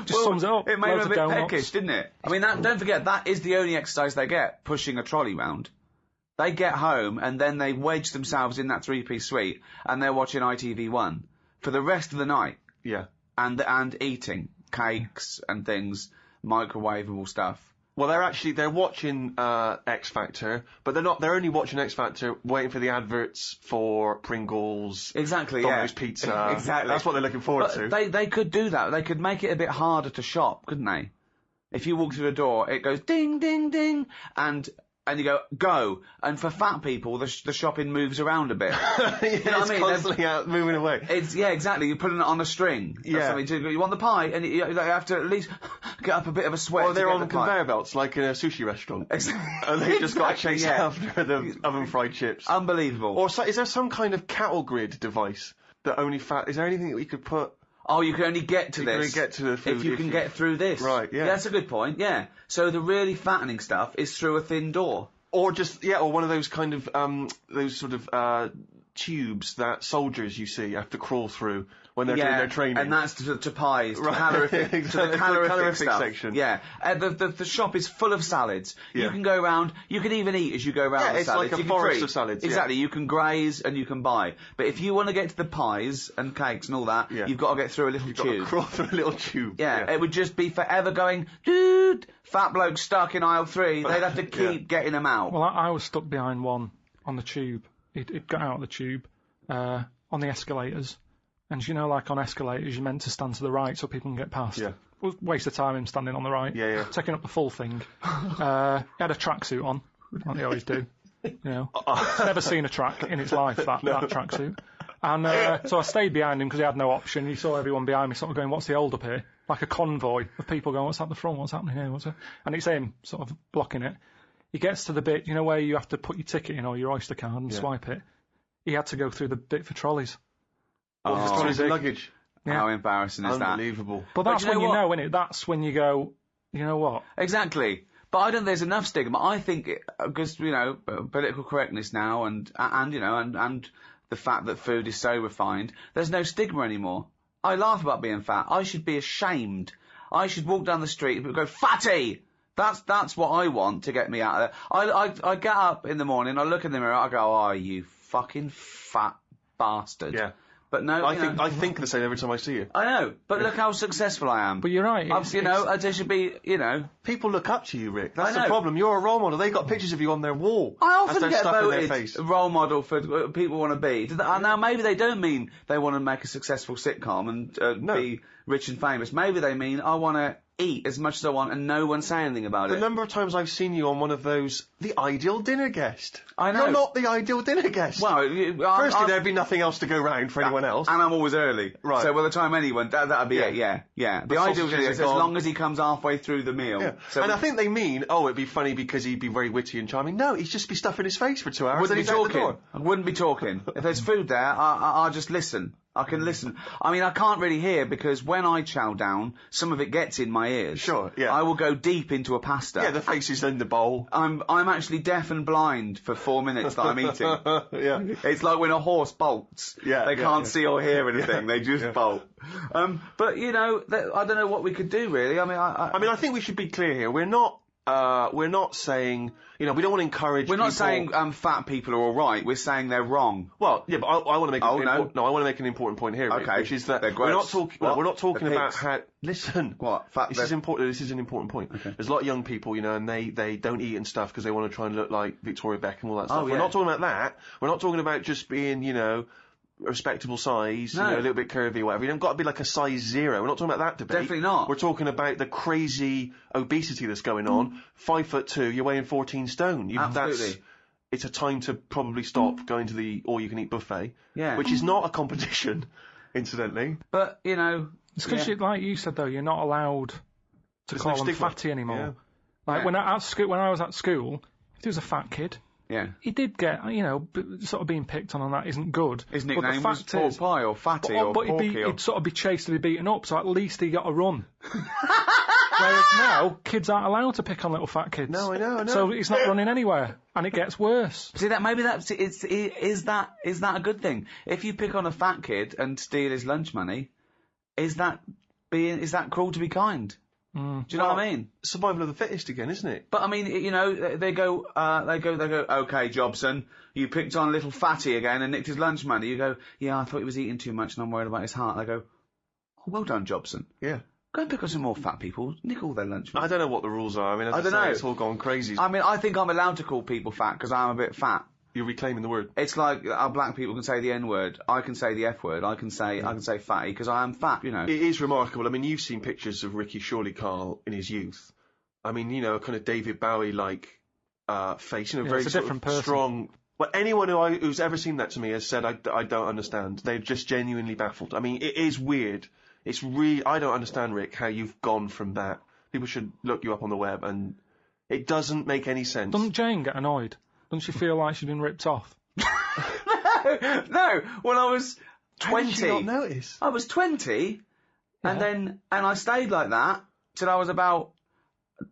just sums it up. It made Loads them a of bit donuts. peckish, didn't it? I mean, don't forget, that is the only exercise they get, pushing a trolley round. They get home and then they wedge themselves in that 3-piece suite and they're watching ITV1 for the rest of the night Yeah. and eating cakes and things, microwavable stuff. Well, they're watching X Factor, but they're only watching X Factor waiting for the adverts for Pringles, Exactly, Domino's yeah. Pizza. Exactly. That's what they're looking forward But to. they could do that. They could make it a bit harder to shop, couldn't they? If you walk through the door, it goes ding, ding, ding, and you go. And for fat people, the shopping moves around a bit. Yeah, You know what I it's mean? constantly out, moving away. Yeah, exactly. You're putting it on a string. Or Yeah. something to, you want the pie, and you have to at least get up a bit of a sweat. Or to they're get on the pie. conveyor belts, like in a sushi restaurant. Exactly. And they just got to chase yeah. after the oven-fried chips. Unbelievable. Or is there some kind of cattle grid device that only fat... Is there anything that we could put... Oh, you can only get to You can this. only get to the food if you if can you- get through this. Right, yeah. That's a good point, yeah. So the really fattening stuff is through a thin door. Or just, or one of those kind of, those sort of, tubes that soldiers you see have to crawl through when they're doing their training. and that's to pies, to Right. calorific, Exactly, to the the calorific, calorific stuff. section. Yeah, the shop is full of salads. Yeah. You can go around. You can even eat as you go around. Yeah, the it's salads. like a You can forest free. of salads, yeah. Exactly. You can graze and you can buy. But if you want to get to the pies and cakes and all that, Yeah. you've got to get through a little You've got to tube. crawl through a little tube. Yeah, it would just be forever going, dude, fat bloke stuck in aisle 3. They'd have to keep Yeah. getting them out. Well, I was stuck behind one on the tube. It got out of the tube on the escalators. And you know, like on escalators, you're meant to stand to the right so people can get past. Yeah. It was a waste of time him standing on the right. Yeah, yeah. Taking up the full thing. He had a tracksuit on, like they always do. You know, never seen a track in its life, that tracksuit. And so I stayed behind him because he had no option. He saw everyone behind me sort of going, what's the hold up here? Like a convoy of people going, what's at the front? What's happening here? And it's him sort of blocking it. He gets to the bit, you know, where you have to put your ticket in or your Oyster card and swipe it. He had to go through the bit for trolleys. Trolleys and luggage. Yeah. How embarrassing is that? Unbelievable. But that's when you what? know, innit? That's when you go, you know what? Exactly. But I don't think there's enough stigma. I think, because, you know, political correctness now and you know, and the fact that food is so refined, there's no stigma anymore. I laugh about being fat. I should be ashamed. I should walk down the street and go, fatty! That's what I want to get me out of there. I get up in the morning, I look in the mirror, I go, oh, you fucking fat bastard. Yeah. But no, I think the same every time I see you. I know, but look how successful I am. But you're right. There should be, you know. People look up to you, Rick. That's I the know. problem. You're a role model. They got pictures of you on their wall. I as often they're get stuck in their voted face. role model for what people want to be. Now, maybe they don't mean they want to make a successful sitcom and be rich and famous. Maybe they mean I want to eat as much as I want and no one say anything about The it. number of times I've seen you on one of those, the ideal dinner guest. I know. You're not the ideal dinner guest. Well, Firstly, there'd be nothing else to go round for anyone else. And I'm always early. Right. So by the time anyone, that'd be it, yeah. The ideal sausages is are as gone. long as he comes halfway through the meal. Yeah. So and I think they mean, it'd be funny because he'd be very witty and charming. No, he'd just be stuffing his face for 2 hours. wouldn't then be he's out the talking. door. I wouldn't be talking. If there's food there, I'll just listen. I can listen. I mean, I can't really hear because when I chow down, some of it gets in my ears. Sure, yeah. I will go deep into a pasta. Yeah, the face is in the bowl. I'm actually deaf and blind for 4 minutes that I'm eating. Yeah. It's like when a horse bolts. Yeah, They yeah, can't yeah. see or hear anything. They just bolt. But you know, I don't know what we could do really. I mean, I mean, I think we should be clear here. We're not saying, we don't want to encourage we're not people- saying fat people are all right. We're saying they're wrong. Well, yeah, but I want to make Oh, I want to make an important point here, Rick, Okay. which is that They're we're not gross. talking. What? We're not talking The about pigs. how. Listen, What? Fat? this is important. This is an important point. There's a lot of young people, and they don't eat and stuff because they want to try and look like Victoria Beckham and all that stuff. Oh, We're yeah. not talking about that. We're not talking about just being, a respectable size, No. a little bit curvy or whatever. You don't got to be like a size 0. We're not talking about that debate. Definitely not. We're talking about the crazy obesity that's going on. 5'2", you're weighing 14 stone. Absolutely. It's a time to probably stop going to the all-you-can-eat buffet. Yeah. Which is not a competition, incidentally. But It's because, like you said, though, you're not allowed to There's call no them stigma. fatty anymore. Yeah. Like Yeah. when I was at school, if there was a fat kid, yeah. he did get, sort of being picked on that isn't good. His But nickname the was fact Pork is, Pie or Fatty or but Porky. he'd sort of be chased and be beaten up, so at least he got a run. Whereas now, kids aren't allowed to pick on little fat kids. No, I know. So he's not running anywhere, and it gets worse. See that maybe is that a good thing? If you pick on a fat kid and steal his lunch money, is that cruel to be kind? Do you know what I mean? Survival of the fittest again, isn't it? But I mean, they go, okay, Jobson, you picked on little fatty again and nicked his lunch money. You go, yeah, I thought he was eating too much and I'm worried about his heart. They go, oh, well done, Jobson. Yeah. Go and pick on some more fat people, nick all their lunch money. I don't know what the rules are. I mean, as I I don't say, know. it's all gone crazy. I mean, I think I'm allowed to call people fat because I'm a bit fat. You're reclaiming the word. It's like our black people can say the N word. I can say the F word. I can say fatty because I am fat. It is remarkable. I mean, you've seen pictures of Ricky Shorley Carl in his youth. I mean, a kind of David Bowie-like face. Very it's a sort different of person. strong. Well, anyone who's ever seen that to me has said, I don't understand. They're just genuinely baffled. I mean, it is weird. It's really, I don't understand, Rick, how you've gone from that. People should look you up on the web, and it doesn't make any sense. Doesn't Jane get annoyed? Doesn't she feel like she's been ripped off? No, when I was 20. How did you not notice? I was 20, and I stayed like that till I was about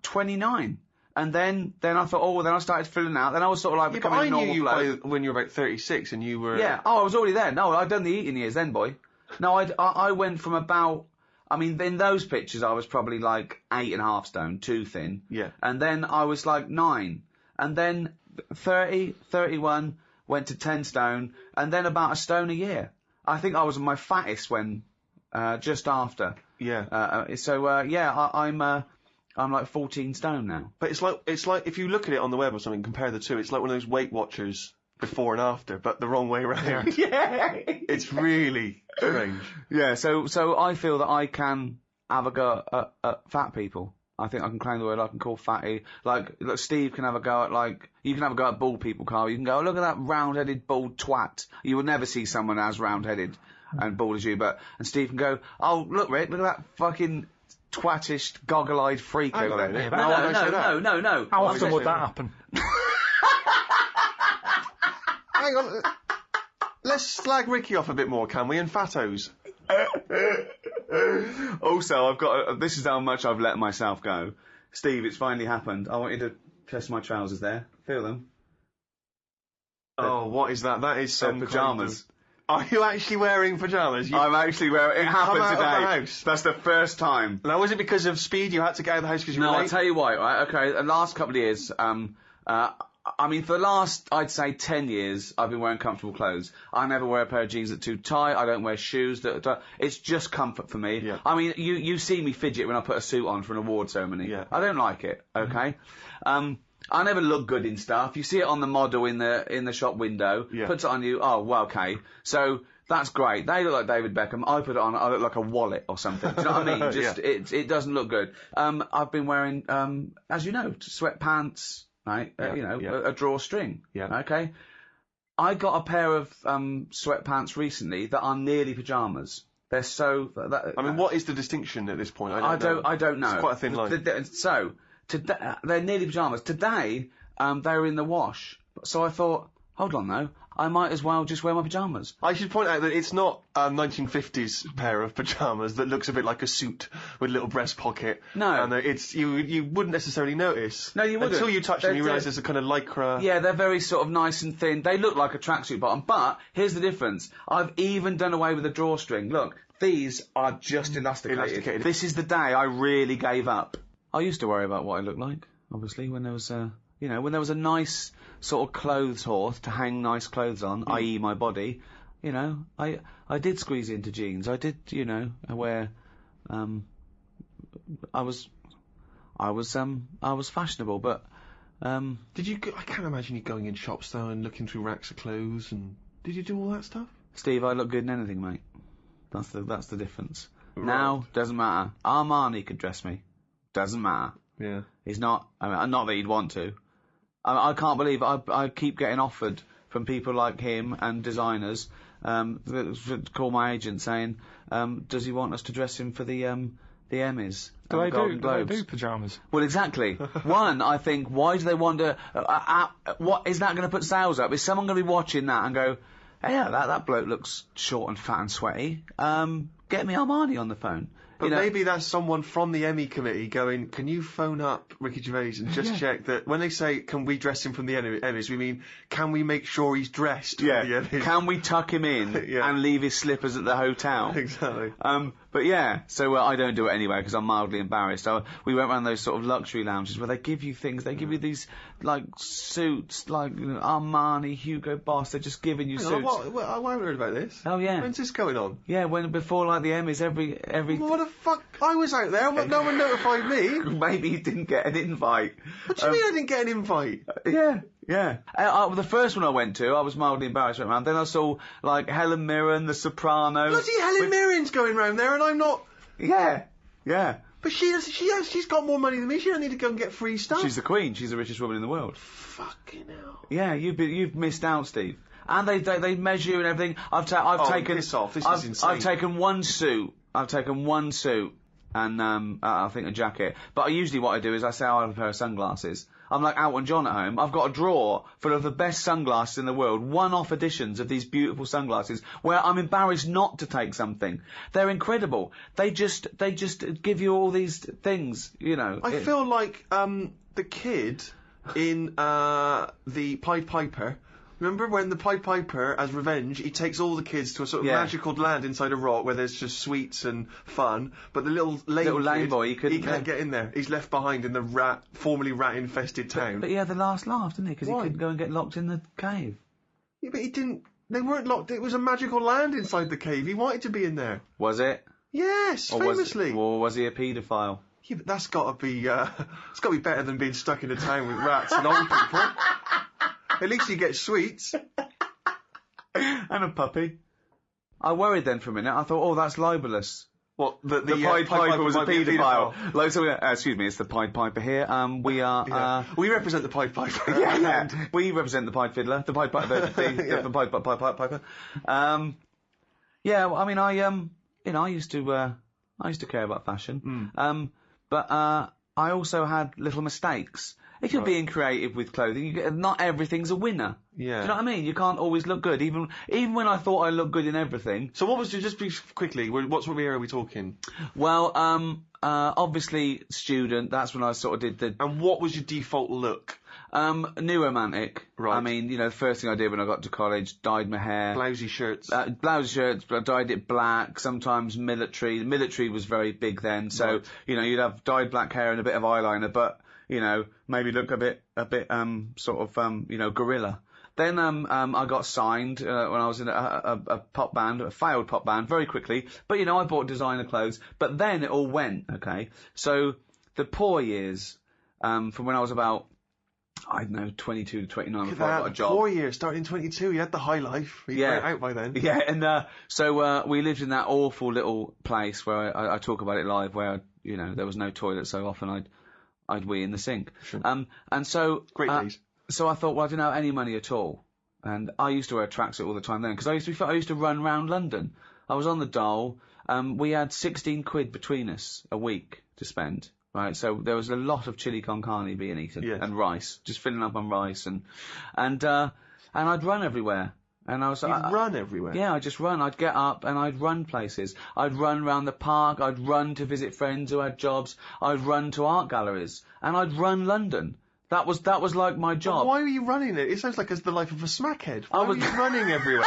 29. And then I thought, then I started filling out. Then I was sort of like Yeah, but becoming I a knew normal you bloke. when you were about 36 and you were... Yeah. Oh, I was already there. No, I'd done the eating years then, boy. No, I went from about, I mean, in those pictures I was probably like 8.5 stone, too thin. Yeah. And then I was like 9. And then 30, 31, went to 10 stone, and then about a stone a year. I think I was my fattest when, just after. Yeah. I'm like 14 stone now. But it's like if you look at it on the web or something, compare the two, it's like one of those Weight Watchers before and after, but the wrong way around. Yeah. It's really strange. Yeah, so I feel that I can have a go at fat people. I think I can claim the word. I can call fatty. Like, look, Steve can have a go at, like, you can have a go at bald people, Carl. You can go, oh, look at that round-headed bald twat. You will never see someone as round-headed and bald as you, and Steve can go, oh, look, Rick, look at that fucking twattish, goggle-eyed freak over there. No. How often would that happen? Hang on. Let's slag Ricky off a bit more, can we? And Fatos. Also, this is how much I've let myself go. Steve, it's finally happened. I want you to test my trousers there. Feel them. Oh, what is that? That is some pyjamas. Are you actually wearing pyjamas? I'm actually wearing. It happened come out today. of the house. That's the first time. Now, was it because of speed you had to get out of the house because you were No, late? I'll tell you why. Right? Okay, the last couple of years, I mean, for the last, I'd say 10 years, I've been wearing comfortable clothes. I never wear a pair of jeans that are too tight. I don't wear shoes it's just comfort for me. Yeah. I mean, you see me fidget when I put a suit on for an award ceremony. Yeah. I don't like it, okay? I never look good in stuff. You see it on the model in the shop window. Yeah. Puts it on you. Oh, well, okay. So, that's great. They look like David Beckham. I put it on, I look like a wallet or something. Do you know what I mean? Just, it doesn't look good. I've been wearing, as you know, sweatpants, right? A drawstring. Yeah. Okay. I got a pair of sweatpants recently that are nearly pyjamas. They're so. I mean, what is the distinction at this point? I don't know. It's quite a thin line. They're nearly pyjamas. Today, they were in the wash. So I thought, hold on though, I might as well just wear my pyjamas. I should point out that it's not a 1950s pair of pyjamas that looks a bit like a suit with a little breast pocket. No. And it's, you wouldn't necessarily notice. No, you wouldn't. Until you touch them, you realise there's a kind of lycra. Yeah, they're very sort of nice and thin. They look like a tracksuit bottom, but here's the difference. I've even done away with the drawstring. Look, these are just elasticated. This is the day I really gave up. I used to worry about what I looked like, obviously, when there was when there was a nice sort of clothes horse to hang nice clothes on, i.e. my body, I did squeeze into jeans. I did, I wear, I was fashionable, but, Did you, I can't imagine you going in shops though and looking through racks of clothes and, did you do all that stuff? Steve, I look good in anything, mate. That's the difference. Right. Now, doesn't matter. Armani could dress me. Doesn't matter. Yeah. He's not, not that he'd want to. I can't believe I keep getting offered from people like him and designers, that call my agent saying, does he want us to dress him for the Emmys? Do they Golden Globes? do pyjamas? Well, exactly. One, I think, why do they want to, what, is that going to put sales up? Is someone going to be watching that and go, hey, yeah, that bloke looks short and fat and sweaty, get me Armani on the phone. But maybe that's someone from the Emmy committee going, can you phone up Ricky Gervais and just check that when they say, can we dress him from the Emmys, we mean, can we make sure he's dressed for the Emmys? Can we tuck him in and leave his slippers at the hotel? Exactly. But yeah, so I don't do it anyway because I'm mildly embarrassed. We went around those sort of luxury lounges where they give you things, they give you these, like, suits, like, Armani, Hugo Boss, they're just giving you suits. I haven't heard about this. Oh yeah. When's this going on? Yeah, before like the Emmys, every. What the fuck? I was out there, but no one notified me. Maybe you didn't get an invite. What do you mean I didn't get an invite? Yeah. The first one I went to, I was mildly embarrassed around. Then I saw, like, Helen Mirren, The Sopranos. Bloody Helen Mirren's going round there and I'm not... Yeah. But she's got more money than me, she don't need to go and get free stuff. She's the queen, she's the richest woman in the world. Fucking hell. Yeah, you've missed out, Steve. And they measure you and everything. I've taken... piss off, this is insane. I've taken one suit, and I think a jacket. But usually what I do is I say I have a pair of sunglasses. I'm like Elton John at home. I've got a drawer full of the best sunglasses in the world, one-off editions of these beautiful sunglasses, where I'm embarrassed not to take something. They're incredible. They just give you all these things, I feel like the kid in the Pied Piper. Remember when the Pied Piper, as revenge, he takes all the kids to a sort of magical land inside a rock where there's just sweets and fun, but the little lame boy, he can't get in there. He's left behind in the formerly rat-infested town. But he had the last laugh, didn't he? Because he couldn't go and get locked in the cave. Yeah, but he didn't... They weren't locked. It was a magical land inside the cave. He wanted to be in there. Was it? Yes, famously. Or was he a paedophile? Yeah, but that's got to be... it's got to be better than being stuck in a town with rats and old people. At least you get sweets. And a puppy. I worried then for a minute. I thought, oh, that's libelous. What, the Pied Piper was a might be paedophile. Like, so, excuse me, it's the Pied Piper here. We are, we represent the Pied Piper. yeah. We represent the Pied Fiddler, the Pied Piper, the Pied Piper. Yeah, well, I mean, I used to care about fashion. But I also had little mistakes. If you're being creative with clothing, not everything's a winner. Yeah. Do you know what I mean? You can't always look good, even when I thought I looked good in everything. So what was your, just quickly, what sort of era are we talking? Well, obviously student, that's when I sort of did the... And what was your default look? New romantic. Right. I mean, the first thing I did when I got to college, dyed my hair. Blousy shirts. Blouse shirts, but I dyed it black, sometimes military. The military was very big then, so, Right. You'd have dyed black hair and a bit of eyeliner, but, maybe look a bit, gorilla. Then, I got signed, when I was in a pop band, a failed pop band, very quickly. But, I bought designer clothes. But then it all went, okay? So, the poor years, from when I was about, I don't know, 22 to 29 before I got a job. 4 years, starting 22, you had the high life. You were out by then. Yeah, and so we lived in that awful little place where I talk about it live, where there was no toilet, so often I'd wee in the sink. Sure. And so Great days. So I thought, well, I didn't have any money at all, and I used to wear a tracksuit all the time then because I used to run round London. I was on the dole. We had 16 quid between us a week to spend. Right, so there was a lot of chili con carne being eaten and rice, just filling up on rice, and I'd run everywhere, and I was run everywhere. Yeah, I'd just run. I'd get up and I'd run places. I'd run round the park. I'd run to visit friends who had jobs. I'd run to art galleries, and I'd run London. That was like my job. But why were you running it? It sounds like it's the life of a smackhead. Why were you running everywhere?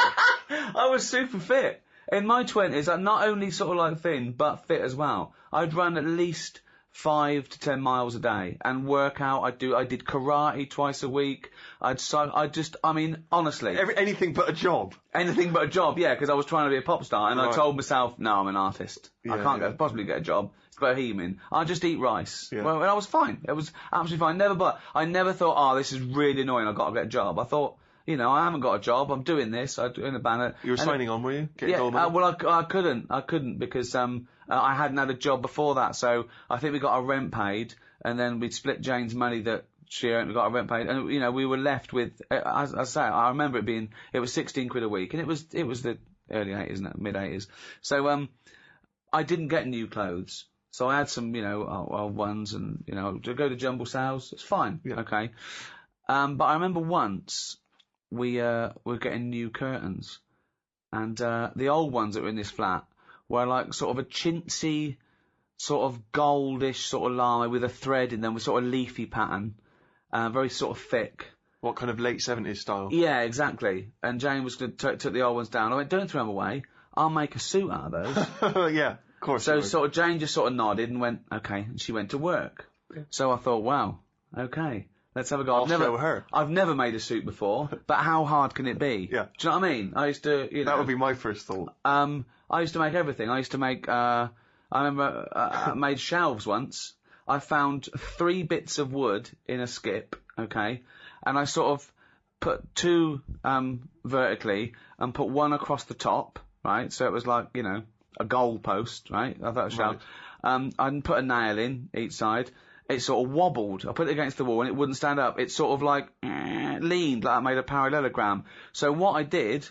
I was super fit in my 20s. I'm not only sort of like thin, but fit as well. I'd run at least 5 to 10 miles a day and work out. I did karate twice a week. Honestly. Anything but a job. Anything but a job, yeah, because I was trying to be a pop star, and I told myself, no, I'm an artist. I can't possibly get a job. It's bohemian. I'll just eat rice. Yeah. Well, and I was fine. It was absolutely fine. I never thought, this is really annoying, I've got to get a job. I thought, I haven't got a job, I'm doing this, I'm doing a banner. You were signing on, were you? Getting gold money? Well, I couldn't because, I hadn't had a job before that, so I think we got our rent paid, and then we'd split Jane's money that she earned, we got our rent paid, and, we were left with, as I say, I remember it was 16 quid a week, and it was the early 80s, mid 80s. So, I didn't get new clothes. So I had some, old ones, and, to go to jumble sales, it's fine. Yeah. Okay. But I remember once, we were getting new curtains, and the old ones that were in this flat were like sort of a chintzy, sort of goldish sort of lame with a thread in them, with sort of leafy pattern, very sort of thick. What kind of late 70s style? Yeah, exactly. And Jane was took the old ones down. I went, don't throw them away. I'll make a suit out of those. Yeah, of course. So sort of Jane just sort of nodded and went, okay, and she went to work. Yeah. So I thought, wow, okay. Let's have a go. I've never made a suit before, but how hard can it be? Yeah. Do you know what I mean? I used to, That would be my first thought. I used to make everything. I used to make, I remember, I made shelves once. I found 3 bits of wood in a skip, okay? And I sort of put 2, vertically and put 1 across the top, right? So it was like, a goal post, right? I thought it was shelf. I put a nail in each side. It sort of wobbled. I put it against the wall and it wouldn't stand up. It sort of like leaned, like I made a parallelogram. So what I did,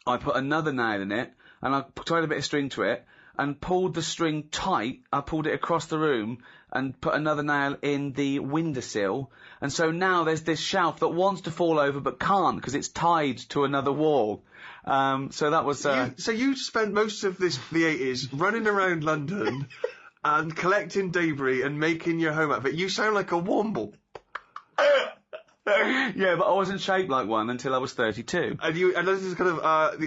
I put another nail in it and I tied a bit of string to it and pulled the string tight. I pulled it across the room and put another nail in the windowsill. And so now there's this shelf that wants to fall over but can't because it's tied to another wall. So that was... So you spent most of the 80s running around London and collecting debris and making your home outfit. You sound like a womble. Yeah, but I wasn't shaped like one until I was 32. And this is kind of,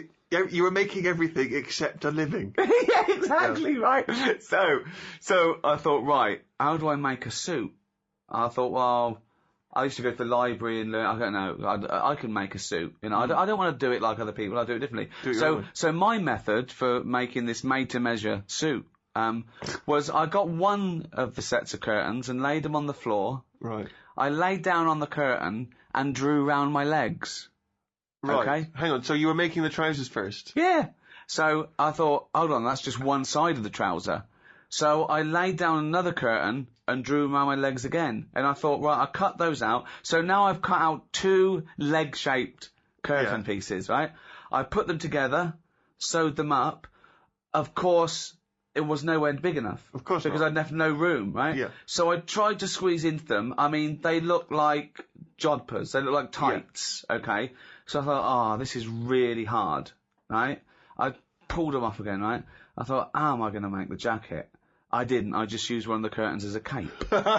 you were making everything except a living. Yeah, exactly, right. So I thought, right, how do I make a suit? I thought, well, I used to go to the library and learn, I don't know, I can make a suit. I don't want to do it like other people, I do it differently. So my method for making this made-to-measure suit, was I got one of the sets of curtains and laid them on the floor. Right. I laid down on the curtain and drew round my legs. Right. Okay? Hang on, so you were making the trousers first? Yeah. So I thought, hold on, that's just one side of the trouser. So I laid down another curtain and drew around my legs again. And I thought, right, I'll cut those out. So now I've cut out 2 leg-shaped curtain pieces, right? I put them together, sewed them up. Of course, it was nowhere big enough. Of course because not. I'd left no room, right? Yeah. So I tried to squeeze into them. I mean, they look like jodhpurs. They look like tights, okay? So I thought, this is really hard, right? I pulled them off again, right? I thought, how am I going to make the jacket? I didn't. I just used one of the curtains as a cape. So I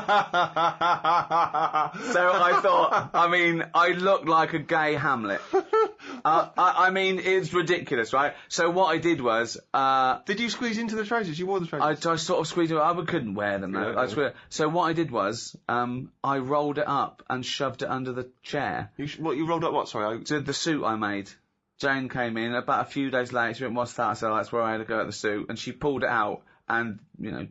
thought, I looked like a gay Hamlet. It's ridiculous, right? So what I did was, Did you squeeze into the trousers? You wore the trousers? I sort of squeezed it. I couldn't wear them though. Yeah. So what I did was, I rolled it up and shoved it under the chair. You rolled up what? Sorry. To the suit I made. Jane came in about a few days later. She went, "What's that?" I said, "That's where I had to go at the suit," and she pulled it out and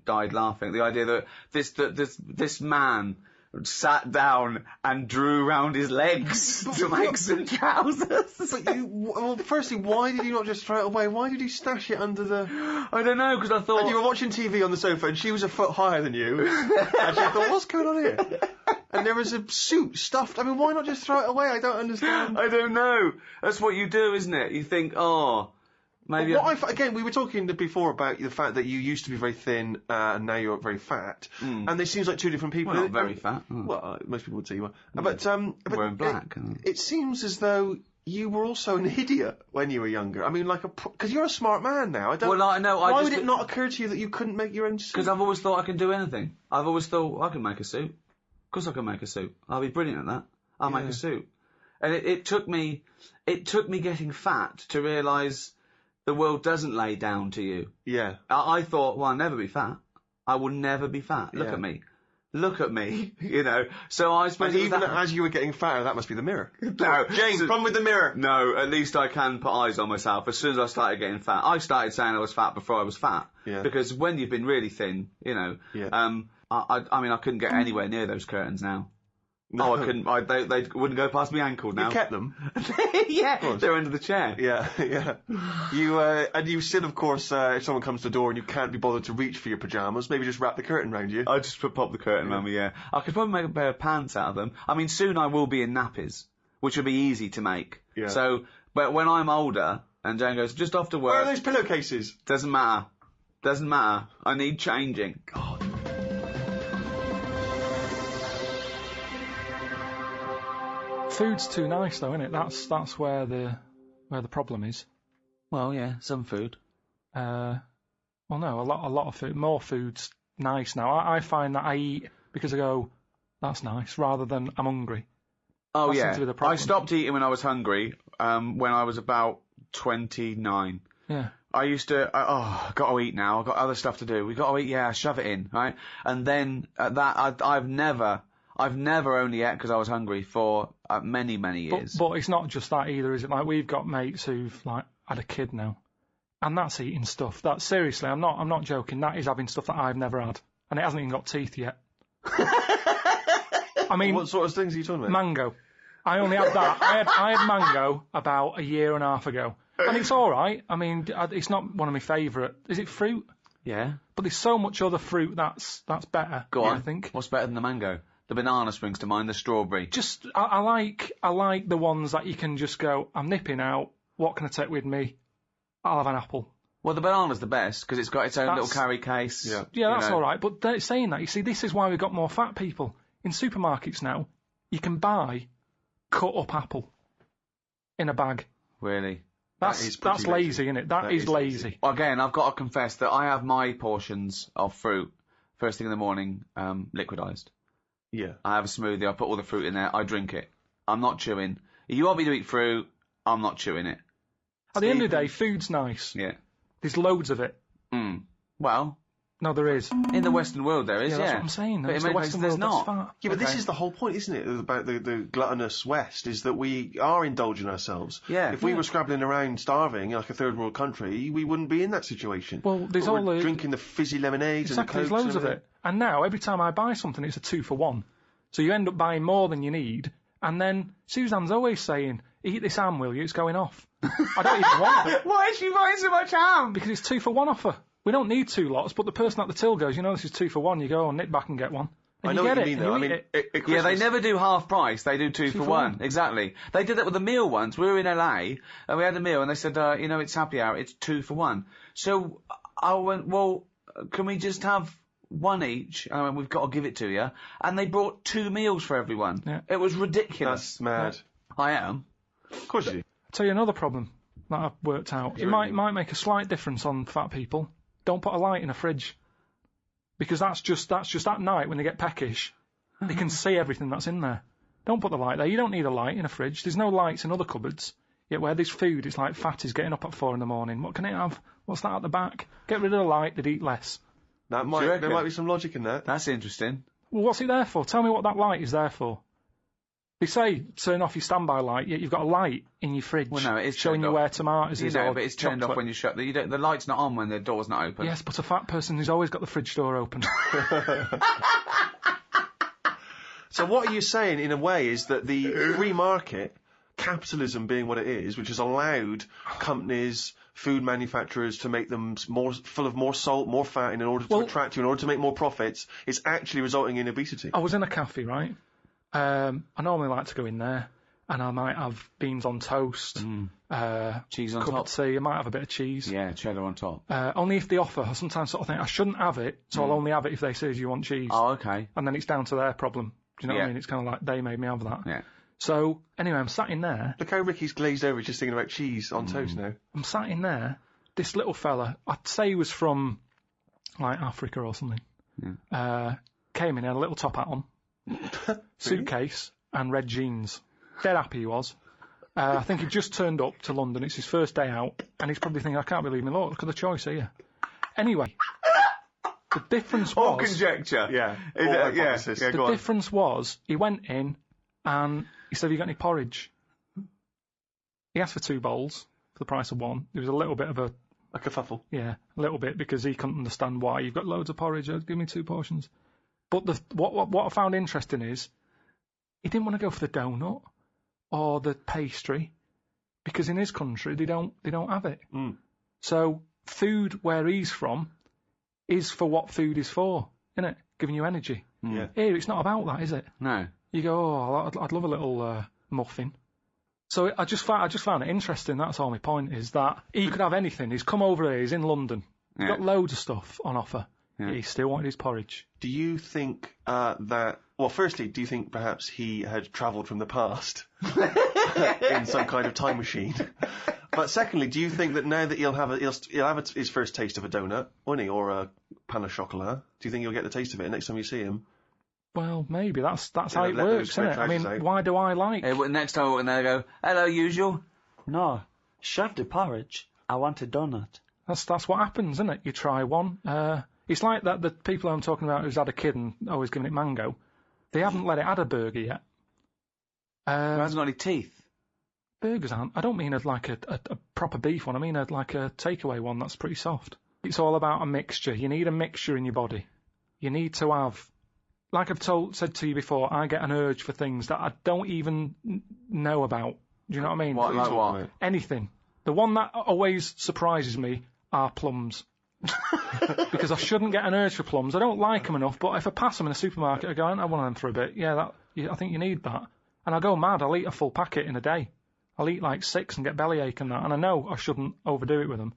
died laughing. The idea that this man sat down and drew round his legs to make some trousers. But firstly, why did you not just throw it away? Why did you stash it under the... I don't know, because I thought... And you were watching TV on the sofa and she was a foot higher than you. And she thought, what's going on here? And there was a suit stuffed. Why not just throw it away? I don't understand. I don't know. That's what you do, isn't it? You think, maybe... Again, we were talking before about the fact that you used to be very thin and now you're very fat. And they seems like 2 different people. Well, not very fat. Well, most people would say you are. But wearing black. It seems as though you were also an idiot when you were younger. Because you're a smart man now. I know. Why would it not occur to you that you couldn't make your own suit? Because I've always thought I can do anything. I've always thought I can make a suit. Of course I can make a suit. I'll be brilliant at that. I'll make a suit. And it took me getting fat to realise the world doesn't lay down to you. Yeah. I thought, well, I'll never be fat. I will never be fat. Look at me. Look at me. So I suppose... And even as you were getting fatter, that must be the mirror. No. James, problem with the mirror. No, at least I can put eyes on myself. As soon as I started getting fat, I started saying I was fat before I was fat. Yeah. Because when you've been really thin, I couldn't get anywhere near those curtains now. No. I couldn't. They wouldn't go past my ankle now. You kept them? Yeah, they're under the chair. Yeah. You still, of course, if someone comes to the door and you can't be bothered to reach for your pyjamas, maybe just wrap the curtain round you. I just pop the curtain around me, yeah. I could probably make a pair of pants out of them. Soon I will be in nappies, which will be easy to make. Yeah. So, but when I'm older, and Jane goes, just off to work. Where are those pillowcases? Doesn't matter. I need changing. God. Food's too nice, though, isn't it? That's where the problem is. Well, yeah, some food. No, a lot of food. More food's nice now. I find that I eat because I go, that's nice, rather than I'm hungry. Oh, that yeah. seems to be the problem. I stopped eating when I was hungry, when I was about 29. Yeah. I used to, I've got to eat now, I've got other stuff to do. We've got to eat, shove it in, right? And then I've never only ate because I was hungry for many, many years. But it's not just that either, is it? Like, we've got mates who've had a kid now, and that's eating stuff. That seriously, I'm not joking. That is having stuff that I've never had, and it hasn't even got teeth yet. What sort of things are you talking about? Mango. I only had that. I had mango about a year and a half ago, and it's all right. It's not one of my favourite. Is it fruit? Yeah. But there's so much other fruit that's better. Go on. I think. What's better than the mango? The banana springs to mind, the strawberry. Just, I like the ones that you can just go, I'm nipping out, what can I take with me? I'll have an apple. Well, the banana's the best, because it's got its own little carry case. Yeah, that's alright, but saying that, you see, this is why we've got more fat people. In supermarkets now, you can buy cut up apple in a bag. Really? That's lazy, isn't it? That is lazy. Again, I've got to confess that I have my portions of fruit first thing in the morning, liquidised. Yeah. I have a smoothie, I put all the fruit in there, I drink it. I'm not chewing. If you want me to eat fruit, I'm not chewing it. At the end of the day, food's nice. Yeah. There's loads of it. Well... No, there is. In the Western world there is, That's what I'm saying. But in many places there's not. Yeah, but this is the whole point, isn't it, about the gluttonous West, is that we are indulging ourselves. Yeah. If we were scrabbling around starving like a third world country, we wouldn't be in that situation. Well, there's all the... drinking the fizzy lemonades and the Cokes. There's loads of it. And now, every time I buy something, it's a 2 for 1. So you end up buying more than you need. And then Suzanne's always saying, eat this ham, will you? It's going off. I don't even want it. Why is she buying so much ham? Because it's 2 for 1 offer. We don't need 2 lots, but the person at the till goes, this is 2 for 1. You go, nip back and get one. And I know you what get you it, mean, and though. you I eat mean, it. Yeah, they never do half price. They do 2 for 1. 1. Exactly. They did that with the meal once. We were in LA and we had a meal and they said, it's happy hour. It's 2 for 1. So I went, well, can we just have 1 each? I went, we've got to give it to you. And they brought 2 meals for everyone. Yeah. It was ridiculous. That's mad. I am. Of course you do. I'll tell you another problem that I've worked out. It might make a slight difference on fat people. Don't put a light in a fridge. Because that's just at night when they get peckish. They can see everything that's in there. Don't put the light there. You don't need a light in a fridge. There's no lights in other cupboards. Yet where there's food, it's like fatties getting up at 4 in the morning. What can it have? What's that at the back? Get rid of the light, they'd eat less. There reckon? might be some logic in that. That's interesting. Well, what's it there for? Tell me what that light is there for. They say turn off your standby light, yet you've got a light in your fridge Well, no, it is showing turned you off. where tomatoes is or But it's turned off chocolate. when you shut the light's not on when the door's not open. Yes, but a fat person who's always got the fridge door open. So what are you saying, in a way, is that the free market, capitalism being what it is, which has allowed companies, food manufacturers to make them full of more salt, more fat in order to attract you, in order to make more profits, is actually resulting in obesity. I was in a cafe, right? I normally like to go in there, and I might have beans on toast, Cheese on cup top. of tea, I might have a bit of cheese. Yeah, cheddar on top. Only if they offer. I sometimes sort of think I shouldn't have it, so I'll only have it if they say, do you want cheese? Oh, okay. And then it's down to their problem. Do you know what I Yeah. mean? It's kind of like they made me have that. Yeah. So, anyway, I'm sat in there. Look how Ricky's glazed over just thinking about cheese on toast now. I'm sat in there. This little fella, I'd say he was from, like, Africa or something. Came in, he had a little top hat on, suitcase, and red jeans. Dead happy he was. I think he just turned up to London. It's his first day out, and he's probably thinking, I can't believe me. Look at the choice here. Anyway, the difference All was... conjecture. Yeah. Is all it- hypothesis. yeah, The go on. difference was, he went in, and he said, have you got any porridge? He asked for 2 bowls for the price of 1. There was a little bit of a, A kerfuffle. yeah, a little bit, because he couldn't understand why. You've got loads of porridge, give me 2 portions. But what I found interesting is, he didn't want to go for the donut or the pastry, because in his country they don't have it. So food where he's from is for what food is for, isn't it? Giving you energy. Yeah. Here it's not about that, is it? No. You go, oh, I'd love a little muffin. So I just found it interesting. That's all my point is that he could have anything. He's come over here. He's in London. He's got loads of stuff on offer. Yeah. He still wanted his porridge. Do you think well, firstly, do you think perhaps he had travelled from the past in some kind of time machine? But secondly, do you think that now that he'll have his first taste of a donut, won't he, or a pain au chocolat? Do you think he'll get the taste of it next time you see him? Well, maybe that's how it let works, those isn't red it? I flags mean, out. why do I like? Next time when they go, hello, usual. No, shove the porridge. I want a donut. That's what happens, isn't it? You try one. It's like that. The people I'm talking about who's had a kid and always giving it mango, they haven't let it add a burger yet. It hasn't got any teeth. Burgers aren't. I don't mean like a proper beef one. I mean like a takeaway one that's pretty soft. It's all about a mixture. You need a mixture in your body. You need to have, like I've said to you before, I get an urge for things that I don't even know about. Do you know what I mean? What, like what? Anything. The one that always surprises me are plums. Because I shouldn't get an urge for plums. I don't like them enough, but if I pass them in a supermarket, I go, I don't have one of them for a bit. Yeah, I think you need that. And I go mad. I'll eat a full packet in a day. I'll eat like 6 and get bellyache and that. And I know I shouldn't overdo it with them.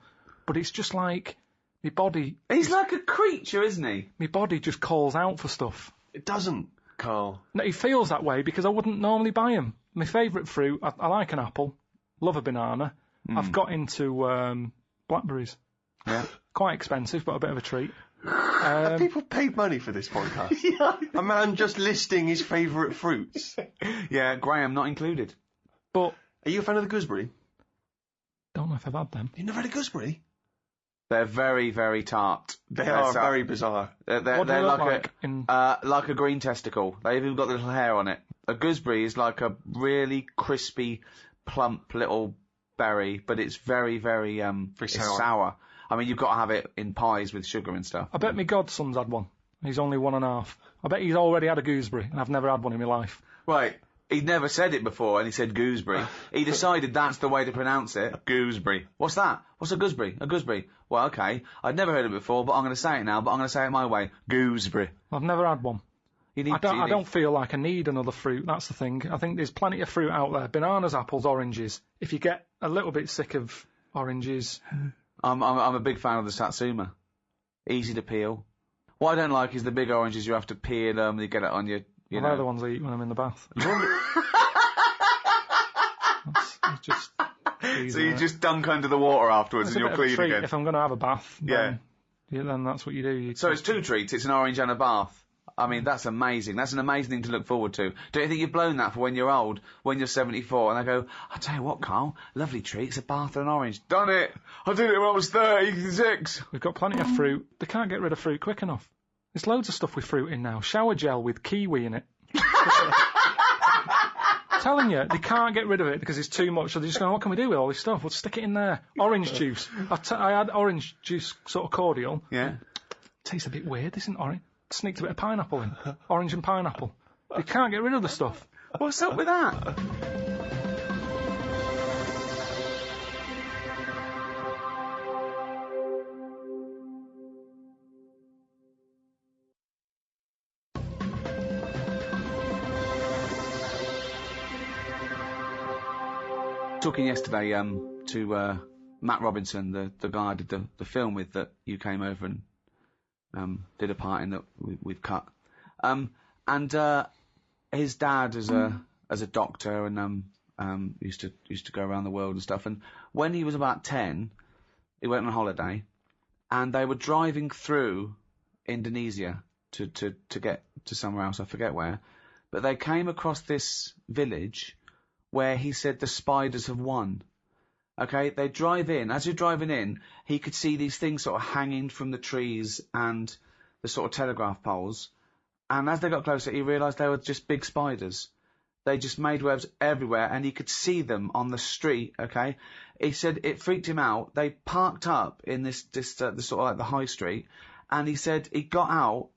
But it's just like, my body... He's like a creature, isn't he? My body just calls out for stuff. It doesn't, Carl. No, it feels that way because I wouldn't normally buy them. My favourite fruit, I like an apple, love a banana. I've got into blackberries. Yeah. Quite expensive, but a bit of a treat. Have people paid money for this podcast? A man just listing his favourite fruits. Yeah, Graham not included. But Are you a fan of the gooseberry? don't know if I've had them. You never had a gooseberry? They're very, very tart. They are very bizarre. They're What do they look like like a green testicle. They've even got little hair on it. A gooseberry is like a really crispy, plump little berry, but it's very, very it's sour. I mean, you've got to have it in pies with sugar and stuff. I bet my godson's had one. He's only 1.5. I bet he's already had a gooseberry, and I've never had one in my life. Right. He'd never said it before, and he said gooseberry. He decided that's the way to pronounce it. Gooseberry. What's that? What's a gooseberry? A gooseberry. Well, okay. I'd never heard it before, but I'm going to say it now, but I'm going to say it my way. Gooseberry. I've never had one. You need, I don't feel like I need another fruit, that's the thing. I think there's plenty of fruit out there. Bananas, apples, oranges. If you get a little bit sick of oranges... I'm a big fan of the Satsuma. Easy to peel. What I don't like is the big oranges you have to peel them, you get it on your... You know. They're the ones I eat when I'm in the bath. It's just easy, so you just dunk under the water afterwards and you're clean again? If I'm going to have a bath, then that's what you do. So it's 2 treats, it's an orange and a bath. I mean, that's amazing. That's an amazing thing to look forward to. Don't you think you've blown that for when you're old, when you're 74, and I go, I'll tell you what, Carl, lovely treat, it's a bath and an orange. Done it! I did it when I was 36! We've got plenty of fruit. They can't get rid of fruit quick enough. There's loads of stuff with fruit in now. Shower gel with kiwi in it. Telling you, they can't get rid of it because it's too much. So they're just going, what can we do with all this stuff? We'll stick it in there. Orange juice. I had orange juice sort of cordial. Yeah. Tastes a bit weird, isn't orange? Sneaked a bit of pineapple in. Orange and pineapple. They can't get rid of the stuff. What's up with that? Talking yesterday to Matt Robinson, the guy I did the film with that you came over and did a part in that we've cut. And his dad as a doctor and used to go around the world and stuff. And when he was about 10, he went on holiday, and they were driving through Indonesia to get to somewhere else. I forget where, but they came across this village where he said the spiders have won. Okay, they drive in. As you're driving in, he could see these things sort of hanging from the trees and the sort of telegraph poles. And as they got closer, he realised they were just big spiders. They just made webs everywhere, and he could see them on the street, okay? He said it freaked him out. They parked up in the sort of like the high street, and he said he got out,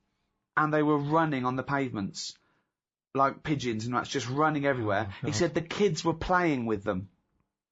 and they were running on the pavements, like pigeons, and that's just running everywhere. He said the kids were playing with them.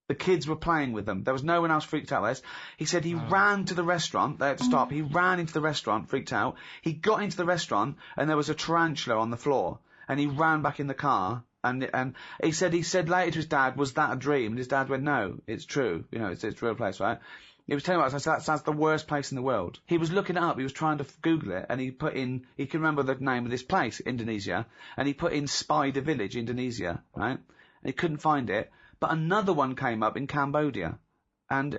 The kids were playing with them. There was no one else freaked out less. He said he ran to the restaurant. They had to stop. He ran into the restaurant, freaked out. He got into the restaurant, and there was a tarantula on the floor. And he ran back in the car. And he said later to his dad, was that a dream? And his dad went, no, it's true. You know, it's a real place, right? He was telling me about it. I said, that's the worst place in the world. He was looking it up. He was trying to Google it, and he can remember the name of this place, Indonesia, and he put in Spider Village, Indonesia, right? And he couldn't find it. But another one came up in Cambodia, and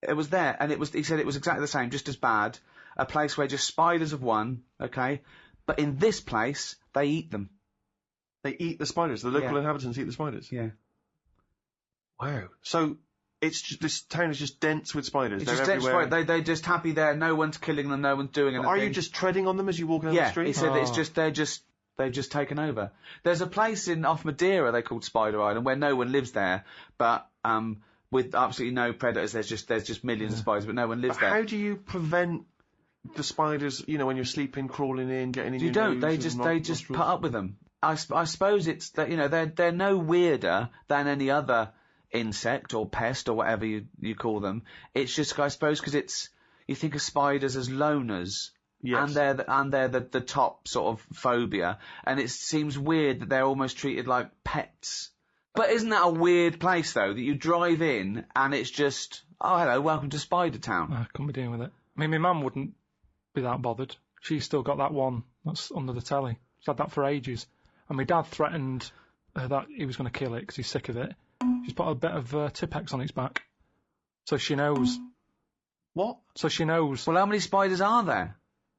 it was there, and he said it was exactly the same, just as bad, a place where just spiders have won, okay? But in this place, they eat them. They eat the spiders. The local inhabitants eat the spiders. Yeah. Wow. So it's just, this town is just dense with spiders. It's They're just everywhere. They're just happy there. No one's killing them. No one's doing anything. Are you just treading on them as you walk down the street? Yeah. He said it's just they've just taken over. There's a place off Madeira they called Spider Island where no one lives there, but with absolutely no predators. There's just millions of spiders, but no one lives there. How do you prevent the spiders? You know, when you're sleeping, crawling in, getting in. You don't. They just put up with them. I suppose it's that, you know, they're no weirder than any other insect or pest or whatever you call them. It's just, I suppose, because you think of spiders as loners. Yes. And they're the top sort of phobia, and it seems weird that they're almost treated like pets. But isn't that a weird place though, that you drive in and it's just, oh hello, welcome to Spider Town. I couldn't be dealing with it. I mean, my mum wouldn't be that bothered. She's still got that one that's under the telly. She's had that for ages, and my dad threatened that he was going to kill it because he's sick of it. She's put a bit of Tipex on its back, so she knows. What? So she knows. Well, how many spiders are there?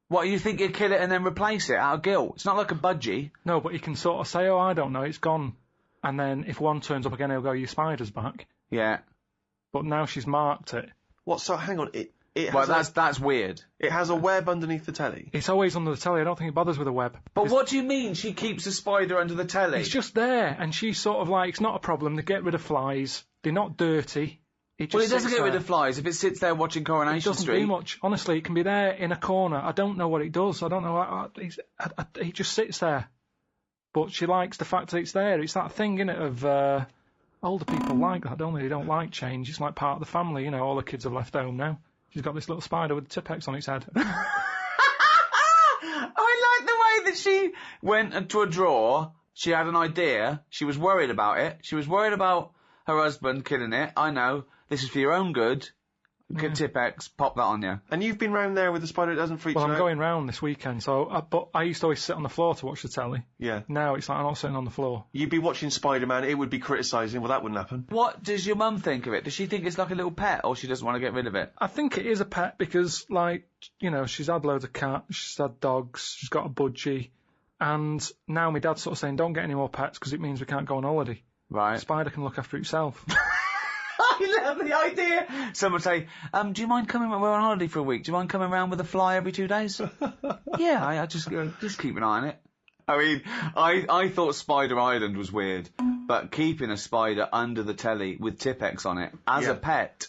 What, you think you'd kill it and then replace it out of guilt? It's not like a budgie. No, but you can sort of say, oh, I don't know, it's gone. And then if one turns up again, he'll go, your spider's back. Yeah. But now she's marked it. What, so hang on, it has well, that's weird. It has a web underneath the telly. It's always under the telly, I don't think it bothers with a web. But what do you mean she keeps a spider under the telly? It's just there, and she's sort of like, it's not a problem, they get rid of flies, they're not dirty. It doesn't get rid of flies if it sits there watching Coronation Street. It doesn't do much. Honestly, it can be there in a corner. I don't know what it does. I don't know. It just sits there. but she likes the fact that it's there. It's that thing, innit, of older people like that, don't they? They don't like change. It's like part of the family, you know. All the kids have left home now. She's got this little spider with Tipp-Ex on its head. I like the way that she went into a drawer. She had an idea. She was worried about it. She was worried about her husband killing it. I know. This is for your own good. Tipp-Ex, pop that on you. And you've been round there with the spider that doesn't freak Well, you I'm out? going round this weekend, but I used to always sit on the floor to watch the telly. Yeah. Now it's like I'm not sitting on the floor. You'd be watching Spider-Man, it would be criticising, well, that wouldn't happen. What does your mum think of it? Does she think it's like a little pet, or she doesn't want to get rid of it? I think it is a pet because, like, you know, she's had loads of cats, she's had dogs, she's got a budgie, and now my dad's sort of saying, don't get any more pets because it means we can't go on holiday. Right. Spider can look after itself. I love the idea. Someone say, do you mind coming, we're on holiday for a week, do you mind coming around with a fly every 2 days? Yeah, I just keep an eye on it. I mean, I thought Spider Island was weird, but keeping a spider under the telly with Tipp-Ex on it as a pet.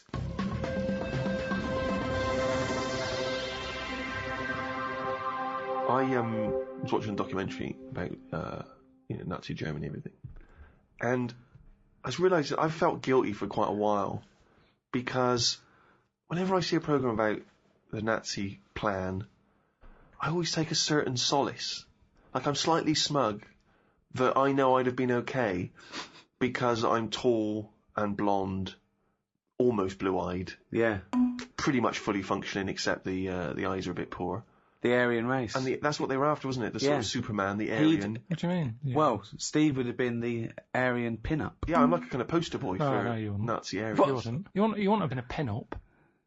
I was watching a documentary about Nazi Germany and everything, and I just realised that I've felt guilty for quite a while because whenever I see a programme about the Nazi plan, I always take a certain solace. Like, I'm slightly smug that I know I'd have been okay because I'm tall and blonde, almost blue-eyed. Yeah. Pretty much fully functioning, except the eyes are a bit poor. The Aryan race. And that's what they were after, wasn't it? The sort of Superman, the Aryan. What do you mean? Yeah. Well, Steve would have been the Aryan pin-up. Yeah, I'm like a kind of poster boy for no, you wouldn't. Nazi Aryan. You wouldn't. You wouldn't have been a pin-up.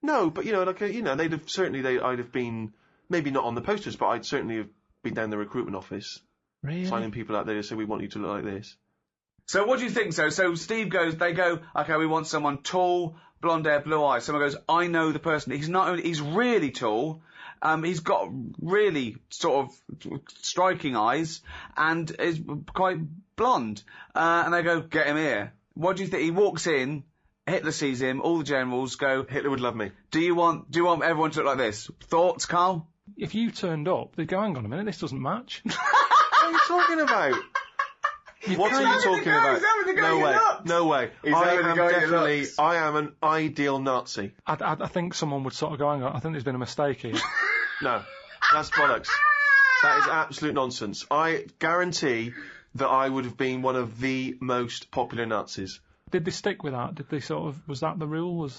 No, but they'd have certainly I'd have been maybe not on the posters, but I'd certainly have been down the recruitment office, really? signing people out there to say we want you to look like this. So what do you think? So Steve they go, okay, we want someone tall, blonde hair, blue eyes. Someone goes, I know the person. He's really tall. He's got really sort of striking eyes and is quite blonde. And they go, get him here. What do you think? He walks in, Hitler sees him, all the generals go, Hitler would love me. Do you want everyone to look like this? Thoughts, Carl? If you turned up, they'd go, hang on a minute, this doesn't match. What are you talking about? What are you talking about? No way. I am an ideal Nazi. I think someone would sort of go, hang on, I think there's been a mistake here. No, that's bollocks. That is absolute nonsense. I guarantee that I would have been one of the most popular Nazis. Did they stick with that? Did they was that the rule?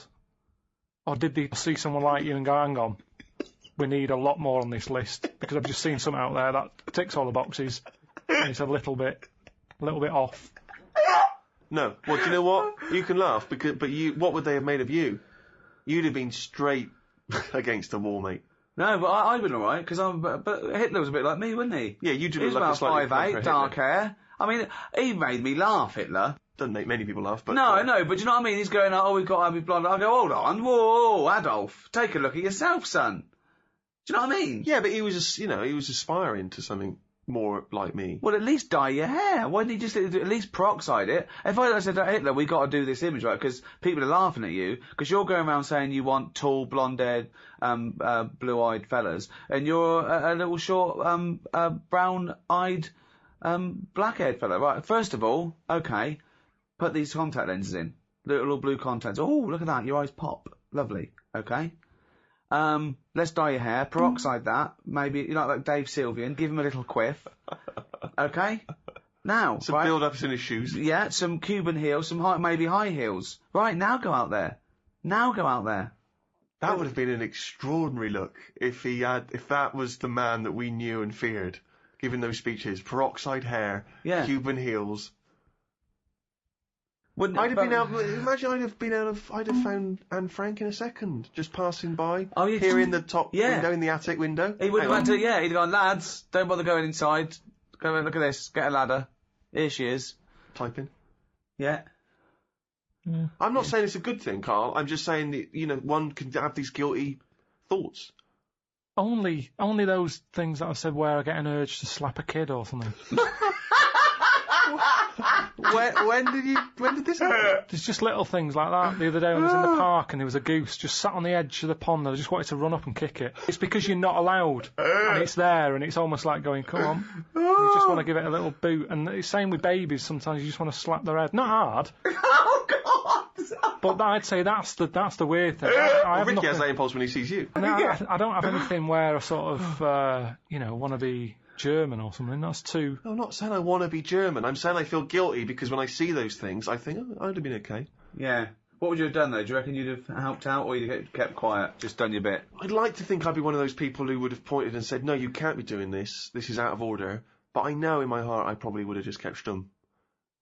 Or did they see someone like you and go, hang on, we need a lot more on this list, because I've just seen something out there that ticks all the boxes, and it's a little bit off. No. Well, do you know what? You can laugh, what would they have made of you? You'd have been straight against the wall, mate. No, but I've been alright, but Hitler was a bit like me, wasn't he? Yeah, you did look like a slightly 5'8", dark hair. I mean, he made me laugh, Hitler. Doesn't make many people laugh, but... No, I know, but you know what I mean? He's going, we've got to be blonde. I go, hold on, whoa, Adolf, take a look at yourself, son. Do you know what I mean? Yeah, but he was just, he was aspiring to something more like me. Well, at least dye your hair. Why didn't he just at least peroxide it? If I said to Hitler, we got to do this image, right, because people are laughing at you, because you're going around saying you want tall, blonde-haired, blue-eyed fellas, and you're a little short, brown-eyed, black-haired fella. Right, first of all, okay, put these contact lenses in. Little blue contacts. Oh, look at that, your eyes pop. Lovely. Okay. Let's dye your hair, peroxide that, maybe, like Dave Sylvian, give him a little quiff. Okay? Now, some build-ups in his shoes. Yeah, some Cuban heels, maybe high heels. Right, now go out there. That would have been an extraordinary look if that was the man that we knew and feared, giving those speeches. Peroxide hair, Cuban heels. I'd have found Anne Frank in a second, just passing by, here in the top window, in the attic window. He would have went he'd have gone, lads, don't bother going inside, go and look at this, get a ladder, here she is. Typing. Yeah. I'm not saying it's a good thing, Carl, I'm just saying that, one can have these guilty thoughts. Only those things that I said where I get an urge to slap a kid or something. When did this happen? There's just little things like that. The other day when I was in the park and there was a goose just sat on the edge of the pond and I just wanted to run up and kick it. It's because you're not allowed. And it's there and it's almost like going, come on. And you just want to give it a little boot. And it's same with babies. Sometimes you just want to slap their head. Not hard. Oh, God! But I'd say that's the weird thing. I have Ricky has nothing- that impulse when he sees you. No, I don't have anything where I sort of, want to be German or something. That's too... I'm not saying I want to be German. I'm saying I feel guilty because when I see those things, I think, oh, I'd have been okay. Yeah. What would you have done, though? Do you reckon you'd have helped out, or you'd have kept quiet, just done your bit? I'd like to think I'd be one of those people who would have pointed and said, no, you can't be doing this. This is out of order. But I know in my heart I probably would have just kept stum.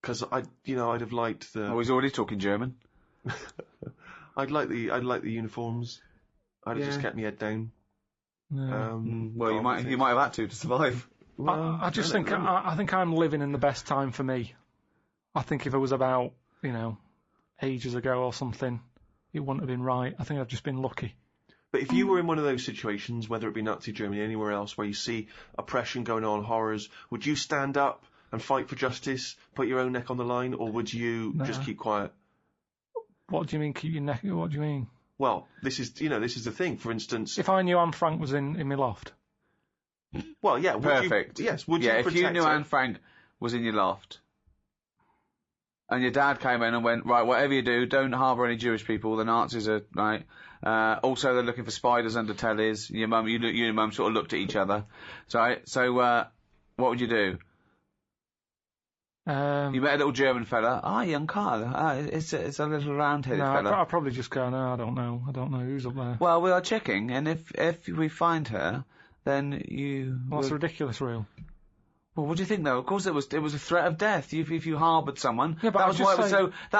Because I'd have liked the... Oh, he's already talking German. I'd like the uniforms. I'd have just kept my head down. Well, you might have had to survive. Well, I just think I think I'm living in the best time for me. I think if it was about ages ago or something, it wouldn't have been right. I think I've just been lucky. But if you were in one of those situations, whether it be Nazi Germany, anywhere else, where you see oppression going on, horrors, would you stand up and fight for justice, put your own neck on the line, or would you just keep quiet? What do you mean, keep your neck? What do you mean? Well, this is the thing. For instance, if I knew Anne Frank was in my loft. Well, yeah, perfect. Would you if protect you knew her? Anne Frank was in your loft, and your dad came in and went, right, whatever you do, don't harbour any Jewish people. The Nazis are right. Also, they're looking for spiders under tellies. Your mum, you and your mum sort of looked at each other. So, what would you do? You met a little German fella. Young Carl. It's a little round-headed fella. I'll probably just go, no, I don't know who's up there. Well, we are checking, and if we find her, then you... Well, that's ridiculous, real. Well, what do you think, though? Of course, it was a threat of death if you harboured someone. Yeah, but that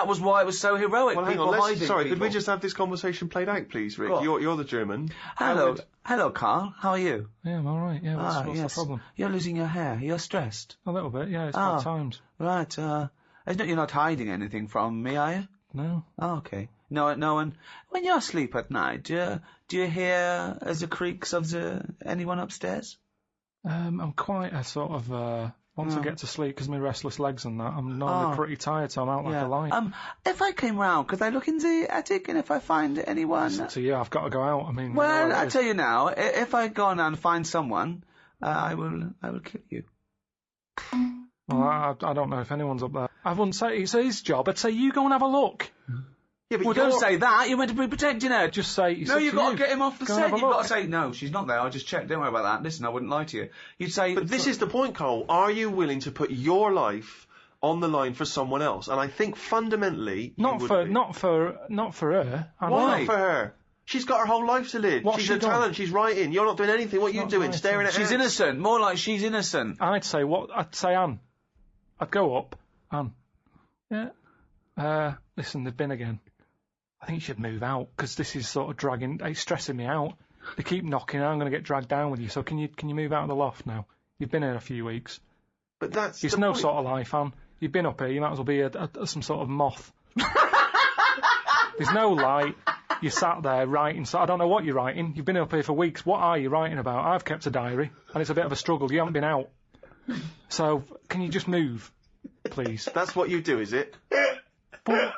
was why it was so heroic. Well, hang people on. hiding Sorry, people. could we just have this conversation played out, please, Rick? You're the German. Hello, Carl. How are you? Yeah, I'm all right. Yeah, what's the problem? You're losing your hair. You're stressed. A little bit. Yeah, it's bad times. Right. You're not hiding anything from me, are you? No. Oh, okay. No. And when you're asleep at night, do you hear the creaks of anyone upstairs? I'm quite a sort of once I get to sleep because my restless legs and that, I'm normally pretty tired, so I'm out like a light. If I came round, could I look in the attic, and if I find anyone... So yeah, I've got to go out. I mean... Well, I tell you now, if I go on and find someone, I will kill you. Well, I don't know if anyone's up there. I wouldn't say it's his job. I'd say you go and have a look. Yeah, but don't say that. You're meant to be protecting her. Just say... No, you've got to get him off the set. You've got to say, no, she's not there. I just checked. Don't worry about that. Listen, I wouldn't lie to you. You'd say... But this is the point, Carl. Are you willing to put your life on the line for someone else? And I think fundamentally... Not for her. Why not for her? She's got her whole life to live. She's a talent. She's writing. You're not doing anything. What are you doing? Staring at her? She's innocent. More like she's innocent. I'd say Anne. I'd go up. Anne. Yeah. Listen, they've been again. I think you should move out, because this is sort of it's stressing me out. They keep knocking, I'm going to get dragged down with you, so can you move out of the loft now? You've been here a few weeks. But that's It's no sort of life, Anne. You've been up here, you might as well be some sort of moth. There's no light. You sat there writing, so I don't know what you're writing. You've been up here for weeks. What are you writing about? I've kept a diary, and it's a bit of a struggle. You haven't been out. So, can you just move, please? That's what you do, is it? But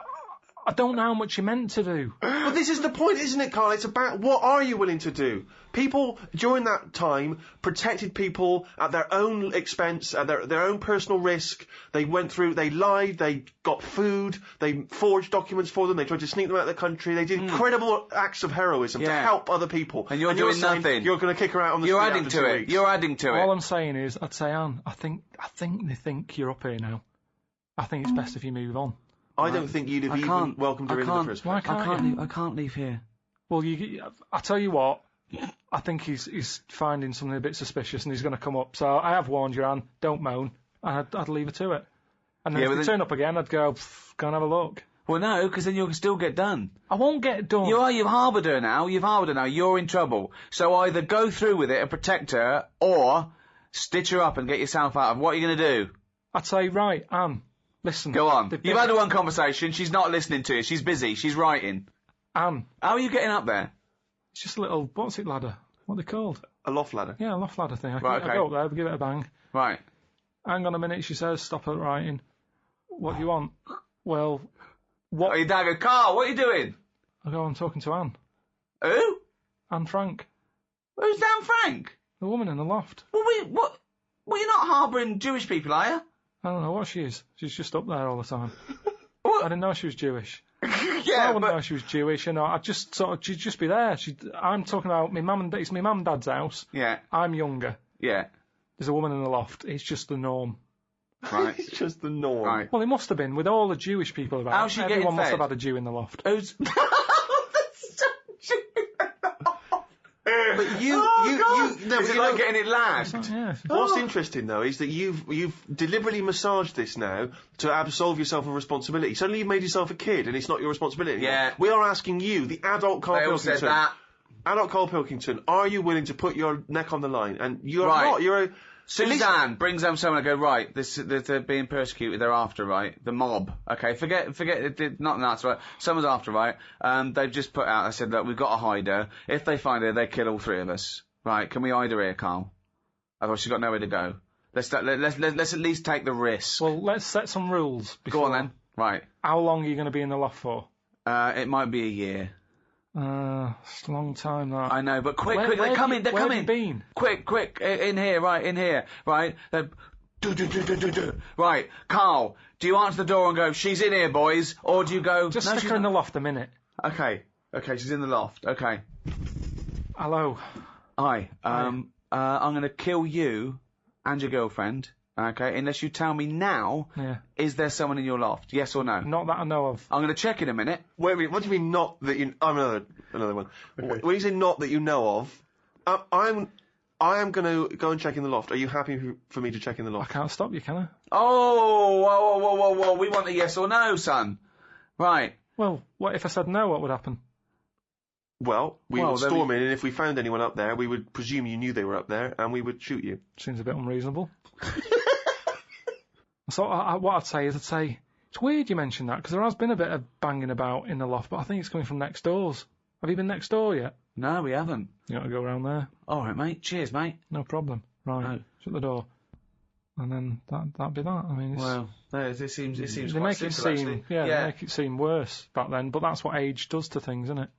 I don't know how much you're meant to do. But this is the point, isn't it, Carl? It's about what are you willing to do? People, during that time, protected people at their own expense, at their own personal risk. They lied, they got food, they forged documents for them, they tried to sneak them out of the country. They did incredible acts of heroism to help other people. And you're doing nothing. You're going to kick her out on the street after 2 weeks. You're adding to it. All I'm saying is, I'd say, Anne, I think they think you're up here now. I think it's best if you move on. I don't think you'd have even welcomed her in the first place. I can't leave here. Well, I tell you what, I think he's finding something a bit suspicious and he's going to come up. So I have warned you, Anne, don't moan. I'd leave her to it. And then if they turn up again, I'd go and have a look. Well, no, because then you'll still get done. I won't get done. You've harboured her now. You're in trouble. So either go through with it and protect her, or stitch her up and get yourself out of. What are you going to do? I'd say, right, Anne, listen. Go on. You've had one conversation. She's not listening to you. She's busy. She's writing. Anne. How are you getting up there? It's just a little, what's it, ladder? What are they called? A loft ladder. Yeah, a loft ladder thing. I okay. go up there, give it a bang. Right. Hang on a minute, she says, stop her writing. What do you want? Well, what? Oh, your dad go, Carl, what are you doing? I go, I'm talking to Anne. Who? Anne Frank. Who's Dan Frank? The woman in the loft. Well, you're not harbouring Jewish people, are you? I don't know what she is. She's just up there all the time. What? I didn't know she was Jewish. I Yeah, wouldn't know but... she was Jewish, you know. I just sort of, she'd just be there. I'm talking about it's my mum and dad's house. Yeah, I'm younger. yeah. There's a woman in the loft. It's just the norm. Right. It's just the norm. Right. Well, it must have been with all the Jewish people about. How's she getting Everyone must fed? have had a Jew in the loft. Who's... But you, no, Is but it you like know, getting it lagged? Yeah. what's interesting though is that you've deliberately massaged this now to absolve yourself of responsibility. Suddenly you've made yourself a kid and it's not your responsibility anymore. Yeah. We are asking you, the adult Carl They all Pilkington. said that. Adult Carl Pilkington, are you willing to put your neck on the line? And you're Right. not, you're a... Suzanne brings home someone and go, right, they're being persecuted, they're after, right? The mob. Okay, forget not that's right. Someone's after, right? They've just put out, I said, look, we've got to hide her. If they find her, they kill all three of us. Right, can we hide her here, Carl? Otherwise she's got nowhere to go. Let's at least take the risk. Well, let's set some rules. Go on then. Right. How long are you going to be in the loft for? It might be a year. It's a long time, that. I know, but quick, Where they're have coming, you- they're where have coming. you been? Quick, in here, right? Right, Carl, do you answer the door and go, she's in here, boys, or do you go, Just no, stick she's her in the not. loft a minute. Okay, she's in the loft, okay. Hello. Hi, I'm gonna kill you and your girlfriend, okay, unless you tell me now, Yeah. is there someone in your loft, yes or no? Not that I know of. I'm gonna check in a minute. Wait a minute, what do you mean not that you... I'm another one. When you say not that you know of, I am going to go and check in the loft. Are you happy for me to check in the I loft? can't stop you, can I? Oh, whoa, we want a yes or no, son. Right. Well, what if I said no? What would happen? Well, we Well, would then storm in, and if we found anyone up there, we would presume you knew they were up there, and we would shoot you. Seems a bit unreasonable. So what I'd say it's weird you mentioned that, because there has been a bit of banging about in the loft, but I think it's coming from next doors. Have you been next door yet? No, we haven't. You got to go around there. Alright, mate. Cheers, mate. No problem. Right. Oh. Shut the door. And then that'd be that. I mean, it's, Well, it seems they quite make it simple, seem, actually. they make it seem worse back then, but that's what age does to things, isn't it?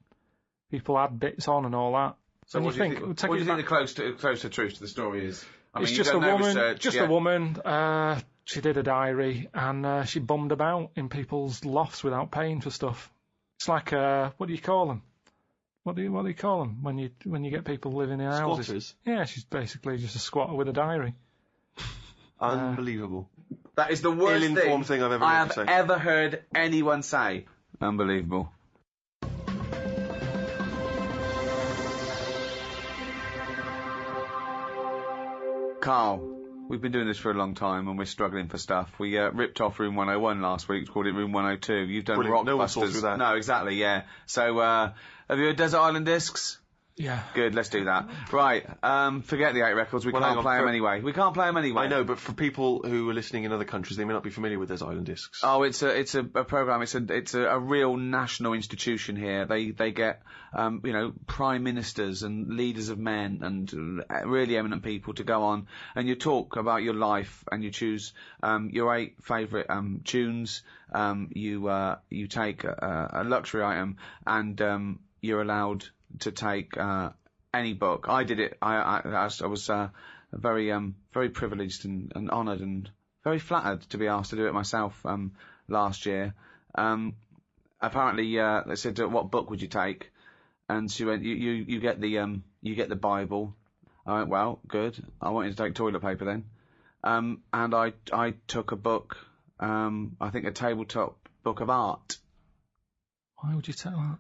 People add bits on and all that. So and what do you think? take What do it you think back- the close to truth to the story is? I It's mean, just you've a done no woman. research, Just yeah. a woman. She did a diary and she bummed about in people's lofts without paying for stuff. It's like what do you call them? What do you call them when you get people living in houses? Squatters. Yeah, she's basically just a squatter with a diary. Unbelievable. That is the worst Ill-informed thing I've ever I heard have you say. ever heard anyone say. Unbelievable. Carl, we've been doing this for a long time and we're struggling for stuff. We ripped off Room 101 last week, called it Room 102. You've done Brilliant. No one Rockbusters. saw through that. No, exactly, yeah. So, have you heard Desert Island Discs? Yeah. Good, let's do that. Right, forget the 8 records, we Well, hang can't on, play them for- anyway. We can't play them anyway. I know, but for people who are listening in other countries, they may not be familiar with those island discs. Oh, it's a program. It's a real national institution here. They get prime ministers and leaders of men and really eminent people to go on, and you talk about your life and you choose your 8 favourite tunes. You take a luxury item and you're allowed to take any book. I did it. I was very privileged and honoured and very flattered to be asked to do it myself last year. Apparently, they said, "What book would you take?" And she went, "You get the Bible." I went, "Well, good. I want you to take toilet paper then." And I took a book, I think a tabletop book of art. Why would you take that?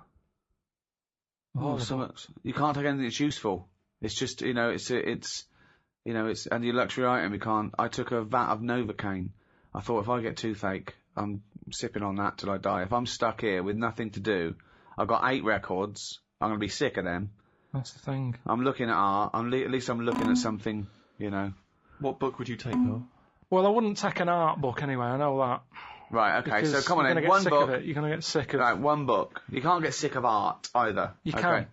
Oh, you can't take anything that's useful. It's just, it's and your luxury item, you can't. I took a vat of Novocaine. I thought if I get toothache, I'm sipping on that till I die. If I'm stuck here with nothing to do, I've got 8 records, I'm going to be sick of them. That's the thing. I'm looking at art, at least I'm looking at something, What book would you take, though? Well, I wouldn't take an art book anyway, I know that. Right, okay, Because so come on you're then, gonna get one sick book. Of it. You're going to get sick of Right, one book. You can't get sick of art either. You Okay. can.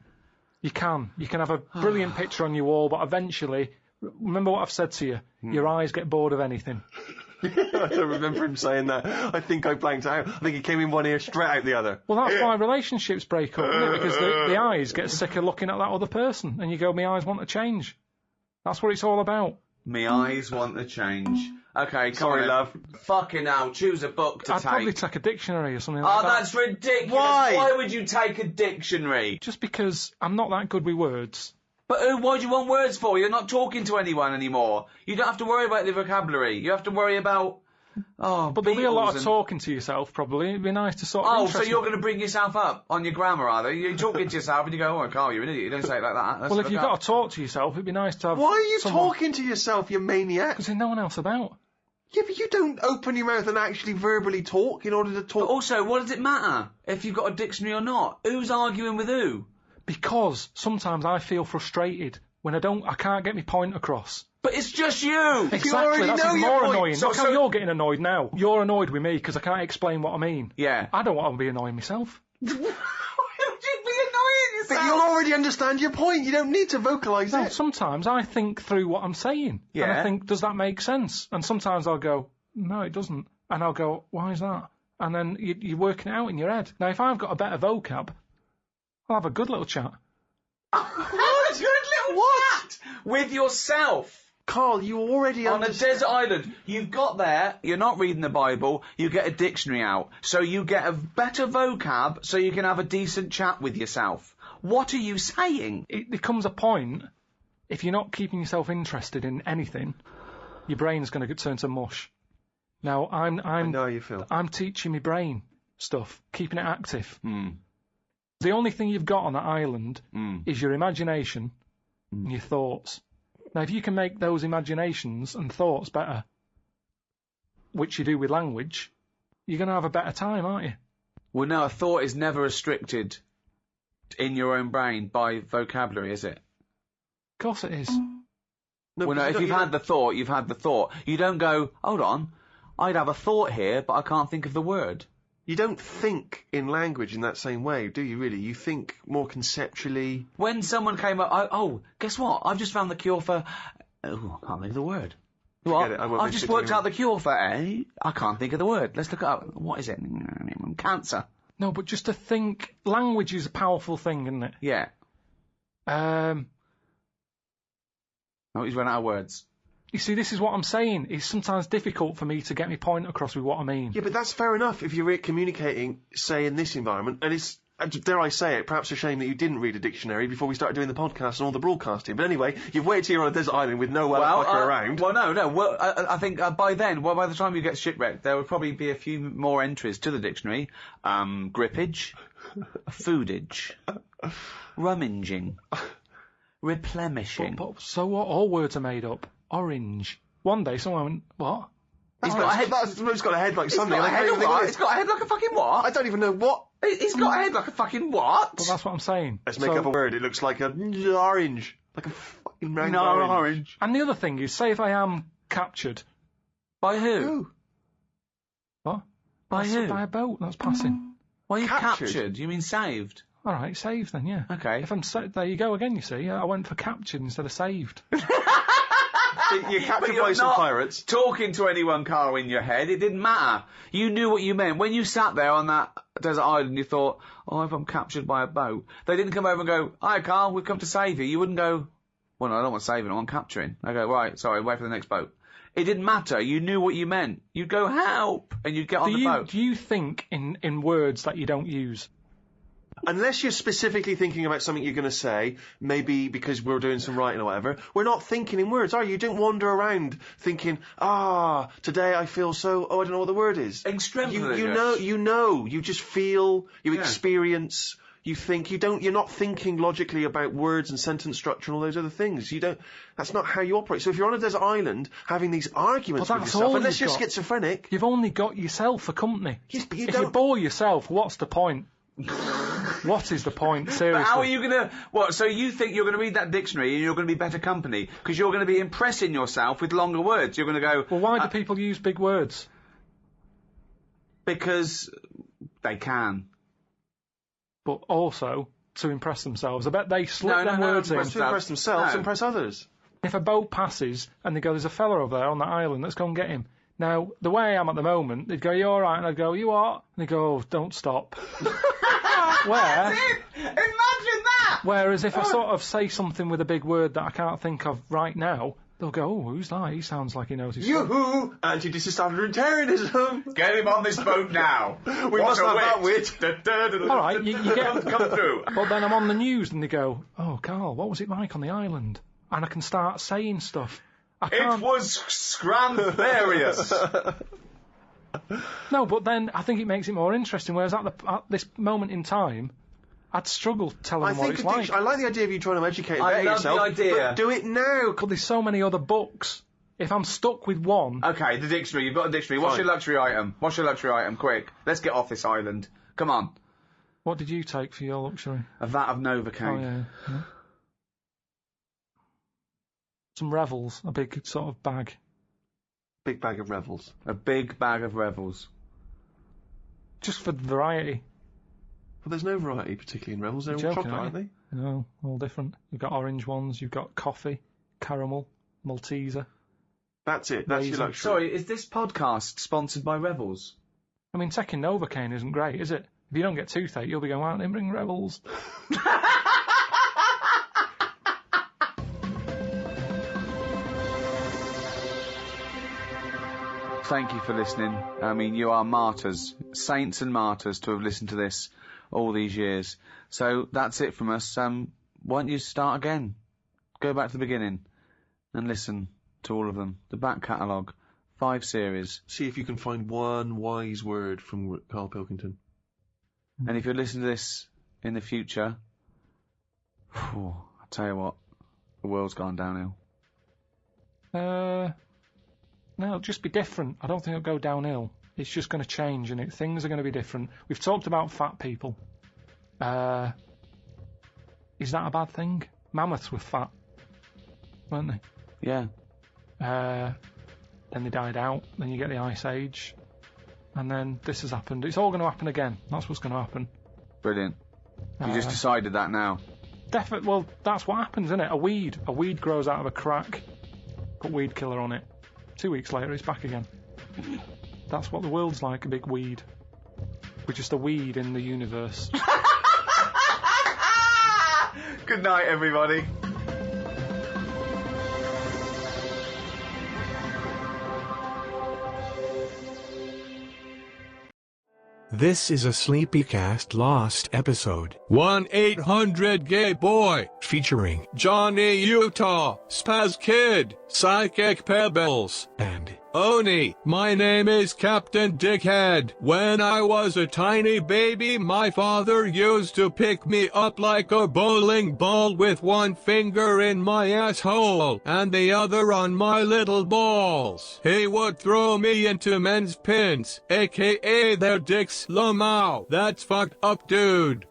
You can. You can have a brilliant picture on your wall, but eventually, remember what I've said to you, your eyes get bored of anything. I don't remember him saying that. I think I blanked out. I think he came in one ear, straight out the other. Well, that's why relationships break up, isn't it? Because the eyes get sick of looking at that other person, and you go, my eyes want to change. That's what it's all about. Me eyes want to change. Okay, come Sorry, on, love. Fucking hell, choose a book to I'd take. probably take a dictionary or something like Oh, that. that's ridiculous. Why? Why would you take a dictionary? Just because I'm not that good with words. But what do you want words for? You're not talking to anyone anymore. You don't have to worry about the vocabulary. You have to worry about... Oh, But there'll be a lot of and... talking to yourself, probably. It'd be nice to sort of Oh, so interest you're me. going to bring yourself up on your grammar, are they? You're talking to yourself and you go, oh, Carl, you're an idiot. You don't say it like that. Let's Well, if look you've up. got to talk to yourself, it'd be nice to have Why are you someone... talking to yourself, you maniac? Because there's no one else about. Yeah, but you don't open your mouth and actually verbally talk in order to But talk. also, what does it matter if you've got a dictionary or not? Who's arguing with who? Because sometimes I feel frustrated when I can't get my point across. But it's just you! Exactly, already that's know even your more point. annoying. So- Look how you're getting annoyed now. You're annoyed with me because I can't explain what I mean. Yeah. I don't want to be annoying myself. Why would you be annoying But yourself? you'll already understand your point. You don't need to vocalise No, it. sometimes I think through what I'm saying. And Yeah. I think, does that make sense? And sometimes I'll go, no, it doesn't. And I'll go, why is that? And then you're working it out in your head. Now, if I've got a better vocab, I'll have a good little chat. What? Good little chat with yourself. Carl, you already On a understand. desert island, you've got there, you're not reading the Bible, you get a dictionary out. So you get a better vocab so you can have a decent chat with yourself. What are you saying? It becomes a point, if you're not keeping yourself interested in anything, your brain's going to turn to mush. Now, I know how you feel. I'm teaching my brain stuff, keeping it active. The only thing you've got on that island is your imagination and your thoughts. Now, if you can make those imaginations and thoughts better, which you do with language, you're going to have a better time, aren't you? Well, no, a thought is never restricted in your own brain by vocabulary, is it? Of course it is. No, Well, no, but if you've had the thought, you've had the thought. You don't go, hold on, I'd have a thought here, but I can't think of the word. You don't think in language in that same way, do you really? You think more conceptually. When someone came up, guess what? I've just found the cure for... Oh, I can't think of the word. What? it, I won't I've be just sitting worked here. out the cure for I can't think of the word. Let's look it up. What is it? Cancer. No, but just to think, language is a powerful thing, isn't it? Yeah. Um, Oh, he's run out of words. you see, this is what I'm saying. It's sometimes difficult for me to get my point across with what I mean. Yeah, but that's fair enough if you're communicating, say, in this environment, and it's, dare I say it, perhaps a shame that you didn't read a dictionary before we started doing the podcast and all the broadcasting. But anyway, you've waited here on a desert island with no fucker around. Well, no. Well, I think by then, by the time you get shipwrecked, there would probably be a few more entries to the dictionary. Grippage, foodage, rummaging, replenishing. So what? All words are made up. Orange. One day someone went, what? He's got a head. It's got a head like It's something. got a I head don't of even think what? it It's is. got a head like a fucking what? I don't even know what. It's got a head like a fucking what? Well, that's what I'm saying. Let's make up a word. It looks like a orange. Like a fucking round No, orange. orange. And the other thing is, say if I am captured. By who? Who? What? By who? By a boat that's passing. Well, you Captured? captured. You mean saved? All right, saved then, yeah. Okay. If I'm there you go again. You see, I went for captured instead of saved. You're captured you're by some not pirates. Talking to anyone, Carl, in your head, it didn't matter. You knew what you meant. When you sat there on that desert island, you thought, oh, if I'm captured by a boat. They didn't come over and go, hi, Carl, we've come to save you. You wouldn't go, well, no, I don't want saving, I want capturing. I go, right, sorry, wait for the next boat. It didn't matter. You knew what you meant. You'd go, help, and you'd get on the boat. Do you think in words that you don't use? Unless you're specifically thinking about something you're going to say, maybe because we're doing some writing or whatever, we're not thinking in words, are you? You don't wander around thinking, today I feel so, I don't know what the word is. Extravagant. You know, you just feel, you experience, you think, you're not thinking logically about words and sentence structure and all those other things. That's not how you operate. So if you're on a desert island having these arguments Well, with that's yourself, all unless you've you're got. schizophrenic, You've only got yourself for company. yes, but you If you don't. bore yourself, what's the point? What is the point, seriously? But how are you going to... so you think you're going to read that dictionary and you're going to be better company? Because you're going to be impressing yourself with longer words. You're going to go... Well, why do people use big words? Because they can. But also to impress themselves. I bet they slip them words in. To impress themselves, No. impress others. If a boat passes and they go, there's a fella over there on that island, let's go and get him. Now, the way I am at the moment, they'd go, you all right? And I'd go, you what? And they'd go, oh, don't stop. Imagine that! Whereas if I sort of say something with a big word that I can't think of right now, they'll go, oh, who's that? He sounds like he knows his stuff. Yoo-hoo! Anti-disestablishmentarianism! Get him on this boat now! We must have that wit! All right, you get... Come through. But then I'm on the news and they go, oh, Carl, what was it like on the island? And I can start saying stuff. I can't... It was scramblerious! No, but then I think it makes it more interesting, whereas at this moment in time, I'd struggle telling them what it's like. I like the idea of you trying to educate I better love yourself, the idea. but do it now! But there's so many other books. If I'm stuck with one... Okay, the dictionary. You've got a dictionary. What's Fine. your luxury item? What's your luxury item? Quick. Let's get off this island. Come on. What did you take for your luxury? A vat of Novocaine. Oh, yeah. Some Revels, a big sort of bag. Big bag of Revels. A big bag of Revels. Just for variety. Well, there's no variety particularly in Revels. They're all Joking, chocolate, aren't aren't they? No, all different. You've got orange ones, you've got coffee, caramel, Malteser. That's it. That's your Raisin. luxury. Sorry, is this podcast sponsored by Revels? I mean, taking Novocaine isn't great, is it? If you don't get toothache, you'll be going, why don't they bring Revels? Thank you for listening. I mean, you are martyrs, saints and martyrs to have listened to this all these years. So that's it from us. Why don't you start again? Go back to the beginning and listen to all of them. The back catalogue, 5 series. See if you can find one wise word from Carl Pilkington. And if you're listening to this in the future, I'll tell you what, the world's gone downhill. No, it'll just be different. I don't think it'll go downhill. It's just going to change, and things are going to be different. We've talked about fat people. Is that a bad thing? Mammoths were fat, weren't they? Yeah. Then they died out. Then you get the Ice Age, and then this has happened. It's all going to happen again. That's what's going to happen. Brilliant. You just decided that now. Well, that's what happens, isn't it? A weed grows out of a crack. Put weed killer on it. 2 weeks later, it's back again. That's what the world's like, a big weed. We're just a weed in the universe. Good night, everybody. This is a Sleepycast Lost episode. 1-800-GAY-BOY Featuring Johnny Utah, Spaz Kid, Psychic Pebbles, and Oni. My name is Captain Dickhead. When I was a tiny baby, my father used to pick me up like a bowling ball with one finger in my asshole and the other on my little balls. He would throw me into men's pins, aka their dicks. Lamau. That's fucked up, dude.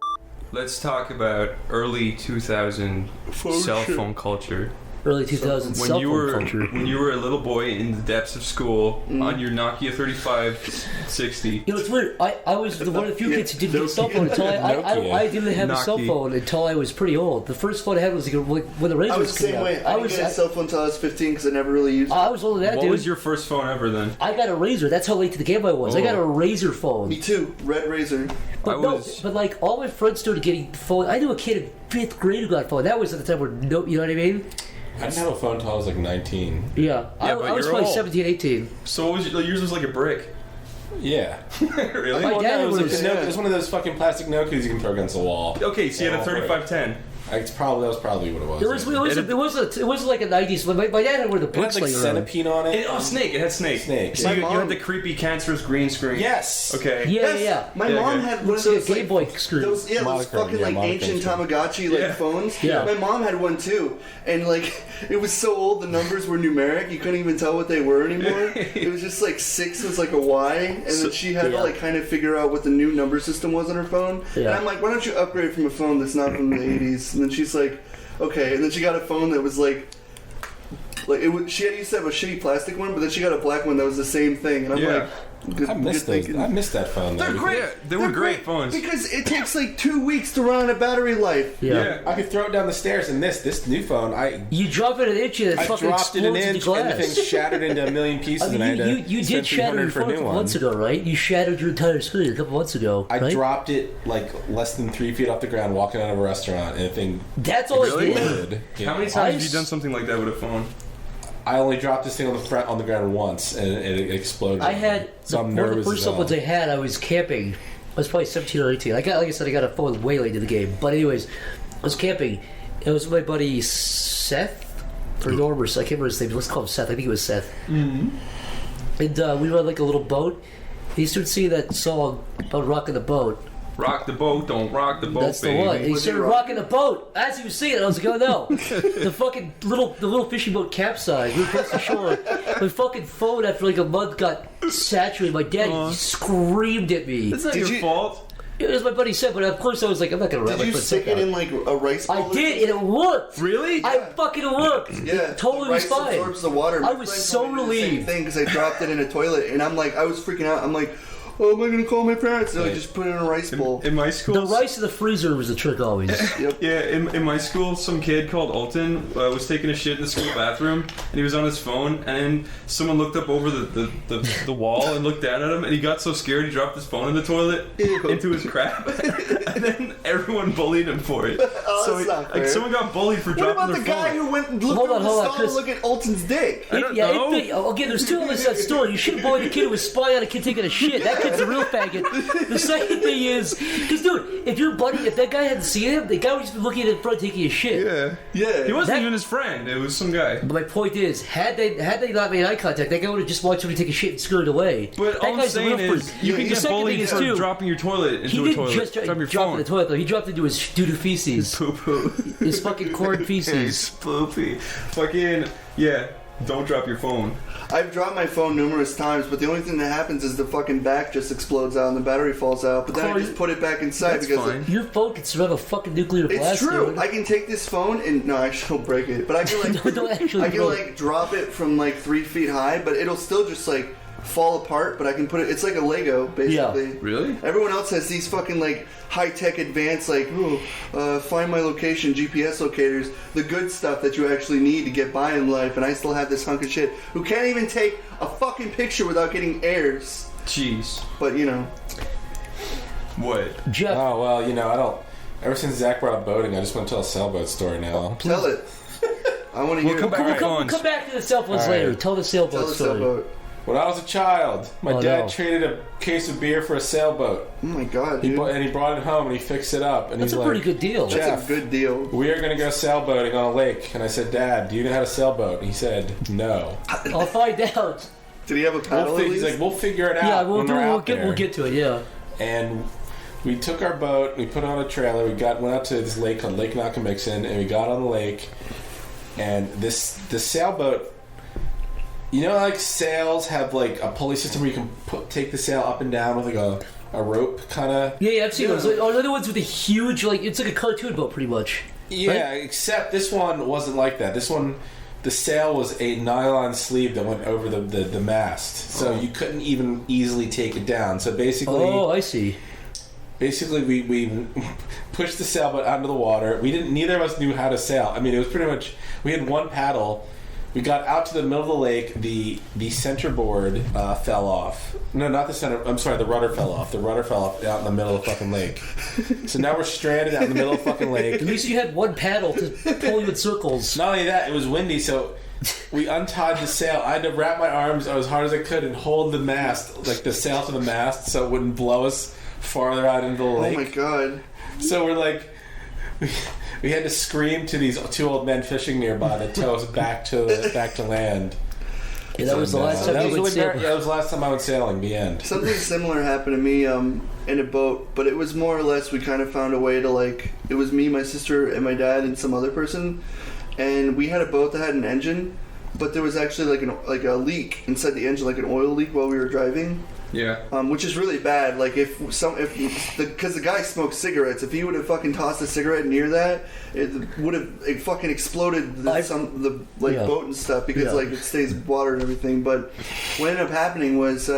Let's talk about early 2000 cell phone culture. Early 2000 cell phone culture. When you were a little boy in the depths of school on your Nokia 3560. You know, it's weird. I was one of the few kids who didn't get a cell phone until I didn't have a cell phone until I was pretty old. The first phone I had was like when the Razor I was the same way. I didn't get a cell phone until I was 15 because I never really used it. I was older than that, What dude. was your first phone ever then? I got a Razor. That's how late to the game I was. I got a Razor phone. Me too. Red Razor. But but like all my friends started getting phones. I knew a kid in 5th grade who got a phone. That was at the time where you know what I mean? I didn't have a phone until I was like 19. Yeah, I was probably 17, 18. So what was yours was like a brick. Yeah. Really? My dad it was one of those fucking plastic Nokias you can throw against the wall. Okay, so you had a 3510. That was probably what it was. It was like a 90s. My dad had one of the It had bricks like laying around. centipede on it. Snake. It had Snake. So you had the creepy cancerous green screen. Yes. Okay. Yeah. My mom had one of those Game Boy screen. those fucking like ancient Tamagotchi phones. Yeah. My mom had one too, and like it was so old the numbers were numeric. You couldn't even tell what they were anymore. It was just like 6 was like a Y, and then she had to like kind of figure out what the new number system was on her phone. Yeah. And I'm like, why don't you upgrade from a phone that's not from the 80s? And then she's like, okay. And then she got a phone that was like Like she used to have a shitty plastic one, but then she got a black one that was the same thing, and I'm like. I missed that phone. They're great. Yeah, they were great phones. Because it takes like 2 weeks to run out of battery life. Yeah. I could throw it down the stairs, and this new phone, you drop it an inch and it fucking dropped it an inch, and the thing shattered into a million pieces. I mean, you did shatter your phone a couple months ago, right? You shattered your entire screen a couple months ago. I right? dropped it like less than 3 feet off the ground, walking out of a restaurant, and the thing. That's all really? it did. Yeah. How many times have you done something like that with a phone? I only dropped this thing on the ground once, and it exploded. I had one of the first ones I had. I was camping. I was probably 17 or 18. Like I said, I got a phone way late in the game. But anyways, I was camping. It was my buddy Seth or Norm, I can't remember his name. Let's call him Seth. I think it was Seth. Mm-hmm. And we were on like a little boat. He started singing that song about rocking the boat. Rock the boat, don't rock the boat, That's baby. the one. And he started rocking the boat as he was singing it. I was like, oh no, the little fishing boat capsized. We were close to shore. My fucking phone after like a month got saturated. My dad screamed at me. It's not your fault. It was my buddy said, but of course I was like, I'm not gonna. Did you stick it in like a rice bowl? I did, and it worked. Really? I fucking worked. Yeah, It totally was rice fine. absorbs the water. I was so relieved. Thing because I dropped it in a toilet, and I'm like, I was freaking out. I'm like, oh, am I gonna call my parents? And I just put it in a rice bowl. In my school, the rice in the freezer was the trick always. Yeah, in my school, some kid called Alton was taking a shit in the school bathroom, and he was on his phone, and someone looked up over the wall and looked down at him, and he got so scared he dropped his phone in the toilet into his crap, and then everyone bullied him for it. Oh, that's not fair. Someone got bullied for dropping their phone. What about the guy who went and looked over the stall to look at Alton's dick? I don't know. Again, there's two elements to that story. You should have bullied the kid who was spying on a kid taking a shit. That kid's a real faggot. The second thing is, because dude, if that guy hadn't seen him, the guy would just be looking at in front taking a shit. Yeah. He wasn't even his friend. It was some guy. But my point is, had they not made eye contact, that guy would have just watched somebody take a shit and scurried away. But all I'm saying is, you can get bullied for dropping your toilet into a toilet. He didn't just drop in the toilet though. He dropped into his doo-doo feces. His poo-poo. His fucking corn feces. His poopy. Fucking, yeah. Don't drop your phone. I've dropped my phone numerous times, but the only thing that happens is the fucking back just explodes out and the battery falls out. But then I just put it back inside because your phone can survive a fucking nuclear blast. It's true. Dude. I can take this phone and no, actually, I'll break it. But I can like drop it from like 3 feet high, but it'll still just like fall apart. But I can put it. It's like a Lego, basically. Yeah. Really? Everyone else has these fucking like high-tech advanced like find my location GPS locators, the good stuff that you actually need to get by in life, and I still have this hunk of shit who can't even take a fucking picture without getting airs. Jeez. But you know what? Jeff. Oh well, I don't. Ever since Zach brought up boating, I just want to tell a sailboat story now. Tell it. I want to hear. We'll come back to the sailboats later. Tell the sailboat story. When I was a child, my dad traded a case of beer for a sailboat. Oh my god, dude. And he brought it home and he fixed it up. And That's he's a pretty good deal. Jeff, That's a good deal. We are going to go sailboating on a lake. And I said, Dad, do you know how to sailboat? And he said, no. I'll find out. Did he have a paddle? He's like, we'll figure it out. Yeah, we'll get to it. Yeah. And we took our boat, we put it on a trailer, went out to this lake called Lake Nakamixon, and we got on the lake. And the sailboat, like sails have like a pulley system where you can take the sail up and down with like a rope kind of. Yeah, I've seen those. Like, the other ones with a huge, like it's like a cartoon boat, pretty much. Yeah, right? Except this one wasn't like that. This one, the sail was a nylon sleeve that went over the mast, so you couldn't even easily take it down. So basically, I see. Basically, we pushed the sailboat out into the water. Neither of us knew how to sail. I mean, it was pretty much we had one paddle. We got out to the middle of the lake. The center board fell off. No, not the center. I'm sorry, the rudder fell off. The rudder fell off out in the middle of the fucking lake. So now we're stranded out in the middle of the fucking lake. At least you had one paddle to pull you in circles. Not only that, it was windy, so we untied the sail. I had to wrap my arms as hard as I could and hold the mast, like the sail to the mast, so it wouldn't blow us farther out into the lake. Oh my god. So we're like... We had to scream to these two old men fishing nearby to tow us back to land. Yeah, that was the last time I went sailing. Yeah, that was the last time I went sailing. The end. Something similar happened to me in a boat, but it was more or less we kind of found a way to like. It was me, my sister, and my dad, and some other person, and we had a boat that had an engine, but there was actually like a leak inside the engine, like an oil leak while we were driving. Yeah. Which is really bad. Like because the guy smoked cigarettes. If he would have fucking tossed a cigarette near that, it would have fucking exploded the boat and stuff because like it stays water and everything. But what ended up happening was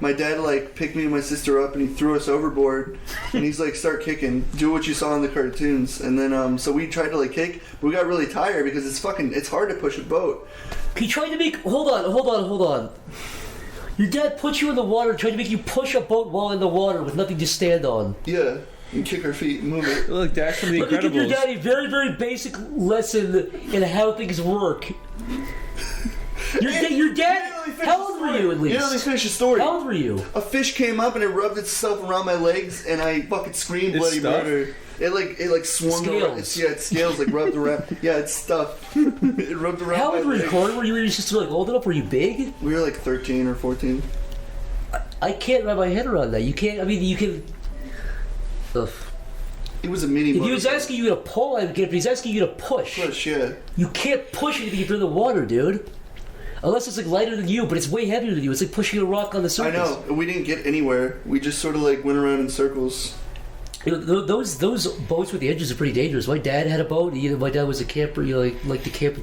my dad like picked me and my sister up and he threw us overboard and he's like, start kicking, do what you saw in the cartoons. And then so we tried to like kick, but we got really tired because it's hard to push a boat. He tried to make hold on. Your dad put you in the water and tried to make you push a boat while in the water with nothing to stand on. Yeah, and kick our feet and move it. Look, Dad's from The Incredibles. Let me give your dad a very, very basic lesson in how things work. Your dad, how old were you at least? Yeah, let me finish the story. How old were you? A fish came up and it rubbed itself around my legs and I fucking screamed bloody murder. It swung around. Its scales like rubbed around. Yeah, it's stuff. It rubbed around. How old were you, Corey? Were you your sister like old enough? Were you big? We were like 13 or 14. I can't wrap my head around that. You can't. I mean, you can. Ugh. It was a mini. If he was asking you to pull, I would get it. If he's asking you to push. Push, yeah. You can't push anything if you're in the water, dude. Unless it's like lighter than you, but it's way heavier than you. It's like pushing a rock on the surface. I know. We didn't get anywhere. We just sort of like went around in circles. You know, those boats with the engines are pretty dangerous. My dad had a boat. My dad was a camper. Like the camper